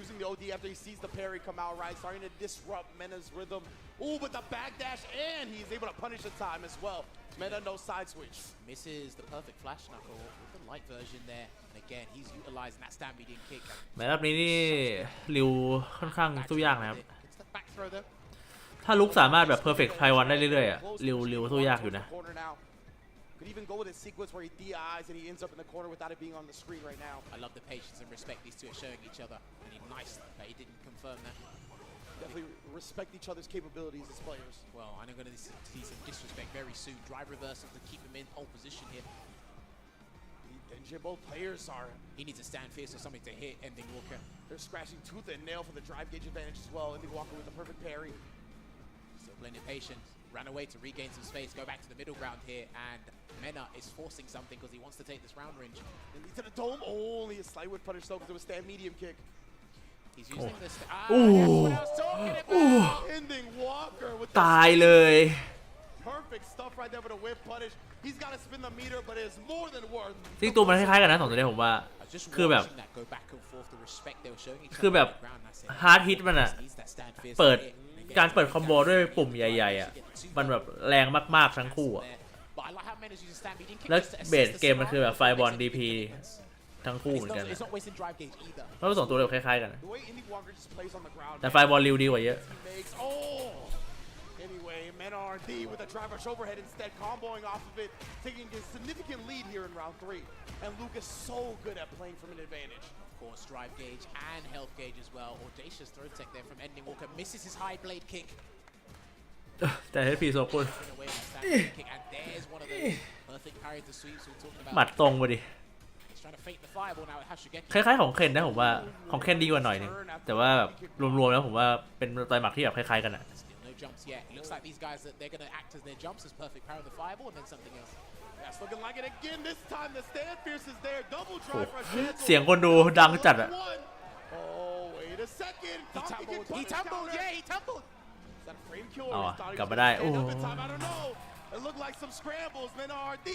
Using the OD after he sees the parry come out, right? Starting to disrupt Mena's rhythm. Ooh, but the backdash, and he's able to punish the time as well. Mena no side switch. Misses the perfect flash knuckle with the light version there. And again, he's utilizing that stand median kick. แมตช์อัพนี้นี่ริวค่อนข้างสู้ยากนะครับ It's the back throw though. ถ้าลุกสามารถแบบ perfect Taiwan ได้เรื่อยๆอ่ะริวสู้ยากอยู่นะ Could even go with a sequence where he DIs and he ends up in the corner without it being on the screen right now. I love the patience and respect these two are showing each other. And he nice that he didn't confirm that. Definitely respect each other's capabilities as players. Well, I'm going to see some disrespect very soon. Drive reversal to keep him in pole position here. Both players are. He needs to stand fierce or something to hit Ending Walker. They're scratching tooth and nail for the drive gauge advantage as well. Ending Walker with the perfect parry. Still plenty of patience. Ran away to regain some space. Go back to the middle ground here. And Mena is forcing something because he wants to take this round range. And leads to the dome. Only a slight wood punish though because it was stand medium kick. He's using this. Ooh. That's what I was talking about. Ending Walker with ตายเลย perfect stuff right there with a whip punish. He's got to spin the meter, but it's more than worth. จริงตัวมันคล้ายๆกันนะสองตัวนี้ผมว่าคือแบบฮาร์ดฮิตมันอะเปิดการเปิดคอมโบด้วยปุ่มใหญ่ๆอะมันแบบแรงมากๆทั้งคู่อะแล้วเบสเกมมันคือแบบไฟบอล DP ทั้งคู่เหมือนกันเพราะว่าสองตัวเราคล้ายๆกันแต่ไฟบอลริวดีกว่าเยอะ Anyway, MindRPG with a drive rush overhead instead, comboing off of it, taking a significant lead here in round 3. And Luke is so good at playing from an advantage. Of course, drive gauge and health gauge as well. Audacious throw tech there from Ending Walker. Misses his high blade kick. แต่ HP โซกุน And there's one of those perfect parry to sweeps we're talking about. หมัดตรงไปดิ He's trying to fake the fireball now with Hashigeki. คล้ายๆของเคนนะผมว่าของเคนดีกว่าหน่อยนึงแต่ว่าแบบรวมๆแล้วผมว่าเป็นต่อยหมัดที่แบบคล้ายๆกันอะ Jumps yet. It looks like these guys that they're going to act as their jumps as perfect power of the fireball and then something else. That's looking like it again. This time the stand fierce is there. Double drive rush. เสียงคนดูดังจัดอะ Oh, wait a second. He tumbled. Yeah, he tumbled. Is that a frame kill? อ๋อ กลับมาได้โอ้ I don't know. It looked like some scrambles. MindRPG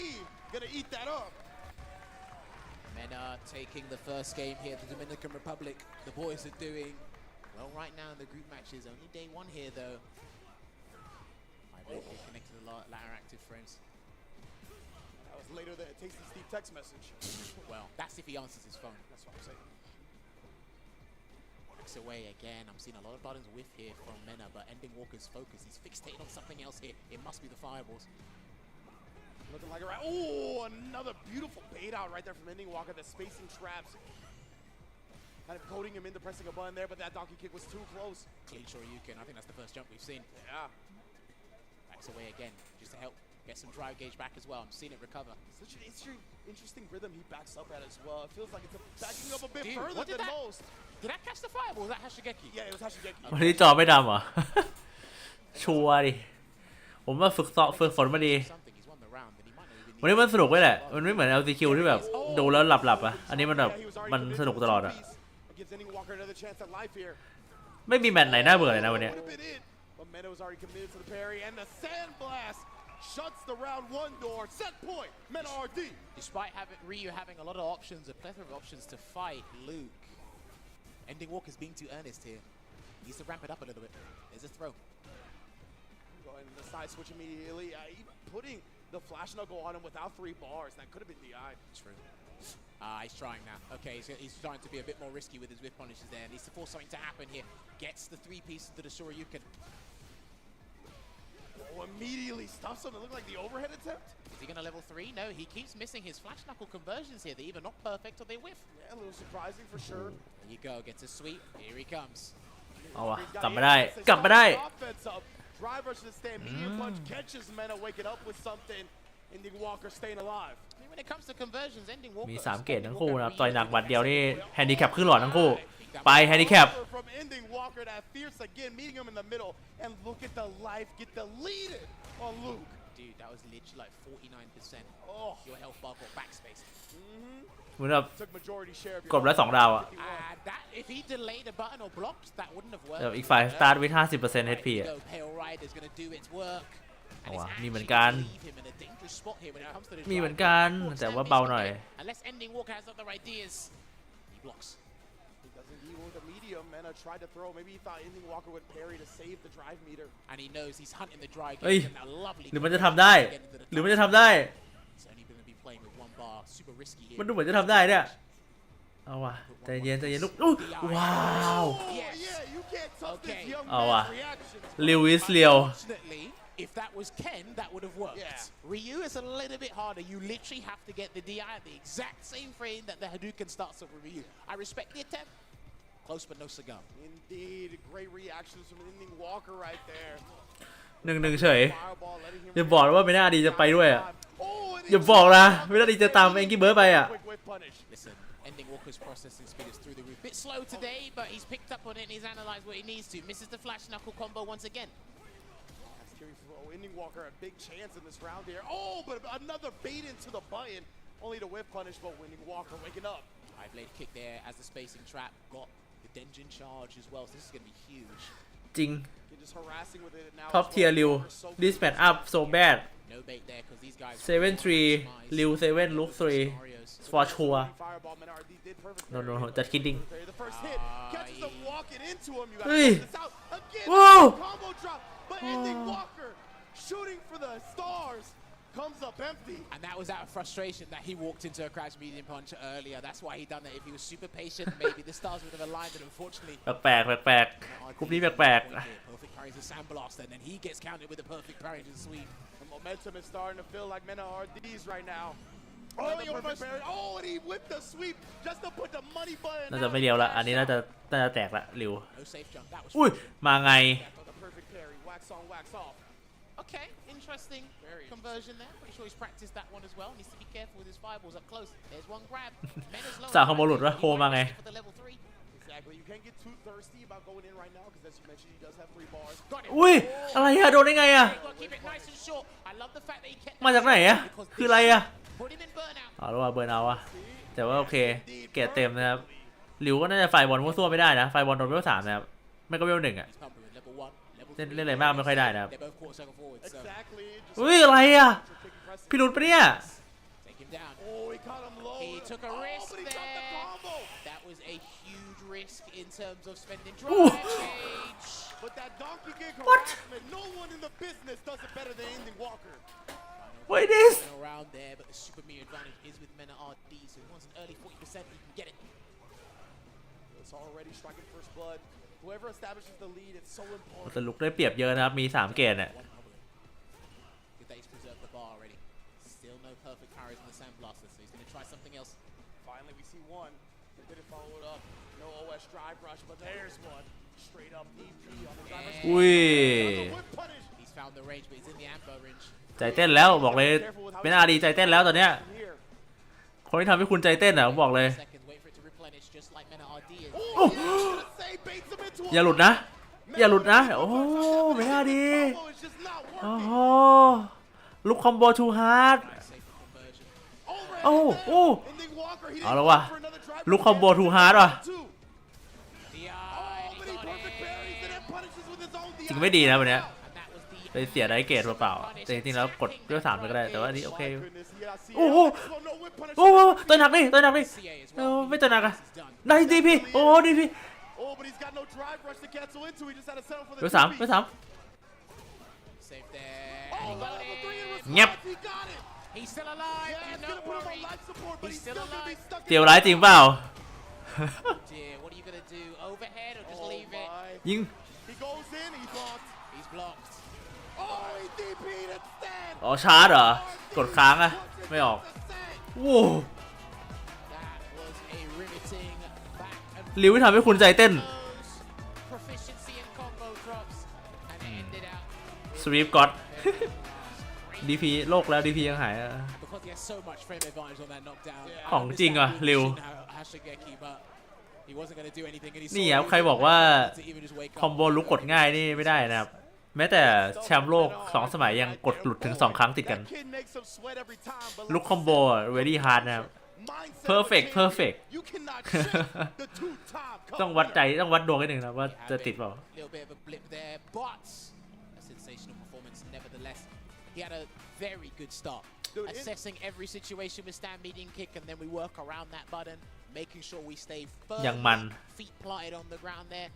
gonna eat that up. Mena taking the first game here. The Dominican Republic. The boys are doing well right now in the group matches. Only day 1 here though. Connected to the latter active frames. That was later than a tasty Steve text message. Well, that's if he answers his phone. That's what I'm saying. Backs away again. I'm seeing a lot of buttons whiff here from Mena, but Ending Walker's focus. He's fixated on something else here. It must be the fireballs. Looking like a right. Oh, another beautiful bait out right there from Ending Walker. The spacing traps. Kind of goading him into pressing a button there, but that donkey kick was too close. Clean Shoryuken. I think that's the first jump we've seen. Yeah. Backs away again, just to help get some drive gauge back as well. I'm seeing it recover. Such an interesting rhythm he backs up at as well. It feels like it's backing up a bit Dude, further than most. Did that catch the fireball? Was that Hashigeki? Yeah, it was Hashigeki. วันนี้จอไม่ดำเหรอ ชัวร์ดิผมว่าฝึกฝนมาดีวันนี้มันสนุกไว้แหละมันไม่เหมือน LCQ ที่แบบดูแล้วหลับๆอ่ะอันนี้มันแบบมันสนุกตลอดอ่ะไม่มีแมตช์ไหนน่าเบื่อเลยนะวันนี้ But Mena was already committed to the parry, and the sand blast shuts the round 1 door. Set point, MindRPG. Despite Ryu having a lot of options, a plethora of options to fight Luke, Ending Walker's being too earnest here. He needs to ramp it up a little bit. There's a throw. Going to the side switch immediately. Even putting the flash knuckle on him without 3 bars. That could have been DI. True. He's trying now. Okay, he's trying to be a bit more risky with his whip punishes there. Needs to force something to happen here. Gets the 3 pieces to the Shoryuken. Oh, immediately stuffs him. It looked like the overhead attempt. Is he going to level 3? No, he keeps missing his flash knuckle conversions here. They're either not perfect or they whiff. Yeah, a little surprising for sure. There you go. Gets a sweep. Here he comes. เอาวะกลับมาได้กลับมาได้ Drive rush to the stand. Medium punch catches Mena waking up with something. Ending Walker staying alive. When it comes to conversions, Ending Walker มี3เกตทั้งคู่นะครับต่อยหนักบัดเดียวนี่แฮนดิแคปขึ้นหลอดทั้งคู่ไปแฮนดิแคป From Ending Walker, that fierce again, meeting him in the middle, and look at the life get deleted on Luke. Dude, that was literally like 49%. Oh, your health bar got backspace. เหมือนแบบ Took majority share of กดแล้ว2 ดาวอ่ะ That if he delayed a button or blocked, that wouldn't have worked. แบบอีกฝ่ายสตาร์ทวิท 50% HP อ่ะ Pale Rider's gonna do its work. เอาวะมีเหมือนกันมีเหมือนกันแต่ว่าเบาหน่อย Unless Ending Walker has other ideas, he blocks. He doesn't deal with the medium. Mena tried to throw. Maybe he thought Ending Walker would parry to save the drive meter. And he knows he's hunting the drive. เฮ้ยหรือมันจะทำได้หรือมันจะทำได้ He's only going to be playing with 1 bar. Super risky here. มันดูเหมือนจะทำได้เนี่ย เอาว่ะใจเย็นลูกว้าว เอาว่ะลิวิสเลียว If that was Ken, that would have worked. Ryu is a little bit harder. You literally have to get the DI at the exact same frame that the Hadouken starts off with Ryu. I respect the attempt. Close but no cigar. Indeed, great reactions from Ending Walker right there. 1-1 เฉยอย่าบอกว่าไม่น่าดีจะไปด้วยอ่ะอย่าบอกนะไม่น่าดีจะตามเองกี้เบิร์ดไปอ่ะ Listen, Ending Walker's processing speed is through the roof. Bit slow today, but he's picked up on it and he's analyzed what he needs to. Misses the flash knuckle combo once again. Ending Walker a big chance in this round here. Oh, but another bait into the button, only to whip punish, but Ending Walker waking up. High blade kick there as the spacing trap got the Denjin charge as well. So this is going to be huge. จริง Just harassing with it now. ท็อปเทียร์ริว this match up so bad No bait there because these guys 7-3 ริว 7 look 3 for sure no just kidding The first hit catches him walking into him. You got to เฮ้ย get this out again. ว้าว Combo drop, but Ending Walker shooting for the stars comes up empty. And that was out of frustration that he walked into a crash medium punch earlier. That's why he done that. If he was super patient, maybe the stars would have aligned. But unfortunately, แปลกกลุ่มนี้แปลก perfect parries the sandblast, and then he gets counted with a perfect parry to the sweep. The momentum is starting to feel like Mena RDs right now. Oh, and he whipped the sweep just to put the money button. น่าจะไม่เดียวละอันนี้น่าจะแตกละริว No safe jump. That was อุ้ยมาไง the perfect parry. Wax on, wax off. okay. Interesting conversion there. Pretty sure he's practiced that one as well. Needs to be careful with his fireballs up close. There's one grab. Mena's low. สาวขโมยหลุดวะโฮมาไง For the level 3. Exactly. You can't get too thirsty about going in right now because, as you mentioned, he does have 3 bars. อุ้ยอะไรอะโดนได้ไงอะ Keep it nice and short. I love the fact that he kept มาจากไหนอะคืออะไรอะ put him in burnout. เอาแล้วว่าเบิร์นเอาอะแต่ว่าโอเคเกรดเต็มนะครับริวก็น่าจะไฟบอลมั่วซั่วไม่ได้นะไฟบอลโดนเวล3นะครับไม่ก็เวล1อะเล่นอะไรมากไม่ค่อยได้นะครับ They both caught circle forward. So Exactly. อุ้ยอะไรอะพี่หลุดปะเนี่ย take him down. Oh, he caught him low. He took a risk but he got the there. combo. That was a huge risk in terms of spending Ooh. drive cage. But that donkey kick harassment, no one in the business does it better than Ending Walker. what is this Around there, but the super meter advantage is with Mena RD, so he wants an early 40%, he can get it. It's already striking first blood. Whoever establishes the lead, it's so แต่ important. ลุกได้เปรียบเยอะนะครับมี3เกรดเนี่ย Good that he's preserved the bar already. Still no perfect parries on the Sandblaster, so he's going to try something else. Finally, we see one. They didn't follow it up. No OS drive rush, but there's one. Straight up DP on the drive rush. อุ้ย Whip punish. He's found the range, but he's in the amber range. ใจเต้นแล้วบอกเลยไม่น่าดีใจเต้นแล้วตอนเนี้ย Here. คนที่ทำให้คุณใจเต้นอ่ะผมบอกเลย Seconds, wait for it to replenish, just like Mena RD is. โอ้ Say baits him into อย่าหลุดนะอย่าหลุดนะโอ้ไม่น่าดี combo. It's just not โอ้ working. โหลุกคอมโบทูฮาร์ด Safe conversion.โอ้โอ้ Ending Walker, he เอา didn't แล้ว go ว่ะ for another drive ลุก rush. คอมโบทูฮาร์ดว่ะ Two. DI, Oh, but he got perfect it. parries and then punishes with his own จริง DI. ไม่ดีนะวันเนี้ย And that was the ไปเสียได้เกรดเปล่าๆแต่จริงๆแล้วกดเรื่อง3ไปก็ได้แต่ว่าอันนี้โอเค My goodness, he got CA. โอ้โห Next one, no whip punish. โอ้โหตัวหนักนี่ตัวหนักนี่ CA as เอ well. อไม่ตัวหนักอะ He's done. ได้ดีพีโอ้ดีพี Oh, but he's got no drive rush to cancel into. He just had to settle for the เรื่อง3 DP. เรื่อง3 Safe there. Oh, And he got level 3 in it. response. Yep. He got it. He's still alive. Yeah, Do it's not gonna put him on worry. life support, but He's he's still still gonna be alive. stuck เตียวร้ายจริงเปล่า Dear, what are you gonna do? Overhead or just Oh leave it? my. ยิง He goes in, he blocked. He's blocked. Oh, he DP'd instead. อ๋อชาร์จเหรอกดค้างอะไม่ออกโว้ That was a riveting back and ริวที่ทำให้คุณใจเต้น close. Proficiency in combo drops, and it ended out with สวีปก็อด very last. ดีพีโลกแล้วดีพียังหายอะ Because he has so much frame advantage on that knockdown. I ของจริงว่ะ understand ริว Hashigeki, but he wasn't gonna do anything, and he นี่ saw ครับ it. ใครบอกว่า To even just wake คอม up. โบลุกกดง่ายนี่ไม่ได้นะครับ แม้แต่แชมป์โลก2สมัยยังกดหลุดถึง2ครั้งติดกัน That kid makes him sweat every time, but ลุก like คอมโบ very hard นะครับ mindset perfect of a king, perfect you cannot trick the two-time cup ต้องวัดใจ winner. ต้องวัดดวงนิดนึงนะว่า He had จะ a ติดเปล่า little bit of a blip there, but a sensational performance nevertheless. He had a very good start. Dude, Assessing every situation with stand medium kick, and then we work around that button, making sure we stay ยัง firm, มัน feet planted on the ground there.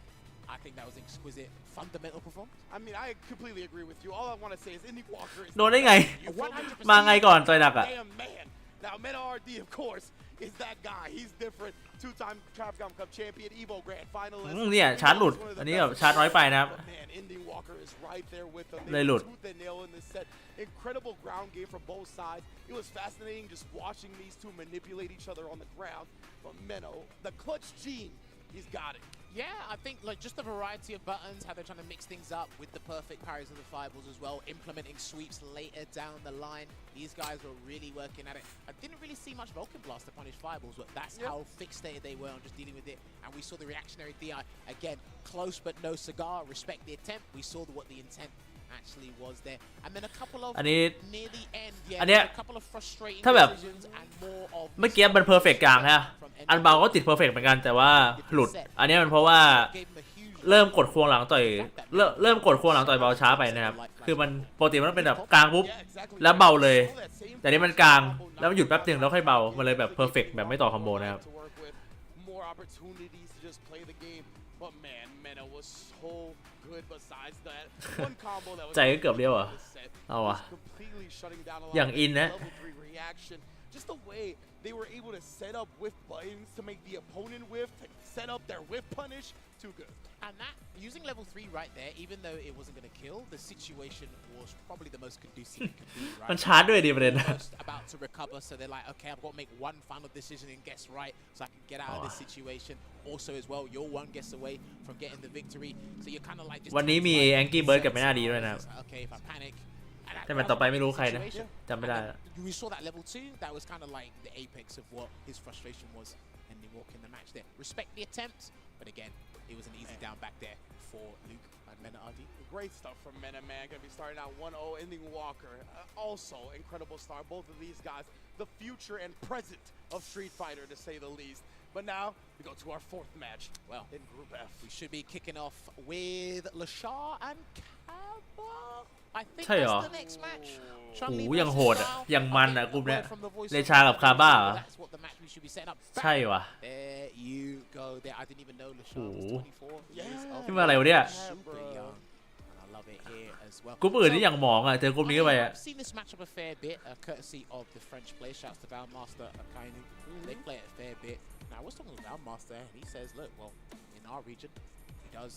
I think that was exquisite, fundamental performance. I mean, I completely agree with you. All I want to say is Ending Walker is โดนได้ไง 100% มาไงก่อนต่อยหนักอะ damn man. Now, MindRPG, of course, is that guy. He's different. Two-time Capcom Cup champion, Evo Grand finalist. เนี่ยชาร์จหลุดอันนี้แบบชาร์จน้อยไปนะครับ Man, Ending Walker is right there with them. เลยหลุด Tooth and nail in this set. Incredible ground game from both sides. It was fascinating just watching these two manipulate each other on the ground. But Menno, the clutch gene, he's got it. Yeah, I think like just the variety of buttons, how they're trying to mix things up with the perfect parries of the fireballs as well, implementing sweeps later down the line. These guys were really working at it. I didn't really see much Vulcan Blast to punish fireballs, but that's how fixated they were on just dealing with it. And we saw the reactionary DI again, close but no cigar. Respect the attempt. We saw what the intent actually was there, and then a couple of อันนี้ near the end, อันเนี้ย a couple of frustrating ถ้าแบบ decisions and more of เมื่อกี้มันเพอร์เฟกต์กลางฮะอันเบาก็ติดเพอร์เฟกต์เหมือนกันแต่ว่าหลุดอันนี้มันเพราะว่าเริ่มกดควงหลังต่อยเริ่มกดควงหลังต่อยเบาช้าไปนะครับคือมันปกติมันต้องเป็นแบบกลางปุ๊บแล้วเบาเลยแต่นี่มันกลางแล้วมันหยุดแป๊บนึงแล้วค่อยเบามันเลยแบบเพอร์เฟกต์แบบไม่ต่อคอมโบนะครับ More opportunities to just play the game, but man, Menno was so good. Besides that, one combo that was ใจก็เกือบเลี้ยวอ่ะเอาอ่ะ completely shutting down a lot อย่าง of อินนะ level 3 reaction. Just the way they were able to set up whiff buttons to make the opponent whiff, to set up their whiff punish, too good. And that, using level 3 right there, even though it wasn't going to kill, the situation was probably the most conducive it could be, right? มันชาร์จด้วยดิประเด็น Just about to recover, so they're like, okay, I've got to make one final decision and guess right, so I can get out of this situation. Also as well, you're one guess away from getting the victory, so you're kind of like just... วันนี้มีแองกี้เบิร์ดกับไม่น่าดีด้วยนะครับ Okay, if I panic... แต่มันต่อไปไม่รู้ใครนะจำไม่ได้ We saw that level 2, that was kind of like the apex of what his frustration was, and they walk in the match there. Respect the attempt, but again, it was an easy down back there for Luke and MindRPG. Great stuff from Mena, man. Gonna be starting out 1-0, ending Walker. Also, incredible start. Both of these guys, the future and present of Street Fighter, to say the least. But now, we go to our fourth match. Well, in Group F. We should be kicking off with Lashar and Kaba. I think ใช่เหรอ that's the next match. โอ้โหยังโหดอ่ะยังมันอ่ะกลุ่มเนี้ยเลชากับคาบ้าเหรอ That's what the match we should be setting up. ใช่ว่ะ There you go. There, I didn't even know Lashar โอ้โห was 24 years old. นี่มาอะไรวะเนี่ย Super young. And I love it here as well. กลุ่มอื่นนี่อย่างหมองอ่ะเจอกลุ่มนี้เข้าไปอ่ะ I've seen this matchup a fair bit, courtesy of the French player. Shouts to Valmaster Akainu. They play it a fair bit. Now, I was talking to Valmaster, and he says, look, well, in our region, he does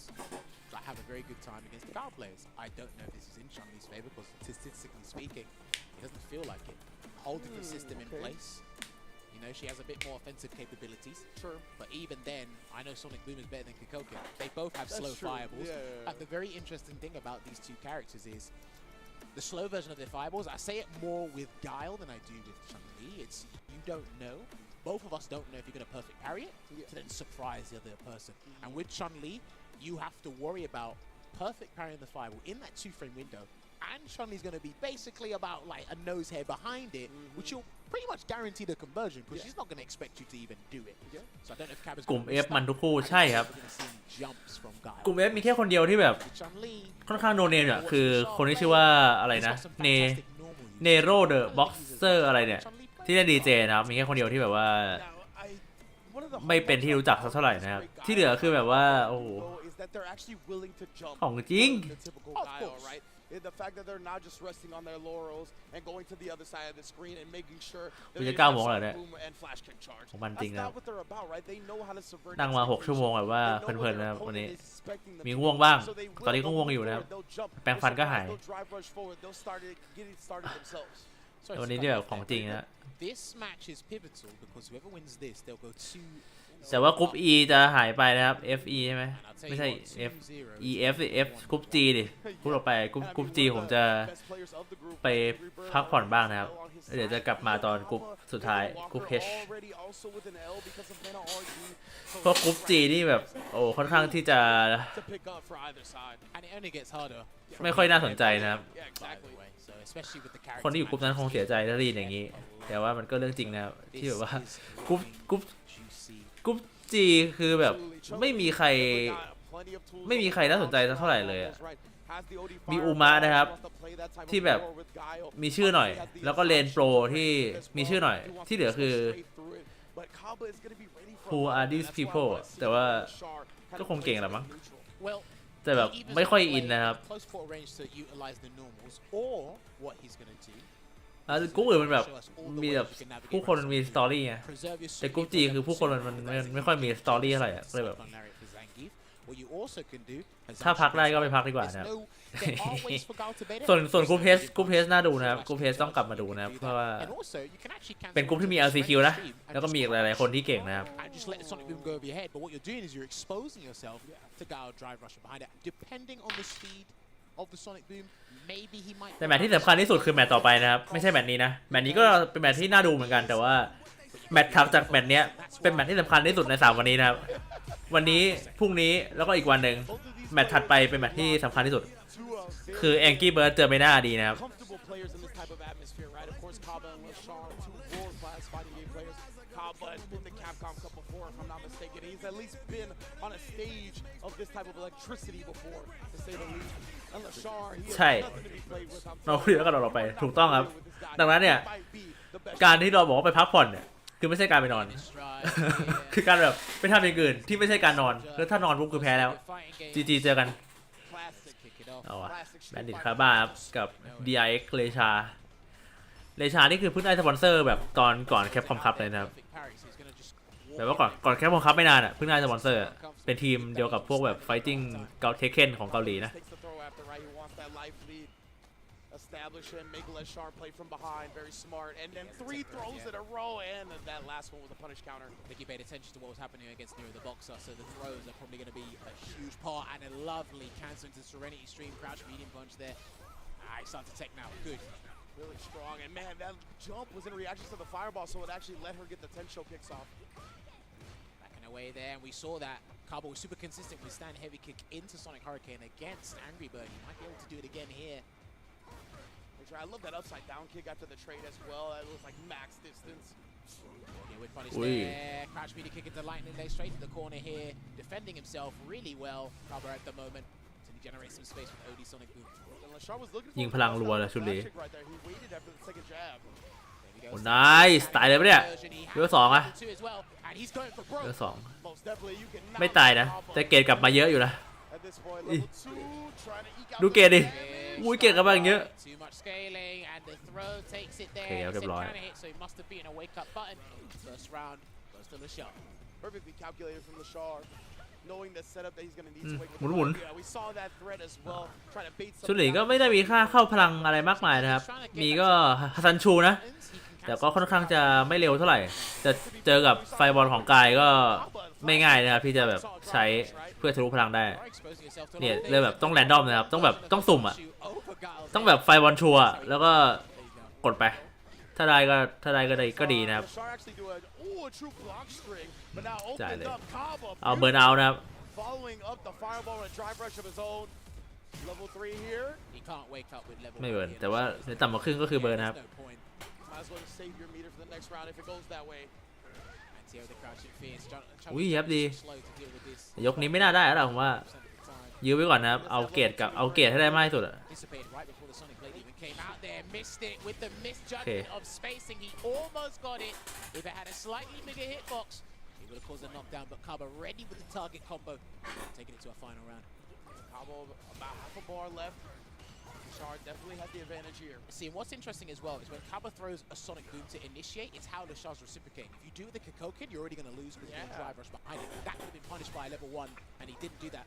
have a very good time against the Gal players. I don't know if this is in Chun-Li's favor, because statistically speaking, it doesn't feel like it. Holding the system in place, you know, she has a bit more offensive capabilities. True. But even then, I know Sonic Boom is better than Kikoken. They both have slow true. fireballs. And the very interesting thing about these two characters is the slow version of their fireballs. I say it more with Guile than I do with Chun-Li. It's you don't know. Both of us don't know if you're going to perfect parry it to then surprise the other person. And with Chun-Li, you have to worry about perfect parrying the fireball in that 2-frame window. And Chun-Li's going to be basically about like a nose hair behind it, which you'll pretty much guarantee the conversion because she's not going to expect you to even do it. So I don't know if Caba's กลุ่ม going to F มันทุกคู่ใช่ครับ jumps from Guile. กลุ่ม F มีแค่คนเดียวที่แบบค่อนข้างโนเนมอ่ะคือคนที่ชื่อว่าอะไรนะเนโรเดอะบ็อกเซอร์อะไรเนี่ยที่เล่นดีเจนะครับมีแค่คนเดียวที่แบบว่าไม่เป็นที่รู้จักสักเท่าไหร่นะครับที่เหลือคือแบบว่าโอ้โหของจริง The fact that they're not just resting on their laurels and going to the other side of the screen and making sure มันจะ9 โมงแล้วเนี่ย boom and flash kick charge. ของมันจริงนะ That's not what they're about, right? They know how to subvert. นั่งมา6 ชั่วโมงแบบว่าเพลินๆนะครับวันนี้มีง่วงบ้างตอนนี้ก็ง่วงอยู่นะครับแปรงฟันก็หายวันนี้เนี่ยของจริงนะ This match is pivotal because whoever wins this, they'll go 2. แต่ว่ากรุ๊ป E จะหายไปนะครับ FE ใช่ไหมไม่ใช่ F สิ F กรุ๊ป G ดิพูดออกไปกรุ๊ป G ผมจะไปพักผ่อนบ้างนะครับเดี๋ยวจะกลับมาตอนกรุ๊ปสุดท้ายกรุ๊ป H เพราะกรุ๊ป G นี่แบบโอ้ค่อนข้างที่จะไม่ค่อยน่าสนใจนะครับคนที่อยู่กรุ๊ปนั้นคงเสียใจถ้าได้ยินอย่างนี้แต่ว่ามันก็เรื่องจริงนะครับที่แบบว่ากรุ๊ปG คือแบบไม่มีใครน่าสนใจเท่าไหร่เลยอะมีอูมะนะครับที่แบบมีชื่อหน่อยแล้วก็เลนโปรที่มีชื่อหน่อยที่เหลือคือ Who are these people แต่ว่าก็คงเก่งแหละมั้งแต่แบบไม่ค่อยอินนะครับ กรุ๊ปอื่นมันแบบมีแบบผู้คนมันมีสตอรี่ไงแต่กรุ๊ปจีคือผู้คนมันไม่ค่อยมีสตอรี่เท่าไหร่อะเลยแบบถ้าพักได้ก็ไปพักดีกว่านะครับ ส่วนกรุ๊ปเพสน่าดูนะครับกรุ๊ปเพสต้องกลับมาดูนะครับเพราะว่าเป็นกรุ๊ปที่มี LCQ นะแล้วก็มีอีกหลายๆคนที่เก่งนะครับแต่แมตช์ที่สำคัญที่สุดคือแมตช์ต่อไปนะครับไม่ใช่แมตช์นี้นะแมตช์นี้ก็เป็นแมตช์ที่น่าดูเหมือนกันแต่ว่าแมตช์ถัดจากแมตช์เนี้ยเป็นแมตช์ที่สำคัญที่สุดใน3วันนี้นะครับวันนี้พรุ่งนี้แล้วก็อีกวันหนึ่งแมตช์ถัดไปเป็นแมตช์ที่สำคัญที่สุดคือแองกี้เบิร์ดเจอไม่น่าดีนะครับKaba has been to Capcom Cup before, if I'm not mistaken. He's at least been on a stage of this type of electricity before, to say the least. And Lashar, he has nothing to be played with. เราคุยแล้วก็เราไปถูกต้องครับดังนั้นเนี่ยการที่เราบอกว่าไปพักผ่อนเนี่ยคือไม่ใช่การไปนอน คือการแบบไปทำอย่างอื่นที่ไม่ใช่การนอนแล้วถ้านอนปุ๊บคือแพ้แล้ว GG เจอกันเอาอะแบนดิตคาบ้ากับ DRX เลชานี่คือเพิ่งได้สปอนเซอร์แบบตอนก่อนแคปคอมคัพเลยนะครับแบบว่าก่อนแคปคอมคัพไม่นานอ่ะเพิ่งได้สปอนเซอร์เป็นทีมเดียวกับพวกแบบไฟติ้งเกาเทคเคนของเกาหลีนะ Establish and make Lashar play from behind, very smart, and then 3 throws in a row, and that last one was a punish counter. I think he paid attention to what was happening against Nero the Boxer, so the throws are probably going to be a huge part, and a lovely cancel into Serenity Stream, crouch medium punch there. He started to take now, good. Really strong, and man, that jump was in reaction to the fireball, so it actually let her get the 10 show kicks off. Backing away there, and we saw that Kaba was super consistent with stand heavy kick into Sonic Hurricane against Angry Bird. He might be able to do it again here. I love that upside down kick after the trade as well. That looks like max distance. Yeah, with punish there. Crouch media kick into lightning leg straight to the corner here. Defending himself really well. Kaba at the moment. So he generates some space with OD Sonic Boom. ยิงพลังรัวเลยชุดนี้โอ้นายตายเลยปะเนี่ยเวล2อะเวล2ไม่ตายนะแต่เกรดกลับมาเยอะอยู่นะดูเกรดดิอุ้ยเกรดกลับมาอย่างเยอะโอเคเรียบร้อย Perfectly calculated from Lashar, knowing the setup that he's going to need to wake หมุน Yeah, we saw that threat as well. Trying to bait ชุดนี้ก็ไม่ได้มีค่าเข้าพลังอะไรมากมายนะครับมีก็ฮัซันชูนะแต่ก็ค่อนข้างจะไม่เร็วเท่าไหร่จะเจอกับไฟบอลของกายก็ไม่ง่ายนะครับที่จะแบบใช้เพื่อทะลุพลังได้เนี่ยเลยแบบต้องแรนดอมนะครับต้องสุ่มอ่ะต้องแบบไฟบอลชัวร์แล้วก็กดไปถ้าได้ก็ดีนะครับจ่ายเลยเอาเบิร์นเอานะครับไม่เบิร์นแต่ว่าในต่ำกว่าครึ่งก็คือเบิร์นนะครับอุ้ยยับดียกนี้ไม่น่าได้แล้วผมว่ายื้อไว้ก่อนนะครับเอาเกรดให้ได้มากที่สุดอะโอเคwould have caused a knockdown, but Kaba ready with the target combo, taking it to a final round. Kaba about half a bar left. Lashar definitely has the advantage here. See, and what's interesting as well is when Kaba throws a Sonic Boom to initiate, it's how Lashar's reciprocating. If you do the Kikoken, you're already going to lose with the drive rush behind it. That would have been punished by level 1, and he didn't do that.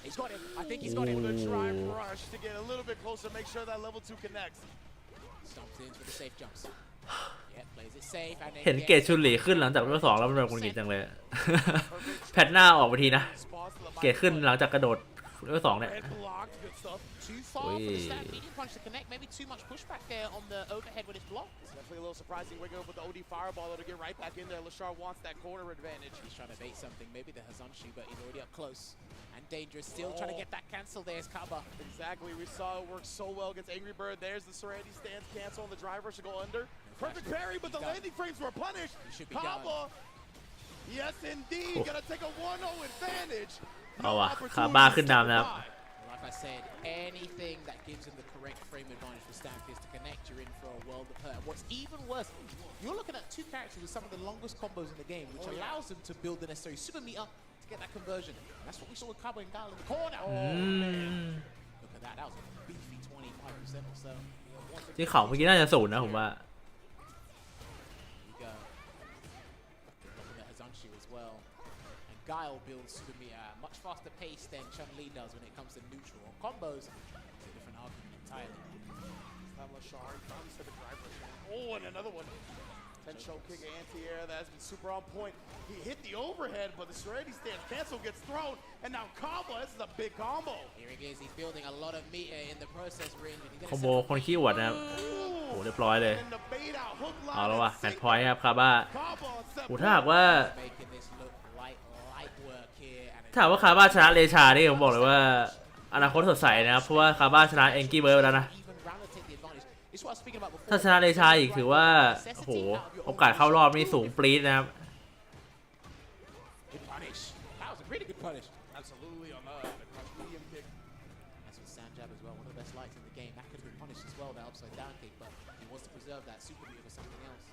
He's got him. I think he's got him. With a drive rush to get a little bit closer, make sure that level 2 connects. Stomps in for the safe jumps. เห็นเกรดชุนหลีขึ้นหลังจากเวล2แล้วมันแบบกุญกิจจังเลยแพทหน้าออกไปทีนะเกรดขึ้นหลังจากกระโดดเวล2เนี่ยโอ้ย Maybe too much pushback there on the overhead when it's blocked. Definitely a little surprising. Waking up with the OD fireball to get right back in there. Lashar wants that corner advantage. He's trying to bait something, maybe the Hazanshi, but he's already up close and dangerous. Still trying to get that cancel there is Kaba. Exactly. We saw it work so well against Angry Bird. There's the Serenity stance cancel on the driver to go under. Perfect parry, but the landing frames were punished. Kaba, yes indeed, gonna take a 1-0 advantage. เอาว่ะคาบ้าขึ้นนำนะครับ Like I said, anything that gives him the correct frame advantage for Stampede to connect, you're in for a world of hurt. What's even worse, you're looking at 2 characters with some of the longest combos in the game, which allows them to build the necessary super meter to get that conversion. That's what we saw with Kaba and Gal in the corner. Oh man, look at that. That was a beefy 25% or so. ที่เขาเมื่อกี้น่าจะ0นะผมว่า Guile builds to me at a much faster pace than Chun-Li does when it comes to neutral. On combos, it's a different argument entirely. Oh, and another one. 10 show kick anti-air that has been super on point. He hit the overhead, but the Serenity stance cancel gets thrown, and now combo. This is a big combo. Here he is. He's building a lot of meter in the process range. คอมโบคนขี้อวดนะครับโอ้เรียบร้อยเลยเอาแล้วว่ะแมตช์พอยต์ครับคาบ้าโอ้ถ้าหากว่าคาบ้าชนะเลชานี่ผมบอกเลยว่าอนาคตสดใสนะครับเพราะว่าคาบ้าชนะเอ็งกี้เบิร์ดไปแล้วนะถ้าชนะเลชาอีกถือว่าโอ้โหโอกาสเข้ารอบนี่สูงปรี๊ดนะครับ Absolutely on the medium kick. That's with Sanjab as well, one of the best lights in the game. That could have been punished as well, that upside down kick, but he wants to preserve that super move or something else.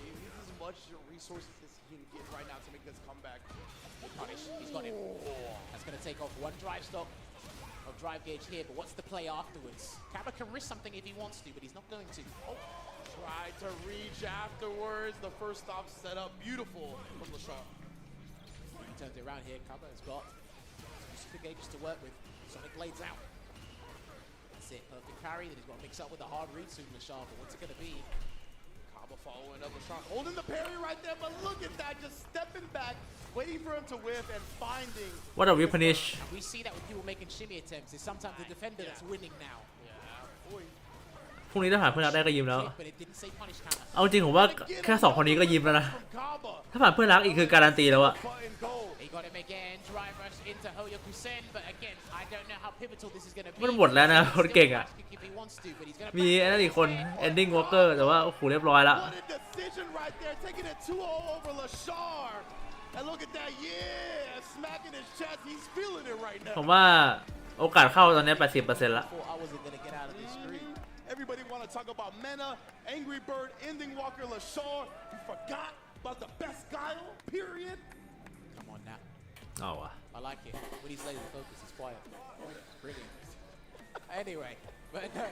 He needs as much resources as he can get right now to make this comeback. Punish, he's got him. That's going to take off one drive stock of drive gauge here, but what's the play afterwards? Kaba can risk something if he wants to, but he's not going to. Oh, tried to reach afterwards. The first stop set up beautiful from Lashar. He turns it around here. Kaba has got some super gauges to work with. Sonic Blades out. That's it. Perfect parry. Then he's got to mix up with the hard read soon, Lashar. But what's it going to be? Kaba following up Lashar, holding the parry right there. But look at that, just stepping back, waiting for him to whiff and finding. What a punish. We see that with people making shimmy attempts. It's sometimes the defender that's winning now. พรุ่งนี้ถ้าผ่านเพื่อนรักได้ก็ยิ้มแล้วเอาจริงผมว่าแค่2คนนี้ก็ยิ้มแล้วนะถ้าผ่านเพื่อนรักอีกคือการันตีแล้วอะมันหมดแล้วนะคนเก่งอะมีไอ้นั่นอีกคน ending walker แต่ว่าโอ้โหเรียบร้อยแล้วผมว่าโอกาสเข้าตอนนี้ 80% ละ Everybody want to talk about Mena, Angry Bird, Ending Walker, Lashar. You forgot about the best Guile, period. Come on now. Oh, I like it. When he's laser focused, he's quiet. Brilliant. Anyway, but no,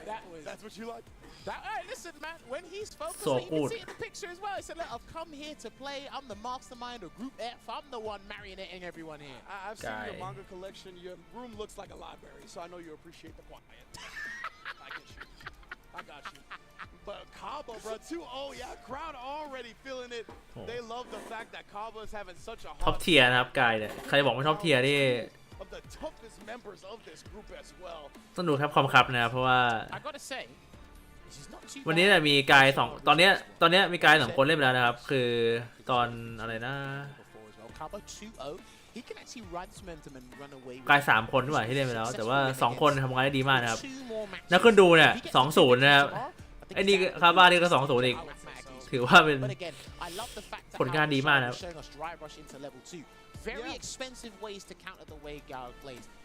that's what you like? Hey, listen, man. When he's focused, so you can see in the picture as well. He said, look, I've come here to play. I'm the mastermind of Group F. I'm the one marioneting everyone here. I've seen your manga collection. Your room looks like a library, so I know you appreciate the quiet. I get you. I got you. But Kaba, bro, 2-0, yeah, crowd already feeling it. They love the fact that Kaba is having such a hard ท็อปเทียร์นะครับกายเนี่ยใครบอกว่าท็อปเทียร์นี่ of the toughest members of this group as well. ต้องดูครับคอมครับนะเพราะว่า I gotta say วันนี้เนี่ยมีกาย2ตอนเนี้ยมีกาย2คนเล่นไปแล้วนะครับคือตอนอะไรนะกาย3คนด้วยที่เล่นไปแล้วแต่ว่า2คนทำงานได้ดีมากนะครับนักขึ้นดูเนี่ย 2-0 นะครับไอ้นี่คาบ้านี่ก็ 2-0 อีกถือว่าเป็นผลงานดีมากนะครับ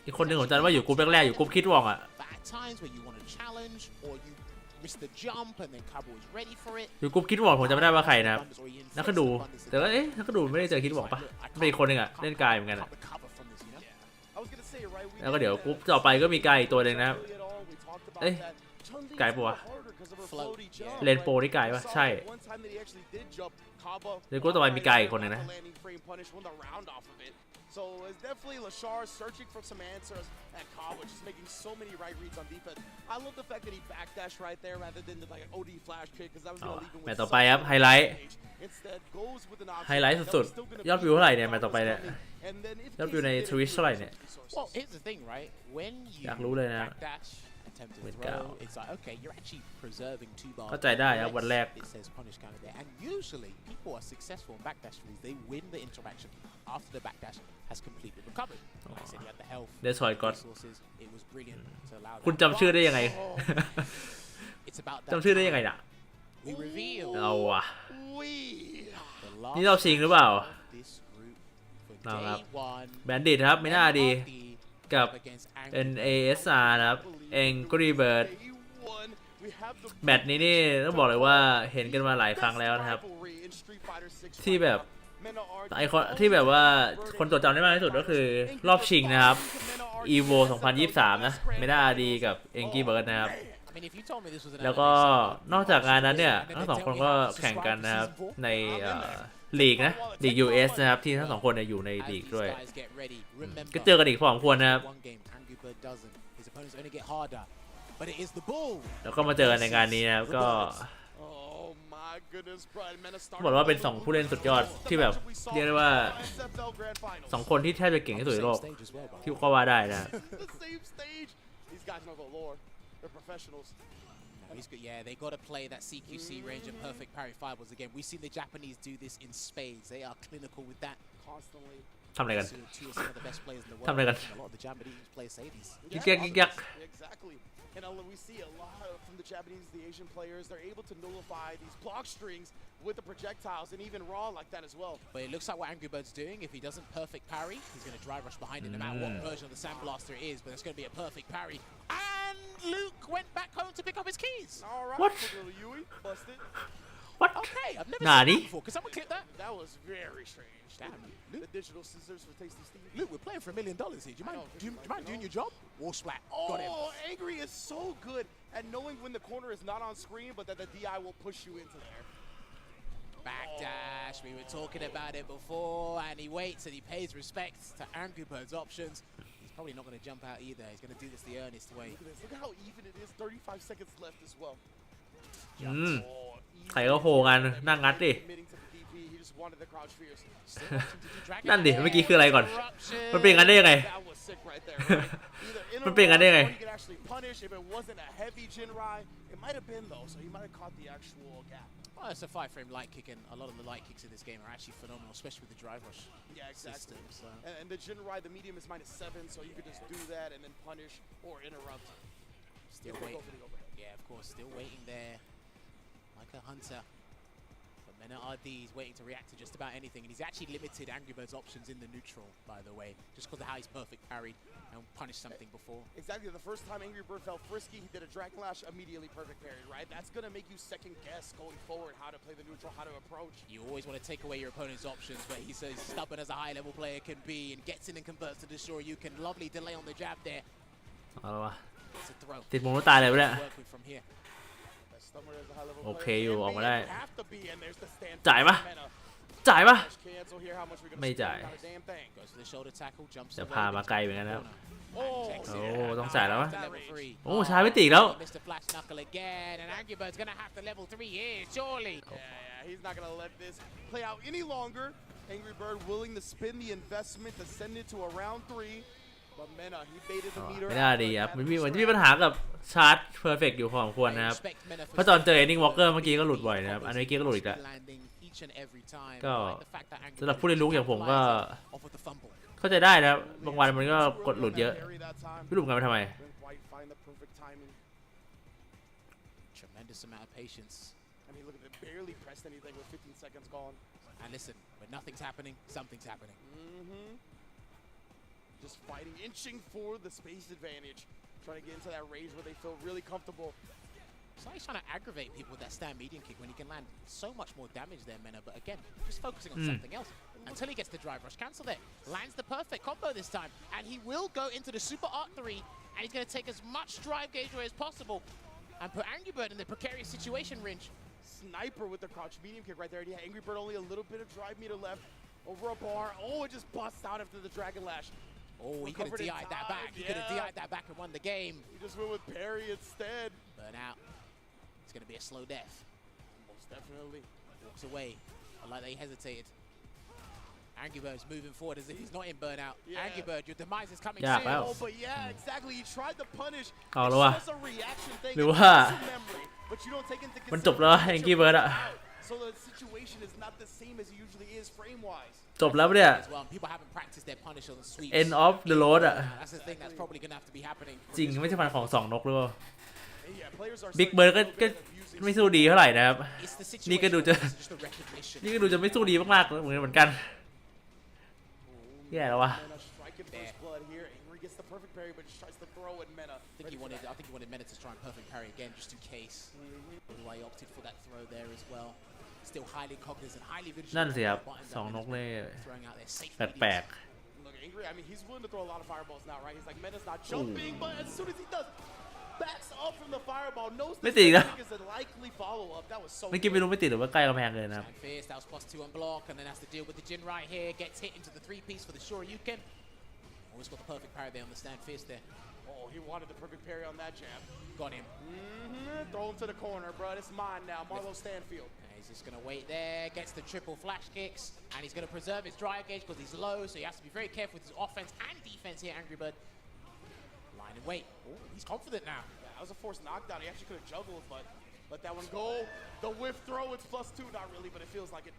อีกคนหนึ่งผมจำว่าอยู่กรุ๊ปแรกๆอยู่กรุ๊ปคิดวองอ่ะอยู่กรุ๊ปคิดวองผมจำไม่ได้ว่าใครนะครับนักขึ้นดูแต่ว่านักขึ้นดูไม่ได้เจอคิดวองปะเป็นอีกคนหนึ่งอ่ะเล่นกายเหมือนกันแล้วก็เดี๋ยวกรุ๊ปต่อไปก็มีกายอีกตัวหนึ่งนะครับกายปะวะเลนโปนี่กายปะใช่เลนโปต่อไปมีกายอีกคนหนึ่งนะ So it's definitely Lashar searching for some answers and Kaba just making so many right reads on defense. I love the fact that he backdashed right there rather than like an OD flash kick because that was going to leave him with แมตช์ต่อไปครับไฮไลท์สุดๆยอดวิวเท่าไหร่เนี่ยแมตช์ต่อไปเนี่ยยอดวิวใน Twitch เท่าไหร่เนี่ยอยากรู้เลยนะเข้าใจได้ครับวันแรกได้ซอยก่อนคุณจำชื่อได้ยังไง จำชื่อได้ยังไงน่ะเอาวะนี่เราชิงหรือเปล่านะครับแบนดิตครับไม่น่าดีกับ NASR นะครับ Angry Bird แมตช์นี้นี่ต้องบอกเลยว่าเห็นกันมาหลายครั้งแล้วนะครับที่แบบไอคอนที่แบบว่าคนจดจำได้มากที่สุดก็คือรอบชิงนะครับ EVO 2023 นะไม่น่าดีกับ Angry Bird นะครับ I mean, if you told me this was an แล้วก็นอกจากงานนั้นเนี่ยทั้งสองคนก็แข่งกันนะครับในลีกนะลีก US นะครับที่ทั้งสองคนเนี่ยอยู่ในลีกด้วยก็เจอกันอีกพอสมควรนะครับแล้วก็มาเจอกันในงานนี้นะครับก็บอกว่าเป็น2ผู้เล่นสุดยอดที่แบบเรียกได้ว่า2คนที่แทบจะเก่งที่สุดในโลกที่ก็ว่าได้นะ Yeah, they got to play that CQC range and perfect parry fireballs again. We've seen the Japanese do this in spades. They are clinical with that constantly. ทำอะไรกัน Some of the best players in the world. ทำอะไรกัน A lot of the Japanese players say these. ยิกยักยิกยัก Exactly. And we see a lot from the Japanese, the Asian players. They're able to nullify these block strings with the projectiles and even raw like that as well. But it looks like what Angry Bird's doing. If he doesn't perfect parry, he's going to drive rush behind it no matter what version of the Sandblaster it is. But it's going to be a perfect parry. And Luke went back home to pick up his keys. All right. What? Yui busted. What? Okay, I've never Nani? seen that before. Can someone clip that? That was very strange. Damn, Luke. The digital scissors for Tasty Steve. Luke, we're playing for $1 million here. Do you mind doing your job? Wall splat. Got him. Oh, Angry is so good at knowing when the corner is not on screen, but that the DI will push you into there. Backdash, we were talking about it before, and he waits and he pays respect to Angry Bird's options. He's probably not going to jump out either. He's going to do this the earnest way. Look at this. Look at how even it is. 35 seconds left as well. ใครก็โหกันนั่งงัดดิ He just wanted the crouch fierce. นั่นดิเมื่อกี้คืออะไรก่อนมันเป็นงั้นได้ยังไง That was sick right there. Right? มันเป็นงั้นได้ยังไง He could actually punish if it wasn't a heavy Jinrai. It might have been though, so he might have caught the actual gap. Well, it's a 5-frame light kick, and a lot of the light kicks in this game are actually phenomenal, especially with the drive rush system. So. And the Jinrai, the medium is -7, so you could just do that and then punish or interrupt. Still waiting. Yeah, of course, still waiting there, like a hunter. But Mena RD is waiting to react to just about anything, and he's actually limited Angry Bird's options in the neutral, by the way, just because of how he's perfect parried and punished something before. Exactly. The first time Angry Bird felt frisky, he did a Dragon Lash, immediately perfect parry, right? That's going to make you second guess going forward how to play the neutral, how to approach. You always want to take away your opponent's options, but he's as stubborn as a high-level player can be and gets in and converts to destroy you. Can lovely delay on the jab there. เอาละวะ It's a throw. ติดมุมแล้วตายเลยปะเนี่ย Work with from here. โอเคอยู่ออกมาได้ Have to be, and there's the stand. จ่ายปะจ่ายปะ Cancel here. How much we gonna ไม่จ่าย Not a damn thing. Goes for the shoulder tackle, jumps จะ away, พามาไกลเหมือนกัน into นะครับ the corner. โอ้ โอ้ต้องจ่ายแล้ววะ Level 3. โอ้ชาไม่ติดแล้ว Mr. Flash Knuckle again, and Angry Bird's gonna have to level 3 here, surely. Yeah, he's not gonna let this play out any longer. Angry Bird willing to spend the investment to send it to a round 3. But Mena, he baited the meter. ไม่น่าดีครับมันจะมีปัญหากับชาร์จเพอร์เฟกต์อยู่พอสมควรนะครับเพราะตอนเจอเอ็นดิ้งวอล์กเกอร์เมื่อกี้ก็หลุดบ่อยนะครับอันนี้เมื่อกี้ก็หลุดอีกแล้วก็สำหรับผู้เล่นรู้อย่างผมก็เข้าใจได้นะครับบางวันมันก็กดหลุดเยอะไม่รู้เหมือนกันไปทำไม Tremendous amount of patience. I mean, look at it, barely pressed anything with 15 seconds gone. And listen, when nothing's happening, something's happening. Just fighting, inching for the space advantage. Trying to get into that range where they feel really comfortable. So he's trying to aggravate people with that stand medium kick when he can land so much more damage there, Mena. But again, just focusing on something else until he gets the drive rush cancel there. Lands the perfect combo this time, and he will go into the Super Art 3, and he's going to take as much drive gauge away as possible and put Angry Bird in the precarious situation range. Sniper with the crouch medium kick right there. Yeah, Angry Bird only a little bit of drive meter left over a bar. Oh, it just busts out after the Dragon Lash. Oh, he could have DI'd that back. He could have DI'd that back and won the game. He just went with parry instead. Burn out. It's going to be a slow death. Most definitely. Walks away. I like that he hesitated. Angry Bird's moving forward as if he's not in burnout. Yeah. Angry Bird, your demise is coming Yeah, soon. wow. Oh, but yeah, exactly. He tried to punish. เอา It's แล้ววะ just a reaction thing. หรือ It's ว่า muscle memory, but you don't take into มันจบแล้วแองกี้เบิร์ดอะ So the situation is not the same as it usually is frame-wise. จบแล้วปะเนี่ย As well, people haven't practiced their punish on the sweeps. End of the road อะ That's the thing that's probably going to have to be happening. จริงไม่ใช่พันของสองนกหรือเปล่า Yeah, players are บิ๊กเบิร์ดก็ไม่สู้ดีเท่าไหร่นะครับ It's the นี่ก็ situation ดูจะ it's just the recognition. นี่ก็ดูจะไม่สู้ดีมากๆเหมือนกันแย่แล้ววะ Mena striking first blood here. Angry gets the perfect parry, but just tries to throw at Mena. I think he wanted Mena to try and perfect parry again, just in case. Why he opted for that throw there as well. Still highly cognizant, highly vigilant. นั่นสิครับ Buttons สองนกเนี่ย throwing out their safe แปลก Look, Angry, I mean, he's willing to throw a lot of fireballs now, right? He's like, Mena's not jumping, but as soon as he does, backs up from the fireball. Knows ไม่ the ติดแล้ว is a likely follow-up. That was so เมื่อกี้ไม่รู้ไม่ติดหรือว่าใกล้กำแพงเลยนะครับ Stand fierce, that was +2 on block, and then has to deal with the Jin right here. Gets hit into the 3-piece for the Shoryuken. Always got the perfect parry there on the stand fierce there. Oh, he wanted the perfect parry on that jab. Got him. Throw him to the corner, bro. It's mine now. Marlo Stanfield. And he's just going to wait there. Gets the triple flash kicks, and he's going to preserve his drive gauge because he's low, so he has to be very careful with his offense and defense here, Angry Bird. Line and wait. Oh, he's confident now. Yeah, that was a forced knockdown. He actually could have juggled, but let that one go. The whiff throw, it's +2. Not really, but it feels like it.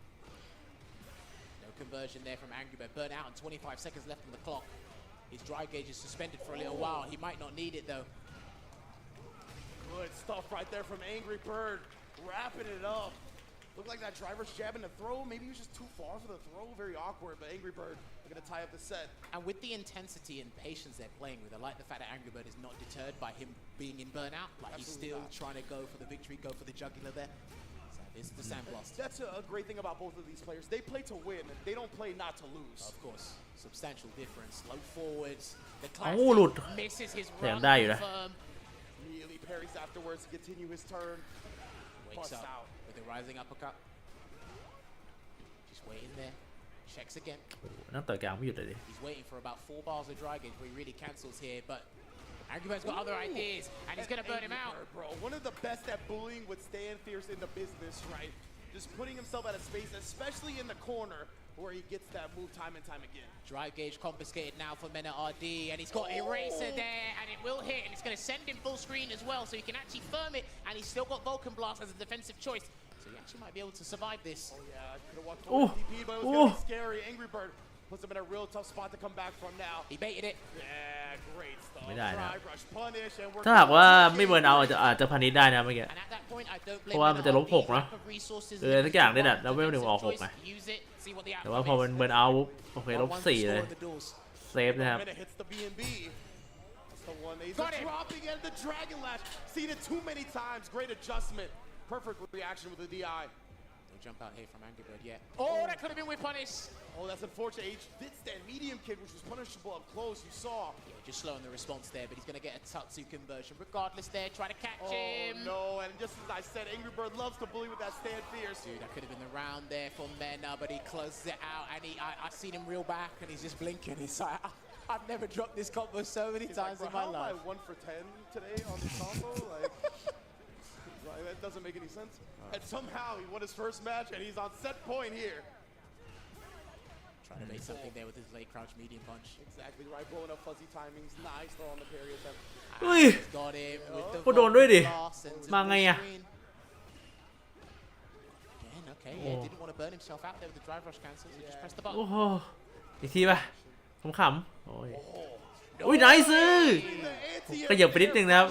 No conversion there from Angry Bird. Burn out and 25 seconds left on the clock. His drive gauge is suspended for a little while. He might not need it, though. Good stuff right there from Angry Bird. Wrapping it up. Looked like that driver's jabbing the throw. Maybe he was just too far for the throw. Very awkward, but Angry Bird are going to tie up the set. And with the intensity and patience they're playing with, I like the fact that Angry Bird is not deterred by him being in burnout. Like, he's still trying to go for the victory, go for the jugular there. So this is the sandblast. That's a great thing about both of these players. They play to win. They don't play not to lose. Of course. Substantial difference. Low forwards. The โอ้หลุด classic misses his แต่ยั run งได้อยู่นะ confirm. Immediately parries afterwards to continue his turn. Wakes Busts up out. with a rising uppercut. Just waiting there. Checks again. นั่งต่อยกลางไม่หยุดเลยดิ He's waiting for about 4 bars of dry gauge where he really cancels here, but Angry Bird's got other ideas, and he's going to burn him out. Bird, bro, one of the best at bullying would stand fierce in the business, right? Just putting himself out of space, especially in the corner where he gets that move time and time again. Drive gauge confiscated now for Mena RD, and he's got Eraser there, and it will hit, and it's going to send him full screen as well, so he can actually firm it, and he's still got Vulcan Blast as a defensive choice, so he actually might be able to survive this. Oh yeah, could have walked Oh. forward DP, but it was going to be scary. Angry Bird puts him in a real tough spot to come back from now. He baited it. Yeah, great stuff. ไม่ได้นะ Drive, rush, punish, and we're ถ้าหากว่าไม่เบิร์นเอาอาจจะพันนิดได้นะเมื่อกี้ And at that point, I don't เพ blame ราะว่ามันจะลบ Mena 6 RD. เนาะ Lack of resources สักอย่างนี่แหละเราไม่ถึงออก defensive 6 นะ choice. Use it, see what the แต่ว่า outcome พอมัน is. เบิร์นเอาปุ๊บโอเคลบ One 4 score เลย in the doors. เซฟนะครับ Mena hits the B&B. That's the one. He's Got him. dropping and the Dragon Lash. Seen it too many times. Great adjustment. Perfect reaction with the DI. No jump out here from Angry Bird yet. Oh, that could have been with punish. Oh, that's unfortunate. H did stand medium kick, which was punishable up close. You saw. Yeah, just slowing the response there, but he's going to get a Tatsu conversion. Regardless there, try to catch Oh him. no, and just as I said, Angry Bird loves to bully with that stand fierce. Dude, that could have been the round there for Mena, but he closes it out, and I've seen him reel back, and he's just blinking. He's like, I've never dropped this combo so many He's times like, in my how life. am I 1 for 10 today on this combo? Like, that doesn't make any sense. And somehow he won his first match, and he's on set point here. Trying to make something there with his late crouch medium punch. Exactly right, blowing up fuzzy timings. Nice throw on the parry attempt. เฮ้ย He's got him with the ก็โดนด้วยดิ Vulcan Blast into มาไง full อะ screen. Again, okay, yeah, didn't want to burn himself out there with the drive rush cancel, so just press the โอ้ button. โหอีกทีป่ะขำๆโอ้ยอุ้ยไนซ์ก็อย่าไปนิดนึงนะครับ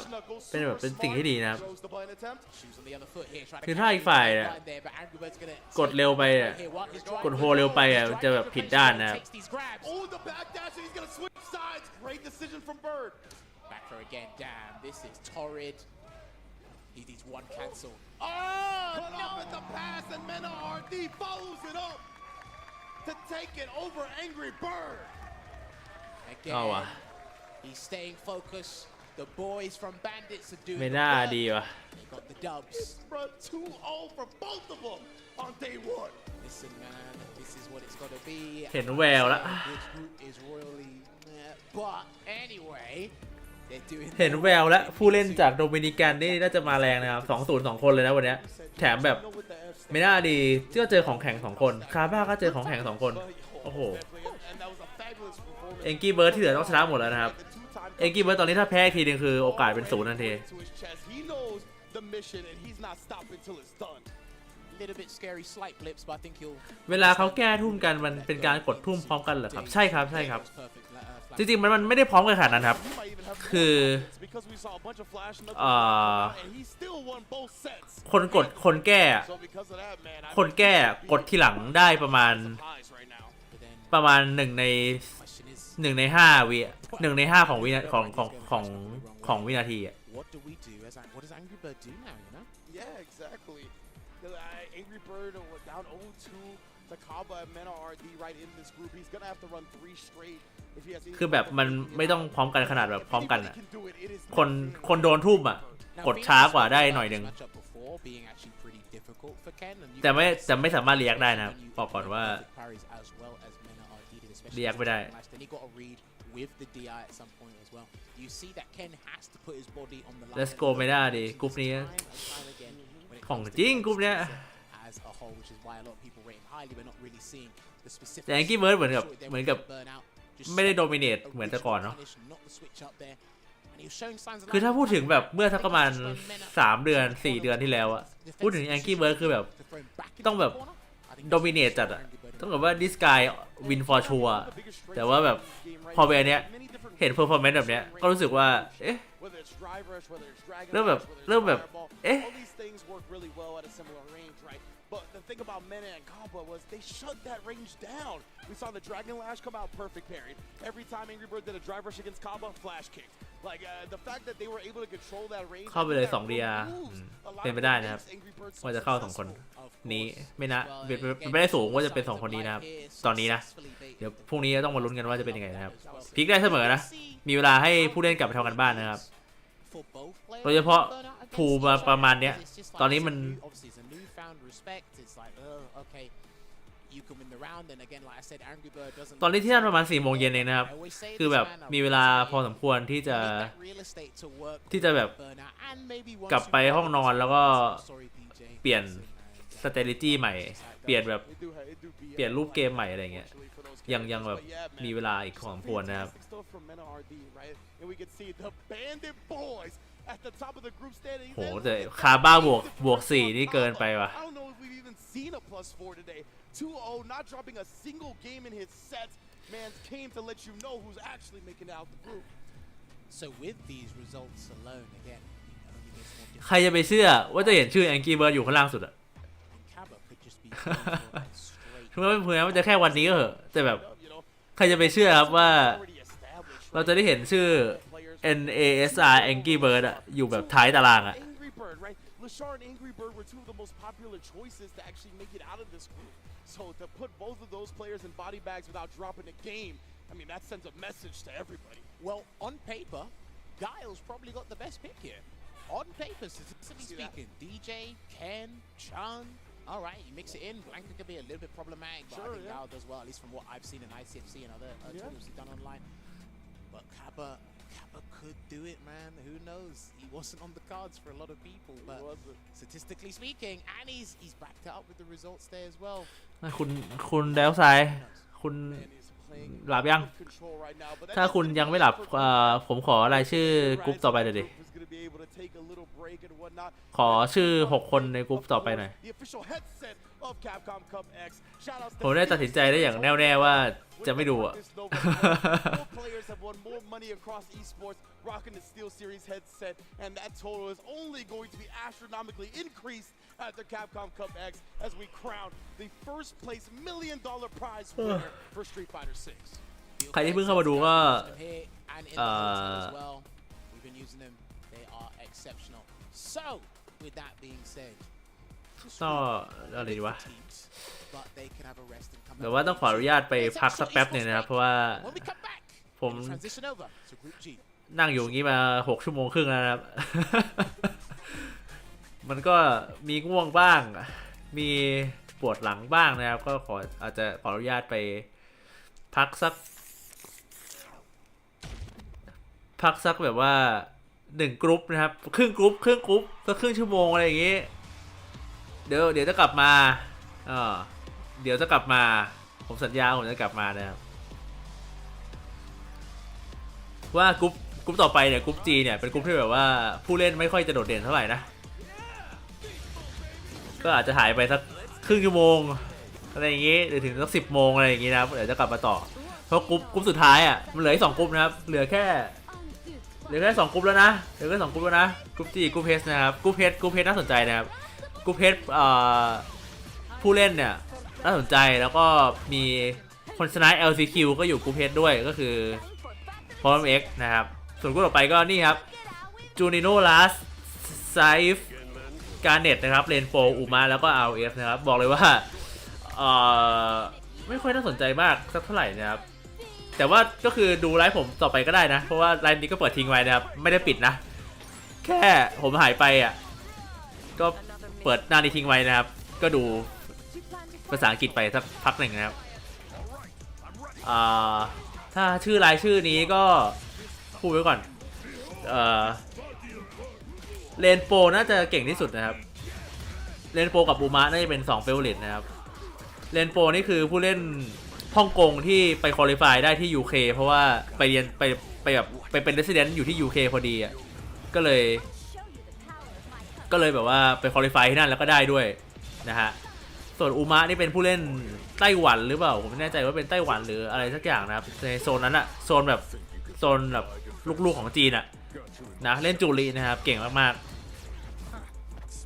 เป็นแบบเป็นสิ่งที่ดีนะครับ Throws the button attempt. Shoes on the other foot here, trying to คือถ้าอีก catch ฝ่าย him เนี่ย right there, but Angry Bird's gonna กดเร็วไปอ่ะ here, what? His drive กดโฮเร็วไปอ่ะมันจะแบบผิดด้านนะครับ takes these grabs. Oh, the backdash, and he's going to switch sides. Great decision from Bird. Back throw again. Damn, this is torrid. He needs one cancel. Oh, cut off at the pass, and Mena RD follows it up to take it over Angry Bird. Again, Oh, wow. he's staying focused. The boys from Bandits are doing ไม่ the น่า work. ดีว่ะ They got the dubs. Bro, 2-0 for both of them on day one. Listen, man, this is what it's got to be. เห็นแววแล้ว This group is royally. But anyway, they're doing. เห็นแววแล้วผู้เล่นจากโดมินิกันนี่น่าจะมาแรงนะครับ2-0 2 คนเลยนะวันเนี้ยแถมแบบไม่น่าดีก็เจอของแข็ง2 คนคาบ้าก็เจอของแข็ง2 คนโอ้โห And that was a fabulous performance. เอ็งกี้เบิร์ดที่เหลือต้องชนะหมดแล้วนะครับเอ็งกี้เบิร์ดตอนนี้ถ้าแพ้อีกทีนึงคือโอกาสเป็น0ทันที To his chest. He knows the mission, and he's not stopping till it's done. Little bit scary, slight blips, but I think he'll. เวลาเขาแก้ทุ่มกันมันเป็นการกดทุ่มพร้อมกันเหรอครับใช่ครับใช่ครับ Perfect. จริงๆมันไม่ได้พร้อมกันขนาดนั้นครับ He might even have คือ It's because we saw a bunch of flash knuckles เ and he still won both sets. คนแก้ So because of that, man, I คนแก้กดทีหลังได้ประมาณ surprised right now. ประมาณ1 ใน Question is, 5 วิ1 ใน 5ของวินาของวินาทีอ่ะ what do we do? What does Angry Bird do now? You know. Yeah, exactly. Angry Bird down 0-2. to Kaba and Mena RD right in this group. He's gonna have to run 3 straight if he has คือแบบมันไม่ต้องพร้อมกันขนาดแบบพร้อมกันอ่ะคนโดนทุ่มอ่ะกดช้ากว่าได้หน่อยหนึ่งแต่ไม่สามารถเรียกได้นะบอกก่อนว่าเรียกไม่ได้ with the DI at some point as well. You see that Ken has to put his body on the line. Let's go ไม่ได้ดิกรุ๊ปนี้ของจริงกรุ๊ปเนี้ย as a whole, which is why a lot of people rate him highly. We're not really seeing the specific. แต่ Angry Bird เหมือนกับไม่ได้โดมิเนตเหมือนแต่ก่อนเนาะคือถ้าพูดถึงแบบเมื่อสักประมาณ3 เดือน 4 เดือนที่แล้วอะพูดถึง Angry Bird คือแบบต้องแบบโดมิเนตจัดอะต้องแบบว่า this guy win for sure แต่ว่าแบบพอเป็นอันเนี้ยเห็น performance แบบเนี้ยก็รู้สึกว่าเอ๊ะเริ่มแบบเอ๊ะ But the thing about Mena and Kaba was they shut that range down. We saw the Dragon Lash come out perfect parried. Every time Angry Bird did a drive rush against Kaba, flash kicked. Like the fact that they were able to control that range. เข้าไปเลย2 DR เป็นไปได้นะครับว่าจะเข้า2 คนนี้ไม่นะไม่ได้สูงว่าจะเป็น2 คนนี้นะครับตอนนี้นะเดี๋ยวพรุ่งนี้ต้องมาลุ้นกันว่าจะเป็นยังไงนะครับพลิกได้เสมอนะมีเวลาให้ผู้เล่นกลับไปทำกันบ้านนะครับโดยเฉพาะภูมาประมาณเนี้ยตอนนี้มันตอนนี้ที่นั่นประมาณ4 โมงเย็นเองนะครับคือแบบมีเวลาพอสมควรที่จะแบบกลับไปห้องนอนแล้วก็เปลี่ยน strategy ใหม่เปลี่ยนรูปเกมใหม่อะไรเงี้ยยังแบบมีเวลาอีกพอสมควรนะครับโหแต่คาบ้าบวก4นี่เกินไปว่ะ 2-0, not dropping a single game in his sets. Man came to let you know who's actually making it out the group. So with these results alone, again, ใครจะไปเชื่อว่าจะเห็นชื่อ Angry Bird อยู่ข้างล่างสุดอะถึงแม้ว่าจะแค่วันนี้ก็เหอะแต่แบบใครจะไปเชื่อครับว่าเราจะได้เห็นชื่อ NASR Angry Bird อะอยู่แบบท้ายตารางอะ Lashar and Angry Bird were 2 of the most popular choices to actually make it out of this group. So to put both of those players in body bags without dropping a game, I mean, that sends a message to everybody. Well, on paper, Guile's probably got the best pick here. On paper, statistically speaking, DJ, Ken, Chun, all right, you mix it in. Blanca could be a little bit problematic, but I think Guile does well, at least from what I've seen in ICFC and other tournaments he's done online. But Kappa could do it, man. Who knows? He wasn't on the cards for a lot of people, but statistically speaking, and he's backed it up with the results there as well. คุณเดลไซคุณหลับยังถ้าคุณยังไม่หลับผมขอรายชื่อกรุ๊ปต่อไปเลยดิขอชื่อ6 คนในกรุ๊ปต่อไปหน่อยผมได้ตัดสินใจได้อย่างแน่วแน่ว่าจะไม่ดูอ่ะ rocking the Steel Series headset, and that total is only going to be astronomically increased at the Capcom Cup X as we crown the first place $1 million prize winner for Street Fighter 6. ใครที่เพิ่งเข้ามาดูก็ก็อะไรดีวะเดี๋ยวว่าต้องขออนุญาตไปพักสักแป๊บหนึ่งนะครับเพราะว่าผมนั่งอยู่อย่างนี้มา6 ชั่วโมงครึ่งแล้วนะครับ มันก็มีง่วงบ้างมีปวดหลังบ้างนะครับก็อาจจะขออนุญาตไปพักสักแบบว่า1 กรุ๊ปนะครับครึ่งกรุ๊ปสักครึ่งชั่วโมงอะไรอย่างงี้เดี๋ยวจะกลับมาเดี๋ยวจะกลับมาผมสัญญาผมจะกลับมานะครับว่ากรุ๊ปต่อไปเนี่ยกรุ๊ป G เนี่ยเป็นกรุ๊ปที่แบบว่าผู้เล่นไม่ค่อยจะโดดเด่นเท่าไหร่นะก็อาจจะหายไปสักครึ่งชั่วโมงอะไรอย่างงี้หรือถึงสัก10 โมงอะไรอย่างงี้นะครับเดี๋ยวจะกลับมาต่อเพราะกรุ๊ปสุดท้ายอ่ะมันเหลืออีก2 กรุ๊ปนะครับเหลือแค่2 กรุ๊ปแล้วนะกรุ๊ป G กรุ๊ป H นะครับกรุ๊ป H น่าสนใจนะครับกรุ๊ป H ผู้เล่นเนี่ยน่าสนใจแล้วก็มีคนชนะ LCQ ก็อยู่กรุ๊ป H ด้วยก็คือพร้อม X นะครับส่วนกรุ๊ปต่อไปก็นี่ครับจูนิโนลัสไซฟ์การเน็ตนะครับเรนโฟอุมาแล้วก็ RF นะครับบอกเลยว่า ไม่ค่อยน่าสนใจมากสักเท่าไหร่นะครับแต่ว่าก็คือดูไลฟ์ผมต่อไปก็ได้นะเพราะว่าไลฟ์นี้ก็เปิดทิ้งไว้นะครับไม่ได้ปิดนะแค่ผมหายไปอ่ะก็เปิดหน้านี้ทิ้งไว้นะครับก็ดูภาษาอังกฤษไปสักพักหนึ่งนะครับถ้าชื่อรายชื่อนี้ก็พูดไว้ก่อนเลนโปน่าจะเก่งที่สุดนะครับเลนโปกับอูมะน่าจะเป็น2เฟเวอร์ริตนะครับเลนโปนี่คือผู้เล่นฮ่องกงที่ไปควอลิฟายได้ที่ UK เพราะว่าไปเรียนไปแบบไปเป็น Resident อยู่ที่ UK พอดีอ่ะก็เลยแบบว่าไปควอลิฟายที่นั่นแล้วก็ได้ด้วยนะฮะส่วนอูมะนี่เป็นผู้เล่นไต้หวันหรือเปล่าผมไม่แน่ใจว่าเป็นไต้หวันหรืออะไรสักอย่างนะครับในโซนนั้นอะโซนแบบลูกๆของจีนอะนะเล่นจูรินะครับเก่งมากๆ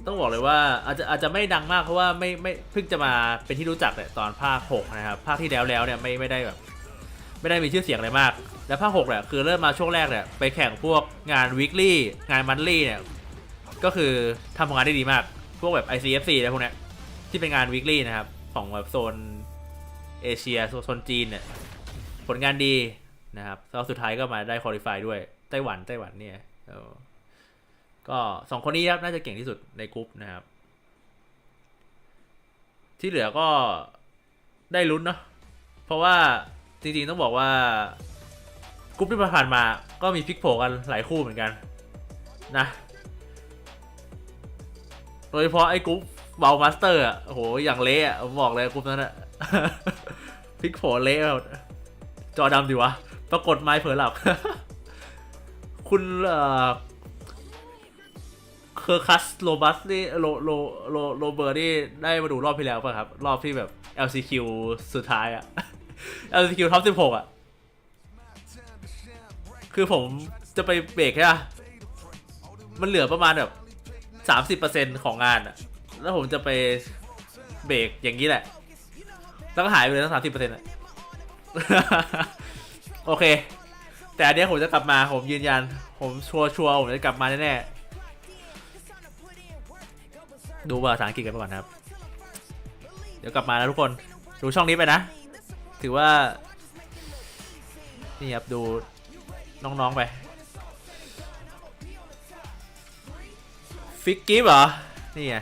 ต้องบอกเลยว่าอาจจะไม่ดังมากเพราะว่าไม่เพิ่งจะมาเป็นที่รู้จักแต่ตอนภาค6นะครับภาคที่แล้วเนี่ยไม่ได้แบบไม่ได้มีชื่อเสียงอะไรมากแล้วภาค6เนี่ยคือเริ่มมาช่วงแรกเนี่ยไปแข่งพวกงาน weekly งาน monthly เนี่ยก็คือทำผลงานได้ดีมากพวกแบบ ICFC อะไรพวกเนี้ยที่เป็นงาน weekly นะครับของแบบโซนเอเชียโซนจีนเนี่ยผลงานดีนะครับแล้วสุดท้ายก็มาได้ qualify ด้วยไต้หวันเนี่ยก็2คนนี้ครับน่าจะเก่งที่สุดในกรุ๊ปนะครับที่เหลือก็ได้ลุ้นเนาะเพราะว่าจริงๆต้องบอกว่ากรุ๊ปที่ผ่านมาก็มีพลิกโผกันหลายคู่เหมือนกันนะโดยเฉพาะไอ้กรุ๊ปเบลมาสเตอร์อ่ะโอ้โหอย่างเละอ่ะผมบอกเลยกรุ๊ปนั้นอ่ะ พลิกโผเละแบบจอดำดิวะปรากฏไม้เผลอหลับ คุณเคอร์คัสโรบัสนี่โรเบอร์นี่ได้มาดูรอบที่แล้วป่ะครับรอบที่แบบ LCQ สุดท้ายอะ LCQ ท็อป16อะคือผมจะไปเบรกแค่มันเหลือประมาณแบบ 30% ของงานอะแล้วผมจะไปเบรกอย่างนี้แหละแล้วก็หายไปเลยทั้ง 30% อะ โอเคแต่อันนี้ผมจะกลับมาผมยืนยันผมชัวร์ผมจะกลับมาแน่ๆดูภาษาอังกฤษกันไปก่อนครับเดี๋ยวกลับมานะทุกคนดูช่องนี้ไปนะถือว่านี่ครับดูน้องๆไปฟิกกิฟเหรอนี่ไง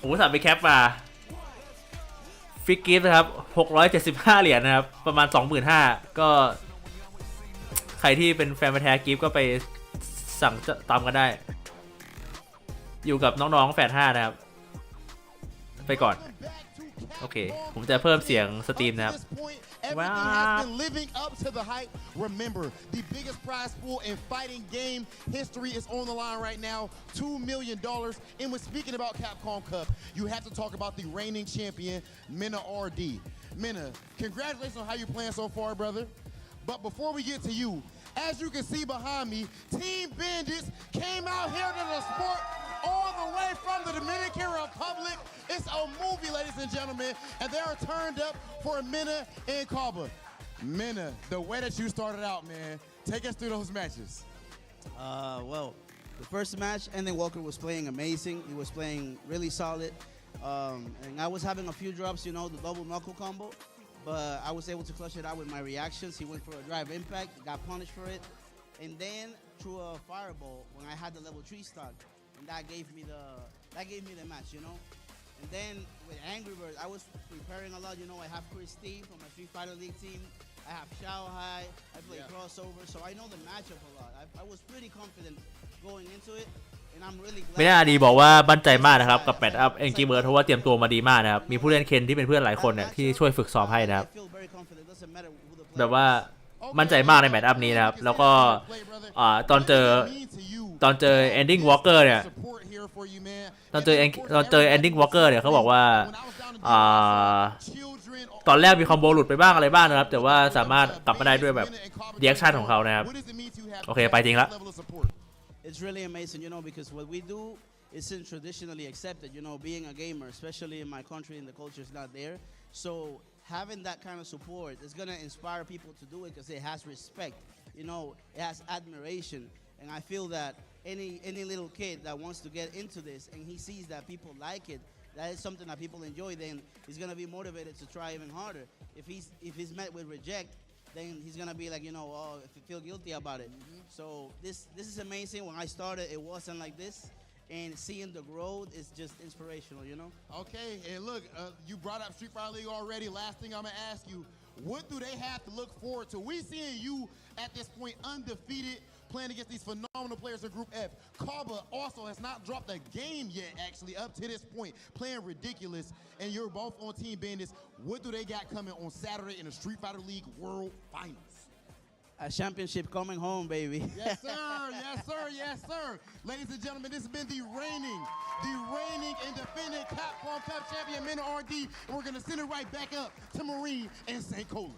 ผมสั่งไปแคปมาฟิกกิฟนะครับ675เหรียญนะครับประมาณ 25,000 ก็ใครที่เป็นแฟนพันธุ์แท้กิฟก็ไปสั่งตามกันได้อยู่กับน้องๆแฟน5นะครับไปก่อนโอเคผมจะเพิ่มเสียงสตรีมนะครับ Everything has been living up to the hype. Remember, the biggest prize pool in fighting game history is on the line right now, $2 million. And when speaking about Capcom Cup, you have to talk about the reigning champion, Mina RD. Mina, congratulations on how you're playing so far, brother. But before we get to you, as you can see behind me, Team Bandits came out here to the sport all the way from the Dominican Republic. It's a movie, ladies and gentlemen, and they are turned up for Mina and Kaba. Mina, the way that you started out, man, take us through those matches. Well, the first match, Ending Walker was playing amazing. He was playing really solid. And I was having a few drops, you know, the double knuckle combo. But I was able to clutch it out with my reactions. He went for a drive impact, got punished for it. And then through a fireball when I had the level 3 stun. And that gave me the match, you know. And then with Angry Birds, I was preparing a lot. You know, I have Christine from my Street Fighter League team. I have Shao Hai. I play crossover, so I know the matchup a lot. I was pretty confident going into it. And I'm really glad. ไม่น่าดีบอกว่ามั่นใจมากนะครับกับแมตช์อัพเอ็งกี้เบิร์ดเพราะว่าเตรียมตัวมาดีมากนะครับมีผู้เล่นเคนที่เป็นเพื่อนหลายคนเนี่ยที่ช่วยฝึกซ้อมให้นะครับแบบว่ามั่นใจมากในแมตช์อัพนี้นะครับแล้วก็ตอนเจอ Ending Walker เนี่ยตอนเจอ Ending Walker เนี่ยเขาบอกว่าตอนแรกมีคอมโบหลุดไปบ้างอะไรบ้างนะครับแต่ว่าสามารถกลับมาได้ด้วยแบบรีแอคชั่นของเขานะครับโอเคไปจริงละ It's really amazing, you know, because what we do isn't traditionally accepted, you know, being a gamer, especially in my country and the culture is not there. So having that kind of support is going to inspire people to do it because it has respect, you know, it has admiration. And I feel that any little kid that wants to get into this and he sees that people like it, that is something that people enjoy, then he's gonna be motivated to try even harder. If he's met with reject, then he's gonna be like, oh, feel guilty about it. So this is amazing. When I started, it wasn't like this, and seeing the growth is just inspirational, Okay, and look, you brought up Street Fighter League already. Last thing I'm gonna ask you, what do they have to look forward to? We seeing you at this point undefeated, playing against these phenomenal players in Group F. Kaba also has not dropped a game yet, actually, up to this point, playing ridiculous, and you're both on Team Bandits. What do they got coming on Saturday in the Street Fighter League World Finals? A championship coming home, baby. Yes, sir. Yes, sir. Yes, sir. Ladies and gentlemen, this has been the reigning and defending Capcom Cup champion, MindRPG, and we're going to send it right back up to Marine and St. Colin.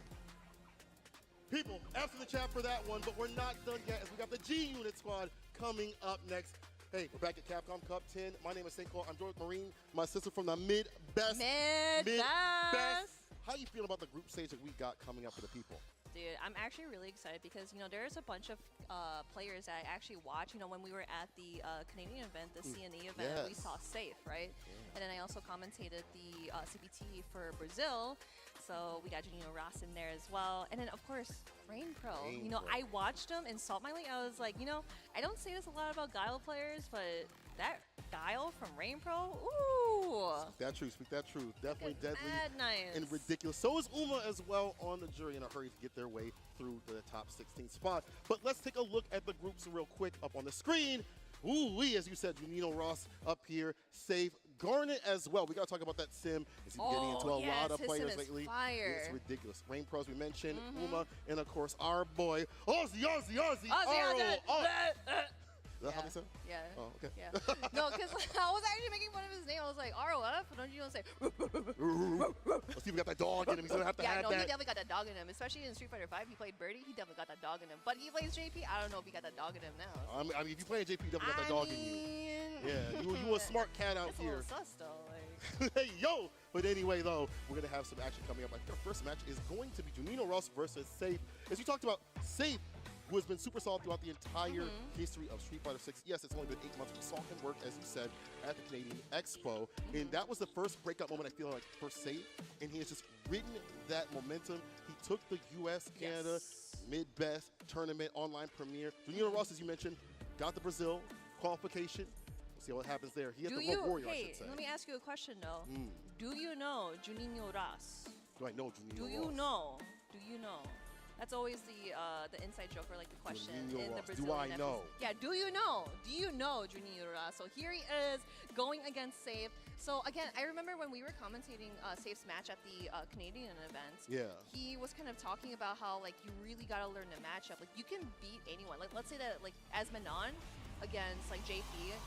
People, after the chat for that one, but we're not done yet as we got the G-Unit squad coming up next. Hey, we're back at Capcom Cup 10. My name is St. Colin. I'm joined with Marine, my sister from the Mid-Best. Mid-Best. How you feel about the group stage that we got coming up for the people? Dude, I'm actually really excited because, there's a bunch of players that I actually watch. When we were at the Canadian event, the CNE event, we saw Safe, right? And then I also commentated the CPT for Brazil. So we got Juninho Ross in there as well. And then, of course, Rain Pro. I watched him in Salt Mine League. I was like, I don't say this a lot about Guile players, but that Guile from Rain Pro, ooh. Speak that truth. Definitely deadly nice. and ridiculous. So is Uma as well on the jury in a hurry to get their way through the top 16 spot. But let's take a look at the groups real quick up on the screen. Ooh-wee, as you said, Juninho Ross up here, Safe. Garnet as well. We got to talk about that sim. He's been getting into a lot of players lately. Fire. It's ridiculous. Rain Pros, we mentioned, Uma, and of course, our boy, Ozzy. Is that how they say? Yeah. Oh, okay. Yeah. No, because I was actually making fun of his name. I was like, ROF? Don't you say? Let's see if we got that dog in him. He's going to have to have he that. definitely got that dog in him. Especially in Street Fighter 5, he played Birdie. He definitely got that dog in him. But he plays JP. I don't know if he got that dog in him now. I mean, if you play JP, you definitely got that dog in you. Yeah, you a smart cat out here. That's a little sus, though. Hey, yo! But anyway, though, we're going to have some action coming up. I think our first match is going to be Juninho Ross versus Safe. As we talked about, Safe, who has been super solid throughout the entire history of Street Fighter 6. Yes, it's only been 8 months. We saw him work, as you said, at the Canadian Expo. And that was the first breakout moment, I feel like, for Safe. And he has just ridden that momentum. He took the US, Canada, Mid-Best tournament, online premiere. Juninho Ross, as you mentioned, got the Brazil qualification. We'll see what happens there. He had the Rogue Warrior, I should say. Let me ask you a question, though. Do you know Juninho Ross? Do I know Juninho Ross? Do you know? Do you know? That's always the inside joke or like the question Juninho in the Ross. Brazilian Do I episodes. know? Yeah, do you know? Do you know Juninho Ross? So here he is going against Safe. So again, I remember when we were commentating Safe's match at the Canadian event. Yeah. He was kind of talking about how like you really gotta learn the matchup. Like you can beat anyone. Like let's say that like as Manon against like JP,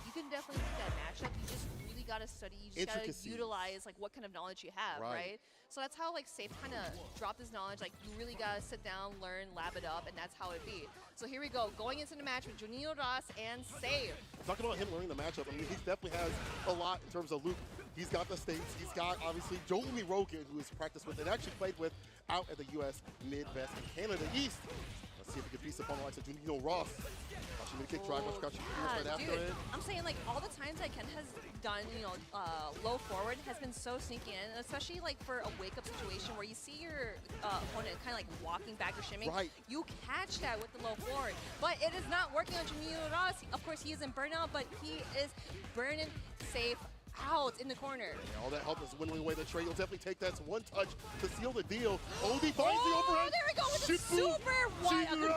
you can definitely beat that matchup. You just really gotta study. You just gotta utilize like what kind of knowledge you have, right? So that's how like Safe kind of dropped his knowledge. Like you really gotta sit down, learn, lab it up, and that's how it be. So here we go, going into the match with Juninho Ross and Safe. Talking about him learning the matchup, I mean, he definitely has a lot in terms of loop. He's got the States. He's got, obviously, Jomi Rogan, who he's practiced with and actually played with out at the U.S. Mid-Best and Canada East. Let's see if we can piece up on the likes of Juninho Ross. Watching me kick, triangle, scratching right after it. I'm saying, like, all the times that Ken has done, low forward has been so sneaky in, especially, like, for a wake-up situation where you see your opponent kind of, like, walking back or shimming. Right. You catch that with the low forward. But it is not working on Juninho Ross. Of course, he is in burnout, but he is burning Safe out in the corner. Yeah, all that help is winnowing away the trade. You'll definitely take that one touch to seal the deal. Odie finds the overhead. There we go with the super. What a confirm.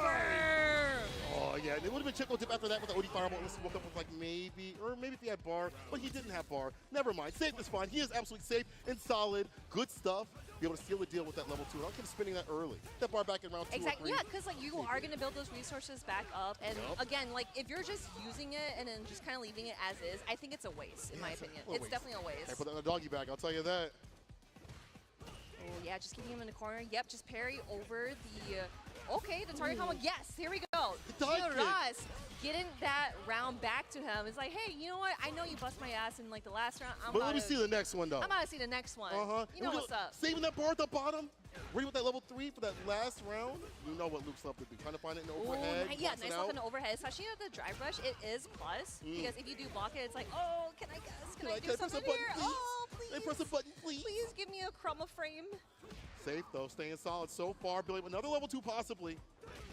Oh, yeah. And it would have been Chico Dip after that with the Odie fireball. Unless he woke up with like maybe if he had bar, but he didn't have bar. Never mind. Safe is fine. He is absolutely safe and solid. Good stuff. Be able to seal the deal with that level 2. And I'll keep spinning that early. That bar back in round 2 exactly. or 3. Yeah, because like you are going to build those resources back up. And again, like if you're just using it and then just kind of leaving it as is, I think it's a waste, in my opinion. It's definitely a waste. Hey, put that in the doggy bag. I'll tell you that. Oh, yeah, just keeping him in the corner. Yep, just parry over Okay, the target combo. Yes, here we go. dive kick. Ross getting that round back to him. It's like, hey, you know what? I know you bust my ass in like the last round. But let me see the next one, though. I'm about to see the next one. You know what's up. Saving that bar at the bottom. Ready with that level 3 for that last round. You know what Luke's up to do. Trying to find it in the overhead. Yeah, blocks it nice out. look in the overhead. Especially with the drive rush, it is plus. Because if you do block it, it's like, oh, can I guess? Can I do press a something button, here? please? Oh, please. Hey, press a button, please. Please give me a chroma frame. Safe, though. Staying solid so far. Building another level 2 possibly.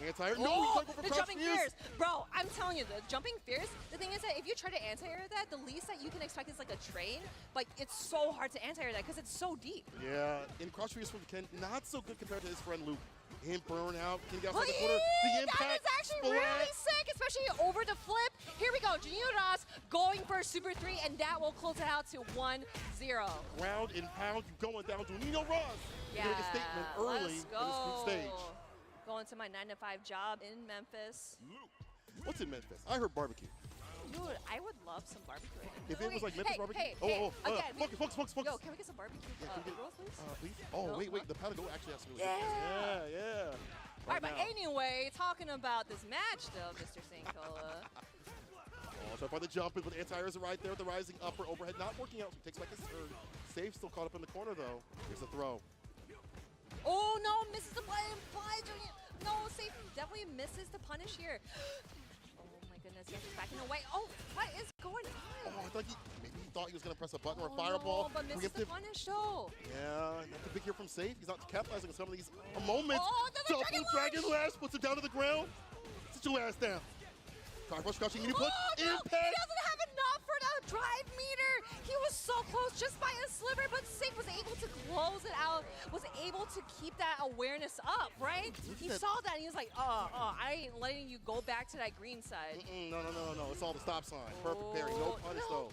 Anti-air. No, Oh, he's going for the crouch jumping fierce. fears. Bro, I'm telling you, the jumping fears, the thing is that if you try to anti-air that, the least that you can expect is like a train. But it's so hard to anti-air that because it's so deep. Yeah, in crouch fierce from Ken, not so good compared to his friend Luke. In burnout, can he get outside the Please, corner? The impact. that is actually splat. really sick, especially over the flip. Here we go, Junio Ross going for a Super 3, and that will close it out to 1-0. Ground and pound, you going down to Nino Ross. Yeah, Make a statement early let's in go. this group stage. Going to my 9-to-5 job in Memphis. What's in Memphis? I heard barbecue. Dude, I would love some barbecue. If it was like Memphis barbecue. Hey, again, focus. Yo, can we get some barbecue rolls, please? Please? Oh, No? wait. The Patago actually has some really Yeah. good. Yeah. All right, but now. anyway, talking about this match, though, Mr. Sankola. So far the jump in, but the anti-airs are right there. The rising upper overhead not working out. So he takes back his third. Safe still caught up in the corner, though. Here's the throw. Oh, no, misses the play. No, Safe definitely misses the punish here. Oh, my goodness. Yes, he's backing away. Oh, what is going on? Oh, I thought maybe he thought he was going to press a button or a Oh, fireball. no, but misses the punish, though. Yeah, nothing big here from Safe. He's not capitalizing on some of these moments. Oh, Double Dragon Lash puts him down to the ground. Sit your ass down. Card rush crouching, you put Oh, no, impact. he doesn't have enough for the drive meter. He was so close just by a sliver, but Safe was able to close it out, was able to keep that awareness up, right? He saw that and he was like, I ain't letting you go back to that green side. No. It's all the stop sign. Perfect parry. No punish, though.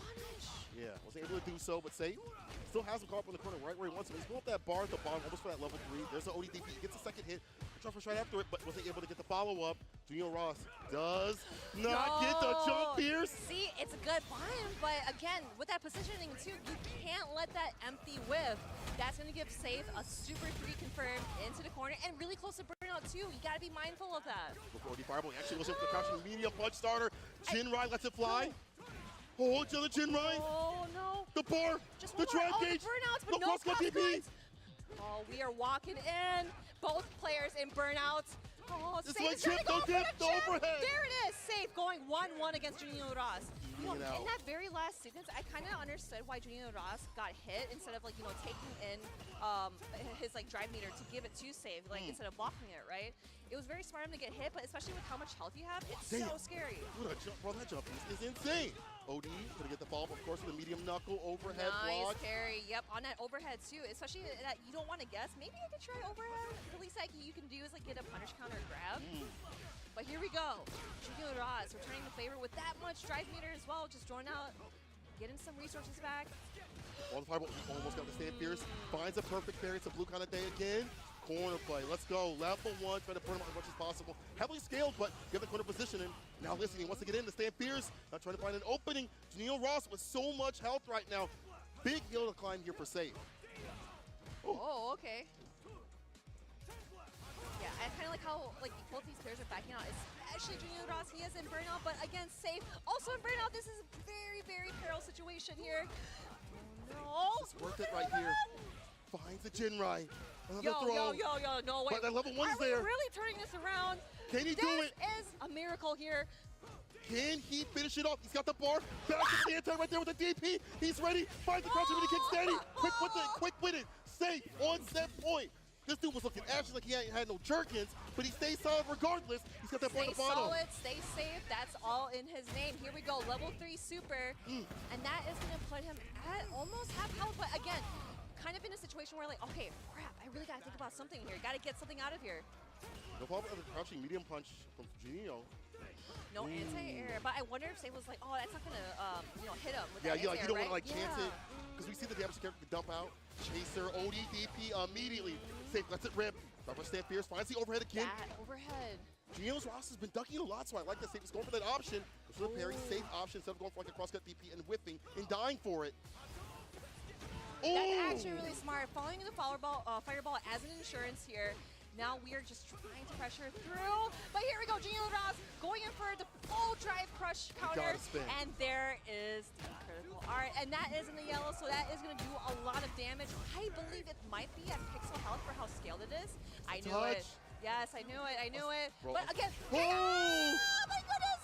Yeah, wasn't able to do so, but Safe still has him caught up in the corner right where he wants him. He's going up that bar at the bottom, almost for that level 3. There's the ODDP. He gets a second hit. Jump right after it, but wasn't able to get the follow-up. Junio Ross does not get the jump pierce. See, it's a good buy-in, but again, with that positioning too, you can't let that empty whiff. That's going to give Safe a Super 3 confirmed into the corner and really close to burnout too. You got to be mindful of that. Before OD Fireball, he actually goes in for the crouching medium punch starter. Jinrai lets it fly. Oh, each other Jinrai. Oh, no. The bar. Just the drive the gauge. burnouts, but the no cross-cut cross PP. cuts. Oh, we are walking in. Both players in burnouts. Oh, This Safe one is trying to chip, go no for dip, the no chip. overhead. There it is. Safe going 1-1 against Junio Ross. You know, You know. in that very last sequence, I kind of understood why Junio Ross got hit instead of like, taking in his like drive meter to give it to Safe, like instead of blocking it, right? It was very smart of him to get hit, but especially with how much health you have, it's so scary. What a jump, bro, that jump is insane. OD gonna get the follow-up, of course, with a medium knuckle overhead block. Nice carry. Yep, on that overhead too. Especially that you don't want to guess. Maybe I could try overhead. The least like you can do is like get a punish counter grab. But here we go. Junio Ross returning the favor with that much drive meter as well. Just drawing out, getting some resources back. On the fireball, he almost got the stand fierce. Finds a perfect parry. It's a blue kind of day again. Corner play. Let's go. Level 1. Try to burn him out as much as possible. Heavily scaled, but get the corner positioning. Now listen, he wants to get in. The stand fierce. Now trying to find an opening. Junio Ross with so much health right now. Big hill to climb here for Safe. Oh, okay. Yeah, I kind of like how both these players are backing out, especially Junio Ross. He is in burnout, but again, Safe also in burnout. This is a very, very peril situation here. No. It's worth it right here. Finds the Jinrai. Yo, no way. But that level 1 is Are we there. really turning this around? Can he do it? This is a miracle here. Can he finish it off? He's got the bar. Back to the anti right there with the DP. He's ready. Finds the crouch and kick steady. Quick with it. Safe on set point. This dude was looking actually like he had no jerkins, but he stays solid regardless. He's got that point at the bottom. Stay solid, stay safe. That's all in his name. Here we go, level 3 super. And that is going to put him at almost half health. But again, kind of in a situation where like, okay, crap, I really got to think about something here. Got to get something out of here. No problem with the crouching medium punch from Junio. No anti-air, but I wonder if Safe was like, oh, that's not gonna, hit him with Yeah, that you don't right? want to chance it because we see the damage character dump out. Chaser, OD, DP immediately. Safe lets it rip. Double stand fierce, finds the overhead again. That overhead. Junio Ross has been ducking a lot, so I like that Safe is going for that option. Goes for the parry, safe option instead of going for like a crosscut DP and whipping and dying for it. That's actually really smart. Following the fireball as an insurance here. Now we are just trying to pressure through. But here we go, Junior Ross going in for the full drive crush counter. And there is the critical art. And that is in the yellow, so that is going to do a lot of damage. I believe it might be at pixel health for how scaled it is. I knew it. Yes, I knew it. I knew it. But again, oh my goodness!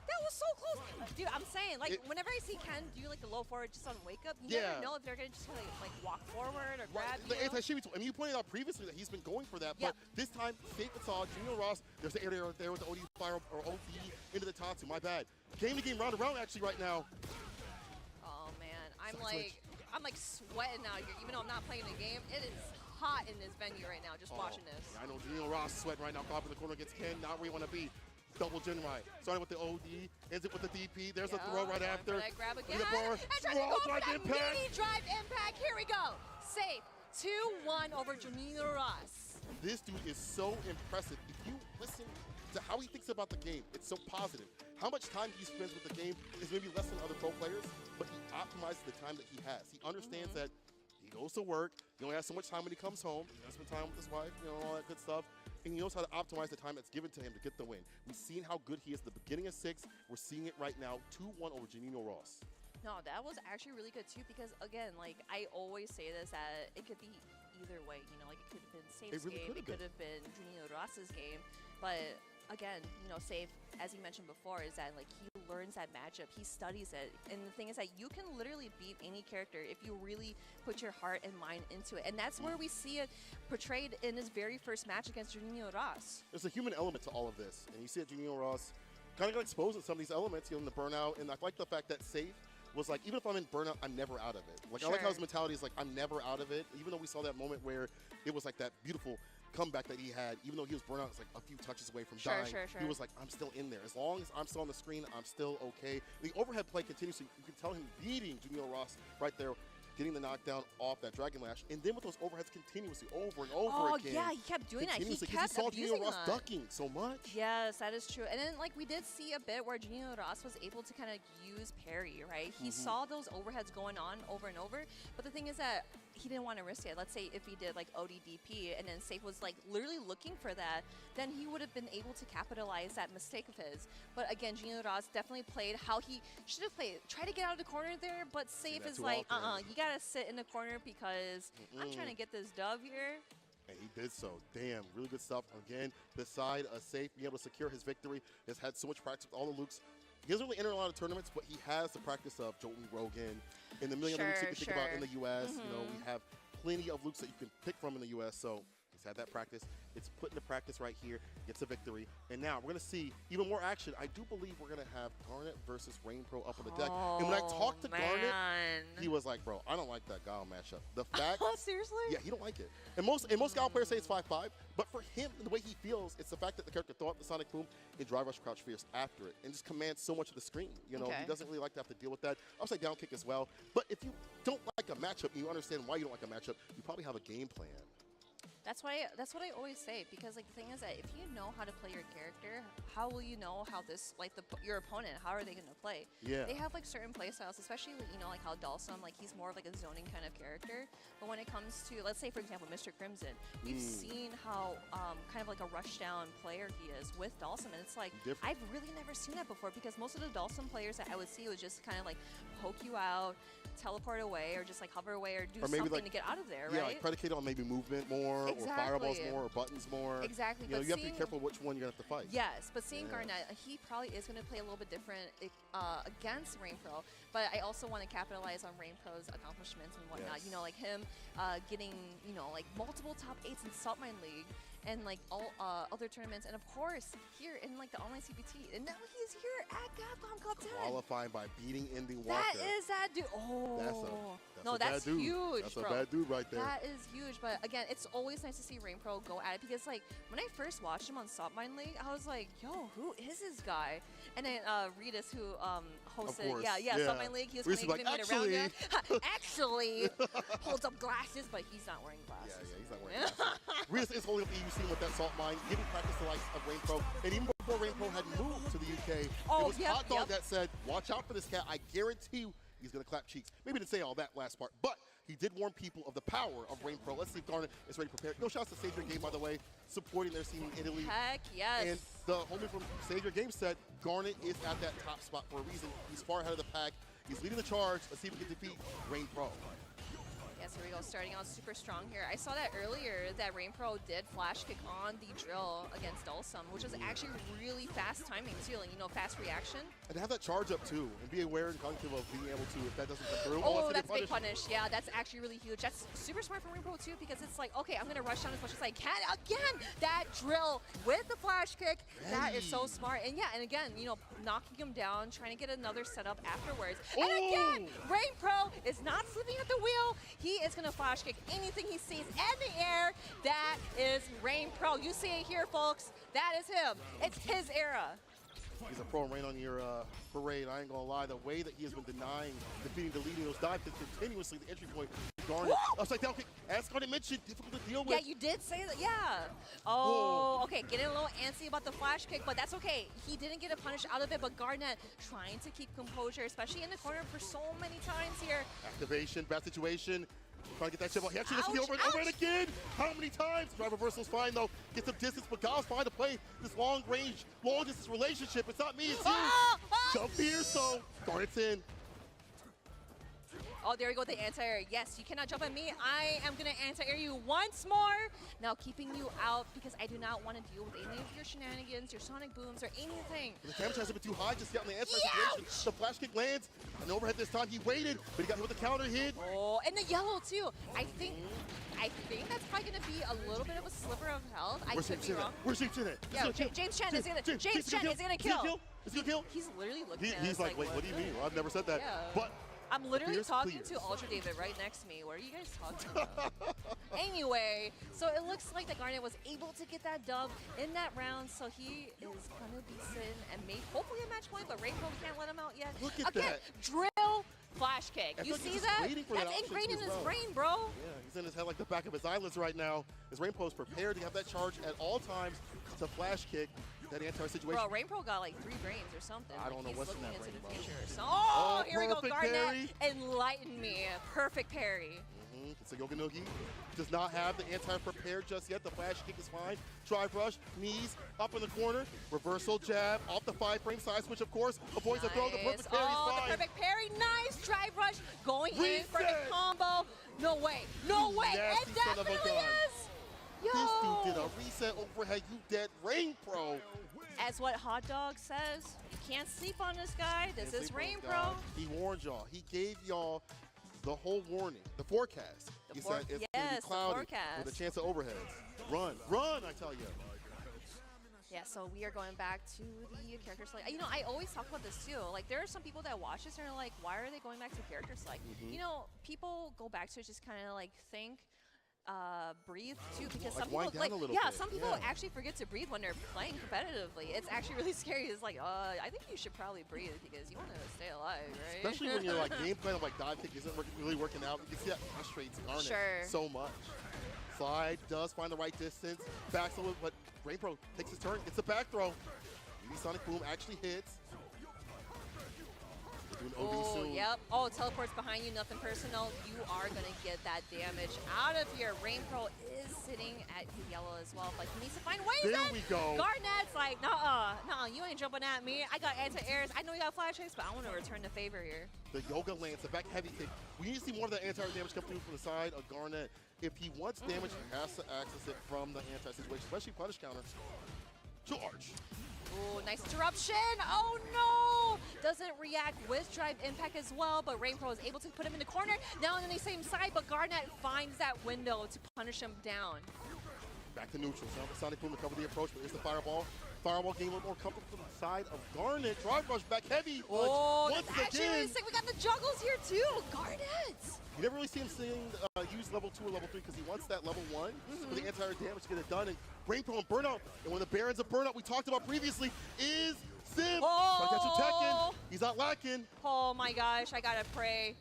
That was so close. Dude, I'm saying, like, whenever I see Ken do, like, the low forward just on wake up, you never know if they're going to just, like, walk forward or grab you. The anti-shimmy tool. I mean, you pointed out previously that he's been going for that, but this time, Safe and saw Junior Ross. There's the air there with the OD fire or OD into the Tatsu. My bad. Game-to-game, round-to-round, actually, right now. Oh, man. I'm like sweating out here. Even though I'm not playing the game, it is hot in this venue right now, just watching this. Yeah, I know Junior Ross sweating right now, caught in the corner against Ken, not where you want to be. Double Gen right. Starting with the OD, ends it with the DP. There's a throw right after. That grab again. And trying to go for that mini drive impact. Here we go. Safe. 2-1 over Junior Ross. This dude is so impressive. If you listen to how he thinks about the game, it's so positive. How much time he spends with the game is maybe less than other pro players, but he optimizes the time that he has. He understands that he goes to work, he only has so much time when he comes home, he has to spend time with his wife, you know, all that good stuff. And he knows how to optimize the time that's given to him to get the win. We've seen how good he is at the beginning of 6. We're seeing it right now, 2-1 over Junior Ross. No, that was actually really good too because, again, like, I always say this, that it could be either way. You know, like, it could have been Safe's game, it could have been Junior Ross's game. But, again, you know, Safe, as he mentioned before, is that, like, he learns that matchup, he studies it. And the thing is that you can literally beat any character if you really put your heart and mind into it. And that's where we see it portrayed in his very first match against Junior Ross. There's a human element to all of this. And you see that Junior Ross kind of got exposed to some of these elements, you know, in the burnout. And I like the fact that Safe was like, even if I'm in burnout, I'm never out of it. Like, I like how his mentality is like, I'm never out of it. Even though we saw that moment where it was like that beautiful comeback that he had, even though he was burnout, it's like a few touches away from dying. He was like, I'm still in there. As long as I'm still on the screen, I'm still okay. The overhead play continues, so you can tell him beating Junior Ross right there, getting the knockdown off that Dragon Lash, and then with those overheads continuously over and over again. Oh, yeah, he kept doing that. He kept saw abusing Junior Ross ducking so much. Yes, that is true. And then, like, we did see a bit where Junior Ross was able to kind of use parry, right? He saw those overheads going on over and over, but the thing is that he didn't want to risk it. Let's say if he did, like, ODDP, and then Safe was, like, literally looking for that, then he would have been able to capitalize that mistake of his. But again, Junior Ross definitely played how he should have played. Try to get out of the corner there, but Safe is like, you got to sit in the corner because I'm trying to get this dub here. And he did so. Damn, really good stuff. Again, the side of Safe being able to secure his victory. Has had so much practice with all the Lukes. He doesn't really enter a lot of tournaments, but he has the practice of Jolton Rogan and the million other Lukes you can think about in the U.S. You know, we have plenty of Lukes that you can pick from in the U.S., so he's had that practice. It's put into practice right here, gets a victory. And now we're going to see even more action. I do believe we're going to have Garnet versus Rain Pro up on the deck. And when I talked to Garnet, he was like, bro, I don't like that Gal matchup. The fact— Seriously? Yeah, he don't like it. And most Gal players say it's 5-5, but for him, the way he feels, it's the fact that the character throw out the Sonic Boom and Drive Rush Crouch Fierce after it and just commands so much of the screen. You know, he doesn't really like to have to deal with that. Upside down kick as well. But if you don't like a matchup and you understand why you don't like a matchup, you probably have a game plan. That's what I always say, because, like, the thing is that if you know how to play your character, how will you know how this, like, your opponent, how are they going to play? Yeah. They have, like, certain play styles, especially, you know, like how Dalsum, like, he's more of, like, a zoning kind of character. But when it comes to, let's say, for example, Mr. Crimson, we've seen how kind of like a rush down player he is with Dalsum, and it's like, I've really never seen that before, because most of the Dalsum players that I would see would just kind of, like, poke you out, teleport away, or just, like, hover away, or do something to get out of there, right? Yeah, like predicated on maybe movement more, or fireballs more, or buttons more. Exactly. You know, you have to be careful which one you're going to have to fight. Yes, but seeing Garnet, he probably is going to play a little bit different against Rain Pro, but I also want to capitalize on Rain Pro's accomplishments and whatnot. You know, like him getting, you know, like multiple top 8s in Salt Mine League, and like all other tournaments, and of course here in like the online CPT, and now he's here at Capcom Cup 10. Qualifying by beating Indy Walker. That is that dude. Oh, that's huge. That's bro. a bad dude right there. That is huge. But again, it's always nice to see Rain Pro go at it, because like when I first watched him on Salt Mine League, I was like, yo, who is this guy? And then Redis, who hosted, Salt Mine League, he was kind of giving me it around here. Actually, holds up glasses, but he's not wearing glasses. Yeah, he's not wearing glasses. Redis is holding up the EUC with that Salt Mine, giving practice to the likes of Rain Pro. And even before Rain Pro had moved to the UK, it was Hot Dog that said, watch out for this cat. I guarantee you he's going to clap cheeks. Maybe didn't say all that last part, but he did warn people of the power of Rain Pro. Let's see if Garnet is ready to prepare. No shouts to Save Your Game, by the way, supporting their scene in Italy. Heck yes. And the homie from Save Your Game said Garnet is at that top spot for a reason. He's far ahead of the pack. He's leading the charge. Let's see if we can defeat Rain Pro. Yes, here we go, starting out super strong here. I saw that earlier that Rain Pro did flash kick on the drill against Dulcim, which was actually really fast timing too, like, you know, fast reaction. And to have that charge up too, and be aware and cognitive of being able to, if that doesn't come through. Oh, that's big punish. Yeah, that's actually really huge. That's super smart from Rain Pro too, because it's like, okay, I'm gonna rush down as much as I can. Again, that drill with the flash kick, that is so smart. And yeah, and again, you know, knocking him down, trying to get another setup afterwards. And again, Rain Pro is not sleeping at the wheel. He is gonna flash kick anything he sees in the air. That is Rain Pro. You see it here, folks. That is him. It's his era. He's a pro and rain on your parade. I ain't gonna lie, the way that he has been denying, defeating, deleting those dive kicks continuously, the entry point, Garnet. Upside down kick, as Garnet mentioned, difficult to deal with. Yeah, you did say that, yeah. Oh, okay, getting a little antsy about the flash kick, but that's okay. He didn't get a punish out of it, but Garnet trying to keep composure, especially in the corner for so many times here. Activation, bad situation. Trying to get that chip out. He actually doesn't over and again. How many times? Drive reversal's fine though. Get some distance, but Gal's fine to play this long range, long distance relationship. It's not me, it's you. Jump here, so Garnet's in. Oh, there we go, the anti-air. Yes, you cannot jump at me. I am gonna anti-air you once more. Now keeping you out because I do not want to deal with any of your shenanigans, your sonic booms, or anything. The damage hasn't been too high just yet on the anti situation. The flash kick lands. An overhead this time. He waited, but he got hit with the counter hit. Oh, and the yellow too. I think that's probably gonna be a little bit of a sliver of health. I could be wrong. Where's James Chen at? Yeah, James Chen is gonna kill. Is he gonna kill? He's literally looking at us He's like, wait, what do you mean? Well, I've never said that. Yeah. But I'm literally talking to Ultra David right next to me. What are you guys talking about? Anyway, so it looks like that Garnet was able to get that dub in that round, so he is gonna be sitting and make hopefully a match point, but Rain Pro can't let him out yet. Look at that. Drill flash kick. You see that? That's ingrained in his brain, bro. Yeah, he's in his head like the back of his eyelids right now. As Rain Pro is prepared to have that charge at all times to flash kick that anti-situation. Bro, Rain Pro got like 3 brains or something. I don't know what's in that brain, brain, so, oh, here we go, perfect Garnet. parry. Enlighten me. Perfect parry. It's a Yoga Noogie. Does not have the anti-prepared just yet. The flash kick is fine. Drive rush, knees up in the corner. Reversal jab, off the 5-frame side switch, of course. Avoids the throw. The perfect parry is fine. The perfect parry. Nice drive rush. Going in for the combo. No way. No way. Nasty It definitely is. Yo. This dude did a reset overhead. You dead, Rain Pro. As what Hot Dog says, you can't sleep on this guy. This is Rain Pro. He warned y'all. He gave y'all the whole warning, the forecast. He said it's going to be cloudy with a chance of overheads. Run, I tell you. Yeah, so we are going back to the character select. You know, I always talk about this too. Like, there are some people that watch this and are like, why are they going back to character select? You know, people go back to it just kind of like think, breathe too, because some people some people actually forget to breathe when they're playing competitively. It's actually really scary. It's like, I think you should probably breathe because you want to stay alive, right? Especially when your like game plan of like dive kick isn't really working out. You can see that frustrates Garnet so much. Slide does find the right distance, backs a little, but Rain Pro takes his turn, gets a back throw. Maybe Sonic Boom actually hits. Oh, yep. Oh, teleports behind you, nothing personal. You are going to get that damage out of here. Rain Pro is sitting at yellow as well, but he needs to find ways. There we go. Garnet's like, nuh-uh, you ain't jumping at me. I got anti-airs. I know you got flash hits, but I want to return the favor here. The Yoga lance, the back heavy kick. We need to see more of that anti-air damage come through from the side of Garnet. If he wants damage, he has to access it from the anti-situation, especially punish counter. Charge. Oh, nice interruption. Oh, no. Doesn't react with drive impact as well, but Rain Pro is able to put him in the corner. Now on the same side, but Garnet finds that window to punish him down. Back to neutral. Now the Sonic Boom to cover the approach, but here's the fireball. Fireball getting a little more comfortable from the side of Garnet. Drive rush back heavy. Oh, that's actually really sick. We got the juggles here too. Garnet. You never really see him use level 2 or level 3 because he wants that level 1 for the anti-air damage to get it done. And Rain Pro and Burnout, and one of the Barons of Burnout we talked about previously is Sim. Trying to catch him Tekken. He's not lacking. Oh my gosh, I gotta pray.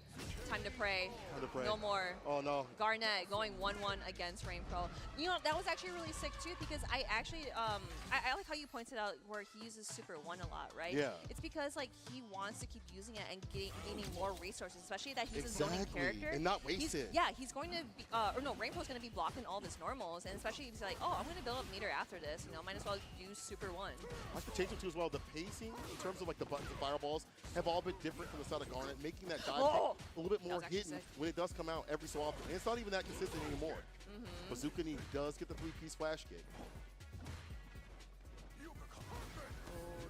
time to pray. Time to pray. No more. Oh, no. Garnet going 1-1 against Rain Pro. You know, that was actually really sick too because I actually, I like how you pointed out where he uses Super 1 a lot, right? Yeah. It's because like he wants to keep using it and gaining more resources, especially that he's a zoning character. And not waste it. Yeah, he's going to be, or no, Rain Pro's going to be blocking all of his normals, and especially he's like, oh, I'm going to build up meter after this, you know, might as well use Super 1. I like the changing too as well. The pacing in terms of like the buttons and fireballs have all been different from the side of Garnet, making that dive kick a little bit more hidden when it does come out every so often. And it's not even that consistent anymore. Bazooka Knee does get the 3-piece flash kick.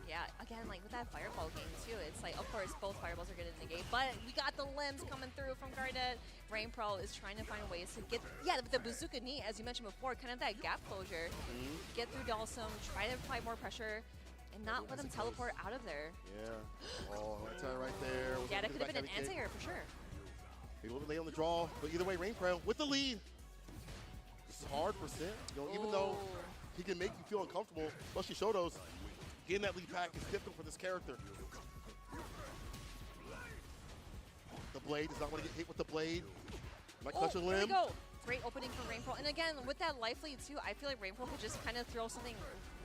Yeah, again, like with that fireball game too, it's like, of course, both fireballs are going to negate, but we got the limbs coming through from Garnet. Rain Pro is trying to find ways to get, with the Bazooka Knee, as you mentioned before, kind of that gap closure, get through Dalsum, try to apply more pressure, and not let him teleport out of there. Yeah. Oh, anti right there. Yeah, that could have been an anti-air for sure. A little bit late on the draw, but either way, Rain Pro with the lead. This is hard for Sim. You know, even though he can make you feel uncomfortable, especially Shoto's, getting that lead pack is difficult for this character. The blade does not want to get hit with the blade. Might clutch a limb. There we go. Great opening from Rain Pro. And again, with that life lead too, I feel like Rain Pro could just kind of throw something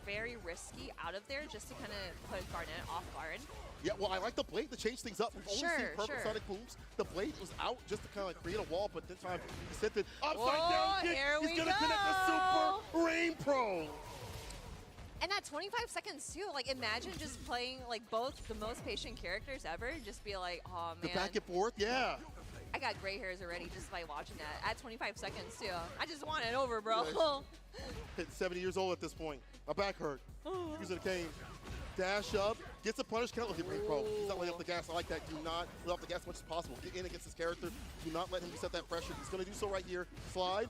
very risky out of there just to kind of put Garnet off guard. Yeah, well, I like the blade to change things up. We've only seen perfect Sonic booms. The blade was out just to kind of like create a wall, but this time he sent it upside down kick. He's going to connect the Super Rain Pro. And that 25 seconds too, like imagine just playing like both the most patient characters ever, just be like, oh man. The back and forth, yeah. I got gray hairs already just by watching that. At 25 seconds too. I just want it over, bro. Hit 70 years old at this point. My back hurt. Using the cane. Dash up, gets a punish count. Look at Rain Pro. He's not letting off the gas. I like that. Do not let off the gas as much as possible. Get in against his character. Do not let him reset that pressure. He's going to do so right here. Slide.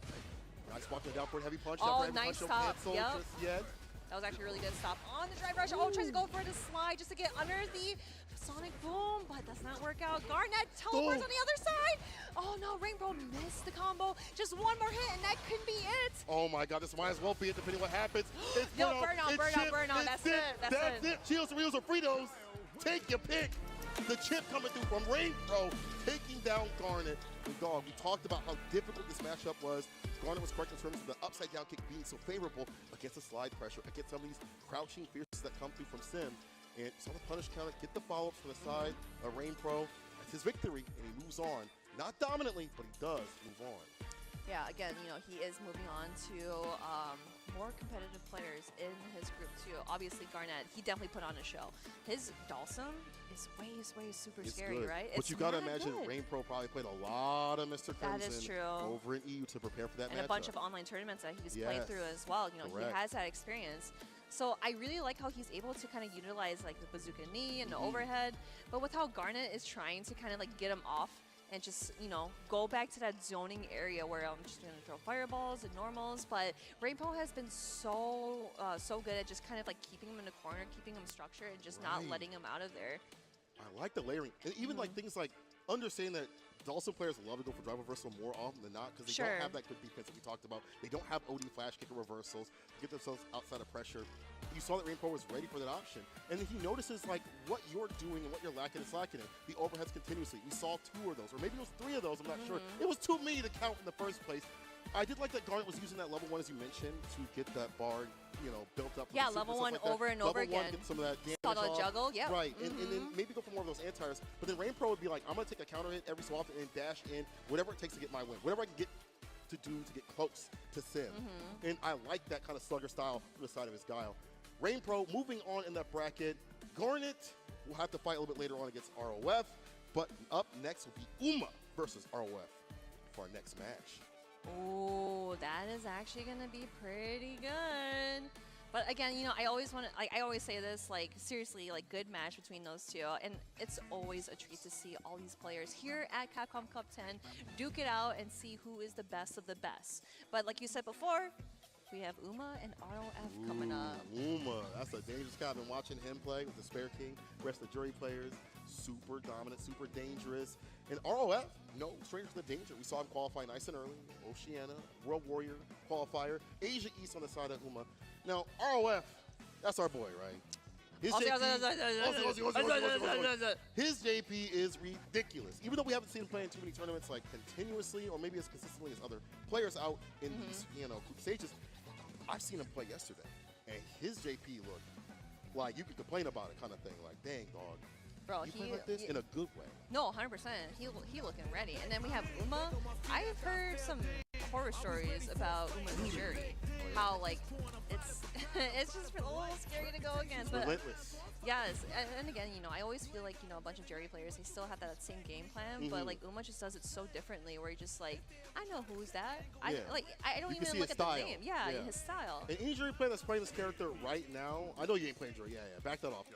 Nice walking down for a heavy punch. Oh, nice stop. Yep. Just yet. That was actually a really good stop on the drive rush. Oh, tries to go for the slide just to get under the Sonic Boom, but does not work out. Garnet teleports on the other side. Oh no, Rain Pro missed the combo. Just one more hit and that could be it. Oh my god, this might as well be it depending what happens. It's no, burn out. That's it. That's it. Cheetos, Doritos, or Fritos. Take your pick. The chip coming through from Rain Pro, taking down Garnet. And dog, we talked about how difficult this matchup was. Garnet was correct in terms of the upside down kick being so favorable against the slide pressure, against some of these crouching fierces that come through from Sim. And saw the punish counter, get the follow-ups from the side of Rain Pro. That's his victory, and he moves on. Not dominantly, but he does move on. Yeah, again, you know, he is moving on to more competitive players in his group too. Obviously, Garnet, he definitely put on a show. His Dalsum is way super scary, good. right? But you got to imagine Rain Pro probably played a lot of Mr. Crimson that is true. over in EU to prepare for that matchup. And a bunch of online tournaments that he's played through as well. You know, he has that experience. So I really like how he's able to kind of utilize like the Bazooka Knee and the overhead, but with how Garnet is trying to kind of like get him off and just, you know, go back to that zoning area where I'm just going to throw fireballs and normals. But Rain Pro has been so good at just kind of like keeping him in the corner, keeping him structured, and just not letting him out of there. I like the layering. And even like things like understanding that Dalsum players love to go for drive reversal more often than not because they don't have that good defense that we talked about. They don't have OD flash kicker reversals to get themselves outside of pressure. You saw that Rain Pro was ready for that option. And then he notices like what you're doing and what you're lacking and slacking in. The overheads continuously. We saw 2 of those, or maybe it was 3 of those, I'm not sure. It was too many to count in the first place. I did like that Garnet was using that level 1, as you mentioned, to get that bar, you know, built up. Yeah, level 1 over and over again. Level 1, get some of that damage Auto off. juggle, yeah. Right, and then maybe go for more of those anti-airs. But then Rain Pro would be like, I'm going to take a counter hit every so often and dash in whatever it takes to get my win. Whatever I can get to do to get close to Sim. And I like that kind of slugger style from the side of his Guile. Rain Pro moving on in that bracket. Garnet will have to fight a little bit later on against ROF. But up next will be Uma versus ROF for our next match. Oh, that is actually going to be pretty good. But again, you know, I always want to, like, I always say this, like, seriously, like, good match between those two. And it's always a treat to see all these players here at Capcom Cup 10 duke it out and see who is the best of the best. But like you said before, we have Uma and ROF coming up. Uma, that's a dangerous guy. I've been watching him play with the Spare King, rest of the jury players. Super dominant, super dangerous. And ROF, no stranger to the danger. We saw him qualify nice and early. Oceania, World Warrior qualifier. Asia East on the side of Uma. Now, ROF, that's our boy, right? His JP is ridiculous. Even though we haven't seen him play in too many tournaments like continuously or maybe as consistently as other players out in these group stages, I've seen him play yesterday, and his JP looked like you could complain about it kind of thing. Like, dang, dog. Bro, you play like this in a good way. No, 100%. He looking ready. And then we have Uma. I've heard some horror stories about Uma's jury. How like it's it's just a little scary to go against. But relentless. yes, and again, I always feel like a bunch of jury players, they still have that same game plan, but like Uma just does it so differently. Where you're just like, I know who's that. I don't You can even see look his at style. the name. Yeah, his style. And any jury player that's playing this character right now, I know you ain't playing jury. Yeah, back that off.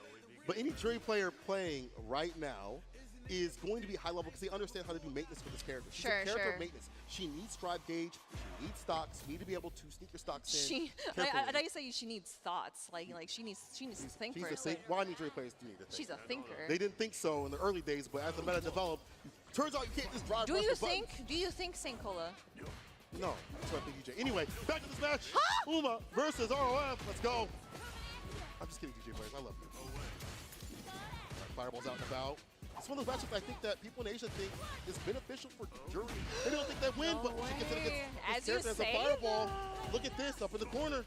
But any jury player playing right now is going to be high level because they understand how to do maintenance with this character. She's a character of maintenance. She needs strive gauge. She needs stocks. You need to be able to sneak your stocks in. I thought you said she needs thoughts. Like she needs to think first. Well, I need jury players do need to think. She's a thinker. They didn't think so in the early days, but as the meta developed, turns out you can't just drive. Do you think St. Cola? No, that's what I think, DJ. Anyway, back to this match. Uma versus ROF. Let's go. I'm just kidding, DJ players. I love you. Fireball's out and about. It's one of those matchups I think that people in Asia think is beneficial for jury. Maybe don't think they win, but when she gets it against this character as a fireball, look at this up in the corner.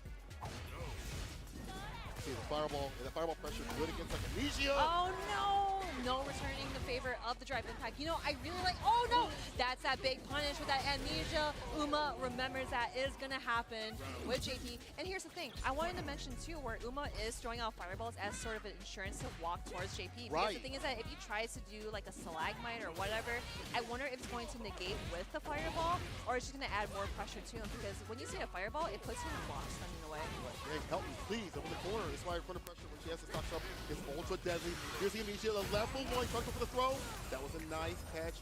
See the fireball, and the fireball pressure good against like Amnesia. Oh no! No returning the favor of the drive impact. I really like, oh no! That's that big punish with that Amnesia. Uma remembers that is gonna happen with JP. And here's the thing, I wanted to mention too where Uma is throwing out fireballs as sort of an insurance to walk towards JP. Because the thing is that if he tries to do like a stalagmite or whatever, I wonder if it's going to negate with the fireball or it's just gonna add more pressure to him, because when you see a fireball, it puts him in blocks running away. Hey, help me, please, up in the corner. That's why front of pressure when she has to stock up is ultra deadly. Here's the Amnesia, the level one, trying for the throw. That was a nice catch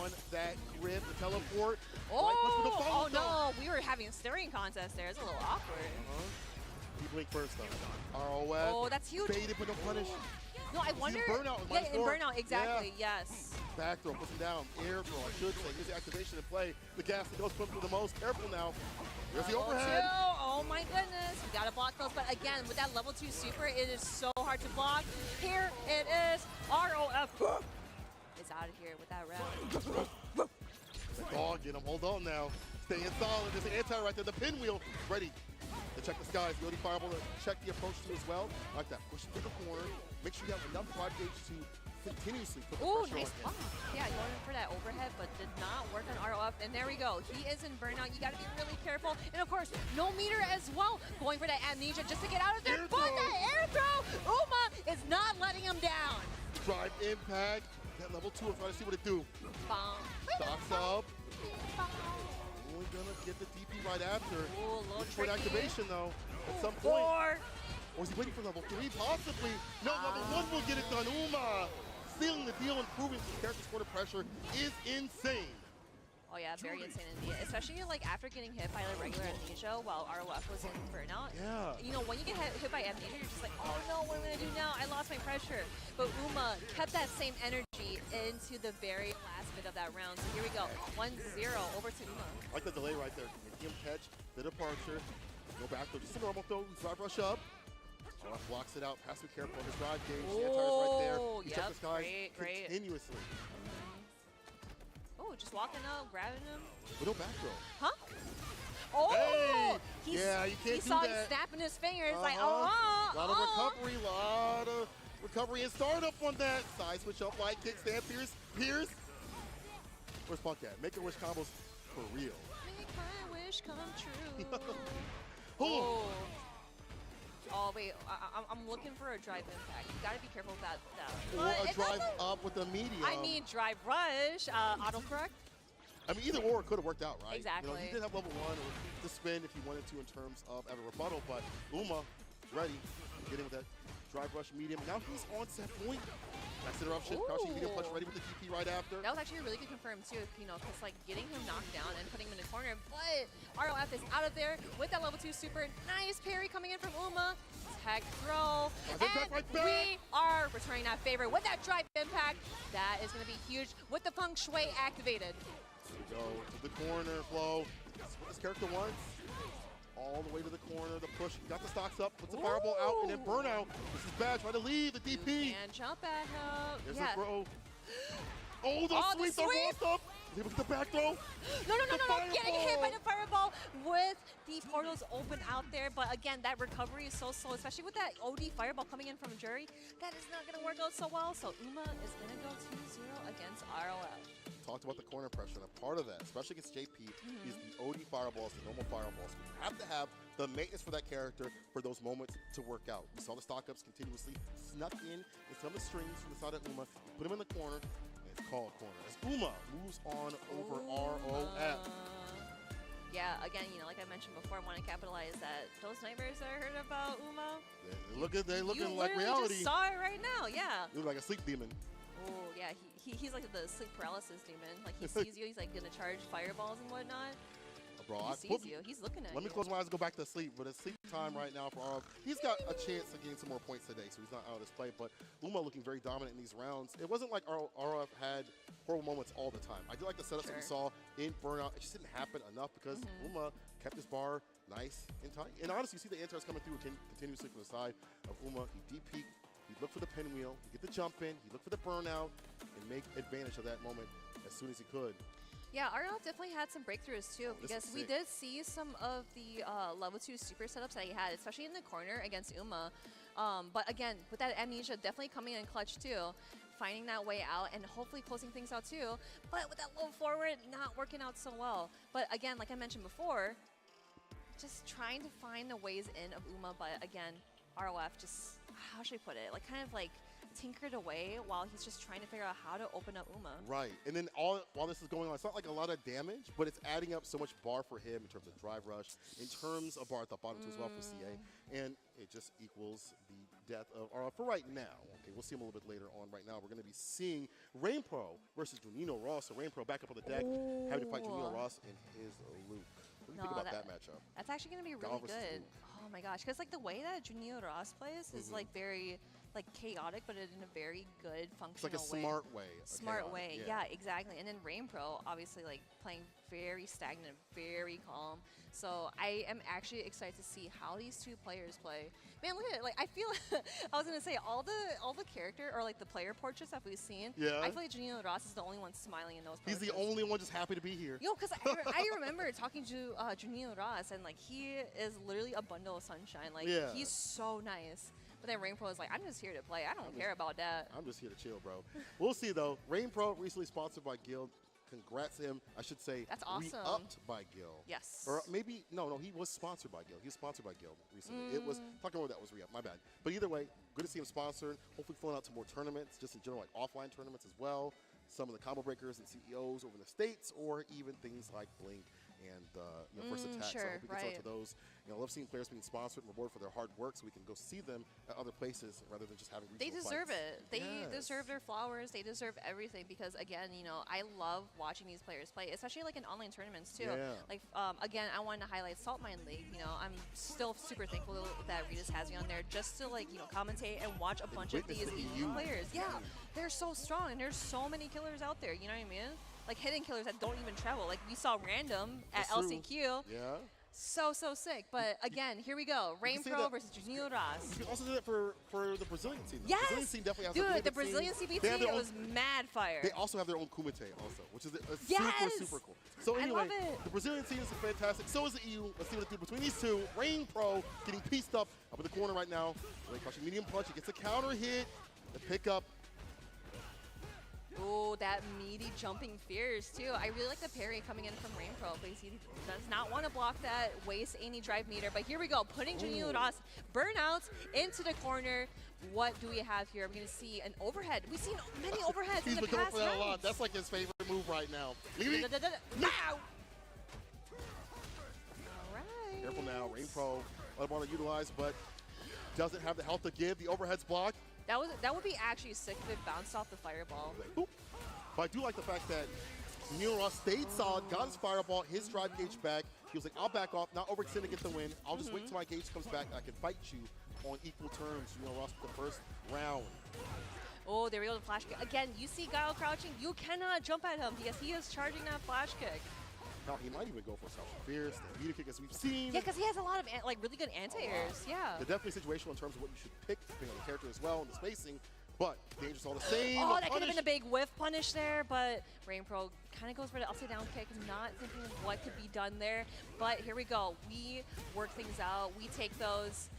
on that grip, the teleport. Oh no, we were having a staring contest there. It's a little awkward. He blinked first though. ROF. Oh, that's huge. Baited but no punish. No, I wonder. Burnout in burnout, exactly. Yeah. Yes. Back throw, puts him down. Air throw, I should say. Here's the activation in play. The gas that goes put through the most. Careful now. There's the overhead. Oh my goodness. We gotta block those. But again, with that level 2 super, it is so hard to block. Here it is. ROF is out of here with that round. Dog, get him. Hold on now. Staying solid. There's an anti right there. The pinwheel ready to check the skies. The OD fireball to check the approach to as well. Like that. Push it to the corner. Make sure you have enough drive gauge to continuously put the pressure nice on block. Yeah, you wanted for that overhead, but did not work on ROF. And there we go. He is in burnout. You got to be really careful. And of course, no meter as well. Going for that Amnesia just to get out of there. But that air throw, Uma is not letting him down. Drive impact. That level 2, I'm trying to see what it do. Stocks up. Only gonna get the DP right after. Look for an activation though. At some point. Or is he waiting for level 3? Possibly. No, level 1 will get it done. Uma sealing the deal and proving the character's corner pressure is insane. Oh yeah, very insane indeed. Especially like after getting hit by the regular Amnesia while ROF was in burnout. Yeah. When you get hit by Amnesia, you're just like, oh no, what am I gonna do now? I lost my pressure. But Uma kept that same energy into the very last bit of that round. So here we go, 1-0 over to Uma. I like the delay right there. Make him catch the departure. Go back throw, just a normal throw. Drive rush up. ROF blocks it out. Has to be careful on his drive gauge. The anti-air's right there. You check the skies continuously. Oh, just walking up, grabbing him. But no back throw. Huh? Oh! Hey! Yeah, you can't do that. He saw that. him snapping his fingers like, lot of recovery and startup on that. Side switch up, light kickstand, Pierce. Where's Punk at? Make a wish combos for real. Make my wish come true. Oh wait, I'm looking for a drive impact. You gotta be careful about that. Or a drive up with a medium. I mean drive rush, autocorrect. I mean, either or could have worked out, right? Exactly. You did have level 1 or to spin if you wanted to in terms of a rebuttal, but Uma ready to get in with that drive rush medium. Now he's on set point. Next interruption, crouching medium punch ready with the DP right after. That was actually a really good confirm too, because like getting him knocked down and putting him in the corner, but ROF is out of there with that level 2 super. Nice parry coming in from Uma. Tech throw. And we are returning that favor with that drive impact. That is going to be huge with the feng shui activated. Here we go to the corner, Flo. This is what this character wants. All all the way to the corner, the push. He got the stocks up, puts the fireball out, and then burnout. This is bad, trying to leave the DP. And jump at him. There's Yeah. a throw. Oh, the sweep, the roll stuff. He was the back throw. No, getting hit by the fireball with the portals open out there. But again, that recovery is so slow, especially with that OD fireball coming in from Jury. That is not going to work out so well. So Uma is going to go 2-0 against ROF. Talked about the corner pressure, and a part of that, especially against JP, is the OD fireballs, the normal fireballs. We have to have the maintenance for that character for those moments to work out. We saw the stock ups continuously snuck in some of the strings from the side of Uma, put him in the corner, and it's called corner. As Uma moves on over ROF. Yeah, again, like I mentioned before, I want to capitalize that those nightmares that I heard about Uma. They're looking you like reality. Just saw it right now, yeah. You look like a sleep demon. Oh, yeah, he's like the sleep paralysis demon. Like, he sees you, he's like gonna charge fireballs and whatnot. Bro, he sees you, he's looking at you. Let me close my eyes and go back to sleep, but it's sleep time right now for RF. He's got a chance to gain some more points today, so he's not out of his play, but Uma looking very dominant in these rounds. It wasn't like RF had horrible moments all the time. I do like the setups that we saw in Burnout. It just didn't happen enough because Uma kept his bar nice and tight. And honestly, you see the anti-airs coming through continuously from the side of Uma. He deep peek, he looked for the pinwheel, he get the jump in, he looked for the burnout, and make advantage of that moment as soon as he could. Yeah, RL definitely had some breakthroughs too, because we did see some of the level 2 super setups that he had, especially in the corner against Uma. But again, with that Amnesia definitely coming in clutch too, finding that way out and hopefully closing things out too. But with that low forward, not working out so well. But again, like I mentioned before, just trying to find the ways in of Uma, but again, ROF just, how should I put it, like kind of like tinkered away while he's just trying to figure out how to open up Uma. Right, and then while this is going on, it's not like a lot of damage, but it's adding up so much bar for him in terms of drive rush, in terms of bar at the bottom too as well for CA, and it just equals the death of RF for right now. Okay, we'll see him a little bit later on. Right now, we're going to be seeing Rain Pro versus Junino Ross. So Rain Pro back up on the deck, having to fight Junino Ross in his Luke. What do you think about that matchup? That's actually going to be really good. Oh my gosh, because like the way that Junino Ross plays is like very like chaotic, but in a very good functional way. It's like a smart way. Smart way, yeah, exactly. And then Rain Pro, obviously, like playing very stagnant, very calm. So I am actually excited to see how these two players play. Man, look at it. Like I feel, I was gonna say all the character or like the player portraits that we've seen. Yeah. I feel like Junino Ross is the only one smiling in those. He's the only one just happy to be here. Yo, because I remember talking to Junino Ross, and like he is literally a bundle of sunshine. Like he's so nice. But then Rain Pro is like, I'm just here to play. I don't care about that. I'm just here to chill, bro. We'll see, though. Rain Pro recently sponsored by Guild. Congrats to him. I should say that's awesome. Re-upped by Guild. Yes. Or maybe, no, he was sponsored by Guild. He was sponsored by Guild recently. It was, talking about that was re-up, my bad. But either way, good to see him sponsored. Hopefully filling out to more tournaments, just in general, like offline tournaments as well. Some of the combo breakers and CEOs over in the States, or even things like Blink and First Attack. Sure, so I hope we can sell to those. I love seeing players being sponsored and rewarded for their hard work, so we can go see them at other places rather than just having regional They deserve fights. it. They deserve their flowers. They deserve everything because, again, I love watching these players play, especially like in online tournaments too. Yeah. Like again, I wanted to highlight Salt Mine League. I'm still super thankful that Ritas has me on there just to commentate and watch a bunch of these EU players. Yeah, they're so strong and there's so many killers out there. You know what I mean? Like hidden killers that don't even travel. Like we saw Random at LCQ. Yeah. So sick. But again, here we go. Rain Pro versus Junino Ross. You can also do that for the Brazilian team. Yes! The Brazilian team definitely has a really the good Brazilian team. CBT was mad fire. They also have their own Kumite also, which is Yes! super cool. So anyway, I love it. the Brazilian team is fantastic. So is the EU. Let's see what they do between these two. Rain Pro getting pieced up in the corner right now. Really crushing medium punch. He gets a counter hit. The pickup. Oh, that meaty jumping fears too. I really like the parry coming in from Rain Pro because he does not want to block that waste any drive meter. But here we go, putting Junino Ross burnouts into the corner. What do we have here? I'm going to see an overhead. We've seen many overheads in the He's been going past for that rounds. a lot. That's like his favorite move right now. Now! Alright. Careful now, Rain Pro. I want to utilize, but doesn't have the health to give. The overhead's blocked. That would be actually sick if it bounced off the fireball. Boop. But I do like the fact that Junino Ross stayed solid, got his fireball, his drive gauge back. He was like, I'll back off, not overextend to get the win. I'll just wait till my gauge comes back and I can fight you on equal terms. Junino Ross with the first round. Oh, there we go, the flash kick. Again, you see Guile crouching, you cannot jump at him because he is charging that flash kick. Now he might even go for South Fierce, the meter kick as we've seen. Yeah, because he has a lot of like really good anti-airs. Yeah. They're definitely situational in terms of what you should pick, depending on the character as well, and the spacing. But dangerous all the same. Oh, that could have been a big whiff punish there, but RainPro kind of goes for the upside down kick, not thinking of what could be done there. But here we go. We work things out. We take those.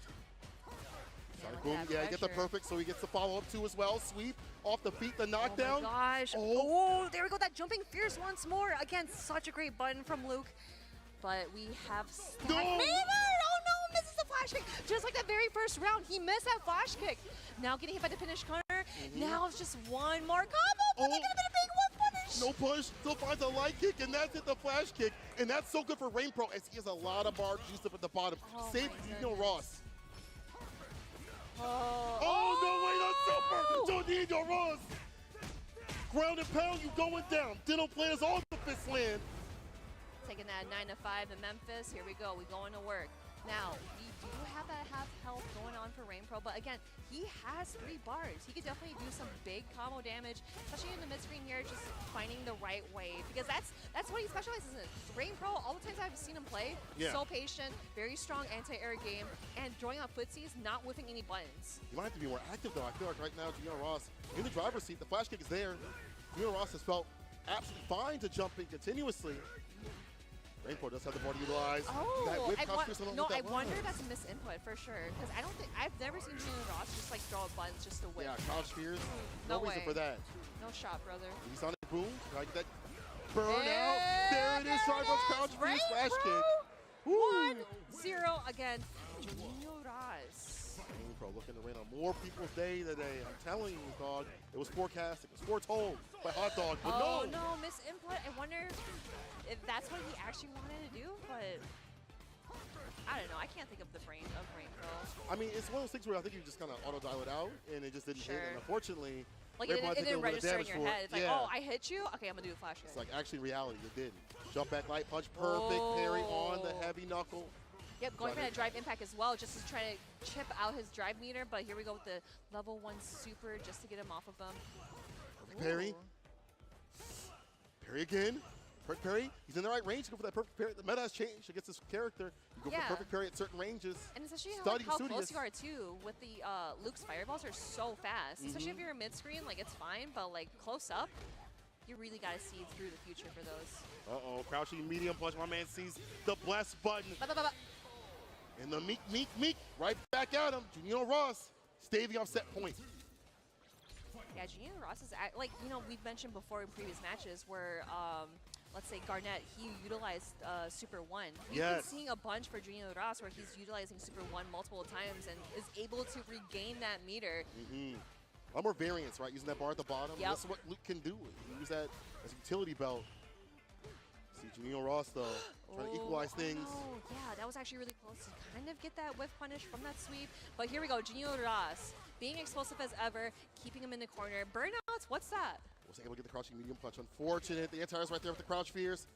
Sorry, boom. Yeah, get the perfect, so he gets the follow-up too as well. Sweep off the feet, the knockdown. Oh my gosh. Oh, there we go. That jumping fierce once more. Again, such a great button from Luke. But we have No! Oh no, misses the flash kick. Just like that very first round, he missed that flash kick. Now getting hit by the finish corner. Now it's just one more combo, but they're gonna be a big one punish. No punish, still finds a light kick, and that's it, the flash kick. And that's so good for RainPro as he has a lot of bar juiced up at the bottom. Save Dino Ross. Oh, no, wait, that's super! Dino Ross! Ground and pound, you going down. Dino players all the fist land. Taking that 9-5 in Memphis. Here we go. We going to work. Now, we do have that half health going on for RainPro, but again, he has 3 bars. He could definitely do some big combo damage, especially in the mid-screen here, just finding the right way, because that's what he specializes in. RainPro, all the times I've seen him play, so patient, very strong anti-air game, and drawing out footsies, not whiffing any buttons. You might have to be more active, though. I feel like right now, Dino Ross, in the driver's seat, the flash kick is there. Dino Ross has felt absolutely fine to jump in continuously. RainPro does have the ball to utilize. Oh, that whip I wonder wonder if that's a misinput for sure, because I don't think I've never seen Junior Ross just like throw buttons just to whip. Yeah, crouch fears. No reason way. for that. No shot, brother. He's on it, boom. Like that burn out. There it is. Try crouch fears, flash kick. 1-0 again. Junior Ross. RainPro looking to rain on more people's day today. I'm telling you, dog. It was forecasted. It was foretold by Hot Dog. But Oh no, misinput. I wonder if that's what he actually wanted to do, but I don't know. I can't think of the brain of RainPro. I mean, it's one of those things where I think you just kind of auto-dial it out, and it just didn't hit. And unfortunately, like it didn't register in your head. It's like, oh, I hit you? Okay, I'm going to do a flash kick. It's like, actually, reality, it didn't. Jump back light punch, perfect parry on the heavy knuckle. Yep, going for that drive impact as well, just to try to chip out his drive meter. But here we go with the level 1 super just to get him off of them. Parry. Parry again. Perfect parry. He's in the right range. Go for that perfect parry. The meta has changed against this character. You go for perfect parry at certain ranges. And especially how close you are too. With the Luke's fireballs are so fast. Especially if you're mid screen, like it's fine, but like close up, you really got to see through the future for those. Crouching medium punch. My man sees the bless button. And the meek, right back at him. Junior Ross staving off set point. Yeah, Junior Ross is like, you know, we've mentioned before in previous matches where, let's say Garnett, he utilized Super 1. We've been seeing a bunch for Junior Ross where he's utilizing Super 1 multiple times and is able to regain that meter. A lot more variance, right? Using that bar at the bottom. This is what Luke can do. Use that as a utility belt. See Junior Ross, though, trying to equalize things. Oh, yeah, that was actually really close to kind of get that whiff punish from that sweep. But here we go, Junior Ross, being explosive as ever, keeping him in the corner. Burnouts, what's that? Was able to get the crouching medium punch. Unfortunate. The anti-air's right there with the crouch fears.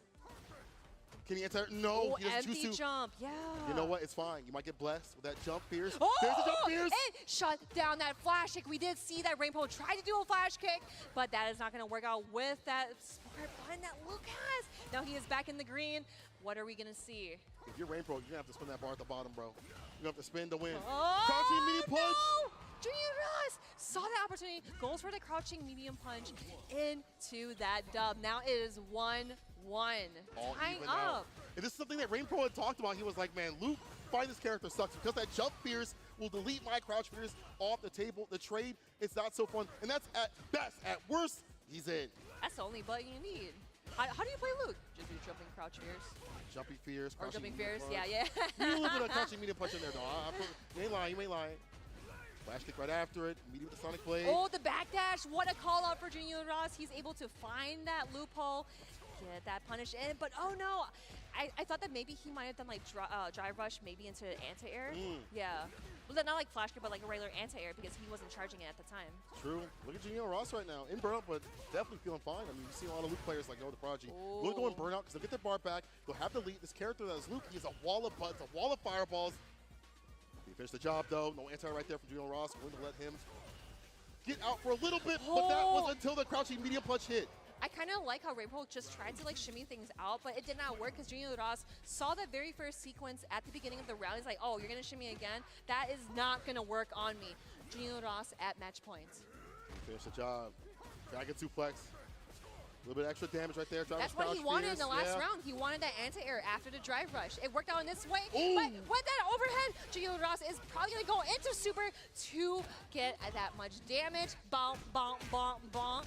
Can he anti-air? No, he doesn't choose to. Jump, yeah. You know what? It's fine. You might get blessed with that jump fears. Oh! There's the jump fears. And shut down that flash kick. We did see that RainPro try to do a flash kick, but that is not going to work out with that smart button that Luke has. Now he is back in the green. What are we going to see? If you're RainPro, you're going to have to spin that bar at the bottom, bro. You're going to have to spin to win. Oh, crouching medium punch. No! Junior Ross saw the opportunity, goes for the crouching medium punch into that dub. Now it is 1-1. Tying up. And this is something that RainPro had talked about. He was like, man, Luke, find this character sucks because that jump fears will delete my crouch fears off the table. The trade, it's not so fun. And that's at best. At worst, he's in. That's the only button you need. How do you play Luke? Just do jumping crouch fears. Jumping fears. Or jumping fears, yeah. You a little bit of crouching medium punch in there, though. You ain't lying, you ain't lying. Flash kick right after it, meeting with the Sonic Blade. Oh, the backdash. What a call out for Junior Ross. He's able to find that loophole, get that punish in. But oh no, I thought that maybe he might have done like drive rush maybe into anti-air. Yeah. Well, not like flash kick, but like a regular anti-air because he wasn't charging it at the time. True. Look at Junior Ross right now. In burnout, but definitely feeling fine. I mean, you see a lot of Luke players like the Prodigy. Really go in burnout because they'll get their bar back. They'll have the lead. This character that is Luke, he has a wall of butts, a wall of fireballs. He finished the job, though. No anti right there from Junior Ross. Going to let him get out for a little bit, but that was until the crouching medium punch hit. I kind of like how Rainbow just tried to like shimmy things out, but it did not work because Junior Ross saw that very first sequence at the beginning of the round. He's like, oh, you're going to shimmy again? That is not going to work on me. Junior Ross at match points. Finish the job. Dragon suplex. A little bit extra damage right there. That's what he wanted in the last round. He wanted that anti-air after the drive rush. It worked out in this way, but with that overhead, Junior Ross is probably going to go into super to get that much damage. Bonk, bonk, bonk, bonk.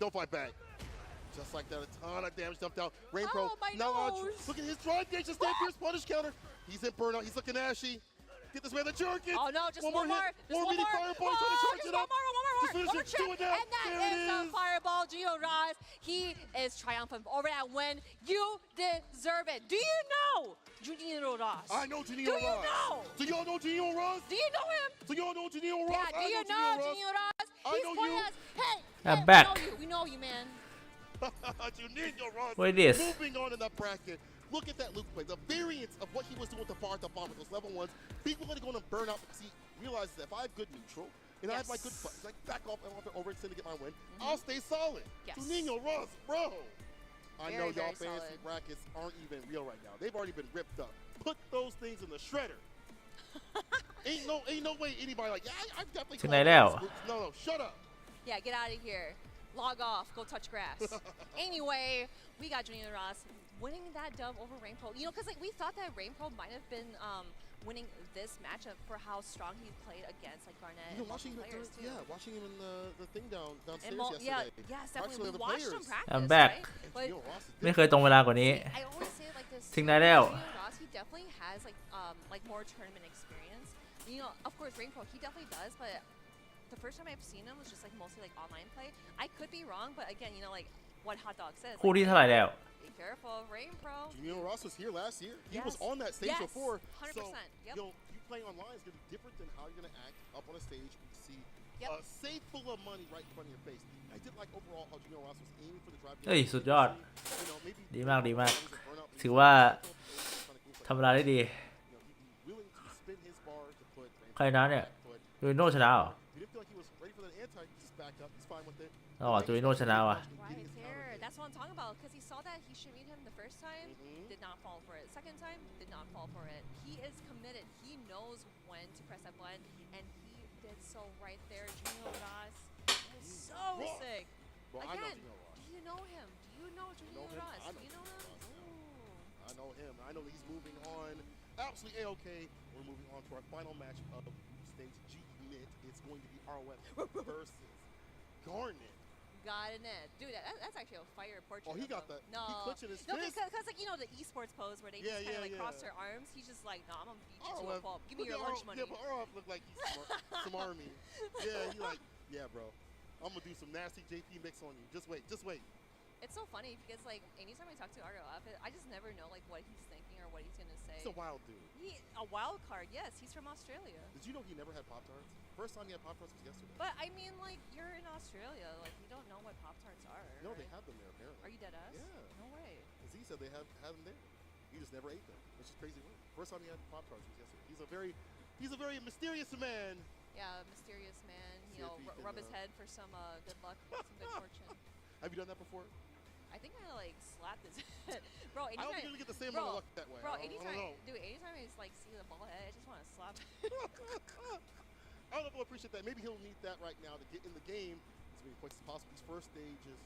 Don't fight back. Just like that, a ton of damage dumped out. Rain Pro, Oh, my now nose. look at his drive gauge, the stand fierce punish counter. He's in burnout, he's looking ashy. Get this man the jerkin. Oh no, just one more. hit. Just one mini more. fireball, trying to charge Just it up. Just finish it, do it now. And that There it is the is. fireball, Gio Ross. He is triumphant over that win. You deserve it. Do you know Junior Ross? I know Junior Do Ross. you know? So y'all know Junior Ross? Do you know him? So y'all know Junior Ross? Yeah, do you know Junior Ross? I He's know playing you. us. Hey, I'm back. We know you, man. Junior Ross. What is this? Moving on in that bracket. Look at that Luke play. The variance of what he was doing with the bar at the bottom of those level ones. People are going to burn out because he realizes that if I have good neutral and I have my good fight, like back off and overextend to get my win, I'll stay solid. Yes. Junior Ross, bro. I know Very, y'all very fantasy solid. brackets aren't even real right now. They've already been ripped up. Put those things in the shredder. ain't no way anybody like, yeah, I've definitely ถึงไหนแล้ว No, shut up. Yeah, get out of here. Log off. Go touch grass. Anyway, we got Junior Ross winning that dub over Rainbow. You know, because like we thought that Rainbow might have been winning this matchup for how strong he played against like Garnett and Watching him, players too. watching him in the thing downstairs Yeah, yesterday. yes, Actually, definitely. We the watched him players. practice, I'm back. right? But ไม่เคยตรงเวลากว่านี้ I always say it like this. ถึงไหนแล้ว Junior Ross, he definitely has like more tournament experience. You know, of course, Rainbow, he definitely does, but the first time I've seen him was just like mostly like online play. I could be wrong, but again, you know, like what Hot Dog says. คู่ที่เท่าไหร่แล้ว Be careful, Rain Pro. Junior Ross was here last year. He was Yes. on that stage Yes, before. 100%, So, yep. you playing online is going to be different than how you're going to act up on a stage. You see Yep. a safe full of money right in front of your face. I did like overall how Junior Ross was aiming for the drive. เฮ้ย สุดยอด You know, maybe ดีมาก ดีมาก ถือว่าทำเวลาได้ดี willing to spin his bar to put ใครนะเนี่ยจูริโน่ชนะเหรอ You didn't feel like he was ready for that anti. He just backed up. He's fine with it. อ๋อจูริโน่ชนะว่ะ Right there. That's what I'm talking about. Because he saw that he shimmied him the first time, did not fall for it. Second time, did not fall for it. He is committed. He knows when to press that button, and he did so right there. Junior Ross is so sick. Well, I know Again, Junior Ross. do you know him? Do you know Junior him? Ross? I Do know you know him? I know him. I know he's moving on. Absolutely A-OK. We're moving on to our final match of stage G Unit. It's going to be ROF versus Garnet. Got in it. Dude, that's actually a fire portrait. Oh, he of got him. the- No. he clenching his No, fist. because like, you know, the esports pose where they Yeah, just kind of yeah, like cross yeah. their arms. He's just like, no, I'm going to beat you to a ROF, pulp. Give me look your at lunch ROF, money. Yeah, but ROF look like he's some army. Yeah, he like, yeah, bro. I'm going to do some nasty JP mix on you. Just wait. Just wait. It's so funny because like anytime I talk to ROF, I just never know like what he's thinking or what he's gonna say. He's a wild dude. A wild card, yes. He's from Australia. Did you know he never had Pop-Tarts? First time he had Pop-Tarts was yesterday. But I mean, like you're in Australia, like you don't know what Pop Tarts are. No, right? they have them there apparently. Are you dead ass? Yeah. No way. Because he said they have them there. He just never ate them, which is crazy. First time he had Pop-Tarts was yesterday. He's a very mysterious man. Yeah, mysterious man. See You know, if he can, rub his head for some good luck, some good fortune. Have you done that before? I think I like slapped his head. Bro, I don't think you're gonna get the same amount of luck that way. Bro, I don't anytime, know. dude, anytime I just like see the ball head, I just want to slap. I don't know if he'll appreciate that. Maybe he'll need that right now to get in the game as many points as possible. These first stages,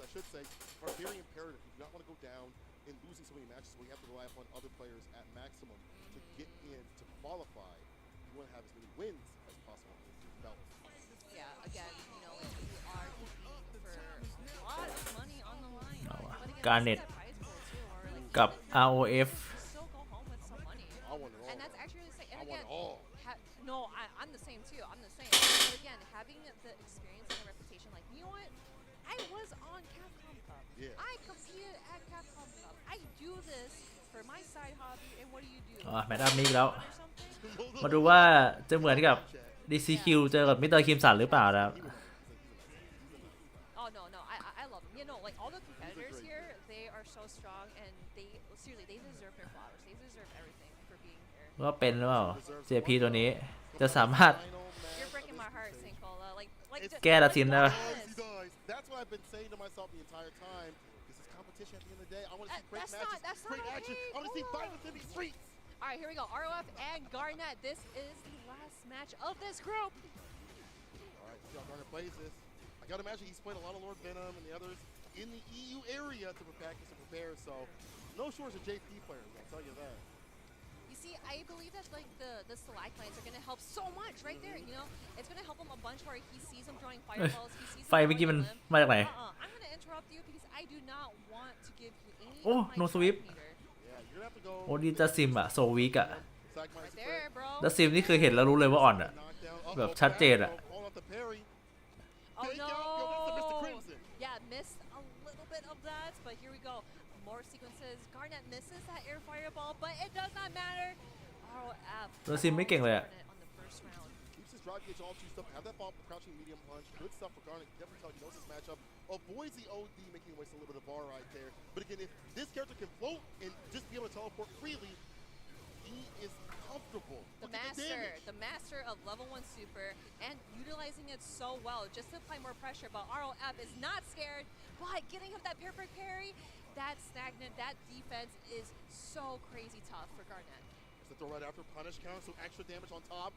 I should say, are very imperative. You do not want to go down in losing so many matches where you have to rely upon other players at maximum to get in, to qualify. You want to have as many wins as possible in this belt. Yeah, again, you know, like, you are competing for a lot of money on the line. But again, Garnet this is that prize pool too, or like กับ ROF you still go home with some money. I want it all. And that's actually the same. And I want again, it all. no, I'm the same too. I'm the same. But again, having the experience and the reputation, like, you know what? I was on Capcom Cup. Yeah. I competed at Capcom Cup. I do this for my side hobby, and what do you do? อ๋อแมตช์อัพนี้อีกแล้ว มาดูว่าจะเหมือนกับ DCQ เจอกับมิสเตอร์คิมสันหรือเปล่านะครับ Oh no, I love them. You know, like all the competitors here, they are so strong, and they seriously, they deserve their flowers. They deserve everything for being here. ว่าเป็นหรือเปล่า JP ตัวนี้จะสามารถ You're breaking my heart, Sinkola. Like แก้ตัดสินได้ปะ He does. That's what I I've been saying to myself the entire time. This is competition at the end of the day. I want to see great That's matches, not great okay. action. I want to see violence in these streets. All right, here we go. ROF and Garnet. This is the last match of this group. All right, see how Garnet plays this. I gotta imagine he's played a lot of Lord Venom and the others in the EU area to prepare. So no shortage of JP players, I'll tell you that. You see, I believe that like the stalagmites are gonna help so much right there. You know, it's gonna help him a bunch where he sees him throwing fireballs. He sees ไฟเมื่อกี้มันมาจากไหน I'm gonna interrupt you because I do not want to give you any โอ้ of my no sweep drive meter. Yeah, you're gonna have to go. โอ้ดีจะซิมอะโซวิกอะ Right there, bro. แล้วซิมนี่คือเห็นแล้วรู้เลยว่าอ่อนอะแบบชัดเจนอะ Oh Fake no! out. Yo, that's the Mr. Crimson. Yeah, missed a little bit of that, but here we go. More sequences. Garnet misses that air fireball, but it does not matter. ROF. แล้วซิมไม่เก่งเลยอะ Garnet on the first round. Keeps his drive gauge all juiced up. Have that ball crouching medium punch. Good stuff for Garnet. Definitely tell he knows his matchup. Avoids the OD, making him waste a little bit of bar right there. But again, if this character can float and just be able to teleport freely, he is comfortable. The master of level 1 super and utilizing it so well just to apply more pressure, but ROF is not scared, but getting him that perfect parry, that stagnant, that defense is so crazy tough for Garnet. It's a throw right after punish counter, so extra damage on top.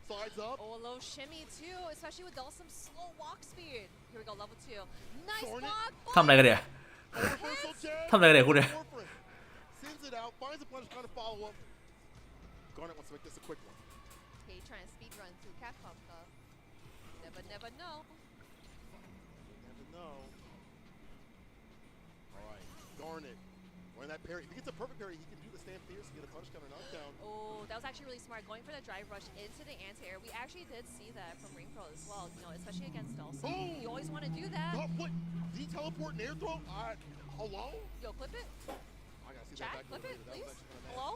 Sides up. Oh, a low shimmy too, especially with some slow walk speed. Here we go, level 2. Nice Garnet. block. ทำอะไรกันเนี่ย Reversal jab. ทำอะไรกันเนี่ยคุณเนี่ย Sends it out, finds a punish counter follow up. Garnet wants to make this a quick one. Hey, trying to speed run through Capcom Cup. Never know. Never know. All right, Garnet. When that parry, if he gets a perfect parry, he can do the stand fierce and get a punish counter knockdown. Oh, that was actually really smart. Going for the drive rush into the anti-air. We actually did see that from Ring Pro as well, you know, especially against Dulce. Oh! You always want to do that. Oh, what? Did he teleport and air throw? Hello? Yo, clip it. I gotta see Chat, that back clip it, later. That please. was actually kind of Hello?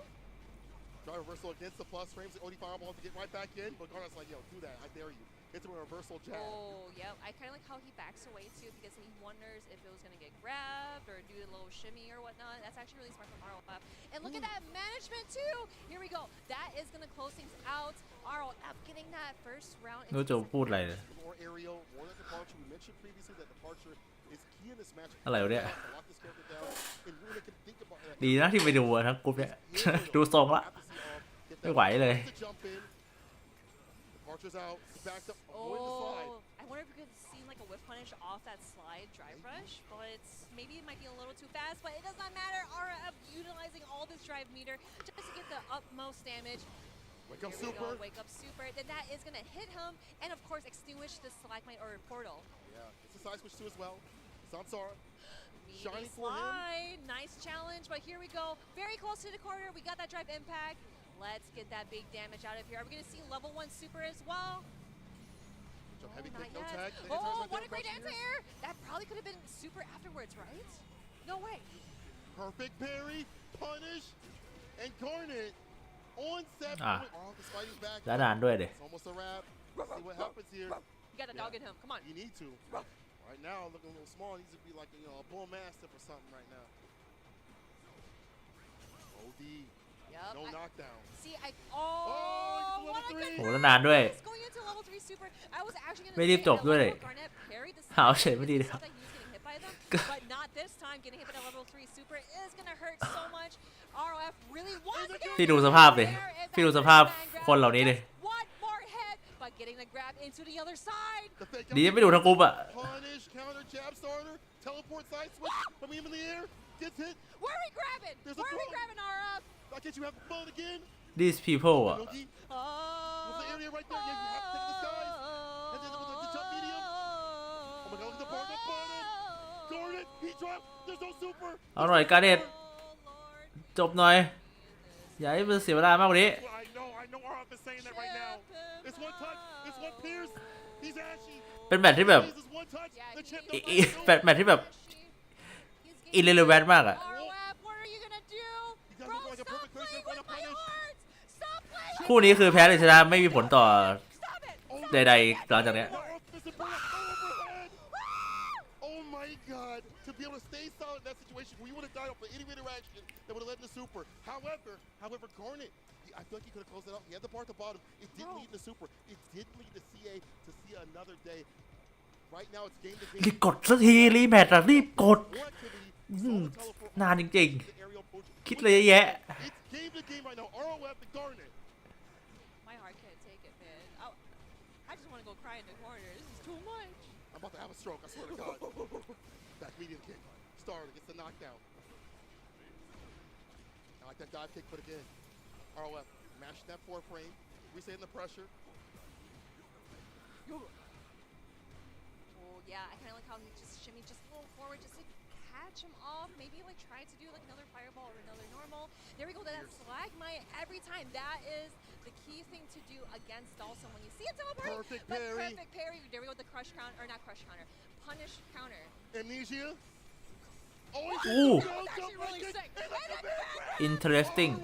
Drive reversal against the plus frames, the OD fireball to get right back in, but Garnet's like, yo, do that. I dare you. Hits him with a reversal jab. Oh, yeah. I kind of like how he backs away too because he wonders if it was going to get grabbed or do a little shimmy or whatnot. That's actually really smart from ROF. And look at that management too. Here we go. That is going to close things out. ROF getting that first round. ไม่รู้จะพูดอะไรเลย More aerial, more that departure. We mentioned previously that departure is key in this match. อะไรวะเนี่ย Lock this character down and really can think about it. ดีนะที่ไปดูอะทั้งกรุ๊ปเนี่ย ดูทรงละ ไม่ไหวเลย Jump in. Departure's out. Backed up. Avoid the slide. I wonder if we could see like a whip punish off that slide drive rush, but maybe it might be a little too fast, but it does not matter. RF utilizing all this drive meter just to get the utmost damage. Wake up Here we super. go, wake up super. Then that is going to hit him and of course extinguish the stalagmite or portal. Yeah, it's a side switch too as well. Sansara. Meaty Shining for him. slide. Nice challenge, but here we go. Very close to the corner. We got that drive impact. Let's get that big damage out of here. Are we going to see level 1 super as well? Jump heavy Not kick, no yet. tag. Oh, what a great anti-air! That probably could have been super afterwards, right? No way. Perfect parry, punish, and Garnet on set. Ah. Oh, the fighting back. แล้วนานด้วยดิ It's almost a wrap. See what happens here. You got to dog in him. Come on. You need to. Right now, looking a little small. He needs to be like, you know, a bull mastiff or something right now. OD. Yep. No knockdown. See, Oh, what a good โหแล้วนานด้วย pass going into level 3 super. I was actually going to ไม่รีบจบด้วยเลย Garnet parried the หาวเฉยไม่ดีเลย saw that he was getting hit by them, but not this time. Getting hit by the level 3 super is going to hurt so much. ROF really wants to get พี่ดูสภาพดิ พี่ดูสภาพคนเหล่านี้ดิ one more hit, but getting the grab into the other side. ดีไม่ดูทั้งกรุ๊ปอะ Punish, counter, jab starter, teleport side switch. From him in the air, gets hit. Where are we grabbing? There's a Where are we throw. grabbing RF? Why can't you have the fun again? these people อะ Nogi. With the area right there, yeah, you have to take the skies. And then with the jump medium. Oh my god, look at the partner, partner. Garnet, he dropped. There's no super. เอาหน่อยการเด็ดจบหน่อย อย่าให้มันเสียเวลามากกว่านี้ I know RF is saying that right now. It's one touch, it's one pierce. He's ashy. เป็นแมตช์ที่แบบ This is one touch. The champ แมตช์ที่แบบ irrelevant มากอะ ROF, what are you gonna do? He Bro, doesn't look like a stop perfect person playing for with the my punish. heart! Stop playing คู่นี้คือแพ้หรือชนะไม่มีผลต่อใดๆหลังจากเนี้ย Oh my god, to be able to stay solid in that situation where you would have died off of any interaction that would have led to super. However, Garnet, I feel like he could have closed it out. He had the bar at the bottom. It didn't lead to super. It did lead to CA to see another day. Right now, it's game to รีบ game. กดสักทีรีแมทอะรีบกดนานจริงๆคิดเลยเยอะแยะ It's game to game right now. ROF and Garnet. My heart can't take it, man. I just want to go cry in the corner. This is too much. I'm about to have a stroke. I swear to God. Back medium kick. Starter gets the knockdown. I like that dive kick, but again, ROF mashing that four frame, resetting the pressure. Oh yeah, I kind of like how he just shimmy just a little forward, just to catch him off. Maybe like try to do like another fireball or another normal. There we go. That Slagmite every time. That is the key thing to do against Dawson when you see a teleport. Perfect but parry. Perfect parry. There we go. The crush counter or not crush counter. Punish counter. Amnesia. Oh, Ooh. That's actually really sick. interesting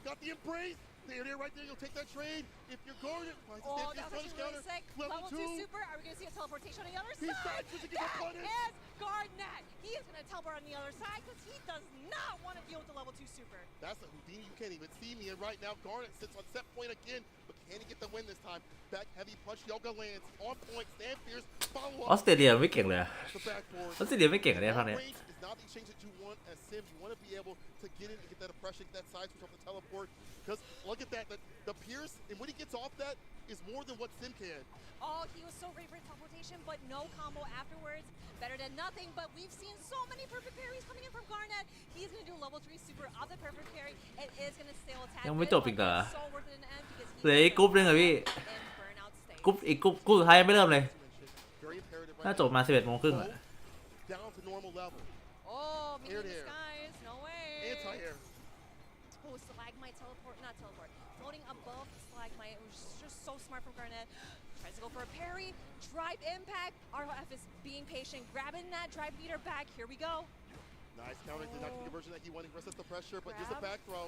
Got the embrace. There, right there. You'll take that trade. If you're Garnet, oh, that's actually really sick. Level 2 super. Are we going to see a teleportation on the other side? That is Garnet. He is going to teleport on the other side because he does not want to deal with the level 2 super. That's a Houdini. You can't even see me. And right now, Garnet sits on set point again. But can he get the win this time? Back heavy punch. Yoga lands. On point. Stand fierce. Follow ออ up. สเตรเลียไม่เก่งเลยอะ The backboard. ออสเตรเลียไม่เก่งอะเนี่ยภาคเนี้ย Range is not the exchange that you want as Sim. You want to be able to get in and get that oppression, get that side switch off the teleport. Because look at that. The Pierce, and when he gets off that, is more than what Sim can. Oh, he was so ready for teleportation, but no combo afterwards. Better than nothing, but we've seen so many perfect parries coming in from Garnet. He's going to do level 3 super of the perfect parry. It is going to stay attack. ยังไม่จบอีกเหรอ So worth it in the end because เหลืออีกกรุ๊ปนึงอะพี่ in burnout state. กรุ๊ปอีกกรุ๊ปสุดท้ายยังไม่เริ่มเลย Very imperative น่า right จบมา 11:30 อะ down to normal level. Oh, me Air in to the air. skies. No way. Anti-air. Oh, Slagmite teleport, not teleport. Floating above the Slagmite. It was just so smart from Garnet. Tries to go for a parry. Drive impact. ROF is being patient. Grabbing that drive meter back. Here we go. Nice counter to not the conversion that he wanted. Resist the pressure, but just a Grab. back throw.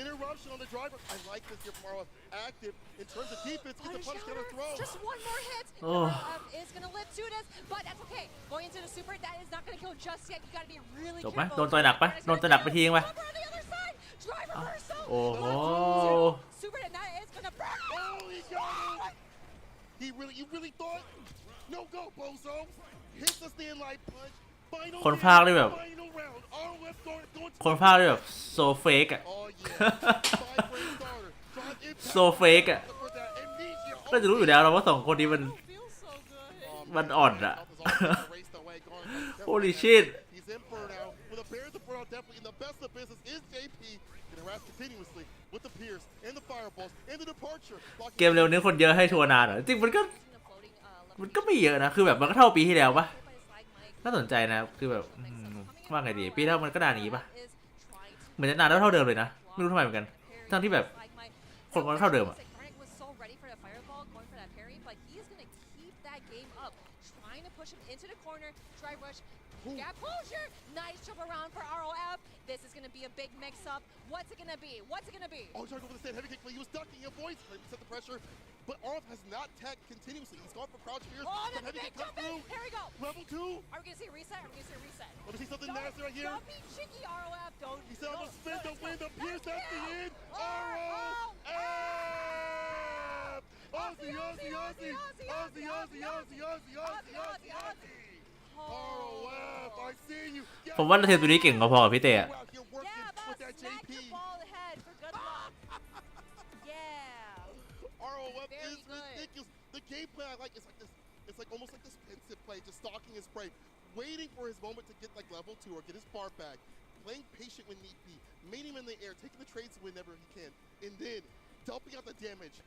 Interruption on the driver. I like this here from ROF. Active in terms of defense. Get the punish counter throw. Just one more hit. Oh. ROF is going to live to this, but that's okay. Going into the super, that is not going to kill just yet. You got to be really จบไหม careful. โดนต่อยหนักปะโดนต่อยหนักไปทีนึงปะ Over on the other side. Driver reversal. โอ้โห Super, and that is going to burn. Oh, he got it. You really thought? No go, bozo. Hits the stand light punch. Final คนพากย์ได้แบบ final round. ROF going to คนพากย์ได้แบบโซเฟกอะ Oh yeah. 5-frame starter. Drive impact. โซเฟกอะ For that amnesia. น่าจะรู้อยู่แล้วเราว่าสองคนนี้มัน Feels so good. มันอ่อนอะ Holy shit He's in burnout. With a bear to burnout, definitely. And the best of business is JP. Getting harassed continuously with the Pierce and the fireballs and the departure. เกมเร็วนี้คนเยอะให้ทัวร์นานเหรอจริงมันก็ไม่เยอะนะคือแบบมันก็เท่าปีที่แล้วปะน่าสนใจนะคือแบบว่าไงดีปีที่แล้วมันก็นานอย่างนี้ปะเหมือนจะนานแล้วเท่าเดิมเลยนะไม่รู้ทำไมเหมือนกันทั้งที่แบบคนมันเท่าเดิมอะ Garnet was so ready for that fireball, going for that parry, but he is going to keep that game up, trying to push him into the corner, drive rush, gap closure, nice jump around for ROF. This is going to be a big mix-up. What's it going to be? What's it going to be? Oh, trying to go for the stand heavy kick, but he was ducking. He avoids. Set the pressure. But RF has not tagged continuously. He's gone for crouch fears. Oh, Some that's a heavy big kick comes jump in. through. Here we go. Level 2. Are we going to see a reset? Are we going to see a reset? Let me see something nasty right here. Don't be cheeky, ROF. Don't. He said, I'm going to spin the win. The Pierce at the end. ROF. Aussie, Aussie, Aussie. Aussie, Aussie, Aussie, Aussie, Aussie, Aussie, Aussie. ROF, I see you. ผมว่าเทมตัวนี้เก่งพอๆกับพี่เต้อะ Yeah, but smack the ball ahead for good luck. Yeah. ROF Very is good. ridiculous. The gameplay I like is like this. It's like almost like this pensive play, just stalking his prey, waiting for his moment to get like level 2 or get his bar back, playing patient when need be, meeting him in the air, taking the trades whenever he can, and then dumping out the damage.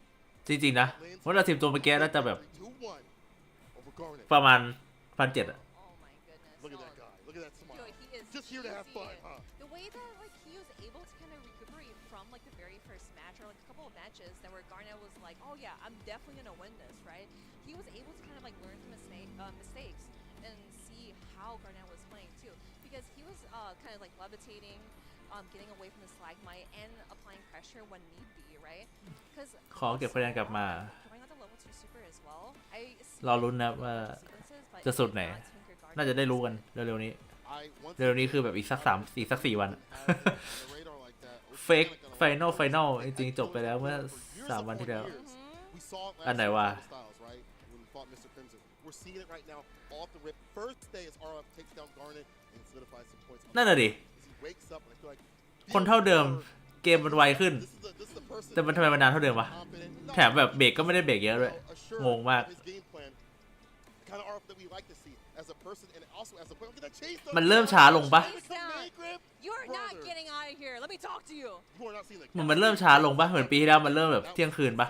จริงๆนะเพราะเราทีมตัวเมื่อกี้น่าจะแบบ 2-1 over Garnet. ประมาณ1,700อะ Oh my goodness. Look at that guy. Look at that smile. Yo, he is Just here to have fun, cheesy. huh? The way that like he was able to kind of recuperate from like the very first match or like a couple of matches that where Garnet was like, oh yeah, I'm definitely gonna win this, right? He was able to kind of like learn from mistakes and see how Garnet was playing too, because he was kind of like levitating, getting away from the Slagmite and applying pressure when need be, right? Because ขอเก็บคะแนนกลับมา going on the level 2 super as well. I รอลุ้นนะว่าจะสุดไหนน่าจะได้รู้กันเร็วๆนี้เร็วๆนี้คือแบบอีกสัก4 วันเฟกไฟนอลจริงๆจบไปแล้วเมื่อ3 วันที่แล้ว อันไหนวะ We're seeing it right now off the rip. First day as RF takes down Garnet and solidifies some points. นั่นน่ะดิ As he wakes up, and I feel like คนเท่าเดิมเกมมันไวขึ้น แต่มันทำไมมันนานเท่าเดิมวะแถมแบบเบรกก็ไม่ได้เบรกเยอะด้วยงงมาก kind of RF that we like to see as a person and also as a player. Look at that chase though. มันเริ่มช้าลงปะ You're not getting out of here. Let me talk to you. เหมือนมันเริ่มช้าลงปะเหมือนปีที่แล้วมันเริ่มแบบเที่ยงคืนปะ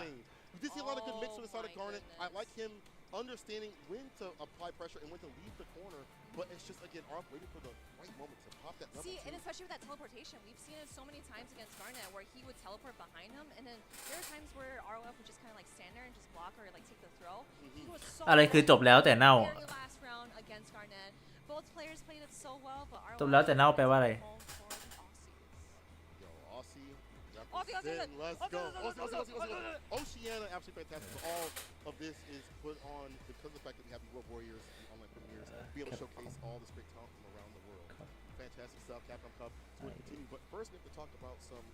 We did see a lot of good mix with the side of Garnet. I like him understanding when to apply pressure and when to leave the corner. But it's just, again, RF waiting for the right moment to pop that level. See, and especially with that teleportation, we've seen it so many times against Garnet where he would teleport behind him, and then there are times where ROF would just kind of like stand there and just block or like take the throw. He was so อะไรคือจบแล้วแต่เน่า very last round against Garnet. Both players played it so well, but ROF จบแล้วแต่เน่าแปลว่าอะไร Yo, Aussie. Let's go. Oceania, absolutely fantastic. So all of this is put on because of the fact that we have the World Warriors and online premieres, be able to showcase all this great talent from around the world. Fantastic stuff. Capcom Cup is going to continue. But first, we have to talk about some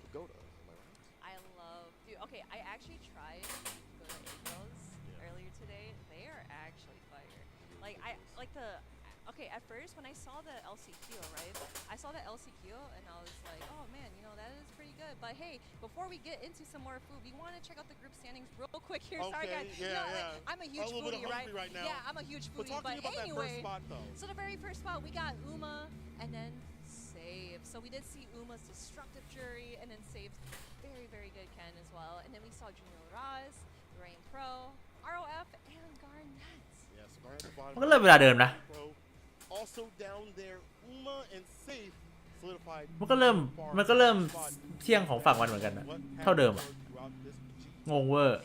Pagoda. Am I right? I love, dude. Okay, I actually tried Pagoda Egos earlier today. They are actually fire. Like I like the. Okay, at first when I saw the LCQ, right? I saw the LCQ and I was like, oh man, you know, that is pretty good. But hey, before we get into some more food, we want to check out the group standings real quick here. Sorry guys. Yeah, you know, like, I'm a huge foodie, right? Now. Yeah, I'm a huge foodie. But talk to me about anyway, that first spot, though. So the very first spot, we got Uma and then Save. So we did see Uma's destructive jury and then Save's very, very good Ken as well. And then we saw Junior Raz, Rain Pro, ROF, and Garnet. Yes, Garnet at the bottom. มันก็เริ่มเวลาเดิมนะ Also down there, Uma and Safe solidified. มันก็เริ่มเที่ยงของฝั่งวันเหมือนกันนะเท่าเดิมอะงงเวอร์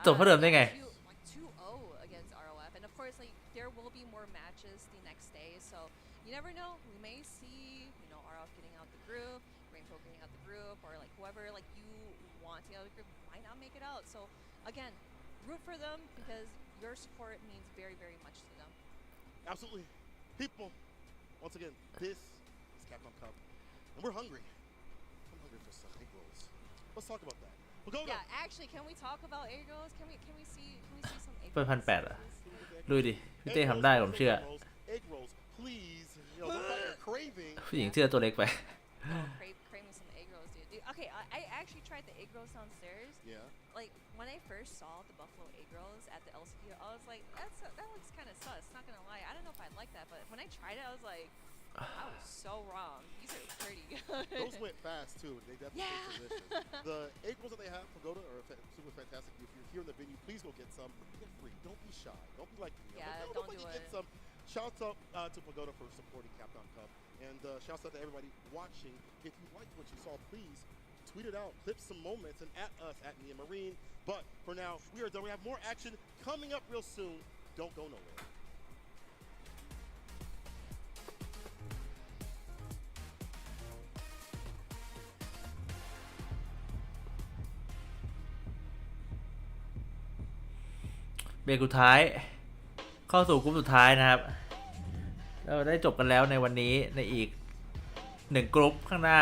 จบเท่าเดิมได้ไง Like 2-0 against ROF, and of course, like there will be more matches the next day. So you never know. We may see, you know, ROF getting out the group, Rainbow getting out the group, or like whoever like you want to get out of the group might not make it out. So again, root for them because your support means very, very much to them. Absolutely. People, once again, this is Capcom Cup, and we're hungry. I'm hungry for some egg rolls. Let's talk about that. Pagoda. Yeah, actually, can we talk about egg rolls? Can we see some egg เปิด rolls? 1,800อะดูดิพี่เต้ทำได้ผมเชื่อ Egg rolls, please. You know, look like you're craving. ผู้หญิงเชื่อตัวเล็กไป Craving some egg rolls, dude. Okay, I actually tried the egg rolls downstairs. Yeah. Like when I first saw the buffalo egg rolls at the LCQ, I was like, that looks kind of sus. Not gonna lie, I don't know if I like that, but when I tried it, I was like, I was so wrong. These are pretty good. Those went fast too. They definitely taste delicious. The egg rolls that they have, Pagoda, are super fantastic. If you're here in the venue, please go get some. Get free. Don't be shy. Don't be like me. Yeah, don't do it. Get some. Shouts out to Pagoda for supporting Capcom Cup, and shouts out to everybody watching. If you liked what you saw, please tweet it out, clip some moments, and at us at me and Marine. But for now, we are done. We have more action coming up real soon. Don't go nowhere.เบรกสุดท้ายเข้าสู่กลุ่มสุดท้ายนะครับเราได้จบกันแล้วในวันนี้ในอีก1กลุ่มข้างหน้า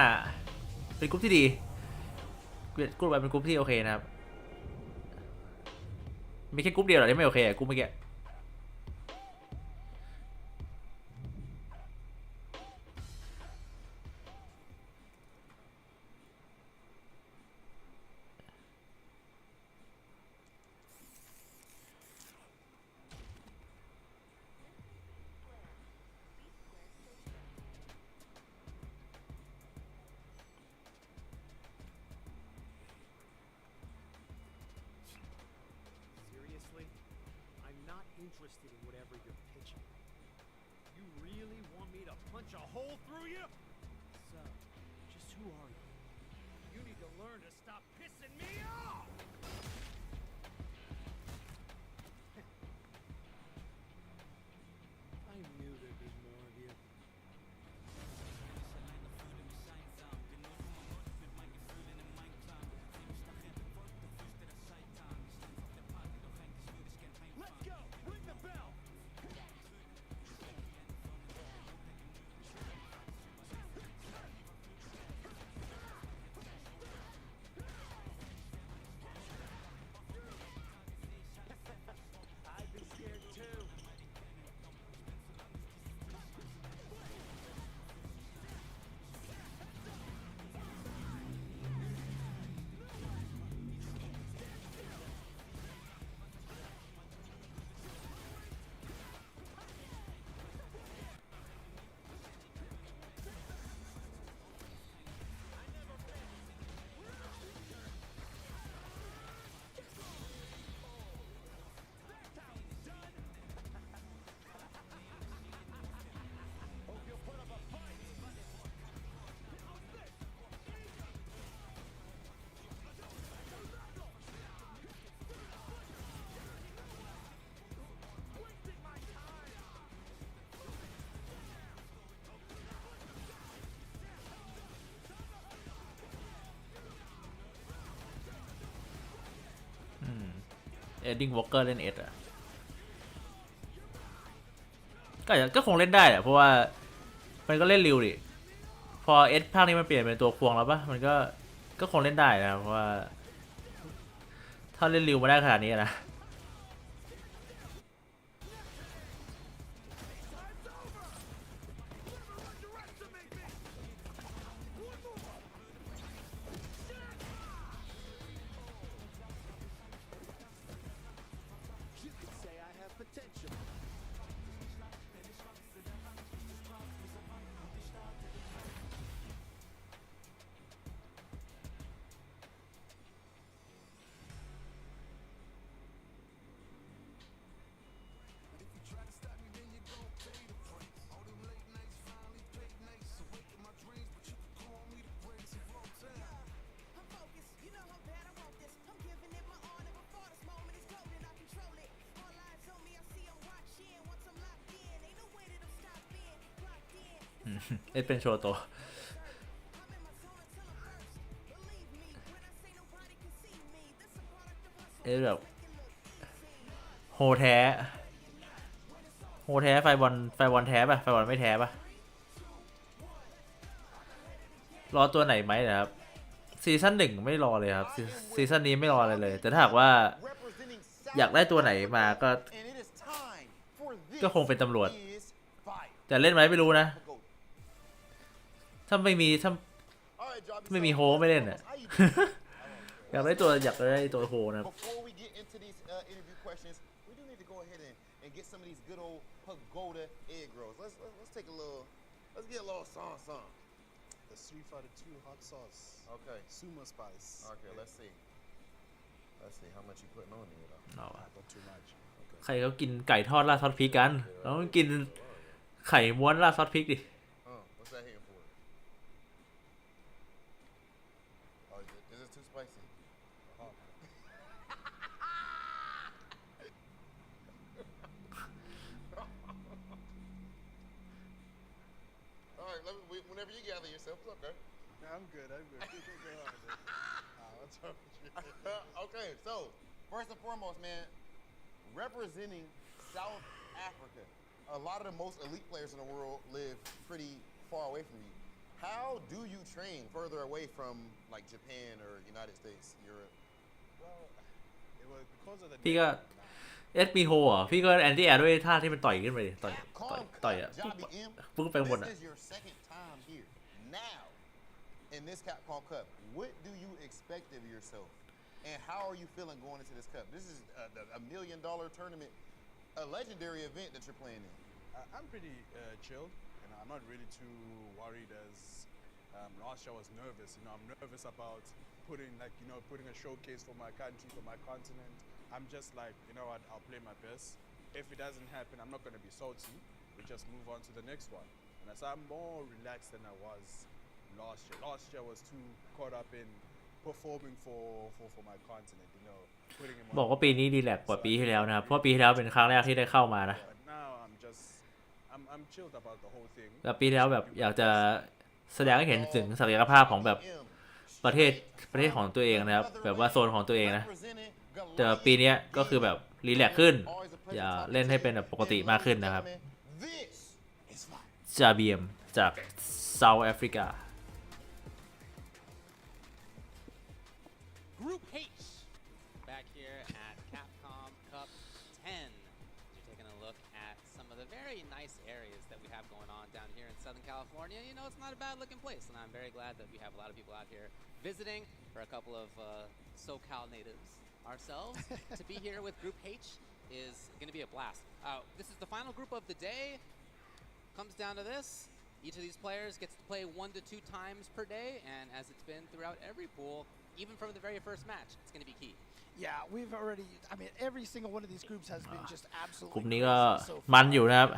เป็นกลุ่มที่ดีกลุ่มไปเป็นกลุ่มที่โอเคนะครับมีแค่กลุ่มเดียวเหรอที่ไม่โอเคกลุ่มเมื่อกี้ Seriously? I'm not interested in whatever you're pitching. You really want me to punch a hole through you? So, just who are you? You need to learn to stop pissing me off! I knew there'd be more of you. Let's go! Ring the bell! เอ็ดดิ้งวอล์กเกอร์เล่นเอสอะก็คงเล่นได้อะเพราะว่ามันก็เล่นริวดิพอเอสภาคนี้มันเปลี่ยนเป็นตัวควงแล้วปะมันก็คงเล่นได้นะเพราะว่าถ้าเล่นริวมาได้ขนาดนี้นะเอ็ดเป็นโชว์ตัวเอ็ดแบบโฮแท้ไฟบอลแท้ป่ะไฟบอลไม่แท้ป่ะรอตัวไหนไหมนะครับซีซั่น1ไม่รอเลยครับซีซั่นนี้ไม่รออะไรเลยแต่ถ้าหากว่าอยากได้ตัวไหนมาก็คงเป็นตำรวจแต่เล่นไหมไม่รู้นะถ้าไม่มีโฮไม่เล่นอ่ะ อยากได้ตัวโฮนะครับ get some of these good old pagoda egg rolls. Let's take a little. Let's get a little song. The Street Fighter 2 hot sauce. Okay. Sumo spice. Okay, let's see. Let's see how much you putting on there though. No. Not too much. Okay. ใครเขากินไก่ทอดราดซอสพริกกันเราต้องกินไข่ม้วนราดซอสพริกดิ What's that here for? Oh, is it too spicy? Whenever you gather yourself, it's okay. I'm good. You can go on. What's wrong with you? Okay, so first and foremost, man, representing South Africa, a lot of the most elite players in the world live pretty far away from you. How do you train further away from like Japan or United States, Europe? Well, it was because of the. พี่ก็เอสมีโฮอ่ะพี่ก็แอนตี้แอร์ด้วยท่าที่มันต่อยขึ้นไปดิต่อยอ่ะปุ๊บไปหมดอ่ะ This is your second time here. Now, in this Capcom Cup, what do you expect of yourself? And how are you feeling going into this cup? This is a $1 million tournament, a legendary event that you're playing in. I'm pretty chilled. I'm not really too worried as last year I was nervous. I'm nervous about putting a showcase for my country, for my continent. I'm just like, you know what, I'll play my best. If it doesn't happen, I'm not going to be salty. We just move on to the next one. And as I'm more relaxed than I was last year. Last year I was too caught up in performing for my continent, putting in บอกว่าปีนี้ดีแลกกว่าปีที่แล้วนะครับเพราะปีที่แล้วเป็นครั้งแรกที่ได้เข้ามานะ Now I'm chilled about the whole thing. แบบปีที่แล้วแบบอยากจะแสดงให้เห็นถึงศักยภาพของแบบประเทศของตัวเองนะครับแบบว่าโซนของตัวเองนะแต่ปีนี้ก็คือแบบรีแลกซ์ขึ้นอย่าเล่นให้เป็นแบบปกติมากขึ้นนะครับจาเบียมจากเซาท์แอฟริกา Group H back here at Capcom Cup 10. You're taking a look at some of the very nice areas that we have going on down here in Southern California. It's not a bad looking place, and I'm very glad that we have a lot of people out here visiting. For a couple of SoCal natives ourselves, to be here with Group H is going to be a blast. This is the final group of the day. Comes down to this. Each of these players gets to play 1 to 2 times per day, and as it's been throughout every pool, even from the very first match, it's going to be key. Yeah, we've already. I mean, every single one of these groups has been just กลุ่ absolutely. มนี้ก็มันอยู่นะครับ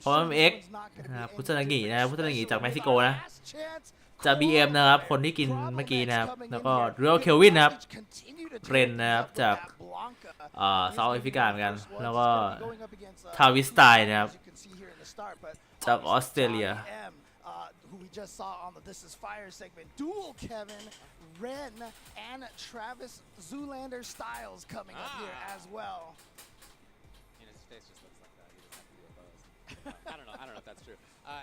เพราะเอ็กนะครับพุทธนางินะครับพุทธนางิจากเม็กซิโกนะจาก BM นะครับคนที่กินเมื่อกี้นะครับแล้วก็เรียลเคลวินนะครับเรนนะครับจากเซาท์แอฟริกาเหมือนกันแล้วก็ทาวิสไตน์นะครับจากออสเตรเลีย who we just saw on the This Is Fire segment. Dual Kevin, Ren, and Travis Zoolander Styles coming up here as well. And his face just looks like that. He doesn't have to do a pose. I don't know if that's true.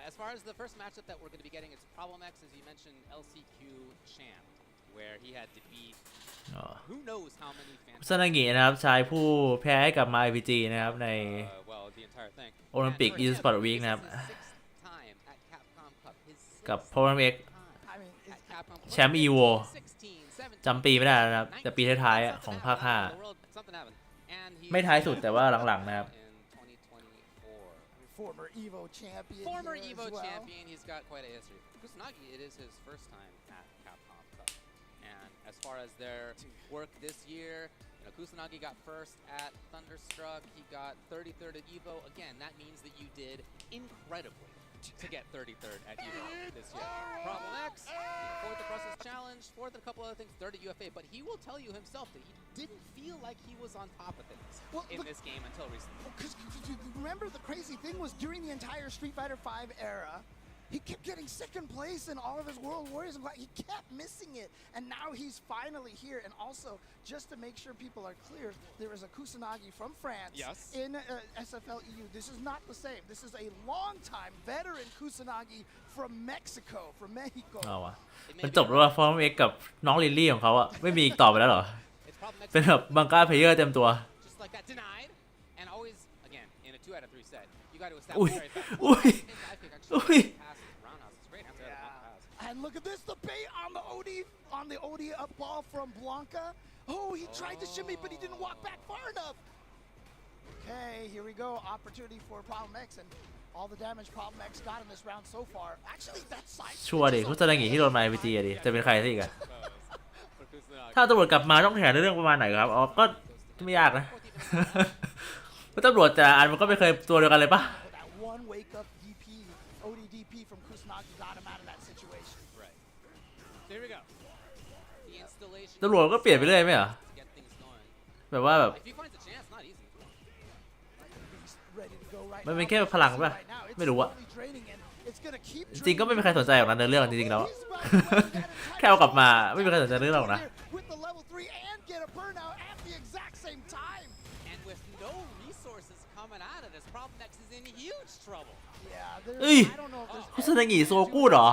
As far as the first matchup that we're going to be getting, it's Problem X, as you mentioned, LCQ Champ, where he had to beat who knows how many fans. ซานางินะครับชายผู้แพ้ให้กับ MindRPG นะครับใน the entire thing. โอลิมปิก e-sport week นะครับกับ Problem X แชมป์ EVO จำปีไม่ได้นะครับแต่ปีท้ายๆของภาค 5 ไม่ท้ายสุดแต่ว่าหลังๆนะครับ Former Evo champion. Former Evo champion. He's got quite a history. Kusanagi, it is his first time at Capcom Cup. And as far as their work this year, Kusanagi got first at Thunderstruck. He got 33rd at Evo. Again, that means that you did incredibly to get 33rd at Evo this year. Problem X, fourth across his challenge, fourth at a couple other things, third at UFA. But he will tell you himself that he didn't feel like he was on top of things in this game until recently. Because remember, the crazy thing was during the entire Street Fighter V era, he kept getting second place in all of his World Warriors. He kept missing it. And now he's finally here. And also, just to make sure people are clear, there is a Kusanagi from France in SFL EU. This is not the same. This is a long-time veteran Kusanagi from Mexico, from Mexico. เอาวะมันจบแล้วว่า Form X กับน้องลิลลี่ของเขาอะไม่มีอีกต่อไปแล้วเหรอ เป็นแบบบังก้าเพลเยอร์เต็มตัว Just like that, denied. And always, again, in a 2 out of 3 set, you got to อุ้ย establish อุ้ยอุ้ย And look at this, the bait on the OD up ball from Blanca. Oh, he tried to shimmy, but he didn't walk back far enough. Okay, here we go. Opportunity for Problem X, and all the damage Problem X got in this round so far. Actually, that side. ชัวร์ดิคุณซานางิที่โดน MindRPG อะดิจะเป็นใครที่อีกอะถ้าตำรวจกลับมาต้องแถเรื่องประมาณไหนครับอ๋อก็ไม่ยากนะ ตำรวจแต่อันมันก็ไม่เคยตัวเดียวกันเลยปะ One wake up DP, OD DP from Kusanagi got him out of that situation. Right. There we go. The installation. ตำรวจก็เปลี่ยนไปเรื่อยไหมเหรอแบบว่าแบบมันเป็นแค่พลังป่ะไม่รู้อะจริงก็ไม่มีใครสนใจหรอกนะในเรื่องจริงๆแล้ว แค่เอากลับมาไม่มีใครสนใจเรื่องหรอกนะ เอ้ยเขาแสดงหงีโซกูดเหรอ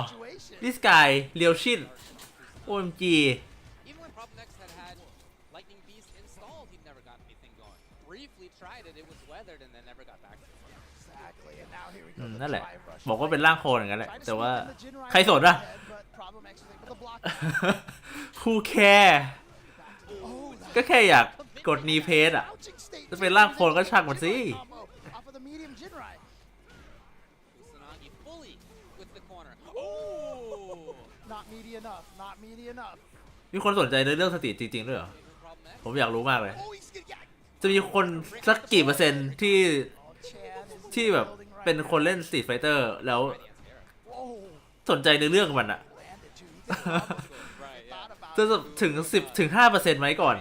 This guy เรียวชิน OMGนั่นแหละบอกว่าเป็นร่างโคลนอย่างนั้นแหละแต่ว่าใครสนอะ Who care ก็แค่อยากกดนีเพจอะจะเป็นร่างโคลนก็ช่างมันสิมีคนสนใจในเรื่องสติจริงๆด้วยเหรอผมอยากรู้มากเลยจะมีคนสักกี่เปอร์เซ็นต์ที่แบบเป็นคนเล่น Street Fighter แล้วสนใจในเรื่องมันอะจะถึง 10 ถึง 5% ไหมก่อน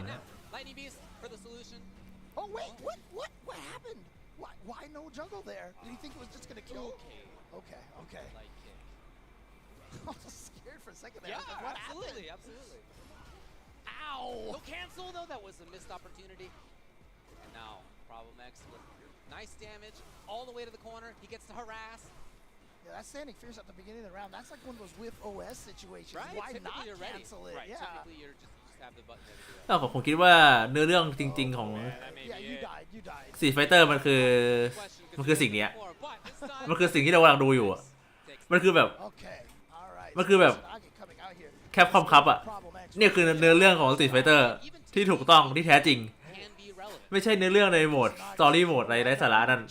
No cancel though, that was a missed opportunity. And now Problem X with nice damage all the way to the corner. He gets to harass. Yeah, that standing fierce at the beginning of the round, that's like one of those with OS situations. Right? Why typically not you're ready. cancel it? Right. Yeah. Typically you're just have the button there to do it. แล้วผมคิดว่าเนื้อเรื่องจริงๆของ Street Fighter มันคือสิ่งนี้มันคือสิ่งที่เรากำลังดูอยู่อะมันคือแบบCapcom Cup อะเนี่ยคือเนื้อเรื่องของ Street Fighter ที่ถูกต้องที่แท้จริงไม่ใช่เนื้อเรื่องในโหมด Story Mode อะไรไร้สาระนั่น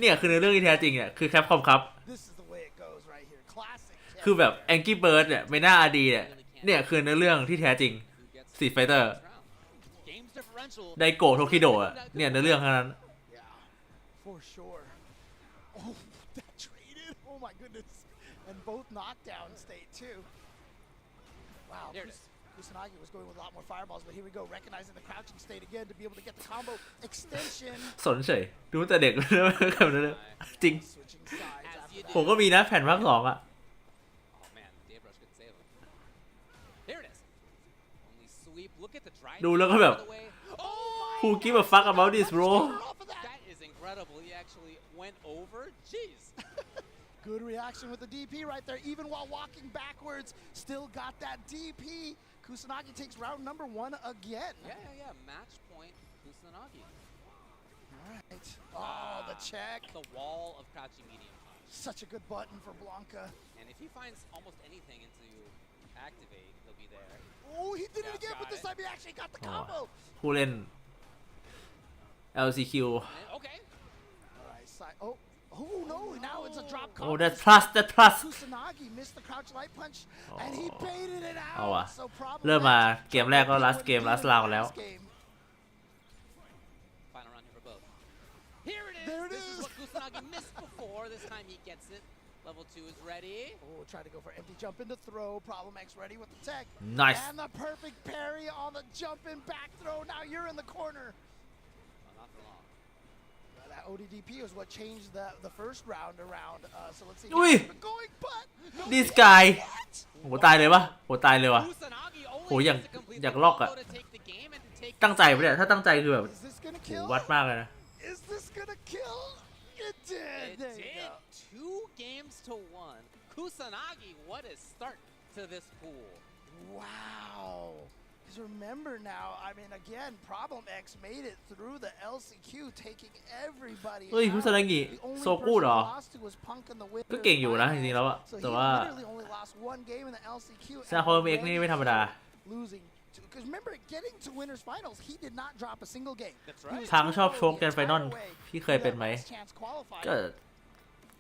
เนี่ยคือเนื้อเรื่องที่แท้จริงเนี่ยคือ Capcom Cup คือแบบ Angry Bird เนี่ยไม่น่าอดีเนี่ยคือเนื้อเรื่องที่แท้จริง Street Fighter ไดโกะโทคิโดะเนี่ยเนื้อเรื่องเท่านั้น And both knockdown state too. Wow, Kusanagi was going with a lot more fireballs, but here we go, recognizing the crouching state again to be able to get the combo extension. สนเฉยดูแต่เด็กจริงผมก็มีนะแผ่นภาค 2อะ sweep. Look at the drive. ดูแล้วก็แบบ Who give a fuck about this bro That is incredible. He actually went over. Jeez. Good reaction with the DP right there, even while walking backwards. Still got that DP. Kusanagi takes round number 1 again. Yeah. Match point, Kusanagi. All right. Oh, the check. The wall of crouching medium punch. Such a good button for Blanca. And if he finds almost anything into activate, he'll be there. Oh, he did it again, but this time he actually got the combo. ผู้เล่น LCQ Okay. All right, side. Oh no! Now it's a drop. Oh, that's plus. Kusanagi missed the crouch light punch, and he baited it เอาว่ะ out. So probably เริ่มมาเกมแรกก็ last game last round แล้ว Final round here for both. Here it is. There it this is. is what Kusanagi missed before. This time he gets it. Level 2 is ready. Oh, try to go for empty jump into throw. Problem X ready with the tech. Nice. And the perfect parry on the jump in back throw. Now you're in the corner. Not for long. That ODDP is what changed the first round around. So let's see. Ui. Going, but no, This guy โหตายเลยปะโหตายเลยว่ะ Kusanagi โห only อย่าง has to complete อยาก the ล็อกอะ combo to take the game and to take ตั้งใจปะเนี่ยถ้าตั้งใจคือแบบ is this gonna โห kill? วัดมากเลยนะ Is this gonna kill? It did. It There you did. go. 2 games to 1. Kusanagi, what a start to this pool. Wow. Because remember now, I mean, again, Problem X made it through the LCQ, taking everybody เฮ้ยคุซานางิ The only โซกูเหรอ person lost to was Punk in the winner's ก็เก่งอยู่นะ finals. จริงๆแล้วอะ So แต่ he ว่า literally only lost 1 game in the LCQ. ซาโคเมกนี่ไม่ธรรมดา Losing. Because remember, getting to winners finals, he did not drop a single game. That's He right. was ทั้งชอบ through โชคแกนไฟนอล the entire way พี่ to เคยเป็น that ไหม last chance qualifier.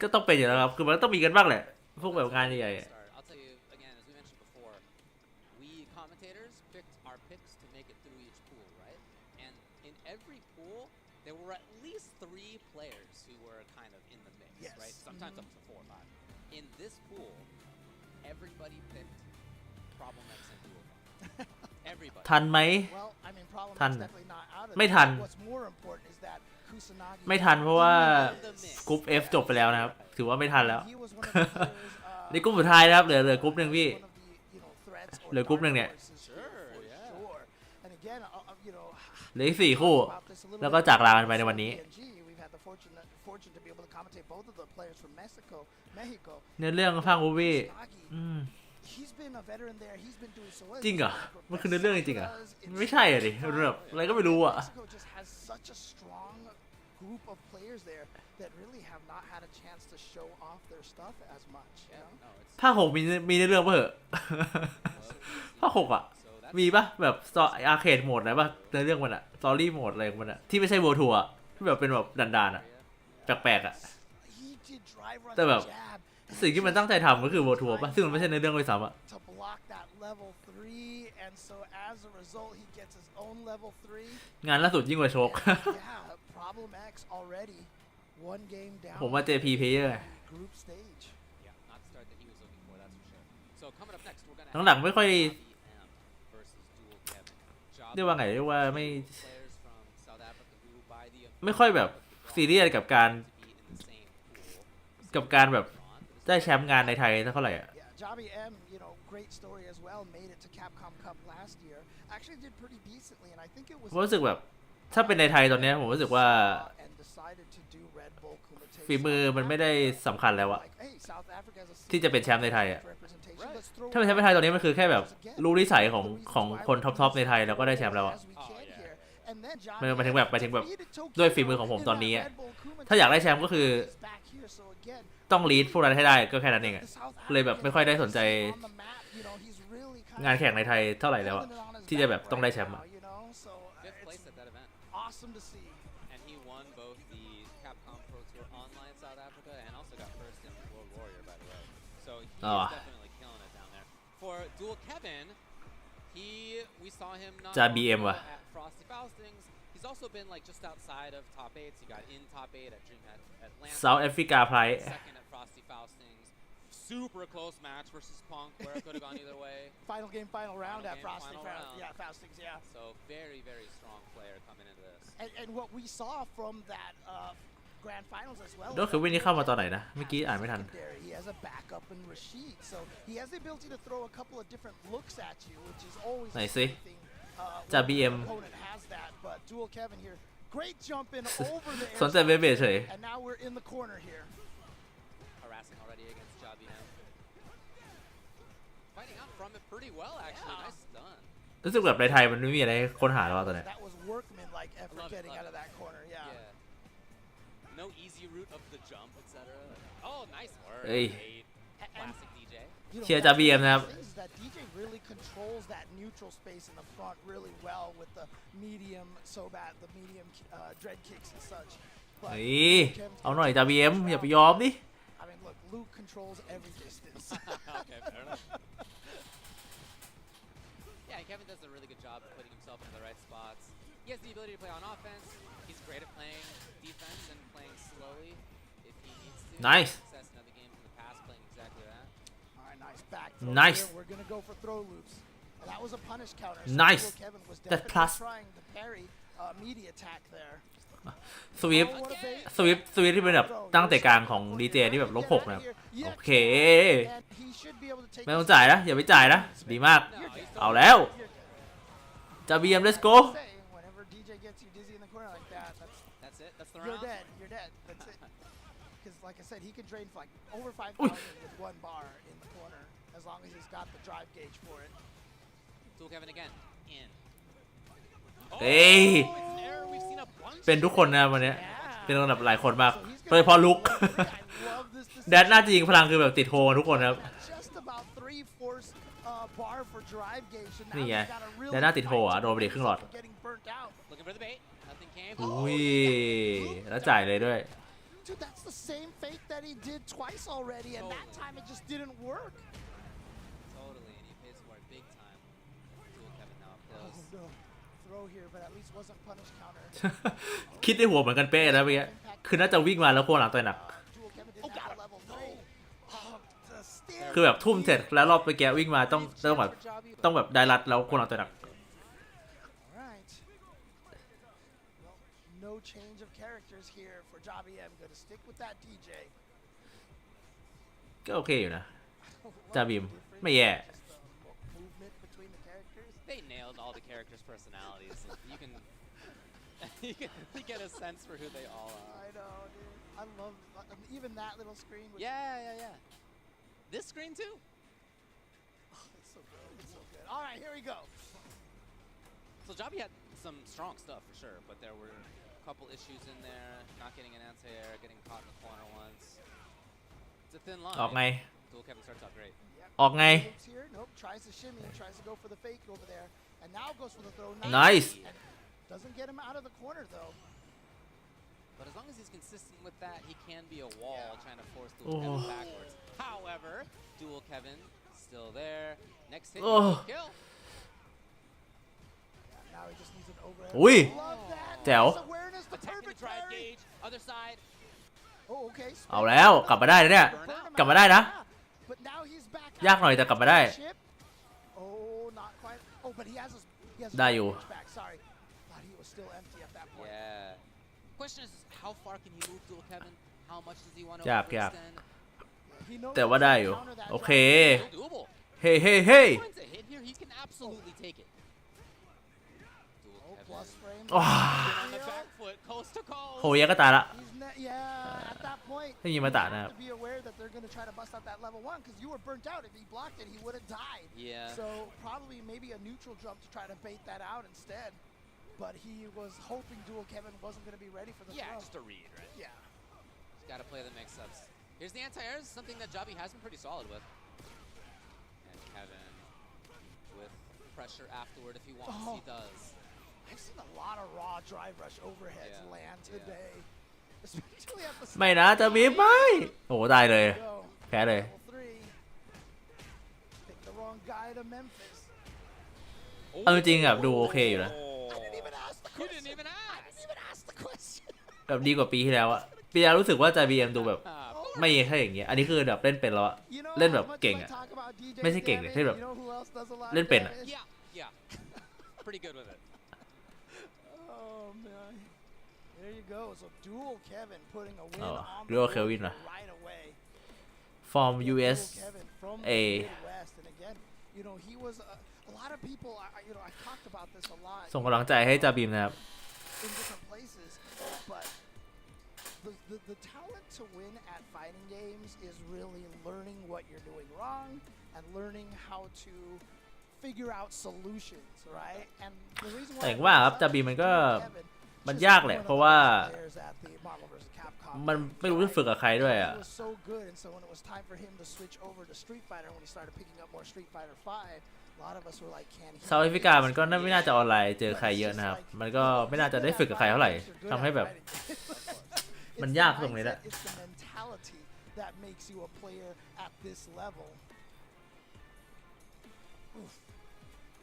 ก็ต้องเป็นอยู่แล้วครับคือมันต้องมีกันบ้างแหละพวกแบบงานใหญ่ๆอะ I'll tell you again, as we mentioned before, we commentators picked our picks to make it through each pool, right? And in every pool, there were at least 3 players who were kind of in the mix, Yes. right? Sometimes up to 4 or 5. In this pool, everybody picked Problem X and Duo. Everybody. ทันไหม Well, I mean, Problem X ทัน definitely not out of ไม่ this. ทัน What's more important is that Kusanagi ไม่ทันเพราะว่า in the mix. กรุ๊ป F จบไปแล้วนะครับถือว่าไม่ทันแล้ว He was one of the players, นี่กรุ๊ปสุดท้ายนะครับเหลือกรุ๊ปหนึ่งพี่ one of the, you know, threats or เหลือกรุ๊ปหนึ่งเนี่ย dark horses here for sure. And again, you know, เหลืออีก4 คู่ about this a little แล้วก็ bit จากลากันไปในวันนี้ PNG. We've had the fortune to be able to commentate both of the players from Mexico. เนื้อเรื่องภาคมูฟี่ He's been a veteran there. He's been doing so well. จริงเหรอมันคือเนื้อเรื่องจริงๆเหรอไม่ใช่อะดิมันแบบอะไรก็ไม่รู้อะ Mexico just has such a strong group of players there that really have not had a chance to show off their stuff as much. You know? No, it's ภาค 6มีเนื้อเรื่องป่ะเหอะ ภาค 6อะมีป่ะแบบอาร์เคดโหมดไหนป่ะเนื้อเรื่องมันอะสตอรี่โหมดอะไรของมันอะที่ไม่ใช่โวทัวร์ที่แบบเป็นแบบดันๆอะแปลกๆอะ He did drive run แต่แบบ jab สิ่งที่มันตั้งใจทำก็คือโวทัวร์ป่ะซึ่งมันไม่ใช่ในเรื่องด้วยซ้ำอะ to block that level 3, and so as a result, he gets his own level 3. งานล่าสุดยิ่งกว่าโชค Yeah, Problem X already 1 game down. ผมว่า JP player ไง Group stage. yeah, not the start that he was looking for, that's for sure. So coming up next, we're gonna หลังๆไม่ค่อย Javi M versus Dual Kevin. เรียกว่าไงเรียกว่าไม่ Players from South Africa who by the ไม่ค่อยแบบซีเรียสกับการแบบได้แชมป์งานในไทยเท่าไหร่อะ Yeah, Javi M, you know, great story as well. Made it to Capcom Cup last year. Actually did pretty decently, and I think it was. ผมรู้สึกแบบถ้าเป็นในไทยตอนนี้ผมรู้สึกว่า and decided to do Red Bull Kumite. ฝีมือมันไม่ได้สำคัญแล้วอะ Hey, South Africa has a ที่จะเป็นแชมป์ในไทยอะ representation. Let's throw ถ้าเป็นแชมป์ในไทยตอนนี้มันคือแค่แบบรู้นิสัยของคนท็อปๆในไทยแล้วก็ได้แชมป์แล้วอะ as we can here. And then หมายถึง Javi แบบ defeated Tokyo ด้วยฝีมือของผมตอนนี้อะ in that Red Bull Kumite ถ้าอยากได้แชมป์ก็คือ back here. So again, ต้องลีดพวกนั้นให้ได้ก็แค่นั้นเองอะเลยแบบไม่ค่อยได้สนใจ on the map, you know, he's really kind งานแข่งในไทยเท่าไหร่แล้วอะที่จะแบบต้องได้แชมป์อะ you know, so fifth place at that event. awesome to see. And he won both the Capcom Pro Tour Online South Africa and also got first in World Warrior, by the way. So he is definitely killing it down there. For Dual Kevin, we saw him not Cha long BM ago ว่ะ at Frosty Faustings. He's also been like just outside of top 8s. He got in top 8 at Dream Atlanta. South Africa Pride Second at Frosty Faustings. Super close match versus Punk where it could have gone either way. Final game, final round Final at game, Frosty. final round. Yeah, Faustings, yeah. So very, very strong player coming into this. And what we saw from that grand finals as well. ก็คือวินนี่เข้ามาตอนไหนนะเมื่อกี้อ่านไม่ทัน He has a backup in Rashid, so he has the ability to throw a couple of different looks at you, which is always ไหนสิ thing จาก BM opponent has that, but Dual Kevin here, great jump in over the สนใจเบสเฉย and now we're in the corner here. Harassing already against Javi now. Fighting out from it pretty well, actually. Nice stun. รู้สึกแบบในไทยมันไม่มีอะไรให้ค้นหาแล้วตอนนี้ That was workman-like effort getting out of that corner. Yeah. No easy route of the jump, etc. Oh, nice work. Hey. Classic DJ. เชียร์จาก BM นะครับ That DJ really controls that neutral space in the front really well with the medium Sobat, the medium dread kicks and such. เฮ้ยเอาหน่อยจาก BM อย่าไปยอมดิ I mean, look, Luke controls every distance. Okay, fair enough. Yeah, Kevin does a really good job of putting himself in the right spots. He has the ability to play on offense. He's great at playing defense and playing slowly if he needs to. Nice. Success in other games in the past playing exactly that. All right, nice back. Nice. Here. We're gonna go for throw loops. And that was a punish counter. Nice. So Kevin was That definitely plus. trying to parry media attack there. สวิฟที่เป็นแบบตั้งแต่กลางของดีเจที่แบบลบ6นะครับโอเคไม่ต้องจ่ายนะอย่าไปจ่ายนะดีมากเอาแล้วจะ BM let's go Whenever DJ gets you dizzy in the corner like that, That's it. That's the you're round. dead. You're dead. That's it. Because like I said, he can drain for like over 5,000 with one bar in the corner as long as he's got the drive gauge for it. Dual Kevin again. In. เอ้ย It's an error. We've seen a bunch. เป็นทุกคนนะวันนี้เป็นระดับหลายคนมากโดยเฉพาะลุก แดดน่าจะยิงพลังคือแบบติดโฮทุกคนครับ Just about 3/4 bar for drive gauge. So now นี่ไง he's got a แด really ดน่าติดโฮอ่ะโดนไปดิครึ่งหลอด getting burnt out. Looking for the bait. Nothing came. อุ้ยแล้วจ่ายเลยด้วย Dude, that's the same fake that he did twice already, and that time it just didn't work. Totally, and he pays for it big time. Dual Kevin now up Oh close. no. Throw here, but at least wasn't punish counter. คิดในหัวเหมือนกันเป๊ะนะเมื่อกี้คือน่าจะวิ่งมาแล้วโค้งหลังต่อยหนัก Dual Kevin didn't have a level 3. Oh, the steer. คือแบบทุ่มเสร็จแล้วรอบเมื่อกี้วิ่งมาต้องแบบได้รัดแล้วโค้งหลังต่อยหนัก Alright. Well, no change of characters here for Javi M. Gonna stick with that DJ. ก็โอเคอยู่นะจาบีมไม่แย่ Movement between the characters. They nailed all the characters' personalities. You can you get a sense for who they all are. I know, dude. I love even that little screen. Yeah. This screen too. Oh, it's so good. It's so good. All right, here we go. So Javi had some strong stuff for sure, but there were a couple issues in there. Not getting an anti-air, getting caught in the corner once. It's a thin line. ออกไง Dual Kevin starts out great. ออกไง Looks here. Nope. Tries to shimmy. Tries to go for the fake over there, and now goes for the throw. Nice. And doesn't get him out of the corner though. But as long as he's consistent with that, he can be a wall trying to force Dual Kevin backwards. However, Dual Kevin still there. Next hit, kill. Now he just needs an overhead. อุ้ย Love that. แจ๋ว Nice awareness. The Attacking the perfect drive parry. gauge. Other side. Oh, okay. เอาแล้วกลับมาได้นะเนี่ยกลับมาได้นะ But now he's back. ยากหน่อยแต่กลับมาได้ Chip. Oh, not quite. Oh, but he has hisได้อยู่ back. Sorry. Thought he was still empty at that point. Yeah. Question is, how far can he move Dual Kevin? How much does he want to ยาก overextend? แต่ว่าได้อยู่โอเค Still doable. เฮ้เฮ้เฮ้ Finds a hit here, he can absolutely take it. Dual Kevin. Plus frame. ว้า On the back foot, coast to coast. โหยังก็ตายละ Yeah, at that point, ถ้ายิงมาตานะครับ to be aware that they're going to try to bust out that level 1 because you were burnt out. If he blocked it, he would have died. Yeah. So probably maybe a neutral jump to try to bait that out instead. But he was hoping Dual Kevin wasn't going to be ready for the Yeah, throw. just a read, right? Yeah. He's got to play the mix-ups. Here's the anti-airs, something that Javi has been pretty solid with. And Kevin with pressure afterward if he wants, he does. I've seen a lot of raw drive rush overheads Yeah, land today. Especially at the ไม่นะจะบีมไม่โอ้ได้เลย Go. แพ้เลย Level 3. Pick the wrong guy to Memphis. เอาจริงๆแบบดูโอเคอยู่นะ I didn't even ask the You question. didn't even I ask. didn't even ask the question. แบบดีกว่าปีที่แล้วอะปีที่แล้วรู้สึกว่าจะ BM ดูแบบไม่แค่อย่างเงี้ยอันนี้คือแบบเล่นเป็นแล้วอะ You know, เล่นแบบ as much เก่ง as I อะ talk about DJ ไม่ใช่เก่งเลย damage, เล่นแบบ you know who else does a lot of เล่นเป็นอะ damage? Yeah. Pretty good with it. Oh man. There you go. So Dual Kevin putting a win Oh, on the Dual board Kevin here ah. right away. from Dual US Kevin from A the Midwest, and again, you know, he was a lot of people, I talked about this a lot. ส่งกำลังใจให้จาบีมนะครับ In different places, but the talent to win at fighting games is really learning what you're doing wrong and learning how to figure out solutions, right? And the reason why แต่ว่าครับจาบีมมันก็มันยากแหละเพราะว่ามันไม่รู้จะฝึกกับใครด้วยอ่ะ so good, and so when it was time for him to switch over to Street Fighter, when he started picking up more Street Fighter 5, a lot of us were like, can he? เซาท์แอฟริกามันก็ไม่น่าจะออนไลน์เจอใครเยอะนะครับมันก็ไม่น่าจะได้ฝึกกับใครเท่าไหร่ทำให้แบบมันยากตรงนี้แหละ It's the mentality that makes you a player at this level.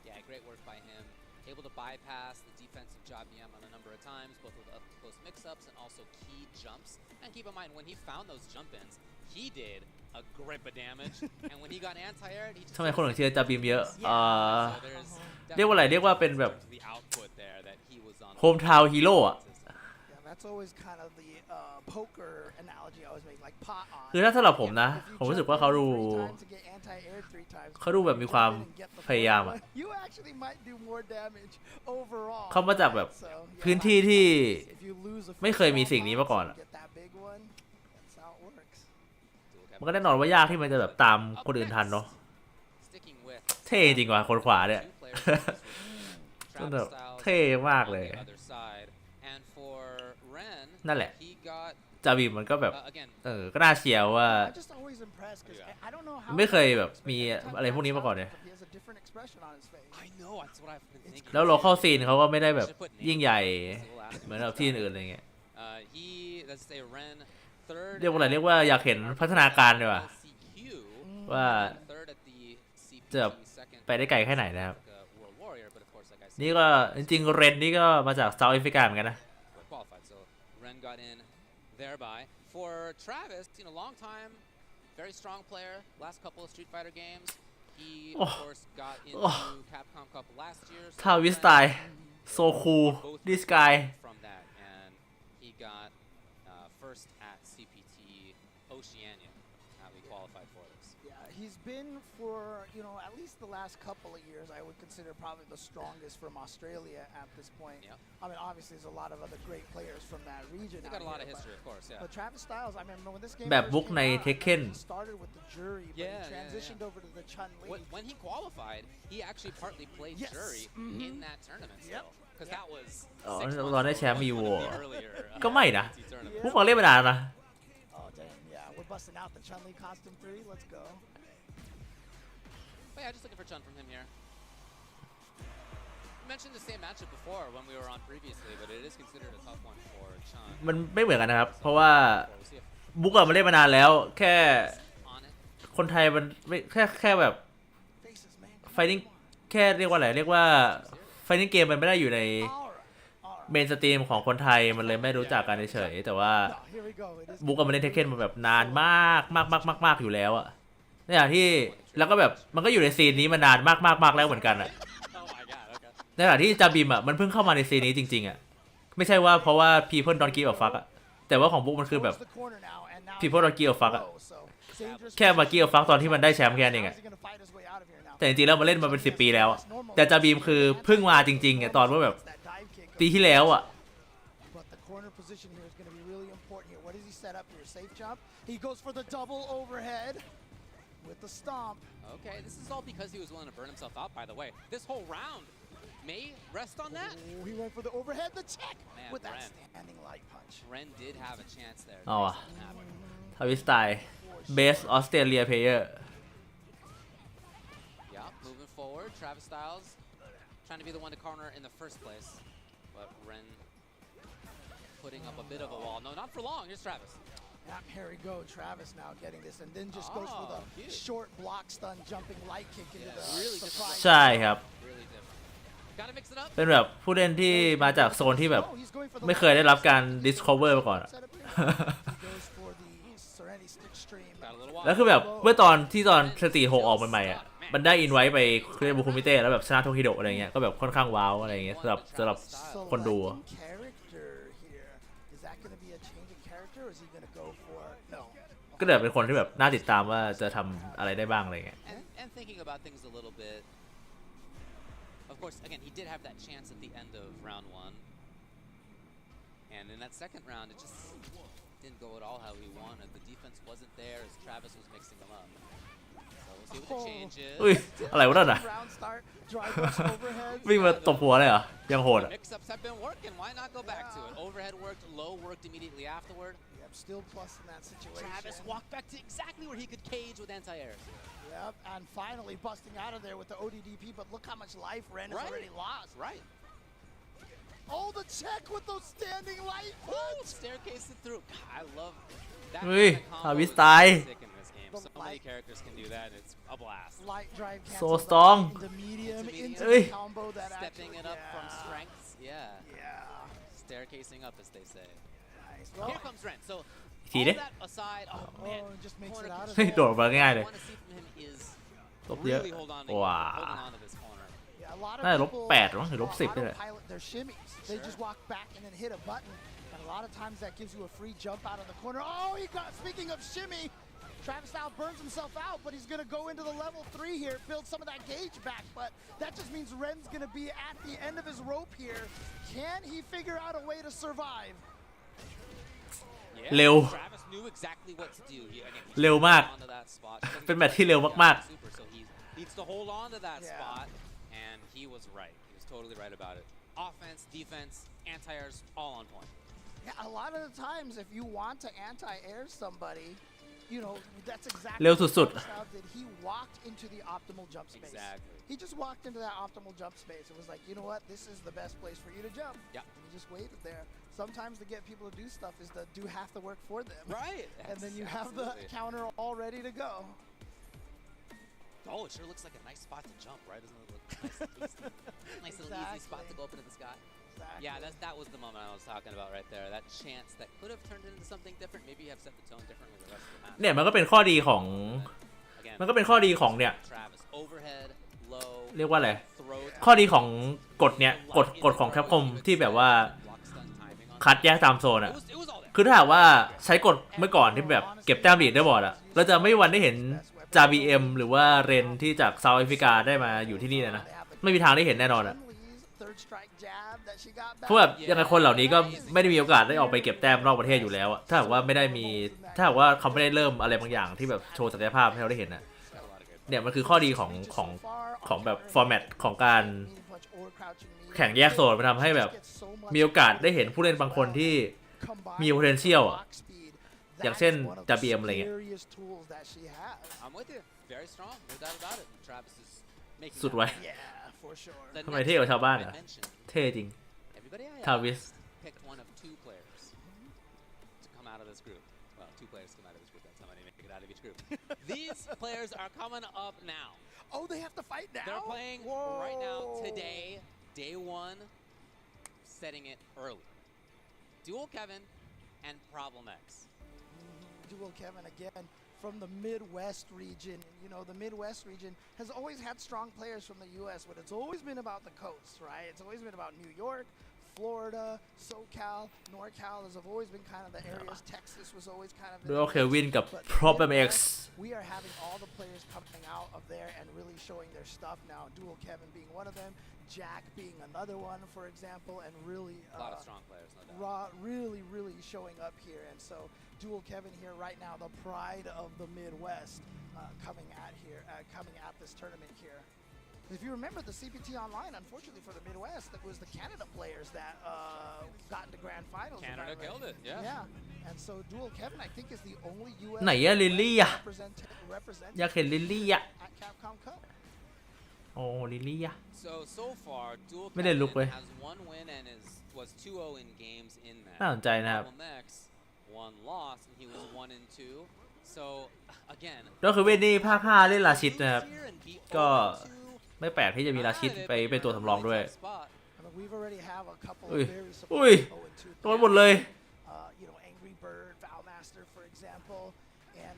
Yeah, great work by him. Able to bypass the defensive job Yam on a number of times, both with up-close mix-ups and also key jumps. And keep in mind, when he found those jump-ins, he did a grip of damage. And when he got anti-aired, he just... ทำไมคนถึงเชียร์จาบีมเยอะเรียกว่าอะไรเรียกว่าเป็นแบบโฮมทาวน์ฮีโร่อะ That's always kind of the poker analogy I always make, like pot on. คือถ้าสำหรับผมนะผมรู้สึกว่าเขาดูแบบมีความพยายามอะเขามาจากแบบพื้นที่ที่ไม่เคยมีสิ่งนี้มาก่อนอะมันก็แน่นอนว่ายากที่มันจะแบบตามคนอื่นทันเนาะเท่จริงว่ะคนขวาเนี่ยก็แบบเท่มากเลยนั่นแหละจาบีมมันก็แบบก็น่าเชียร์ว่าไม่เคยแบบมีอะไรพวกนี้มาก่อนเลยแล้วโลคอลซีนเขาก็ไม่ได้แบบยิ่งใหญ่เหมือนแบบที่อื่นอะไรเงี้ยเรียกว่าอะไรเรียกว่าอยากเห็นพัฒนาการดีกว่าจะไปได้ไกลแค่ไหนนะครับนี่ก็จริงๆเรนนี่ก็มาจากเซาท์แอฟริกาเหมือนกันนะgot in thereby. For Travis, long time, very strong player. Last couple of Street Fighter games, he of course got into Capcom Cup last year. Travis style, so cool. This guy. From that, and he got first at CPT Oceania. We qualified for this. Yeah, he's been for at least the last couple of years. I would consider probably the strongest from Australia at this point. Yep. I mean, obviously, there's a lot of other great players from that region. They got a lot of history, of course. Yeah. But Travis Styles, I remember when this game แบบบุ๊กใน Tekken started with the jury, but he transitioned over to the Chun-Li. When he qualified, he actually partly played jury in that tournament. Yep. Because that was ตอนได้แชมป์มีวัวก็ไม่นะผู้ฟังเล่นมานานนะ Oh damn, yeah, we're busting out the Chun-Li costume 3. Let's go. But yeah, just looking for Chun from him here. We mentioned the same matchup before when we were on previously, but it is considered a tough one for Chun. มันไม่เหมือนกันนะครับเพราะว่าบุ๊กมาเล่นมานานแล้วแค่คนไทยมันไม่แค่แบบไฟนิ่งแค่เรียกว่าอะไรเรียกว่าไฟนิ่งเกมมันไม่ได้อยู่ในเมนสตรีมของคนไทยมันเลยไม่รู้จักกันเฉยแต่ว่าบุ๊กมาเล่นเทคเคนมาแบบนานมากอยู่แล้วอะเนี่ยที่แล้วก็แบบมันก็อยู่ในซีนนี้มานานมากแล้วเหมือนกันอะในขณะที่จาบิมอะมันเพิ่งเข้ามาในซีนนี้จริงๆอะไม่ใช่ว่าเพราะว่า people don't give a fuck อะแต่ว่าของบุ๊กมันคือแบบ people don't give a fuck อะแค่มา give a fuck ตอนที่มันได้แชมป์แค่นั้นเองอะแต่จริงๆแล้วมาเล่นมาเป็น10 ปีแล้วอะแต่จาบิมคือเพิ่งมาจริงๆอะตอนว่าแบบปีที่แล้วอะwith the stomp. Okay, this is all because he was willing to burn himself out, by the way. This whole round may rest on that. Oh, he went for the overhead, the check with that standing light punch. Ren did have a chance there. อ๋อทวิสไตล์ best Australia player. Yeah, moving forward, Travis Styles trying to be the one to corner in the first place, but Ren putting up a bit of a wall. No, not for long. Here's Travis. Here we go, Travis now getting this, and then just goes for the short block stun jumping light kick into the surprise. ใช่ครับเป็นแบบผู้เล่นที่มาจากโซนที่แบบไม่เคยได้รับการ discover มาก่อนแล้วคือแบบเมื่อตอนสตรี6ออกใหม่ๆอ่ะมันได้อินไว้ไปเรียกบุคุมิเต้แล้วแบบชนะโทคิโดะอะไรเงี้ยก็แบบค่อนข้างว้าวอะไรเงี้ยสำหรับคนดูก็แบบเป็นคนที่แบบน่าติดตามว่าจะทำอะไรได้บ้างอะไรเงี้ย And thinking about things a little bit course, again, he did have that chance at the end of round 1. And in that second round, it just didn't go at all how he wanted. The defense wasn't there as Travis was mixing them up. So we'll see what the change is. อุ้ยอะไรวะนั่นน่ะ Round start, drive bus overheads. วิ่งมาตบหัวเลยเหรอยังโหดอ่ะ Mix-ups have been working. Why not go back to it? Overhead worked, low worked immediately afterward. Yep, still plus in that situation. Travis walked back to exactly where he could cage with anti-air. Yep, and finally busting out of there with the ODDP, but look how much life Ren has already lost. Right. Oh, the check with those standing light punch! Staircase it through. I love that. เฮ้ย kind of ฮา combo วิ is สตาย sick in this game. So many characters can do that, and it's a blast. Light drive So cancels out strong. into medium, into Hey. the combo that Stepping actually, it up from strengths. Yeah. Staircasing up, as they say. Nice. Here comes Ren. So อีกที all ดิ that aside, oh man, just makes corner it out of เฮ้ย there. โดดมาง่ายเลย I want to see from him is ลบเยอะ really holding on to this corner. Yeah, a lot น่า of จะลบ people 8หรือมั้งหรือลบ10นี่แหละ autopilot their shimmies. They just walk back and then hit a button. And a lot of times that gives you a free jump out of the corner. Oh, he got, speaking of shimmy, Travis now burns himself out, but he's going to go into the level 3 here, build some of that gauge back. But that just means Ren's going to be at the end of his rope here. Can he figure out a way to survive? เร็ว Travis knew exactly what to do. Again, เร็วมาก onto that spot. เป็นแมตช์ที่เร็วมาก Super, so he needs to hold on to that spot, and he was right. He was totally right about it. Offense, defense, anti-airs, all on point. Yeah, a lot of the times, if you want to anti-air somebody, you know, that's exactly เร็วสุด what Travis did. He walked into the optimal jump space. Exactly. He just walked into that optimal jump space. It was like, you know what? This is the best place for you to jump. Yeah. And he just waited there. Sometimes to get people to do stuff is to do half the work for them. Right. And then you have the counter all ready to go. Oh, it sure looks like a nice spot to jump, right? Doesn't it look nice, nice little easy spot to go up into the sky? Exactly. Yeah, that was the moment I was talking about right there. That chance that could have turned into something different. Maybe you have set the tone differently the rest of the match. เนี่ยมันก็เป็นข้อดีของ Again, มันก็เป็นข้อดีของเนี่ย Travis overhead, low, เรียกว่าอะไร throw. ข้อดีของกฎเนี่ยกฎของ Capcom ที่แบบว่าคัดแยกตามโซนอ่ะ คือถ้าหากว่าใช้กฎเมื่อก่อนที่แบบเก็บแต้มลีดได้บอร์ดอ่ะเราจะไม่มีวันได้เห็น JBM หรือว่าเรนที่จากเซาท์แอฟริกาได้มาอยู่ที่นี่เลยนะ ไม่มีทางได้เห็นแน่นอนอ่ะ เพราะแบบยังไงคนเหล่านี้ก็ไม่ได้มีโอกาสได้ออกไปเก็บแต้มนอกประเทศอยู่แล้วอะถ้าหากว่าไม่ได้มีถ้าหากว่าเขาไม่ได้เริ่มอะไรบางอย่างที่แบบโชว์ศักยภาพให้เราได้เห็นนะเนี่ยมันคือข้อดีของแบบฟอร์แมตของการแข่งแยกโซนมันทำให้แบบมีโอกาสได้เห็นผู้เล่นบางคนที่มี potential อะอย่างเช่น JBM อะไรเงี้ย I'm with you. Very strong. No doubt about it. Travis is making สุดไว้ The ทำไม next เท่กว่าชาวบ้าน I อ่ะ mentioned, เท่จริง everybody I ทาวิส picked one of two players to come out of this group. Well, two players come out of this group. That's how many make it out of each group. These players are coming up now. Oh, they have to fight now? They're playing right now, today, day one, setting it early. Dual Kevin and Problem X. Dual Kevin again from the Midwest region. You know, the Midwest region has always had strong players from the U.S., but it's always been about the coast, right? It's always been about New York, Florida, SoCal, NorCal have always been kind of the areas. Texas was always kind of. Dual Kevin กับ Problem X. We are having all the players coming out of there and really showing their stuff now. Dual Kevin being one of them, Jack being another one, for example, and really A lot of strong players, no doubt. really showing up here. And so Dual Kevin here right now, the pride of the Midwest, coming at this tournament here. If you remember the CPT Online, unfortunately for the Midwest, it was the Canada players that got into grand finals. Canada killed it, yeah. Yeah, and so Dual Kevin, I think, is the only U.S. ไหนอะลิลลี่อะ represent อยากเห็นลิลลี่อะ at Capcom Cup. โอ้ลิลลี่อะ So far, Dual ไม่ได้ลุกเลย Kevin has one win and was 2-0 in games in that. น่าสนใจนะครับ Problem X, one loss, and he was 1-2. So again, ก็คือเวนนี่ภาค 5 เล่นราชิดนะครับ ก็ไม่แปลกที่จะมีราชิดไปเป็นตัวสำรองด้วย I mean, we've already have a couple อุ้ย of very อุ้ย supportive โดนหมดเลย you know, Angry Bird, Valmaster, for example, and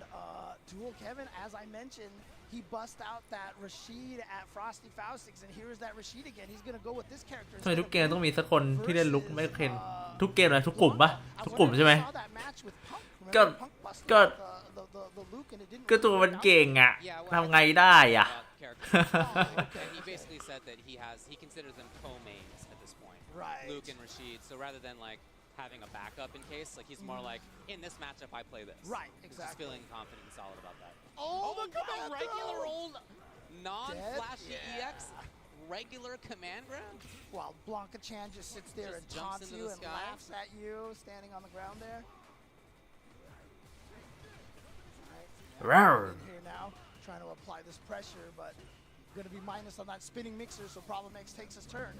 Dual Kevin, as I mentioned, he bust out that Rashid at Frosty Faustix, and here's that Rashid again. He's gonna go with this character. ทำไมทุกเกมต้องมีสักคนที่เล่นลุกไม่เห็นทุกเกมเลยทุกกลุ่มปะทุกกลุ่มใช่ไหมก็ the Luke and it didn't ก็ตัวมันเก่งอ่ะ Yeah, well, ทำไงได้อ่ะ and he basically said that he considers them co-mains at this point. Right. Luke and Rashid. So rather than like having a backup in case, like he's more like, in this matchup I play this. Right, He's just exactly. feeling confident and solid about that. Oh, the wow, command regular throw! old non-flashy EX, regular command grab. While Blanca Chan just sits there Just and jumps taunts into you the and sky. laughs at you, standing on the ground there. Rawr. In here now, trying to apply this pressure, but going to be minus on that spinning mixer, so Problem X takes his turn.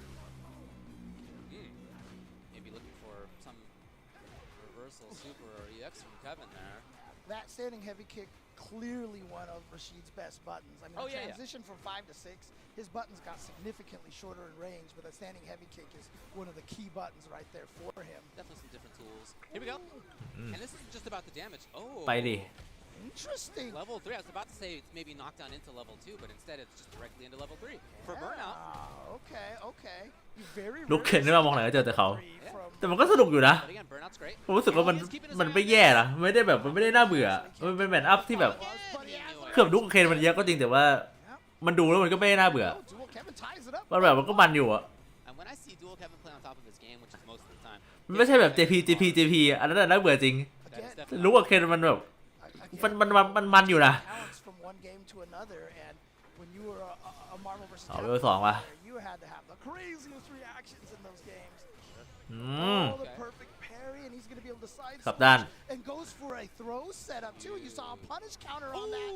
Maybe looking for some reversal super or EX from Kevin there. That standing heavy kick, clearly one of Rashid's best buttons. I mean, Oh, the yeah, transition from 5 to 6, his buttons got significantly shorter in range, but that standing heavy kick is one of the key buttons right there for him. Definitely some different tools. Here we go. And this isn't just about the damage. Oh. ไปดิ Interesting. Level 3. I was about to say it's maybe knocked down into level 2, but instead it's just directly into level 3 for burnout. Okay, okay. You very ลุกเข็นขึ้นมามองไหนก็เจอแต่เขา from แต่มันก็สนุกอยู่นะ But again, burnout's great. ผมรู้สึกว่ามันไม่แย่นะไม่ได้แบบมันไม่ได้น่าเบื่อมันเป็นแมทอัพที่แบบเครื่องลุกกับเคนมันเยอะก็จริงแต่ว่ามันดูแล้วมันก็ไม่ได้น่าเบื่อ Dual Kevin ties it up. มันแบบมันก็มันอยู่อะ And when I see Dual Kevin play on top of his game, which is most of the time, มันไม่ใช่แบบ JP อันนั้นน่าเบื่อจริง that is definitely ลุกกับเคนมันแบบมันอยู่นะ Talents from one game to another, and when you were a Marvel vs. เอาไปสองว่ะ you had to have the craziest reactions in those games. อืม Oh, the perfect parry, and he's going to be able to side กลับด้าน switch and goes for a throw setup too. You saw a punish counter on that.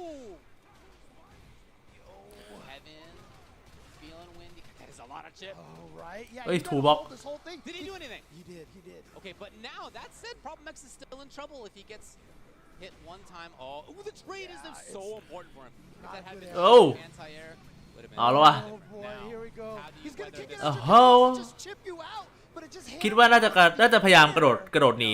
Kevin feeling windy. That is a lot of chip. Oh, right. Yeah, Hey, you gotta toolbox. hold this whole thing. Did he do anything? He did. He did. Okay, but now that said, Problem X is still in trouble if he gets hit one time. Oh, the trade is so important for him. If that had been Oh. anti-air, would have been. เอาแล้ววะ Oh boy, here we go. He's gonna kick it โอ้ out. โห Just chip you out, but it just คิดว่าน่าจะพยายามกระโดดหนี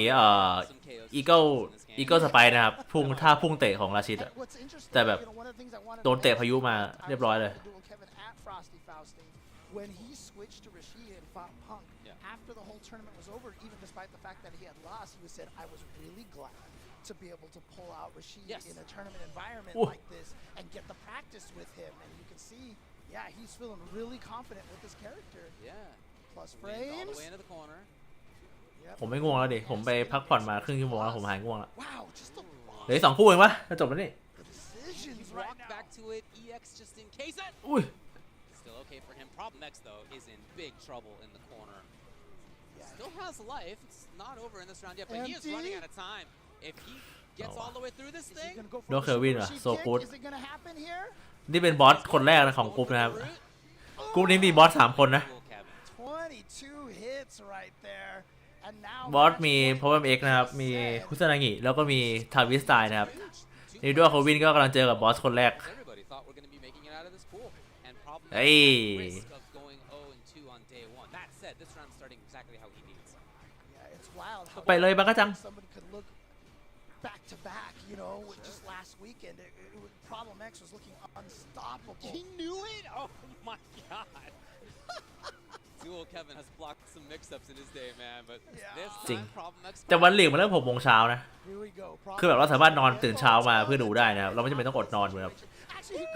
อีเกิลสไปนะครับพุ่งเตะของราชิดอะ What's interesting, แต่แบบ you know, one of the things I wanted โดนเตะพายุมาเรียบร้อยเลย Dual Kevin at Frosty Fausting, when he switched to Rashid and fought Punk, after the whole tournament was over, even despite the fact that he had lost, he said, I was really glad to be able to pull out Rashid in a tournament environment like this and get the practice with him. And you can see, yeah, he's feeling really confident with his character. Yeah. Plus All frames. the way into the corner. ผมไม่ง่วงแล้วดิผมไปพักผ่อนมาครึ่งชั่วโมงแล้วผมหายง่วงแล้ว Wow, just the เหลืออีก2 คู่เองปะจะจบแล้วนี่ decisions He right walked now. back to it. EX just in case that. อุ้ย Still okay for him. Problem X though is in big trouble in the corner. Still has life. It's not over in this round yet, but he is running out of time. If he gets all the way through this thing, โดนเคอร์วินว่ะโซกูด Is it gonna happen here? นี่เป็นบอสคนแรกนะของกรุ๊ปนะครับกรุ๊ปนี้มีบอส3 คนนะ 22 hits right there. And now บอสมีพาวเวอร์เอ็กนะครับมีคุซานางิแล้วก็มีทาวิสไตน์นะครับนี่ด้วยเคอร์วินก็กำลังเจอกับบอสคนแรก everybody thought we're going to be making it out of this pool. And Problem X Hey. risk of going 0-2 on day 1. That said, this round's starting exactly how he needs. Yeah, it's wild how ไปเลยบางกะจัง somebody could look back to back, you know, just last weekend. Problem X was looking unstoppable. He knew it? Oh my god. Dual Kevin has blocked some mix-ups in his day, man, but this จริง time Problem X แต่วันลีกมันเริ่ม6 โมงเช้านะ Here we go. คือแบบเราสามารถนอนตื่นเช้ามาเพื่อดูได้นะครับเราไม่จำเป็นต้องอดนอนนะครับ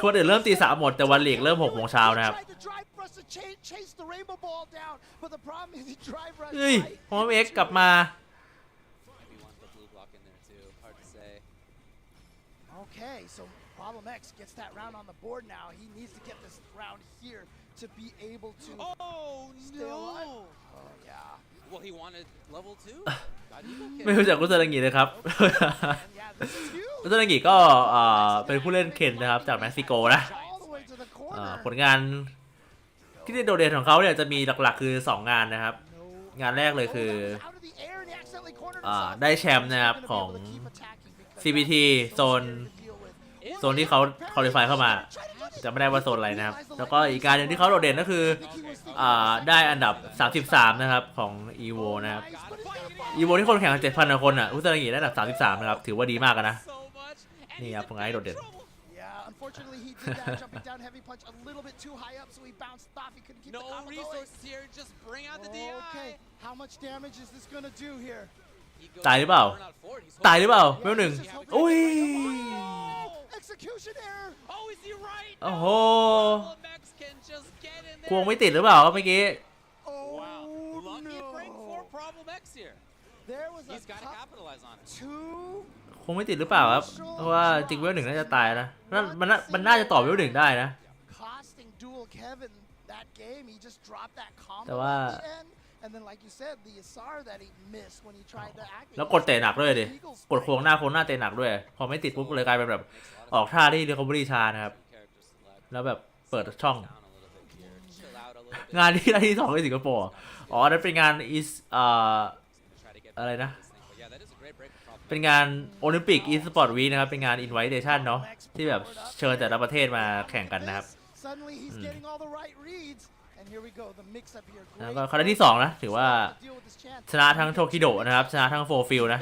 คนอื่นเริ่มตี 3หมดแต่วันลีกเริ่ม6 โมงเช้านะครับ Tried to drive for us to chase the rainbow ball down, but the problem is he drive rushed เฮ้ย right. พาวเวอร์เอ็กกลับมา Maybe wants the blue block in there too. Hard to say. Okay, so Problem X gets that round on the board now. He needs to get this round here to be able to stay alive. Oh, yeah. Well, he wanted level 2? God, you ไม่รู้จักคุซานางิเลยครับ คุซานางิก็เป็นผู้เล่นเคนนะครับจากเม็กซิโกนะ All the way to the ผลงานที่โดดเด่นของเขาเนี่ยจะมีหลักๆคือ2 งานนะครับงานแรกเลยคือได้แชมป์นะครับของ CBT โซนที่เขาคอลิฟายเข้ามาจะไม่ได้ว่าโซนอะไรนะครับแล้วก็อีกการหนึ่งที่เขาโดดเด่นก็คือได้อันดับ33นะครับของ EVO นะครับ EVO ที่คนแข่งกัน 7,000 กว่าคนอ่ะอุตสาหกิจได้อันดับ33นะครับถือว่าดีมากนะนี่ครับผลงานที่โดดเด่น Yeah, unfortunately he did that jumping down heavy punch a little bit too high up, so he bounced off. He couldn't keep the combo going. resources here. Just bring out the DI. Okay, how much damage is this gonna do here? ตายหรือเปล่าตายหรือเปล่าเวลหนึ่งอุ้ย Execution error. Oh, is he right? โอ้โห Max can just get in ควง there. ไม่ติดหรือเปล่าครับเมื่อกี้ Wow. Lucky break for Problem X here. There was He's got to capitalize on it. Two. คงไม่ติดหรือเปล่าครับเพราะว่าจริงเวลหนึ่งน่าจะตายนะมันน่าจะต่อเวลหนึ่งได้นะ Costing Dual Kevin that game. He just dropped that combo แต่ว่า at the end. And then, like you said, the Asar that he missed when he tried to activate. แล้วกดเตะหนักด้วยดิกดโค้งหน้าเตะหนักด้วยพอไม่ติดปุ๊บเลยกลายเป็นแบบออกท่าที่เรียกว่าบริชานะครับแล้วแบบเปิดช่อง งานที่ได้ที่2ในสิงคโปร์อ๋อนั่นเป็นงานอะไรนะเป็นงานโอลิมปิกอีสปอร์ตวีนะครับเป็นงานอินไวเทชั่นเนาะที่แบบเชิญแต่ละประเทศมาแข่งกันนะครับ Suddenly he's getting all the right reads. And here we go, the mix up here. แล้วก็ครั้งที่2นะถือว่าชนะทั้งโทคิโดะนะครับชนะทั้งโฟฟิลนะ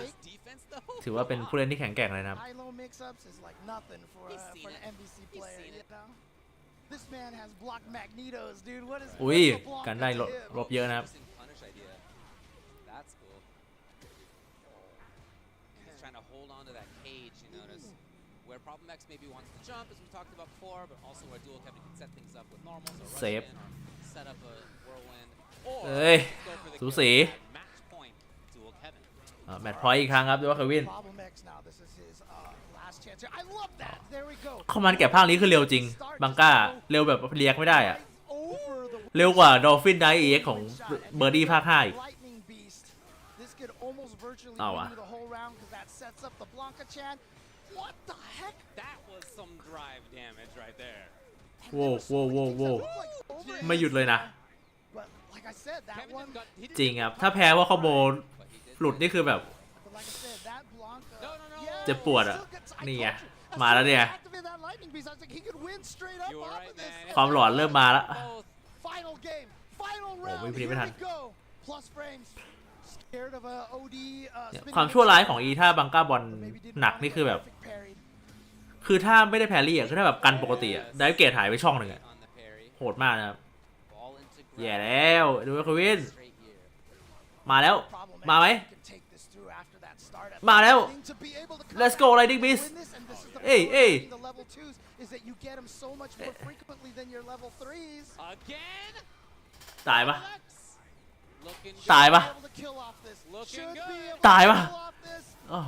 ถือว่าเป็นผู้เล่นที่แข็งแกร่งเลยนะครับ High-low mix-ups is like nothing for an NBC player, you know? This man has blocked Magnetos, dude. What is อุ้ย the block กันได้ to him? ลบเยอะนะครับ Punish idea. That's cool. He's trying to hold on to that cage, you notice. Where Problem X maybe wants to jump, as we talked about before, but also where Dual Kevin can set things up with normals or rush Save. in or set up a whirlwind. เอ้ย Go for the สู kill. สี Match point, Dual Kevin. แมตช์พอยต์อีกครั้งครับดูว่าเควิน Problem X now. This is his last chance here. I love that. There we go. คอมมานด์แกะภาคนี้คือเร็วจริงบังก้าเร็วแบบเรียกไม่ได้อะ Over the เร็วกว่าดอลฟินไดเอ็กของเบอร์ดี้ภาค5อีก Lightning Beast. This could almost virtually Oh, win wow. you the whole round because that sets up the Blanca Chan. What the heck? That was some drive damage right there. โว้โว้โว้โว้ไม่หยุดเลยนะ But like I said, that one. จริงครับถ้าแพ้ว่าคอมโบหลุดนี่คือแบบ But like I said, that Blanca. เจ็บปวดอ่ะนี่ไงมาแล้วเนี่ย Activate that Lightning Beast. I was like, he could win straight up off of this. ความหลอนเริ่มมาแล้ว Final game. Final โอ้ round. ไม่ Here ไม่ทัน we go. Plus frames. Scared of a OD. ความชั่วร้ายของอีถ้าบังก้าบอลหนักนี่คือแบบ คือถ้าไม่ได้แพรรี่อ่ะคือถ้าแบบกันปกติอ่ะไดฟ์เกตหายไปช่องหนึ่งอ่ะโหดมากนะครับแย่แล้วดูว่าเควินมาแล้วมาไหมมาแล้ว let's go Lightning Beast เอ้ยเอ้ย The level 2s is that you get them so much more frequently than your level 3s. Again. ตายปะ Looking ตายปะ Able to kill off this. Looking Should good. be able ตาย to ปะ kill off this. อ๋อ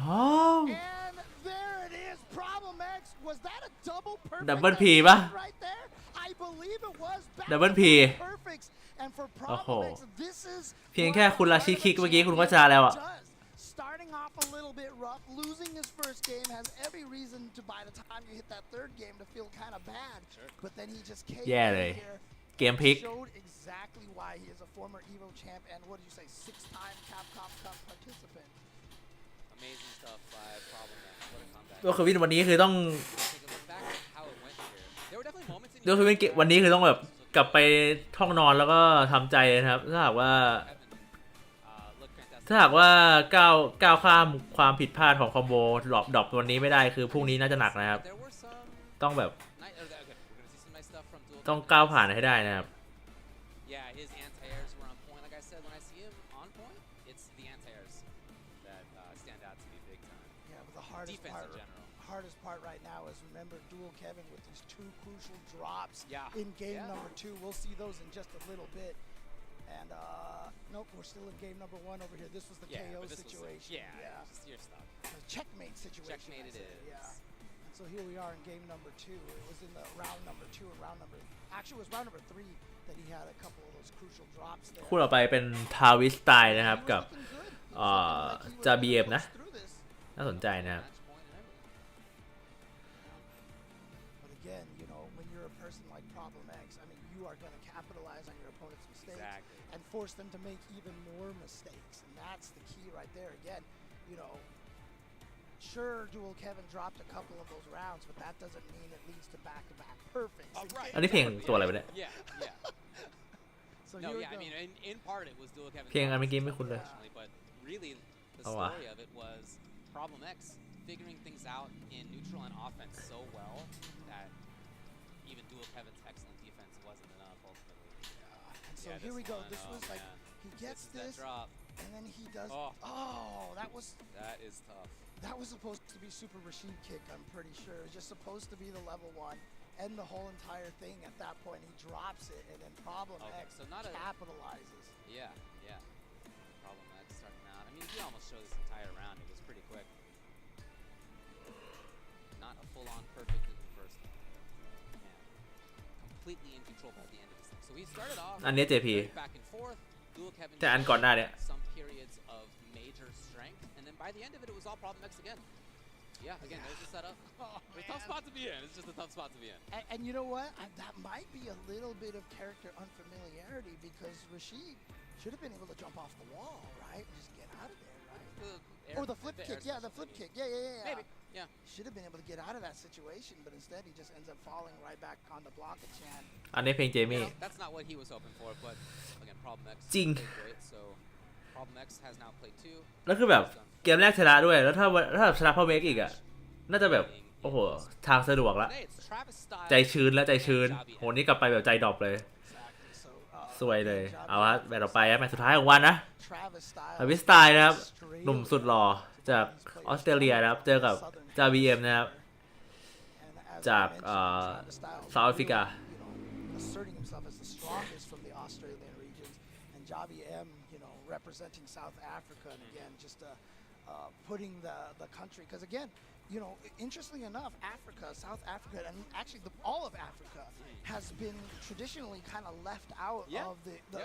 And there it is. Problem X. Was that a double perfect? Double P ปะ Right there. I believe it was. Double P Perfects. And for โอ้โห Problem X, this is เพียงแค่คุณราชิคิกเมื่อกี้คุณก็ชนะแล้วอ่ะ does. Starting off a little bit rough, losing his first game has every reason to by the time you hit that third game to feel kind of bad. But then he just came แย่ in เลย here. เกมพลิก Showed exactly why he is a former Evo champ and what did you say, 6-time Capcom Cup participant. Amazing stuff by Problem X. What a comeback. ตัวเควินวันนี้คือต้อง Take a look back at how it went here. There were definitely moments in ตัวเควินวันนี้คือต้องแบบกลับไปท่องนอนแล้วก็ทำใจนะครับถ้าหากว่าก้าวข้ามความผิดพลาดของคอมโบดรอปวันนี้ไม่ได้คือพรุ่งนี้น่าจะหนักนะครับ ต้องแบบต้องก้าวผ่านให้ได้นะครับ Yeah, his anti-airs were on point. Like I said, when I see him on point, it's the anti-airs that stand out to me big time. Yeah, but the hardest Defense part, in general. hardest part right now is remember Dual Kevin with these 2 crucial drops in game number 2. We'll see those in just a little bit. And nope, we're still in game number 1 over here. This was the KO situation. Just your stuff. The checkmate situation. Checkmate it is. Yeah. And so here we are in game number 2. It was in the round number 2 and actually it was round number 3 that he had a couple of those crucial drops there. คู่ต่อไปเป็นทาวิสไตล์นะครับกับจาบีเอฟนะน่าสนใจนะครับ But again, you know, when you're a person like Problem X, I mean, you are going to capitalize on your opponent's mistakes and force them to make even more mistakes. And that's the key right there. Again, you know, sure, Dual Kevin dropped a couple of those rounds, but that doesn't mean it leads to back-to-back perfects. อันนี้เพลงตัวอะไรวะเนี่ย Yeah. So no, here yeah, we I go. mean, in part it was Dual Kevin. เพลงอันเมื่อกี้ไม่คุ้นเลย But really, the Oh, wow. story of it was Problem X figuring things out in neutral and offense so well that even Dual Kevin's excellent defense wasn't enough ultimately. And so here we go. This was like, he gets this. Drop. And then he does. Oh, that was tough. That was supposed to be Super Rashid kick, I'm pretty sure. It was just supposed to be the level 1 and the whole entire thing. At that point, he drops it, and then Problem X so not capitalizes. Yeah. Problem X starting out. I mean, he almost showed this entire round. It was pretty quick. Not a full-on perfect in the first one. Man, completely in control by the end of this thing. So he started off อันนี้ JP back and forth. Dual Kevin แต่อันก่อนหน้าเนี่ย some periods of major strength, and then by the end of it was all Problem X again. Yeah, again, there's the setup. It's a tough spot to be in. It's just a tough spot to be in. And you know what? That might be a little bit of character unfamiliarity because Rashid should have been able to jump off the wall, right? And just get out of there, right? Or the flip kick. Yeah, the flip kick. Yeah. Maybe. Yeah. Should have been able to get out of that situation, but instead he just ends up falling right back on the block of Chan. อันนี้เพลงเจมี่ That's not what he was hoping for, but again, Problem X จริง played great, so Problem X has now played 2. แล้วคือแบบเกมแรกชนะด้วยแล้วถ้าแบบชนะพ่อเมกอีกอ่ะน่าจะแบบโอ้โหทางสะดวกละใจชื้นแล้วใจชื้นโหนี่กลับไปแบบใจดรอปเลยสวยเลยเอาละแบบต่อไปแมตช์สุดท้ายของวันนะทาวิสไตล์นะครับหนุ่มสุดหล่อจากออสเตรเลียนะครับเจอกับจาบีเอ็มนะครับจากเซาท์แอฟริกา asserting himself as the strongest from the Australian regions, and Javi M, representing South Africa, and again, just putting the country, because again, interestingly enough, South Africa, and actually all of Africa has been traditionally kind of left out of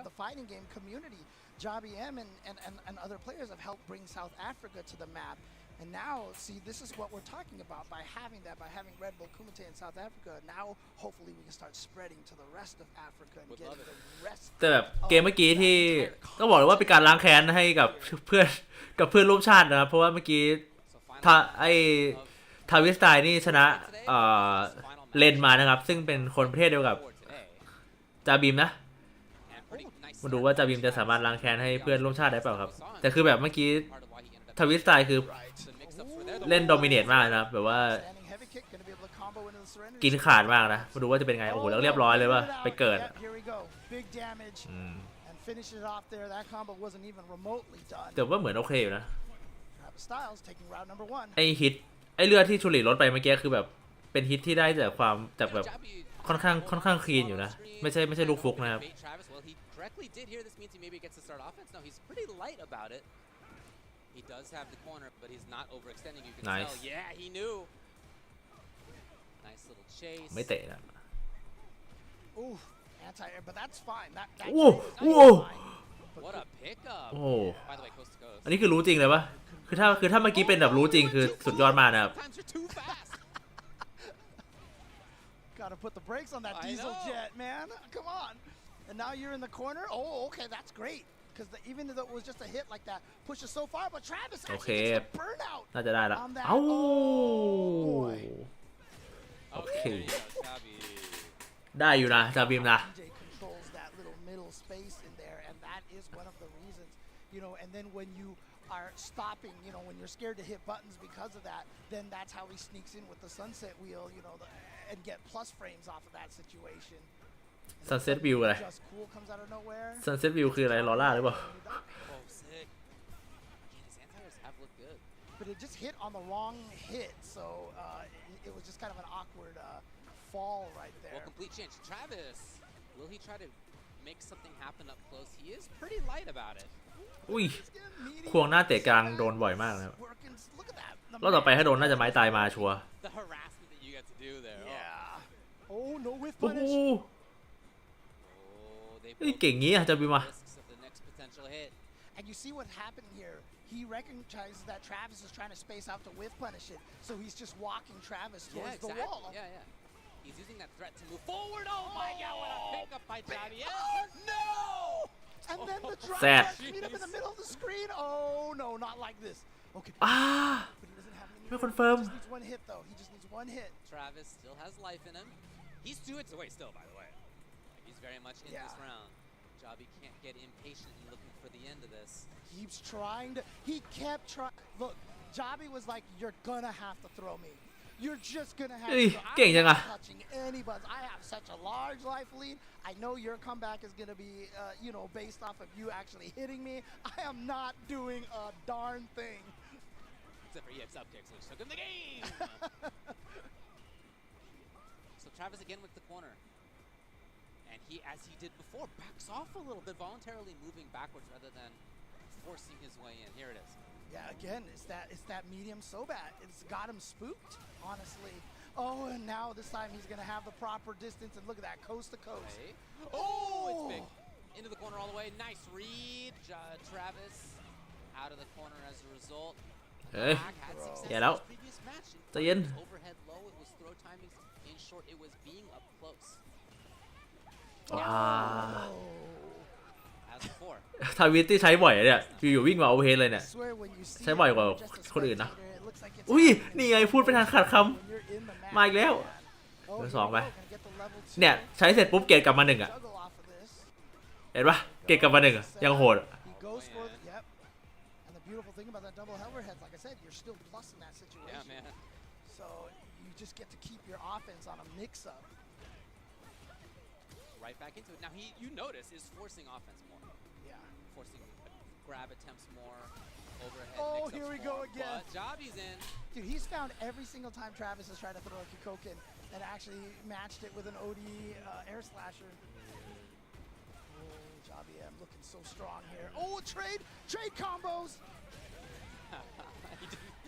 the fighting game community. Javi M and other players have helped bring South Africa to the map. And now, see, this is what we're talking about. By having Red Bull Kumite in South Africa, now hopefully we can start spreading to the rest of Africa and getting the rest. แต่แบบเกมเมื่อกี้ที่ต้องบอกเลยว่าเป็นการล้างแค้นให้กับเพื่อนร่วมชาตินะครับเพราะว่าเมื่อกี้ทาวิสไตล์นี่ชนะเลนมานะครับซึ่งเป็นคนประเทศเดียวกับจาบิมนะมาดูว่าจาบิมจะสามารถล้างแค้นให้เพื่อนร่วมชาติได้เปล่าครับแต่คือแบบเมื่อกี้ทาวิสไตล์คือเล่นโดมิเนตมากนะครับแบบว่ากินขาดมากนะมาดูว่าจะเป็นไงโอ้โหแล้วเรียบร้อยเลยว่าไปเกิดแต่ว่าเหมือนโอเคอยู่นะไอฮิตไอเลือดที่ชุลีลดไปเมื่อกี้คือแบบเป็นฮิตที่ได้จากแบบค่อนข้างคลีนอยู่นะไม่ใช่ลูกฟุกนะครับHe does have the corner, but he's not overextending. You can nice. tell. Yeah, he knew. Nice little chase. ไม่เตะนะ Ooh, anti-air, but that's fine. That โอ้โห What a pickup. โอ้ By the way, coast to coast. อันนี้คือรู้จริงเลยปะคือถ้าเมื่อกี้เป็นแบบรู้จริงคือสุดยอดมากนะครับ Gotta put the brakes on that diesel jet, man. Come on. And now you're in the corner. Oh, okay, that's great. Because even though it was just a hit like that, pushes so far, but Travis actually gets a burnout น่าจะได้ละ on that. เอ้า Oh, โอเคได้อยู่นะจาบิมนะ controls that little middle space in there, and that is one of the reasons, and then when you are stopping, when you're scared to hit buttons because of that, then that's how he sneaks in with the sunset wheel, and get plus frames off of that situation. Sunset View อะไร Sunset View คืออะไรลอร่าหรือเปล่า But it just hit on the wrong hit, so it was just kind of an awkward fall right there. Well, complete change. Travis, will he try to make something happen up close? He is pretty light about it. อุ้ยควงหน้าเตะกลางโดนบ่อยมากนะครับรอบต่อไปถ้าโดนน่าจะไม้ตายมาชัวร์ The harassment that you get to do there. Yeah. Oh, no whiff โอ้โห punish. เก่งงี้อ่ะจะบิมมา And you see what happened here. He recognizes that Travis is trying to space out to whiff punish it, so he's just walking Travis towards the wall. Yeah. He's using that threat to move forward. Oh my God! What a pickup by Javi! Oh no! And then the drop meet him in the middle of the screen. Oh no, not like this. Okay. But he doesn't have any. He just needs one hit though. He just needs one hit. Travis still has life in him. He's 2 hits away still, by the way. He's very much in this round. Javi can't get impatiently looking for the end of this. He kept trying. Look, Javi was like, "You're gonna have to throw me." You're just gonna have เฮ้ย to go. เก่งจัง I'm อะ not touching anybody. I have such a large life lead. I know your comeback is gonna be, based off of you actually hitting me. I am not doing a darn thing. Except for EX up kicks, which took him the game. So Travis again with the corner. And he, as he did before, backs off a little bit, voluntarily moving backwards rather than forcing his way in. Here it is. Yeah, again, it's that medium so bad. It's got him spooked, honestly. Oh, and now this time he's gonna have the proper distance, and look at that, coast to coast. Okay. Oh, it's big. Into the corner all the way. Nice read. Travis out of the corner as a result. เฮ้ย Had success แย่แล้ว in his previous match. ใจเย็น Overhead low, it was throw timing. In short, it was being up close. ว้า As before. ทาวิตที่ใช้บ่อยอะเนี่ยอยู่ๆวิ่งมาโอเวอร์เฮดเลยเนี่ย I swear when you see ใช้บ่อยกว่าคนอื่นนะ อุ้ยนี่ไงพูดไปทางขาดคำมาอีกแล้วเบอร์ 2ไปเนี่ยใช้เสร็จปุ๊บเกรดกลับมา 1อ่ะเห็นปะเกรดกลับมา 1อ่ะยังโหด Beautiful thing about that double overhead, like I said, you're still plus in that situation. Yeah, man. So you just get to keep your offense on a mix-up. Right back into it. Now you notice, is forcing offense more. Yeah. Forcing grab attempts more, overhead Oh, mix-ups here we more, go again. But Javi's in. Dude, he's found every single time Travis has tried to throw a Kikoken and actually matched it with an OD air slasher. Oh, Javi M looking so strong here. Oh, trade combos.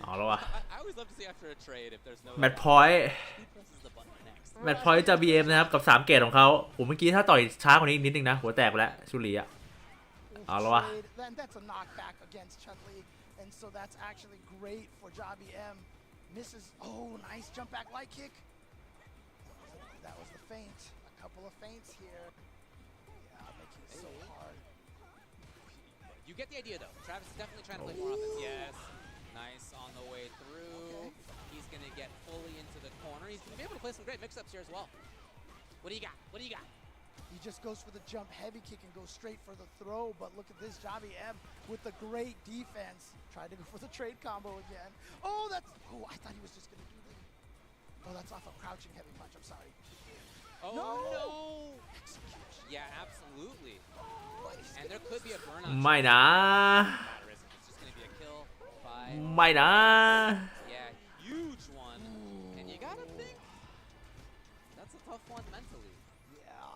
เอาแล้ววะ I always love to see after a trade if there's no แมตช์พอยต์ who presses the button next. แมตช์พอยต์จะ BM นะครับกับ3เกรดของเขาผมเมื่อกี้ถ้าต่อยช้ากว่านี้อีกนิดนึงนะหัวแตกไปแล้วชุลีอะเอาแล้ววะ That's a knockback against Chun-Li, and so that's actually great for Javi M. Misses. Oh, nice jump back light kick. That was the feint. A couple of feints here. Yeah, making it so hard. You get the idea though. Travis is definitely trying to play more offense. Yes. Nice on the way through. Okay. He's going to get fully into the corner. He's going to be able to play some great mix-ups here as well. What do you got? What do you got? He just goes for the jump heavy kick and goes straight for the throw, but look at this, Javi M with the great defense. Tried to go for the trade combo again. Oh, I thought he was just going to do that. Oh, that's off a crouching heavy punch, I'm sorry. Oh, no! Execution. Yeah, absolutely. And there could be a burnout. ไม่นะ It's just going to be a kill by... ไม่นะ Yeah, huge one. And you got to think, that's a tough one mentally.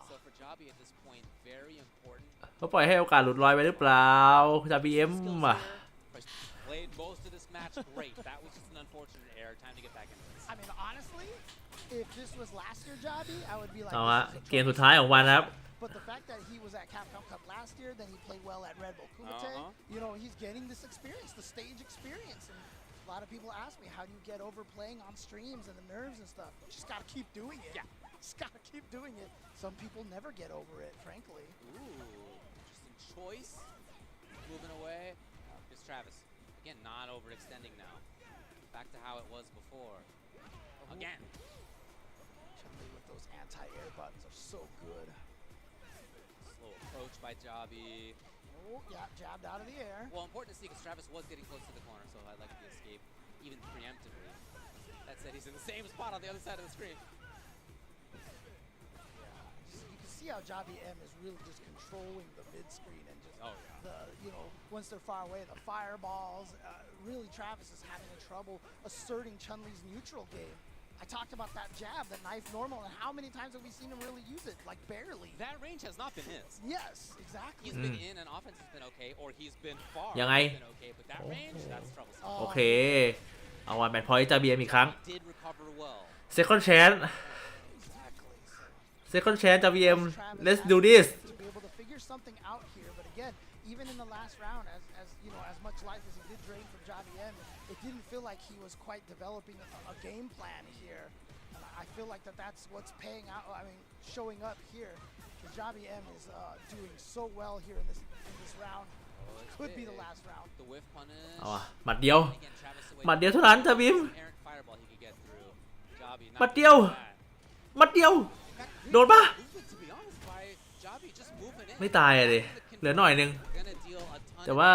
So for Javi at this point, very important. เขาปล่อยให้โอกาสหลุดลอยไปหรือเปล่าจะ BM อ่ะ Played most of this match great. That was just an unfortunate error. Time to get back into this. I mean, honestly, if this was last year Javi, I would be like, เอาฮะ this is a เกมสุดท้ายของวันนะครับ But the fact that he was at Capcom Cup last year, then he played well at Red Bull Kumite, he's getting this experience, the stage experience. And a lot of people ask me, how do you get over playing on streams and the nerves and stuff? You just gotta keep doing it. Yeah. Just gotta keep doing it. Some people never get over it, frankly. Ooh, interesting choice. Moving away. Here's Travis. Again, not overextending now. Back to how it was before. Again. Chun-Li with those anti-air buttons are so good. Slow approach by Javi. Oh, yeah, jabbed out of the air. Well, important to see because Travis was getting close to the corner, so I'd like the escape even preemptively. That said, he's in the same spot on the other side of the screen. You can see how Javi M is really just controlling the mid-screen and just once they're far away, the fireballs. Really, Travis is having trouble asserting Chun-Li's neutral game. I talked about that jab, the knife normal, and how many times have we seen him really use it? Like, barely. That range has not been his. Yes, exactly. He's been in and offense has been okay, or he's been far. ยังไง He's been okay, but that range, that's troublesome. โอเคเอาวันแมตช์พอยต์จะ BM อีกครั้ง Did recover well. Second chance Second chance จะ BM Let's do this To be able to figure something out here, but again, even in the last round, as much life as he did drain from Javi M, it didn't feel like he was quite developing a game plan here. And I feel like that's what's paying out. I mean, showing up here. Because Javi M is doing so well here in this round. Could be the last round. The whiff punish. เอาอะหมัดเดียวหมัดเดียวเท่านั้นจะ BM Errant fireball he could get through. Javi หมัดเดียวหมัดเดียวโดนปะ to be honest, by Javi just moving in. ไม่ตายอะดิเหลือหน่อยนึง Gonna deal a ton แต่ว่า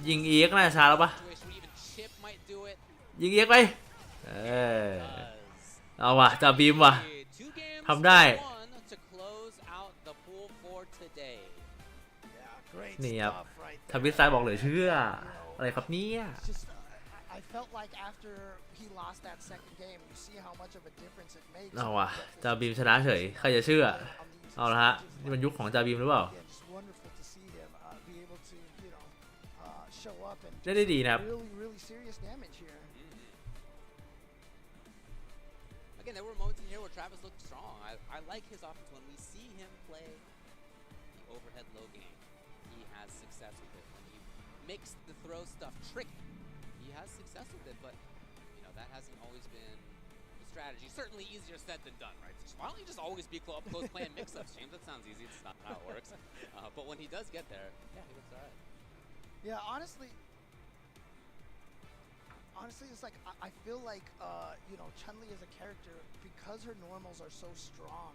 ยิง EX น่าจะช้าแล้วปะ situation. Even Chip might do it. ยิง EX ไป เอาว่ะจาบีมว่ะทำได้นี่ครับทวิตไซด์บอกเลยเชื่ออะไรครับเนี่ย I felt like after he lost that second game, you see how much of a difference it makes. เอาว่ะจาบีมชนะเฉยใครจะเชื่อเอาละฮะนี่มันยุคของจาบีมหรือเปล่าได้ดีนะครับ Really serious damage here. Again, there were moments in here where Travis looked strong. I like his offense when we see him play the overhead low game. He has success with it. When he makes the throw stuff tricky, he has success with it. But you know that hasn't always been the strategy. Certainly easier said than done, right? So why don't you just always be up close playing mix-ups, James? That sounds easy. It's not how it works. But when he does get there, yeah, he looks alright. Yeah, honestly, it's like I feel like you know, Chun-Li as a character, because her normals are so strong.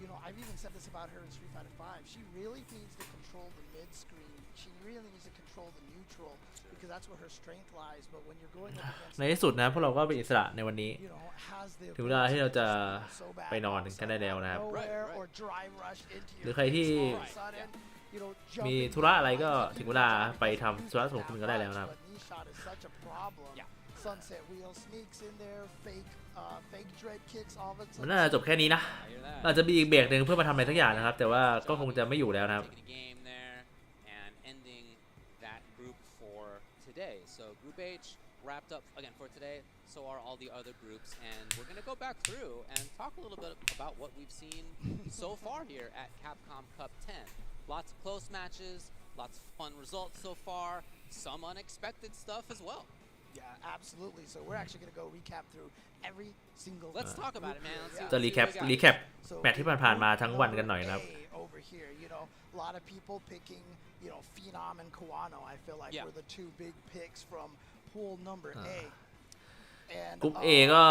You know, I've even said this about her in Street Fighter V. She really needs to control the mid screen. She really needs to control the neutral because that's where her strength lies. But when you're going up against ในที่สุดนะพวกเราก็เป็นอิสระในวันนี้ถึงเวลาที่เราจะไปนอนกันได้แล้วนะครับหรือใครที่มีธุระอะไรก็ถึงเวลาไปทำธุระส่วนคุณก็ได้แล้วนะครับ มันน่าจะจบแค่นี้นะอาจจะมีอีกเบรกหนึ่งเพื่อมาทำอะไรสักอย่างนะครับแต่ว่าก็คงจะไม่อยู่แล้วนะครับ So Group H wrapped up again for today. So are all the other groups, and we're gonna go back through and talk a little bit about what we've seen so far here at Capcom Cup 10. Lots of close matches, lots of fun results so far, some unexpected stuff as well. Yeah, absolutely. So we're actually gonna go recap through every single. Let's talk about it, man. จะรีแคปแมตช์ที่ผ่านมาทั้งวันกันหน่อยนะครับ Over here, you know, a lot of people picking, you know, Phenom and Kawano. I feel like were the two big picks from pool number A. And กรุ๊ป A ก็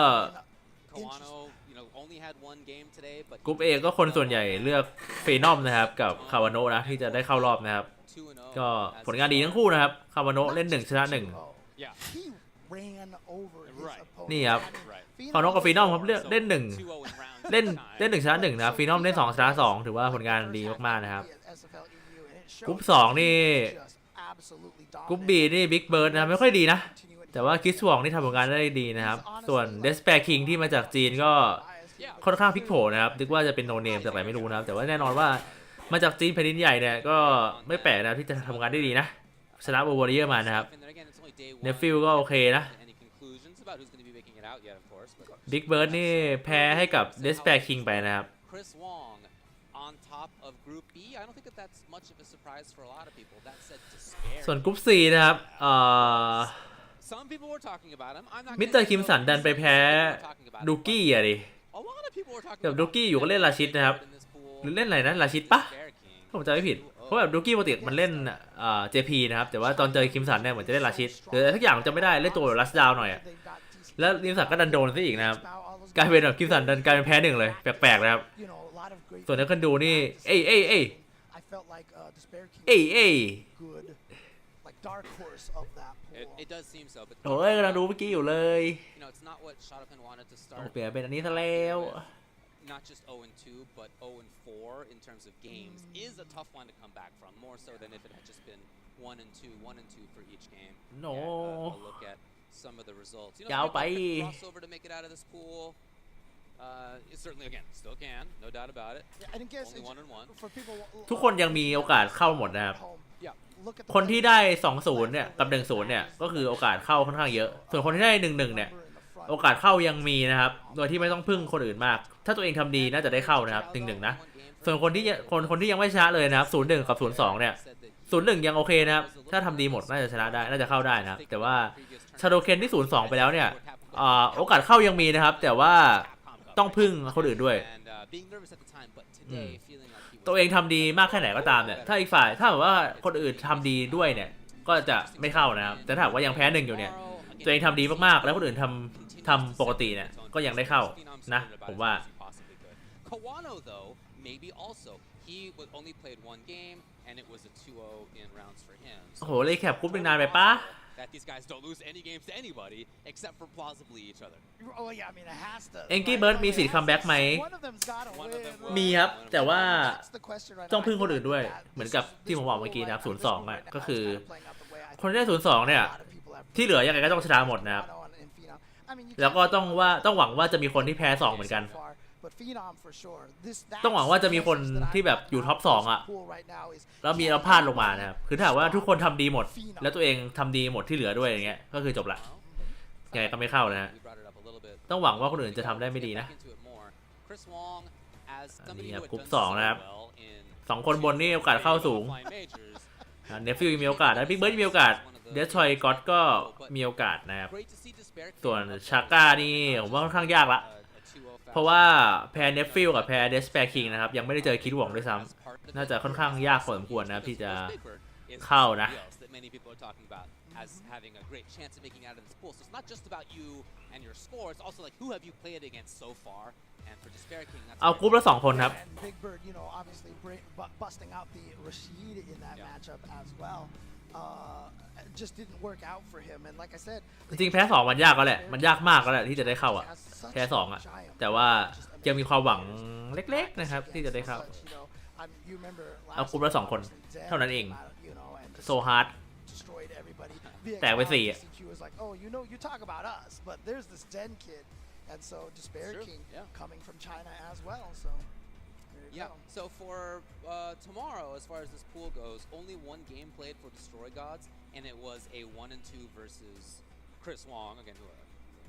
Kawano, you know, only had one game today, but กรุ๊ป A ก็คนส่วนใหญ่เลือกเฟนอมนะครับกับคาวาโนะนะที่จะได้เข้ารอบนะครับก็ผลงานดีทั้งคู่นะครับคาวาโนะเล่น1ชนะ1นี่ครับคาวาโนะกับฟีนอมครับเล่น1ชนะ1นะครับฟีนอมเล่น2ชนะ2ถือว่าผลงานดีมากๆนะครับกรุ๊ป2นี่กรุ๊ป B นี่บิ๊กเบิร์ดนะไม่ค่อยดีนะแต่ว่าคิสวองนี่ทำผลงานได้ดีนะครับส่วนเดสแปร์คิงที่มาจากจีนก็ค่อนข้างพลิกโผนะครับนึกว่าจะเป็นโนเนมจากไหนไม่รู้นะครับแต่ว่าแน่นอนว่ามาจากจีนแผ่นดินใหญ่เนี่ยก็ไม่แปลกนะที่จะทำงานได้ดีนะชนะวอร์เรียร์มานะครับเนฟิลก็โอเคนะบิ๊กเบิร์ดนี่แพ้ให้กับเดสแปร์คิงไปนะครับส่วนกรุ๊ป C นะครับมิสเตอร์คิมสันดันไปแพ้ดูกี้อะดิกับดูกี้อยู่ก็เล่นราชิดนะครับหรือเล่นอะไรนะราชิดปะผมจำไม่ผิดเพราะแบบดูกี้ปกติมันเล่นJP นะครับแต่ว่าตอนเจอคิมสันเนี่ยเหมือนจะเล่นราชิดหรือทุกอย่างจะไม่ได้เล่นตัวรัสดาวหน่อยอะแล้วคิมสันก็ดันโดนซะอีกนะครับกลายเป็นแบบคิมสันดันกลายเป็นแพ้1เลยแปลกๆนะครับส่วนนักคนดูนี่เอ้ยIt does seem so, but โอ้ยกำลังดูเมื่อกี้อยู่เลยโอ้เปลี่ยนเป็นอันนี้ซะแล้ว Not just 0-2, but 0-4 in terms of games is a tough one to come back from. More so than if it had just been 1-2 for each game. No. Yeah, a look at some of the results. You know, crossover to make it out of this pool. It certainly, again, still can, no doubt about it. Only 1-1. ทุกคนยังมีโอกาสเข้าหมดนะครับคนที่ได้ 2-0 เนี่ยกับ 1-0 เนี่ยก็คือโอกาสเข้าค่อนข้างเยอะส่วนคนที่ได้ 1-1 เนี่ยโอกาสเข้ายังมีนะครับโดยที่ไม่ต้องพึ่งคนอื่นมากถ้าตัวเองทำดีน่าจะได้เข้านะครับ 1-1 นะส่วนคนที่ยังไม่ชนะเลยนะครับ 0-1 กับ 0-2 เนี่ย 0-1 ยังโอเคนะครับถ้าทำดีหมดน่าจะชนะได้น่าจะเข้าได้นะครับแต่ว่าชาโดเคนที่ 0-2 ไปแล้วเนี่ยโอกาสเข้ายังมีนะครับแต่ว่าต้องพึ่งคนอื่นด้วยตัวเองทำดีมากแค่ไหนก็ตามเนี่ยถ้าอีกฝ่ายถ้าแบบว่าคนอื่นทำดีด้วยเนี่ยก็จะไม่เข้านะครับแต่ถ้าว่ายังแพ้1อยู่เนี่ยตัวเองทำดีมากๆแล้วคนอื่นทำปกติเนี่ยก็ยังได้เข้านะผมว่าโอ้โหเลยแคปกรุ๊ปนานไปปะ that these guys don't lose any games to anybody except for plausibly each other. Oh yeah, I mean it has to. เอ็งกี้เบิร์ดมีสิทธิ์คัมแบ็กไหม One of them's gotta win. มีครับแต่ว่า That's the question right ต้อง now. พึ่งคนอื่นด้วยเหมือนกับที่ผมบอกเมื่อกี้นะครับ02อ่ะก็คือคนที่ได้02เนี่ยที่เหลือยังไงก็ต้องชนะหมดนะครับแล้วก็ต้องหวังว่าจะมีคนที่แพ้2เหมือนกันต้องหวังว่าจะมีคนที่แบบอยู่ท็อป2อ่ะแล้วเราพลาดลงมานะครับคือถ้าหากว่าทุกคนทำดีหมดแล้วตัวเองทำดีหมดที่เหลือด้วยอย่างเงี้ยก็คือจบละยังไงก็ไม่เข้านะฮะต้องหวังว่าคนอื่นจะทำได้ไม่ดีนะอันนี้ครับกรุ๊ป2นะครับ2คนบนนี่โอกาสเข้าสูงเนฟฟิลมีโอกาสนะบิ๊กเบิร์ดมีโอกาสเดสทรอยก็อตก็มีโอกาสนะครับส่วนชาก้านี่ผมว่าค่อนข้างยากละเพราะว่าแพ้เนฟฟิลกับแพ้เดสแปร์คิงนะครับยังไม่ได้เจอคิดหวงด้วยซ้ำน่าจะค่อนข้างยากพอสมควรนะครับที่จะเข้านะ as having a great chance of making out of this pool. So it's not just about you and your score, it's also like who have you played against so far. And for Despair King, that's เอากรุ๊ปละ2คนครับ And Big Bird, you know, obviously busting out the Rashid in that matchup as well. Just didn't work out for him. And like I said, จริงๆแพ้2มันยากก็แหละมันยากมากก็แหละที่จะได้เข้าอ่ะแพ้2อ่ะแต่ว่ายังมีความหวังเล็กๆนะครับที่จะได้เข้าเอากรุ๊ปละ2คนเท่านั้นเองโซฮาร์ดแตกไป4อ่ะ was like, oh, you know, you talk about us, but there's this Den kid, and so Despair King coming from China as well. So there you go. So for tomorrow, as far as this pool goes, only one game played for Destroy Gods, and it was a 1-2 versus Chris Wong, again, who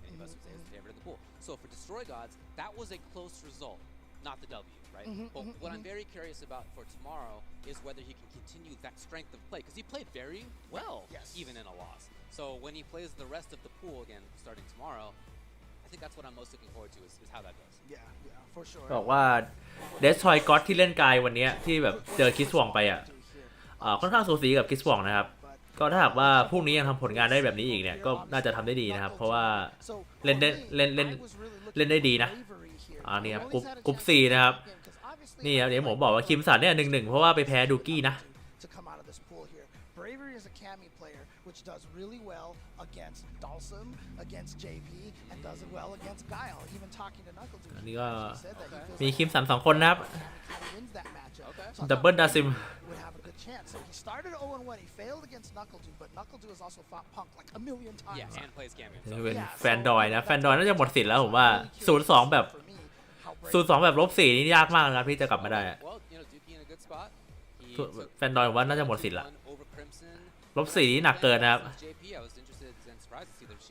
many of us would say is the favorite in the pool. So for Destroy Gods, that was a close result, not the W, right? But what I'm very curious about for tomorrow is whether he can continue that strength of play, because he played very well, even in a loss. So when he plays the rest of the pool again, starting tomorrow, I think that's what I'm most looking forward to is how that goes. Yeah, for sure. บอกว่าเดสทรอยก็อตที่เล่นกายวันนี้ที่แบบเจอคิสวองไปอ่ะค่อนข้างสูสีกับคิสวองนะครับก็ถ้าหากว่าพรุ่งนี้ยังทำผลงานได้แบบนี้อีกเนี่ยก็น่าจะทำได้ดีนะครับเพราะว่าเล่นได้ดีนะนี่ครับกรุ๊ป4นะครับนี่ครับเดี๋ยวผมบอกว่าคิมสันเนี่ย1-1เพราะว่าไปแพ้ดูกี้นะ Bravery is a Cammy player, which does really well against Dalsum, against JP, and does it well against Guile. Even talking to Knuckle Dude, อันนี้ก็มีคิมสัน2คนนะครับ wins that matchup. ดับเบิลดาซิม would have a good chance. So he started 0-1. He failed against Knuckle Dude, but Knuckle Dude has also fought Punk like a million times. Yeah, and plays Cammy. เป็นแฟนดอยนะแฟนดอยน่าจะหมดสิทธิ์แล้วผมว่า0-2แบบ0-2แบบ-4นี่ยากมากนะที่จะกลับมาได้แฟนดอยผมว่าน่าจะหมดสิทธิ์ละ-4นี่หนักเกินนะครับ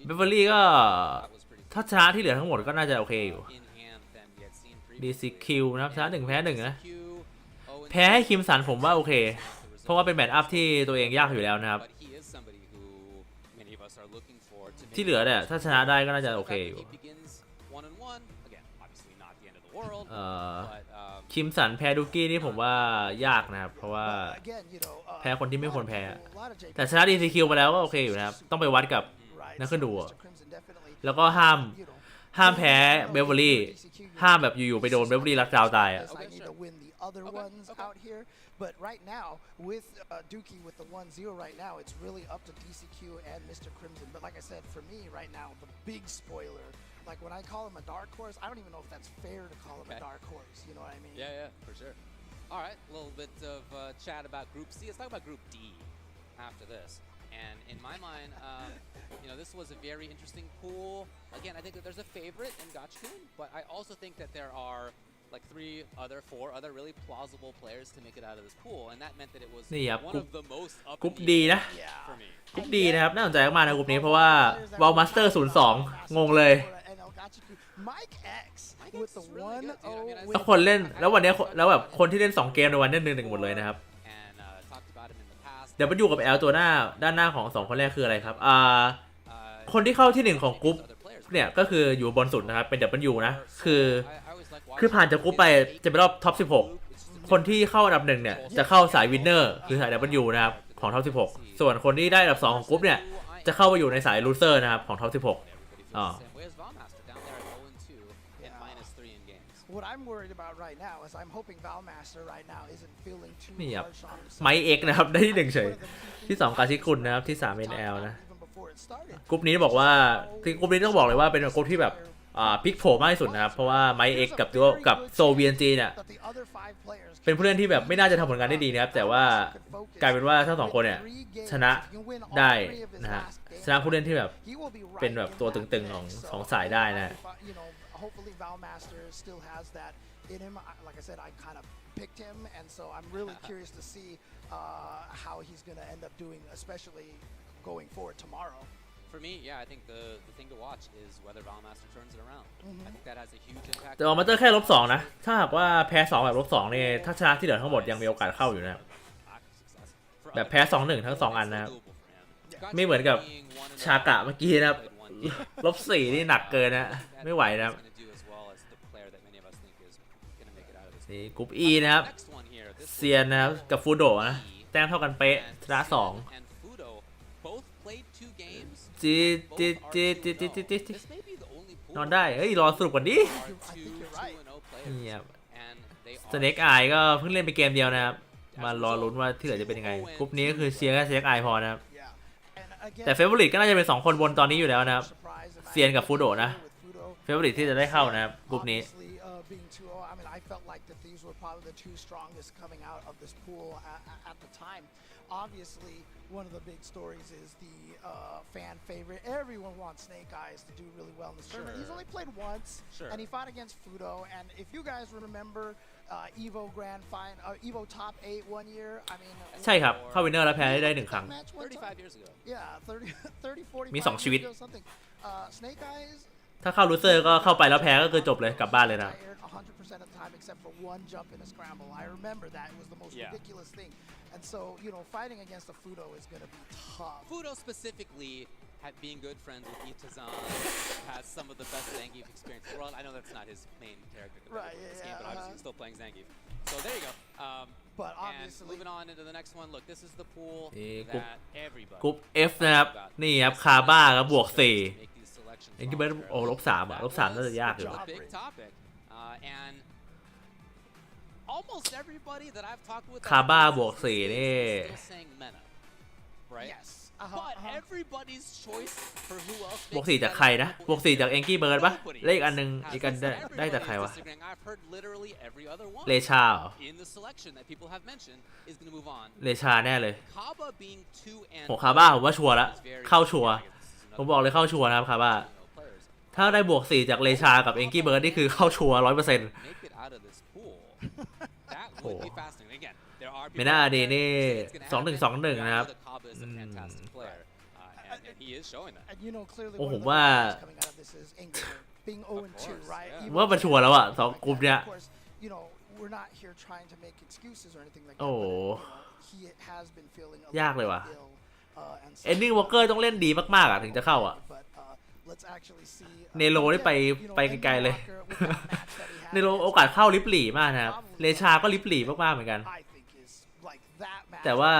เบเวอร์ลี่ก็ถ้าชนะที่เหลือทั้งหมดก็น่าจะโอเคอยู่ DCQ นะครับชนะ1แพ้1นะแพ้ให้คิมสันผมว่าโอเคเพราะว่าเป็นแมตช์อัพที่ตัวเองยากอยู่แล้วนะครับที่เหลือเนี่ยถ้าชนะได้ก็น่าจะโอเคอยู่คิมสันแพ้ดูกี้นี่ผมว่ายากนะครับเพราะว่าแพ้คนที่ไม่ควรแพ้แต่ชนะ DCQ มาแล้วก็โอเคอยู่นะครับต้องไปวัดกับนักขึ้นดูแล้วก็ห้ามแพ้เบเวอร์ลี่ห้ามแบบอยู่ๆไปโดนเบเวอร์ลี่รัดดาวตายอ่ะ But right now, with Dookie with the 1-0 right now, it's really up to DCQ and Mr. Crimson. But like I said, for me right now, the big spoiler, like when I call him a dark horse, I don't even know if that's fair to call him a dark horse. You know what I mean? Yeah, for sure. All right, a little bit of chat about Group C. Let's talk about Group D after this. And in my mind, you know, this was a very interesting pool. Again, I think that there's a favorite in Gachikun, but I also think that there are like 4 other really plausible players to make it out of this pool, and that meant that it was one of the most up กรุ๊ปดีนะกรุ๊ปดีนะครับน่าสนใจมากนะกรุ๊ปนี้เพราะว่าวอลมาสเตอร์02งงเลยแล้วคนเล่นแล้ววันนี้แล้วแบบคนที่เล่น2เกมในวันนี้1-1หมดเลยนะครับเดี๋ยวไปอยู่กับ L ตัวหน้าด้านหน้าของ2คนแรกคืออะไรครับคนที่เข้าที่1ของกรุ๊ปเนี่ยก็คืออยู่บนสุดนะครับเป็น W นะคือผ่านจากกรุ๊ปไปจะเป็นรอบท็อป16คนที่เข้าอันดับ1เนี่ยจะเข้าสายวินเนอร์คือสาย W นะครับของท็อป16ส่วนคนที่ได้อันดับ2ของกรุ๊ปเนี่ยจะเข้าไปอยู่ในสายลูเซอร์นะครับของท็อป16 What I'm worried about right now is I'm hoping Valmaster right now isn't feeling too นี่ครับ harsh on himself. ไมค์ X นะครับได้ที่1เฉยที่2กาชิคุนนะครับที่3 NL นะ Even กรุ๊ปนี้บอกว่าคือกรุ๊ปนี้ต้องบอกเลยว่าเป็นกรุ๊ปที่แบบพลิกโผล่มากที่สุดนะครับเพราะว่าไมค์เอ็กกับตัวกับโซเวียนจีเนี่ยเป็นผู้เล่นที่แบบไม่น่าจะทำผลงานได้ดีนะครับแต่ว่ากลายเป็นว่าทั้งสองคนเนี่ยชนะได้นะฮะชนะผู้เล่นที่แบบเป็นแบบตัวตึงๆของสายได้นะ Hopefully Valmaster still has that in him. Like I said, I kind of picked him, and so I'm really curious to see how he's going to end up doing, especially going forward tomorrow. For me, yeah, I think the thing to watch is whether Valmaster turns it around. I think that has a huge impact. แต่ออกมาเตอร์แค่-2นะถ้าหากว่าแพ้2แบบ-2นี่ถ้าชนะที่เหลือทั้งหมดยังมีโอกาสเข้าอยู่นะครับแบบแพ้2-1ทั้ง2อันนะครับไม่เหมือนกับชากะเมื่อกี้นะครับ-4นี่หนักเกินนะไม่ไหวนะครับนี่กรุ๊ป E นะครับเซียนนะครับกับฟูโดะนะแต้มเท่ากันเป๊ะชนะ2จีนอนได้เฮ้ยรอสรุปก่อนดิเงียบสเน็กไอก็เพิ่งเล่นไปเกมเดียวนะครับมารอลุ้นว่าที่เหลือจะเป็นยังไงกรุ๊ปนี้ก็คือเชียร์แค่สเน็กไอพอนะครับแต่เฟเวอริตก็น่าจะเป็น2คนบนตอนนี้อยู่แล้วนะครับเซียนกับฟูโดะนะเฟเวอริตที่จะได้เข้านะครับกรุ๊ปนี้I felt like that these were probably the two strongest coming out of this pool at the time. Obviously, one of the big stories is the fan favorite. Everyone wants Snake Eyes to do really well in this tournament. He's only played once, and he fought against Fudo. And if you guys remember Evo Evo Top 8 one year, I mean, ใช่ครับเข้าวินเนอร์แล้วแพ้ได้1ครั้ง 35 years ago. Yeah, 30, 40. มี2ชีวิต Snake Eyes. ถ้าเข้าลูเซอร์ก็เข้าไปแล้วแพ้ก็คือจบเลยกลับบ้านเลยนะ 100% of the time except for one jump in a scramble. I remember that. It was the most ridiculous thing. And so, you know, fighting against a Fudo is going to be tough. Fudo specifically, being good friends with Itazan, has some of the best Zangief experience in the world. I know that's not his main character in this game, but obviously he's still playing Zangief. So there you go. But obviously, and moving on into the next one. Look, this is the pool that everybody. กรุ๊ป F นะครับนี่ครับคาบ้าครับบวก4เอ็งที่เบิร์ดโอ้-3อ่ะ-3น่าจะยากอยู่ Big topic. And almost everybody that I've talked with คาบ้าบวก4นี่ still saying Mena, right? Yes. But everybody's choice for who else บวก4จากใครนะบวก4จากเอ็งกี้เบิร์ดปะแล้วอีกอันนึงอีกอันได้จากใครวะ I've heard literally every other one เลชาเหรอ in the selection that people have mentioned is going to move on เลชาแน่เลย Kaba being 2 and ผมคาบ้าผมว่าชัวร์ละเข้าชัวร์ผมบอกเลยเข้าชัวร์นะครับคาบ้าถ้าได้บวก4จากเลชากับเอ็งกี้เบิร์ดนี่คือเข้าชัวร์ 100% โอ้ไม่น่าดีนี่2-1-2-1นะครับโอ้ผมว่ามันชัวร์แล้วอะ2กลุ่มเนี้ยโอ้ยากเลยว่ะเอนดิ้งวอลเกอร์ต้องเล่นดีมากๆอะถึงจะเข้าอะเนโรได้ไปไกลๆเลยเนโรโอกาสเข้าลิปหลี่มากนะครับเลชาก็ลิปหลี่มากๆเหมือนกันแต่ว่า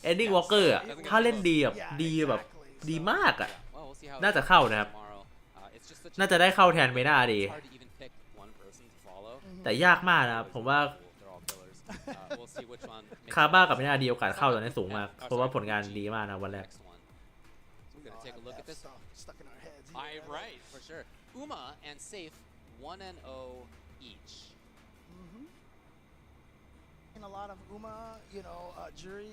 เอนดิ้งวอลเกอร์อะถ้าเล่นดีแบบดีมากอะน่าจะเข้านะครับน่าจะได้เข้าแทนเมน่าดีแต่ยากมากนะครับผมว่าคาบ้ากับเมน่าดีโอกาสเข้าตอนนี้สูงมากเพราะว่าผลงานดีมากนะวันแรกTake a look at this. Stuck in our heads. Right, for sure. Uma and Safe 1-0 each. And a lot of Uma, you know, jury.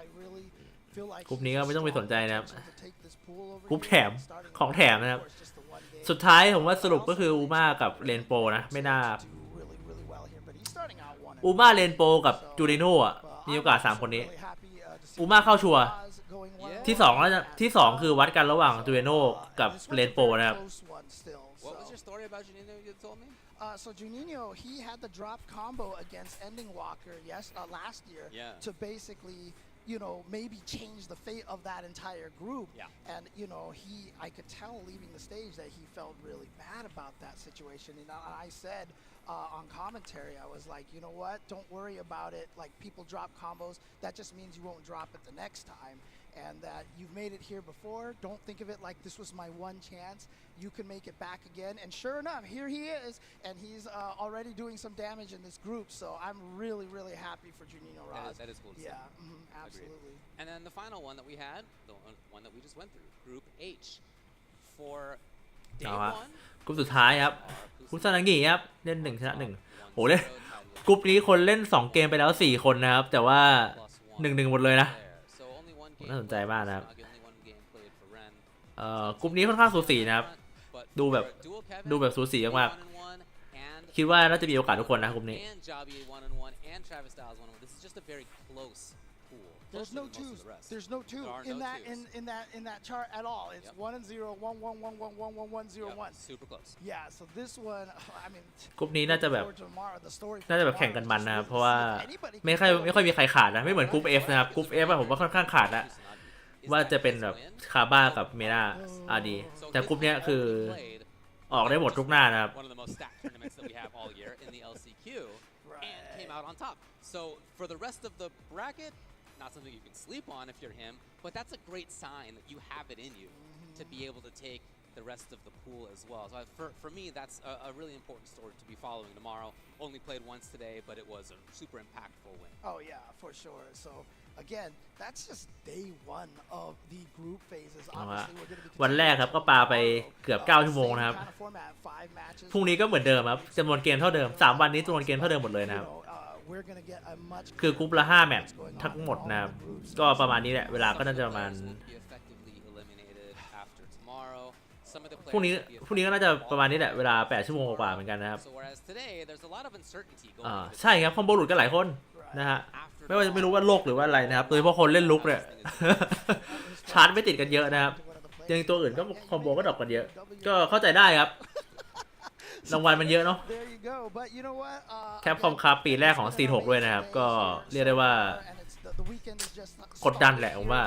I really feel like กลุ่มนี้ก็ไม่ต้องไปสนใจนะครับกลุ่มแถมของแถมนะครับสุดท้ายผมว่าสรุปก็คืออูม่ากับเรนโปนะไม่น่าอูม่าเรนโปกับจูริโน่อะมีโอกาส3คนนี้อูม่าเข้าชัวร์ที่2แล้วที่2คือวัดกันระหว่างจูเรโน่กับเรนโปนะครับ What was your story about Juninho you told me? So Juninho, he had the drop combo against Ending Walker last year to basically, you know, maybe change the fate of that entire group. And you know, I could tell leaving the stage that he felt really bad about that situation. And I said on commentary, I was like, you know what? Don't worry about it. Like people drop combos, that just means you won't drop it the next time. and that you've made it here before. Don't think of it like this was my one chance. You can make it back again. And sure enough, here he is, and he's already doing some damage in this group. So I'm really, really happy for Junino Raz. That is cool to see. Yeah, absolutely. Agreed. And then the final one that we had, the one that we just went through, Group H. For day 1.กลุ่มสุดท้ายครับคุซานางิครับเล่น1 ชนะ 1โหเล่นกลุ่มนี้คนเล่น2 เกมไปแล้ว4 คนนะครับแต่ว่า 1-1 หมดเลยนะน่าสนใจมากนะครับกลุ่มนี้ค่อนข้างสูสีนะครับดูแบบสูสีมากๆคิดว่าน่าจะมีโอกาสทุกคนนะกลุ่มนี้ There's no twos. There's no two in that chart at all. It's 1-0, 1-1-1-1-1-1-1-0-1. Super close. Yeah. So this one, I mean. กลุ่มนี้น่าจะแบบแข่งกันมันนะครับเพราะว่าไม่ค่อยมีใครขาดนะไม่เหมือนกลุ่ม F นะครับกลุ่ม F ผมว่าค่อนข้างขาดนะว่าจะเป็นแบบคาบ้ากับเมนาอาดีแต่กลุ่มนี้คือออกได้หมดทุกหน้านะครับ So for the rest of the bracket, not something you can sleep on if you're him, but that's a great sign that you have it in you to be able to take the rest of the pool as well. So for me, that's a really important story to be following tomorrow. Only played once today, but it was a super impactful win. Oh yeah, for sure. So again, that's just day 1 of the group phases. Obviously, we're going to be วันแรกครับก็ปาไปเกือบ9 ชั่วโมงนะครับพรุ่งนี้ก็เหมือนเดิมครับจำนวนเกมเท่าเดิม3 วันนี้จำนวนเกมเท่าเดิมหมดเลยนะครับคือกรุ๊ปละ5 แมตช์ทั้งหมดนะครับก็ประมาณนี้แหละเวลาก็น่าจะประมาณพรุ่งนี้ก็น่าจะประมาณนี้แหละเวลา8 ชั่วโมงกว่าเหมือนกันนะครับใช่ครับคอมโบหลุดกันหลายคนนะฮะไม่รู้ว่าโลกหรือว่าอะไรนะครับโดยเฉพาะคนเล่นลุกเนี่ย ชาร์จไม่ติดกันเยอะนะครับยังตัวอื่นก็คอมโบก็ดรอปกันเยอะก็เข้าใจได้ครับรางวัลมันเยอะเนาะแคปคอมคาปีแรกของซี6ด้วยนะครับก็เรียกได้ว่ากดดันแหละผมว่า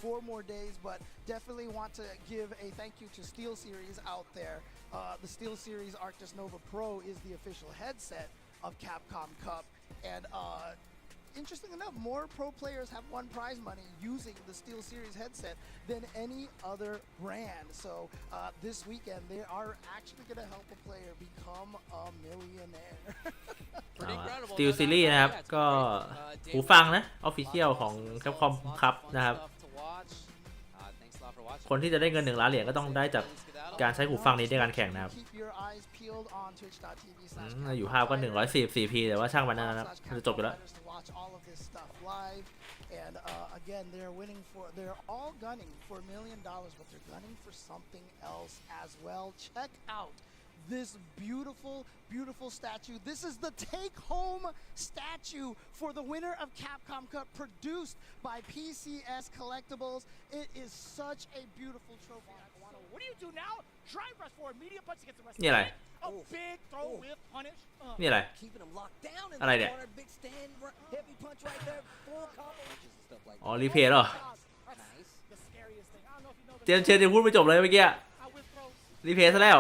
4 more days, but definitely want to give a thank you to Steel Series out there. The Steel Series Arctis Nova Pro is the official headset of Capcom Cup, and interesting enough, more pro players have won prize money using the Steel Series headset than any other brand. So this weekend, they are actually going to help a player become a millionaire. Steel Series นะครับก็หูฟังนะ Official ของ Capcom Cup นะครับคนที่จะได้เงิน1 ล้านเหรียญก็ต้องได้จากการใช้หูฟังนี้ในการแข่งนะครับอยู่ภาพก็144p แต่ว่าช่างมันนะครับจะจบไปแล้ว And again, they're all gunning for $1 million, but they're gunning for something else as well. Check out this beautiful statue. This is the take-home statue for the winner of Capcom Cup, produced by PCS Collectibles. It is such a beautiful trophy. What do you do now? Try and press forward. Media punch against the rest. นี่อะไร A big throw with punish. นี่อะไร Keeping him locked down in อะไร the เนี่ย corner. Big stand, heavy punch right there. Full combo. Stuff like อ๋อรีเพย์เหรอ Nice. The scariest thing. I don't know if you know เจมส์เชนยังพูดไม่จบเลยเมื่อกี้รีเพย์ซะแล้ว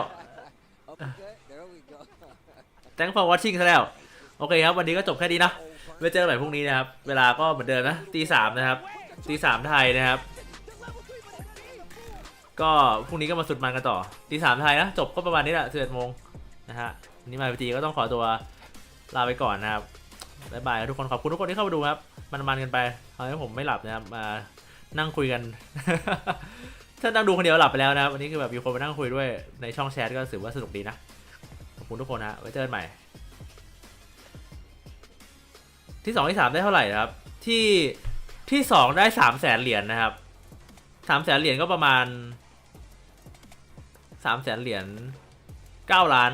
There we go. Thanks for watching ซะแล้วโอเคครับวันนี้ก็จบแค่นี้นะไว้เจอกันใหม่พรุ่งนี้นะครับเวลาก็เหมือนเดิมนะตี 3นะครับตี 3ไทยนะครับก็พรุ่งนี้ก็มาสุดมันกันต่อตี 3ไทยนะจบก็ประมาณนี้แหละ11 โมงนะฮะวันนี้MindRPGก็ต้องขอตัวลาไปก่อนนะครับบ๊ายบายทุกคนขอบคุณทุกคนที่เข้ามาดูครับมันกันไปทำให้ผมไม่หลับนะครับมานั่งคุยกัน ถ้านั่งดูคนเดียวหลับไปแล้วนะครับวันนี้คือแบบมีคนมานั่งคุยด้วยในช่องแชทก็ถือว่าสนุกดีนะขอบคุณทุกคนนะไว้เจอกันใหม่ที่2ที่3ได้เท่าไหร่นะครับที่2ได้300,000 เหรียญนะครับ300,000 เหรียญก็ประมาณ300,000 เหรียญ9 ล้าน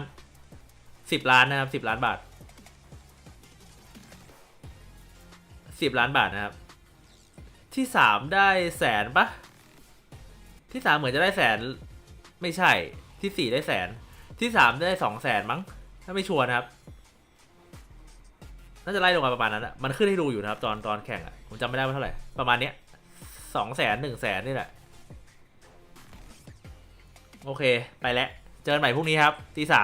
10 ล้านนะครับ10 ล้านบาท10 ล้านบาทนะครับที่3ได้แสนปะที่3เหมือนจะได้แสนไม่ใช่ที่4ได้แสนที่3ได้200,000มั้งถ้าไม่ชัวร์นะครับน่าจะไล่ลงมาประมาณนั้นอะมันขึ้นให้ดูอยู่นะครับตอนแข่งอะผมจำไม่ได้ว่าเท่าไหร่ประมาณเนี้ย200,000 100,000นี่แหละโอเคไปแล้วเจอกันใหม่พรุ่งนี้ครับตี 3